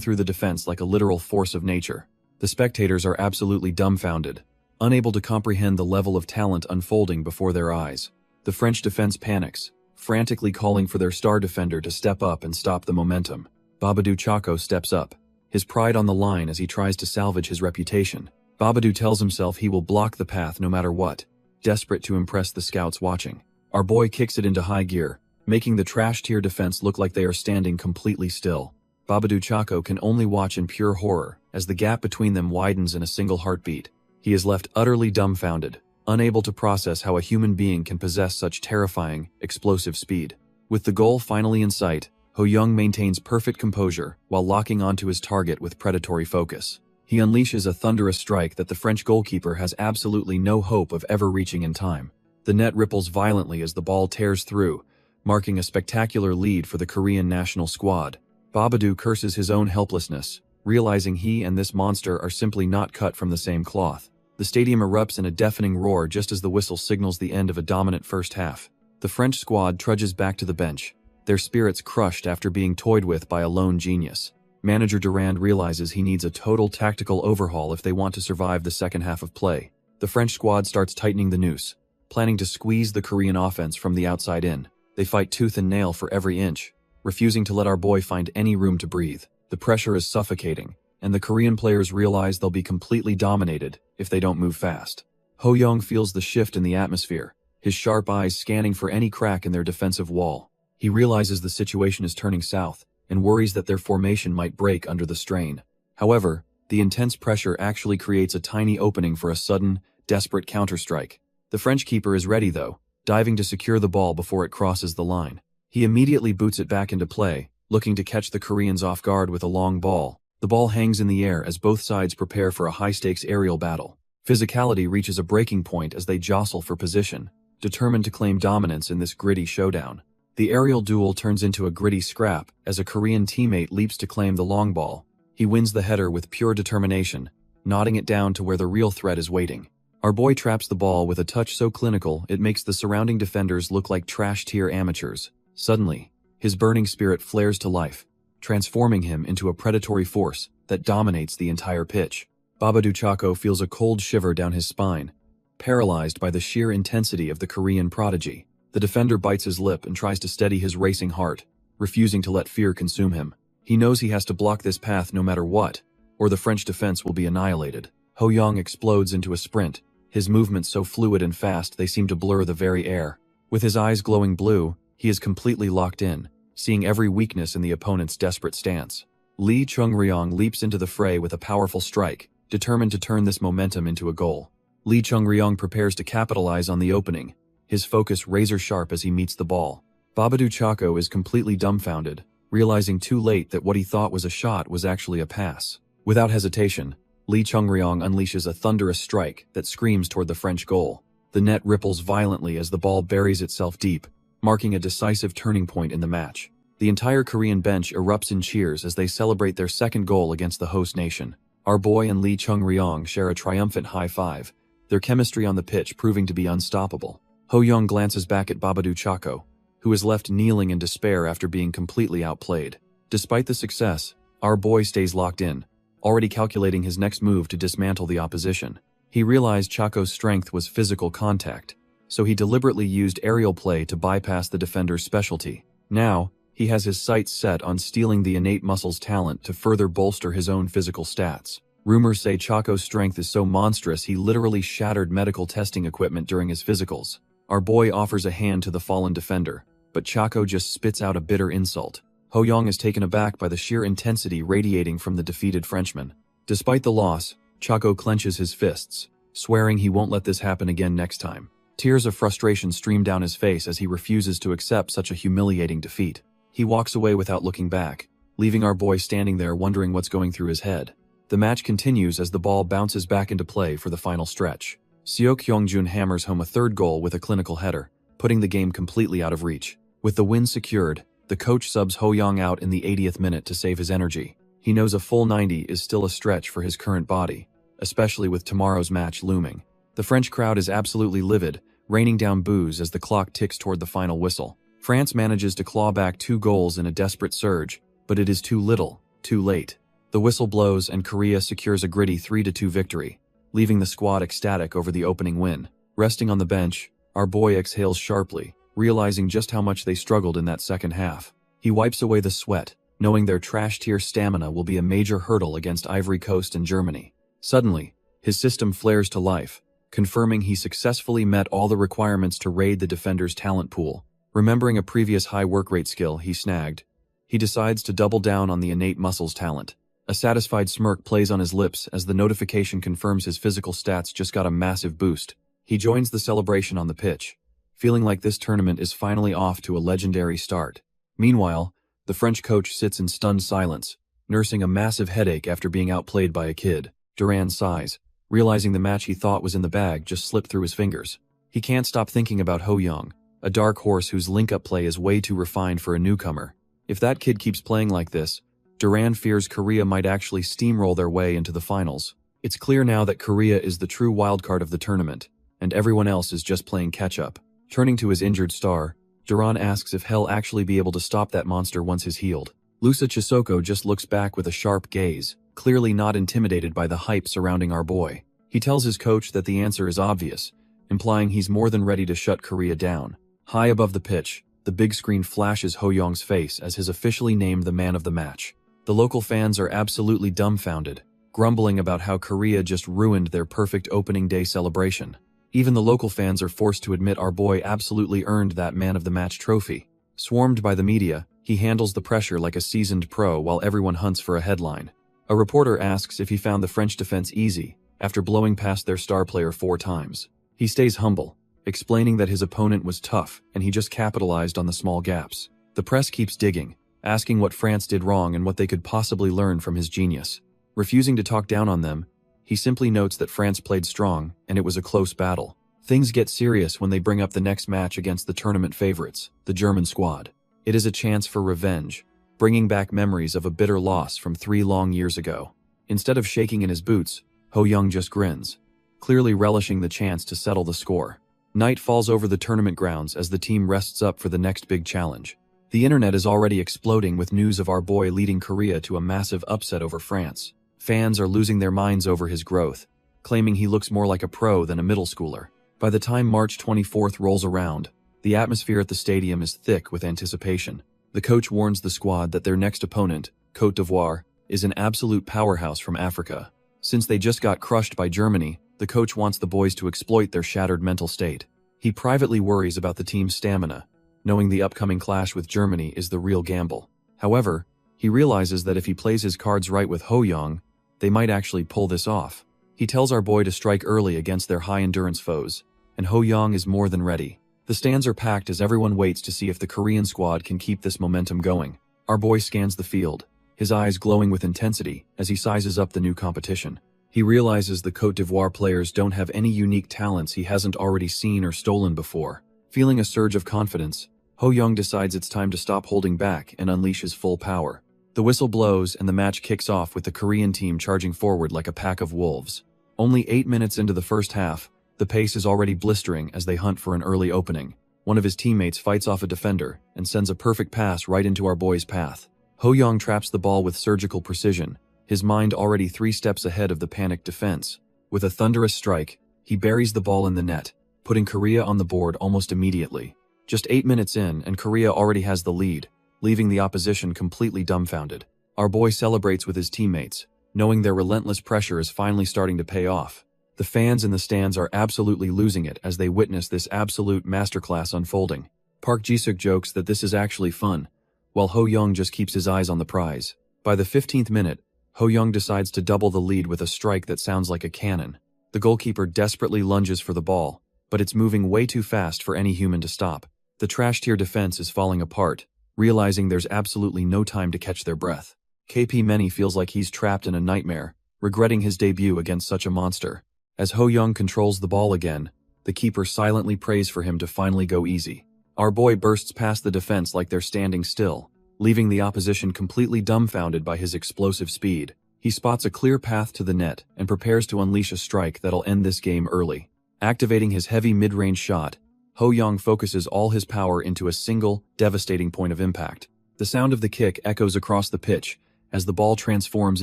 through the defense like a literal force of nature. The spectators are absolutely dumbfounded, unable to comprehend the level of talent unfolding before their eyes. The French defense panics, frantically calling for their star defender to step up and stop the momentum. Babadoo Chaco steps up, his pride on the line as he tries to salvage his reputation. Babadoo tells himself he will block the path no matter what, desperate to impress the scouts watching. Our boy kicks it into high gear, making the trash-tier defense look like they are standing completely still. Babadoo Chaco can only watch in pure horror as the gap between them widens in a single heartbeat. He is left utterly dumbfounded, unable to process how a human being can possess such terrifying, explosive speed. With the goal finally in sight, Ho Young maintains perfect composure while locking onto his target with predatory focus. He unleashes a thunderous strike that the French goalkeeper has absolutely no hope of ever reaching in time. The net ripples violently as the ball tears through, marking a spectacular lead for the Korean national squad. Babadoo curses his own helplessness, realizing he and this monster are simply not cut from the same cloth. The stadium erupts in a deafening roar just as the whistle signals the end of a dominant first half. The French squad trudges back to the bench, their spirits crushed after being toyed with by a lone genius. Manager Durand realizes he needs a total tactical overhaul if they want to survive the second half of play. The French squad starts tightening the noose, planning to squeeze the Korean offense from the outside in. They fight tooth and nail for every inch, refusing to let our boy find any room to breathe. The pressure is suffocating, and the Korean players realize they'll be completely dominated if they don't move fast. Ho Young feels the shift in the atmosphere, his sharp eyes scanning for any crack in their defensive wall. He realizes the situation is turning south, and worries that their formation might break under the strain. However, the intense pressure actually creates a tiny opening for a sudden, desperate counterstrike. The French keeper is ready though, diving to secure the ball before it crosses the line. He immediately boots it back into play, looking to catch the Koreans off guard with a long ball. The ball hangs in the air as both sides prepare for a high-stakes aerial battle. Physicality reaches a breaking point as they jostle for position, determined to claim dominance in this gritty showdown. The aerial duel turns into a gritty scrap as a Korean teammate leaps to claim the long ball. He wins the header with pure determination, nodding it down to where the real threat is waiting. Our boy traps the ball with a touch so clinical it makes the surrounding defenders look like trash-tier amateurs. Suddenly, his burning spirit flares to life, transforming him into a predatory force that dominates the entire pitch. Babadoo Chaco feels a cold shiver down his spine, paralyzed by the sheer intensity of the Korean prodigy. The defender bites his lip and tries to steady his racing heart, refusing to let fear consume him. He knows he has to block this path no matter what, or the French defense will be annihilated. Ho-young explodes into a sprint, his movements so fluid and fast they seem to blur the very air. With his eyes glowing blue, he is completely locked in, seeing every weakness in the opponent's desperate stance. Lee Chung-ryong leaps into the fray with a powerful strike, determined to turn this momentum into a goal. Lee Chung-ryong prepares to capitalize on the opening, his focus razor-sharp as he meets the ball. Babadoo Chaco is completely dumbfounded, realizing too late that what he thought was a shot was actually a pass. Without hesitation, Lee Chung-ryong unleashes a thunderous strike that screams toward the French goal. The net ripples violently as the ball buries itself deep, marking a decisive turning point in the match. The entire Korean bench erupts in cheers as they celebrate their second goal against the host nation. Our boy and Lee Chung-ryong share a triumphant high five, their chemistry on the pitch proving to be unstoppable. Ho-young glances back at Babadoo Chaco, who is left kneeling in despair after being completely outplayed. Despite the success, our boy stays locked in, already calculating his next move to dismantle the opposition. He realized Chaco's strength was physical contact, so he deliberately used aerial play to bypass the defender's specialty. Now, he has his sights set on stealing the innate muscles talent to further bolster his own physical stats. Rumors say Chaco's strength is so monstrous he literally shattered medical testing equipment during his physicals. Our boy offers a hand to the fallen defender, but Chaco just spits out a bitter insult. Ho-young is taken aback by the sheer intensity radiating from the defeated Frenchman. Despite the loss, Chaco clenches his fists, swearing he won't let this happen again next time. Tears of frustration stream down his face as he refuses to accept such a humiliating defeat. He walks away without looking back, leaving our boy standing there wondering what's going through his head. The match continues as the ball bounces back into play for the final stretch. Seo Kyung-jun hammers home a third goal with a clinical header, putting the game completely out of reach. With the win secured, the coach subs Ho-young out in the 80th minute to save his energy. He knows a full 90 is still a stretch for his current body, especially with tomorrow's match looming. The French crowd is absolutely livid, raining down boos as the clock ticks toward the final whistle. France manages to claw back 2 goals in a desperate surge, but it is too little, too late. The whistle blows and Korea secures a gritty 3-2 victory, leaving the squad ecstatic over the opening win. Resting on the bench, our boy exhales sharply, realizing just how much they struggled in that second half. He wipes away the sweat, knowing their trash-tier stamina will be a major hurdle against Ivory Coast and Germany. Suddenly, his system flares to life, confirming he successfully met all the requirements to raid the defender's talent pool. Remembering a previous high work rate skill he snagged, he decides to double down on the innate muscles talent. A satisfied smirk plays on his lips as the notification confirms his physical stats just got a massive boost. He joins the celebration on the pitch, feeling like this tournament is finally off to a legendary start. Meanwhile, the French coach sits in stunned silence, nursing a massive headache after being outplayed by a kid. Duran sighs, realizing the match he thought was in the bag just slipped through his fingers. He can't stop thinking about Ho-young, a dark horse whose link-up play is way too refined for a newcomer. If that kid keeps playing like this, Duran fears Korea might actually steamroll their way into the finals. It's clear now that Korea is the true wildcard of the tournament, and everyone else is just playing catch-up. Turning to his injured star, Duran asks if he'll actually be able to stop that monster once he's healed. Lusa Chisoko just looks back with a sharp gaze, clearly not intimidated by the hype surrounding our boy. He tells his coach that the answer is obvious, implying he's more than ready to shut Korea down. High above the pitch, the big screen flashes Ho-young's face as he's officially named the man of the match. The local fans are absolutely dumbfounded, grumbling about how Korea just ruined their perfect opening day celebration. Even the local fans are forced to admit our boy absolutely earned that man of the match trophy. Swarmed by the media, he handles the pressure like a seasoned pro while everyone hunts for a headline. A reporter asks if he found the French defense easy after blowing past their star player 4 times. He stays humble, explaining that his opponent was tough and he just capitalized on the small gaps. The press keeps digging, asking what France did wrong and what they could possibly learn from his genius. Refusing to talk down on them, he simply notes that France played strong and it was a close battle. Things get serious when they bring up the next match against the tournament favorites, the German squad. It is a chance for revenge, bringing back memories of a bitter loss from 3 long years ago. Instead of shaking in his boots, Ho-young just grins, clearly relishing the chance to settle the score. Night falls over the tournament grounds as the team rests up for the next big challenge. The internet is already exploding with news of our boy leading Korea to a massive upset over France. Fans are losing their minds over his growth, claiming he looks more like a pro than a middle schooler. By the time March 24th rolls around, the atmosphere at the stadium is thick with anticipation. The coach warns the squad that their next opponent, Côte d'Ivoire, is an absolute powerhouse from Africa. Since they just got crushed by Germany, the coach wants the boys to exploit their shattered mental state. He privately worries about the team's stamina, knowing the upcoming clash with Germany is the real gamble. However, he realizes that if he plays his cards right with Ho Young, they might actually pull this off. He tells our boy to strike early against their high-endurance foes, and Ho Young is more than ready. The stands are packed as everyone waits to see if the Korean squad can keep this momentum going. Our boy scans the field, his eyes glowing with intensity as he sizes up the new competition. He realizes the Côte d'Ivoire players don't have any unique talents he hasn't already seen or stolen before. Feeling a surge of confidence, Ho Young decides it's time to stop holding back and unleash his full power. The whistle blows and the match kicks off with the Korean team charging forward like a pack of wolves. Only 8 minutes into the first half, the pace is already blistering as they hunt for an early opening. One of his teammates fights off a defender and sends a perfect pass right into our boy's path. Ho Young traps the ball with surgical precision, his mind already 3 steps ahead of the panicked defense. With a thunderous strike, he buries the ball in the net, putting Korea on the board almost immediately. Just 8 minutes in and Korea already has the lead, leaving the opposition completely dumbfounded. Our boy celebrates with his teammates, knowing their relentless pressure is finally starting to pay off. The fans in the stands are absolutely losing it as they witness this absolute masterclass unfolding. Park Ji-suk jokes that this is actually fun, while Ho Young just keeps his eyes on the prize. By the 15th minute, Ho Young decides to double the lead with a strike that sounds like a cannon. The goalkeeper desperately lunges for the ball, but it's moving way too fast for any human to stop. The trash-tier defense is falling apart, realizing there's absolutely no time to catch their breath. KP Many feels like he's trapped in a nightmare, regretting his debut against such a monster. As Ho Young controls the ball again, the keeper silently prays for him to finally go easy. Our boy bursts past the defense like they're standing still, leaving the opposition completely dumbfounded by his explosive speed. He spots a clear path to the net and prepares to unleash a strike that'll end this game early. Activating his heavy mid-range shot, Ho Young focuses all his power into a single, devastating point of impact. The sound of the kick echoes across the pitch as the ball transforms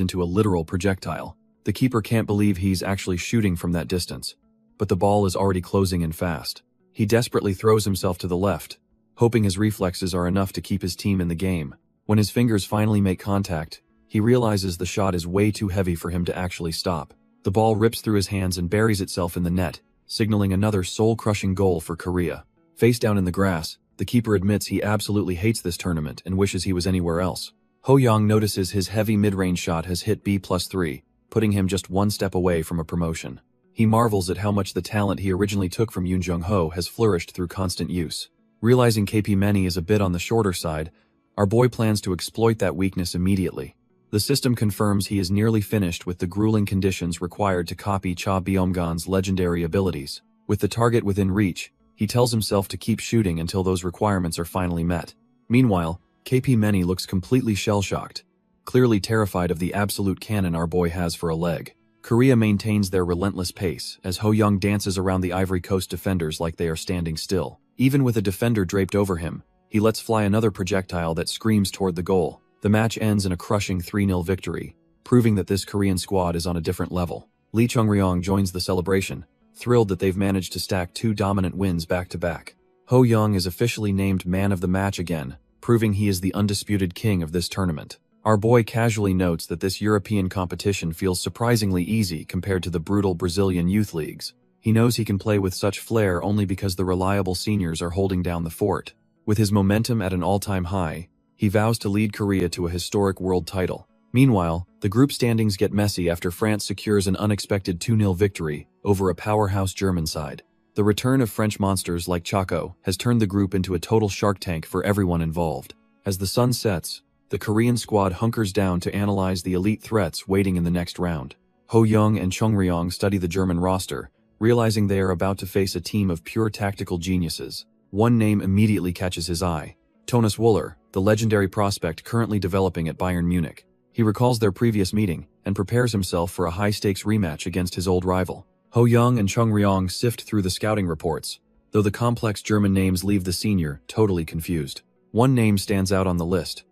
into a literal projectile. The keeper can't believe he's actually shooting from that distance, but the ball is already closing in fast. He desperately throws himself to the left, hoping his reflexes are enough to keep his team in the game. When his fingers finally make contact, he realizes the shot is way too heavy for him to actually stop. The ball rips through his hands and buries itself in the net, signaling another soul-crushing goal for Korea. Face down in the grass, the keeper admits he absolutely hates this tournament and wishes he was anywhere else. Ho Young notices his heavy mid-range shot has hit B+3, putting him just 1 step away from a promotion. He marvels at how much the talent he originally took from Yoon Jung-ho has flourished through constant use. Realizing KP Many is a bit on the shorter side, our boy plans to exploit that weakness immediately. The system confirms he is nearly finished with the grueling conditions required to copy Cha Byung-gon's legendary abilities. With the target within reach, he tells himself to keep shooting until those requirements are finally met. Meanwhile, KP Many looks completely shell-shocked, clearly terrified of the absolute cannon our boy has for a leg. Korea maintains their relentless pace as Ho Young dances around the Ivory Coast defenders like they are standing still. Even with a defender draped over him, he lets fly another projectile that screams toward the goal. The match ends in a crushing 3-0 victory, proving that this Korean squad is on a different level. Lee Chung-ryong joins the celebration, thrilled that they've managed to stack 2 dominant wins back-to-back. Ho Young is officially named man of the match again, proving he is the undisputed king of this tournament. Our boy casually notes that this European competition feels surprisingly easy compared to the brutal Brazilian youth leagues. He knows he can play with such flair only because the reliable seniors are holding down the fort. With his momentum at an all-time high, he vows to lead Korea to a historic world title. Meanwhile, the group standings get messy after France secures an unexpected 2-0 victory over a powerhouse German side. The return of French monsters like Chaco has turned the group into a total shark tank for everyone involved. As the sun sets, the Korean squad hunkers down to analyze the elite threats waiting in the next round. Ho Young and Chung Ryong study the German roster, realizing they are about to face a team of pure tactical geniuses. One name immediately catches his eye: Thomas Wöhler, the legendary prospect currently developing at Bayern Munich. He recalls their previous meeting and prepares himself for a high-stakes rematch against his old rival. Ho Young and Chung Ryong sift through the scouting reports, though the complex German names leave the senior totally confused. One name stands out on the list: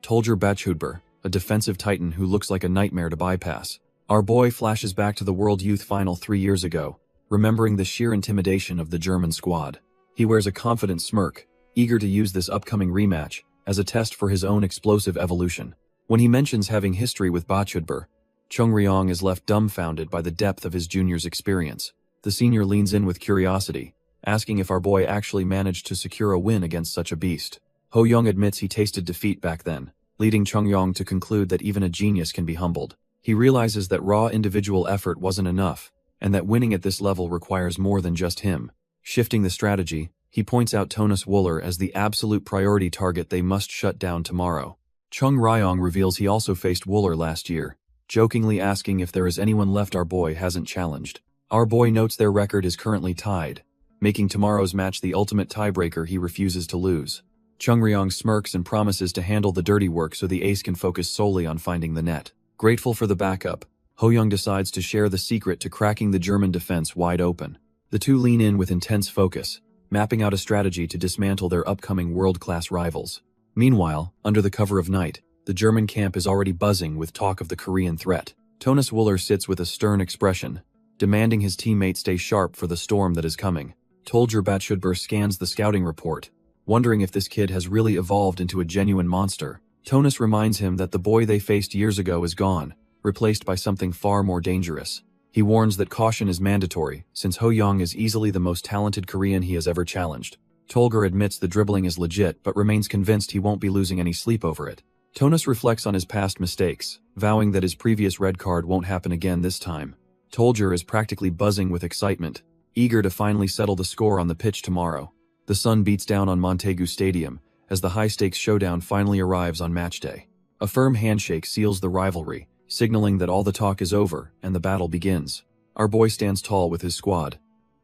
Tolger Bachhudber, a defensive titan who looks like a nightmare to bypass. Our boy flashes back to the World Youth Final 3 years ago, remembering the sheer intimidation of the German squad. He wears a confident smirk, eager to use this upcoming rematch as a test for his own explosive evolution. When he mentions having history with Bachudber, Chung Ryong is left dumbfounded by the depth of his junior's experience. The senior leans in with curiosity, asking if our boy actually managed to secure a win against such a beast. Ho Young admits he tasted defeat back then, leading Chung Ryong to conclude that even a genius can be humbled. He realizes that raw individual effort wasn't enough, and that winning at this level requires more than just him. Shifting the strategy, he points out Tonus Wooler as the absolute priority target they must shut down tomorrow. Chung Ryong reveals he also faced Wooler last year, jokingly asking if there is anyone left our boy hasn't challenged. Our boy notes their record is currently tied, making tomorrow's match the ultimate tiebreaker he refuses to lose. Chung Ryong smirks and promises to handle the dirty work so the ace can focus solely on finding the net. Grateful for the backup, Ho Young decides to share the secret to cracking the German defense wide open. The two lean in with intense focus, mapping out a strategy to dismantle their upcoming world-class rivals. Meanwhile, under the cover of night, the German camp is already buzzing with talk of the Korean threat. Tonus Wooler sits with a stern expression, demanding his teammates stay sharp for the storm that is coming. Tolger Batshudber scans the scouting report, wondering if this kid has really evolved into a genuine monster. Tonus reminds him that the boy they faced years ago is gone, replaced by something far more dangerous. He warns that caution is mandatory, since Ho Young is easily the most talented Korean he has ever challenged. Tolger admits the dribbling is legit but remains convinced he won't be losing any sleep over it. Tonus reflects on his past mistakes, vowing that his previous red card won't happen again this time. Tolger is practically buzzing with excitement, eager to finally settle the score on the pitch tomorrow. The sun beats down on Montaigu Stadium as the high-stakes showdown finally arrives on match day. A firm handshake seals the rivalry, signaling that all the talk is over and the battle begins. Our boy stands tall with his squad,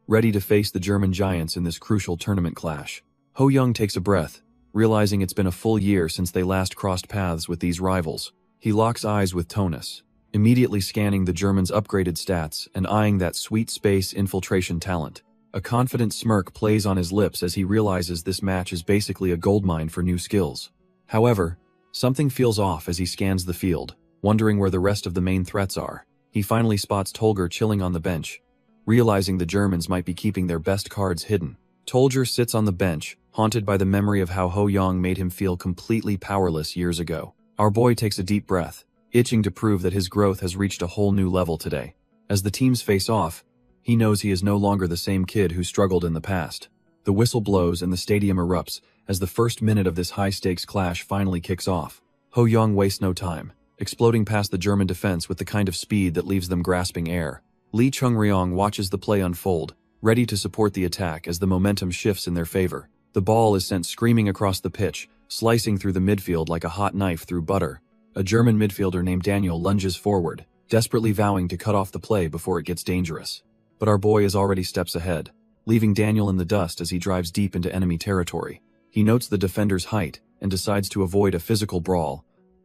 ready to face the German giants in this crucial tournament clash. Ho Young takes a breath, realizing it's been a full year since they last crossed paths with these rivals. He locks eyes with Tonus, immediately scanning the Germans' upgraded stats and eyeing that sweet space infiltration talent. A confident smirk plays on his lips as he realizes this match is basically a goldmine for new skills. However, something feels off as he scans the field, wondering where the rest of the main threats are. He finally spots Tolger chilling on the bench, realizing the Germans might be keeping their best cards hidden. Tolger sits on the bench, haunted by the memory of how Ho Young made him feel completely powerless years ago. Our boy takes a deep breath, itching to prove that his growth has reached a whole new level today. As the teams face off, he knows he is no longer the same kid who struggled in the past. The whistle blows and the stadium erupts as the first minute of this high-stakes clash finally kicks off. Ho Young wastes no time, exploding past the German defense with the kind of speed that leaves them grasping air. Lee Chung-ryong watches the play unfold, ready to support the attack as the momentum shifts in their favor. The ball is sent screaming across the pitch, slicing through the midfield like a hot knife through butter. A German midfielder named Daniel lunges forward, desperately vowing to cut off the play before it gets dangerous. But our boy is already steps ahead, leaving Daniel in the dust as he drives deep into enemy territory. He notes the defender's height and decides to avoid a physical brawl,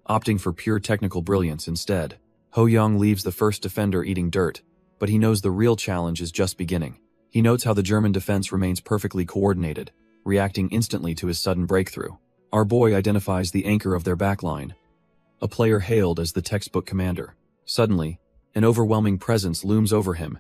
opting for pure technical brilliance instead. Ho Young leaves the first defender eating dirt, but he knows the real challenge is just beginning. He notes how the German defense remains perfectly coordinated, reacting instantly to his sudden breakthrough. Our boy identifies the anchor of their backline, a player hailed as the textbook commander. Suddenly, an overwhelming presence looms over him,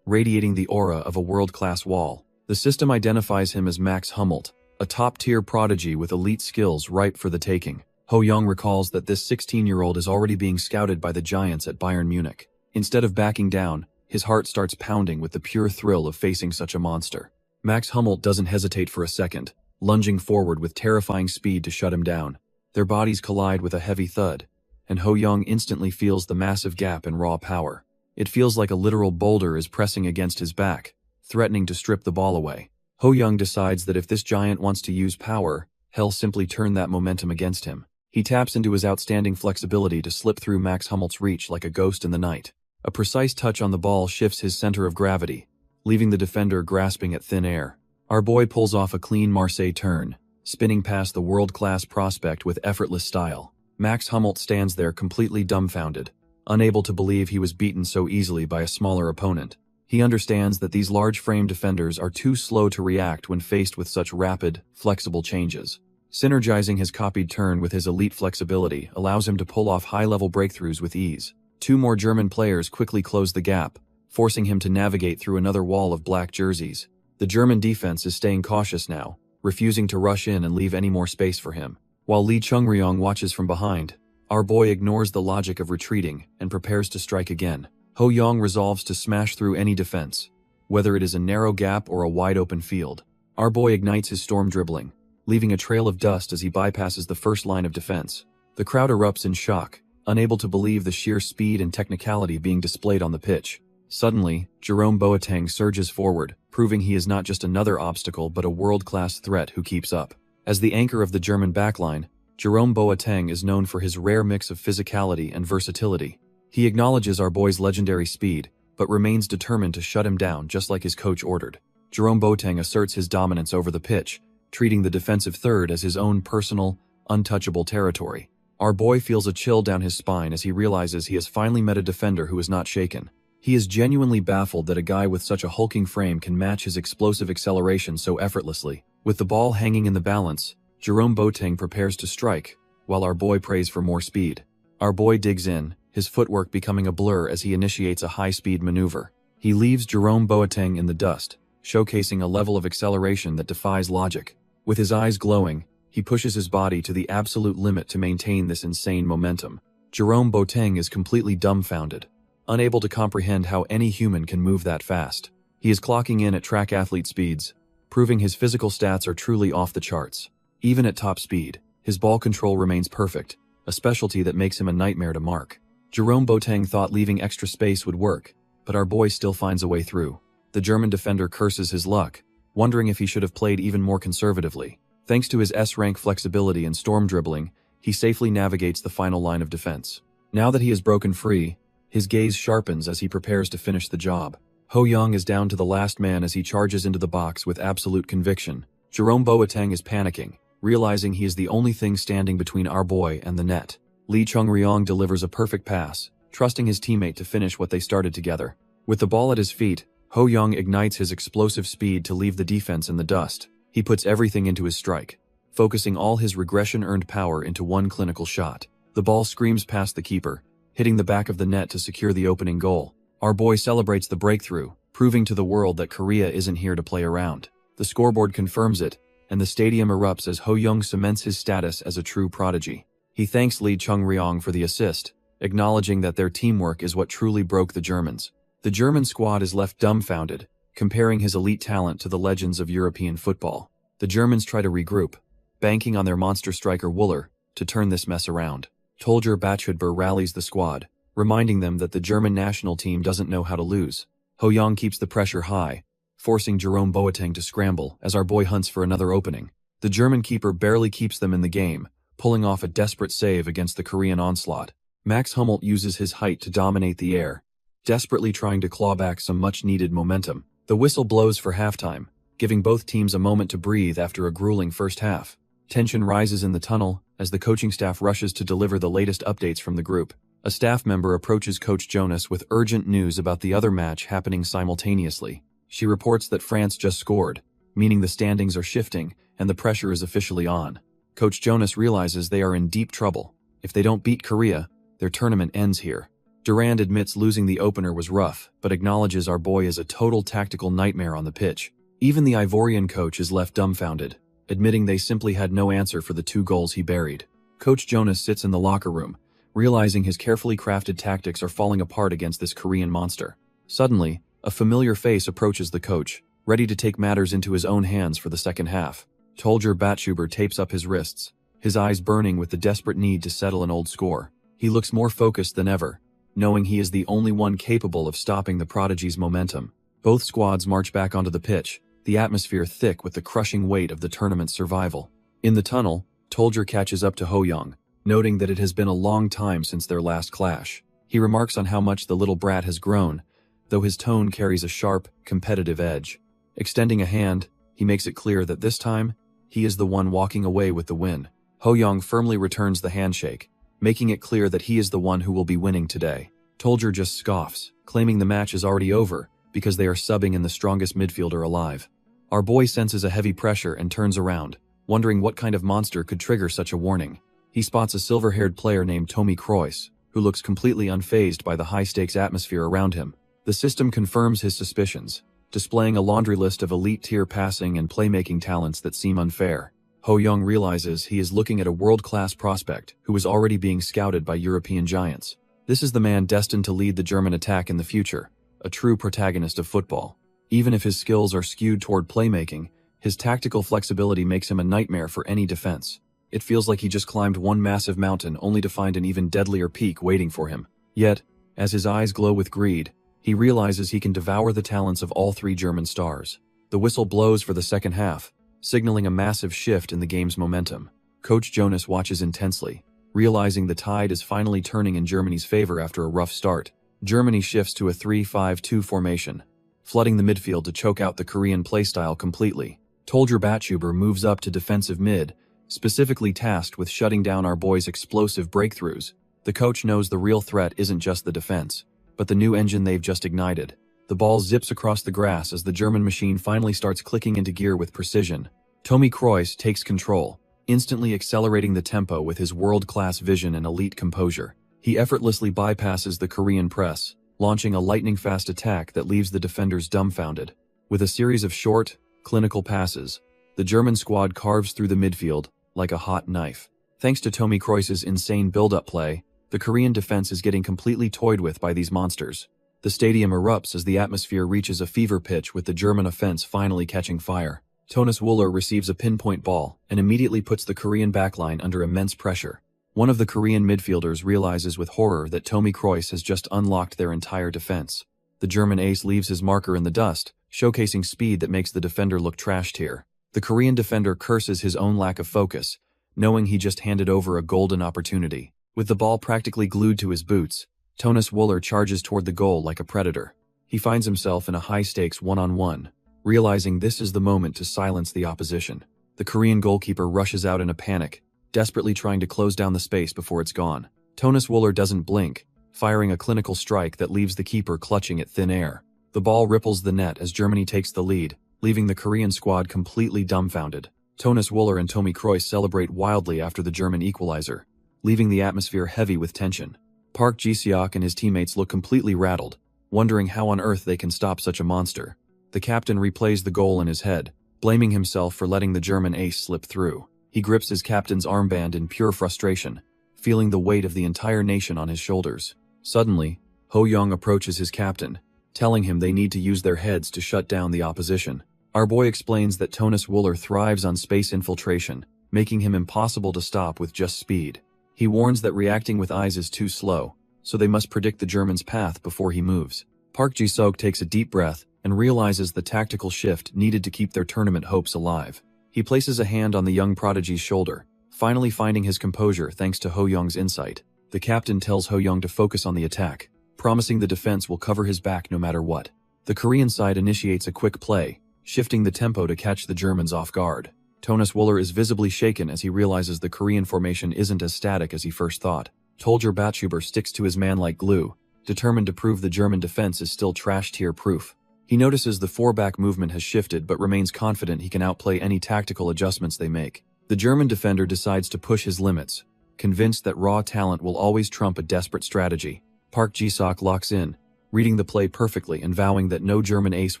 radiating the aura of a world-class wall. The system identifies him as Max Hummelt, a top-tier prodigy with elite skills ripe for the taking. Ho Young recalls that this 16-year-old is already being scouted by the giants at Bayern Munich. Instead of backing down, his heart starts pounding with the pure thrill of facing such a monster. Max Hummelt doesn't hesitate for a second, lunging forward with terrifying speed to shut him down. Their bodies collide with a heavy thud, and Ho Young instantly feels the massive gap in raw power. It feels like a literal boulder is pressing against his back, threatening to strip the ball away. Ho Young decides that if this giant wants to use power, he'll simply turn that momentum against him. He taps into his outstanding flexibility to slip through Max Hummelt's reach like a ghost in the night. A precise touch on the ball shifts his center of gravity, leaving the defender grasping at thin air. Our boy pulls off a clean Marseille turn, spinning past the world-class prospect with effortless style. Max Hummelt stands there completely dumbfounded, unable to believe he was beaten so easily by a smaller opponent. He understands that these large-frame defenders are too slow to react when faced with such rapid, flexible changes. Synergizing his copied turn with his elite flexibility allows him to pull off high-level breakthroughs with ease. Two more German players quickly close the gap, forcing him to navigate through another wall of black jerseys. The German defense is staying cautious now, refusing to rush in and leave any more space for him. While Lee Chung-ryong watches from behind, Our boy ignores the logic of retreating and prepares to strike again. Ho Young resolves to smash through any defense, whether it is a narrow gap or a wide-open field. Our boy ignites his storm dribbling, leaving a trail of dust as he bypasses the first line of defense. The crowd erupts in shock, unable to believe the sheer speed and technicality being displayed on the pitch. Suddenly, Jerome Boateng surges forward, proving he is not just another obstacle but a world-class threat who keeps up. As the anchor of the German backline, Jerome Boateng is known for his rare mix of physicality and versatility. He acknowledges our boy's legendary speed, but remains determined to shut him down just like his coach ordered. Jerome Boateng asserts his dominance over the pitch, treating the defensive third as his own personal, untouchable territory. Our boy feels a chill down his spine as he realizes he has finally met a defender who is not shaken. He is genuinely baffled that a guy with such a hulking frame can match his explosive acceleration so effortlessly. With the ball hanging in the balance, Jerome Boateng prepares to strike, while our boy prays for more speed. Our boy digs in, his footwork becoming a blur as he initiates a high-speed maneuver. He leaves Jerome Boateng in the dust, showcasing a level of acceleration that defies logic. With his eyes glowing, he pushes his body to the absolute limit to maintain this insane momentum. Jerome Boateng is completely dumbfounded, unable to comprehend how any human can move that fast. He is clocking in at track athlete speeds, proving his physical stats are truly off the charts. Even at top speed, his ball control remains perfect, a specialty that makes him a nightmare to mark. Jerome Boateng thought leaving extra space would work, but our boy still finds a way through. The German defender curses his luck, wondering if he should have played even more conservatively. Thanks to his S-rank flexibility and storm dribbling, he safely navigates the final line of defense. Now that he is broken free, his gaze sharpens as he prepares to finish the job. Ho Young is down to the last man as he charges into the box with absolute conviction. Jerome Boateng is panicking, realizing he is the only thing standing between our boy and the net. Lee Chung-ryong delivers a perfect pass, trusting his teammate to finish what they started together. With the ball at his feet, Ho Young ignites his explosive speed to leave the defense in the dust. He puts everything into his strike, focusing all his regression-earned power into one clinical shot. The ball screams past the keeper, hitting the back of the net to secure the opening goal. Our boy celebrates the breakthrough, proving to the world that Korea isn't here to play around. The scoreboard confirms it, and the stadium erupts as Ho Young cements his status as a true prodigy. He thanks Lee Chung-ryong for the assist, acknowledging that their teamwork is what truly broke the Germans. The German squad is left dumbfounded, comparing his elite talent to the legends of European football. The Germans try to regroup, banking on their monster striker Wooler to turn this mess around. Tolger Bachudber rallies the squad, reminding them that the German national team doesn't know how to lose. Ho Young keeps the pressure high, forcing Jerome Boateng to scramble as our boy hunts for another opening. The German keeper barely keeps them in the game, pulling off a desperate save against the Korean onslaught. Max Hummelt uses his height to dominate the air, desperately trying to claw back some much-needed momentum. The whistle blows for halftime, giving both teams a moment to breathe after a grueling first half. Tension rises in the tunnel as the coaching staff rushes to deliver the latest updates from the group. A staff member approaches Coach Jonas with urgent news about the other match happening simultaneously. She reports that France just scored, meaning the standings are shifting and the pressure is officially on. Coach Jonas realizes they are in deep trouble. If they don't beat Korea, their tournament ends here. Durand admits losing the opener was rough, but acknowledges our boy is a total tactical nightmare on the pitch. Even the Ivorian coach is left dumbfounded, admitting they simply had no answer for the 2 goals he buried. Coach Jonas sits in the locker room, realizing his carefully crafted tactics are falling apart against this Korean monster. Suddenly, a familiar face approaches the coach, ready to take matters into his own hands for the second half. Tolger Bachudber tapes up his wrists, his eyes burning with the desperate need to settle an old score. He looks more focused than ever, knowing he is the only one capable of stopping the prodigy's momentum. Both squads march back onto the pitch, the atmosphere thick with the crushing weight of the tournament's survival. In the tunnel, Tolger catches up to Ho Young, noting that it has been a long time since their last clash. He remarks on how much the little brat has grown, though his tone carries a sharp, competitive edge. Extending a hand, he makes it clear that this time, he is the one walking away with the win. Ho Young firmly returns the handshake, making it clear that he is the one who will be winning today. Tolger just scoffs, claiming the match is already over because they are subbing in the strongest midfielder alive. Our boy senses a heavy pressure and turns around, wondering what kind of monster could trigger such a warning. He spots a silver-haired player named Tommy Kroos, who looks completely unfazed by the high-stakes atmosphere around him. The system confirms his suspicions, displaying a laundry list of elite-tier passing and playmaking talents that seem unfair. Ho Young realizes he is looking at a world-class prospect who is already being scouted by European giants. This is the man destined to lead the German attack in the future, a true protagonist of football. Even if his skills are skewed toward playmaking, his tactical flexibility makes him a nightmare for any defense. It feels like he just climbed one massive mountain only to find an even deadlier peak waiting for him. Yet, as his eyes glow with greed, he realizes he can devour the talents of all three German stars. The whistle blows for the second half, signaling a massive shift in the game's momentum. Coach Jonas watches intensely, realizing the tide is finally turning in Germany's favor after a rough start. Germany shifts to a 3-5-2 formation, flooding the midfield to choke out the Korean playstyle completely. Tolger Batchuber moves up to defensive mid, specifically tasked with shutting down our boys' explosive breakthroughs. The coach knows the real threat isn't just the defense, but the new engine they've just ignited. The ball zips across the grass as the German machine finally starts clicking into gear with precision. Toni Kroos takes control, instantly accelerating the tempo with his world-class vision and elite composure. He effortlessly bypasses the Korean press, launching a lightning-fast attack that leaves the defenders dumbfounded. With a series of short, clinical passes, the German squad carves through the midfield like a hot knife. Thanks to Toni Kroos's insane build-up play, the Korean defense is getting completely toyed with by these monsters. The stadium erupts as the atmosphere reaches a fever pitch with the German offense finally catching fire. Thomas Wüller receives a pinpoint ball and immediately puts the Korean backline under immense pressure. One of the Korean midfielders realizes with horror that Toni Kroos has just unlocked their entire defense. The German ace leaves his marker in the dust, showcasing speed that makes the defender look trashed here. The Korean defender curses his own lack of focus, knowing he just handed over a golden opportunity. With the ball practically glued to his boots, Thomas Wüller charges toward the goal like a predator. He finds himself in a high-stakes one-on-one, realizing this is the moment to silence the opposition. The Korean goalkeeper rushes out in a panic, desperately trying to close down the space before it's gone. Thomas Wüller doesn't blink, firing a clinical strike that leaves the keeper clutching at thin air. The ball ripples the net as Germany takes the lead, leaving the Korean squad completely dumbfounded. Thomas Wüller and Toni Kroos celebrate wildly after the German equalizer, leaving the atmosphere heavy with tension. Park Ji-seok and his teammates look completely rattled, wondering how on earth they can stop such a monster. The captain replays the goal in his head, blaming himself for letting the German ace slip through. He grips his captain's armband in pure frustration, feeling the weight of the entire nation on his shoulders. Suddenly, Ho Young approaches his captain, telling him they need to use their heads to shut down the opposition. Our boy explains that Thomas Wüller thrives on space infiltration, making him impossible to stop with just speed. He warns that reacting with eyes is too slow, so they must predict the German's path before he moves. Park Ji-seok takes a deep breath and realizes the tactical shift needed to keep their tournament hopes alive. He places a hand on the young prodigy's shoulder, finally finding his composure thanks to Ho Young's insight. The captain tells Ho Young to focus on the attack, promising the defense will cover his back no matter what. The Korean side initiates a quick play, shifting the tempo to catch the Germans off guard. Thomas Wüller is visibly shaken as he realizes the Korean formation isn't as static as he first thought. Tolger Batchuber sticks to his man like glue, determined to prove the German defense is still trash-tier proof. He notices the four-back movement has shifted but remains confident he can outplay any tactical adjustments they make. The German defender decides to push his limits, convinced that raw talent will always trump a desperate strategy. Park Ji-seok locks in, reading the play perfectly and vowing that no German ace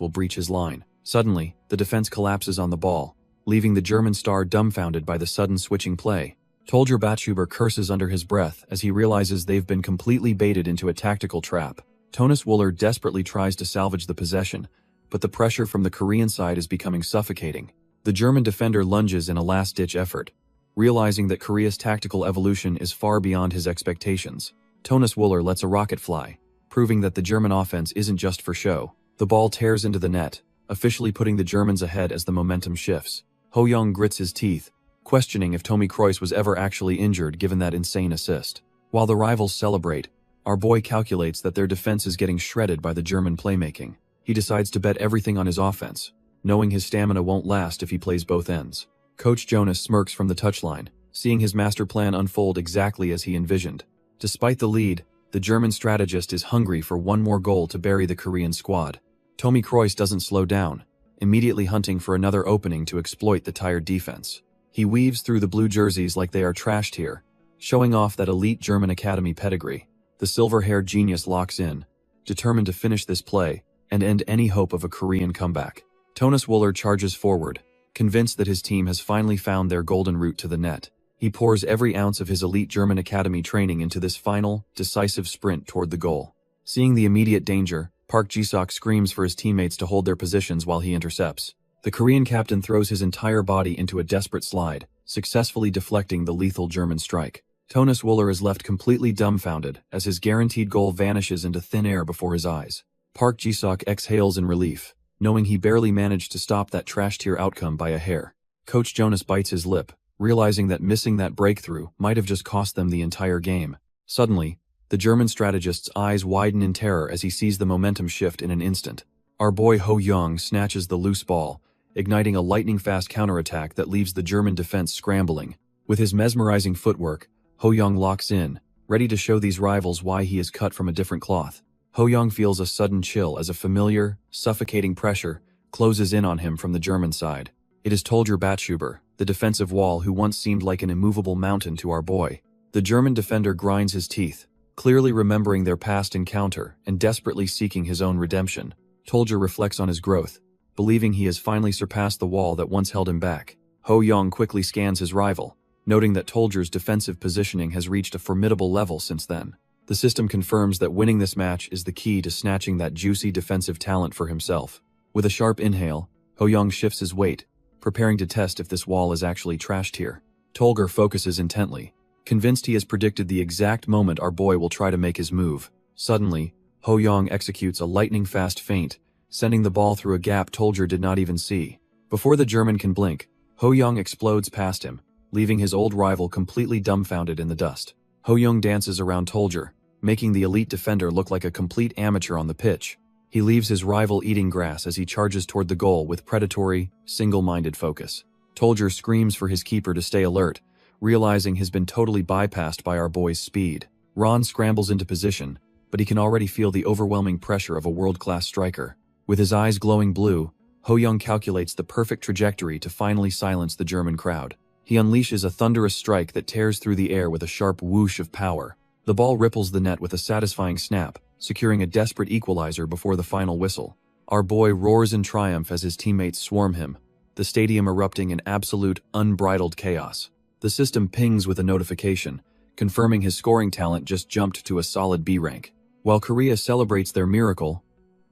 will breach his line. Suddenly, the defense collapses on the ball, leaving the German star dumbfounded by the sudden switching play. Tolger Batchuber curses under his breath as he realizes they've been completely baited into a tactical trap. Thomas Wüller desperately tries to salvage the possession, but the pressure from the Korean side is becoming suffocating. The German defender lunges in a last-ditch effort, realizing that Korea's tactical evolution is far beyond his expectations. Thomas Wüller lets a rocket fly, proving that the German offense isn't just for show. The ball tears into the net, officially putting the Germans ahead as the momentum shifts. Ho Young grits his teeth, questioning if Toni Kroos was ever actually injured given that insane assist. While the rivals celebrate, our boy calculates that their defense is getting shredded by the German playmaking. He decides to bet everything on his offense, knowing his stamina won't last if he plays both ends. Coach Jonas smirks from the touchline, seeing his master plan unfold exactly as he envisioned. Despite the lead, the German strategist is hungry for one more goal to bury the Korean squad. Toni Kroos doesn't slow down, immediately hunting for another opening to exploit the tired defense. He weaves through the blue jerseys like they are trashed here, showing off that elite German academy pedigree. The silver-haired genius locks in, determined to finish this play and end any hope of a Korean comeback. Thomas Wüller charges forward, convinced that his team has finally found their golden route to the net. He pours every ounce of his elite German academy training into this final, decisive sprint toward the goal. Seeing the immediate danger, Park Ji-seok screams for his teammates to hold their positions while he intercepts. The Korean captain throws his entire body into a desperate slide, successfully deflecting the lethal German strike. Tonus Wooler is left completely dumbfounded as his guaranteed goal vanishes into thin air before his eyes. Park Ji-seok exhales in relief, knowing he barely managed to stop that trash-tier outcome by a hair. Coach Jonas bites his lip, realizing that missing that breakthrough might have just cost them the entire game. Suddenly, the German strategist's eyes widen in terror as he sees the momentum shift in an instant. Our boy Ho Young snatches the loose ball, igniting a lightning-fast counterattack that leaves the German defense scrambling. With his mesmerizing footwork, Ho Young locks in, ready to show these rivals why he is cut from a different cloth. Ho Young feels a sudden chill as a familiar, suffocating pressure closes in on him from the German side. It is Tolger Batshuber, the defensive wall who once seemed like an immovable mountain to our boy. The German defender grinds his teeth, clearly remembering their past encounter and desperately seeking his own redemption. Tolger reflects on his growth, believing he has finally surpassed the wall that once held him back. Ho Young quickly scans his rival, noting that Tolger's defensive positioning has reached a formidable level since then. The system confirms that winning this match is the key to snatching that juicy defensive talent for himself. With a sharp inhale, Ho Young shifts his weight, preparing to test if this wall is actually trashed here. Tolger focuses intently, convinced he has predicted the exact moment our boy will try to make his move. Suddenly, Ho Young executes a lightning-fast feint, sending the ball through a gap Tolger did not even see. Before the German can blink, Ho Young explodes past him, leaving his old rival completely dumbfounded in the dust. Ho Young dances around Tolger, making the elite defender look like a complete amateur on the pitch. He leaves his rival eating grass as he charges toward the goal with predatory, single-minded focus. Tolger screams for his keeper to stay alert, realizing he's been totally bypassed by our boy's speed. Ron scrambles into position, but he can already feel the overwhelming pressure of a world-class striker. With his eyes glowing blue, Ho Young calculates the perfect trajectory to finally silence the German crowd. He unleashes a thunderous strike that tears through the air with a sharp whoosh of power. The ball ripples the net with a satisfying snap, securing a desperate equalizer before the final whistle. Our boy roars in triumph as his teammates swarm him, the stadium erupting in absolute, unbridled chaos. The system pings with a notification, confirming his scoring talent just jumped to a solid B rank. While Korea celebrates their miracle,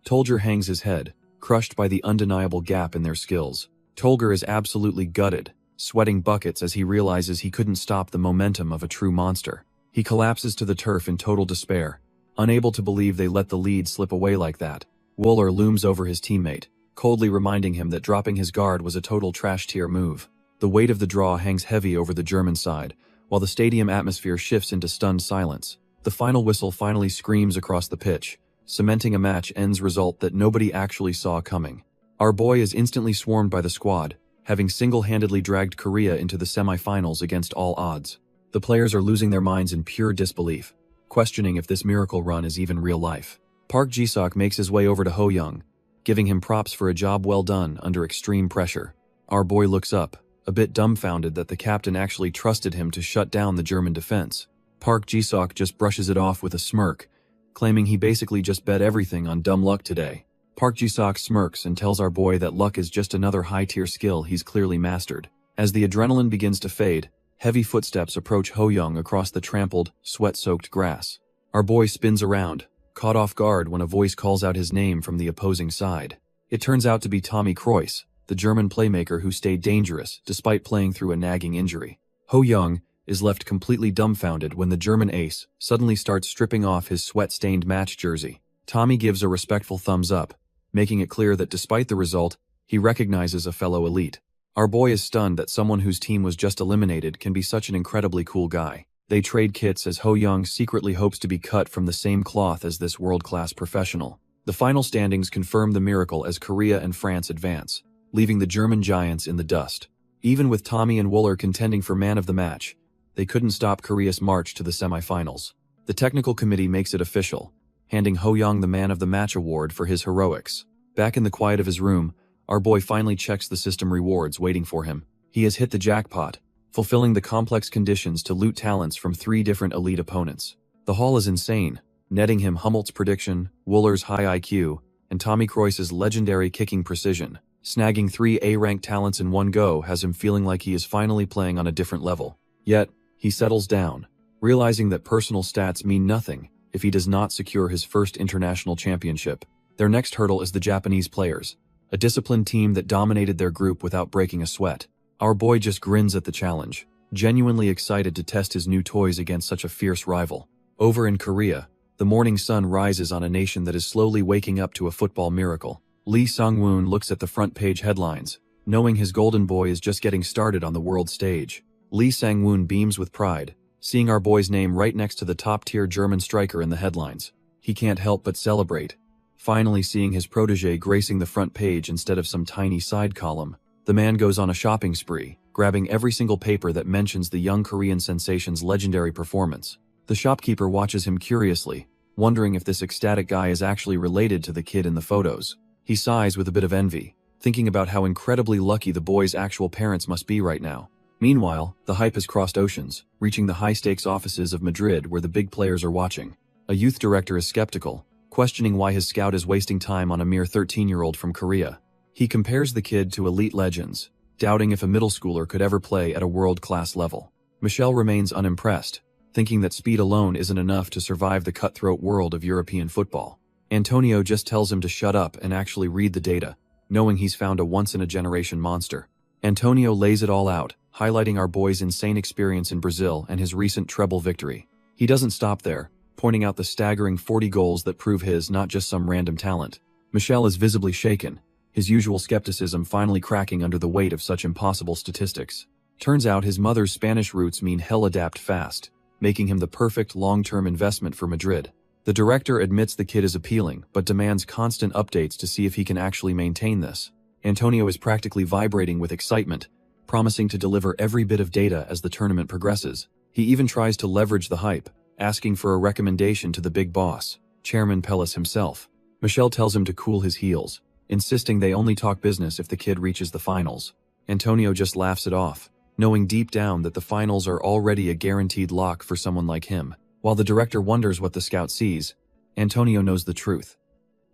Tolger hangs his head, crushed by the undeniable gap in their skills. Tolger is absolutely gutted, sweating buckets as he realizes he couldn't stop the momentum of a true monster. He collapses to the turf in total despair, unable to believe they let the lead slip away like that. Wooler looms over his teammate, coldly reminding him that dropping his guard was a total trash-tier move. The weight of the draw hangs heavy over the German side, while the stadium atmosphere shifts into stunned silence. The final whistle finally screams across the pitch, cementing a match-ends result that nobody actually saw coming. Our boy is instantly swarmed by the squad, having single-handedly dragged Korea into the semi-finals against all odds. The players are losing their minds in pure disbelief, questioning if this miracle run is even real life. Park Ji-seok makes his way over to Ho Young, giving him props for a job well done under extreme pressure. Our boy looks up, a bit dumbfounded that the captain actually trusted him to shut down the German defense. Park Ji-seok just brushes it off with a smirk, claiming he basically just bet everything on dumb luck today. Park Ji-seok smirks and tells our boy that luck is just another high-tier skill he's clearly mastered. As the adrenaline begins to fade, heavy footsteps approach Ho Young across the trampled, sweat-soaked grass. Our boy spins around, caught off guard when a voice calls out his name from the opposing side. It turns out to be Tommy Kroos, the German playmaker who stayed dangerous despite playing through a nagging injury. Ho Young is left completely dumbfounded when the German ace suddenly starts stripping off his sweat-stained match jersey. Tommy gives a respectful thumbs up, making it clear that despite the result, he recognizes a fellow elite. Our boy is stunned that someone whose team was just eliminated can be such an incredibly cool guy. They trade kits as Ho Young secretly hopes to be cut from the same cloth as this world-class professional. The final standings confirm the miracle as Korea and France advance, leaving the German giants in the dust. Even with Tommy and Wooler contending for man of the match, they couldn't stop Korea's march to the semifinals. The technical committee makes it official, handing Ho Young the man of the match award for his heroics. Back in the quiet of his room, our boy finally checks the system rewards waiting for him. He has hit the jackpot, fulfilling the complex conditions to loot talents from 3 different elite opponents. The haul is insane, netting him Hummoldt's prediction, Wooler's high IQ, and Tommy Kroos's legendary kicking precision. Snagging 3 A-rank talents in one go has him feeling like he is finally playing on a different level. Yet, he settles down, realizing that personal stats mean nothing if he does not secure his first international championship. Their next hurdle is the Japanese players, a disciplined team that dominated their group without breaking a sweat. Our boy just grins at the challenge, genuinely excited to test his new toys against such a fierce rival. Over in Korea, the morning sun rises on a nation that is slowly waking up to a football miracle. Lee Sang-woon looks at the front page headlines, knowing his golden boy is just getting started on the world stage. Lee Sang-woon beams with pride, seeing our boy's name right next to the top-tier German striker in the headlines. He can't help but celebrate, finally seeing his protege gracing the front page instead of some tiny side column. The man goes on a shopping spree, grabbing every single paper that mentions the young Korean sensation's legendary performance. The shopkeeper watches him curiously, wondering if this ecstatic guy is actually related to the kid in the photos. He sighs with a bit of envy, thinking about how incredibly lucky the boy's actual parents must be right now. Meanwhile, the hype has crossed oceans, reaching the high-stakes offices of Madrid where the big players are watching. A youth director is skeptical, questioning why his scout is wasting time on a mere 13-year-old from Korea. He compares the kid to elite legends, doubting if a middle schooler could ever play at a world-class level. Michelle remains unimpressed, thinking that speed alone isn't enough to survive the cutthroat world of European football. Antonio just tells him to shut up and actually read the data, knowing he's found a once-in-a-generation monster. Antonio lays it all out, highlighting our boy's insane experience in Brazil and his recent treble victory. He doesn't stop there, pointing out the staggering 40 goals that prove his not just some random talent. Michel is visibly shaken, his usual skepticism finally cracking under the weight of such impossible statistics. Turns out his mother's Spanish roots mean he'll adapt fast, making him the perfect long-term investment for Madrid. The director admits the kid is appealing, but demands constant updates to see if he can actually maintain this. Antonio is practically vibrating with excitement, promising to deliver every bit of data as the tournament progresses. He even tries to leverage the hype, asking for a recommendation to the big boss, Chairman Pellis himself. Michelle tells him to cool his heels, insisting they only talk business if the kid reaches the finals. Antonio just laughs it off, knowing deep down that the finals are already a guaranteed lock for someone like him. While the director wonders what the scout sees, Antonio knows the truth.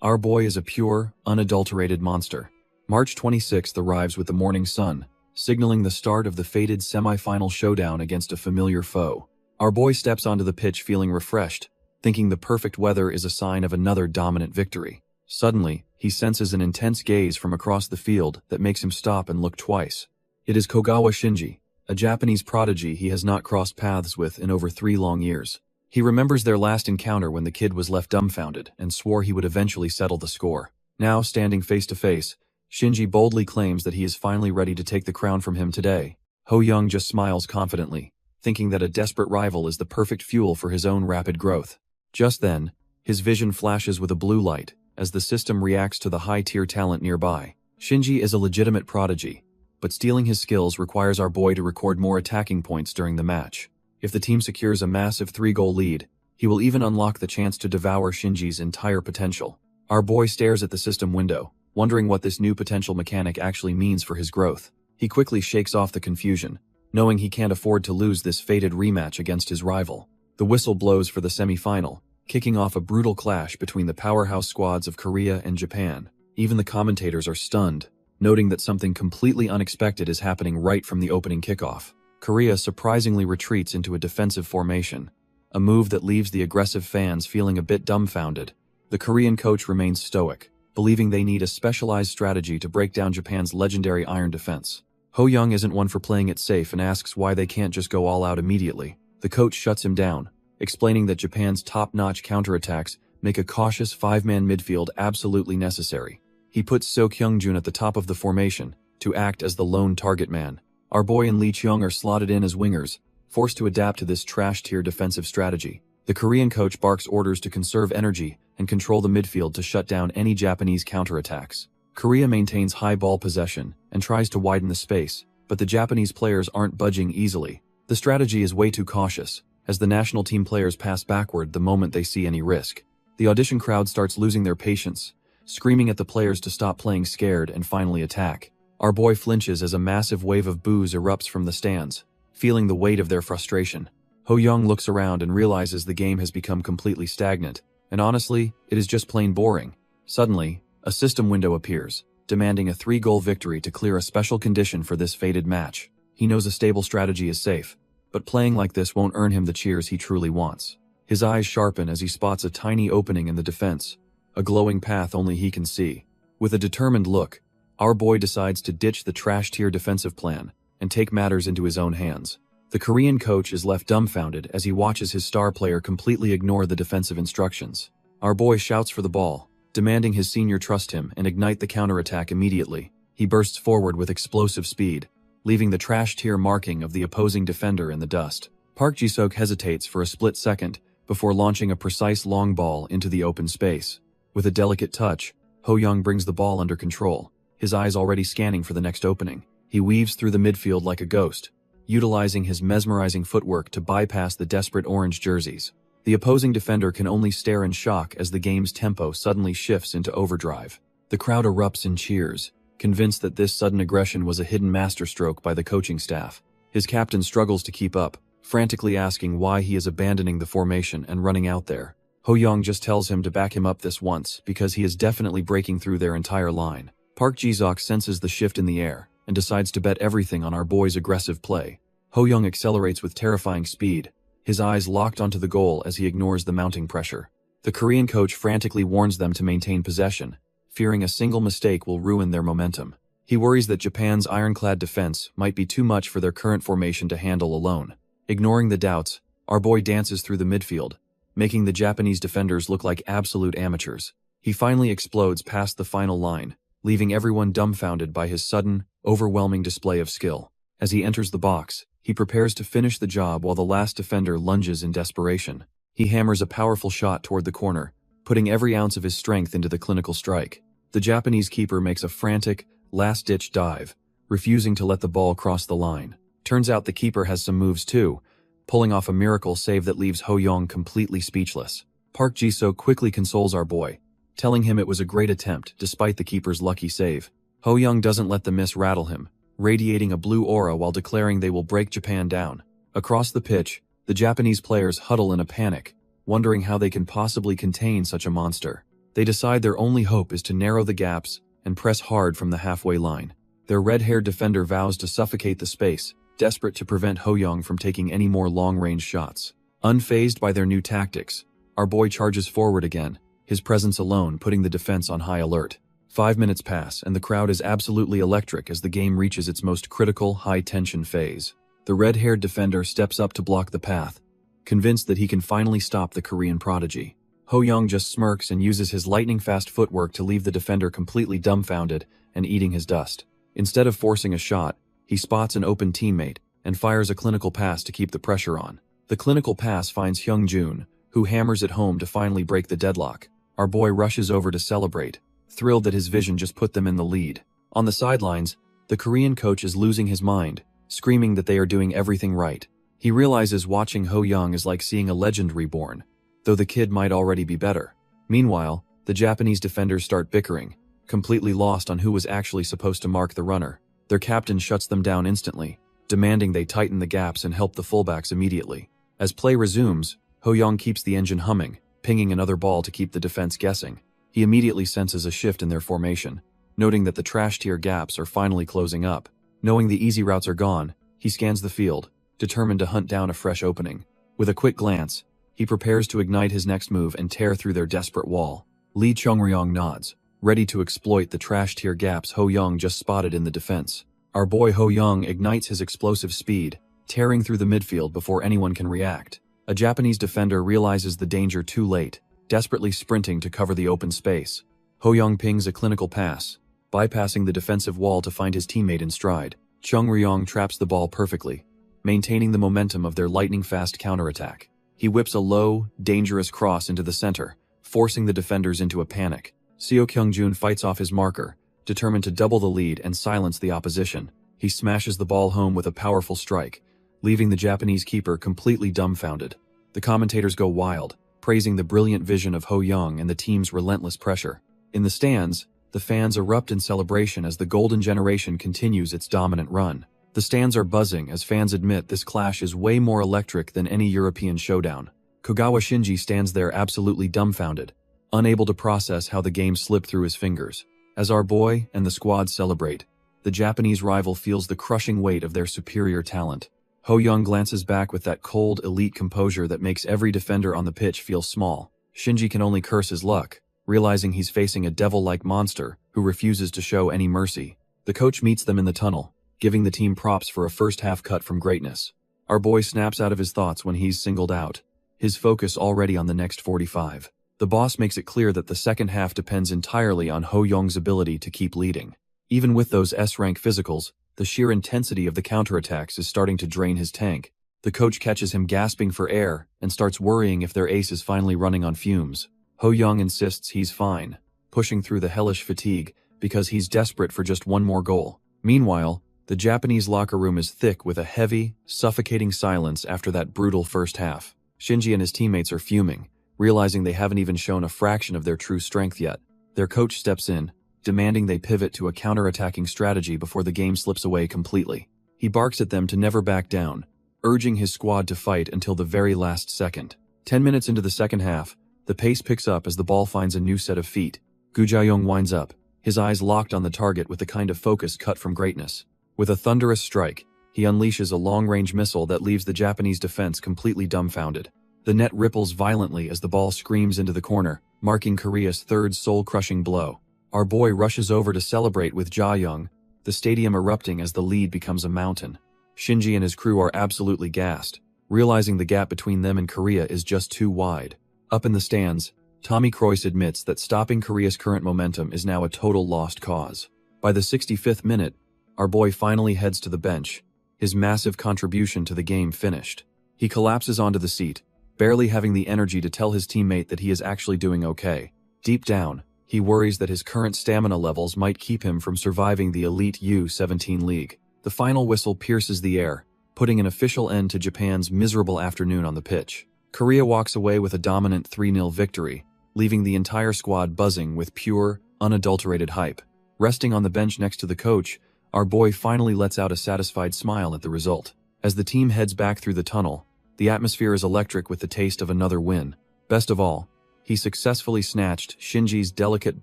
Our boy is a pure, unadulterated monster. March 26th arrives with the morning sun, signaling the start of the fated semi-final showdown against a familiar foe. Our boy steps onto the pitch feeling refreshed, thinking the perfect weather is a sign of another dominant victory. Suddenly, he senses an intense gaze from across the field that makes him stop and look twice. It is Kogawa Shinji, a Japanese prodigy he has not crossed paths with in over 3 long years. He remembers their last encounter when the kid was left dumbfounded and swore he would eventually settle the score. Now, standing face to face, Shinji boldly claims that he is finally ready to take the crown from him today. Ho Young just smiles confidently, thinking that a desperate rival is the perfect fuel for his own rapid growth. Just then, his vision flashes with a blue light as the system reacts to the high-tier talent nearby. Shinji is a legitimate prodigy, but stealing his skills requires our boy to record more attacking points during the match. If the team secures a massive 3-goal lead, he will even unlock the chance to devour Shinji's entire potential. Our boy stares at the system window, wondering what this new potential mechanic actually means for his growth. He quickly shakes off the confusion, knowing he can't afford to lose this fated rematch against his rival. The whistle blows for the semi-final, kicking off a brutal clash between the powerhouse squads of Korea and Japan. Even the commentators are stunned, noting that something completely unexpected is happening right from the opening kickoff. Korea surprisingly retreats into a defensive formation, a move that leaves the aggressive fans feeling a bit dumbfounded. The Korean coach remains stoic, believing they need a specialized strategy to break down Japan's legendary iron defense. Ho Young isn't one for playing it safe and asks why they can't just go all out immediately. The coach shuts him down, explaining that Japan's top-notch counterattacks make a cautious 5-man midfield absolutely necessary. He puts So Kyung-jun at the top of the formation to act as the lone target man. Our boy and Lee Cheong are slotted in as wingers, forced to adapt to this trash-tier defensive strategy. The Korean coach barks orders to conserve energy and control the midfield to shut down any Japanese counterattacks. Korea maintains high ball possession and tries to widen the space, but the Japanese players aren't budging easily. The strategy is way too cautious, as the national team players pass backward the moment they see any risk. The audition crowd starts losing their patience, screaming at the players to stop playing scared and finally attack. Our boy flinches as a massive wave of boos erupts from the stands, feeling the weight of their frustration. Ho Young looks around and realizes the game has become completely stagnant, and honestly, it is just plain boring. Suddenly, a system window appears, demanding a 3-goal victory to clear a special condition for this fated match. He knows a stable strategy is safe, but playing like this won't earn him the cheers he truly wants. His eyes sharpen as he spots a tiny opening in the defense, a glowing path only he can see. With a determined look, our boy decides to ditch the trash-tier defensive plan and take matters into his own hands. The Korean coach is left dumbfounded as he watches his star player completely ignore the defensive instructions. Our boy shouts for the ball, demanding his senior trust him and ignite the counterattack immediately. He bursts forward with explosive speed, leaving the trash-tier marking of the opposing defender in the dust. Park Ji-seok hesitates for a split second before launching a precise long ball into the open space. With a delicate touch, Ho-young brings the ball under control, his eyes already scanning for the next opening. He weaves through the midfield like a ghost, utilizing his mesmerizing footwork to bypass the desperate orange jerseys. The opposing defender can only stare in shock as the game's tempo suddenly shifts into overdrive. The crowd erupts in cheers, convinced that this sudden aggression was a hidden masterstroke by the coaching staff. His captain struggles to keep up, frantically asking why he is abandoning the formation and running out there. Ho-young just tells him to back him up this once because he is definitely breaking through their entire line. Park Ji-seok senses the shift in the air and decides to bet everything on our boy's aggressive play. Ho-young accelerates with terrifying speed, his eyes locked onto the goal as he ignores the mounting pressure. The Korean coach frantically warns them to maintain possession, fearing a single mistake will ruin their momentum. He worries that Japan's ironclad defense might be too much for their current formation to handle alone. Ignoring the doubts, our boy dances through the midfield, making the Japanese defenders look like absolute amateurs. He finally explodes past the final line, leaving everyone dumbfounded by his sudden, overwhelming display of skill. As he enters the box, he prepares to finish the job while the last defender lunges in desperation. He hammers a powerful shot toward the corner, putting every ounce of his strength into the clinical strike. The Japanese keeper makes a frantic, last-ditch dive, refusing to let the ball cross the line. Turns out the keeper has some moves too, pulling off a miracle save that leaves Ho-young completely speechless. Park Ji-seok quickly consoles our boy, telling him it was a great attempt despite the keeper's lucky save. Ho-young doesn't let the miss rattle him, radiating a blue aura while declaring they will break Japan down. Across the pitch, the Japanese players huddle in a panic, wondering how they can possibly contain such a monster. They decide their only hope is to narrow the gaps and press hard from the halfway line. Their red-haired defender vows to suffocate the space, desperate to prevent Ho-young from taking any more long-range shots. Unfazed by their new tactics, our boy charges forward again, his presence alone putting the defense on high alert. 5 minutes pass and the crowd is absolutely electric as the game reaches its most critical, high-tension phase. The red-haired defender steps up to block the path, convinced that he can finally stop the Korean prodigy. Ho-young just smirks and uses his lightning-fast footwork to leave the defender completely dumbfounded and eating his dust. Instead of forcing a shot, he spots an open teammate and fires a clinical pass to keep the pressure on. The clinical pass finds Hyung-jun, who hammers it home to finally break the deadlock. Our boy rushes over to celebrate, thrilled that his vision just put them in the lead. On the sidelines, the Korean coach is losing his mind, screaming that they are doing everything right. He realizes watching Ho-young is like seeing a legend reborn, though the kid might already be better. Meanwhile, the Japanese defenders start bickering, completely lost on who was actually supposed to mark the runner. Their captain shuts them down instantly, demanding they tighten the gaps and help the fullbacks immediately. As play resumes, Ho-young keeps the engine humming, pinging another ball to keep the defense guessing. He immediately senses a shift in their formation, noting that the trash-tier gaps are finally closing up. Knowing the easy routes are gone, he scans the field, determined to hunt down a fresh opening. With a quick glance, he prepares to ignite his next move and tear through their desperate wall. Lee Chung-ryong nods, ready to exploit the trash-tier gaps Ho-young just spotted in the defense. Our boy Ho-young ignites his explosive speed, tearing through the midfield before anyone can react. A Japanese defender realizes the danger too late, desperately sprinting to cover the open space. Ho-young pings a clinical pass, bypassing the defensive wall to find his teammate in stride. Chung-ryong traps the ball perfectly, maintaining the momentum of their lightning-fast counterattack. He whips a low, dangerous cross into the center, forcing the defenders into a panic. Seo Kyung-jun fights off his marker, determined to double the lead and silence the opposition. He smashes the ball home with a powerful strike, leaving the Japanese keeper completely dumbfounded. The commentators go wild, praising the brilliant vision of Ho-young and the team's relentless pressure. In the stands, the fans erupt in celebration as the Golden Generation continues its dominant run. The stands are buzzing as fans admit this clash is way more electric than any European showdown. Kogawa Shinji stands there absolutely dumbfounded, unable to process how the game slipped through his fingers. As our boy and the squad celebrate, the Japanese rival feels the crushing weight of their superior talent. Ho Young glances back with that cold, elite composure that makes every defender on the pitch feel small. Shinji can only curse his luck, realizing he's facing a devil-like monster who refuses to show any mercy. The coach meets them in the tunnel, giving the team props for a first-half cut from greatness. Our boy snaps out of his thoughts when he's singled out, his focus already on the next 45. The boss makes it clear that the second half depends entirely on Ho Young's ability to keep leading. Even with those S-rank physicals, the sheer intensity of the counterattacks is starting to drain his tank. The coach catches him gasping for air and starts worrying if their ace is finally running on fumes. Ho Young insists he's fine, pushing through the hellish fatigue because he's desperate for just one more goal. Meanwhile, the Japanese locker room is thick with a heavy, suffocating silence after that brutal first half. Shinji and his teammates are fuming, realizing they haven't even shown a fraction of their true strength yet. Their coach steps in, demanding they pivot to a counter-attacking strategy before the game slips away completely. He barks at them to never back down, urging his squad to fight until the very last second. 10 minutes into the second half, the pace picks up as the ball finds a new set of feet. Gu Jiayong winds up, his eyes locked on the target with the kind of focus cut from greatness. With a thunderous strike, he unleashes a long-range missile that leaves the Japanese defense completely dumbfounded. The net ripples violently as the ball screams into the corner, marking Korea's third soul-crushing blow. Our boy rushes over to celebrate with Jaeyoung, the stadium erupting as the lead becomes a mountain. Shinji and his crew are absolutely gassed, realizing the gap between them and Korea is just too wide. Up in the stands, Tommy Kroos admits that stopping Korea's current momentum is now a total lost cause. By the 65th minute, our boy finally heads to the bench, his massive contribution to the game finished. He collapses onto the seat, barely having the energy to tell his teammate that he is actually doing okay. Deep down, he worries that his current stamina levels might keep him from surviving the elite U-17 league. The final whistle pierces the air, putting an official end to Japan's miserable afternoon on the pitch. Korea walks away with a dominant 3-0 victory, leaving the entire squad buzzing with pure, unadulterated hype. Resting on the bench next to the coach, our boy finally lets out a satisfied smile at the result. As the team heads back through the tunnel, the atmosphere is electric with the taste of another win. Best of all, he successfully snatched Shinji's delicate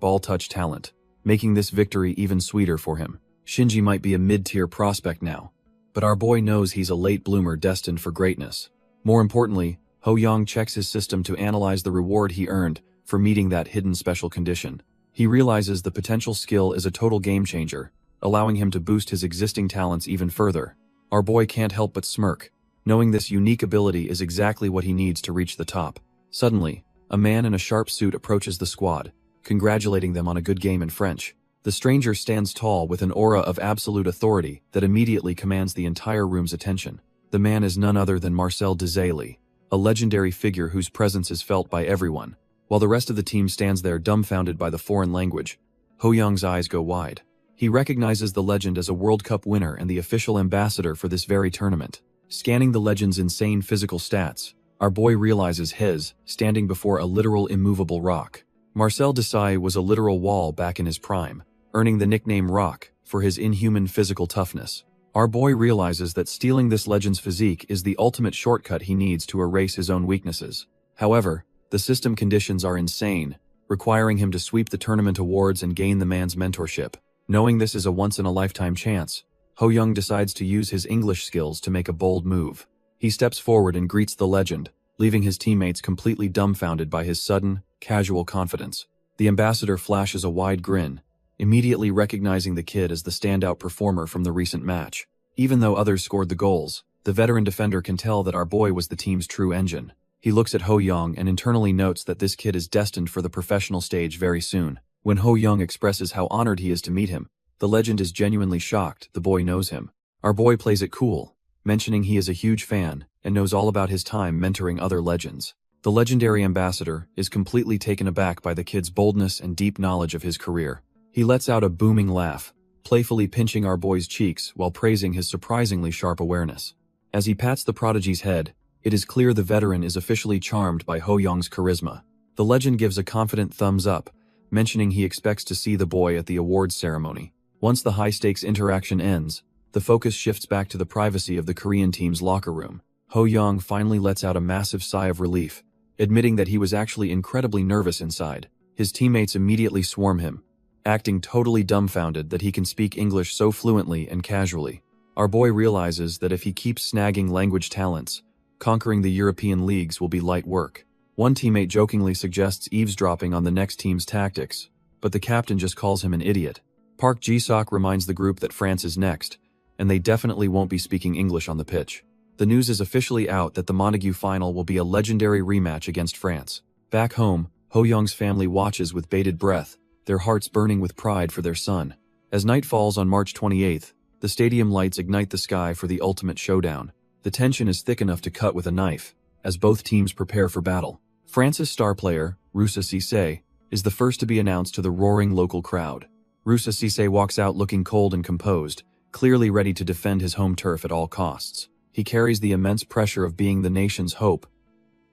ball-touch talent, making this victory even sweeter for him. Shinji might be a mid-tier prospect now, but our boy knows he's a late bloomer destined for greatness. More importantly, Ho Young checks his system to analyze the reward he earned for meeting that hidden special condition. He realizes the potential skill is a total game-changer, allowing him to boost his existing talents even further. Our boy can't help but smirk, knowing this unique ability is exactly what he needs to reach the top. Suddenly, a man in a sharp suit approaches the squad, congratulating them on a good game in French. The stranger stands tall with an aura of absolute authority that immediately commands the entire room's attention. The man is none other than Marcel Desailly, a legendary figure whose presence is felt by everyone. While the rest of the team stands there dumbfounded by the foreign language, Ho Young's eyes go wide. He recognizes the legend as a World Cup winner and the official ambassador for this very tournament. Scanning the legend's insane physical stats, our boy realizes his standing before a literal immovable rock. Marcel Desailly was a literal wall back in his prime, earning the nickname Rock for his inhuman physical toughness. Our boy realizes that stealing this legend's physique is the ultimate shortcut he needs to erase his own weaknesses. However, the system conditions are insane, requiring him to sweep the tournament awards and gain the man's mentorship. Knowing this is a once-in-a-lifetime chance, Ho Young decides to use his English skills to make a bold move. He steps forward and greets the legend, leaving his teammates completely dumbfounded by his sudden, casual confidence. The ambassador flashes a wide grin, immediately recognizing the kid as the standout performer from the recent match. Even though others scored the goals, the veteran defender can tell that our boy was the team's true engine. He looks at Ho Young and internally notes that this kid is destined for the professional stage very soon. When Ho Young expresses how honored he is to meet him, the legend is genuinely shocked the boy knows him. Our boy plays it cool, mentioning he is a huge fan and knows all about his time mentoring other legends. The legendary ambassador is completely taken aback by the kid's boldness and deep knowledge of his career. He lets out a booming laugh, playfully pinching our boy's cheeks while praising his surprisingly sharp awareness. As he pats the prodigy's head, it is clear the veteran is officially charmed by Ho Young's charisma. The legend gives a confident thumbs up, mentioning he expects to see the boy at the awards ceremony. Once the high-stakes interaction ends, the focus shifts back to the privacy of the Korean team's locker room. Ho Young finally lets out a massive sigh of relief, admitting that he was actually incredibly nervous inside. His teammates immediately swarm him, acting totally dumbfounded that he can speak English so fluently and casually. Our boy realizes that if he keeps snagging language talents, conquering the European leagues will be light work. One teammate jokingly suggests eavesdropping on the next team's tactics, but the captain just calls him an idiot. Park Ji-sok reminds the group that France is next, and they definitely won't be speaking English on the pitch. The news is officially out that the Montague final will be a legendary rematch against France. Back home, Ho-young's family watches with bated breath, their hearts burning with pride for their son. As night falls on March 28th, the stadium lights ignite the sky for the ultimate showdown. The tension is thick enough to cut with a knife, as both teams prepare for battle. France's star player, Roussa Cissé, is the first to be announced to the roaring local crowd. Roussa Cissé walks out looking cold and composed, clearly ready to defend his home turf at all costs. He carries the immense pressure of being the nation's hope,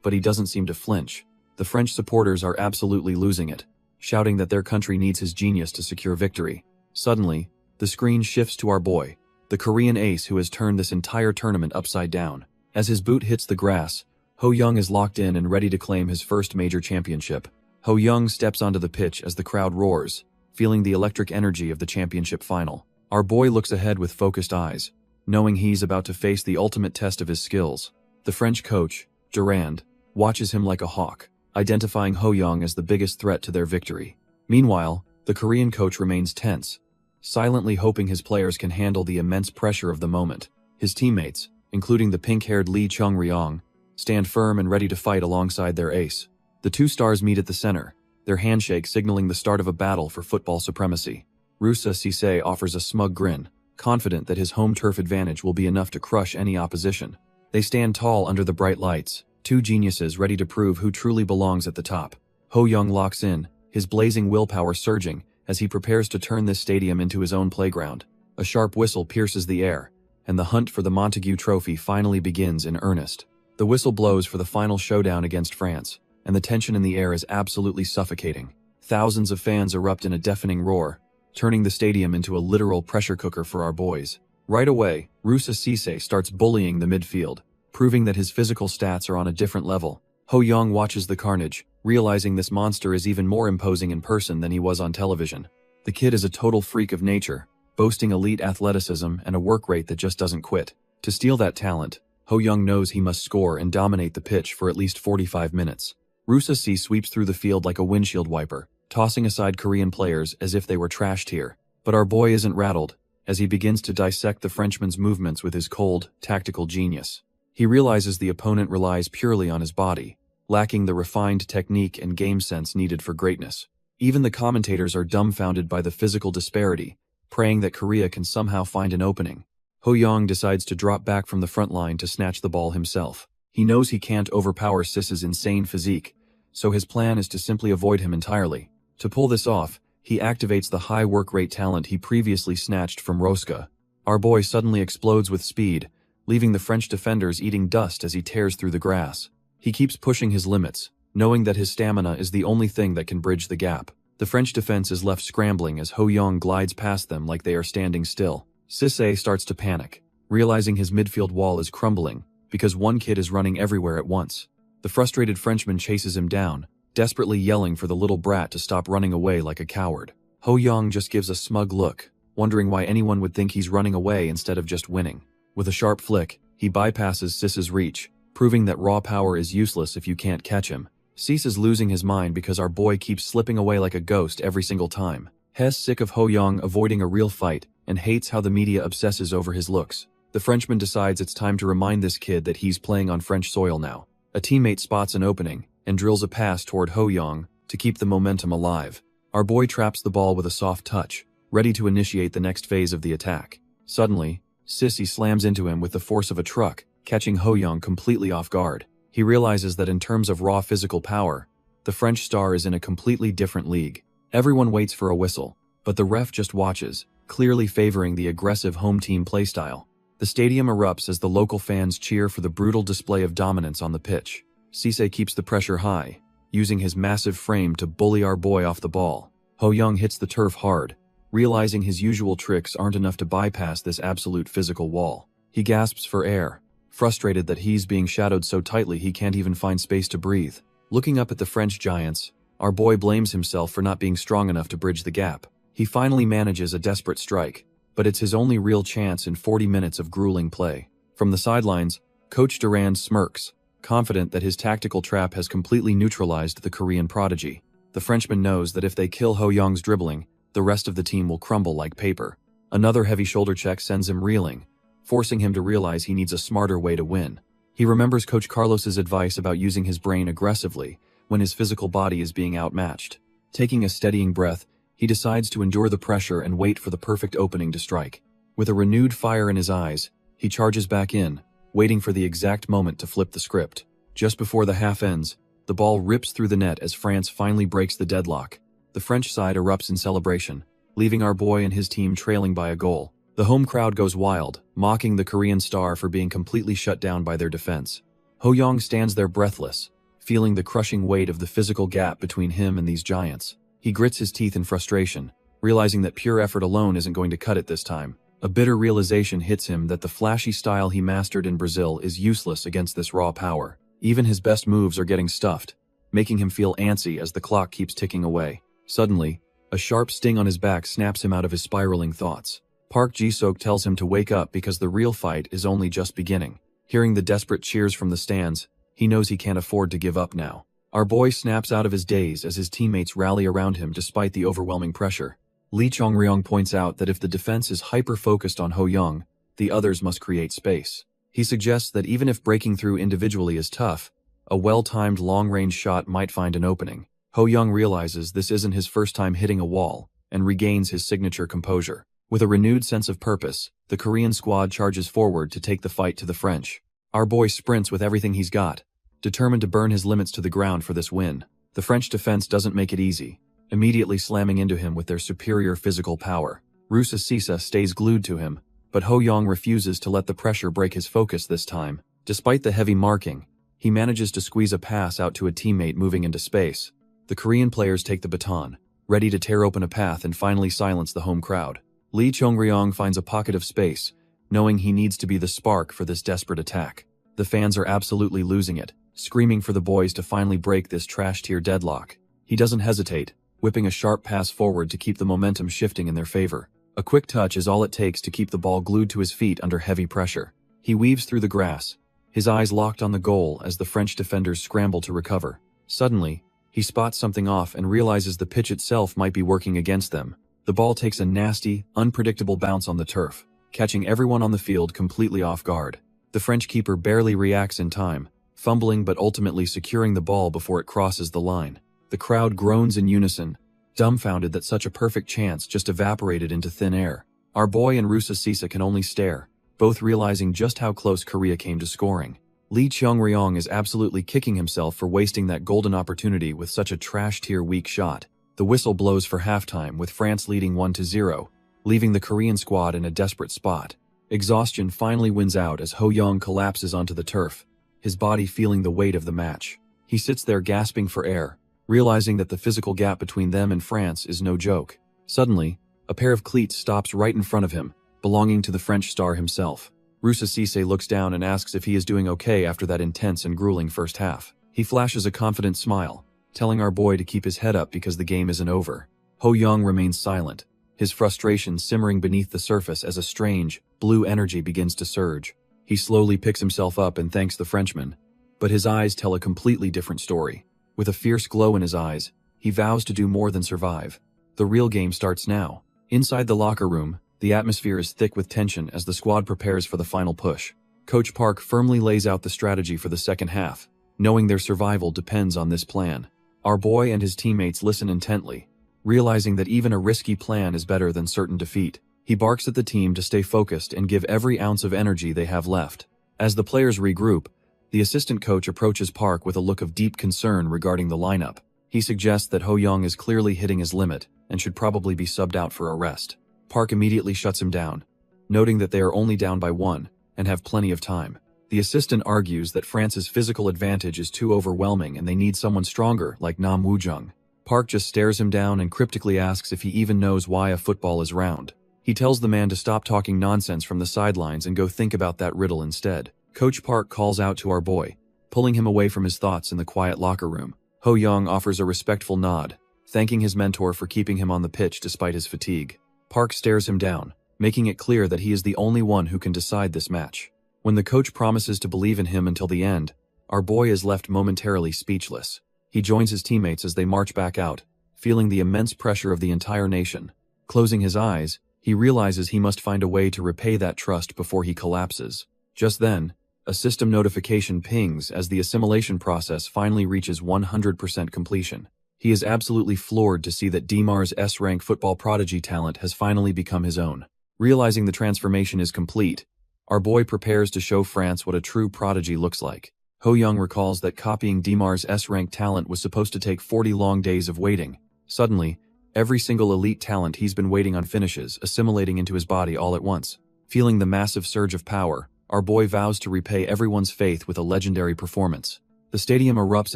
but he doesn't seem to flinch. The French supporters are absolutely losing it, shouting that their country needs his genius to secure victory. Suddenly, the screen shifts to our boy, the Korean ace who has turned this entire tournament upside down. As his boot hits the grass, Ho-young is locked in and ready to claim his first major championship. Ho-young steps onto the pitch as the crowd roars, feeling the electric energy of the championship final. Our boy looks ahead with focused eyes, knowing he's about to face the ultimate test of his skills. The French coach, Durand, watches him like a hawk, identifying Ho-young as the biggest threat to their victory. Meanwhile, the Korean coach remains tense, silently hoping his players can handle the immense pressure of the moment. His teammates, including the pink-haired Lee Chung-ryong, stand firm and ready to fight alongside their ace. The two stars meet at the center, their handshake signaling the start of a battle for football supremacy. Roussa Cissé offers a smug grin, confident that his home turf advantage will be enough to crush any opposition. They stand tall under the bright lights, two geniuses ready to prove who truly belongs at the top. Ho-young locks in, his blazing willpower surging as he prepares to turn this stadium into his own playground. A sharp whistle pierces the air, and the hunt for the Montague Trophy finally begins in earnest. The whistle blows for the final showdown against France, and the tension in the air is absolutely suffocating. Thousands of fans erupt in a deafening roar, turning the stadium into a literal pressure cooker for our boys. Right away, Roussa Cissé starts bullying the midfield, proving that his physical stats are on a different level. Ho-young watches the carnage, realizing this monster is even more imposing in person than he was on television. The kid is a total freak of nature, boasting elite athleticism and a work rate that just doesn't quit. To steal that talent, Ho-young knows he must score and dominate the pitch for at least 45 minutes. Roussa Cissé sweeps through the field like a windshield wiper, tossing aside Korean players as if they were trashed here. But our boy isn't rattled, as he begins to dissect the Frenchman's movements with his cold, tactical genius. He realizes the opponent relies purely on his body, lacking the refined technique and game sense needed for greatness. Even the commentators are dumbfounded by the physical disparity, praying that Korea can somehow find an opening. Ho-young decides to drop back from the front line to snatch the ball himself. He knows he can't overpower Sis's insane physique, so his plan is to simply avoid him entirely. To pull this off, he activates the high work rate talent he previously snatched from Roska. Our boy suddenly explodes with speed, leaving the French defenders eating dust as he tears through the grass. He keeps pushing his limits, knowing that his stamina is the only thing that can bridge the gap. The French defense is left scrambling as Ho-young glides past them like they are standing still. Cissé starts to panic, realizing his midfield wall is crumbling because one kid is running everywhere at once. The frustrated Frenchman chases him down, desperately yelling for the little brat to stop running away like a coward. Ho-young just gives a smug look, wondering why anyone would think he's running away instead of just winning. With a sharp flick, he bypasses Sis's reach, proving that raw power is useless if you can't catch him. Sis is losing his mind because our boy keeps slipping away like a ghost every single time. He's sick of Ho-young avoiding a real fight and hates how the media obsesses over his looks. The Frenchman decides it's time to remind this kid that he's playing on French soil now. A teammate spots an opening and drills a pass toward Ho-young to keep the momentum alive. Our boy traps the ball with a soft touch, ready to initiate the next phase of the attack. Suddenly, Sissy slams into him with the force of a truck, catching Ho-young completely off guard. He realizes that in terms of raw physical power, the French star is in a completely different league. Everyone waits for a whistle, but the ref just watches, clearly favoring the aggressive home team playstyle. The stadium erupts as the local fans cheer for the brutal display of dominance on the pitch. Cissé keeps the pressure high, using his massive frame to bully our boy off the ball. Ho-young hits the turf hard, realizing his usual tricks aren't enough to bypass this absolute physical wall. He gasps for air, frustrated that he's being shadowed so tightly he can't even find space to breathe. Looking up at the French giants, our boy blames himself for not being strong enough to bridge the gap. He finally manages a desperate strike, but it's his only real chance in 40 minutes of grueling play. From the sidelines, Coach Durand smirks, confident that his tactical trap has completely neutralized the Korean prodigy. The Frenchman knows that if they kill Ho Young's dribbling, the rest of the team will crumble like paper. Another heavy shoulder check sends him reeling, forcing him to realize he needs a smarter way to win. He remembers Coach Carlos's advice about using his brain aggressively when his physical body is being outmatched. Taking a steadying breath, he decides to endure the pressure and wait for the perfect opening to strike. With a renewed fire in his eyes, he charges back in, waiting for the exact moment to flip the script. Just before the half ends, the ball rips through the net as France finally breaks the deadlock. The French side erupts in celebration, leaving our boy and his team trailing by a goal. The home crowd goes wild, mocking the Korean star for being completely shut down by their defense. Ho Young stands there breathless, feeling the crushing weight of the physical gap between him and these giants. He grits his teeth in frustration, realizing that pure effort alone isn't going to cut it this time. A bitter realization hits him that the flashy style he mastered in Brazil is useless against this raw power. Even his best moves are getting stuffed, making him feel antsy as the clock keeps ticking away. Suddenly, a sharp sting on his back snaps him out of his spiraling thoughts. Park Ji-sok tells him to wake up because the real fight is only just beginning. Hearing the desperate cheers from the stands, he knows he can't afford to give up now. Our boy snaps out of his daze as his teammates rally around him despite the overwhelming pressure. Lee Chong-ryong points out that if the defense is hyper-focused on Ho Young, the others must create space. He suggests that even if breaking through individually is tough, a well-timed long-range shot might find an opening. Ho Young realizes this isn't his first time hitting a wall, and regains his signature composure. With a renewed sense of purpose, the Korean squad charges forward to take the fight to the French. Our boy sprints with everything he's got, determined to burn his limits to the ground for this win. The French defense doesn't make it easy, immediately slamming into him with their superior physical power. Rusa Sisa stays glued to him, but Ho Young refuses to let the pressure break his focus this time. Despite the heavy marking, he manages to squeeze a pass out to a teammate moving into space. The Korean players take the baton, ready to tear open a path and finally silence the home crowd. Lee Chong-ryong finds a pocket of space, knowing he needs to be the spark for this desperate attack. The fans are absolutely losing it, screaming for the boys to finally break this trash-tier deadlock. He doesn't hesitate, whipping a sharp pass forward to keep the momentum shifting in their favor. A quick touch is all it takes to keep the ball glued to his feet under heavy pressure. He weaves through the grass, his eyes locked on the goal as the French defenders scramble to recover. Suddenly, he spots something off and realizes the pitch itself might be working against them. The ball takes a nasty, unpredictable bounce on the turf, catching everyone on the field completely off guard. The French keeper barely reacts in time, fumbling but ultimately securing the ball before it crosses the line. The crowd groans in unison, dumbfounded that such a perfect chance just evaporated into thin air. Our boy and Rusa Sisa can only stare, both realizing just how close Korea came to scoring. Lee Cheong-ryong is absolutely kicking himself for wasting that golden opportunity with such a trash-tier weak shot. The whistle blows for halftime with France leading 1-0, leaving the Korean squad in a desperate spot. Exhaustion finally wins out as Ho Young collapses onto the turf, his body feeling the weight of the match. He sits there gasping for air, realizing that the physical gap between them and France is no joke. Suddenly, a pair of cleats stops right in front of him, belonging to the French star himself. Rusa Sisa looks down and asks if he is doing okay after that intense and grueling first half. He flashes a confident smile, telling our boy to keep his head up because the game isn't over. Ho Young remains silent, his frustration simmering beneath the surface as a strange, blue energy begins to surge. He slowly picks himself up and thanks the Frenchman, but his eyes tell a completely different story. With a fierce glow in his eyes, he vows to do more than survive. The real game starts now. Inside the locker room, the atmosphere is thick with tension as the squad prepares for the final push. Coach Park firmly lays out the strategy for the second half, knowing their survival depends on this plan. Our boy and his teammates listen intently, realizing that even a risky plan is better than certain defeat. He barks at the team to stay focused and give every ounce of energy they have left. As the players regroup, the assistant coach approaches Park with a look of deep concern regarding the lineup. He suggests that Ho Young is clearly hitting his limit and should probably be subbed out for a rest. Park immediately shuts him down, noting that they are only down by 1 and have plenty of time. The assistant argues that France's physical advantage is too overwhelming and they need someone stronger like Nam Woo-jung. Park just stares him down and cryptically asks if he even knows why a football is round. He tells the man to stop talking nonsense from the sidelines and go think about that riddle instead. Coach Park calls out to our boy, pulling him away from his thoughts in the quiet locker room. Ho Young offers a respectful nod, thanking his mentor for keeping him on the pitch despite his fatigue. Park stares him down, making it clear that he is the only one who can decide this match. When the coach promises to believe in him until the end, our boy is left momentarily speechless. He joins his teammates as they march back out, feeling the immense pressure of the entire nation. Closing his eyes, he realizes he must find a way to repay that trust before he collapses. Just then, a system notification pings as the assimilation process finally reaches 100% completion. He is absolutely floored to see that Dimar's S-rank football prodigy talent has finally become his own. Realizing the transformation is complete, our boy prepares to show France what a true prodigy looks like. Ho Young recalls that copying Dimar's S-rank talent was supposed to take 40 long days of waiting. Suddenly, every single elite talent he's been waiting on finishes, assimilating into his body all at once. Feeling the massive surge of power, our boy vows to repay everyone's faith with a legendary performance. The stadium erupts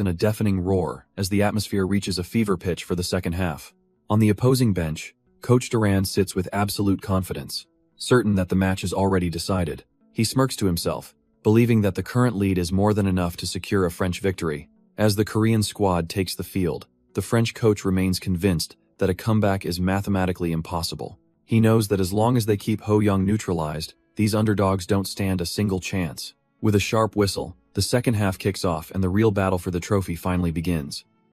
in a deafening roar as the atmosphere reaches a fever pitch for the second half. On the opposing bench, Coach Duran sits with absolute confidence, certain that the match is already decided. He smirks to himself, believing that the current lead is more than enough to secure a French victory. As the Korean squad takes the field, the French coach remains convinced that a comeback is mathematically impossible. He knows that as long as they keep Ho Young neutralized, these underdogs don't stand a single chance. With a sharp whistle, the second half kicks off and the real battle for the trophy finally begins.